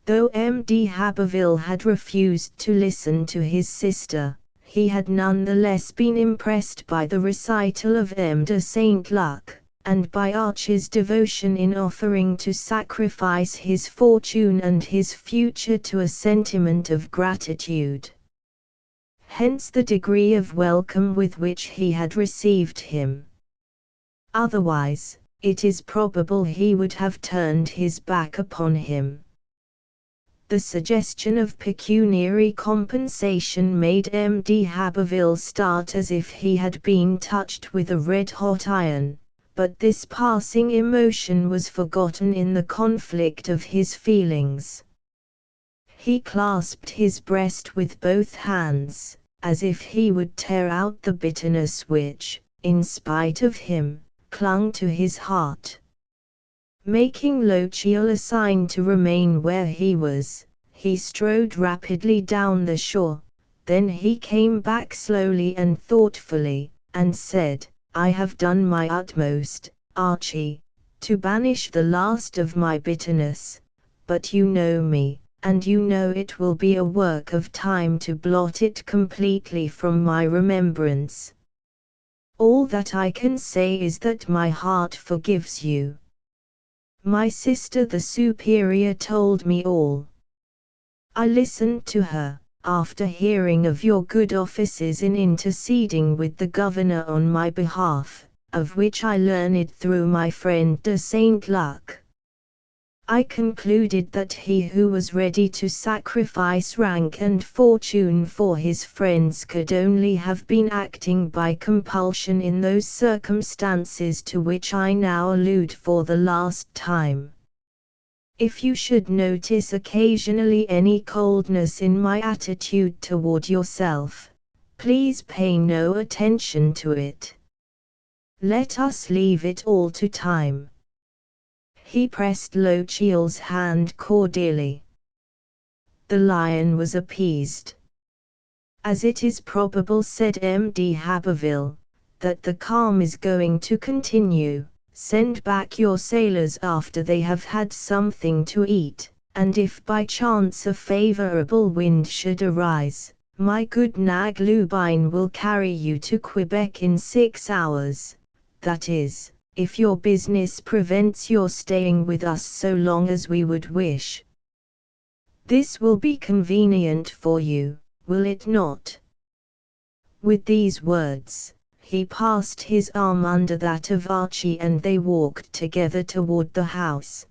Though M. de Haberville had refused to listen to his sister, he had none the less been impressed by the recital of M. de Saint-Luc, and by Archie's devotion in offering to sacrifice his fortune and his future to a sentiment of gratitude. Hence the degree of welcome with which he had received him. Otherwise, it is probable he would have turned his back upon him. The suggestion of pecuniary compensation made M. de Haberville start as if he had been touched with a red-hot iron, but this passing emotion was forgotten in the conflict of his feelings. He clasped his breast with both hands, as if he would tear out the bitterness which, in spite of him, clung to his heart. Making Lochiel a sign to remain where he was, he strode rapidly down the shore. Then he came back slowly and thoughtfully, and said, "I have done my utmost, Archie, to banish the last of my bitterness, but you know me, and you know it will be a work of time to blot it completely from my remembrance. All that I can say is that my heart forgives you. My sister the Superior told me all. I listened to her, after hearing of your good offices in interceding with the governor on my behalf, of which I learned through my friend de Saint-Luc. I concluded that he who was ready to sacrifice rank and fortune for his friends could only have been acting by compulsion in those circumstances to which I now allude for the last time. If you should notice occasionally any coldness in my attitude toward yourself, please pay no attention to it. Let us leave it all to time." He pressed Lochiel's hand cordially. The lion was appeased. "As it is probable," said M. de Haberville, "that the calm is going to continue, send back your sailors after they have had something to eat, and if by chance a favorable wind should arise, my good nag Lubine will carry you to Quebec in 6 hours, that is, if your business prevents your staying with us so long as we would wish. This will be convenient for you, will it not?" With these words, he passed his arm under that of Archie and they walked together toward the house.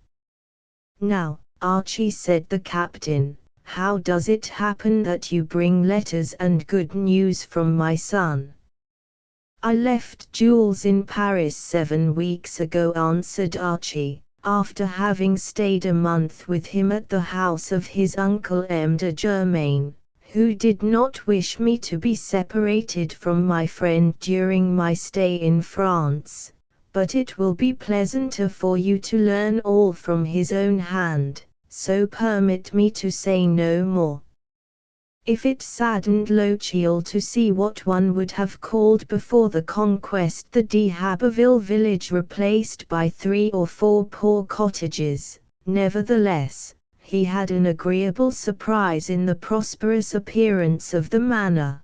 "Now, Archie," said the captain, "how does it happen that you bring letters and good news from my son?" "I left Jules in Paris 7 weeks ago," answered Archie, "after having stayed a month with him at the house of his uncle M. de Germain, who did not wish me to be separated from my friend during my stay in France, but it will be pleasanter for you to learn all from his own hand, so permit me to say no more." If it saddened Lochiel to see what one would have called before the conquest the de Haberville village replaced by 3 or 4 poor cottages, nevertheless, he had an agreeable surprise in the prosperous appearance of the manor.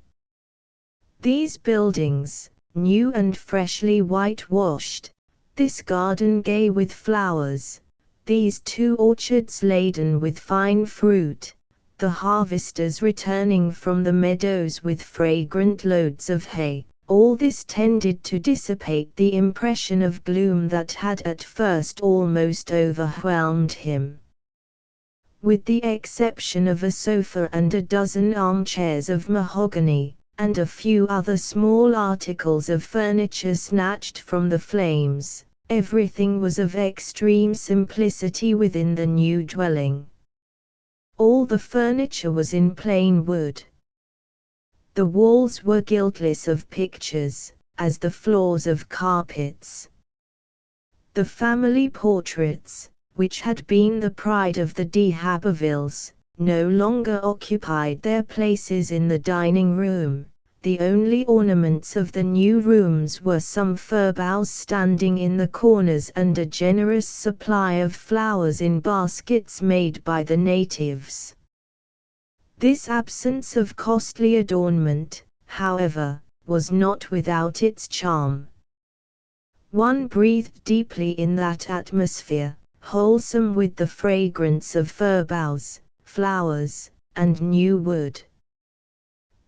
These buildings, new and freshly whitewashed, this garden gay with flowers, these 2 orchards laden with fine fruit, the harvesters returning from the meadows with fragrant loads of hay, all this tended to dissipate the impression of gloom that had at first almost overwhelmed him. With the exception of a sofa and a dozen armchairs of mahogany, and a few other small articles of furniture snatched from the flames, everything was of extreme simplicity within the new dwelling. All the furniture was in plain wood. The walls were guiltless of pictures, as the floors of carpets. The family portraits, which had been the pride of the de Habervilles, no longer occupied their places in the dining room. The only ornaments of the new rooms were some fir boughs standing in the corners and a generous supply of flowers in baskets made by the natives. This absence of costly adornment, however, was not without its charm. One breathed deeply in that atmosphere, wholesome with the fragrance of fir boughs, flowers, and new wood.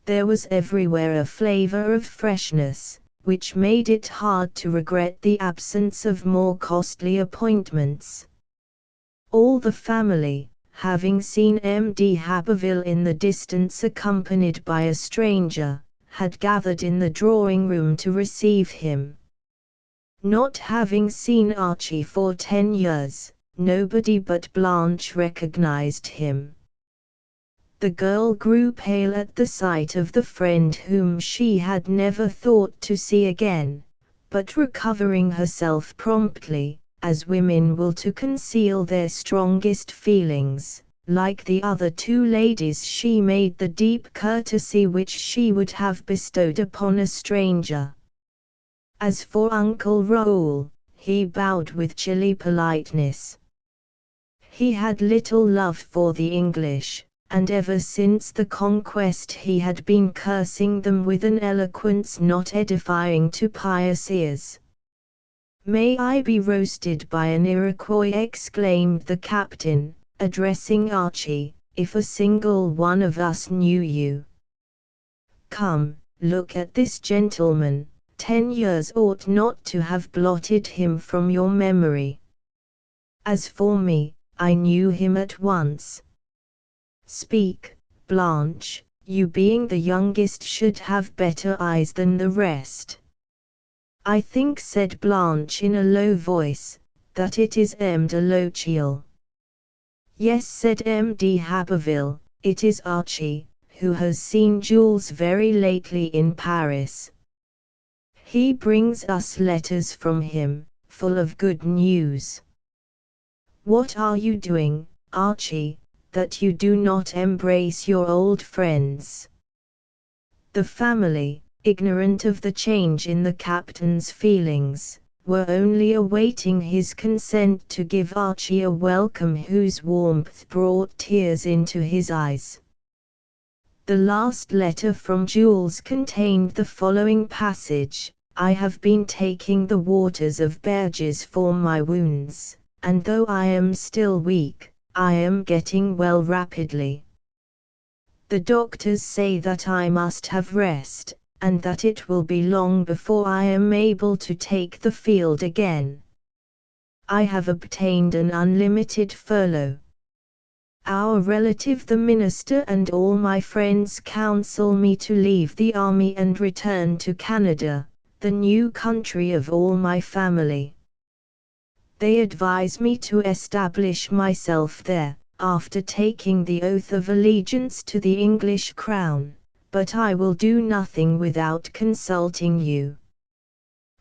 There was everywhere a flavor of freshness, which made it hard to regret the absence of more costly appointments. All the family, having seen M. de Haberville in the distance accompanied by a stranger, had gathered in the drawing-room to receive him. Not having seen Archie for 10 years, nobody but Blanche recognized him. The girl grew pale at the sight of the friend whom she had never thought to see again, but recovering herself promptly, as women will to conceal their strongest feelings, like the other two ladies she made the deep courtesy which she would have bestowed upon a stranger. As for Uncle Raoul, he bowed with chilly politeness. He had little love for the English, and ever since the conquest he had been cursing them with an eloquence not edifying to pious ears. "May I be roasted by an Iroquois!" exclaimed the captain, addressing Archie, "if a single one of us knew you. Come, look at this gentleman, 10 years ought not to have blotted him from your memory. As for me, I knew him at once. Speak, Blanche, you being the youngest should have better eyes than the rest." "I think," said Blanche in a low voice, "that it is M. de Lochiel." "Yes," said M. de Haberville, "it is Archie, who has seen Jules very lately in Paris. He brings us letters from him, full of good news." "What are you doing, Archie, that you do not embrace your old friends?" The family, ignorant of the change in the captain's feelings, were only awaiting his consent to give Archie a welcome whose warmth brought tears into his eyes. The last letter from Jules contained the following passage: "I have been taking the waters of Berges for my wounds, and though I am still weak, I am getting well rapidly. The doctors say that I must have rest, and that it will be long before I am able to take the field again. I have obtained an unlimited furlough. Our relative the minister and all my friends counsel me to leave the army and return to Canada, the new country of all my family. They advise me to establish myself there, after taking the oath of allegiance to the English crown, but I will do nothing without consulting you.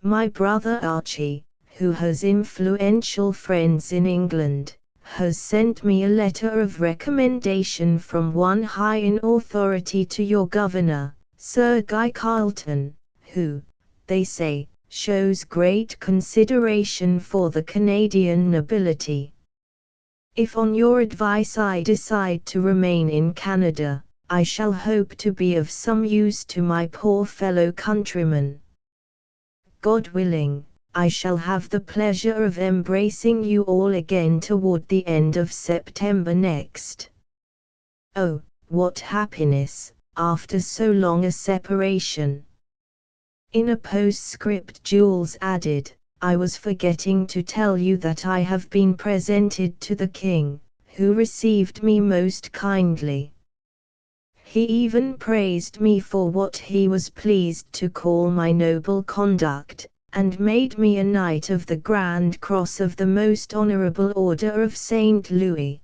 My brother Archie, who has influential friends in England, has sent me a letter of recommendation from one high in authority to your governor, Sir Guy Carleton, who, they say, shows great consideration for the Canadian nobility. If on your advice I decide to remain in Canada, I shall hope to be of some use to my poor fellow countrymen. God willing, I shall have the pleasure of embracing you all again toward the end of September next. Oh, what happiness, after so long a separation!" In a postscript Jules added, "I was forgetting to tell you that I have been presented to the king, who received me most kindly. He even praised me for what he was pleased to call my noble conduct, and made me a Knight of the Grand Cross of the Most Honorable Order of St. Louis.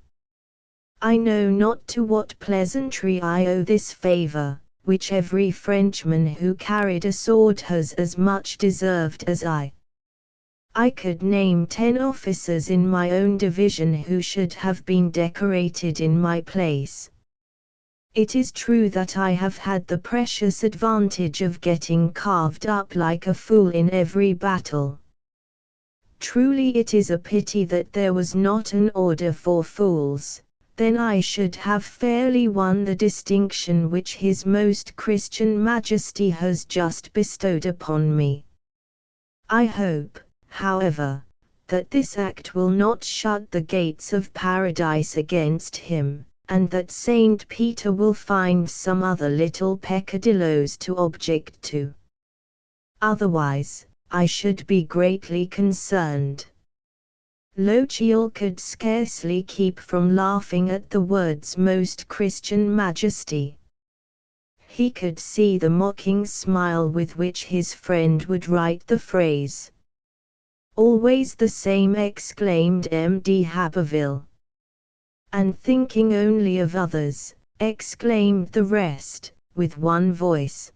I know not to what pleasantry I owe this favor, which every Frenchman who carried a sword has as much deserved as I. I could name 10 officers in my own division who should have been decorated in my place. It is true that I have had the precious advantage of getting carved up like a fool in every battle. Truly it is a pity that there was not an order for fools, then I should have fairly won the distinction which His Most Christian Majesty has just bestowed upon me. I hope, however, that this act will not shut the gates of paradise against him, and that Saint Peter will find some other little peccadilloes to object to. Otherwise, I should be greatly concerned. Lochiel could scarcely keep from laughing at the words Most Christian Majesty. He could see the mocking smile with which his friend would write the phrase. Always the same, exclaimed M. de Haberville. And thinking only of others, exclaimed the rest, with one voice.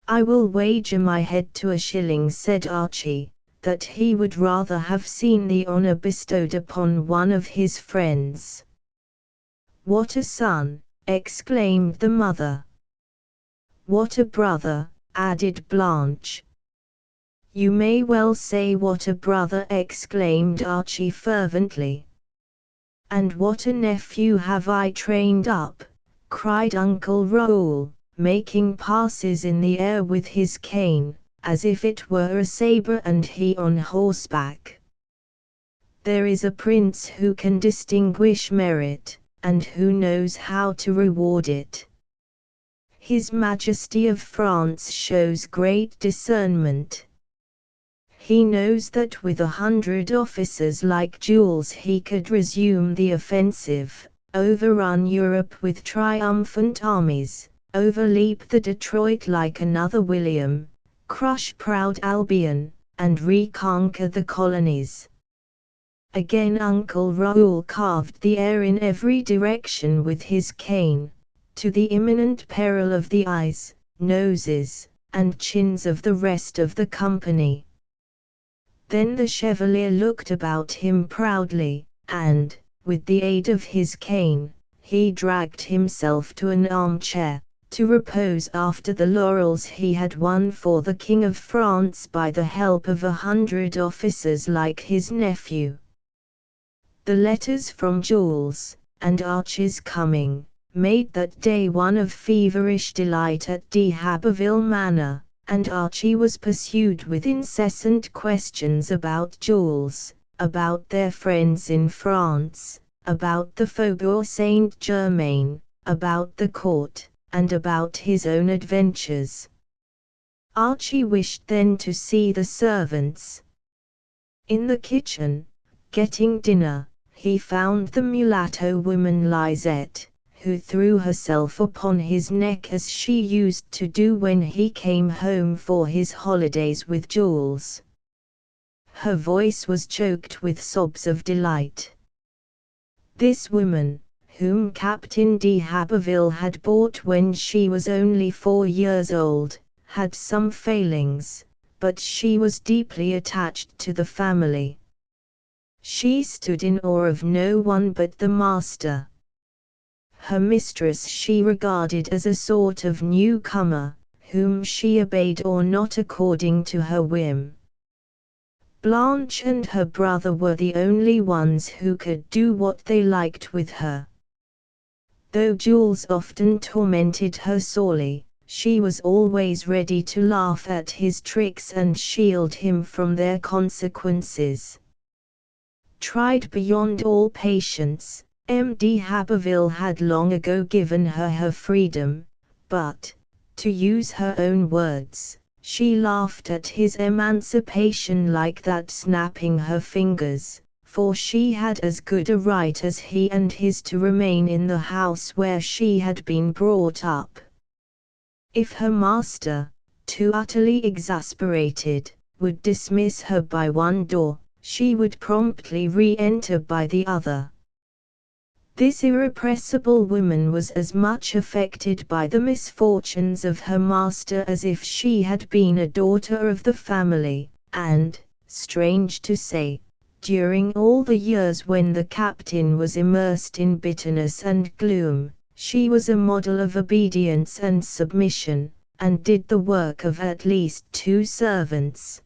I will wager my head to a shilling, said Archie, that he would rather have seen the honour bestowed upon one of his friends. What a son, exclaimed the mother. What a brother, added Blanche. You may well say what a brother, exclaimed Archie fervently. And what a nephew have I trained up, cried Uncle Raoul, making passes in the air with his cane, as if it were a sabre and he on horseback. There is a prince who can distinguish merit, and who knows how to reward it. His Majesty of France shows great discernment. He knows that with 100 officers like Jules he could resume the offensive, overrun Europe with triumphant armies, overleap the Detroit like another William, crush proud Albion, and reconquer the colonies. Again Uncle Raoul carved the air in every direction with his cane, to the imminent peril of the eyes, noses, and chins of the rest of the company. Then the Chevalier looked about him proudly, and, with the aid of his cane, he dragged himself to an armchair, to repose after the laurels he had won for the King of France by the help of 100 officers like his nephew. The letters from Jules, and Archie's coming, made that day one of feverish delight at de Haberville Manor, and Archie was pursued with incessant questions about Jules, about their friends in France, about the Faubourg Saint-Germain, about the court, and about his own adventures. Archie wished then to see the servants. In the kitchen, getting dinner, he found the mulatto woman Lisette, who threw herself upon his neck as she used to do when he came home for his holidays with Jules. Her voice was choked with sobs of delight. This woman, whom Captain de Haberville had bought when she was only 4 years old, had some failings, but she was deeply attached to the family. She stood in awe of no one but the master. Her mistress she regarded as a sort of newcomer, whom she obeyed or not according to her whim. Blanche and her brother were the only ones who could do what they liked with her. Though Jules often tormented her sorely, she was always ready to laugh at his tricks and shield him from their consequences. Tried beyond all patience, M. de Haberville had long ago given her freedom, but, to use her own words, she laughed at his emancipation like that, snapping her fingers, for she had as good a right as he and his to remain in the house where she had been brought up. If her master, too utterly exasperated, would dismiss her by one door, she would promptly re-enter by the other. This irrepressible woman was as much affected by the misfortunes of her master as if she had been a daughter of the family, and, strange to say, during all the years when the captain was immersed in bitterness and gloom, she was a model of obedience and submission, and did the work of at least 2 servants.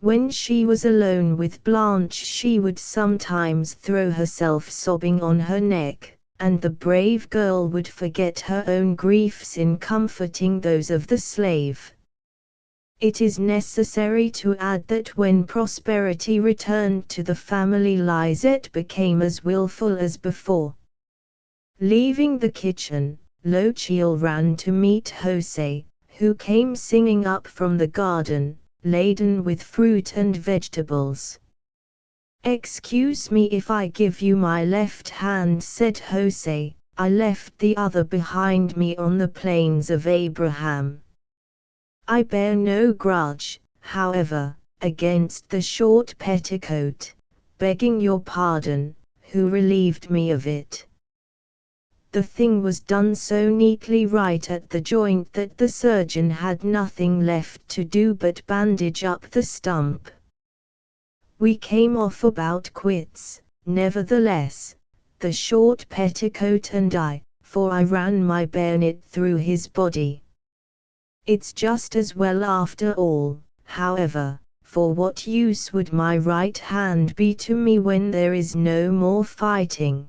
When she was alone with Blanche, she would sometimes throw herself sobbing on her neck, and the brave girl would forget her own griefs in comforting those of the slave. It is necessary to add that when prosperity returned to the family, Lisette became as willful as before. Leaving the kitchen, Lochiel ran to meet José, who came singing up from the garden, laden with fruit and vegetables. "Excuse me if I give you my left hand," said José. "I left the other behind me on the plains of Abraham. I bear no grudge, however, against the short petticoat, begging your pardon, who relieved me of it." The thing was done so neatly right at the joint that the surgeon had nothing left to do but bandage up the stump. We came off about quits, nevertheless, the short petticoat and I, for I ran my bayonet through his body. It's just as well after all, however, for what use would my right hand be to me when there is no more fighting?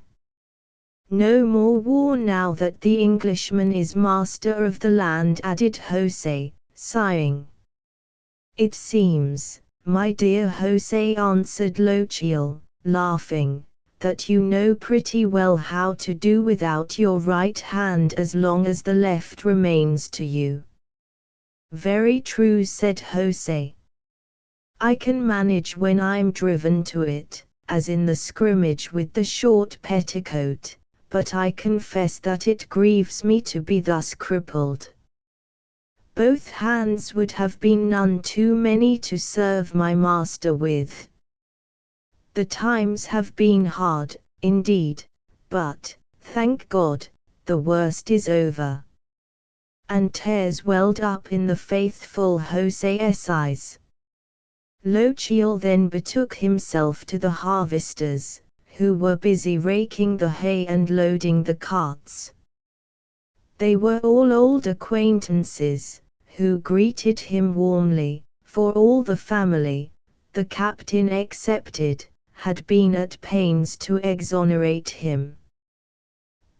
No more war now that the Englishman is master of the land, added José, sighing. It seems, my dear José, answered Lochiel, laughing, that you know pretty well how to do without your right hand as long as the left remains to you. Very true, said José. I can manage when I'm driven to it, as in the scrimmage with the short petticoat, but I confess that it grieves me to be thus crippled. Both hands would have been none too many to serve my master with. The times have been hard, indeed, but, thank God, the worst is over. And tears welled up in the faithful José's eyes. Lochiel then betook himself to the harvesters, who were busy raking the hay and loading the carts. They were all old acquaintances, who greeted him warmly, for all the family, the captain excepted, had been at pains to exonerate him.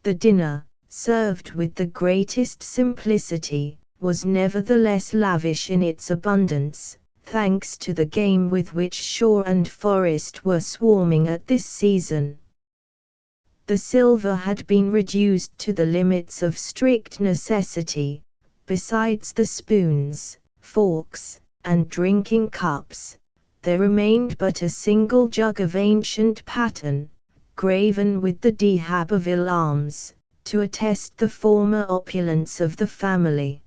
The dinner, served with the greatest simplicity, was nevertheless lavish in its abundance, thanks to the game with which shore and forest were swarming at this season. The silver had been reduced to the limits of strict necessity. Besides the spoons, forks, and drinking cups, there remained but a single jug of ancient pattern, graven with the de Haberville arms, to attest the former opulence of the family.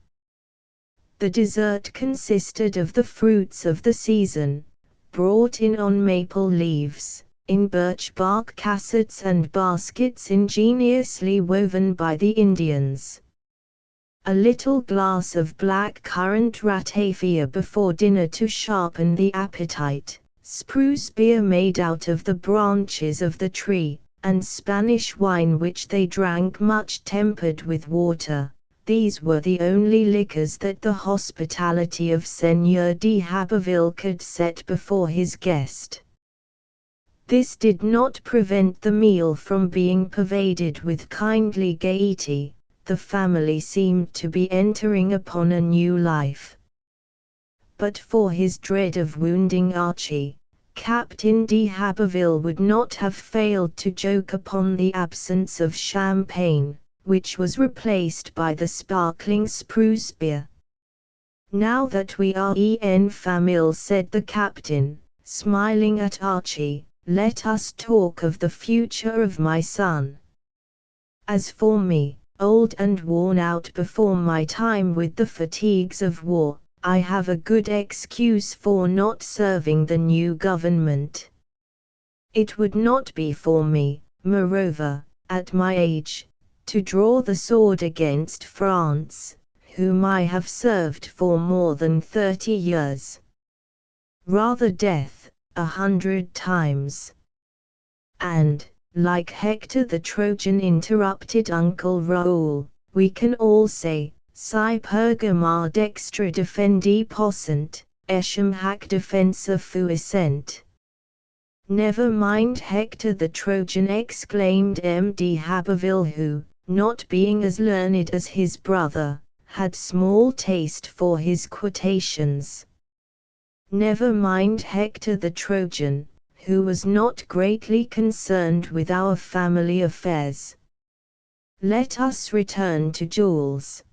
The dessert consisted of the fruits of the season, brought in on maple leaves, in birch bark cassets and baskets ingeniously woven by the Indians. A little glass of black currant ratafia before dinner to sharpen the appetite, spruce beer made out of the branches of the tree, and Spanish wine which they drank much tempered with water. These were the only liquors that the hospitality of Seigneur de Haberville could set before his guest. This did not prevent the meal from being pervaded with kindly gaiety. The family seemed to be entering upon a new life. But for his dread of wounding Archie, Captain de Haberville would not have failed to joke upon the absence of champagne, which was replaced by the sparkling spruce beer. "Now that we are en famille," said the captain, smiling at Archie, "let us talk of the future of my son. As for me, old and worn out before my time with the fatigues of war, I have a good excuse for not serving the new government. It would not be for me, moreover, at my age, to draw the sword against France, whom I have served for more than 30 years. rather death, 100 times. And, like Hector the Trojan, interrupted Uncle Raoul, we can all say, Si pergamar dextra defendi possent, etiam hac defensa fuissent. Never mind Hector the Trojan, exclaimed M.D. Haberville, who, not being as learned as his brother, had small taste for his quotations. Never mind Hector the Trojan, who was not greatly concerned with our family affairs. Let us return to Jules.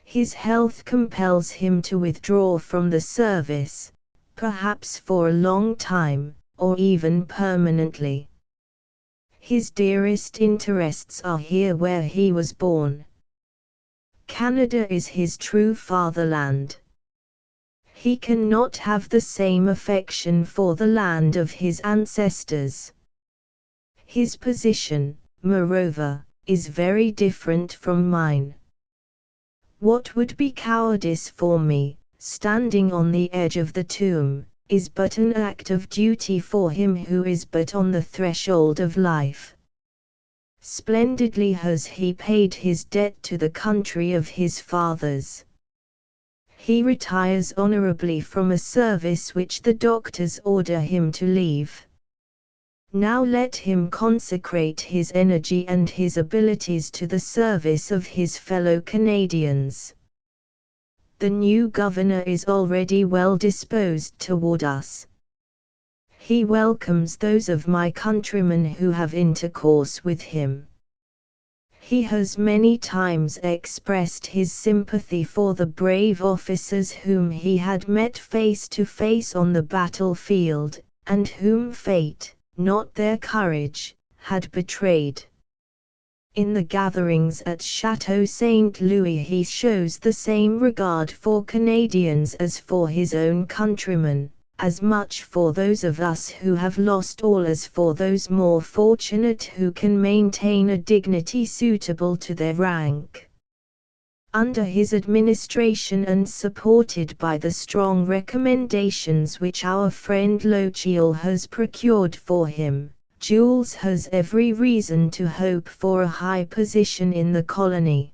His health compels him to withdraw from the service, perhaps for a long time, or even permanently. His dearest interests are here where he was born. Canada is his true fatherland. He cannot have the same affection for the land of his ancestors. His position, moreover, is very different from mine. What would be cowardice for me, standing on the edge of the tomb, is but an act of duty for him who is but on the threshold of life. Splendidly has he paid his debt to the country of his fathers. He retires honorably from a service which the doctors order him to leave. Now let him consecrate his energy and his abilities to the service of his fellow Canadians. The new governor is already well disposed toward us. He welcomes those of my countrymen who have intercourse with him. He has many times expressed his sympathy for the brave officers whom he had met face to face on the battlefield, and whom fate, not their courage, had betrayed. In the gatherings at Chateau St. Louis he shows the same regard for Canadians as for his own countrymen, as much for those of us who have lost all as for those more fortunate who can maintain a dignity suitable to their rank. Under his administration and supported by the strong recommendations which our friend Lochiel has procured for him, Jules has every reason to hope for a high position in the colony.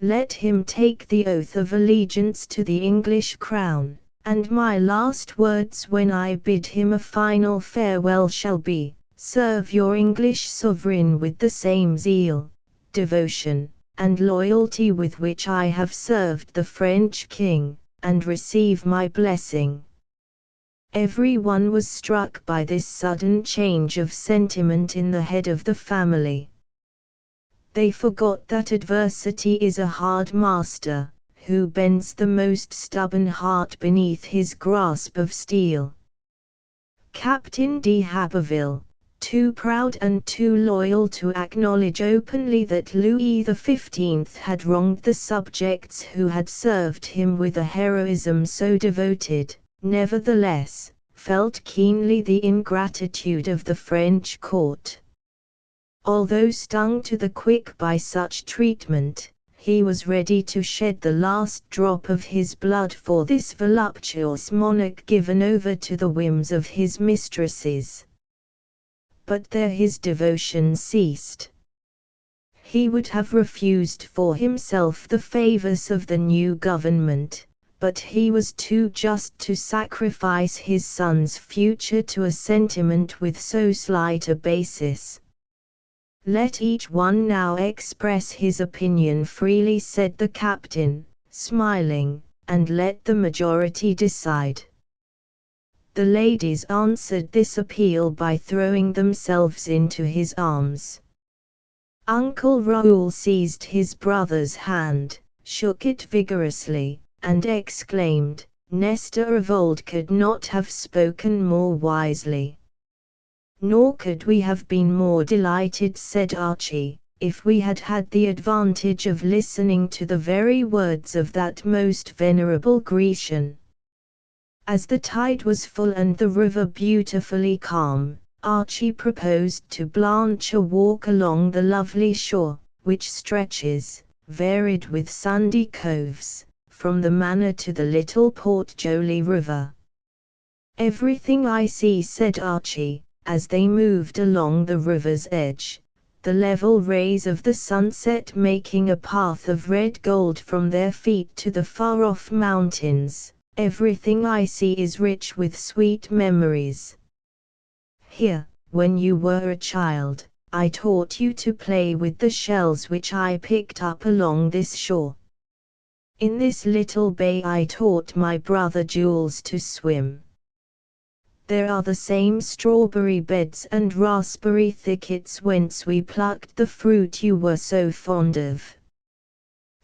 Let him take the oath of allegiance to the English crown, and my last words when I bid him a final farewell shall be, serve your English sovereign with the same zeal, devotion, and loyalty with which I have served the French king, and receive my blessing. Every one was struck by this sudden change of sentiment in the head of the family. They forgot that adversity is a hard master, who bends the most stubborn heart beneath his grasp of steel. Captain de Haberville, too proud and too loyal to acknowledge openly that Louis XV had wronged the subjects who had served him with a heroism so devoted, nevertheless, felt keenly the ingratitude of the French court. Although stung to the quick by such treatment, he was ready to shed the last drop of his blood for this voluptuous monarch given over to the whims of his mistresses. But there his devotion ceased. He would have refused for himself the favors of the new government, but he was too just to sacrifice his son's future to a sentiment with so slight a basis. Let each one now express his opinion freely, said the captain, smiling, and let the majority decide. The ladies answered this appeal by throwing themselves into his arms. Uncle Raoul seized his brother's hand, shook it vigorously, and exclaimed, Nestor of old could not have spoken more wisely. Nor could we have been more delighted, said Archie, if we had had the advantage of listening to the very words of that most venerable Grecian. As the tide was full and the river beautifully calm, Archie proposed to Blanche a walk along the lovely shore, which stretches, varied with sandy coves, from the manor to the little Port Joli River. Everything I see, said Archie, as they moved along the river's edge, the level rays of the sunset making a path of red gold from their feet to the far-off mountains. Everything I see is rich with sweet memories. Here, when you were a child, I taught you to play with the shells which I picked up along this shore. In this little bay I taught my brother Jules to swim. There are the same strawberry beds and raspberry thickets whence we plucked the fruit you were so fond of.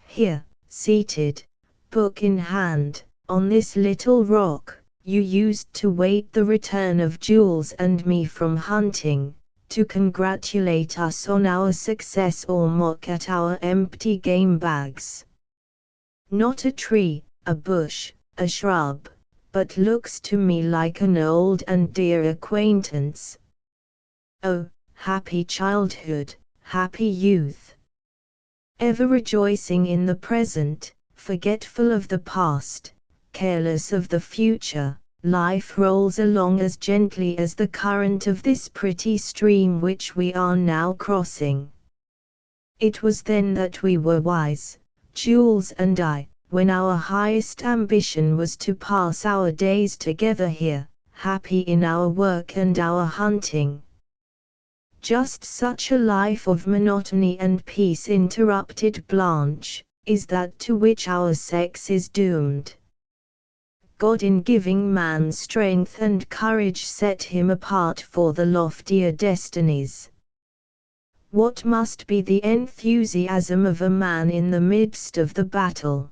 Here, seated, book in hand, on this little rock, you used to wait the return of Jules and me from hunting, to congratulate us on our success or mock at our empty game bags. Not a tree, a bush, a shrub, but looks to me like an old and dear acquaintance. Oh, happy childhood, happy youth! Ever rejoicing in the present, forgetful of the past, careless of the future, life rolls along as gently as the current of this pretty stream which we are now crossing. It was then that we were wise, Jules and I, when our highest ambition was to pass our days together here, happy in our work and our hunting. Just such a life of monotony and peace, interrupted Blanche, is that to which our sex is doomed. God, in giving man strength and courage, set him apart for the loftier destinies. What must be the enthusiasm of a man in the midst of the battle?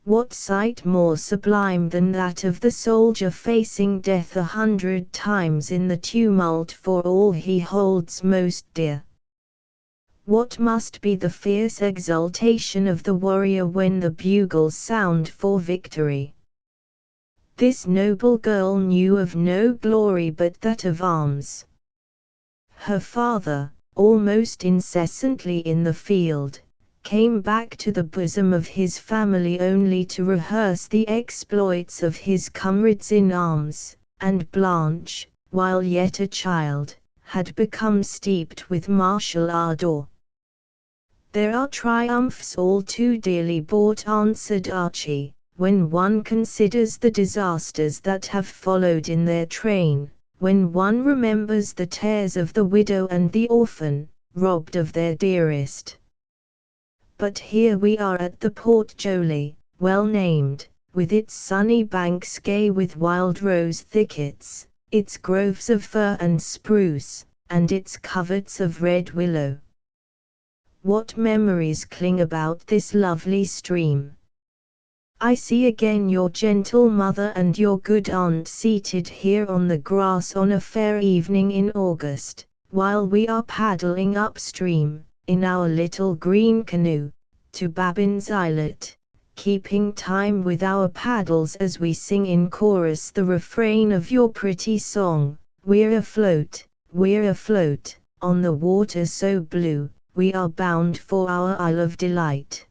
What sight more sublime than that of the soldier facing death 100 times in the tumult for all he holds most dear? What must be the fierce exultation of the warrior when the bugles sound for victory? This noble girl knew of no glory but that of arms. Her father, almost incessantly in the field, came back to the bosom of his family only to rehearse the exploits of his comrades in arms, and Blanche, while yet a child, had become steeped with martial ardor. There are triumphs all too dearly bought, answered Archie, when one considers the disasters that have followed in their train, when one remembers the tears of the widow and the orphan, robbed of their dearest. But here we are at the Port Joli, well named, with its sunny banks gay with wild rose thickets, its groves of fir and spruce, and its coverts of red willow. What memories cling about this lovely stream! I see again your gentle mother and your good aunt seated here on the grass on a fair evening in August, while we are paddling upstream, in our little green canoe, to Babin's Islet, keeping time with our paddles as we sing in chorus the refrain of your pretty song, we're afloat, on the water so blue, we are bound for our Isle of Delight.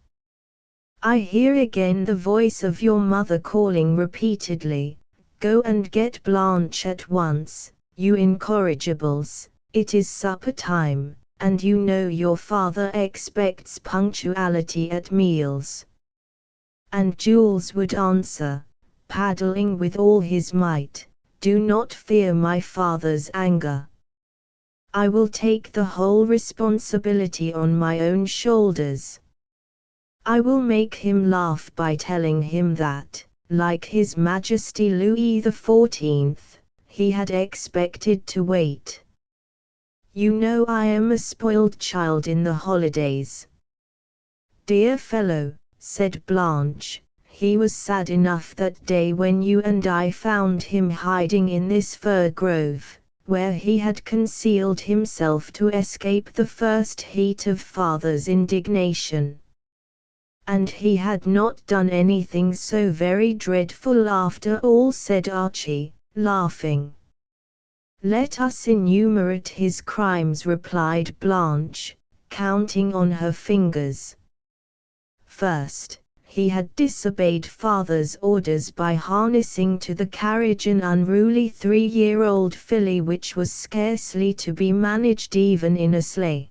I hear again the voice of your mother calling repeatedly, go and get Blanche at once, you incorrigibles, it is supper time, and you know your father expects punctuality at meals. And Jules would answer, paddling with all his might, do not fear my father's anger. I will take the whole responsibility on my own shoulders. I will make him laugh by telling him that, like His Majesty Louis XIV, he had expected to wait. You know I am a spoiled child in the holidays. Dear fellow, said Blanche, he was sad enough that day when you and I found him hiding in this fir grove, where he had concealed himself to escape the first heat of father's indignation. And he had not done anything so very dreadful after all, said Archie, laughing. Let us enumerate his crimes, replied Blanche, counting on her fingers. First, he had disobeyed father's orders by harnessing to the carriage an unruly 3-year-old filly which was scarcely to be managed even in a sleigh.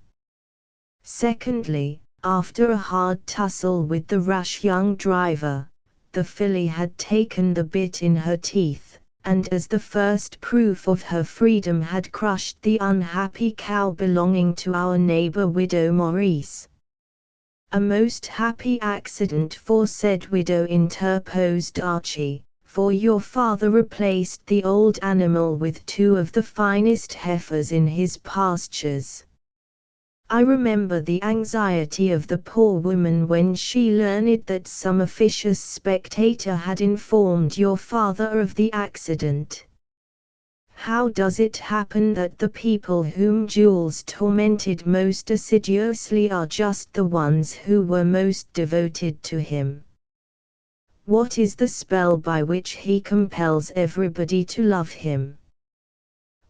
Secondly, after a hard tussle with the rash young driver, the filly had taken the bit in her teeth, and as the first proof of her freedom had crushed the unhappy cow belonging to our neighbor widow Maurice. A most happy accident for said widow, interposed Archie, for your father replaced the old animal with 2 of the finest heifers in his pastures. I remember the anxiety of the poor woman when she learned that some officious spectator had informed your father of the accident. How does it happen that the people whom Jules tormented most assiduously are just the ones who were most devoted to him? What is the spell by which he compels everybody to love him?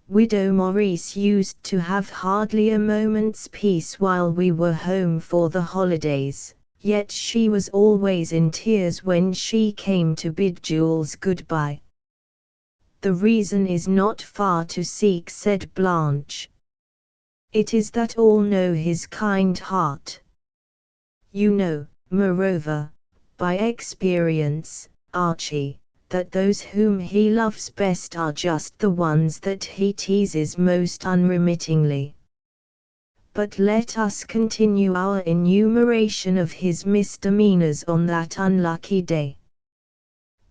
Widow Maurice used to have hardly a moment's peace while we were home for the holidays, yet she was always in tears when she came to bid Jules goodbye. The reason is not far to seek, said Blanche. It is that all know his kind heart. You know, moreover, by experience, Archie, that those whom he loves best are just the ones that he teases most unremittingly. But let us continue our enumeration of his misdemeanors on that unlucky day.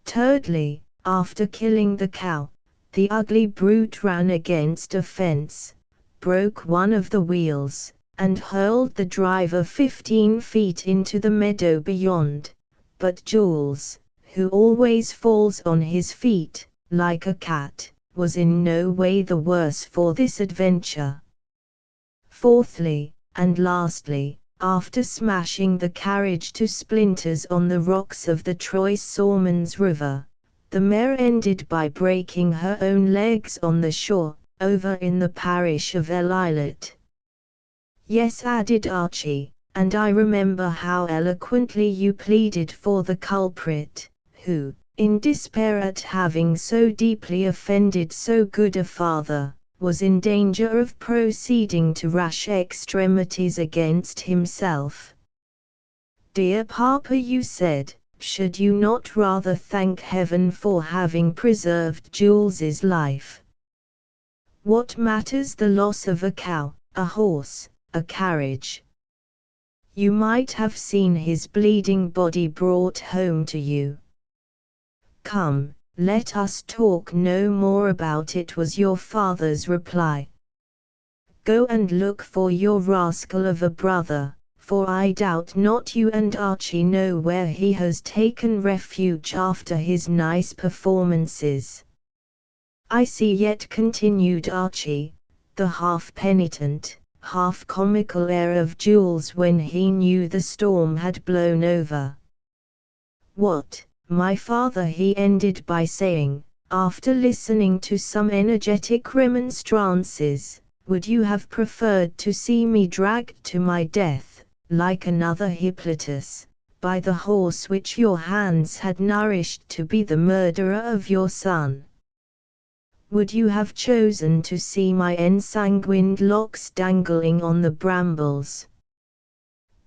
Thirdly, after killing the cow, the ugly brute ran against a fence, broke one of the wheels, and hurled the driver 15 feet into the meadow beyond. But Jules, who always falls on his feet, like a cat, was in no way the worse for this adventure. Fourthly, and lastly, after smashing the carriage to splinters on the rocks of the Trois-Sormons River, the mare ended by breaking her own legs on the shore, over in the parish of El-Islet. Yes, added Archie, and I remember how eloquently you pleaded for the culprit, who, in despair at having so deeply offended so good a father, was in danger of proceeding to rash extremities against himself. Dear Papa, you said, should you not rather thank heaven for having preserved Jules's life? What matters the loss of a cow, a horse, a carriage? You might have seen his bleeding body brought home to you. Come, let us talk no more about it, was your father's reply. Go and look for your rascal of a brother, for I doubt not you and Archie know where he has taken refuge after his nice performances. I see yet, continued Archie, the half-penitent, half-comical air of Jules when he knew the storm had blown over. What, my father, he ended by saying, after listening to some energetic remonstrances, would you have preferred to see me dragged to my death, like another Hippolytus, by the horse which your hands had nourished to be the murderer of your son? Would you have chosen to see my ensanguined locks dangling on the brambles?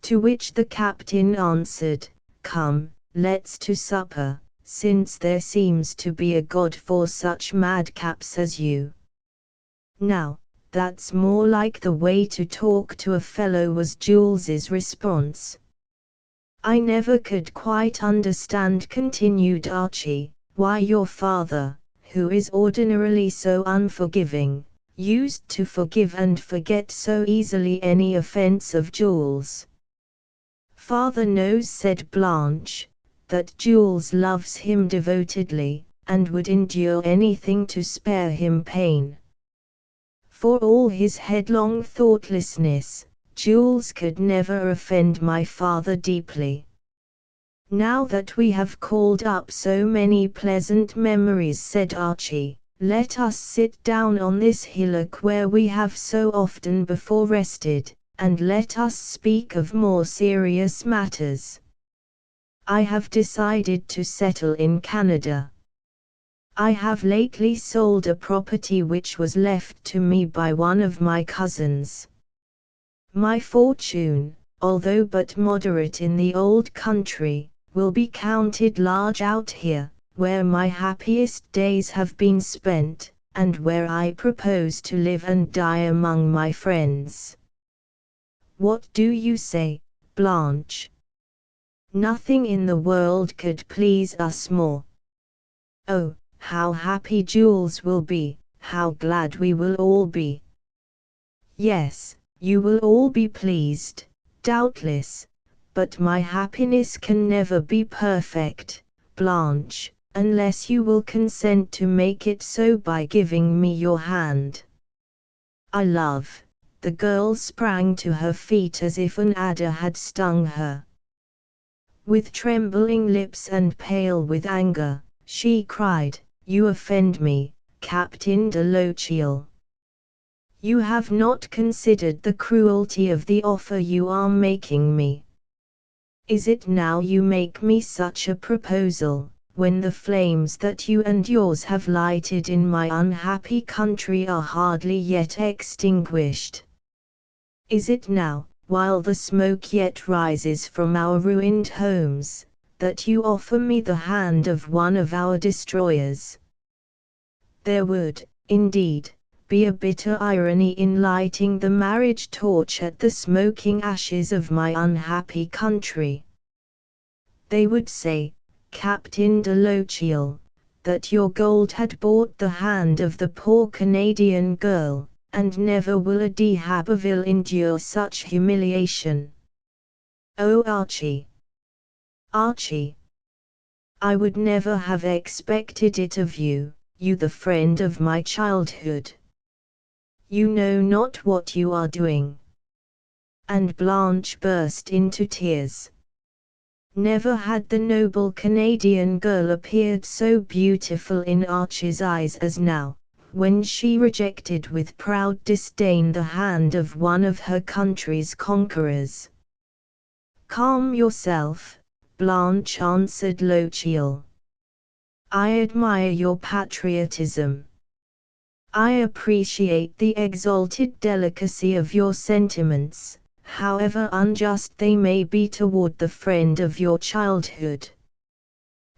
To which the captain answered, Come, let's to supper, since there seems to be a God for such madcaps as you. Now, that's more like the way to talk to a fellow, was Jules's response. I never could quite understand, continued Archie, why your father, who is ordinarily so unforgiving, used to forgive and forget so easily any offense of Jules. Father knows, said Blanche, that Jules loves him devotedly, and would endure anything to spare him pain. For all his headlong thoughtlessness, Jules could never offend my father deeply. Now that we have called up so many pleasant memories, said Archie, let us sit down on this hillock where we have so often before rested, and let us speak of more serious matters. I have decided to settle in Canada. I have lately sold a property which was left to me by one of my cousins. My fortune, although but moderate in the old country, will be counted large out here, where my happiest days have been spent, and where I propose to live and die among my friends. What do you say, Blanche? Nothing in the world could please us more. Oh, how happy Jules will be, how glad we will all be. Yes, you will all be pleased, doubtless, but my happiness can never be perfect, Blanche, unless you will consent to make it so by giving me your hand. I love. The girl sprang to her feet as if an adder had stung her. With trembling lips and pale with anger, she cried, "You offend me, Captain de Lochiel. You have not considered the cruelty of the offer you are making me. Is it now you make me such a proposal, when the flames that you and yours have lighted in my unhappy country are hardly yet extinguished? Is it now, while the smoke yet rises from our ruined homes, that you offer me the hand of one of our destroyers? There would, indeed, be a bitter irony in lighting the marriage torch at the smoking ashes of my unhappy country. They would say, Captain de Lochiel, that your gold had bought the hand of the poor Canadian girl, and never will a de Haberville endure such humiliation. Oh Archie! Archie! I would never have expected it of you, you the friend of my childhood. You know not what you are doing." And Blanche burst into tears. Never had the noble Canadian girl appeared so beautiful in Archie's eyes as now, when she rejected with proud disdain the hand of one of her country's conquerors. "Calm yourself," Blanche answered Lochiel. "I admire your patriotism. I appreciate the exalted delicacy of your sentiments, however unjust they may be toward the friend of your childhood.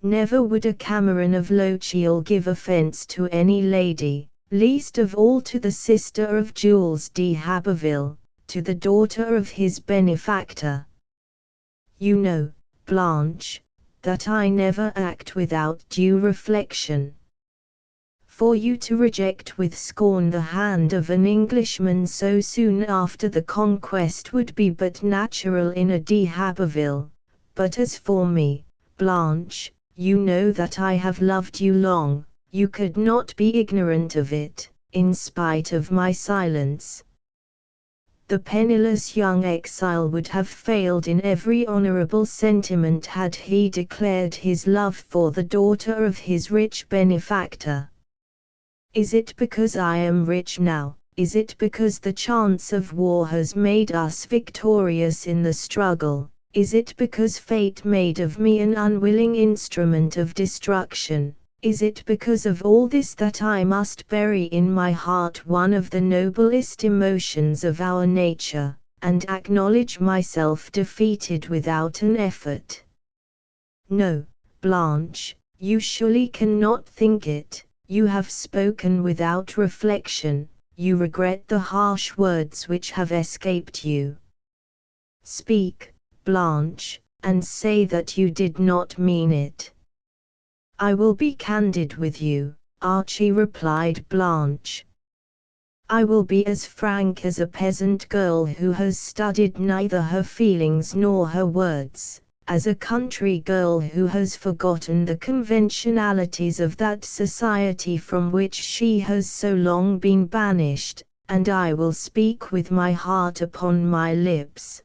Never would a Cameron of Lochiel give offense to any lady, least of all to the sister of Jules de Haberville, to the daughter of his benefactor. You know, Blanche, that I never act without due reflection. For you to reject with scorn the hand of an Englishman so soon after the conquest would be but natural in a de Haberville, but as for me, Blanche, you know that I have loved you long, you could not be ignorant of it, in spite of my silence." The penniless young exile would have failed in every honorable sentiment had he declared his love for the daughter of his rich benefactor. Is it because I am rich now, is it because the chance of war has made us victorious in the struggle, is it because fate made of me an unwilling instrument of destruction, is it because of all this that I must bury in my heart one of the noblest emotions of our nature, and acknowledge myself defeated without an effort? No, Blanche, you surely cannot think it. You have spoken without reflection, you regret the harsh words which have escaped you. Speak, Blanche, and say that you did not mean it." "I will be candid with you," Archie replied Blanche. "I will be as frank as a peasant girl who has studied neither her feelings nor her words, as a country girl who has forgotten the conventionalities of that society from which she has so long been banished, and I will speak with my heart upon my lips.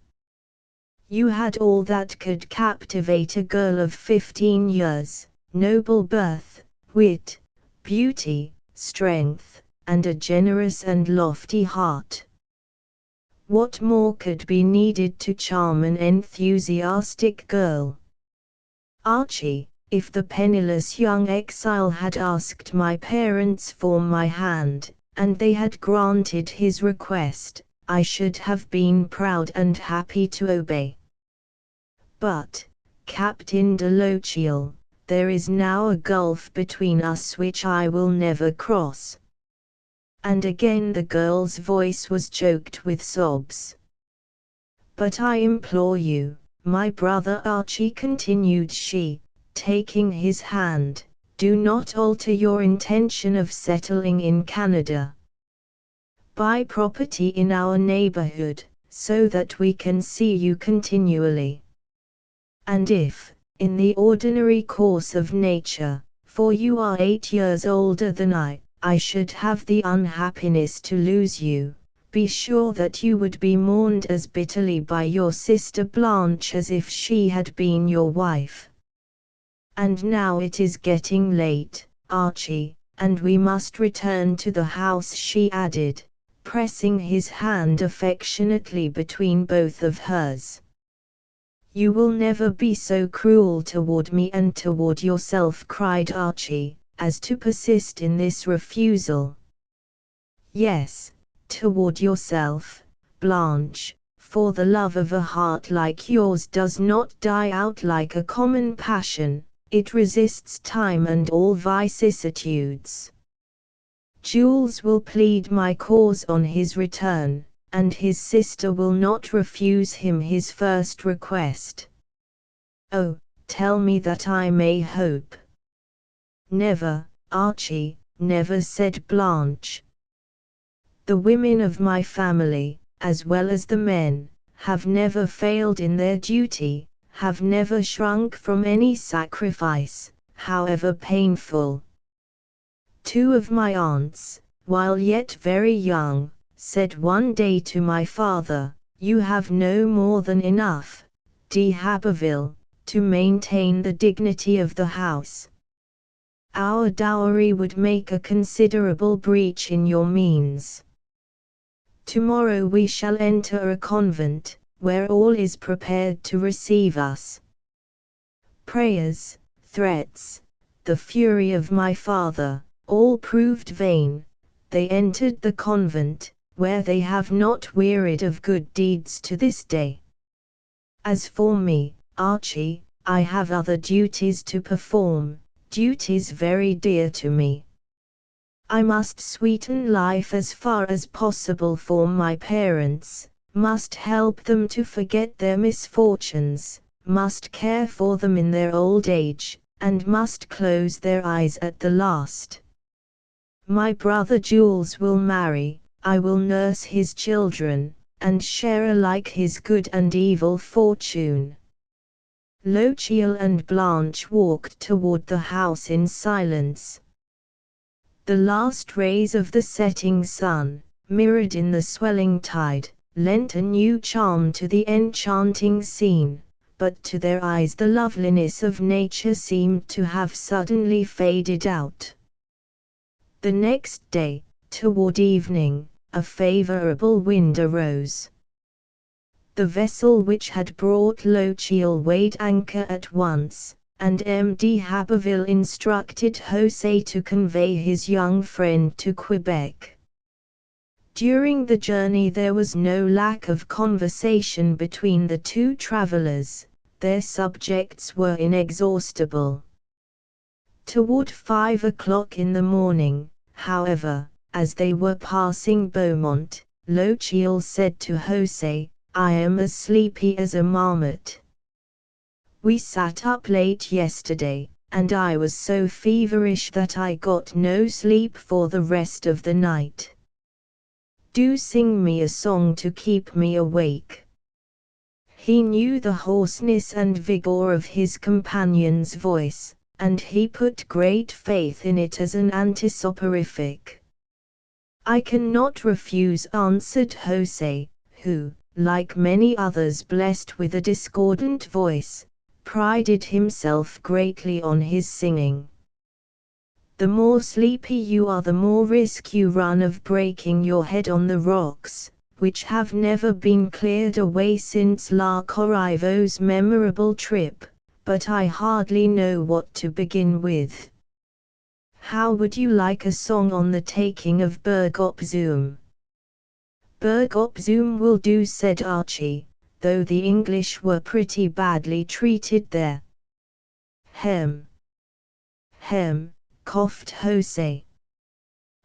You had all that could captivate a girl of 15 years, noble birth, wit, beauty, strength, and a generous and lofty heart. What more could be needed to charm an enthusiastic girl? Archie, if the penniless young exile had asked my parents for my hand, and they had granted his request, I should have been proud and happy to obey. But, Captain de Lochiel, there is now a gulf between us which I will never cross. And again the girl's voice was choked with sobs. But I implore you, my brother Archie, continued she, taking his hand, do not alter your intention of settling in Canada. Buy property in our neighborhood, so that we can see you continually. And if, in the ordinary course of nature, for you are 8 years older than I should have the unhappiness to lose you, be sure that you would be mourned as bitterly by your sister Blanche as if she had been your wife. And now it is getting late, Archie, and we must return to the house, she added, pressing his hand affectionately between both of hers. You will never be so cruel toward me and toward yourself, cried Archie, as to persist in this refusal. Yes, toward yourself, Blanche, for the love of a heart like yours does not die out like a common passion, it resists time and all vicissitudes. Jules will plead my cause on his return, and his sister will not refuse him his first request. Oh, tell me that I may hope. Never, Archie, never, said Blanche. The women of my family, as well as the men, have never failed in their duty, have never shrunk from any sacrifice, however painful. 2 of my aunts, while yet very young, said one day to my father, you have no more than enough, de Haberville, to maintain the dignity of the house. Our dowry would make a considerable breach in your means. Tomorrow we shall enter a convent, where all is prepared to receive us. Prayers, threats, the fury of my father, all proved vain. They entered the convent, where they have not wearied of good deeds to this day. As for me, Archie, I have other duties to perform, duties very dear to me. I must sweeten life as far as possible for my parents, must help them to forget their misfortunes, must care for them in their old age, and must close their eyes at the last. My brother Jules will marry, I will nurse his children, and share alike his good and evil fortune. Lochiel and Blanche walked toward the house in silence. The last rays of the setting sun, mirrored in the swelling tide, lent a new charm to the enchanting scene, but to their eyes the loveliness of nature seemed to have suddenly faded out. The next day, toward evening, a favorable wind arose. The vessel which had brought Lochiel weighed anchor at once, and M. de Haberville instructed José to convey his young friend to Quebec. During the journey there was no lack of conversation between the two travelers, their subjects were inexhaustible. Toward 5 o'clock in the morning, however, as they were passing Beaumont, Lochiel said to José, I am as sleepy as a marmot. We sat up late yesterday, and I was so feverish that I got no sleep for the rest of the night. Do sing me a song to keep me awake. He knew the hoarseness and vigor of his companion's voice, and he put great faith in it as an antisoporific. I cannot refuse, answered José, who, like many others blessed with a discordant voice, prided himself greatly on his singing. The more sleepy you are, the more risk you run of breaking your head on the rocks, which have never been cleared away since La Corriveau's memorable trip, but I hardly know what to begin with. How would you like a song on the taking of Berg op Zoom? Berg op Zoom will do, said Archie, though the English were pretty badly treated there. Hem. Hem, coughed Jose.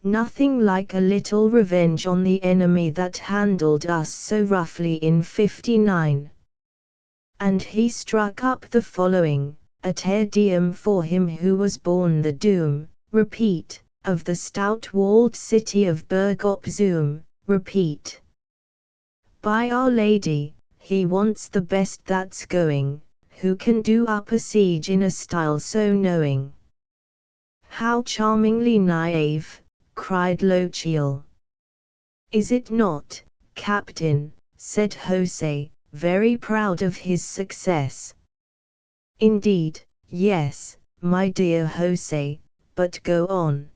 Nothing like a little revenge on the enemy that handled us so roughly in '59. And he struck up the following, a Te Deum for him who was born the doom, repeat, of the stout-walled city of Berg op Zoom, repeat. By Our Lady, he wants the best that's going, who can do up a siege in a style so knowing. How charmingly naive, cried Lochiel. Is it not, Captain, said Jose, very proud of his success. Indeed, yes, my dear Jose, but go on.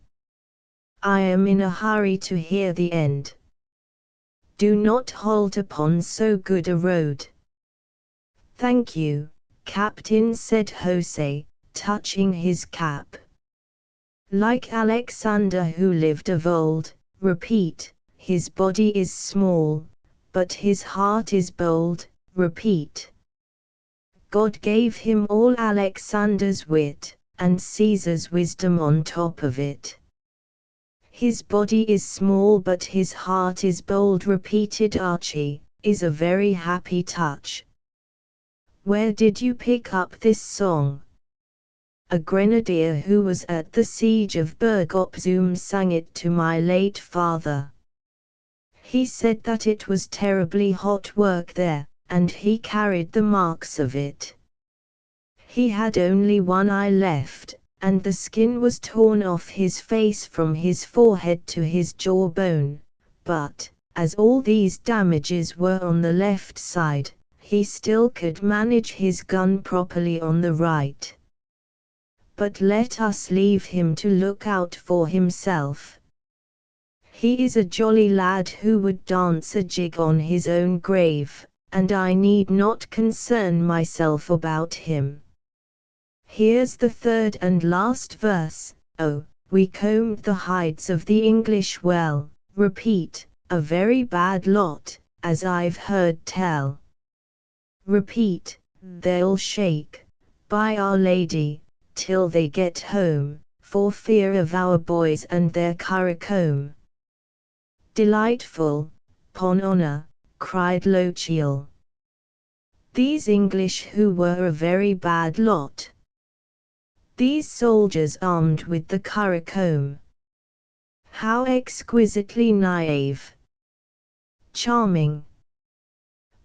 I am in a hurry to hear the end. Do not halt upon so good a road. Thank you, Captain, said Jose, touching his cap. Like Alexander who lived of old, repeat, his body is small, but his heart is bold, repeat. God gave him all Alexander's wit, and Caesar's wisdom on top of it. His body is small but his heart is bold, repeated Archie, is a very happy touch. Where did you pick up this song? A grenadier who was at the siege of Berg op Zoom sang it to my late father. He said that it was terribly hot work there, and he carried the marks of it. He had only one eye left, and the skin was torn off his face from his forehead to his jawbone, but, as all these damages were on the left side, he still could manage his gun properly on the right. But let us leave him to look out for himself. He is a jolly lad who would dance a jig on his own grave, and I need not concern myself about him. Here's the third and last verse. Oh, we combed the hides of the English well, repeat, a very bad lot, as I've heard tell. Repeat, they'll shake, by Our Lady, till they get home, for fear of our boys and their curricombe. Delightful, 'pon honour, cried Lochiel. These English who were a very bad lot. These soldiers armed with the curricombe. How exquisitely naive. Charming.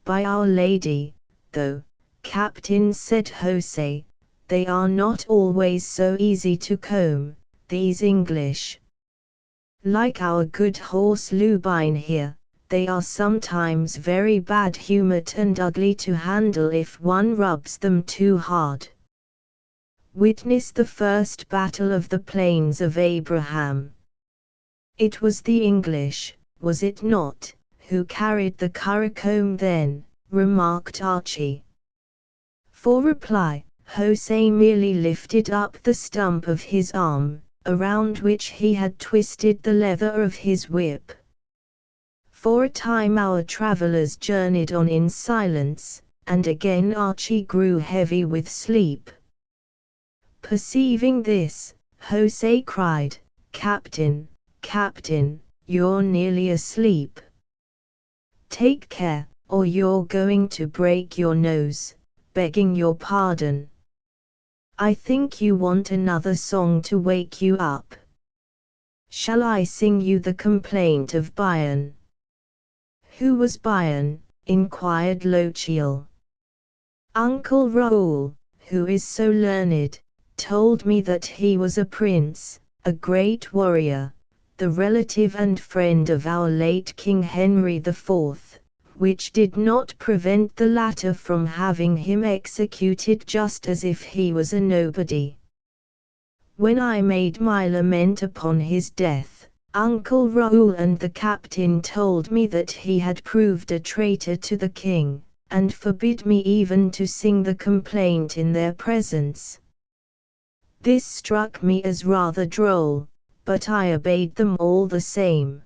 By Our Lady, though, Captain, said Jose, they are not always so easy to comb, these English. Like our good horse Lubine here, they are sometimes very bad-humoured and ugly to handle if one rubs them too hard. Witness the first battle of the Plains of Abraham. It was the English, was it not, who carried the curricombe then, remarked Archie. For reply, Jose merely lifted up the stump of his arm, around which he had twisted the leather of his whip. For a time our travellers journeyed on in silence, and again Archie grew heavy with sleep. Perceiving this, Jose cried, Captain, Captain, you're nearly asleep. Take care, or you're going to break your nose, begging your pardon. I think you want another song to wake you up. Shall I sing you the complaint of Bion? Who was Bion? Inquired Lochiel. Uncle Raoul, who is so learned, told me that he was a prince, a great warrior, the relative and friend of our late King Henry IV, which did not prevent the latter from having him executed just as if he was a nobody. When I made my lament upon his death, Uncle Raoul and the captain told me that he had proved a traitor to the king, and forbid me even to sing the complaint in their presence. This struck me as rather droll, but I obeyed them all the same.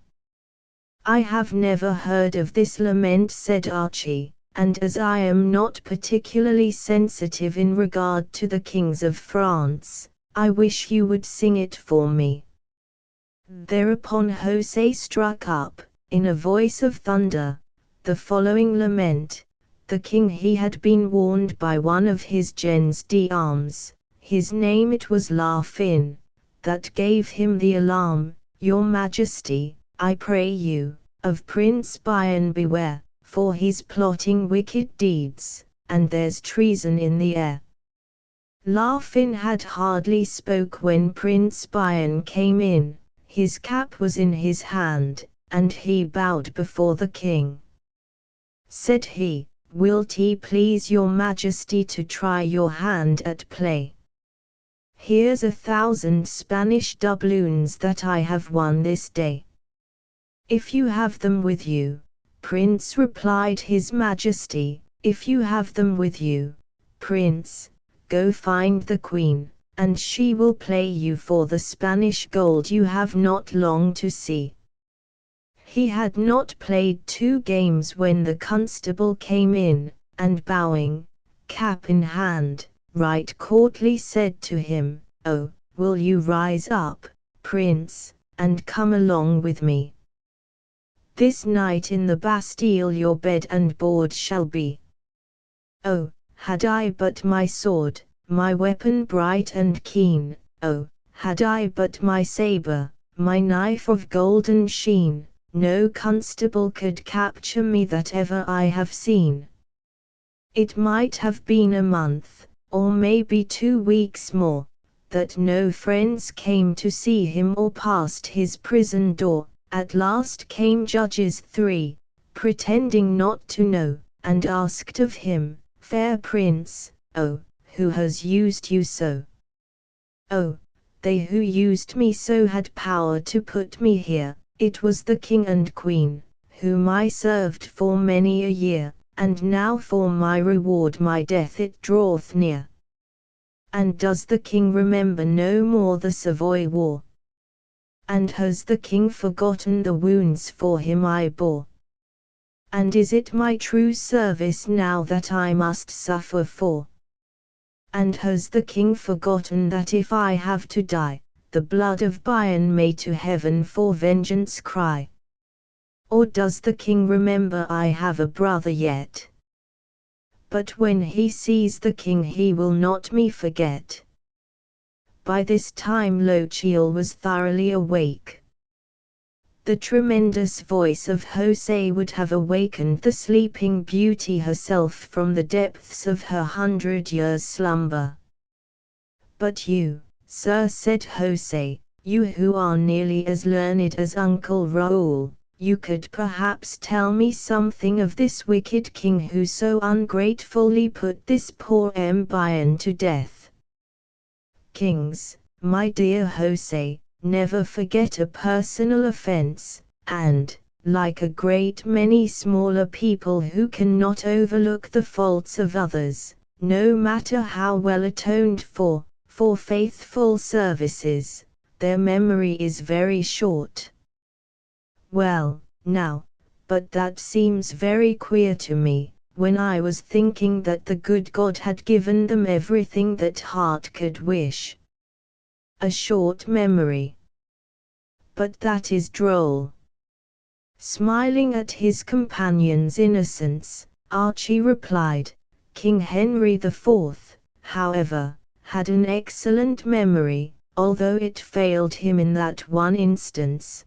I have never heard of this lament, said Archie, and as I am not particularly sensitive in regard to the kings of France, I wish you would sing it for me. Thereupon José struck up, in a voice of thunder, the following lament. The king he had been warned by one of his gens d'armes, his name it was La Fin, that gave him the alarm. Your Majesty, I pray you, of Prince Biron beware, for he's plotting wicked deeds, and there's treason in the air. La Fin had hardly spoke when Prince Biron came in. His cap was in his hand, and he bowed before the king. Said he, "Wilt ye please your Majesty to try your hand at play? Here's 1,000 Spanish doubloons that I have won this day. If you have them with you." "Prince," replied his Majesty, "if you have them with you, Prince, go find the Queen, and she will play you for the Spanish gold you have not long to see." He had not played 2 games when the constable came in, and bowing, cap in hand, right courtly said to him, "Oh, will you rise up, Prince, and come along with me? This night in the Bastille your bed and board shall be." "Oh, had I but my sword, my weapon bright and keen, oh, had I but my sabre, my knife of golden sheen, no constable could capture me that ever I have seen." It might have been a month, or maybe 2 weeks more, that no friends came to see him or passed his prison door. At last came judges 3, pretending not to know, and asked of him, "Fair Prince, oh, who has used you so?" "Oh, they who used me so had power to put me here. It was the king and queen, whom I served for many a year, and now for my reward my death it draweth near." "And does the king remember no more the Savoy War? And has the king forgotten the wounds for him I bore? And is it my true service now that I must suffer for? And has the king forgotten that if I have to die, the blood of Biron may to heaven for vengeance cry? Or does the king remember I have a brother yet? But when he sees the king he will not me forget." By this time Lochiel was thoroughly awake. The tremendous voice of José would have awakened the sleeping beauty herself from the depths of her 100 years' slumber. "But you, sir," said José, "you who are nearly as learned as Uncle Raoul, you could perhaps tell me something of this wicked king who so ungratefully put this poor Biron to death." "Kings, my dear José, never forget a personal offense, and, like a great many smaller people who cannot overlook the faults of others, no matter how well atoned for faithful services, their memory is very short." "Well, now, but that seems very queer to me, when I was thinking that the good God had given them everything that heart could wish. A short memory. But that is droll." Smiling at his companion's innocence, Archie replied, "King Henry IV, however, had an excellent memory, although it failed him in that one instance.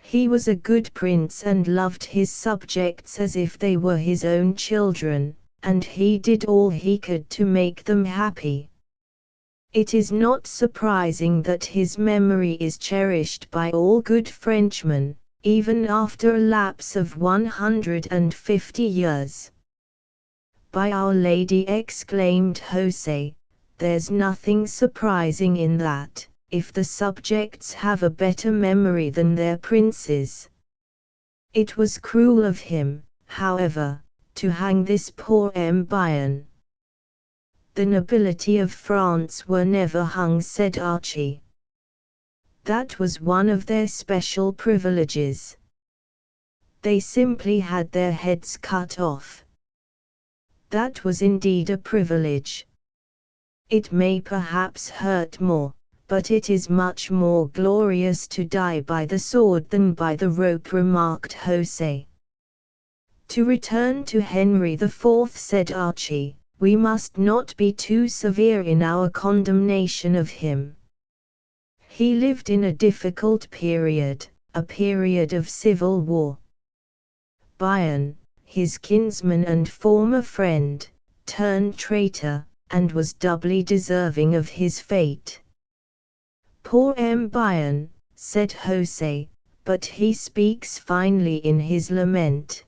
He was a good prince and loved his subjects as if they were his own children, and he did all he could to make them happy. It is not surprising that his memory is cherished by all good Frenchmen, even after a lapse of 150 years. "By Our Lady," exclaimed José, "there's nothing surprising in that, if the subjects have a better memory than their princes. It was cruel of him, however, to hang this poor Bion. The nobility of France were never hung, said Archie. That was one of their special privileges. They simply had their heads cut off. That was indeed a privilege. It may perhaps hurt more, but it is much more glorious to die by the sword than by the rope, remarked José. To return to Henry IV, said Archie, we must not be too severe in our condemnation of him. He lived in a difficult period, a period of civil war. Bion, his kinsman and former friend, turned traitor, and was doubly deserving of his fate. Poor Bion, said José, but he speaks finely in his lament.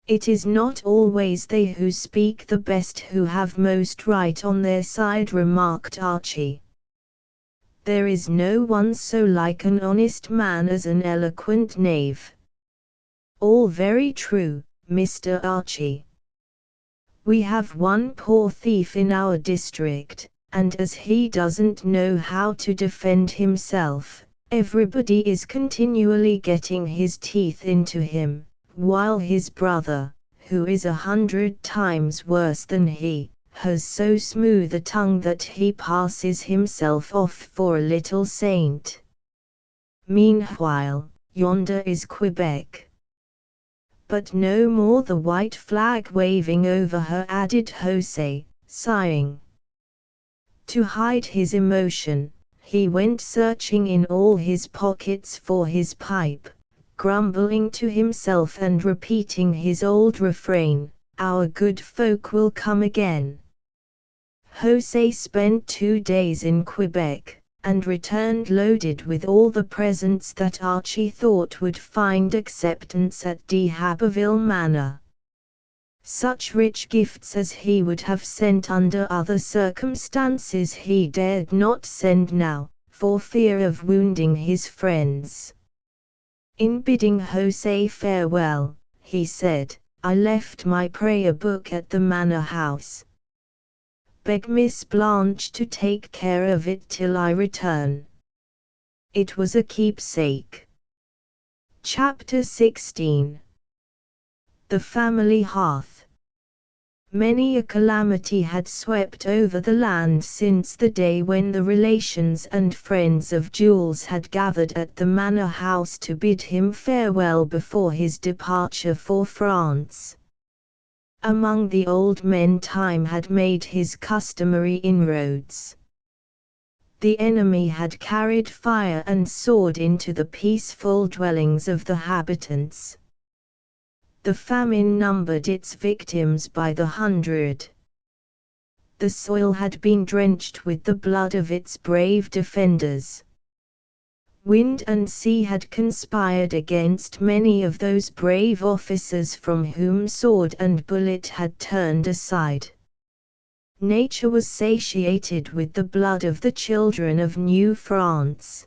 It is not always they who speak the best who have most right on their side, remarked Archie. There is no one so like an honest man as an eloquent knave. All very true, Mr. Archie. We have one poor thief in our district, and as he doesn't know how to defend himself, everybody is continually getting his teeth into him, while his brother, who is 100 times worse than he, has so smooth a tongue that he passes himself off for a little saint. Meanwhile, yonder is Quebec. But no more the white flag waving over her, added José, sighing. To hide his emotion, he went searching in all his pockets for his pipe, grumbling to himself and repeating his old refrain, our good folk will come again. José spent 2 days in Quebec, and returned loaded with all the presents that Archie thought would find acceptance at d'Haberville Manor. Such rich gifts as he would have sent under other circumstances he dared not send now, for fear of wounding his friends. In bidding José farewell, he said, I left my prayer book at the manor house. Beg Miss Blanche to take care of it till I return. It was a keepsake. Chapter 16. The family hearth. Many a calamity had swept over the land since the day when the relations and friends of Jules had gathered at the manor house to bid him farewell before his departure for France. Among the old men time had made his customary inroads. The enemy had carried fire and sword into the peaceful dwellings of the habitants. The famine numbered its victims by the 100. The soil had been drenched with the blood of its brave defenders. Wind and sea had conspired against many of those brave officers from whom sword and bullet had turned aside. Nature was satiated with the blood of the children of New France.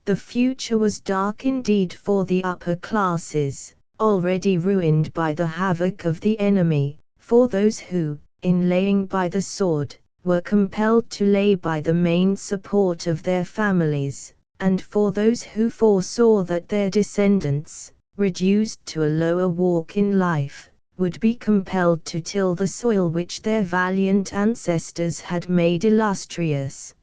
The future was dark indeed for the upper classes, already ruined by the havoc of the enemy, for those who, in laying by the sword, were compelled to lay by the main support of their families, and for those who foresaw that their descendants, reduced to a lower walk in life, would be compelled to till the soil which their valiant ancestors had made illustrious.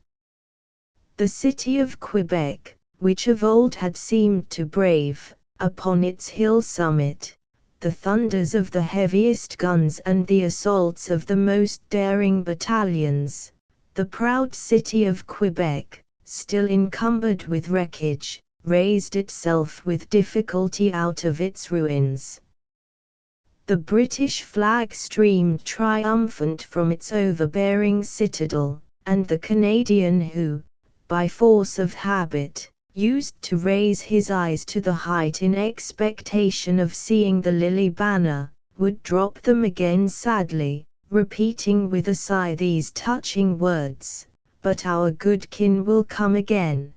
The city of Quebec, which of old had seemed to brave, upon its hill summit, the thunders of the heaviest guns and the assaults of the most daring battalions, the proud city of Quebec, still encumbered with wreckage, raised itself with difficulty out of its ruins. The British flag streamed triumphant from its overbearing citadel, and the Canadian who, by force of habit, used to raise his eyes to the height in expectation of seeing the lily banner, would drop them again sadly, repeating with a sigh these touching words, but our good kin will come again.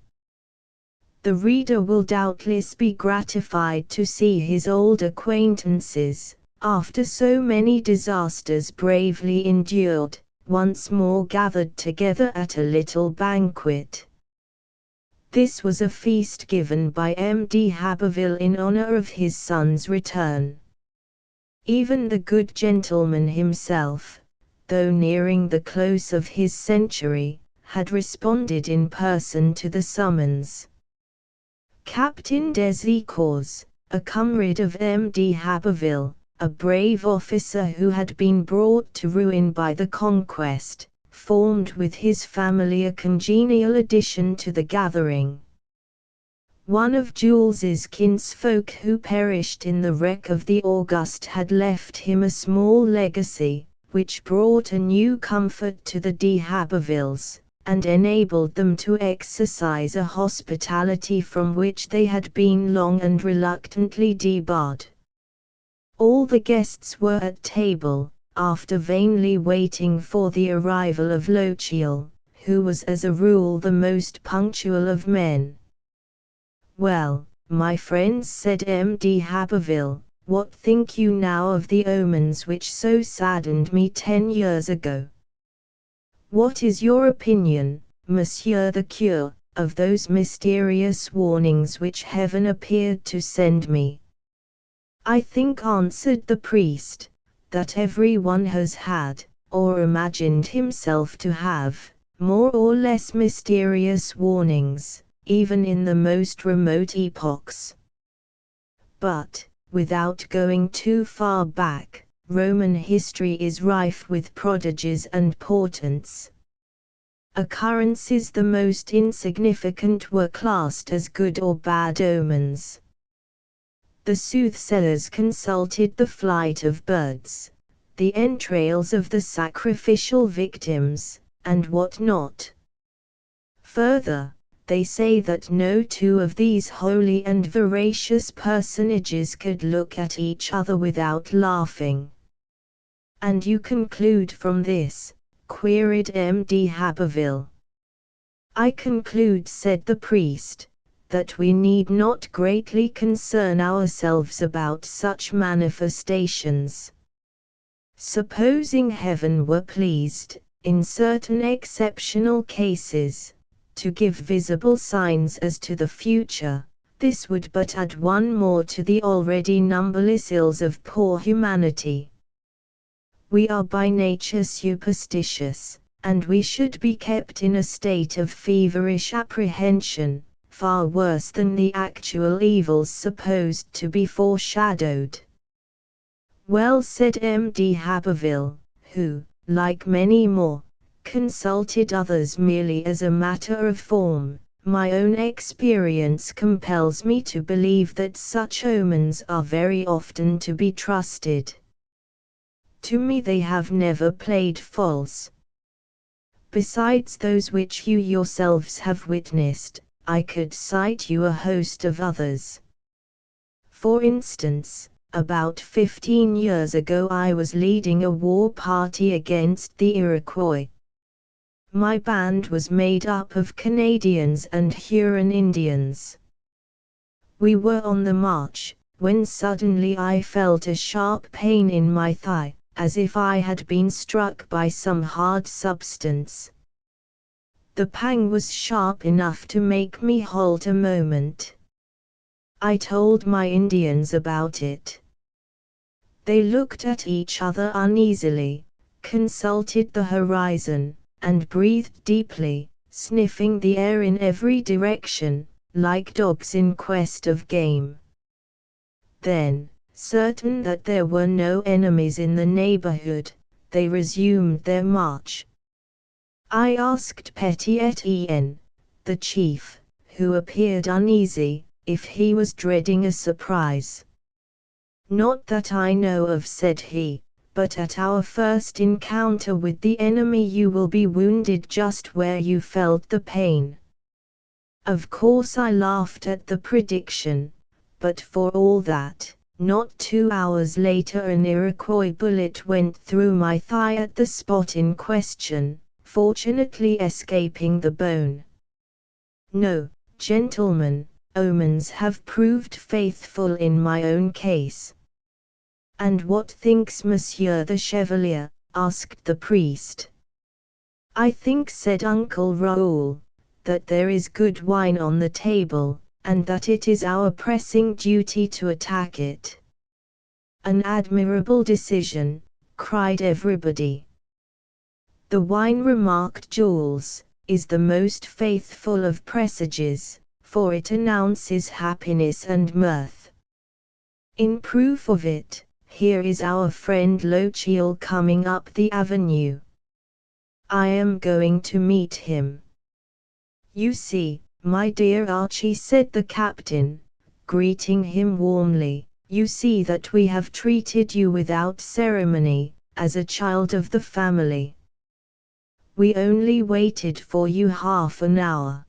The reader will doubtless be gratified to see his old acquaintances, after so many disasters bravely endured, once more gathered together at a little banquet. This was a feast given by M.D. Haberville in honor of his son's return. Even the good gentleman himself, though nearing the close of his century, had responded in person to the summons. Captain Desicors, a comrade of M.D. Haberville, a brave officer who had been brought to ruin by the conquest, formed with his family a congenial addition to the gathering. One of Jules's kinsfolk who perished in the wreck of the Auguste had left him a small legacy, which brought a new comfort to the de Habervilles, and enabled them to exercise a hospitality from which they had been long and reluctantly debarred. All the guests were at table, after vainly waiting for the arrival of Lochiel, who was as a rule the most punctual of men. "Well, my friends," said M.D. Haberville, "what think you now of the omens which so saddened me 10 years ago? What is your opinion, Monsieur the Curé, of those mysterious warnings which Heaven appeared to send me?" "I think," answered the priest, "that every one has had, or imagined himself to have, more or less mysterious warnings, even in the most remote epochs. But, without going too far back, Roman history is rife with prodigies and portents. Occurrences the most insignificant were classed as good or bad omens. The soothsayers consulted the flight of birds, the entrails of the sacrificial victims, and what not. Further, they say that no two of these holy and veracious personages could look at each other without laughing. "And you conclude from this?" queried M.D. Haberville. "I conclude," said the priest, "that we need not greatly concern ourselves about such manifestations. Supposing Heaven were pleased, in certain exceptional cases, to give visible signs as to the future, this would but add one more to the already numberless ills of poor humanity. We are by nature superstitious, and we should be kept in a state of feverish apprehension, far worse than the actual evils supposed to be foreshadowed." "Well," said M.D. Haberville, who, like many more, consulted others merely as a matter of form, "my own experience compels me to believe that such omens are very often to be trusted. To me they have never played false. Besides those which you yourselves have witnessed, I could cite you a host of others. For instance, about 15 years ago I was leading a war party against the Iroquois. My band was made up of Canadians and Huron Indians. We were on the march, when suddenly I felt a sharp pain in my thigh, as if I had been struck by some hard substance. The pang was sharp enough to make me halt a moment. I told my Indians about it. They looked at each other uneasily, consulted the horizon, and breathed deeply, sniffing the air in every direction, like dogs in quest of game. Then, certain that there were no enemies in the neighborhood, they resumed their march. I asked Petit-Etienne, the chief, who appeared uneasy, if he was dreading a surprise. "Not that I know of," said he, "but at our first encounter with the enemy you will be wounded just where you felt the pain." Of course I laughed at the prediction, but for all that, not 2 hours later an Iroquois bullet went through my thigh at the spot in question, fortunately escaping the bone. No, gentlemen, omens have proved faithful in my own case. "And what thinks Monsieur the Chevalier?" asked the priest. "I think," said Uncle Raoul, "that there is good wine on the table, and that it is our pressing duty to attack it." "An admirable decision," cried everybody. "The wine," remarked Jules, "is the most faithful of presages, for it announces happiness and mirth. In proof of it, here is our friend Lochiel coming up the avenue. I am going to meet him." "You see, my dear Archie," said the captain, greeting him warmly, "you see that we have treated you without ceremony, as a child of the family. We only waited for you half an hour.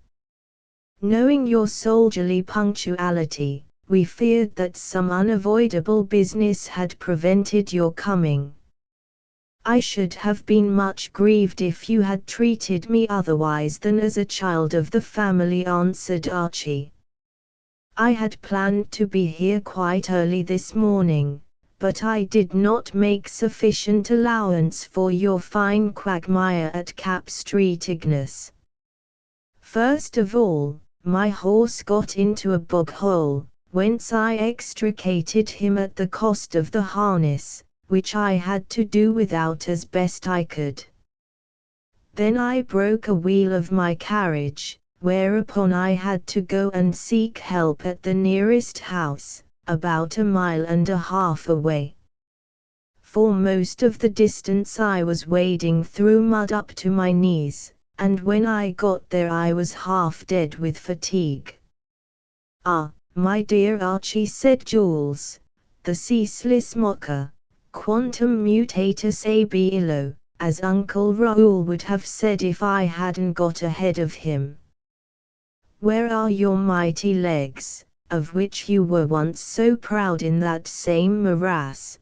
Knowing your soldierly punctuality, we feared that some unavoidable business had prevented your coming. I should have been much grieved if you had treated me otherwise than as a child of the family," answered Archie. "I had planned to be here quite early this morning, but I did not make sufficient allowance for your fine quagmire at Cap Street, Ignace. First of all, my horse got into a bog hole, whence I extricated him at the cost of the harness, which I had to do without as best I could. Then I broke a wheel of my carriage, whereupon I had to go and seek help at the nearest house, about 1.5 miles away. For most of the distance I was wading through mud up to my knees, and when I got there I was half dead with fatigue." "Ah, my dear Archie," said Jules, "the ceaseless mocker, quantum mutatus ab illo, as Uncle Raoul would have said if I hadn't got ahead of him. Where are your mighty legs, of which you were once so proud in that same morass?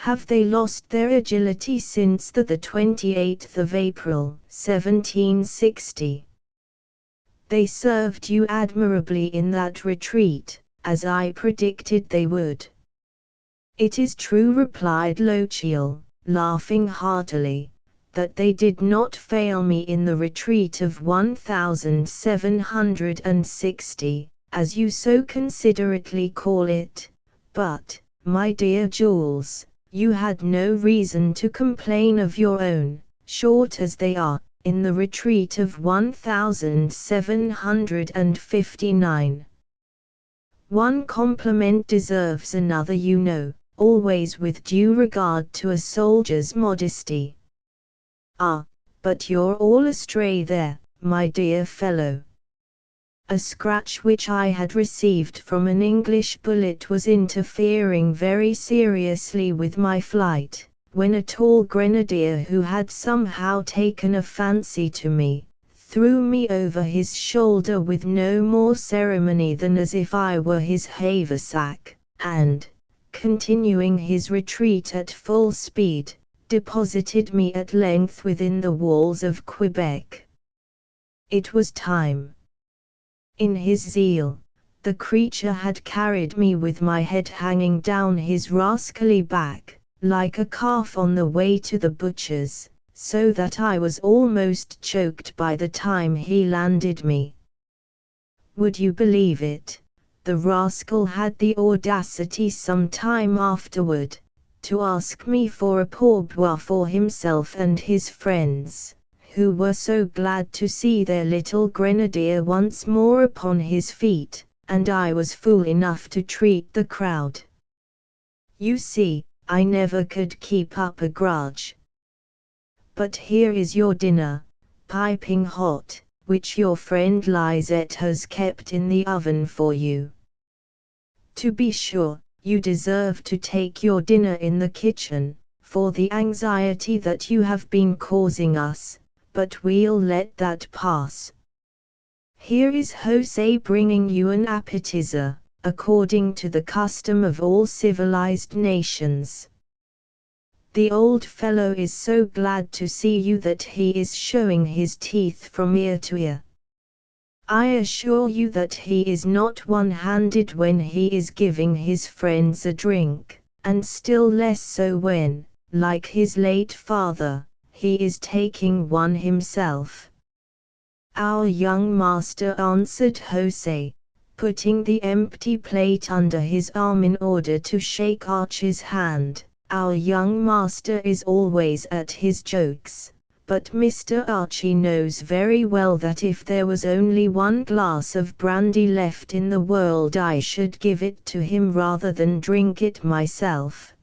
Have they lost their agility since the 28th of April, 1760? They served you admirably in that retreat, as I predicted they would." "It is true," replied Lochiel, laughing heartily, "that they did not fail me in the retreat of 1760, as you so considerately call it, but, my dear Jules, you had no reason to complain of your own, short as they are, in the retreat of 1759. One compliment deserves another, you know, always with due regard to a soldier's modesty." "Ah, but you're all astray there, my dear fellow. A scratch which I had received from an English bullet was interfering very seriously with my flight, when a tall grenadier who had somehow taken a fancy to me, threw me over his shoulder with no more ceremony than as if I were his haversack, and, continuing his retreat at full speed, deposited me at length within the walls of Quebec. It was time. In his zeal, the creature had carried me with my head hanging down his rascally back, like a calf on the way to the butcher's, so that I was almost choked by the time he landed me. Would you believe it? The rascal had the audacity some time afterward, to ask me for a pourboire for himself and his friends, who were so glad to see their little grenadier once more upon his feet, and I was fool enough to treat the crowd. You see, I never could keep up a grudge. But here is your dinner, piping hot, which your friend Lisette has kept in the oven for you. To be sure, you deserve to take your dinner in the kitchen, for the anxiety that you have been causing us, but we'll let that pass. Here is Jose bringing you an appetizer, according to the custom of all civilized nations. The old fellow is so glad to see you that he is showing his teeth from ear to ear. I assure you that he is not one-handed when he is giving his friends a drink, and still less so when, like his late father, he is taking one himself. Our young master, answered José, putting the empty plate under his arm in order to shake Archie's hand. Our young master is always at his jokes, but Mr. Archie knows very well that if there was only one glass of brandy left in the world I should give it to him rather than drink it myself.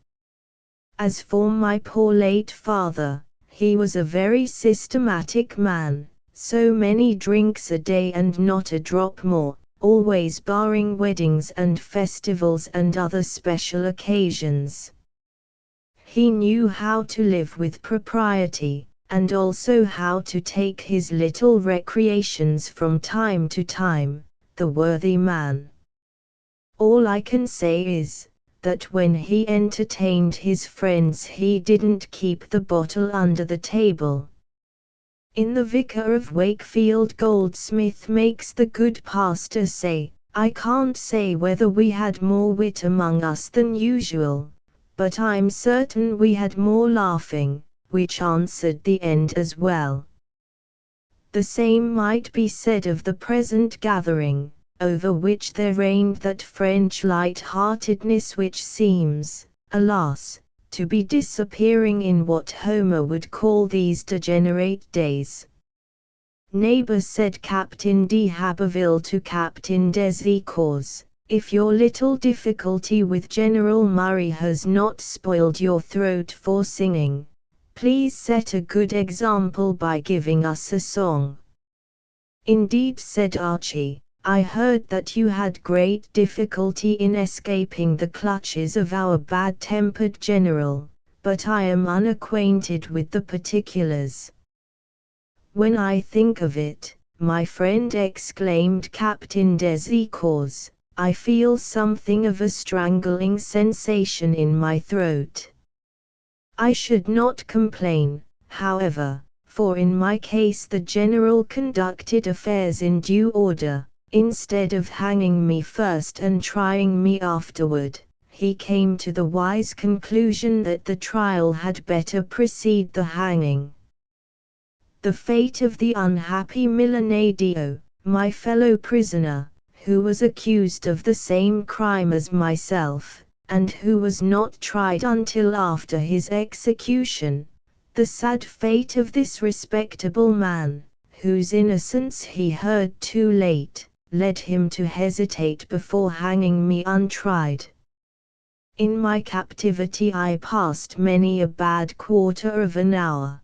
As for my poor late father, he was a very systematic man, so many drinks a day and not a drop more, always barring weddings and festivals and other special occasions. He knew how to live with propriety, and also how to take his little recreations from time to time, the worthy man. All I can say is, that when he entertained his friends he didn't keep the bottle under the table. In the Vicar of Wakefield, Goldsmith makes the good pastor say, "I can't say whether we had more wit among us than usual, but I'm certain we had more laughing, which answered the end as well." The same might be said of the present gathering, over which there reigned that French light-heartedness which seems, alas, to be disappearing in what Homer would call these degenerate days. "Neighbor," said Captain de Haberville to Captain Desicors, "if your little difficulty with General Murray has not spoiled your throat for singing, please set a good example by giving us a song." "Indeed," said Archie, "I heard that you had great difficulty in escaping the clutches of our bad-tempered general, but I am unacquainted with the particulars." "When I think of it, my friend," exclaimed Captain Desicors, "I feel something of a strangling sensation in my throat. I should not complain, however, for in my case the general conducted affairs in due order. Instead of hanging me first and trying me afterward, he came to the wise conclusion that the trial had better precede the hanging." The fate of the unhappy Milanedio, my fellow prisoner, who was accused of the same crime as myself, and who was not tried until after his execution, the sad fate of this respectable man, whose innocence he heard too late, led him to hesitate before hanging me untried. In my captivity I passed many a bad quarter of an hour.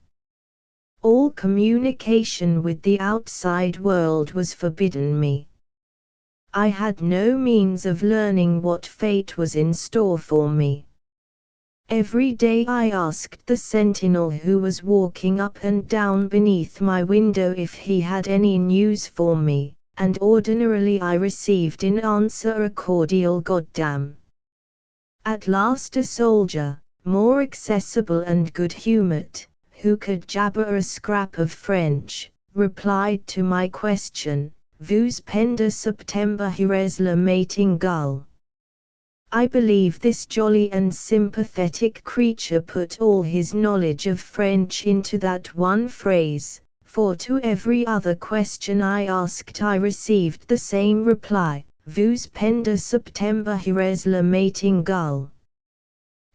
All communication with the outside world was forbidden me. I had no means of learning what fate was in store for me. Every day I asked the sentinel who was walking up and down beneath my window if he had any news for me, and ordinarily I received in answer a cordial "Goddam." At last a soldier, more accessible and good-humored, who could jabber a scrap of French, replied to my question, "Vous pendez September hires la matingal." I believe this jolly and sympathetic creature put all his knowledge of French into that one phrase, for to every other question I asked I received the same reply, "Vous pendez September hires la matingal."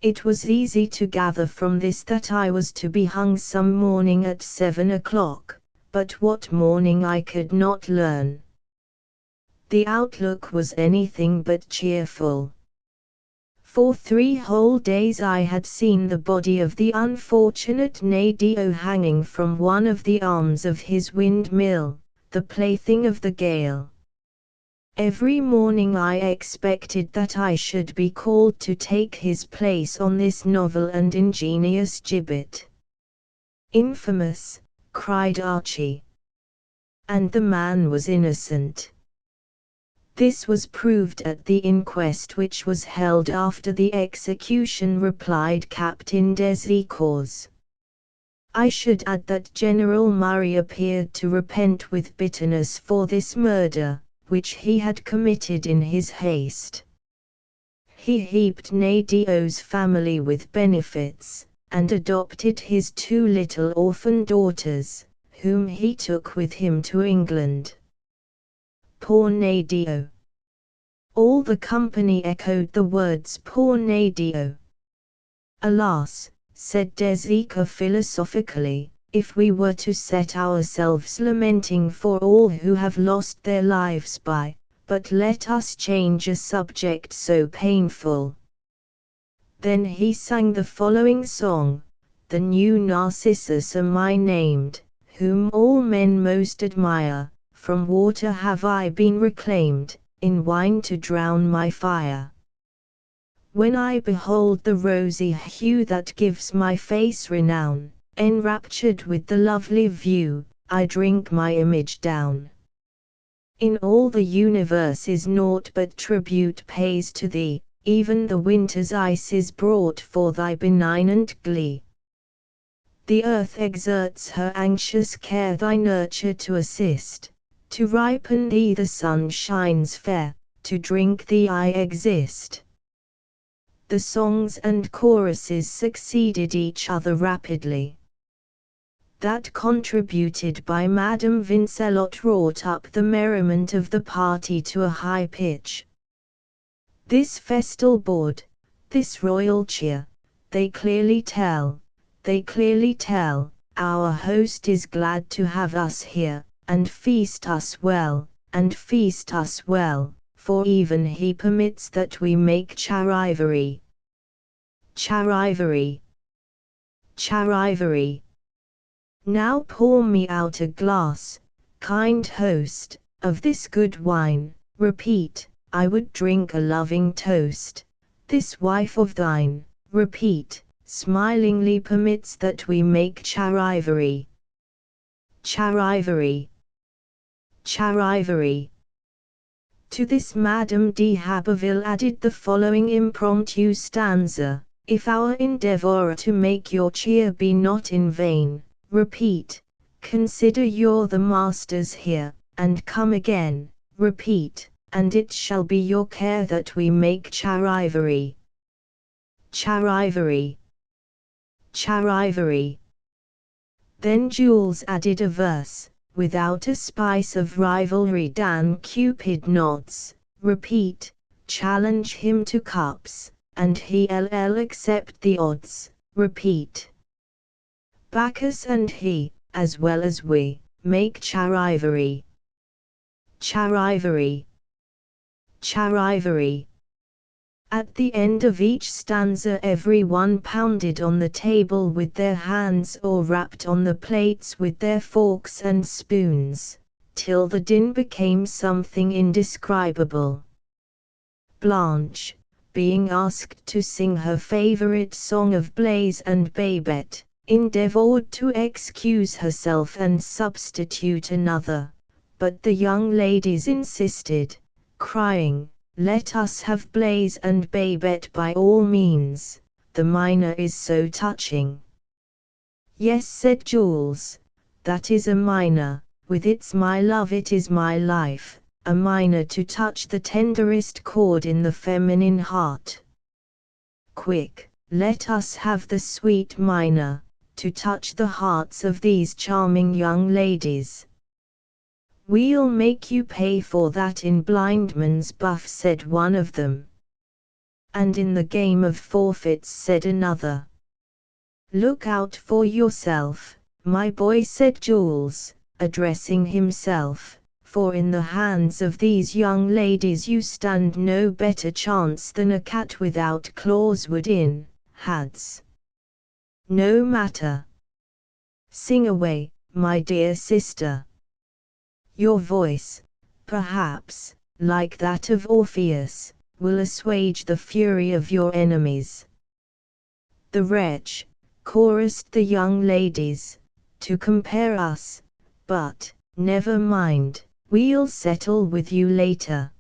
It was easy to gather from this that I was to be hung some morning at 7 o'clock, but what morning I could not learn. The outlook was anything but cheerful. For 3 whole days I had seen the body of the unfortunate Nadio hanging from one of the arms of his windmill, the plaything of the gale. Every morning I expected that I should be called to take his place on this novel and ingenious gibbet. "Infamous!" cried Archie. "And the man was innocent." "This was proved at the inquest which was held after the execution," replied Captain Desicors. "I should add that General Murray appeared to repent with bitterness for this murder, which he had committed in his haste. he heaped Nadio's family with benefits, and adopted his 2 little orphan daughters, whom he took with him to England. Poor Nadio! All the company echoed the words "Poor Nadio." "Alas," said Desika philosophically, "if we were to set ourselves lamenting for all who have lost their lives but let us change a subject so painful." Then he sang the following song: "The new Narcissus am I named, whom all men most admire, from water have I been reclaimed, in wine to drown my fire. When I behold the rosy hue that gives my face renown, enraptured with the lovely view, I drink my image down. In all the universe is naught but tribute pays to thee, even the winter's ice is brought for thy benignant glee. The earth exerts her anxious care thy nurture to assist, to ripen thee the sun shines fair, to drink thee I exist." The songs and choruses succeeded each other rapidly. That contributed by Madame Vincelot wrought up the merriment of the party to a high pitch. This festal board, this royal cheer, they clearly tell, our host is glad to have us here, and feast us well, for even he permits that we make charivari. Charivari. Charivari. Now pour me out a glass, kind host, of this good wine, repeat, I would drink a loving toast. This wife of thine, repeat, smilingly permits that we make charivari. Charivari. Charivari. To this Madame de Haberville added the following impromptu stanza: "If our endeavour to make your cheer be not in vain, repeat, consider you're the masters here, and come again, repeat, and it shall be your care that we make charivari. Charivari. Charivari." Then Jules added a verse: "Without a spice of rivalry Dan Cupid nods, repeat, challenge him to cups, and he'll accept the odds, repeat. Bacchus and he, as well as we, make charivari. Charivari. Charivari." At the end of each stanza everyone pounded on the table with their hands or rapped on the plates with their forks and spoons, till the din became something indescribable. Blanche, being asked to sing her favorite song of Blaise and Babette, endeavored to excuse herself and substitute another, but the young ladies insisted, crying, "Let us have Blaise and Babette by all means, the minor is so touching." "Yes," said Jules, "that is a minor, with its my love it is my life, a minor to touch the tenderest chord in the feminine heart. Quick, let us have the sweet minor, to touch the hearts of these charming young ladies." "We'll make you pay for that in blindman's buff," said one of them. "And in the game of forfeits," said another. "Look out for yourself, my boy," said Jules, addressing himself, "for in the hands of these young ladies you stand no better chance than a cat without claws would in hads. No matter. Sing away, my dear sister. Your voice, perhaps, like that of Orpheus, will assuage the fury of your enemies." "The wretch," chorused the young ladies, "to compare us, but, never mind, we'll settle with you later.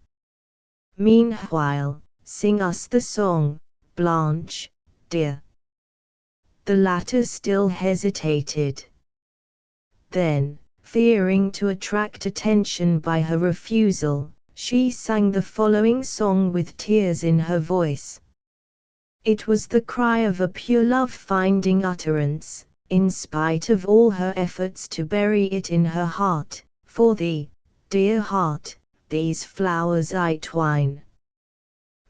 Meanwhile, sing us the song, Blanche, dear." The latter still hesitated. Then, fearing to attract attention by her refusal, She sang the following song with tears in her voice. It was the cry of a pure love finding utterance, in spite of all her efforts to bury it in her heart. For thee, dear heart, these flowers I twine.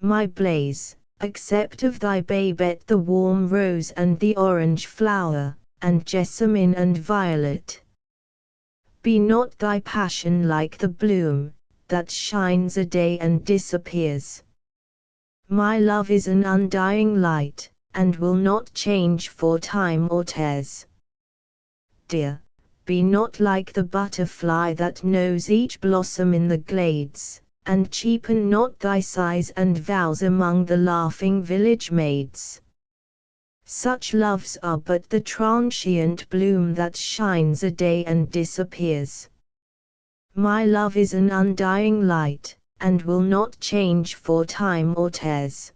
My Blaise, accept of thy babette the warm rose and the orange flower, and jessamine and violet. Be not thy passion like the bloom, that shines a day and disappears. My love is an undying light, and will not change for time or tears. Dear, be not like the butterfly that knows each blossom in the glades, and cheapen not thy sighs and vows among the laughing village maids. Such loves are but the transient bloom that shines a day and disappears. My love is an undying light, and will not change for time or tears.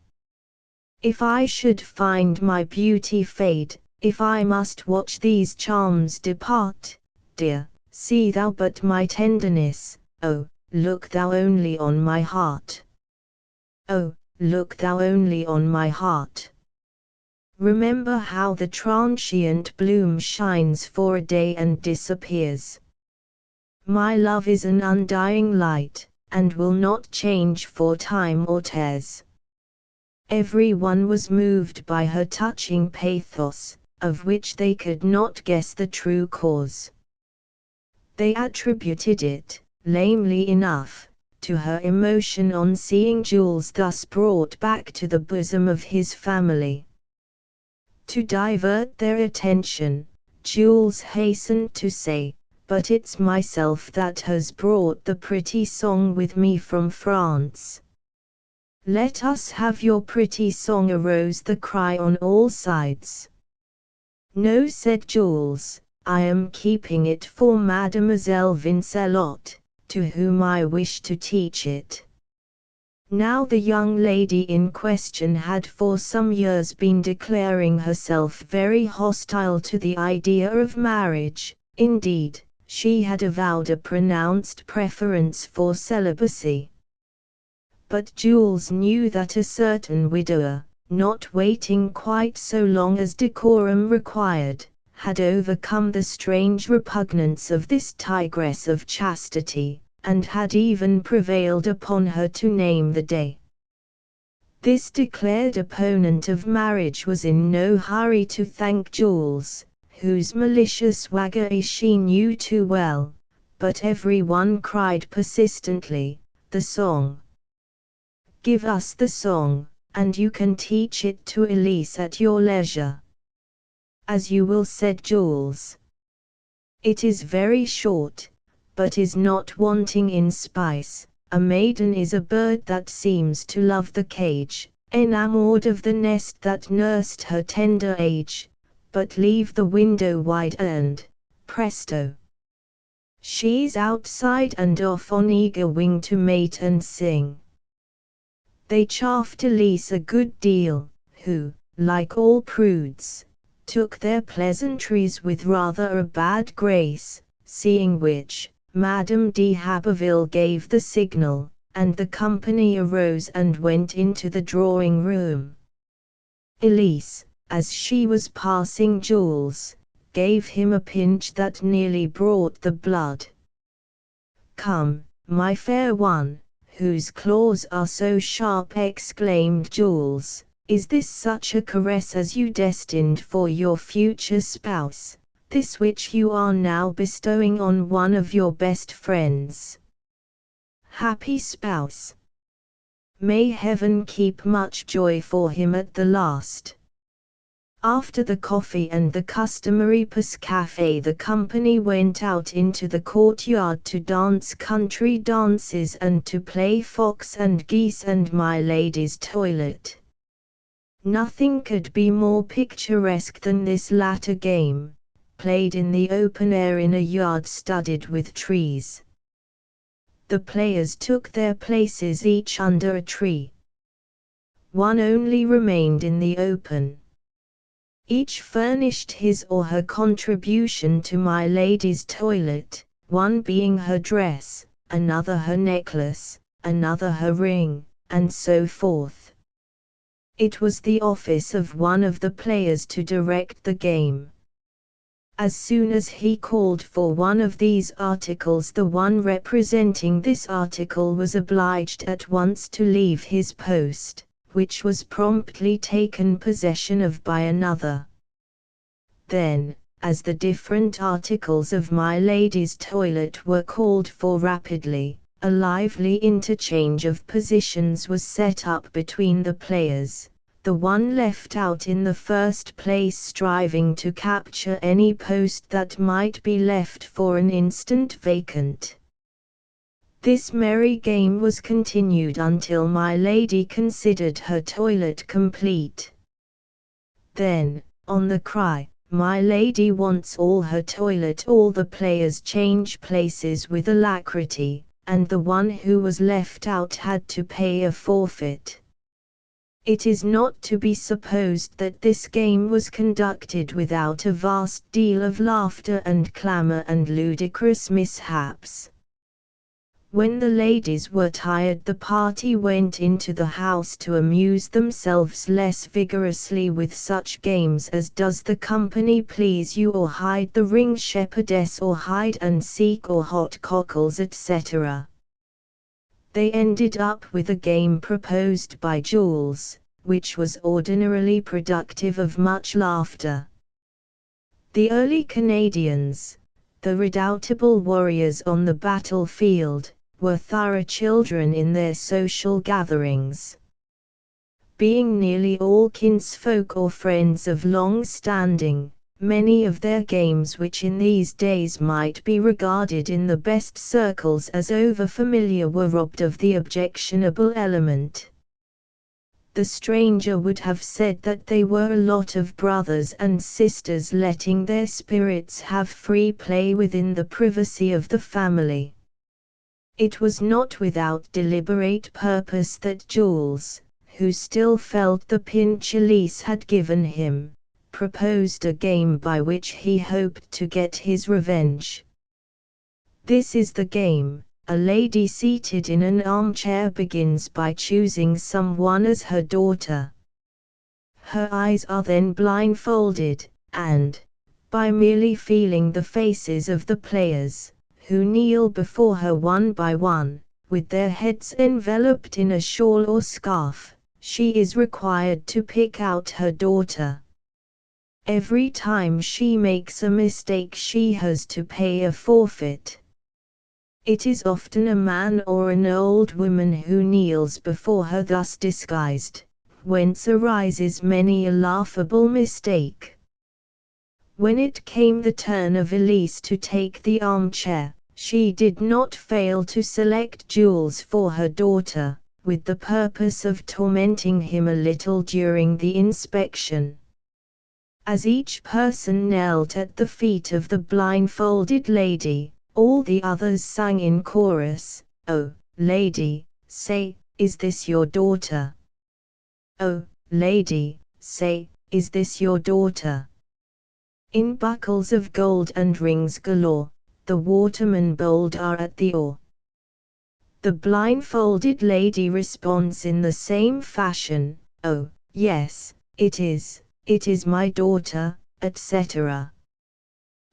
If I should find my beauty fade, if I must watch these charms depart, dear, see thou but my tenderness, oh, look thou only on my heart. Oh, look thou only on my heart. Remember how the transient bloom shines for a day and disappears. My love is an undying light, and will not change for time or tears. Every one was moved by her touching pathos, of which they could not guess the true cause. They attributed it, lamely enough, to her emotion on seeing Jules thus brought back to the bosom of his family. To divert their attention, Jules hastened to say, "But it's myself that has brought the pretty song with me from France." "Let us have your pretty song," arose the cry on all sides. "No," said Jules, "I am keeping it for Mademoiselle Vincelotte, to whom I wish to teach it." Now the young lady in question had for some years been declaring herself very hostile to the idea of marriage. Indeed, she had avowed a pronounced preference for celibacy. But Jules knew that a certain widower, not waiting quite so long as decorum required, had overcome the strange repugnance of this tigress of chastity, and had even prevailed upon her to name the day. This declared opponent of marriage was in no hurry to thank Jules, whose malicious waggery she knew too well, but every one cried persistently, "The song! Give us the song, and you can teach it to Elise at your leisure." "As you will," said Jules. "It is very short, but is not wanting in spice. A maiden is a bird that seems to love the cage, enamoured of the nest that nursed her tender age, but leave the window wide and, presto! She's outside and off on eager wing to mate and sing." They chaffed Elise a good deal, who, like all prudes, took their pleasantries with rather a bad grace, seeing which, Madame de Haberville gave the signal, and the company arose and went into the drawing-room. Elise, as she was passing Jules, gave him a pinch that nearly brought the blood. "Come, my fair one, whose claws are so sharp," exclaimed Jules, "is this such a caress as you destined for your future spouse, this which you are now bestowing on one of your best friends? Happy spouse! May heaven keep much joy for him at the last." After the coffee and the customary Pescafe, the company went out into the courtyard to dance country dances and to play fox and geese and my lady's toilet. Nothing could be more picturesque than this latter game, played in the open air in a yard studded with trees. The players took their places each under a tree. One only remained in the open. Each furnished his or her contribution to my lady's toilet, one being her dress, another her necklace, another her ring, and so forth. It was the office of one of the players to direct the game. As soon as he called for one of these articles, the one representing this article was obliged at once to leave his post, which was promptly taken possession of by another. Then, as the different articles of my lady's toilet were called for rapidly, a lively interchange of positions was set up between the players, the one left out in the first place striving to capture any post that might be left for an instant vacant. This merry game was continued until my lady considered her toilet complete. Then, on the cry, "My lady wants all her toilet," all the players change places with alacrity, and the one who was left out had to pay a forfeit. It is not to be supposed that this game was conducted without a vast deal of laughter and clamour and ludicrous mishaps. When the ladies were tired, the party went into the house to amuse themselves less vigorously with such games as "Does the company please you?" or "Hide the ring, shepherdess," or "Hide and seek," or "Hot cockles," etc. They ended up with a game proposed by Jules, which was ordinarily productive of much laughter. The early Canadians, the redoubtable warriors on the battlefield, were thorough children in their social gatherings. Being nearly all kinsfolk or friends of long standing, many of their games, which in these days might be regarded in the best circles as over-familiar, were robbed of the objectionable element. The stranger would have said that they were a lot of brothers and sisters letting their spirits have free play within the privacy of the family. It was not without deliberate purpose that Jules, who still felt the pinch Elise had given him, proposed a game by which he hoped to get his revenge. This is the game. A lady seated in an armchair begins by choosing someone as her daughter. Her eyes are then blindfolded, and, by merely feeling the faces of the players, who kneel before her one by one, with their heads enveloped in a shawl or scarf, she is required to pick out her daughter. Every time she makes a mistake she has to pay a forfeit. It is often a man or an old woman who kneels before her thus disguised, whence arises many a laughable mistake. When it came the turn of Elise to take the armchair, she did not fail to select Jules for her daughter, with the purpose of tormenting him a little during the inspection. As each person knelt at the feet of the blindfolded lady, all the others sang in chorus, "Oh, lady, say, is this your daughter? Oh, lady, say, is this your daughter?" In buckles of gold and rings galore, the watermen bold are at the oar. The blindfolded lady responds in the same fashion, "Oh, yes, it is my daughter," etc.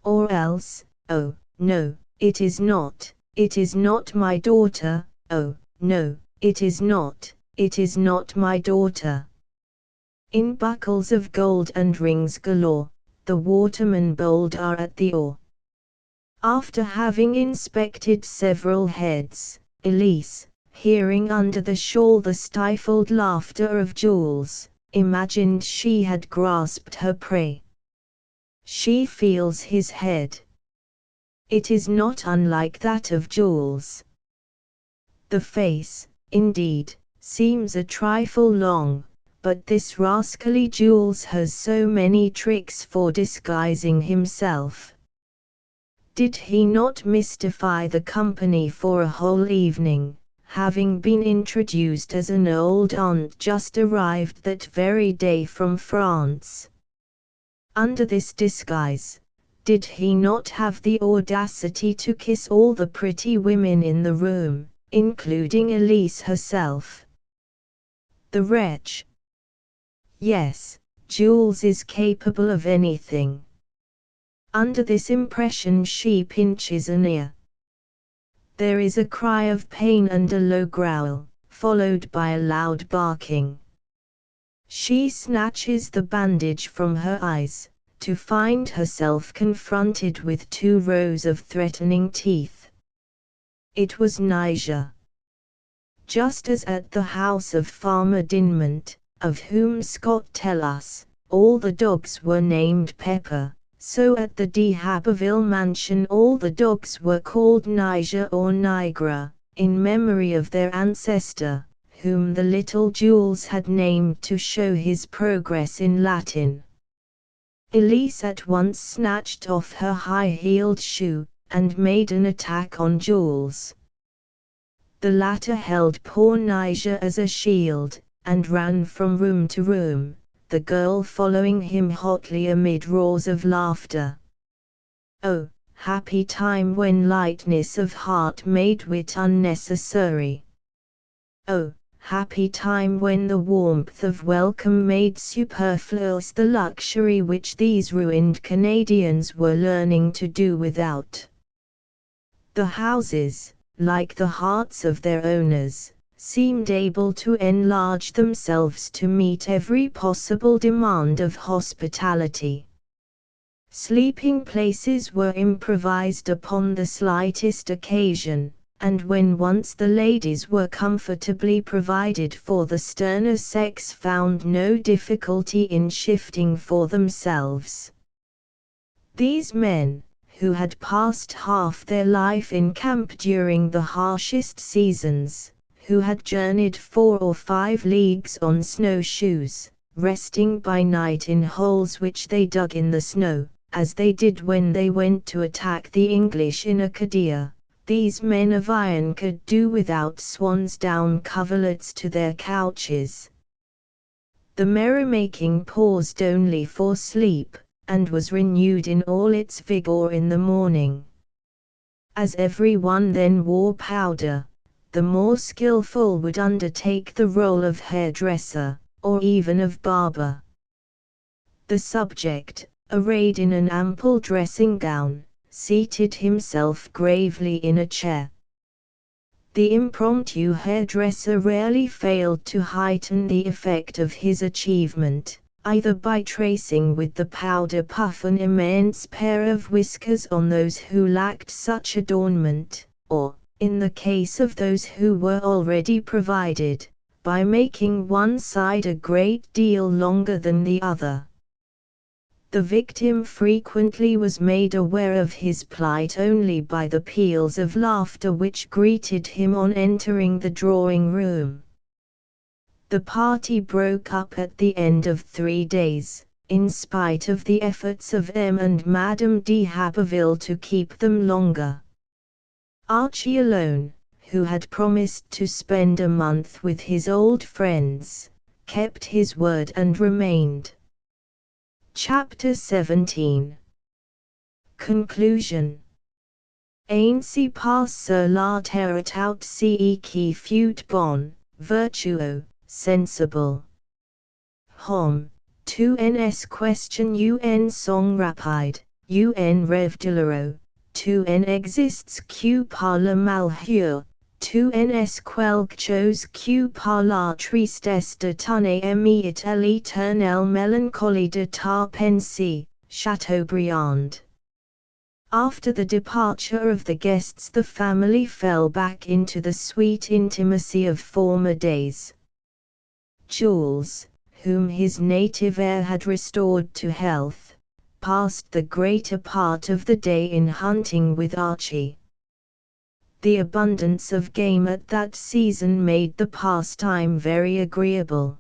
Or else, "Oh, no, it is not my daughter, oh, no, it is not my daughter." In buckles of gold and rings galore, the watermen bold are at the oar. After having inspected several heads, Elise, hearing under the shawl the stifled laughter of Jules, imagined she had grasped her prey. She feels his head. It is not unlike that of Jules. The face, indeed, seems a trifle long, but this rascally Jules has so many tricks for disguising himself. Did he not mystify the company for a whole evening, having been introduced as an old aunt just arrived that very day from France? Under this disguise, did he not have the audacity to kiss all the pretty women in the room, including Elise herself. The wretch. Yes, Jules is capable of anything. Under this impression she pinches an ear. There is a cry of pain and a low growl, followed by a loud barking. She snatches the bandage from her eyes, to find herself confronted with 2 rows of threatening teeth. It was Niger. Just as at the house of Farmer Dinmont, of whom Scott tells us, all the dogs were named Pepper, so at the de Haberville mansion all the dogs were called Niger or Nigra, in memory of their ancestor, whom the little Jules had named to show his progress in Latin. Elise at once snatched off her high-heeled shoe, and made an attack on Jules. The latter held poor Niger as a shield, and ran from room to room, the girl following him hotly amid roars of laughter. Oh, happy time when lightness of heart made wit unnecessary! Oh, happy time when the warmth of welcome made superfluous the luxury which these ruined Canadians were learning to do without. The houses, like the hearts of their owners, seemed able to enlarge themselves to meet every possible demand of hospitality. Sleeping places were improvised upon the slightest occasion, and when once the ladies were comfortably provided for, the sterner sex found no difficulty in shifting for themselves. These men, who had passed half their life in camp during the harshest seasons, who had journeyed 4 or 5 leagues on snowshoes, resting by night in holes which they dug in the snow, as they did when they went to attack the English in Acadia, these men of iron could do without swan's down coverlets to their couches. The merrymaking paused only for sleep, and was renewed in all its vigor in the morning. As every one then wore powder, the more skillful would undertake the role of hairdresser, or even of barber. The subject, arrayed in an ample dressing gown, seated himself gravely in a chair. The impromptu hairdresser rarely failed to heighten the effect of his achievement, either by tracing with the powder puff an immense pair of whiskers on those who lacked such adornment, or, in the case of those who were already provided, by making one side a great deal longer than the other. The victim frequently was made aware of his plight only by the peals of laughter which greeted him on entering the drawing-room. The party broke up at the end of 3 days, in spite of the efforts of M. and Madame de Haberville to keep them longer. Archie alone, who had promised to spend a month with his old friends, kept his word and remained. Chapter 17. Conclusion. Ainsi passe sur la terre tout ce qui fut bon, vertueux, sensible. Homme, tu ens question un song rapide, un rêve douloureux, tu en existes que par le malheur, tu ens quelque chose que par la tristesse de ton ami et l'éternelle mélancolie de ta pensée, Chateaubriand. After the departure of the guests, the family fell back into the sweet intimacy of former days. Jules, whom his native air had restored to health, passed the greater part of the day in hunting with Archie. The abundance of game at that season made the pastime very agreeable.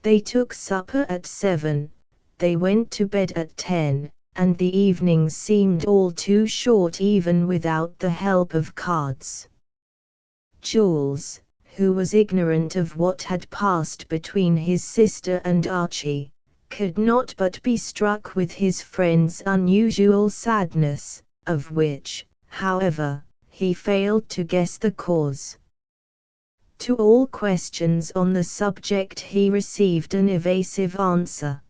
They took supper at 7, they went to bed at 10, and the evening seemed all too short even without the help of cards. Jules, who was ignorant of what had passed between his sister and Archie, could not but be struck with his friend's unusual sadness, of which, however, he failed to guess the cause. To all questions on the subject he received an evasive answer.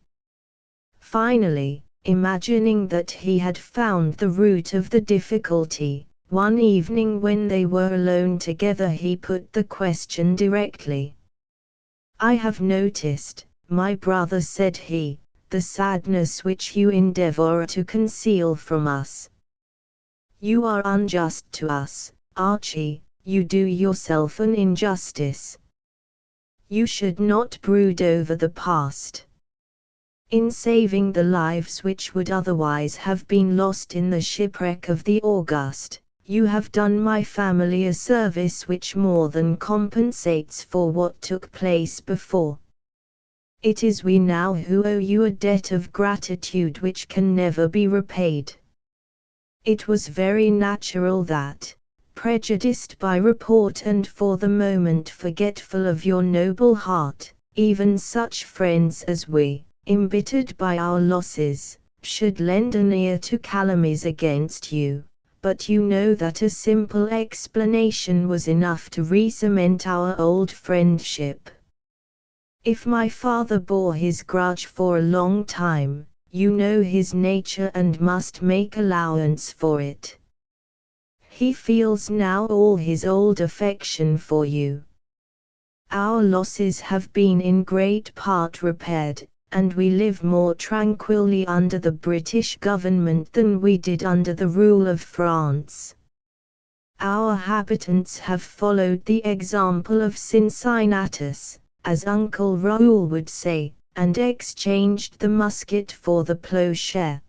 Finally, imagining that he had found the root of the difficulty, one evening when they were alone together he put the question directly. "I have noticed, my brother," said he, "the sadness which you endeavor to conceal from us. You are unjust to us, Archie, you do yourself an injustice. You should not brood over the past. In saving the lives which would otherwise have been lost in the shipwreck of the August, you have done my family a service which more than compensates for what took place before. It is we now who owe you a debt of gratitude which can never be repaid. It was very natural that, prejudiced by report and for the moment forgetful of your noble heart, even such friends as we, embittered by our losses, should lend an ear to calumnies against you, but you know that a simple explanation was enough to re-cement our old friendship. If my father bore his grudge for a long time, you know his nature and must make allowance for it. He feels now all his old affection for you. Our losses have been in great part repaired, and we live more tranquilly under the British government than we did under the rule of France. Our habitants have followed the example of Cincinnatus, as Uncle Raoul would say, and exchanged the musket for the plowshare.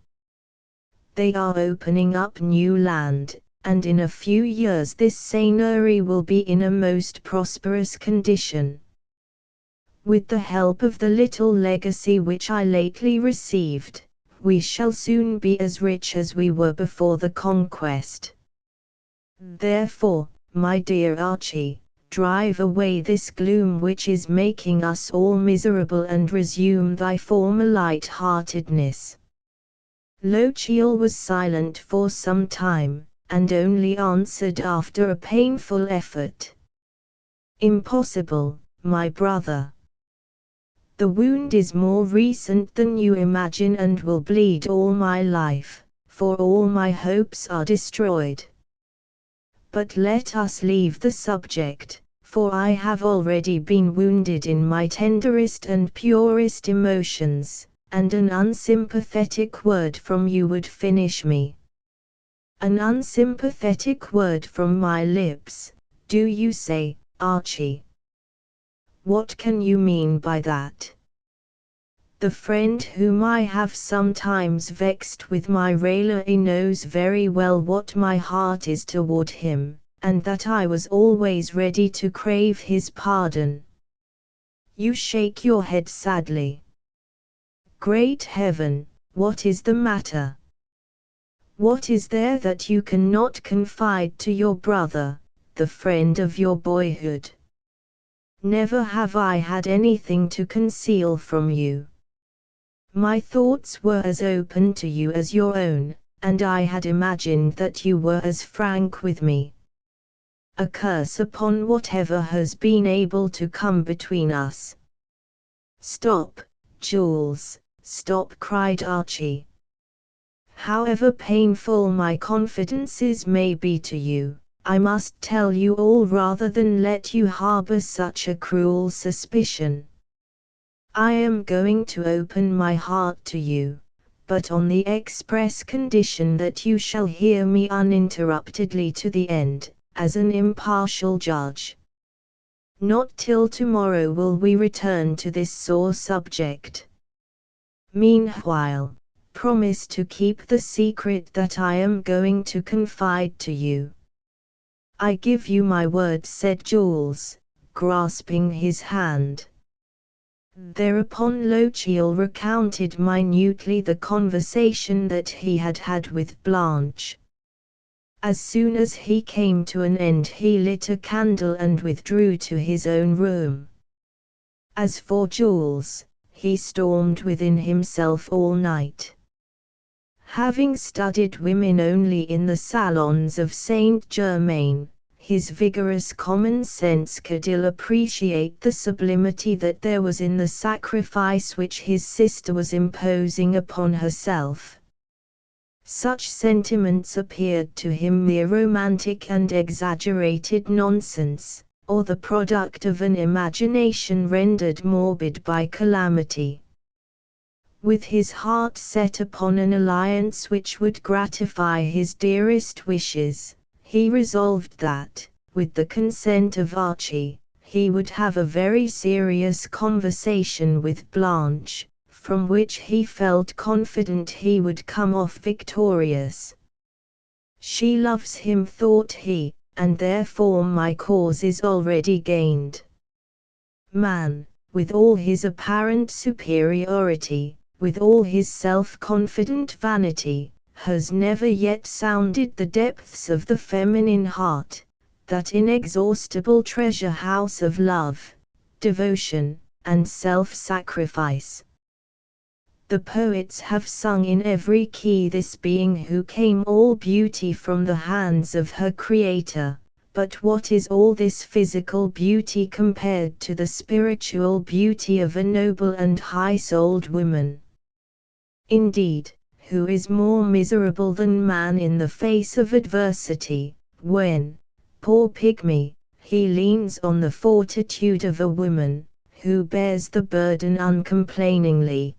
They are opening up new land, and in a few years this seigneury will be in a most prosperous condition. With the help of the little legacy which I lately received, we shall soon be as rich as we were before the conquest. Therefore, my dear Archie, drive away this gloom which is making us all miserable and resume thy former light-heartedness." Lochiel was silent for some time, and only answered after a painful effort. "Impossible, my brother. The wound is more recent than you imagine and will bleed all my life, for all my hopes are destroyed. But let us leave the subject, for I have already been wounded in my tenderest and purest emotions, and an unsympathetic word from you would finish me." "An unsympathetic word from my lips, do you say, Archie? What can you mean by that?" "The friend whom I have sometimes vexed with my raillery knows very well what my heart is toward him, and that I was always ready to crave his pardon." You shake your head sadly. Great heaven, what is the matter? What is there that you cannot confide to your brother, the friend of your boyhood? Never have I had anything to conceal from you. My thoughts were as open to you as your own, and I had imagined that you were as frank with me. A curse upon whatever has been able to come between us." "Stop, Jules, stop," cried Archie. "However painful my confidences may be to you, I must tell you all rather than let you harbor such a cruel suspicion. I am going to open my heart to you, but on the express condition that you shall hear me uninterruptedly to the end, as an impartial judge. Not till tomorrow will we return to this sore subject. Meanwhile, promise to keep the secret that I am going to confide to you." "I give you my word," said Jules, grasping his hand. Thereupon Lochiel recounted minutely the conversation that he had had with Blanche. As soon as he came to an end he lit a candle and withdrew to his own room. As for Jules, he stormed within himself all night. Having studied women only in the salons of Saint Germain, his vigorous common sense could ill appreciate the sublimity that there was in the sacrifice which his sister was imposing upon herself. Such sentiments appeared to him mere romantic and exaggerated nonsense, or the product of an imagination rendered morbid by calamity. With his heart set upon an alliance which would gratify his dearest wishes, he resolved that, with the consent of Archie, he would have a very serious conversation with Blanche, from which he felt confident he would come off victorious. She loves him, thought he, and therefore my cause is already gained. Man, with all his apparent superiority, with all his self-confident vanity, has never yet sounded the depths of the feminine heart, that inexhaustible treasure house of love, devotion, and self-sacrifice. The poets have sung in every key this being who came all beauty from the hands of her Creator, but what is all this physical beauty compared to the spiritual beauty of a noble and high-souled woman? Indeed, who is more miserable than man in the face of adversity, when, poor pygmy, he leans on the fortitude of a woman, who bears the burden uncomplainingly?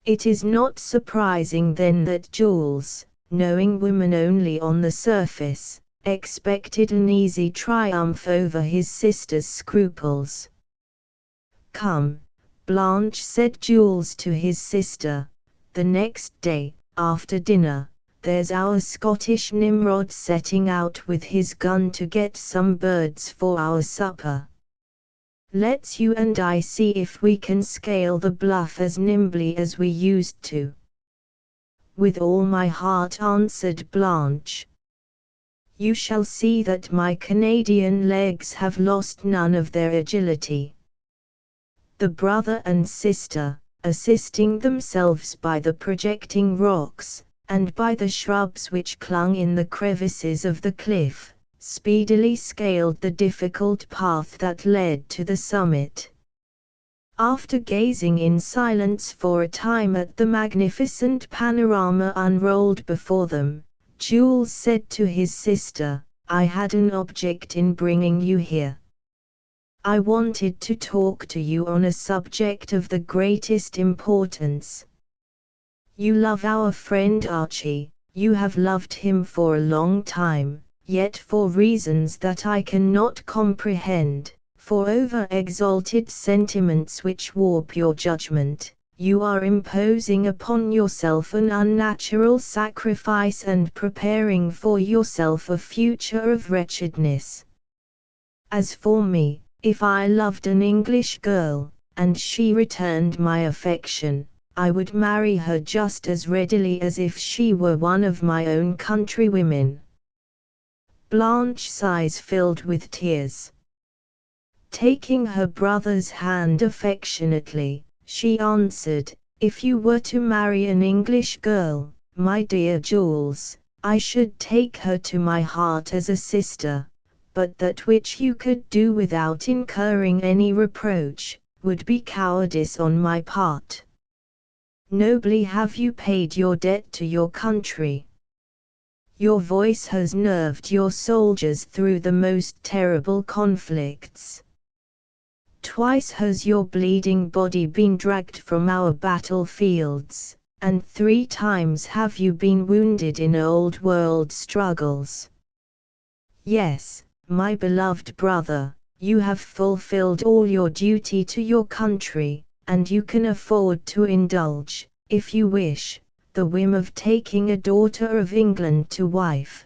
It is not surprising then that Jules, knowing women only on the surface, expected an easy triumph over his sister's scruples. "Come, Blanche," said Jules to his sister, the next day, after dinner, "there's our Scottish Nimrod setting out with his gun to get some birds for our supper. Let's you and I see if we can scale the bluff as nimbly as we used to." "With all my heart," answered Blanche. "You shall see that my Canadian legs have lost none of their agility." The brother and sister, assisting themselves by the projecting rocks, and by the shrubs which clung in the crevices of the cliff, speedily scaled the difficult path that led to the summit. After gazing in silence for a time at the magnificent panorama unrolled before them, Jules said to his sister, "I had an object in bringing you here. I wanted to talk to you on a subject of the greatest importance. You love our friend Archie, you have loved him for a long time, yet for reasons that I cannot comprehend, for over-exalted sentiments which warp your judgment, you are imposing upon yourself an unnatural sacrifice and preparing for yourself a future of wretchedness. As for me, if I loved an English girl, and she returned my affection, I would marry her just as readily as if she were one of my own countrywomen." Blanche's eyes filled with tears. Taking her brother's hand affectionately, she answered, "If you were to marry an English girl, my dear Jules, I should take her to my heart as a sister, but that which you could do without incurring any reproach, would be cowardice on my part. Nobly have you paid your debt to your country. Your voice has nerved your soldiers through the most terrible conflicts. Twice has your bleeding body been dragged from our battlefields, and 3 times have you been wounded in old world struggles. Yes, my beloved brother, you have fulfilled all your duty to your country, and you can afford to indulge, if you wish, the whim of taking a daughter of England to wife.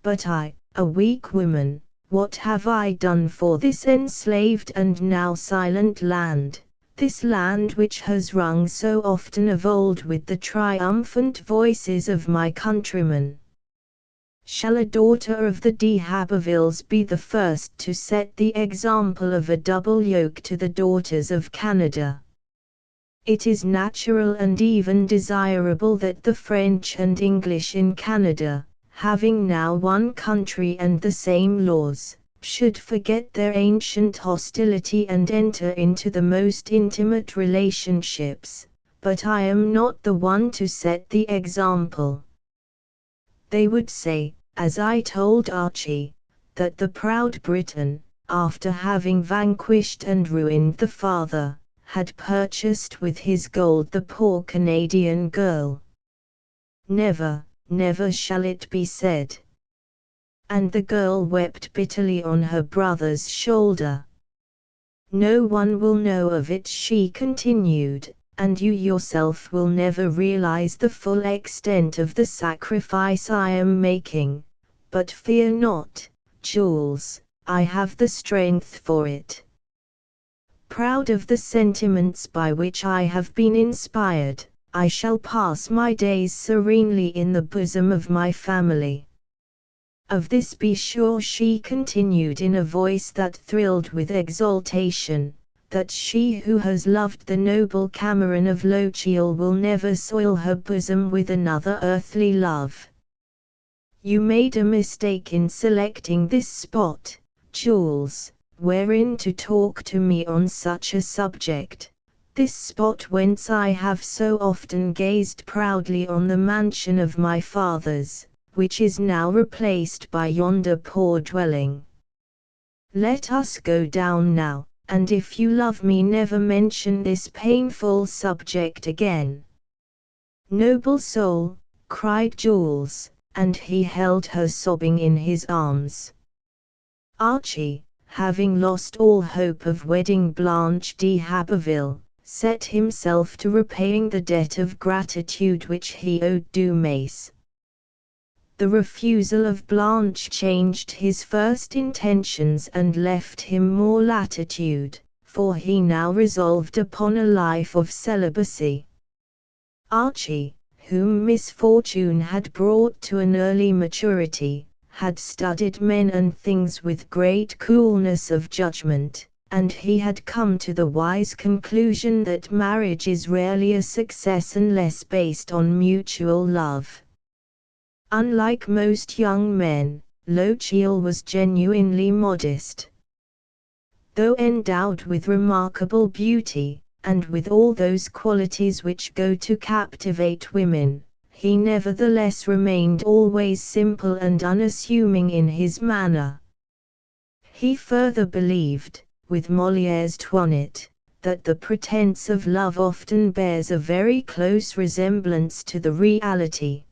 But I, a weak woman, what have I done for this enslaved and now silent land, this land which has rung so often of old with the triumphant voices of my countrymen? Shall a daughter of the de Habervilles be the first to set the example of a double yoke to the daughters of Canada? It is natural and even desirable that the French and English in Canada, having now one country and the same laws, should forget their ancient hostility and enter into the most intimate relationships, but I am not the one to set the example. They would say, as I told Archie, that the proud Briton, after having vanquished and ruined the father, had purchased with his gold the poor Canadian girl. Never, never shall it be said. And the girl wept bitterly on her brother's shoulder. No one will know of it, she continued, and you yourself will never realize the full extent of the sacrifice I am making, but fear not, Jules, I have the strength for it. Proud of the sentiments by which I have been inspired, I shall pass my days serenely in the bosom of my family. Of this be sure, she continued in a voice that thrilled with exultation, that she who has loved the noble Cameron of Lochiel will never soil her bosom with another earthly love. You made a mistake in selecting this spot, Jules, wherein to talk to me on such a subject, this spot whence I have so often gazed proudly on the mansion of my fathers, which is now replaced by yonder poor dwelling. Let us go down now, and if you love me never mention this painful subject again. Noble soul, cried Jules, and he held her sobbing in his arms. Archie, having lost all hope of wedding Blanche de Haberville, set himself to repaying the debt of gratitude which he owed Dumace. The refusal of Blanche changed his first intentions and left him more latitude, for he now resolved upon a life of celibacy. Archie, whom misfortune had brought to an early maturity, had studied men and things with great coolness of judgment, and he had come to the wise conclusion that marriage is rarely a success unless based on mutual love. Unlike most young men, Lochiel was genuinely modest. Though endowed with remarkable beauty, and with all those qualities which go to captivate women, he nevertheless remained always simple and unassuming in his manner. He further believed, with Molière's Toinette, that the pretense of love often bears a very close resemblance to the reality.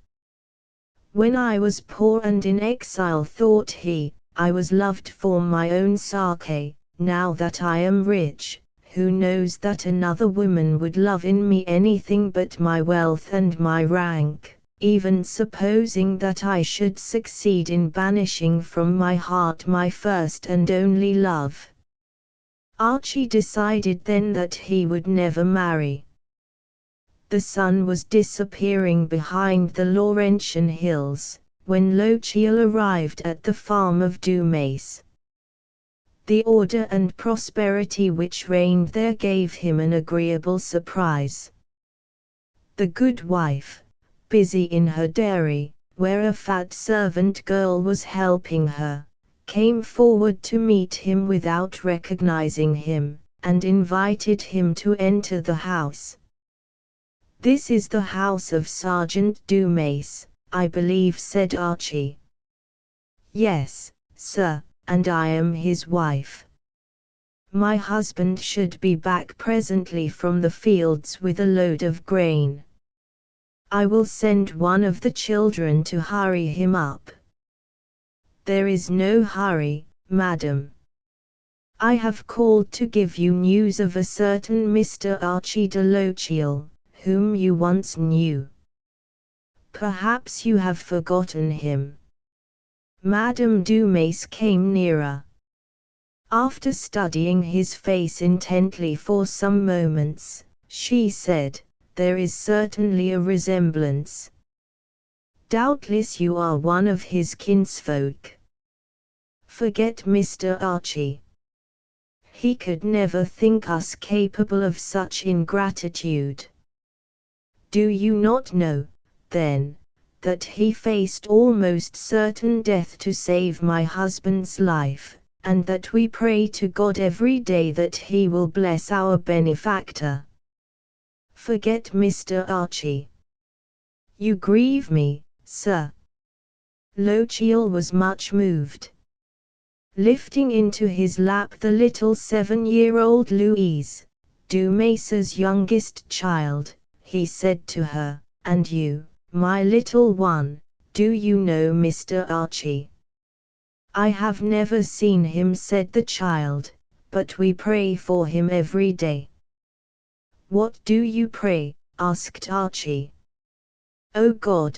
When I was poor and in exile, thought he, I was loved for my own sake. Now that I am rich, who knows that another woman would love in me anything but my wealth and my rank, even supposing that I should succeed in banishing from my heart my first and only love. Archie decided then that he would never marry. The sun was disappearing behind the Laurentian hills, when Lochiel arrived at the farm of Dumace. The order and prosperity which reigned there gave him an agreeable surprise. The good wife, busy in her dairy, where a fat servant girl was helping her, came forward to meet him without recognizing him, and invited him to enter the house. "This is the house of Sergeant Dumace, I believe," said Archie. "Yes, sir, and I am his wife. My husband should be back presently from the fields with a load of grain. I will send one of the children to hurry him up." "There is no hurry, madam. I have called to give you news of a certain Mr. Archie de Lochiel, whom you once knew. Perhaps you have forgotten him." Madame Dumace came nearer. After studying his face intently for some moments, she said, "There is certainly a resemblance. Doubtless you are one of his kinsfolk. Forget Mr. Archie. He could never think us capable of such ingratitude. Do you not know, then, that he faced almost certain death to save my husband's life, and that we pray to God every day that he will bless our benefactor? Forget Mr. Archie. You grieve me, sir. Lochiel was much moved. Lifting into his lap the little 7-year-old Louise, Dumais's youngest child, he said to her, "And you, my little one, do you know Mr. Archie?" "I have never seen him," said the child, "but we pray for him every day." "What do you pray?" asked Archie. "Oh God,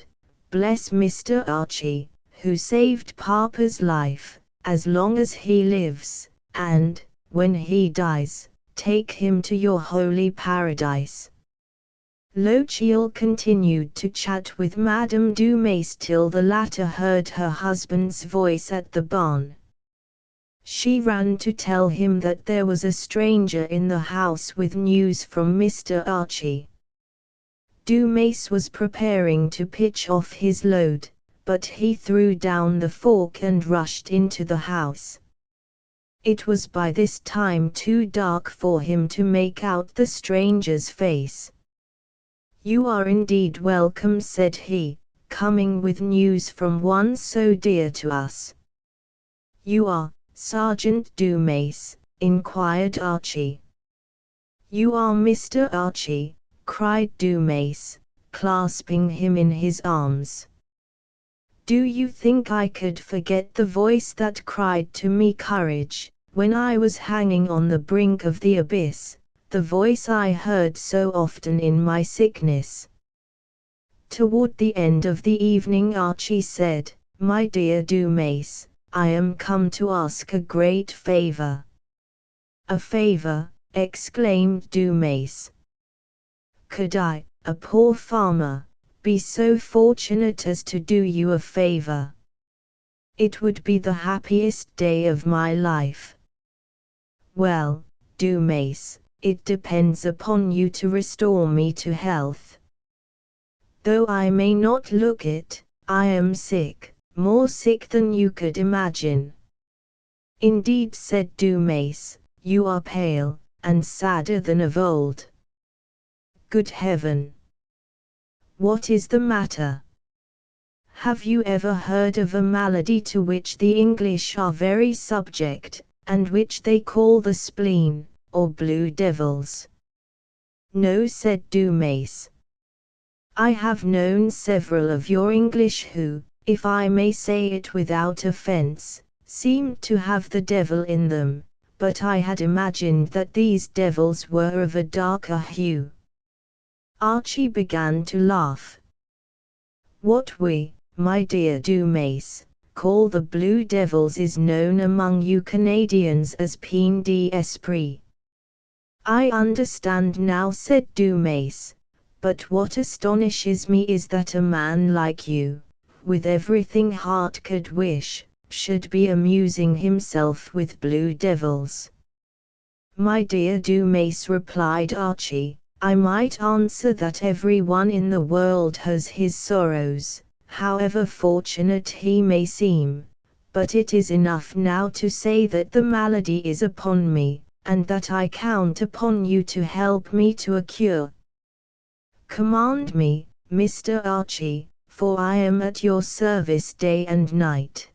bless Mr. Archie, who saved Papa's life, as long as he lives, and, when he dies, take him to your holy paradise." Lochiel continued to chat with Madame Dumais till the latter heard her husband's voice at the barn. She ran to tell him that there was a stranger in the house with news from Mr. Archie. Dumais was preparing to pitch off his load, but he threw down the fork and rushed into the house. It was by this time too dark for him to make out the stranger's face. "You are indeed welcome," said he, "coming with news from one so dear to us." "You are, Sergeant Dumais?" inquired Archie. "You are Mr. Archie," cried Dumais, clasping him in his arms. "Do you think I could forget the voice that cried to me courage, when I was hanging on the brink of the abyss, the voice I heard so often in my sickness?" Toward the end of the evening Archie said, "My dear Dumais, I am come to ask a great favor." "A favor?" exclaimed Dumais. "Could I, a poor farmer, be so fortunate as to do you a favor? It would be the happiest day of my life." "Well, Dumais, it depends upon you to restore me to health. Though I may not look it, I am sick, more sick than you could imagine." "Indeed," said Dumais, "you are pale, and sadder than of old. Good heaven! What is the matter? Have you ever heard of a malady to which the English are very subject, and which they call the spleen, or blue devils?" "No," said Dumais. "I have known several of your English who, if I may say it without offense, seemed to have the devil in them, but I had imagined that these devils were of a darker hue." Archie began to laugh. "What we, my dear Dumais, call the blue devils is known among you Canadians as peine d'esprit." "I understand now," said Dumais, "but what astonishes me is that a man like you, with everything heart could wish, should be amusing himself with blue devils." "My dear Dumais," replied Archie, "I might answer that every one in the world has his sorrows, however fortunate he may seem, but it is enough now to say that the malady is upon me, and that I count upon you to help me to a cure. Command me, Mr. Archie, for I am at your service day and night."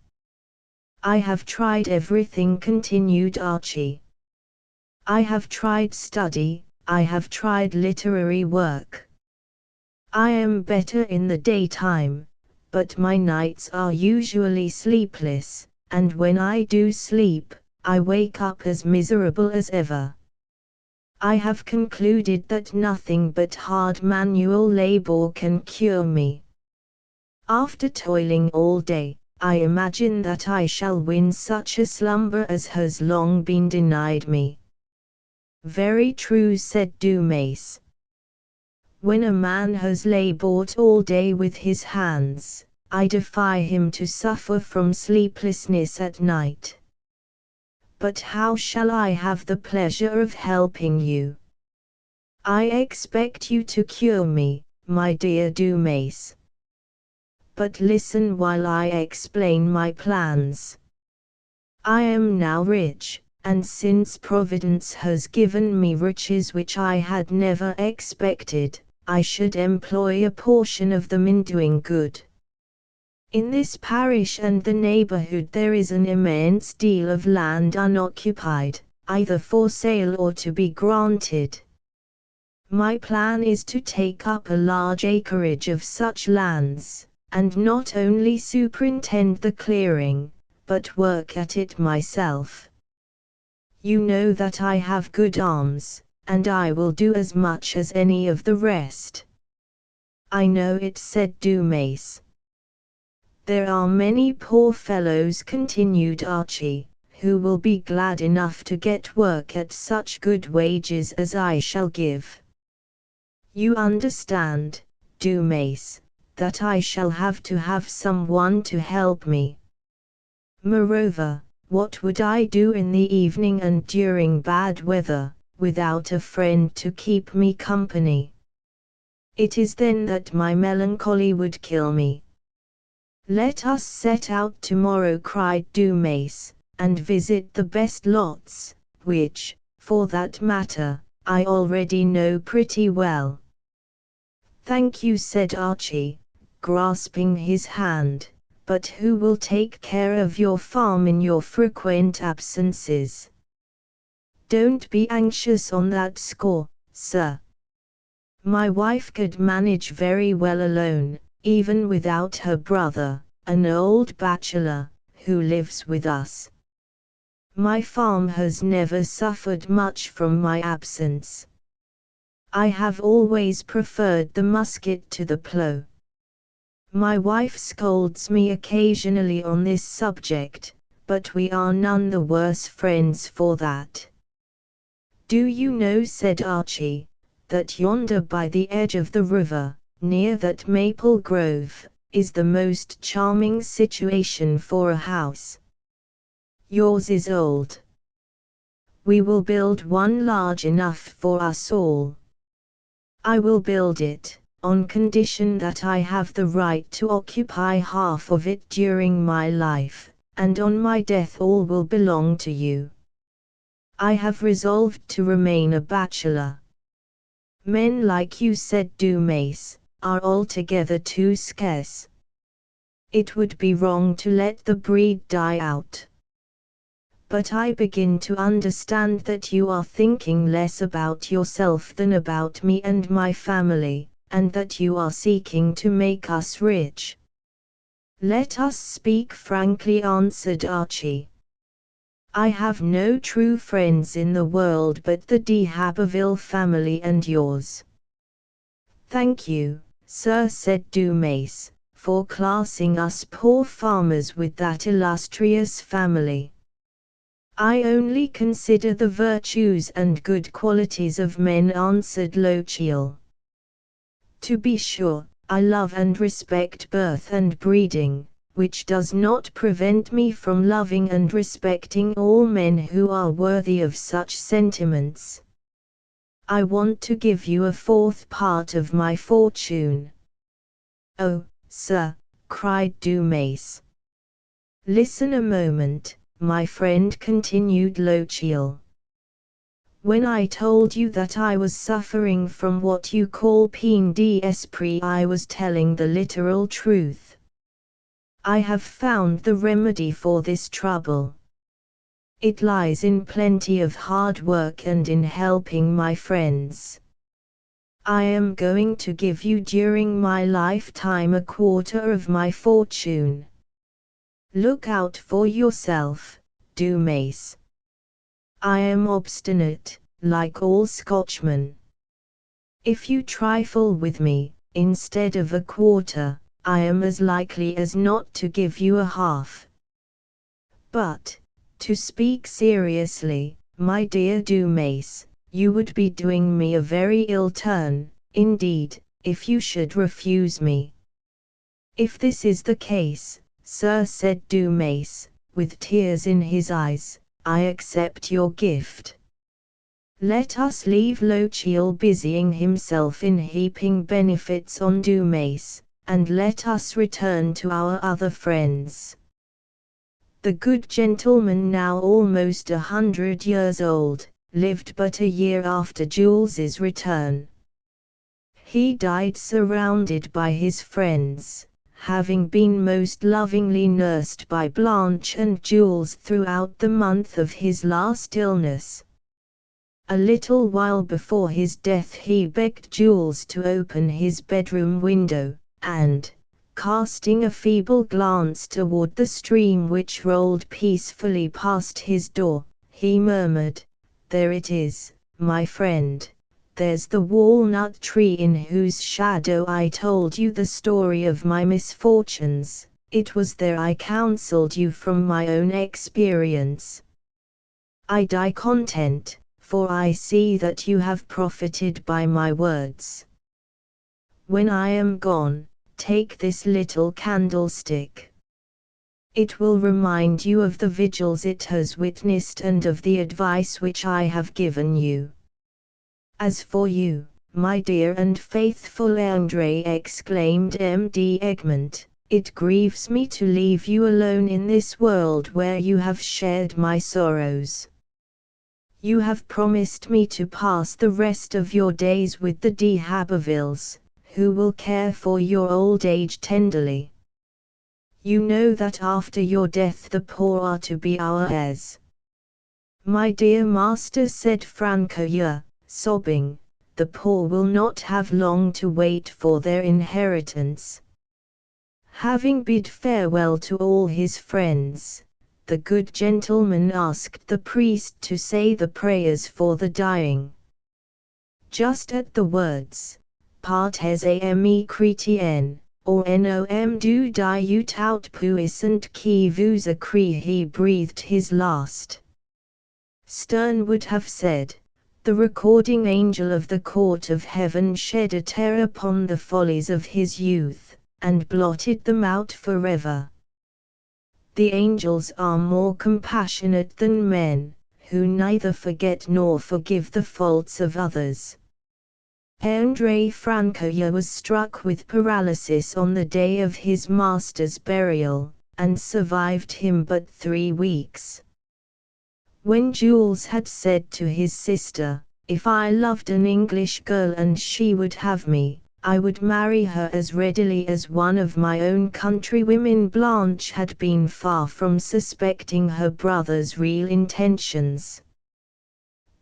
"I have tried everything," continued Archie. "I have tried study, I have tried literary work. I am better in the daytime, but my nights are usually sleepless, and when I do sleep, I wake up as miserable as ever. I have concluded that nothing but hard manual labor can cure me. After toiling all day, I imagine that I shall win such a slumber as has long been denied me." "Very true," said Dumais. "When a man has labored all day with his hands, I defy him to suffer from sleeplessness at night. but how shall I have the pleasure of helping you? I expect you to cure me, my dear Dumas. But listen while I explain my plans. I am now rich, and since Providence has given me riches which I had never expected, I should employ a portion of them in doing good. In this parish and the neighborhood there is an immense deal of land unoccupied, either for sale or to be granted. My plan is to take up a large acreage of such lands, and not only superintend the clearing, but work at it myself. You know that I have good arms, and I will do as much as any of the rest. I know it, said Dumas. There are many poor fellows, continued Archie, who will be glad enough to get work at such good wages as I shall give. You understand, Dumas, that I shall have to have someone to help me. Moreover, what would I do in the evening and during bad weather, without a friend to keep me company? It is then that my melancholy would kill me. Let us set out tomorrow, cried Dumas, and visit the best lots, which, for that matter, I already know pretty well. Thank you, said Archie, grasping his hand, but who will take care of your farm in your frequent absences? Don't be anxious on that score, sir. My wife could manage very well alone, even without her brother, an old bachelor, who lives with us. My farm has never suffered much from my absence. I have always preferred the musket to the plough. My wife scolds me occasionally on this subject, but we are none the worse friends for that. Do you know, said Archie, that yonder by the edge of the river, near that maple grove, is the most charming situation for a house. Yours is old. We will build one large enough for us all. I will build it, on condition that I have the right to occupy half of it during my life, and on my death all will belong to you. I have resolved to remain a bachelor. Men like you, said Dumas, are altogether too scarce. It would be wrong to let the breed die out. But I begin to understand that you are thinking less about yourself than about me and my family, and that you are seeking to make us rich. Let us speak frankly, answered Archie. I have no true friends in the world but the de Haberville family and yours. Thank you, sir, said Dumas, for classing us poor farmers with that illustrious family. I only consider the virtues and good qualities of men, answered Lochiel. To be sure, I love and respect birth and breeding, which does not prevent me from loving and respecting all men who are worthy of such sentiments. I want to give you a fourth part of my fortune. Oh, sir, cried Dumas. Listen a moment, my friend, continued Lochiel. When I told you that I was suffering from what you call peine d'esprit, I was telling the literal truth. I have found the remedy for this trouble. It lies in plenty of hard work and in helping my friends. I am going to give you during my lifetime a quarter of my fortune. Look out for yourself, Dumas. I am obstinate, like all Scotchmen. If you trifle with me, instead of a quarter, I am as likely as not to give you a half. But, to speak seriously, my dear Dumas, you would be doing me a very ill turn, indeed, if you should refuse me. If this is the case, sir, said Dumas, with tears in his eyes, I accept your gift. Let us leave Lochiel busying himself in heaping benefits on Dumas, and let us return to our other friends. The good gentleman, now almost 100 years old, lived but a year after Jules's return. He died surrounded by his friends, having been most lovingly nursed by Blanche and Jules throughout the month of his last illness. A little while before his death he begged Jules to open his bedroom window, and, casting a feeble glance toward the stream which rolled peacefully past his door, he murmured, "There it is, my friend. There's the walnut tree in whose shadow I told you the story of my misfortunes. It was there I counseled you from my own experience. I die content, for I see that you have profited by my words. When I am gone, take this little candlestick. It will remind you of the vigils it has witnessed and of the advice which I have given you. As for you, my dear and faithful André," exclaimed M.D. Egmont, "it grieves me to leave you alone in this world where you have shared my sorrows. You have promised me to pass the rest of your days with the de Habervilles, who will care for your old age tenderly. You know that after your death the poor are to be our heirs." "My dear master," said Francoeur, sobbing, "the poor will not have long to wait for their inheritance." Having bid farewell to all his friends, the good gentleman asked the priest to say the prayers for the dying. Just at the words, "Partes amis chrétiennes," or nom du Dieu tout-puissant qui vous a créé, he breathed his last. Sterne would have said, "The recording angel of the court of heaven shed a tear upon the follies of his youth, and blotted them out forever." The angels are more compassionate than men, who neither forget nor forgive the faults of others. André Francoeur was struck with paralysis on the day of his master's burial, and survived him but 3 weeks. When Jules had said to his sister, "If I loved an English girl and she would have me, I would marry her as readily as one of my own countrywomen," Blanche had been far from suspecting her brother's real intentions.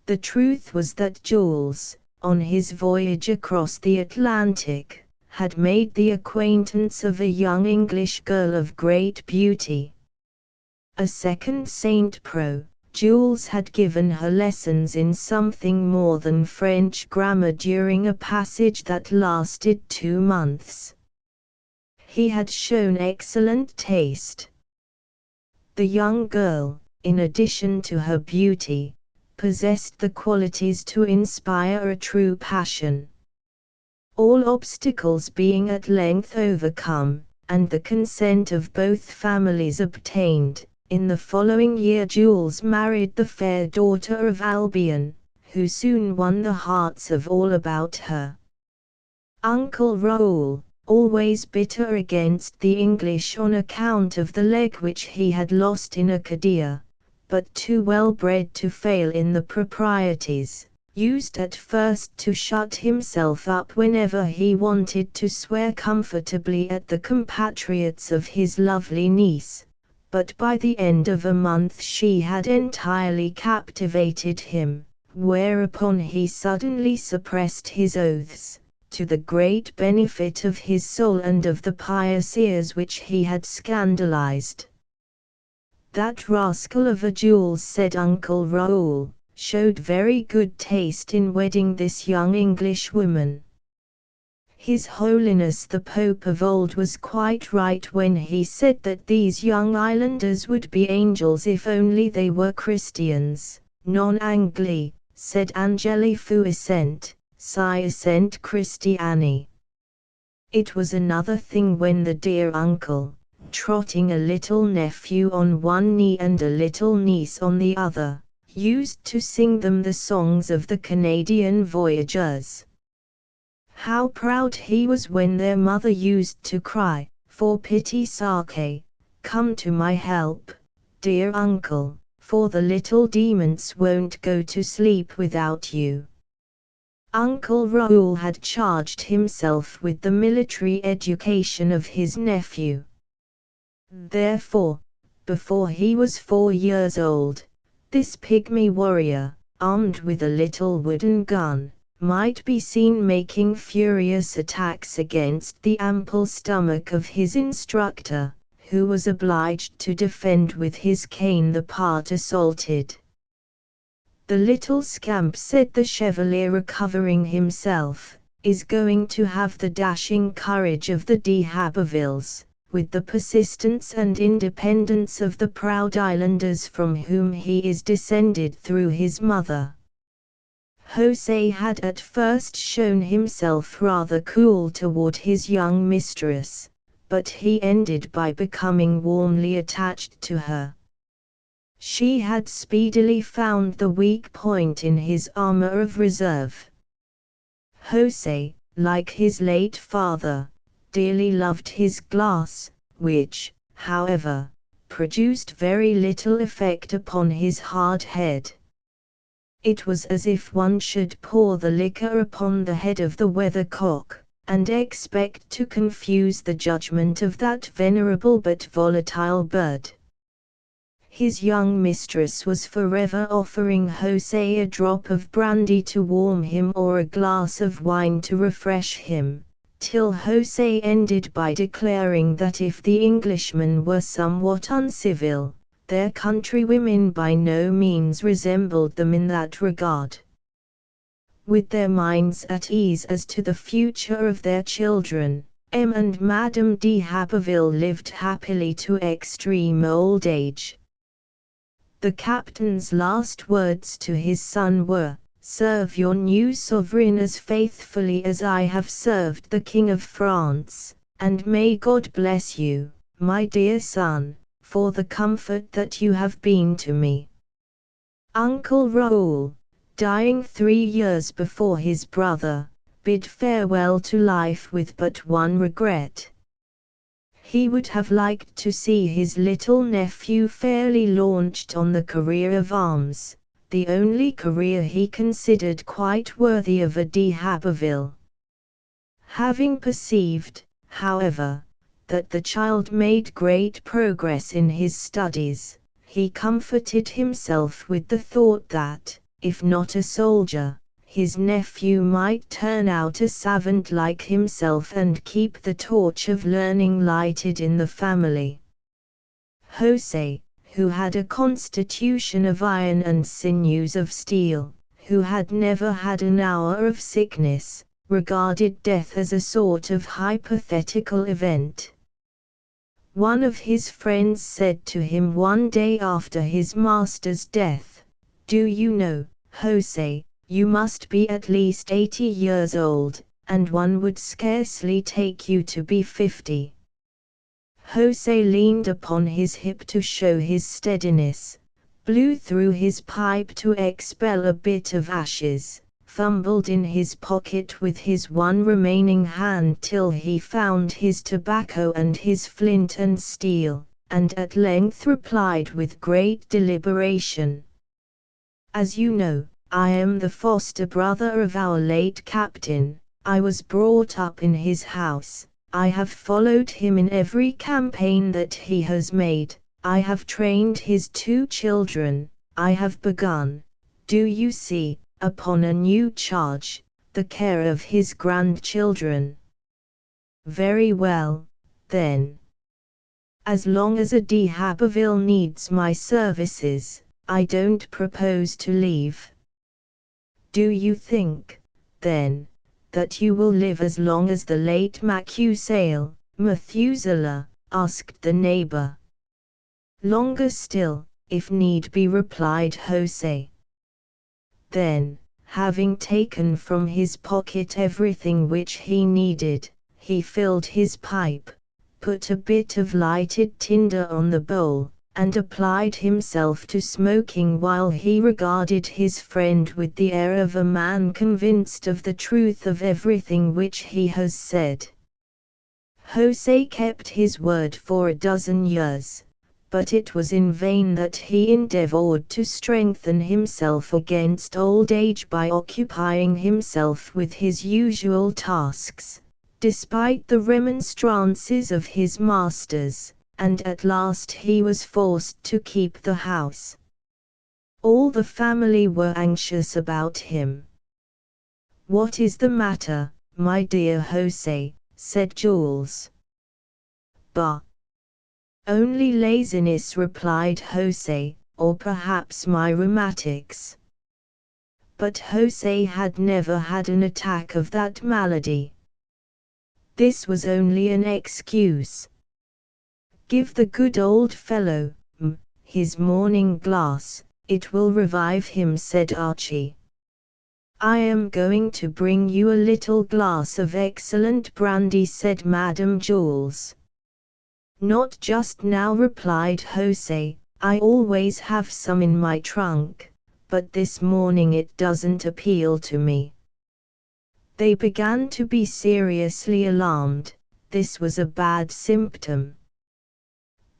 The truth was that Jules, on his voyage across the Atlantic, had made the acquaintance of a young English girl of great beauty. A second Saint Pro, Jules had given her lessons in something more than French grammar during a passage that lasted 2 months. He had shown excellent taste. The young girl, in addition to her beauty, possessed the qualities to inspire a true passion. All obstacles being at length overcome, and the consent of both families obtained, in the following year Jules married the fair daughter of Albion, who soon won the hearts of all about her. Uncle Raoul, always bitter against the English on account of the leg which he had lost in Acadia, but too well bred to fail in the proprieties, used at first to shut himself up whenever he wanted to swear comfortably at the compatriots of his lovely niece, but by the end of a month she had entirely captivated him, whereupon he suddenly suppressed his oaths, to the great benefit of his soul and of the pious ears which he had scandalized. "That rascal of a Jules," said Uncle Raoul, "showed very good taste in wedding this young Englishwoman. His Holiness the Pope of old was quite right when he said that these young islanders would be angels if only they were Christians. Non Angli, sed angeli fuissent, si essent Christiani." It was another thing when the dear uncle, trotting a little nephew on one knee and a little niece on the other, used to sing them the songs of the Canadian voyageurs. How proud he was when their mother used to cry, "For pity's sake, come to my help, dear uncle, for the little demons won't go to sleep without you." Uncle Raoul had charged himself with the military education of his nephew. Therefore, before he was 4 years old, this pygmy warrior, armed with a little wooden gun, might be seen making furious attacks against the ample stomach of his instructor, who was obliged to defend with his cane the part assaulted. "The little scamp," said the Chevalier, recovering himself, "is going to have the dashing courage of the d'Habervilles, with the persistence and independence of the proud islanders from whom he is descended through his mother." José had at first shown himself rather cool toward his young mistress, but he ended by becoming warmly attached to her. She had speedily found the weak point in his armor of reserve. José, like his late father, dearly loved his glass, which, however, produced very little effect upon his hard head. It was as if one should pour the liquor upon the head of the weathercock, and expect to confuse the judgment of that venerable but volatile bird. His young mistress was forever offering José a drop of brandy to warm him or a glass of wine to refresh him, till José ended by declaring that if the Englishmen were somewhat uncivil, their countrywomen by no means resembled them in that regard. With their minds at ease as to the future of their children, M. and Madame d'Haberville lived happily to extreme old age. The captain's last words to his son were, "Serve your new sovereign as faithfully as I have served the King of France, and may God bless you, my dear son, for the comfort that you have been to me." Uncle Raoul, dying 3 years before his brother, bid farewell to life with but one regret. He would have liked to see his little nephew fairly launched on the career of arms, the only career he considered quite worthy of a d'Haberville. Having perceived, however, that the child made great progress in his studies, he comforted himself with the thought that, if not a soldier, his nephew might turn out a savant like himself and keep the torch of learning lighted in the family. José, who had a constitution of iron and sinews of steel, who had never had an hour of sickness, regarded death as a sort of hypothetical event. One of his friends said to him one day after his master's death, "Do you know, José, you must be at least 80 years old, and one would scarcely take you to be 50. José leaned upon his hip to show his steadiness, blew through his pipe to expel a bit of ashes, fumbled in his pocket with his one remaining hand till he found his tobacco and his flint and steel, and at length replied with great deliberation, "As you know, I am the foster brother of our late captain. I was brought up in his house, I have followed him in every campaign that he has made, I have trained his 2 children, I have begun, do you see, upon a new charge, the care of his grandchildren. Very well, then. As long as a d'Haberville needs my services, I don't propose to leave." "Do you think, then, that you will live as long as the late Methuselah?" asked the neighbor. "Longer still, if need be," replied José. Then, having taken from his pocket everything which he needed, he filled his pipe, put a bit of lighted tinder on the bowl, and applied himself to smoking while he regarded his friend with the air of a man convinced of the truth of everything which he has said. José kept his word for a dozen years, but it was in vain that he endeavored to strengthen himself against old age by occupying himself with his usual tasks, despite the remonstrances of his masters, and at last he was forced to keep the house. All the family were anxious about him. "What is the matter, my dear José?" said Jules. "Bah! Only laziness," replied José, "or perhaps my rheumatics." But José had never had an attack of that malady. This was only an excuse. "Give the good old fellow his morning glass, it will revive him," said Archie. "I am going to bring you a little glass of excellent brandy," said Madame Jules. "Not just now," replied José, "I always have some in my trunk, but this morning it doesn't appeal to me." They began to be seriously alarmed. This was a bad symptom.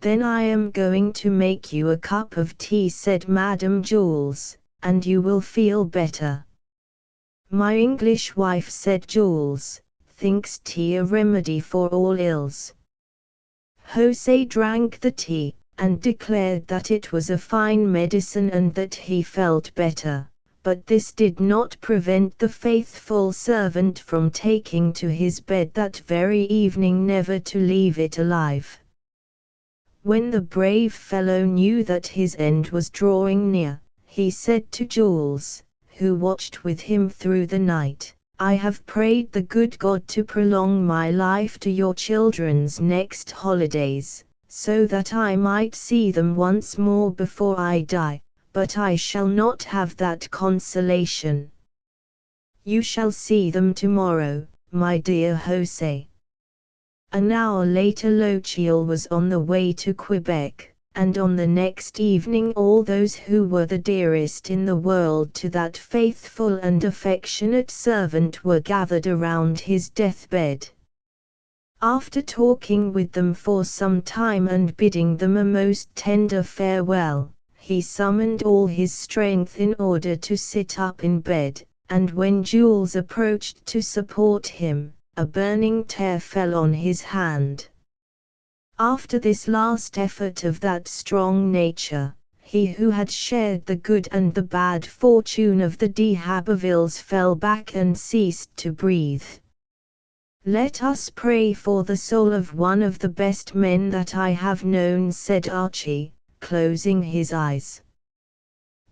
"Then I am going to make you a cup of tea," said Madame Jules, "and you will feel better." "My English wife," said Jules, "thinks tea a remedy for all ills." José drank the tea, and declared that it was a fine medicine and that he felt better, but this did not prevent the faithful servant from taking to his bed that very evening, never to leave it alive. When the brave fellow knew that his end was drawing near, he said to Jules, who watched with him through the night, "I have prayed the good God to prolong my life to your children's next holidays, so that I might see them once more before I die, but I shall not have that consolation." "You shall see them tomorrow, my dear José." An hour later Lochiel was on the way to Quebec, and on the next evening all those who were the dearest in the world to that faithful and affectionate servant were gathered around his deathbed. After talking with them for some time and bidding them a most tender farewell, he summoned all his strength in order to sit up in bed, and when Jules approached to support him, a burning tear fell on his hand. After this last effort of that strong nature, he who had shared the good and the bad fortune of the d'Habervilles fell back and ceased to breathe. "Let us pray for the soul of one of the best men that I have known," said Archie, closing his eyes.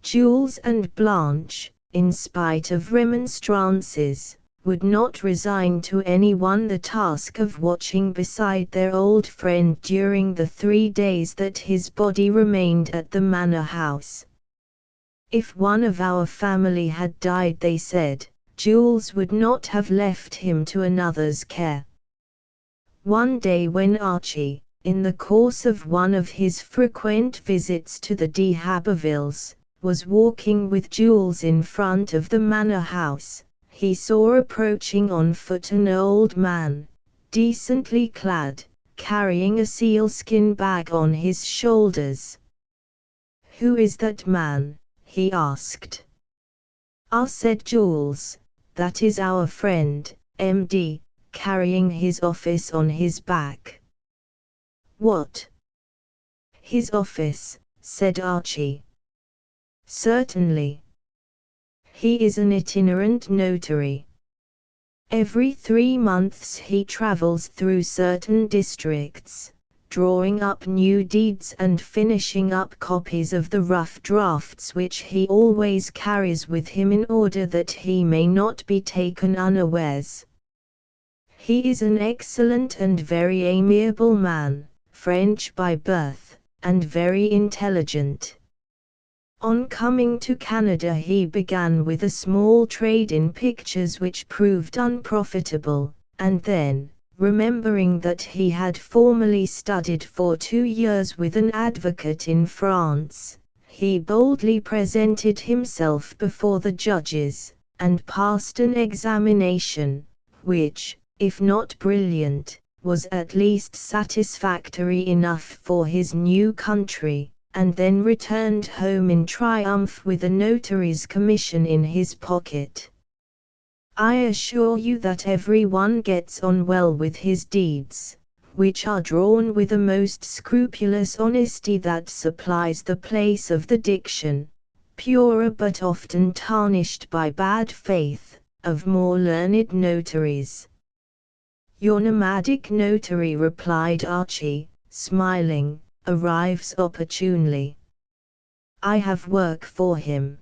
Jules and Blanche, in spite of remonstrances, would not resign to anyone the task of watching beside their old friend during the 3 days that his body remained at the manor house. "If one of our family had died," they said, "Jules would not have left him to another's care." One day when Archie, in the course of one of his frequent visits to the d'Habervilles, was walking with Jules in front of the manor house, he saw approaching on foot an old man, decently clad, carrying a sealskin bag on his shoulders. "Who is that man?" he asked. "Ah," said Jules, "that is our friend, M.D., carrying his office on his back." "What? His office?" said Archie. "Certainly. He is an itinerant notary. Every 3 months he travels through certain districts, drawing up new deeds and finishing up copies of the rough drafts which he always carries with him in order that he may not be taken unawares. He is an excellent and very amiable man, French by birth, and very intelligent. On coming to Canada he began with a small trade in pictures which proved unprofitable, and then, remembering that he had formerly studied for 2 years with an advocate in France, he boldly presented himself before the judges, and passed an examination, which, if not brilliant, was at least satisfactory enough for his new country, and then returned home in triumph with a notary's commission in his pocket. I assure you that every one gets on well with his deeds, which are drawn with a most scrupulous honesty that supplies the place of the diction, purer but often tarnished by bad faith, of more learned notaries. Your nomadic notary, replied Archie, smiling, arrives opportunely. I have work for him.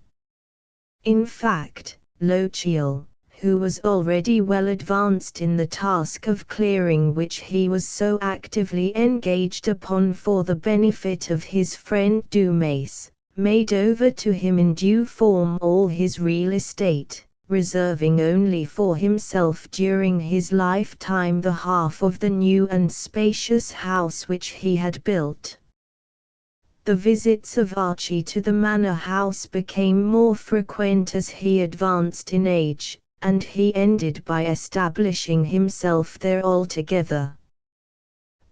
In fact, Lochiel, who was already well advanced in the task of clearing which he was so actively engaged upon for the benefit of his friend Dumas, made over to him in due form all his real estate, reserving only for himself during his lifetime the half of the new and spacious house which he had built. The visits of Archie to the manor house became more frequent as he advanced in age, and he ended by establishing himself there altogether.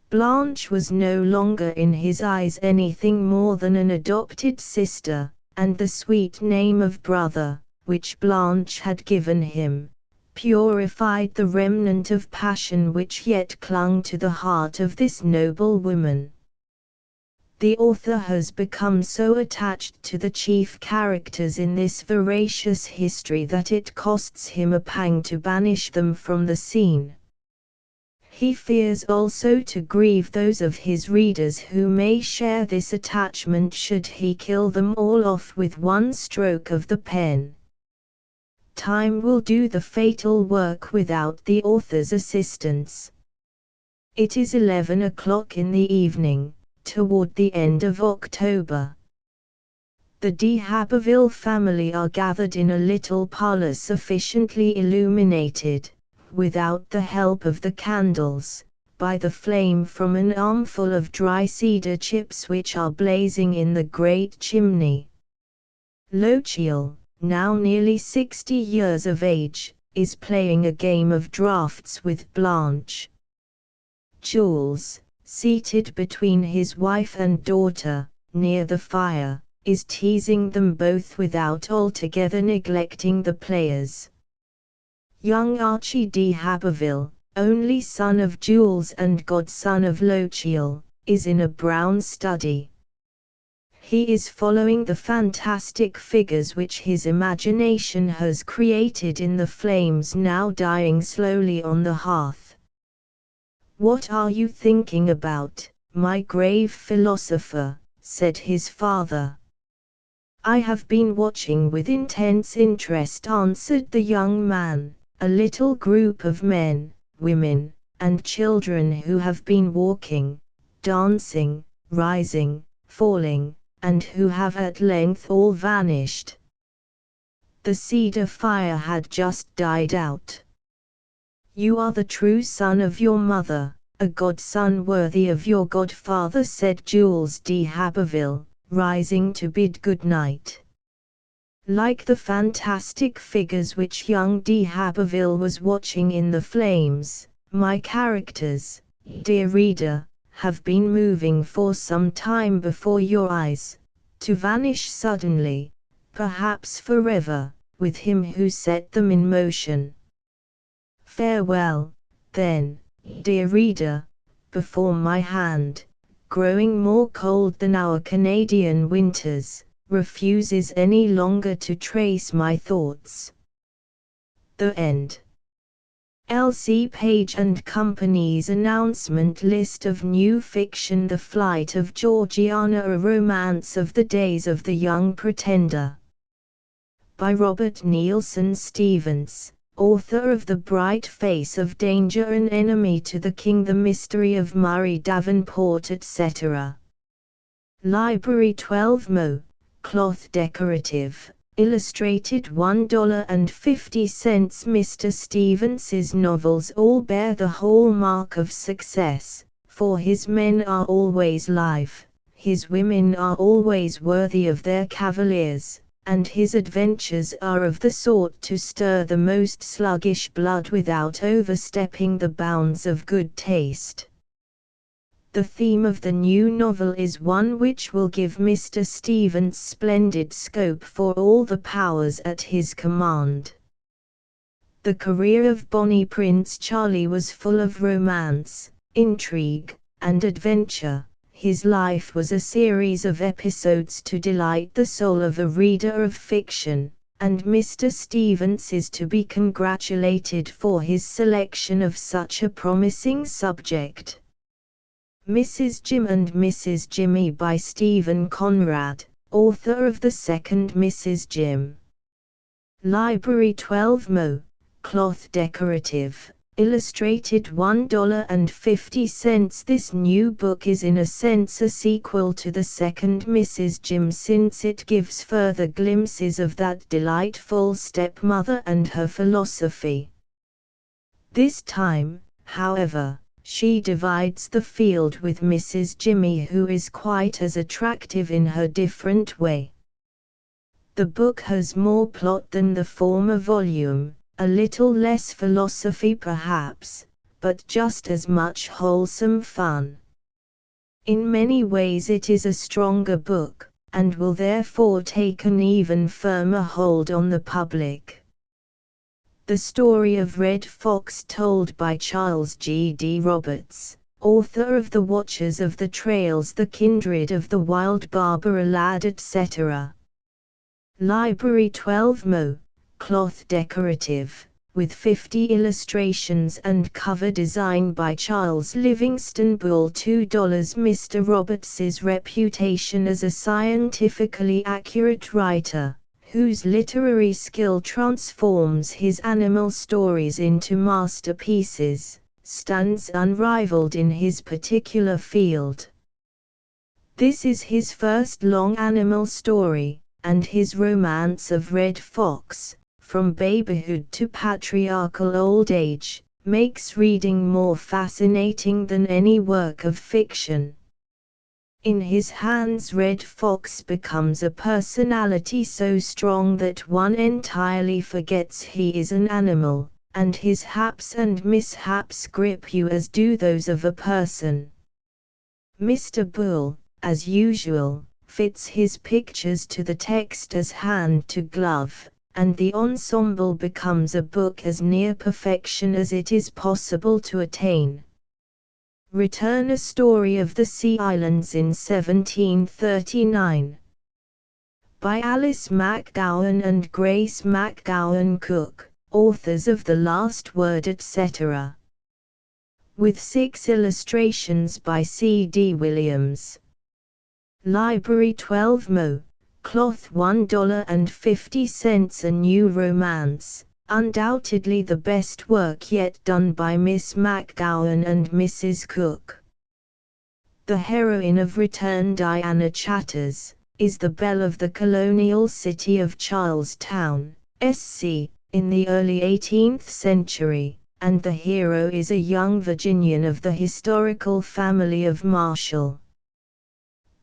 Blanche was no longer in his eyes anything more than an adopted sister, and the sweet name of brother, which Blanche had given him, purified the remnant of passion which yet clung to the heart of this noble woman. The author has become so attached to the chief characters in this veracious history that it costs him a pang to banish them from the scene. He fears also to grieve those of his readers who may share this attachment should he kill them all off with one stroke of the pen. Time will do the fatal work without the author's assistance. It is 11 o'clock in the evening, toward the end of October. The de Haberville family are gathered in a little parlor sufficiently illuminated, without the help of the candles, by the flame from an armful of dry cedar chips which are blazing in the great chimney. Lochiel, now nearly 60 years of age, is playing a game of draughts with Blanche. Jules, seated between his wife and daughter, near the fire, is teasing them both without altogether neglecting the players. Young Archie de Haberville, only son of Jules and godson of Lochiel, is in a brown study. He is following the fantastic figures which his imagination has created in the flames now dying slowly on the hearth. "What are you thinking about, my grave philosopher?" said his father. "I have been watching with intense interest," answered the young man, "a little group of men, women, and children who have been walking, dancing, rising, falling, and who have at length all vanished." The cedar fire had just died out. "You are the true son of your mother, a godson worthy of your godfather," said Jules de Haberville, rising to bid good night. Like the fantastic figures which young de Haberville was watching in the flames, my characters, dear reader, have been moving for some time before your eyes, to vanish suddenly, perhaps forever, with him who set them in motion. Farewell, then, dear reader, before my hand, growing more cold than our Canadian winters, refuses any longer to trace my thoughts. The End. L.C. Page and Company's announcement list of new fiction: The Flight of Georgiana, a romance of the days of the young pretender. By Robert Neilson Stevens, author of The Bright Face of Danger, An Enemy to the King, The Mystery of Murray Davenport, etc. Library 12 Mo. Cloth decorative, illustrated $1.50. Mr. Stevens's novels all bear the hallmark of success, for his men are always live, his women are always worthy of their cavaliers, and his adventures are of the sort to stir the most sluggish blood without overstepping the bounds of good taste. The theme of the new novel is one which will give Mr. Stevens splendid scope for all the powers at his command. The career of Bonnie Prince Charlie was full of romance, intrigue, and adventure. His life was a series of episodes to delight the soul of a reader of fiction, and Mr. Stevens is to be congratulated for his selection of such a promising subject. Mrs. Jim and Mrs. Jimmy by Stephen Conrad, author of the second Mrs. Jim. Library 12 Mo, cloth decorative, illustrated $1.50. This new book is in a sense a sequel to the second Mrs. Jim, since it gives further glimpses of that delightful stepmother and her philosophy. This time, however, she divides the field with Mrs. Jimmy, who is quite as attractive in her different way. The book has more plot than the former volume, a little less philosophy perhaps, but just as much wholesome fun. In many ways it is a stronger book, and will therefore take an even firmer hold on the public. The story of Red Fox, told by Charles G. D. Roberts, author of The Watchers of the Trails, The Kindred of the Wild, Barbara Ladd, etc. Library 12 Mo, cloth decorative, with 50 illustrations and cover design by Charles Livingston Bull. $2. Mr. Roberts's reputation as a scientifically accurate writer, whose literary skill transforms his animal stories into masterpieces, stands unrivaled in his particular field. This is his first long animal story, and his romance of Red Fox, from babyhood to patriarchal old age, makes reading more fascinating than any work of fiction. In his hands, Red Fox becomes a personality so strong that one entirely forgets he is an animal, and his haps and mishaps grip you as do those of a person. Mr. Bull, as usual, fits his pictures to the text as hand to glove, and the ensemble becomes a book as near perfection as it is possible to attain. Return, a story of the Sea Islands in 1739. By Alice McGowan and Grace McGowan Cook, authors of The Last Word, etc. With 6 illustrations by C. D. Williams. Library 12 Mo, cloth $1.50. A new romance, undoubtedly the best work yet done by Miss McGowan and Mrs. Cook. The heroine of Return, Diana Chatters, is the belle of the colonial city of Charlestown, SC, in the early 18th century, and the hero is a young Virginian of the historical family of Marshall.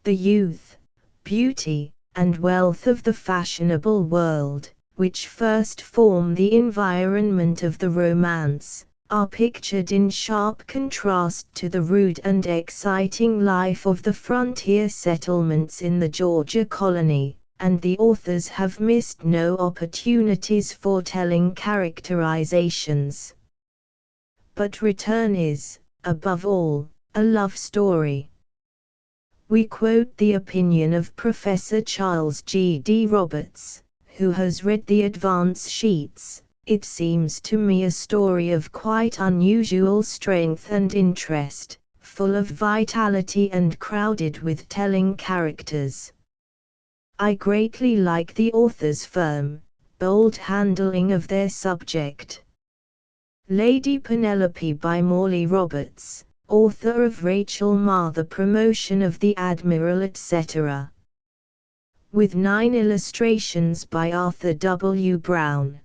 The youth, beauty, and wealth of the fashionable world, which first form the environment of the romance, are pictured in sharp contrast to the rude and exciting life of the frontier settlements in the Georgia colony, and the authors have missed no opportunities for telling characterizations. But Return is, above all, a love story. We quote the opinion of Professor Charles G. D. Roberts, who has read the advance sheets. It seems to me a story of quite unusual strength and interest, full of vitality and crowded with telling characters. I greatly like the author's firm, bold handling of their subject. Lady Penelope by Morley Roberts, author of Rachel Marr, The Promotion of the Admiral, etc. with 9 illustrations by Arthur W. Brown.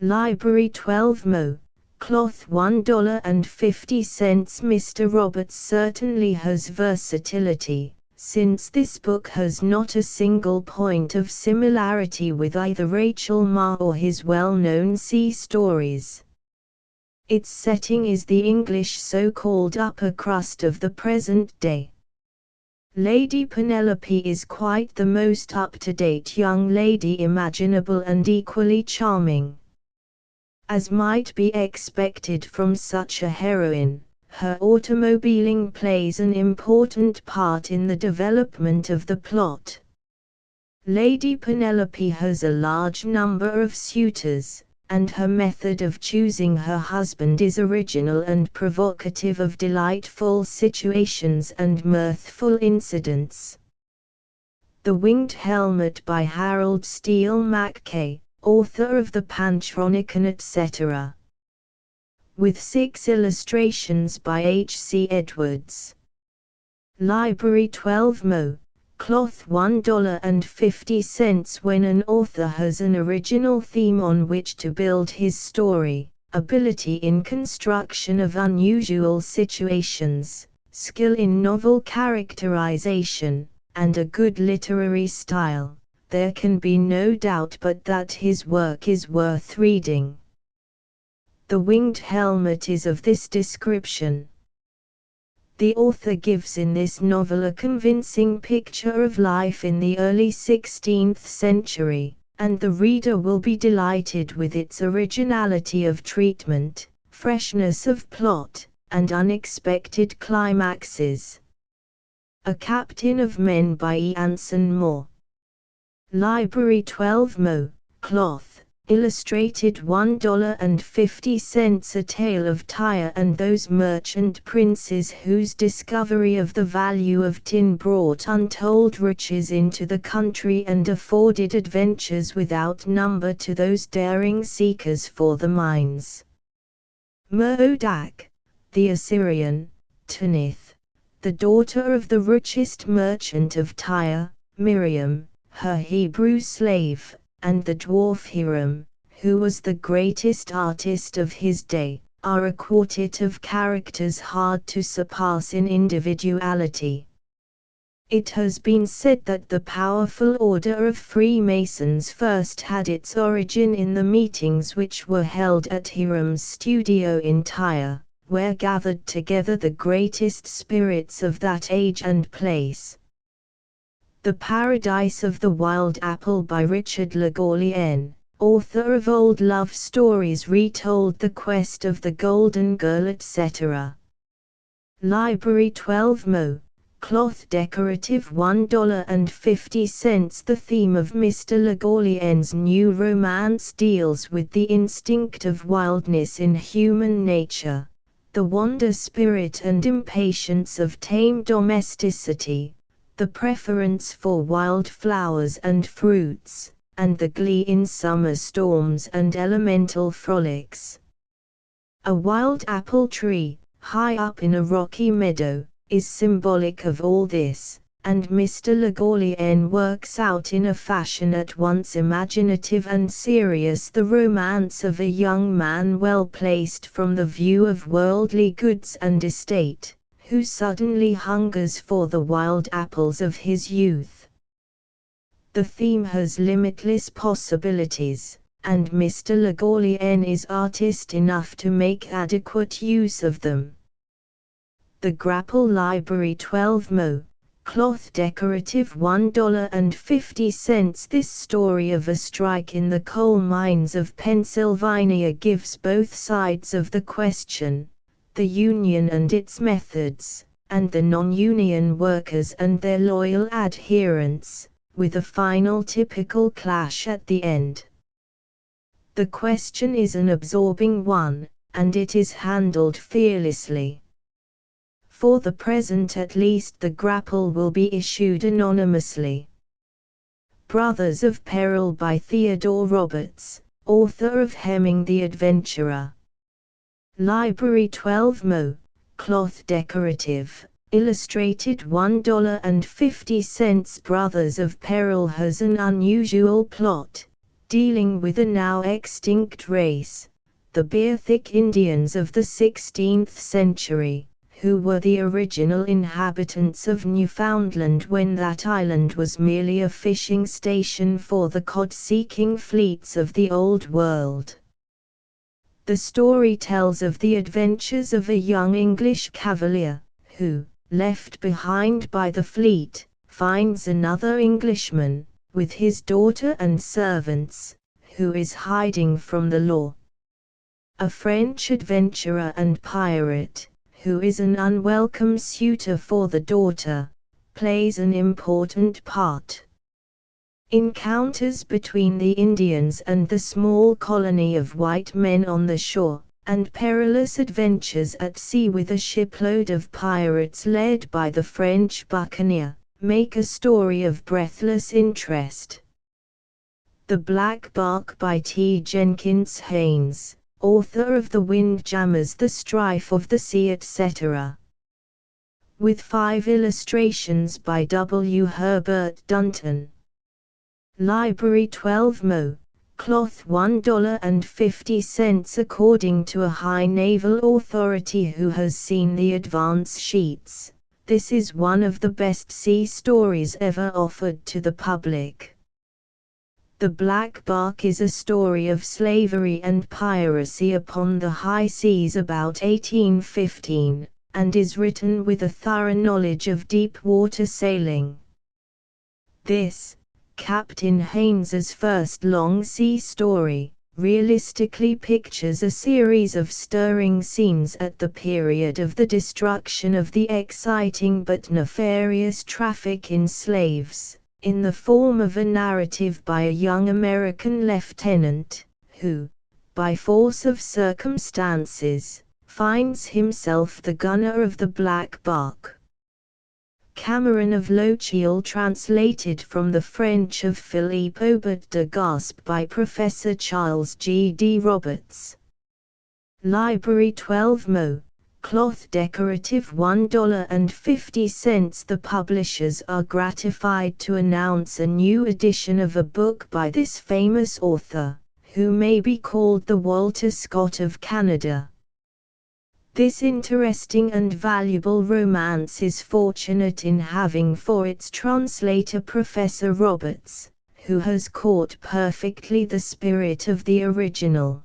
Library 12 Mo. Cloth $1.50. Mr. Roberts certainly has versatility, since this book has not a single point of similarity with either Rachel Ma or his well-known sea stories. Its setting is the English so-called upper crust of the present day. Lady Penelope is quite the most up-to-date young lady imaginable and equally charming. As might be expected from such a heroine, her automobiling plays an important part in the development of the plot. Lady Penelope has a large number of suitors, and her method of choosing her husband is original and provocative of delightful situations and mirthful incidents. The Winged Helmet by Harold Steele Mackay, author of the Panchronicon etc. With 6 illustrations by H. C. Edwards. Library 12 Mo. Cloth $1.50. When an author has an original theme on which to build his story, ability in construction of unusual situations, skill in novel characterization, and a good literary style, there can be no doubt but that his work is worth reading. The Winged Helmet is of this description. The author gives in this novel a convincing picture of life in the early 16th century, and the reader will be delighted with its originality of treatment, freshness of plot, and unexpected climaxes. A Captain of Men by E. Anson Moore. Library 12 Mo. Cloth. Illustrated $1.50. A tale of Tyre and those merchant princes whose discovery of the value of tin brought untold riches into the country and afforded adventures without number to those daring seekers for the mines. Merodach, the Assyrian, Tanith, the daughter of the richest merchant of Tyre, Miriam, her Hebrew slave, and the dwarf Hiram, who was the greatest artist of his day, are a quartet of characters hard to surpass in individuality. It has been said that the powerful order of Freemasons first had its origin in the meetings which were held at Hiram's studio in Tyre, where gathered together the greatest spirits of that age and place. The Paradise of the Wild Apple by Richard Le Gallienne, author of old love stories retold the quest of the Golden Girl etc. Library 12 Mo. Cloth decorative $1.50. The theme of Mr. Le Gallienne's new romance deals with the instinct of wildness in human nature, the wander spirit and impatience of tame domesticity, the preference for wild flowers and fruits, and the glee in summer storms and elemental frolics. A wild apple tree, high up in a rocky meadow, is symbolic of all this, and Mr. Le Gallienne works out in a fashion at once imaginative and serious the romance of a young man well placed from the view of worldly goods and estate, who suddenly hungers for the wild apples of his youth. The theme has limitless possibilities, and Mr. Le Gallienne is artist enough to make adequate use of them. The Grapple Library 12 Mo. Cloth decorative $1.50. This story of a strike in the coal mines of Pennsylvania gives both sides of the question, the union and its methods, and the non-union workers and their loyal adherents, with a final typical clash at the end. The question is an absorbing one, and it is handled fearlessly. For the present at least the grapple will be issued anonymously. Brothers of Peril by Theodore Roberts, author of Hemming the Adventurer. Library 12 Mo. Cloth decorative, Illustrated $1.50. Brothers of Peril has an unusual plot, dealing with a now extinct race, the Bearthick Indians of the 16th century, who were the original inhabitants of Newfoundland when that island was merely a fishing station for the cod-seeking fleets of the Old World. The story tells of the adventures of a young English cavalier, who, left behind by the fleet, finds another Englishman, with his daughter and servants, who is hiding from the law. A French adventurer and pirate, who is an unwelcome suitor for the daughter, plays an important part. Encounters between the Indians and the small colony of white men on the shore, and perilous adventures at sea with a shipload of pirates led by the French buccaneer, make a story of breathless interest. The Black Bark by T. Jenkins Haynes, author of The Windjammers, The Strife of the Sea, etc. With 5 illustrations by W. Herbert Dunton. Library 12 Mo. Cloth $1.50. According to a high naval authority who has seen the advance sheets, this is one of the best sea stories ever offered to the public. The Black Bark is a story of slavery and piracy upon the high seas about 1815, and is written with a thorough knowledge of deep water sailing. This, Captain Haynes's first long sea story, realistically pictures a series of stirring scenes at the period of the destruction of the exciting but nefarious traffic in slaves, in the form of a narrative by a young American lieutenant, who, by force of circumstances, finds himself the gunner of the Black Bark. Cameron of Lochiel, translated from the French of Philippe Aubert de Gaspé by Professor Charles G. D. Roberts. Library 12 Mo. Cloth decorative $1.50. The publishers are gratified to announce a new edition of a book by this famous author, who may be called the Walter Scott of Canada. This interesting and valuable romance is fortunate in having for its translator Professor Roberts, who has caught perfectly the spirit of the original.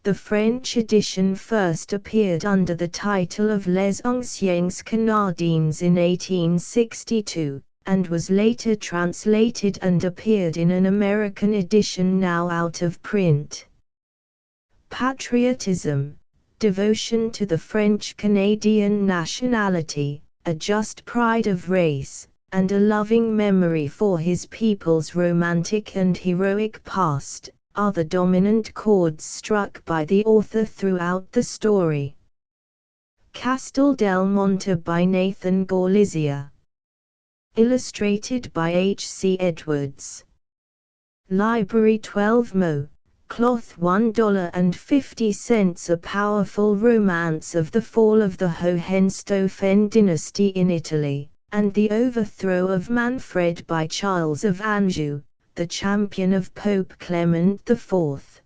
The French edition first appeared under the title of Les Anciens Canadiens in 1862, and was later translated and appeared in an American edition now out of print. Patriotism, devotion to the French-Canadian nationality, a just pride of race, and a loving memory for his people's romantic and heroic past, are the dominant chords struck by the author throughout the story. Castel del Monte by Nathan Gaulizier. Illustrated by H. C. Edwards. Library 12 Mo. Cloth $1.50. A powerful romance of the fall of the Hohenstaufen dynasty in Italy, and the overthrow of Manfred by Charles of Anjou, the champion of Pope Clement IV.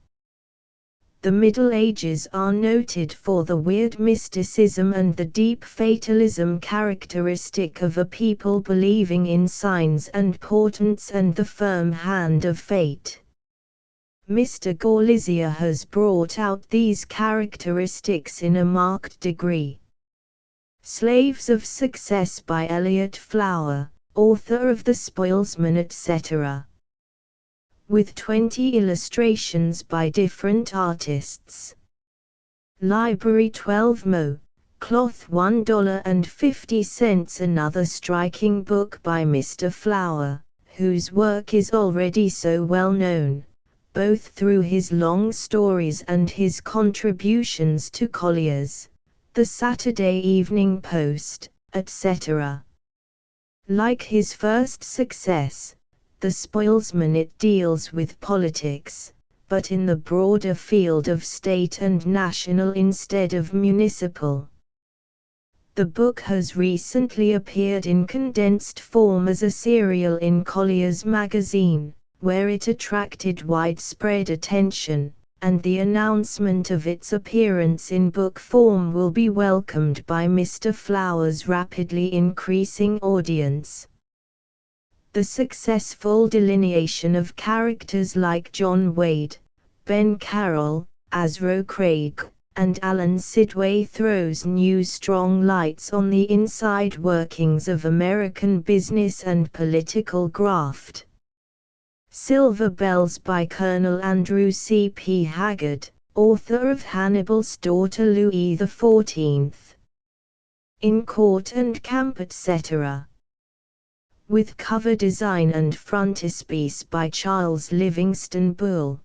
The Middle Ages are noted for the weird mysticism and the deep fatalism characteristic of a people believing in signs and portents and the firm hand of fate. Mr. Gaulizier has brought out these characteristics in a marked degree. Slaves of Success by Eliot Flower, author of The Spoilsman, etc. With 20 illustrations by different artists. Library 12 Mo. Cloth $1.50. Another striking book by Mr. Flower, whose work is already so well known, both through his long stories and his contributions to Collier's, The Saturday Evening Post, etc. Like his first success, The Spoilsman, it deals with politics, but in the broader field of state and national instead of municipal. The book has recently appeared in condensed form as a serial in Collier's magazine, where it attracted widespread attention, and the announcement of its appearance in book form will be welcomed by Mr. Flower's rapidly increasing audience. The successful delineation of characters like John Wade, Ben Carroll, Azro Craig, and Alan Sidway throws new strong lights on the inside workings of American business and political graft. Silver Bells by Colonel Andrew C. P. Haggard, author of Hannibal's Daughter Louis XIV. In Court and Camp etc. With cover design and frontispiece by Charles Livingston Bull.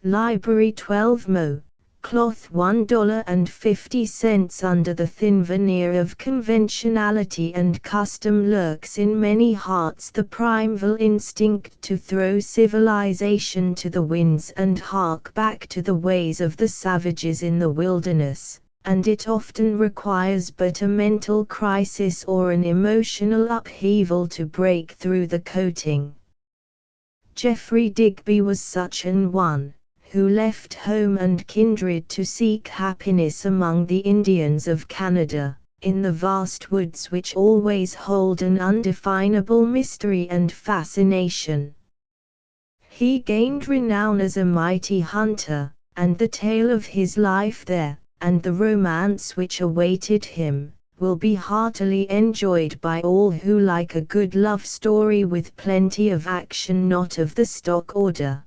Library 12 Mo. Cloth $1.50. Under the thin veneer of conventionality and custom lurks in many hearts the primeval instinct to throw civilization to the winds and hark back to the ways of the savages in the wilderness, and it often requires but a mental crisis or an emotional upheaval to break through the coating. Geoffrey Digby was such an one, who left home and kindred to seek happiness among the Indians of Canada, in the vast woods which always hold an undefinable mystery and fascination. He gained renown as a mighty hunter, and the tale of his life there, and the romance which awaited him, will be heartily enjoyed by all who like a good love story with plenty of action not of the stock order.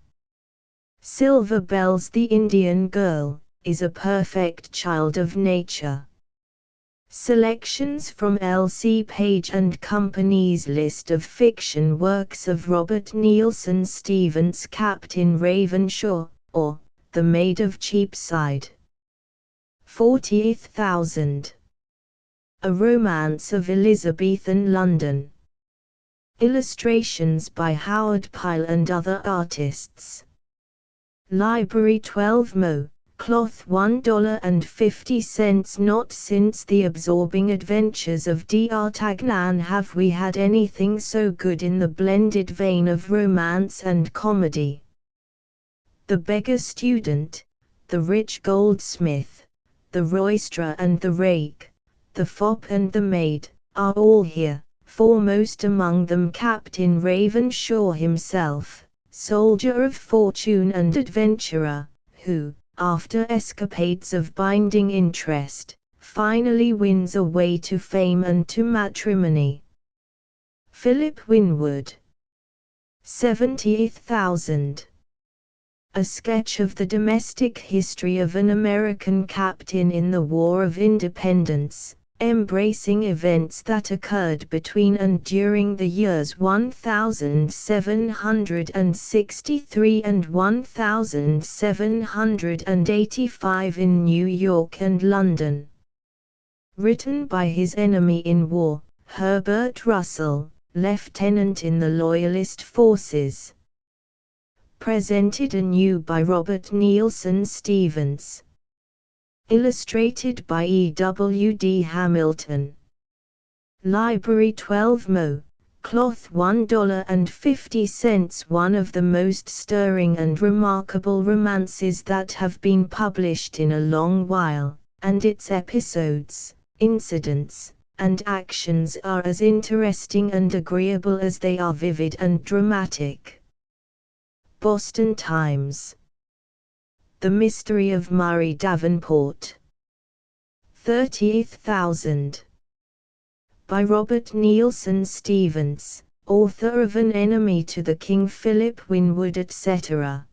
Silver Bells the Indian Girl, is a perfect child of nature. Selections from L.C. Page and Company's list of fiction works of Robert Neilson Stevens. Captain Ravenshaw, or The Maid of Cheapside. 40,000. A Romance of Elizabethan London. Illustrations by Howard Pyle and other artists. Library 12 Mo. Cloth $1.50. Not since the absorbing adventures of D'Artagnan have we had anything so good in the blended vein of romance and comedy. The beggar student, the rich goldsmith, the roisterer and the rake, the fop and the maid, are all here, foremost among them Captain Ravenshaw himself, soldier of fortune and adventurer, who, after escapades of binding interest, finally wins a way to fame and to matrimony. Philip Winwood. 70,000. A sketch of the domestic history of an American captain in the War of Independence, embracing events that occurred between and during the years 1763 and 1785 in New York and London. Written by his enemy in war, Herbert Russell, lieutenant in the Loyalist forces. Presented anew by Robert Neilson Stevens. Illustrated by E. W. D. Hamilton. Library 12 Mo. Cloth $1.50. One of the most stirring and remarkable romances that have been published in a long while, and its episodes, incidents, and actions are as interesting and agreeable as they are vivid and dramatic. Boston Times. The Mystery of Murray Davenport. 38,000. By Robert Neilson Stevens, author of An Enemy to the King. Philip Winwood etc.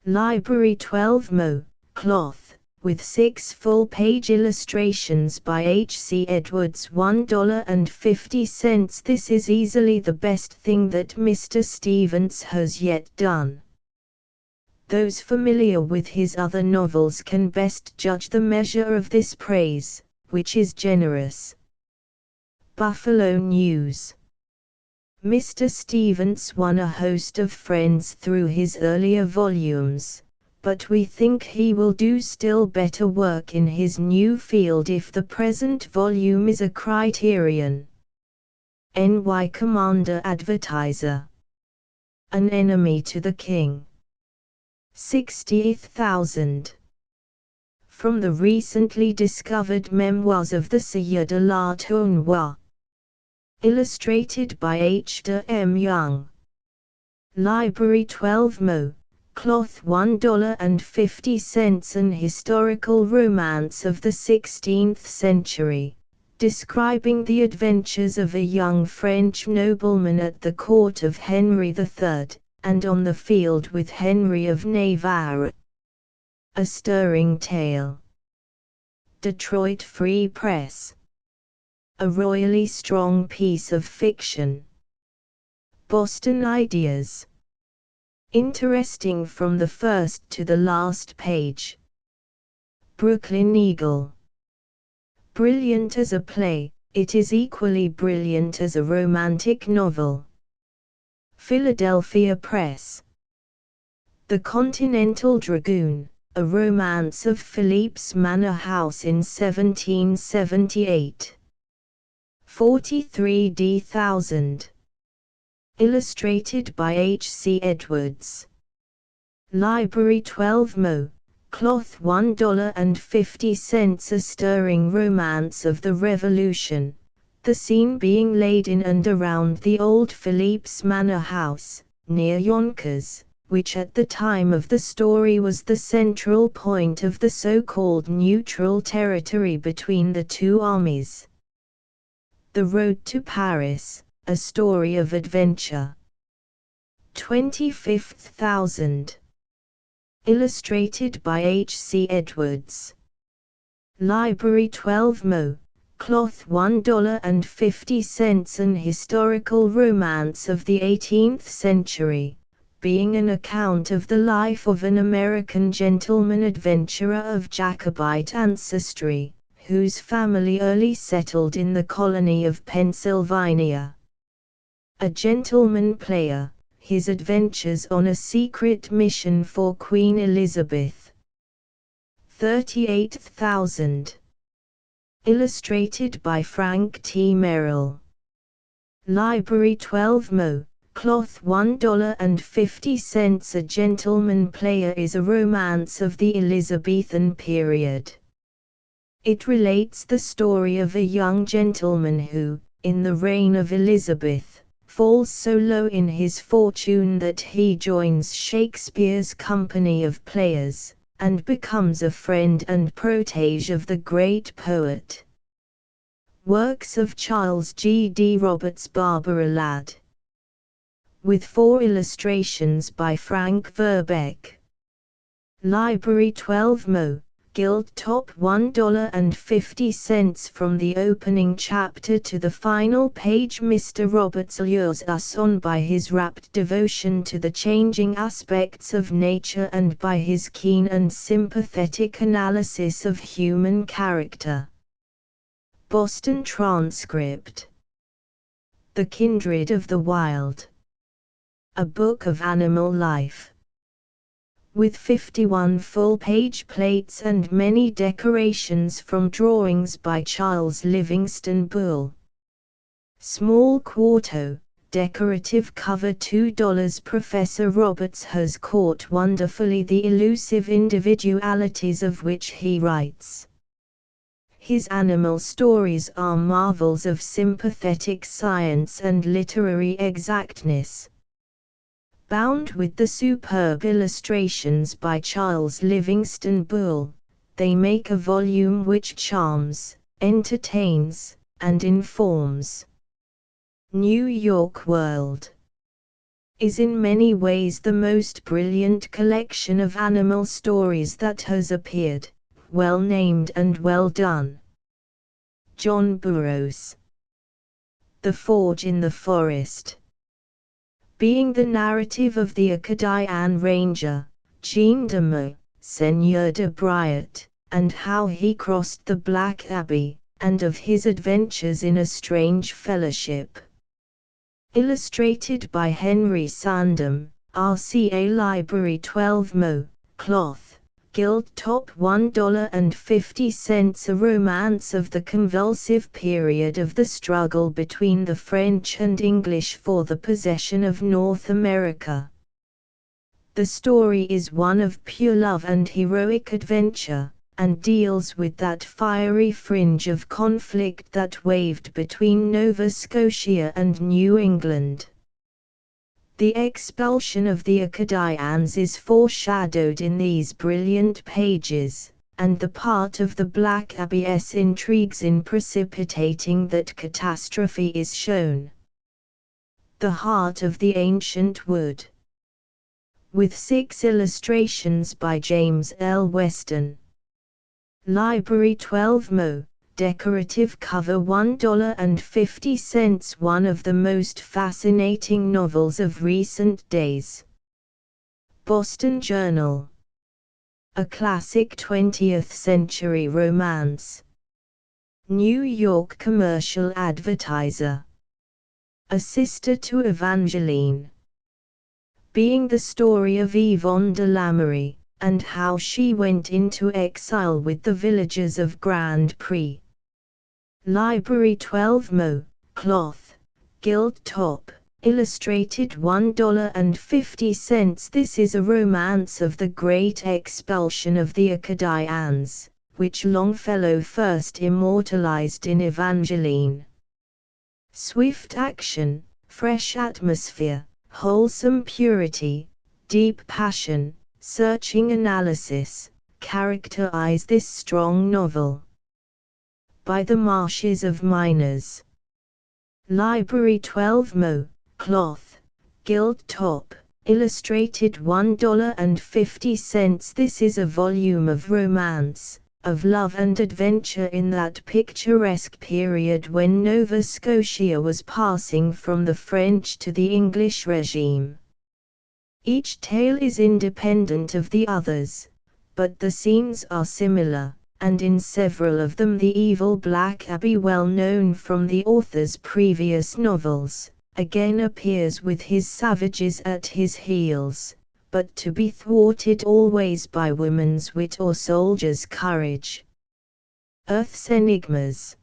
Library 12 Mo. Cloth, with 6 full-page illustrations by H. C. Edwards. $1.50. This is easily the best thing that Mr. Stevens has yet done. Those familiar with his other novels can best judge the measure of this praise, which is generous. Buffalo News. Mr. Stevens won a host of friends through his earlier volumes, but we think he will do still better work in his new field if the present volume is a criterion. NY Commander Advertiser. An Enemy to the King. 60,000. From the recently discovered Memoirs of the Sieur de la Tournois. Illustrated by H. de M. Young. Library 12 Mo. Cloth $1.50. An historical romance of the 16th century, describing the adventures of a young French nobleman at the court of Henry III, and on the field with Henry of Navarre. A stirring tale. Detroit Free Press. A royally strong piece of fiction. Boston Ideas. Interesting from the first to the last page. Brooklyn Eagle. Brilliant as a play, it is equally brilliant as a romantic novel. Philadelphia Press. The Continental Dragoon, a romance of Philippe's Manor House in 1778. 43,000. Illustrated by H. C. Edwards. Library 12 Mo. Cloth $1.50. A stirring romance of the Revolution, the scene being laid in and around the old Philippe's Manor House, near Yonkers, which at the time of the story was the central point of the so-called neutral territory between the two armies. The Road to Paris, a story of adventure. 25,000. Illustrated by H. C. Edwards. Library 12 Mo. Cloth $1.50. An historical romance of the 18th century, being an account of the life of an American gentleman adventurer of Jacobite ancestry, whose family early settled in the colony of Pennsylvania. A gentleman player, his adventures on a secret mission for Queen Elizabeth. 38,000. Illustrated by Frank T. Merrill. Library 12 Mo. Cloth $1.50. A Gentleman Player is a romance of the Elizabethan period. It relates the story of a young gentleman who, in the reign of Elizabeth, falls so low in his fortune that he joins Shakespeare's company of players, and becomes a friend and protege of the great poet. Works of Charles G. D. Roberts. Barbara Ladd. With 4 illustrations by Frank Verbeek. Library 12 Mo. Gilt top $1.50. From the opening chapter to the final page, Mr. Roberts lures us on by his rapt devotion to the changing aspects of nature and by his keen and sympathetic analysis of human character. Boston Transcript. The Kindred of the Wild. A Book of Animal Life. With 51 full-page plates and many decorations from drawings by Charles Livingston Bull. Small quarto, decorative cover $2. Professor Roberts has caught wonderfully the elusive individualities of which he writes. His animal stories are marvels of sympathetic science and literary exactness. Bound with the superb illustrations by Charles Livingston Bull, they make a volume which charms, entertains, and informs. New York World is in many ways the most brilliant collection of animal stories that has appeared, well named and well done. John Burroughs. The Forge in the Forest. Being the narrative of the Acadian ranger, Jean de Meaux, Seigneur de Briot, and how he crossed the Black Abbey, and of his adventures in a strange fellowship. Illustrated by Henry Sandham, RCA Library 12 Mo. cloth, gilt top $1.50. A romance of the convulsive period of the struggle between the French and English for the possession of North America. The story is one of pure love and heroic adventure, and deals with that fiery fringe of conflict that waved between Nova Scotia and New England. The expulsion of the Acadians is foreshadowed in these brilliant pages, and the part of the Black Abbey's intrigues in precipitating that catastrophe is shown. The Heart of the Ancient Wood. With 6 illustrations by James L. Weston. Library 12 Mo. Decorative cover $1.50. One of the most fascinating novels of recent days. Boston Journal. A classic 20th century romance. New York Commercial Advertiser. A sister to Evangeline. Being the story of Yvonne de Lamourie, and how she went into exile with the villagers of Grand Pré. Library 12 Mo. Cloth, gilt top, illustrated $1.50. This is a romance of the great expulsion of the Acadians, which Longfellow first immortalized in Evangeline. Swift action, fresh atmosphere, wholesome purity, deep passion, searching analysis, characterize this strong novel. By the Marshes of Miners. Library 12 Mo. Cloth, gilt top, illustrated $1.50. This is a volume of romance, of love and adventure in that picturesque period when Nova Scotia was passing from the French to the English regime. Each tale is independent of the others, but the scenes are similar, and in several of them the evil Black Abbey, well known from the author's previous novels, again appears with his savages at his heels, but to be thwarted always by woman's wit or soldier's courage. Earth's Enigmas.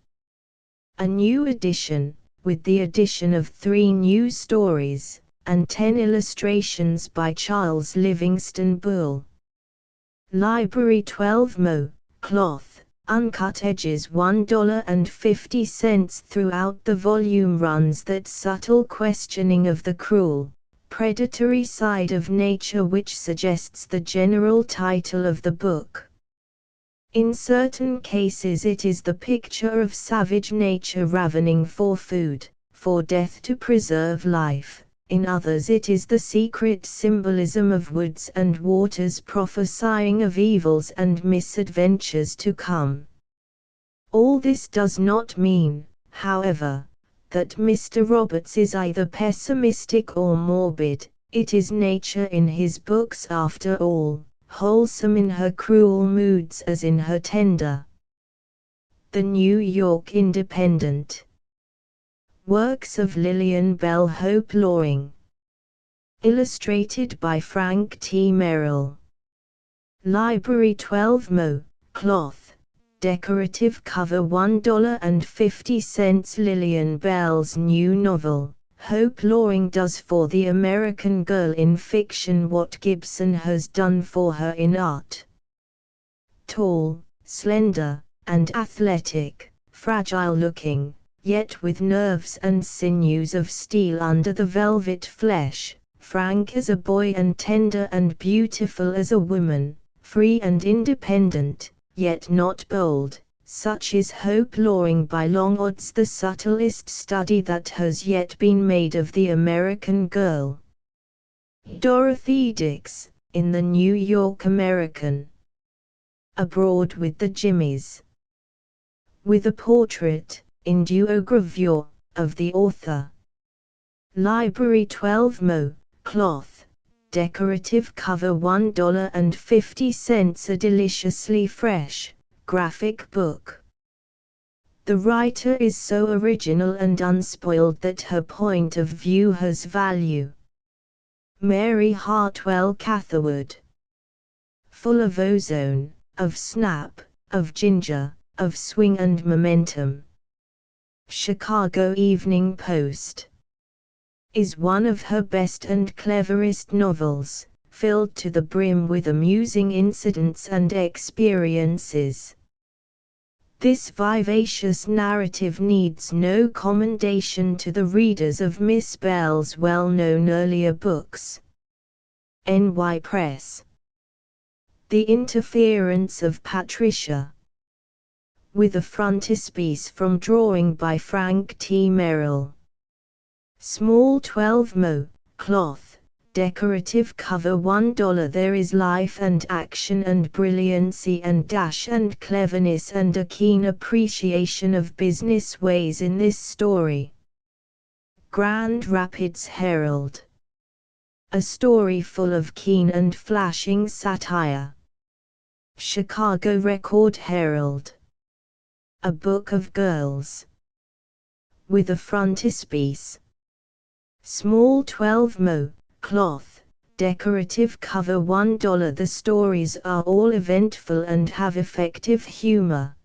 A new edition, with the addition of 3 new stories, and 10 illustrations by Charles Livingston Bull. Library 12 Mo. Cloth, uncut edges $1.50. Throughout the volume runs that subtle questioning of the cruel, predatory side of nature which suggests the general title of the book. In certain cases it is the picture of savage nature ravening for food, for death to preserve life. In others it is the secret symbolism of woods and waters prophesying of evils and misadventures to come. All this does not mean, however, that Mr. Roberts is either pessimistic or morbid. It is nature in his books after all, wholesome in her cruel moods as in her tender. The New York Independent. Works of Lillian Bell Hope Loring. Illustrated by Frank T. Merrill. Library 12 Mo. Cloth, decorative cover $1.50. Lillian Bell's new novel, Hope Loring does for the American girl in fiction what Gibson has done for her in art. Tall, slender, and athletic, fragile-looking, yet with nerves and sinews of steel under the velvet flesh, frank as a boy and tender and beautiful as a woman, free and independent, yet not bold, such is Hope Loring by long odds the subtlest study that has yet been made of the American girl. Dorothy Dix, in the New York American. Abroad with the Jimmies. With a portrait, in duogravure, of the author. Library 12 Mo. Cloth, decorative cover $1.50. A deliciously fresh, graphic book. The writer is so original and unspoiled that her point of view has value. Mary Hartwell Catherwood. full of ozone, of snap, of ginger, of swing and momentum. Chicago Evening Post is one of her best and cleverest novels, filled to the brim with amusing incidents and experiences. This vivacious narrative needs no commendation to the readers of Miss Bell's well-known earlier books. NY Press. The Interference of Patricia. With a frontispiece from drawing by Frank T. Merrill. Small 12 mo, cloth, decorative cover $1. There is life and action and brilliancy and dash and cleverness and a keen appreciation of business ways in this story. Grand Rapids Herald. A story full of keen and flashing satire. Chicago Record Herald. A book of girls. With a frontispiece. Small 12 mo, cloth, decorative cover $1. The stories are all eventful and have effective humor.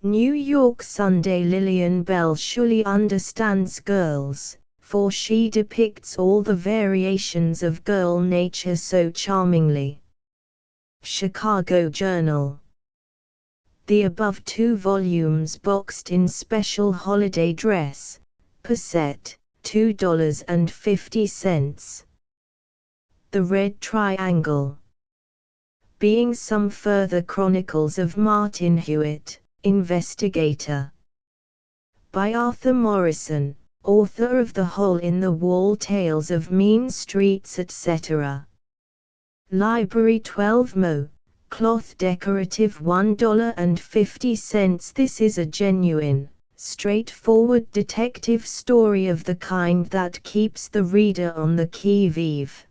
New York Sunday. Lillian Bell surely understands girls, for she depicts all the variations of girl nature so charmingly. Chicago Journal. The above 2 volumes boxed in special holiday dress, per set, $2.50. The Red Triangle. Being some further chronicles of Martin Hewitt, investigator. By Arthur Morrison, author of The Hole in the Wall Tales of Mean Streets etc. Library 12 mo, cloth decorative $1.50. This is a genuine, straightforward detective story of the kind that keeps the reader on the qui-vive.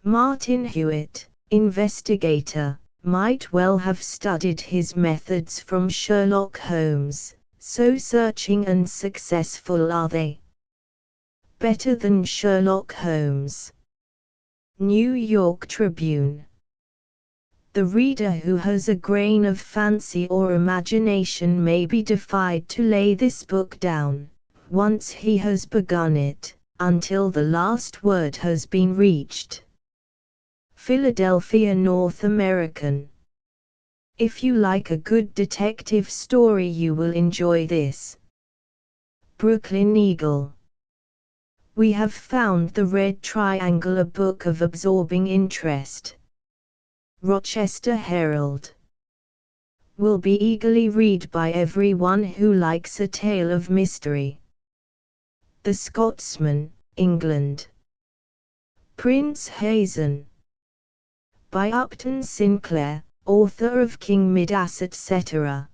Martin Hewitt, investigator, might well have studied his methods from Sherlock Holmes, so searching and successful are they. Better than Sherlock Holmes. New York Tribune. The reader who has a grain of fancy or imagination may be defied to lay this book down, once he has begun it, until the last word has been reached. Philadelphia North American. If you like a good detective story, you will enjoy this. Brooklyn Eagle. We have found The Red Triangle a book of absorbing interest. Rochester Herald. Will be eagerly read by everyone who likes a tale of mystery. The Scotsman, England. Prince Hazen. By Upton Sinclair, author of King Midas etc.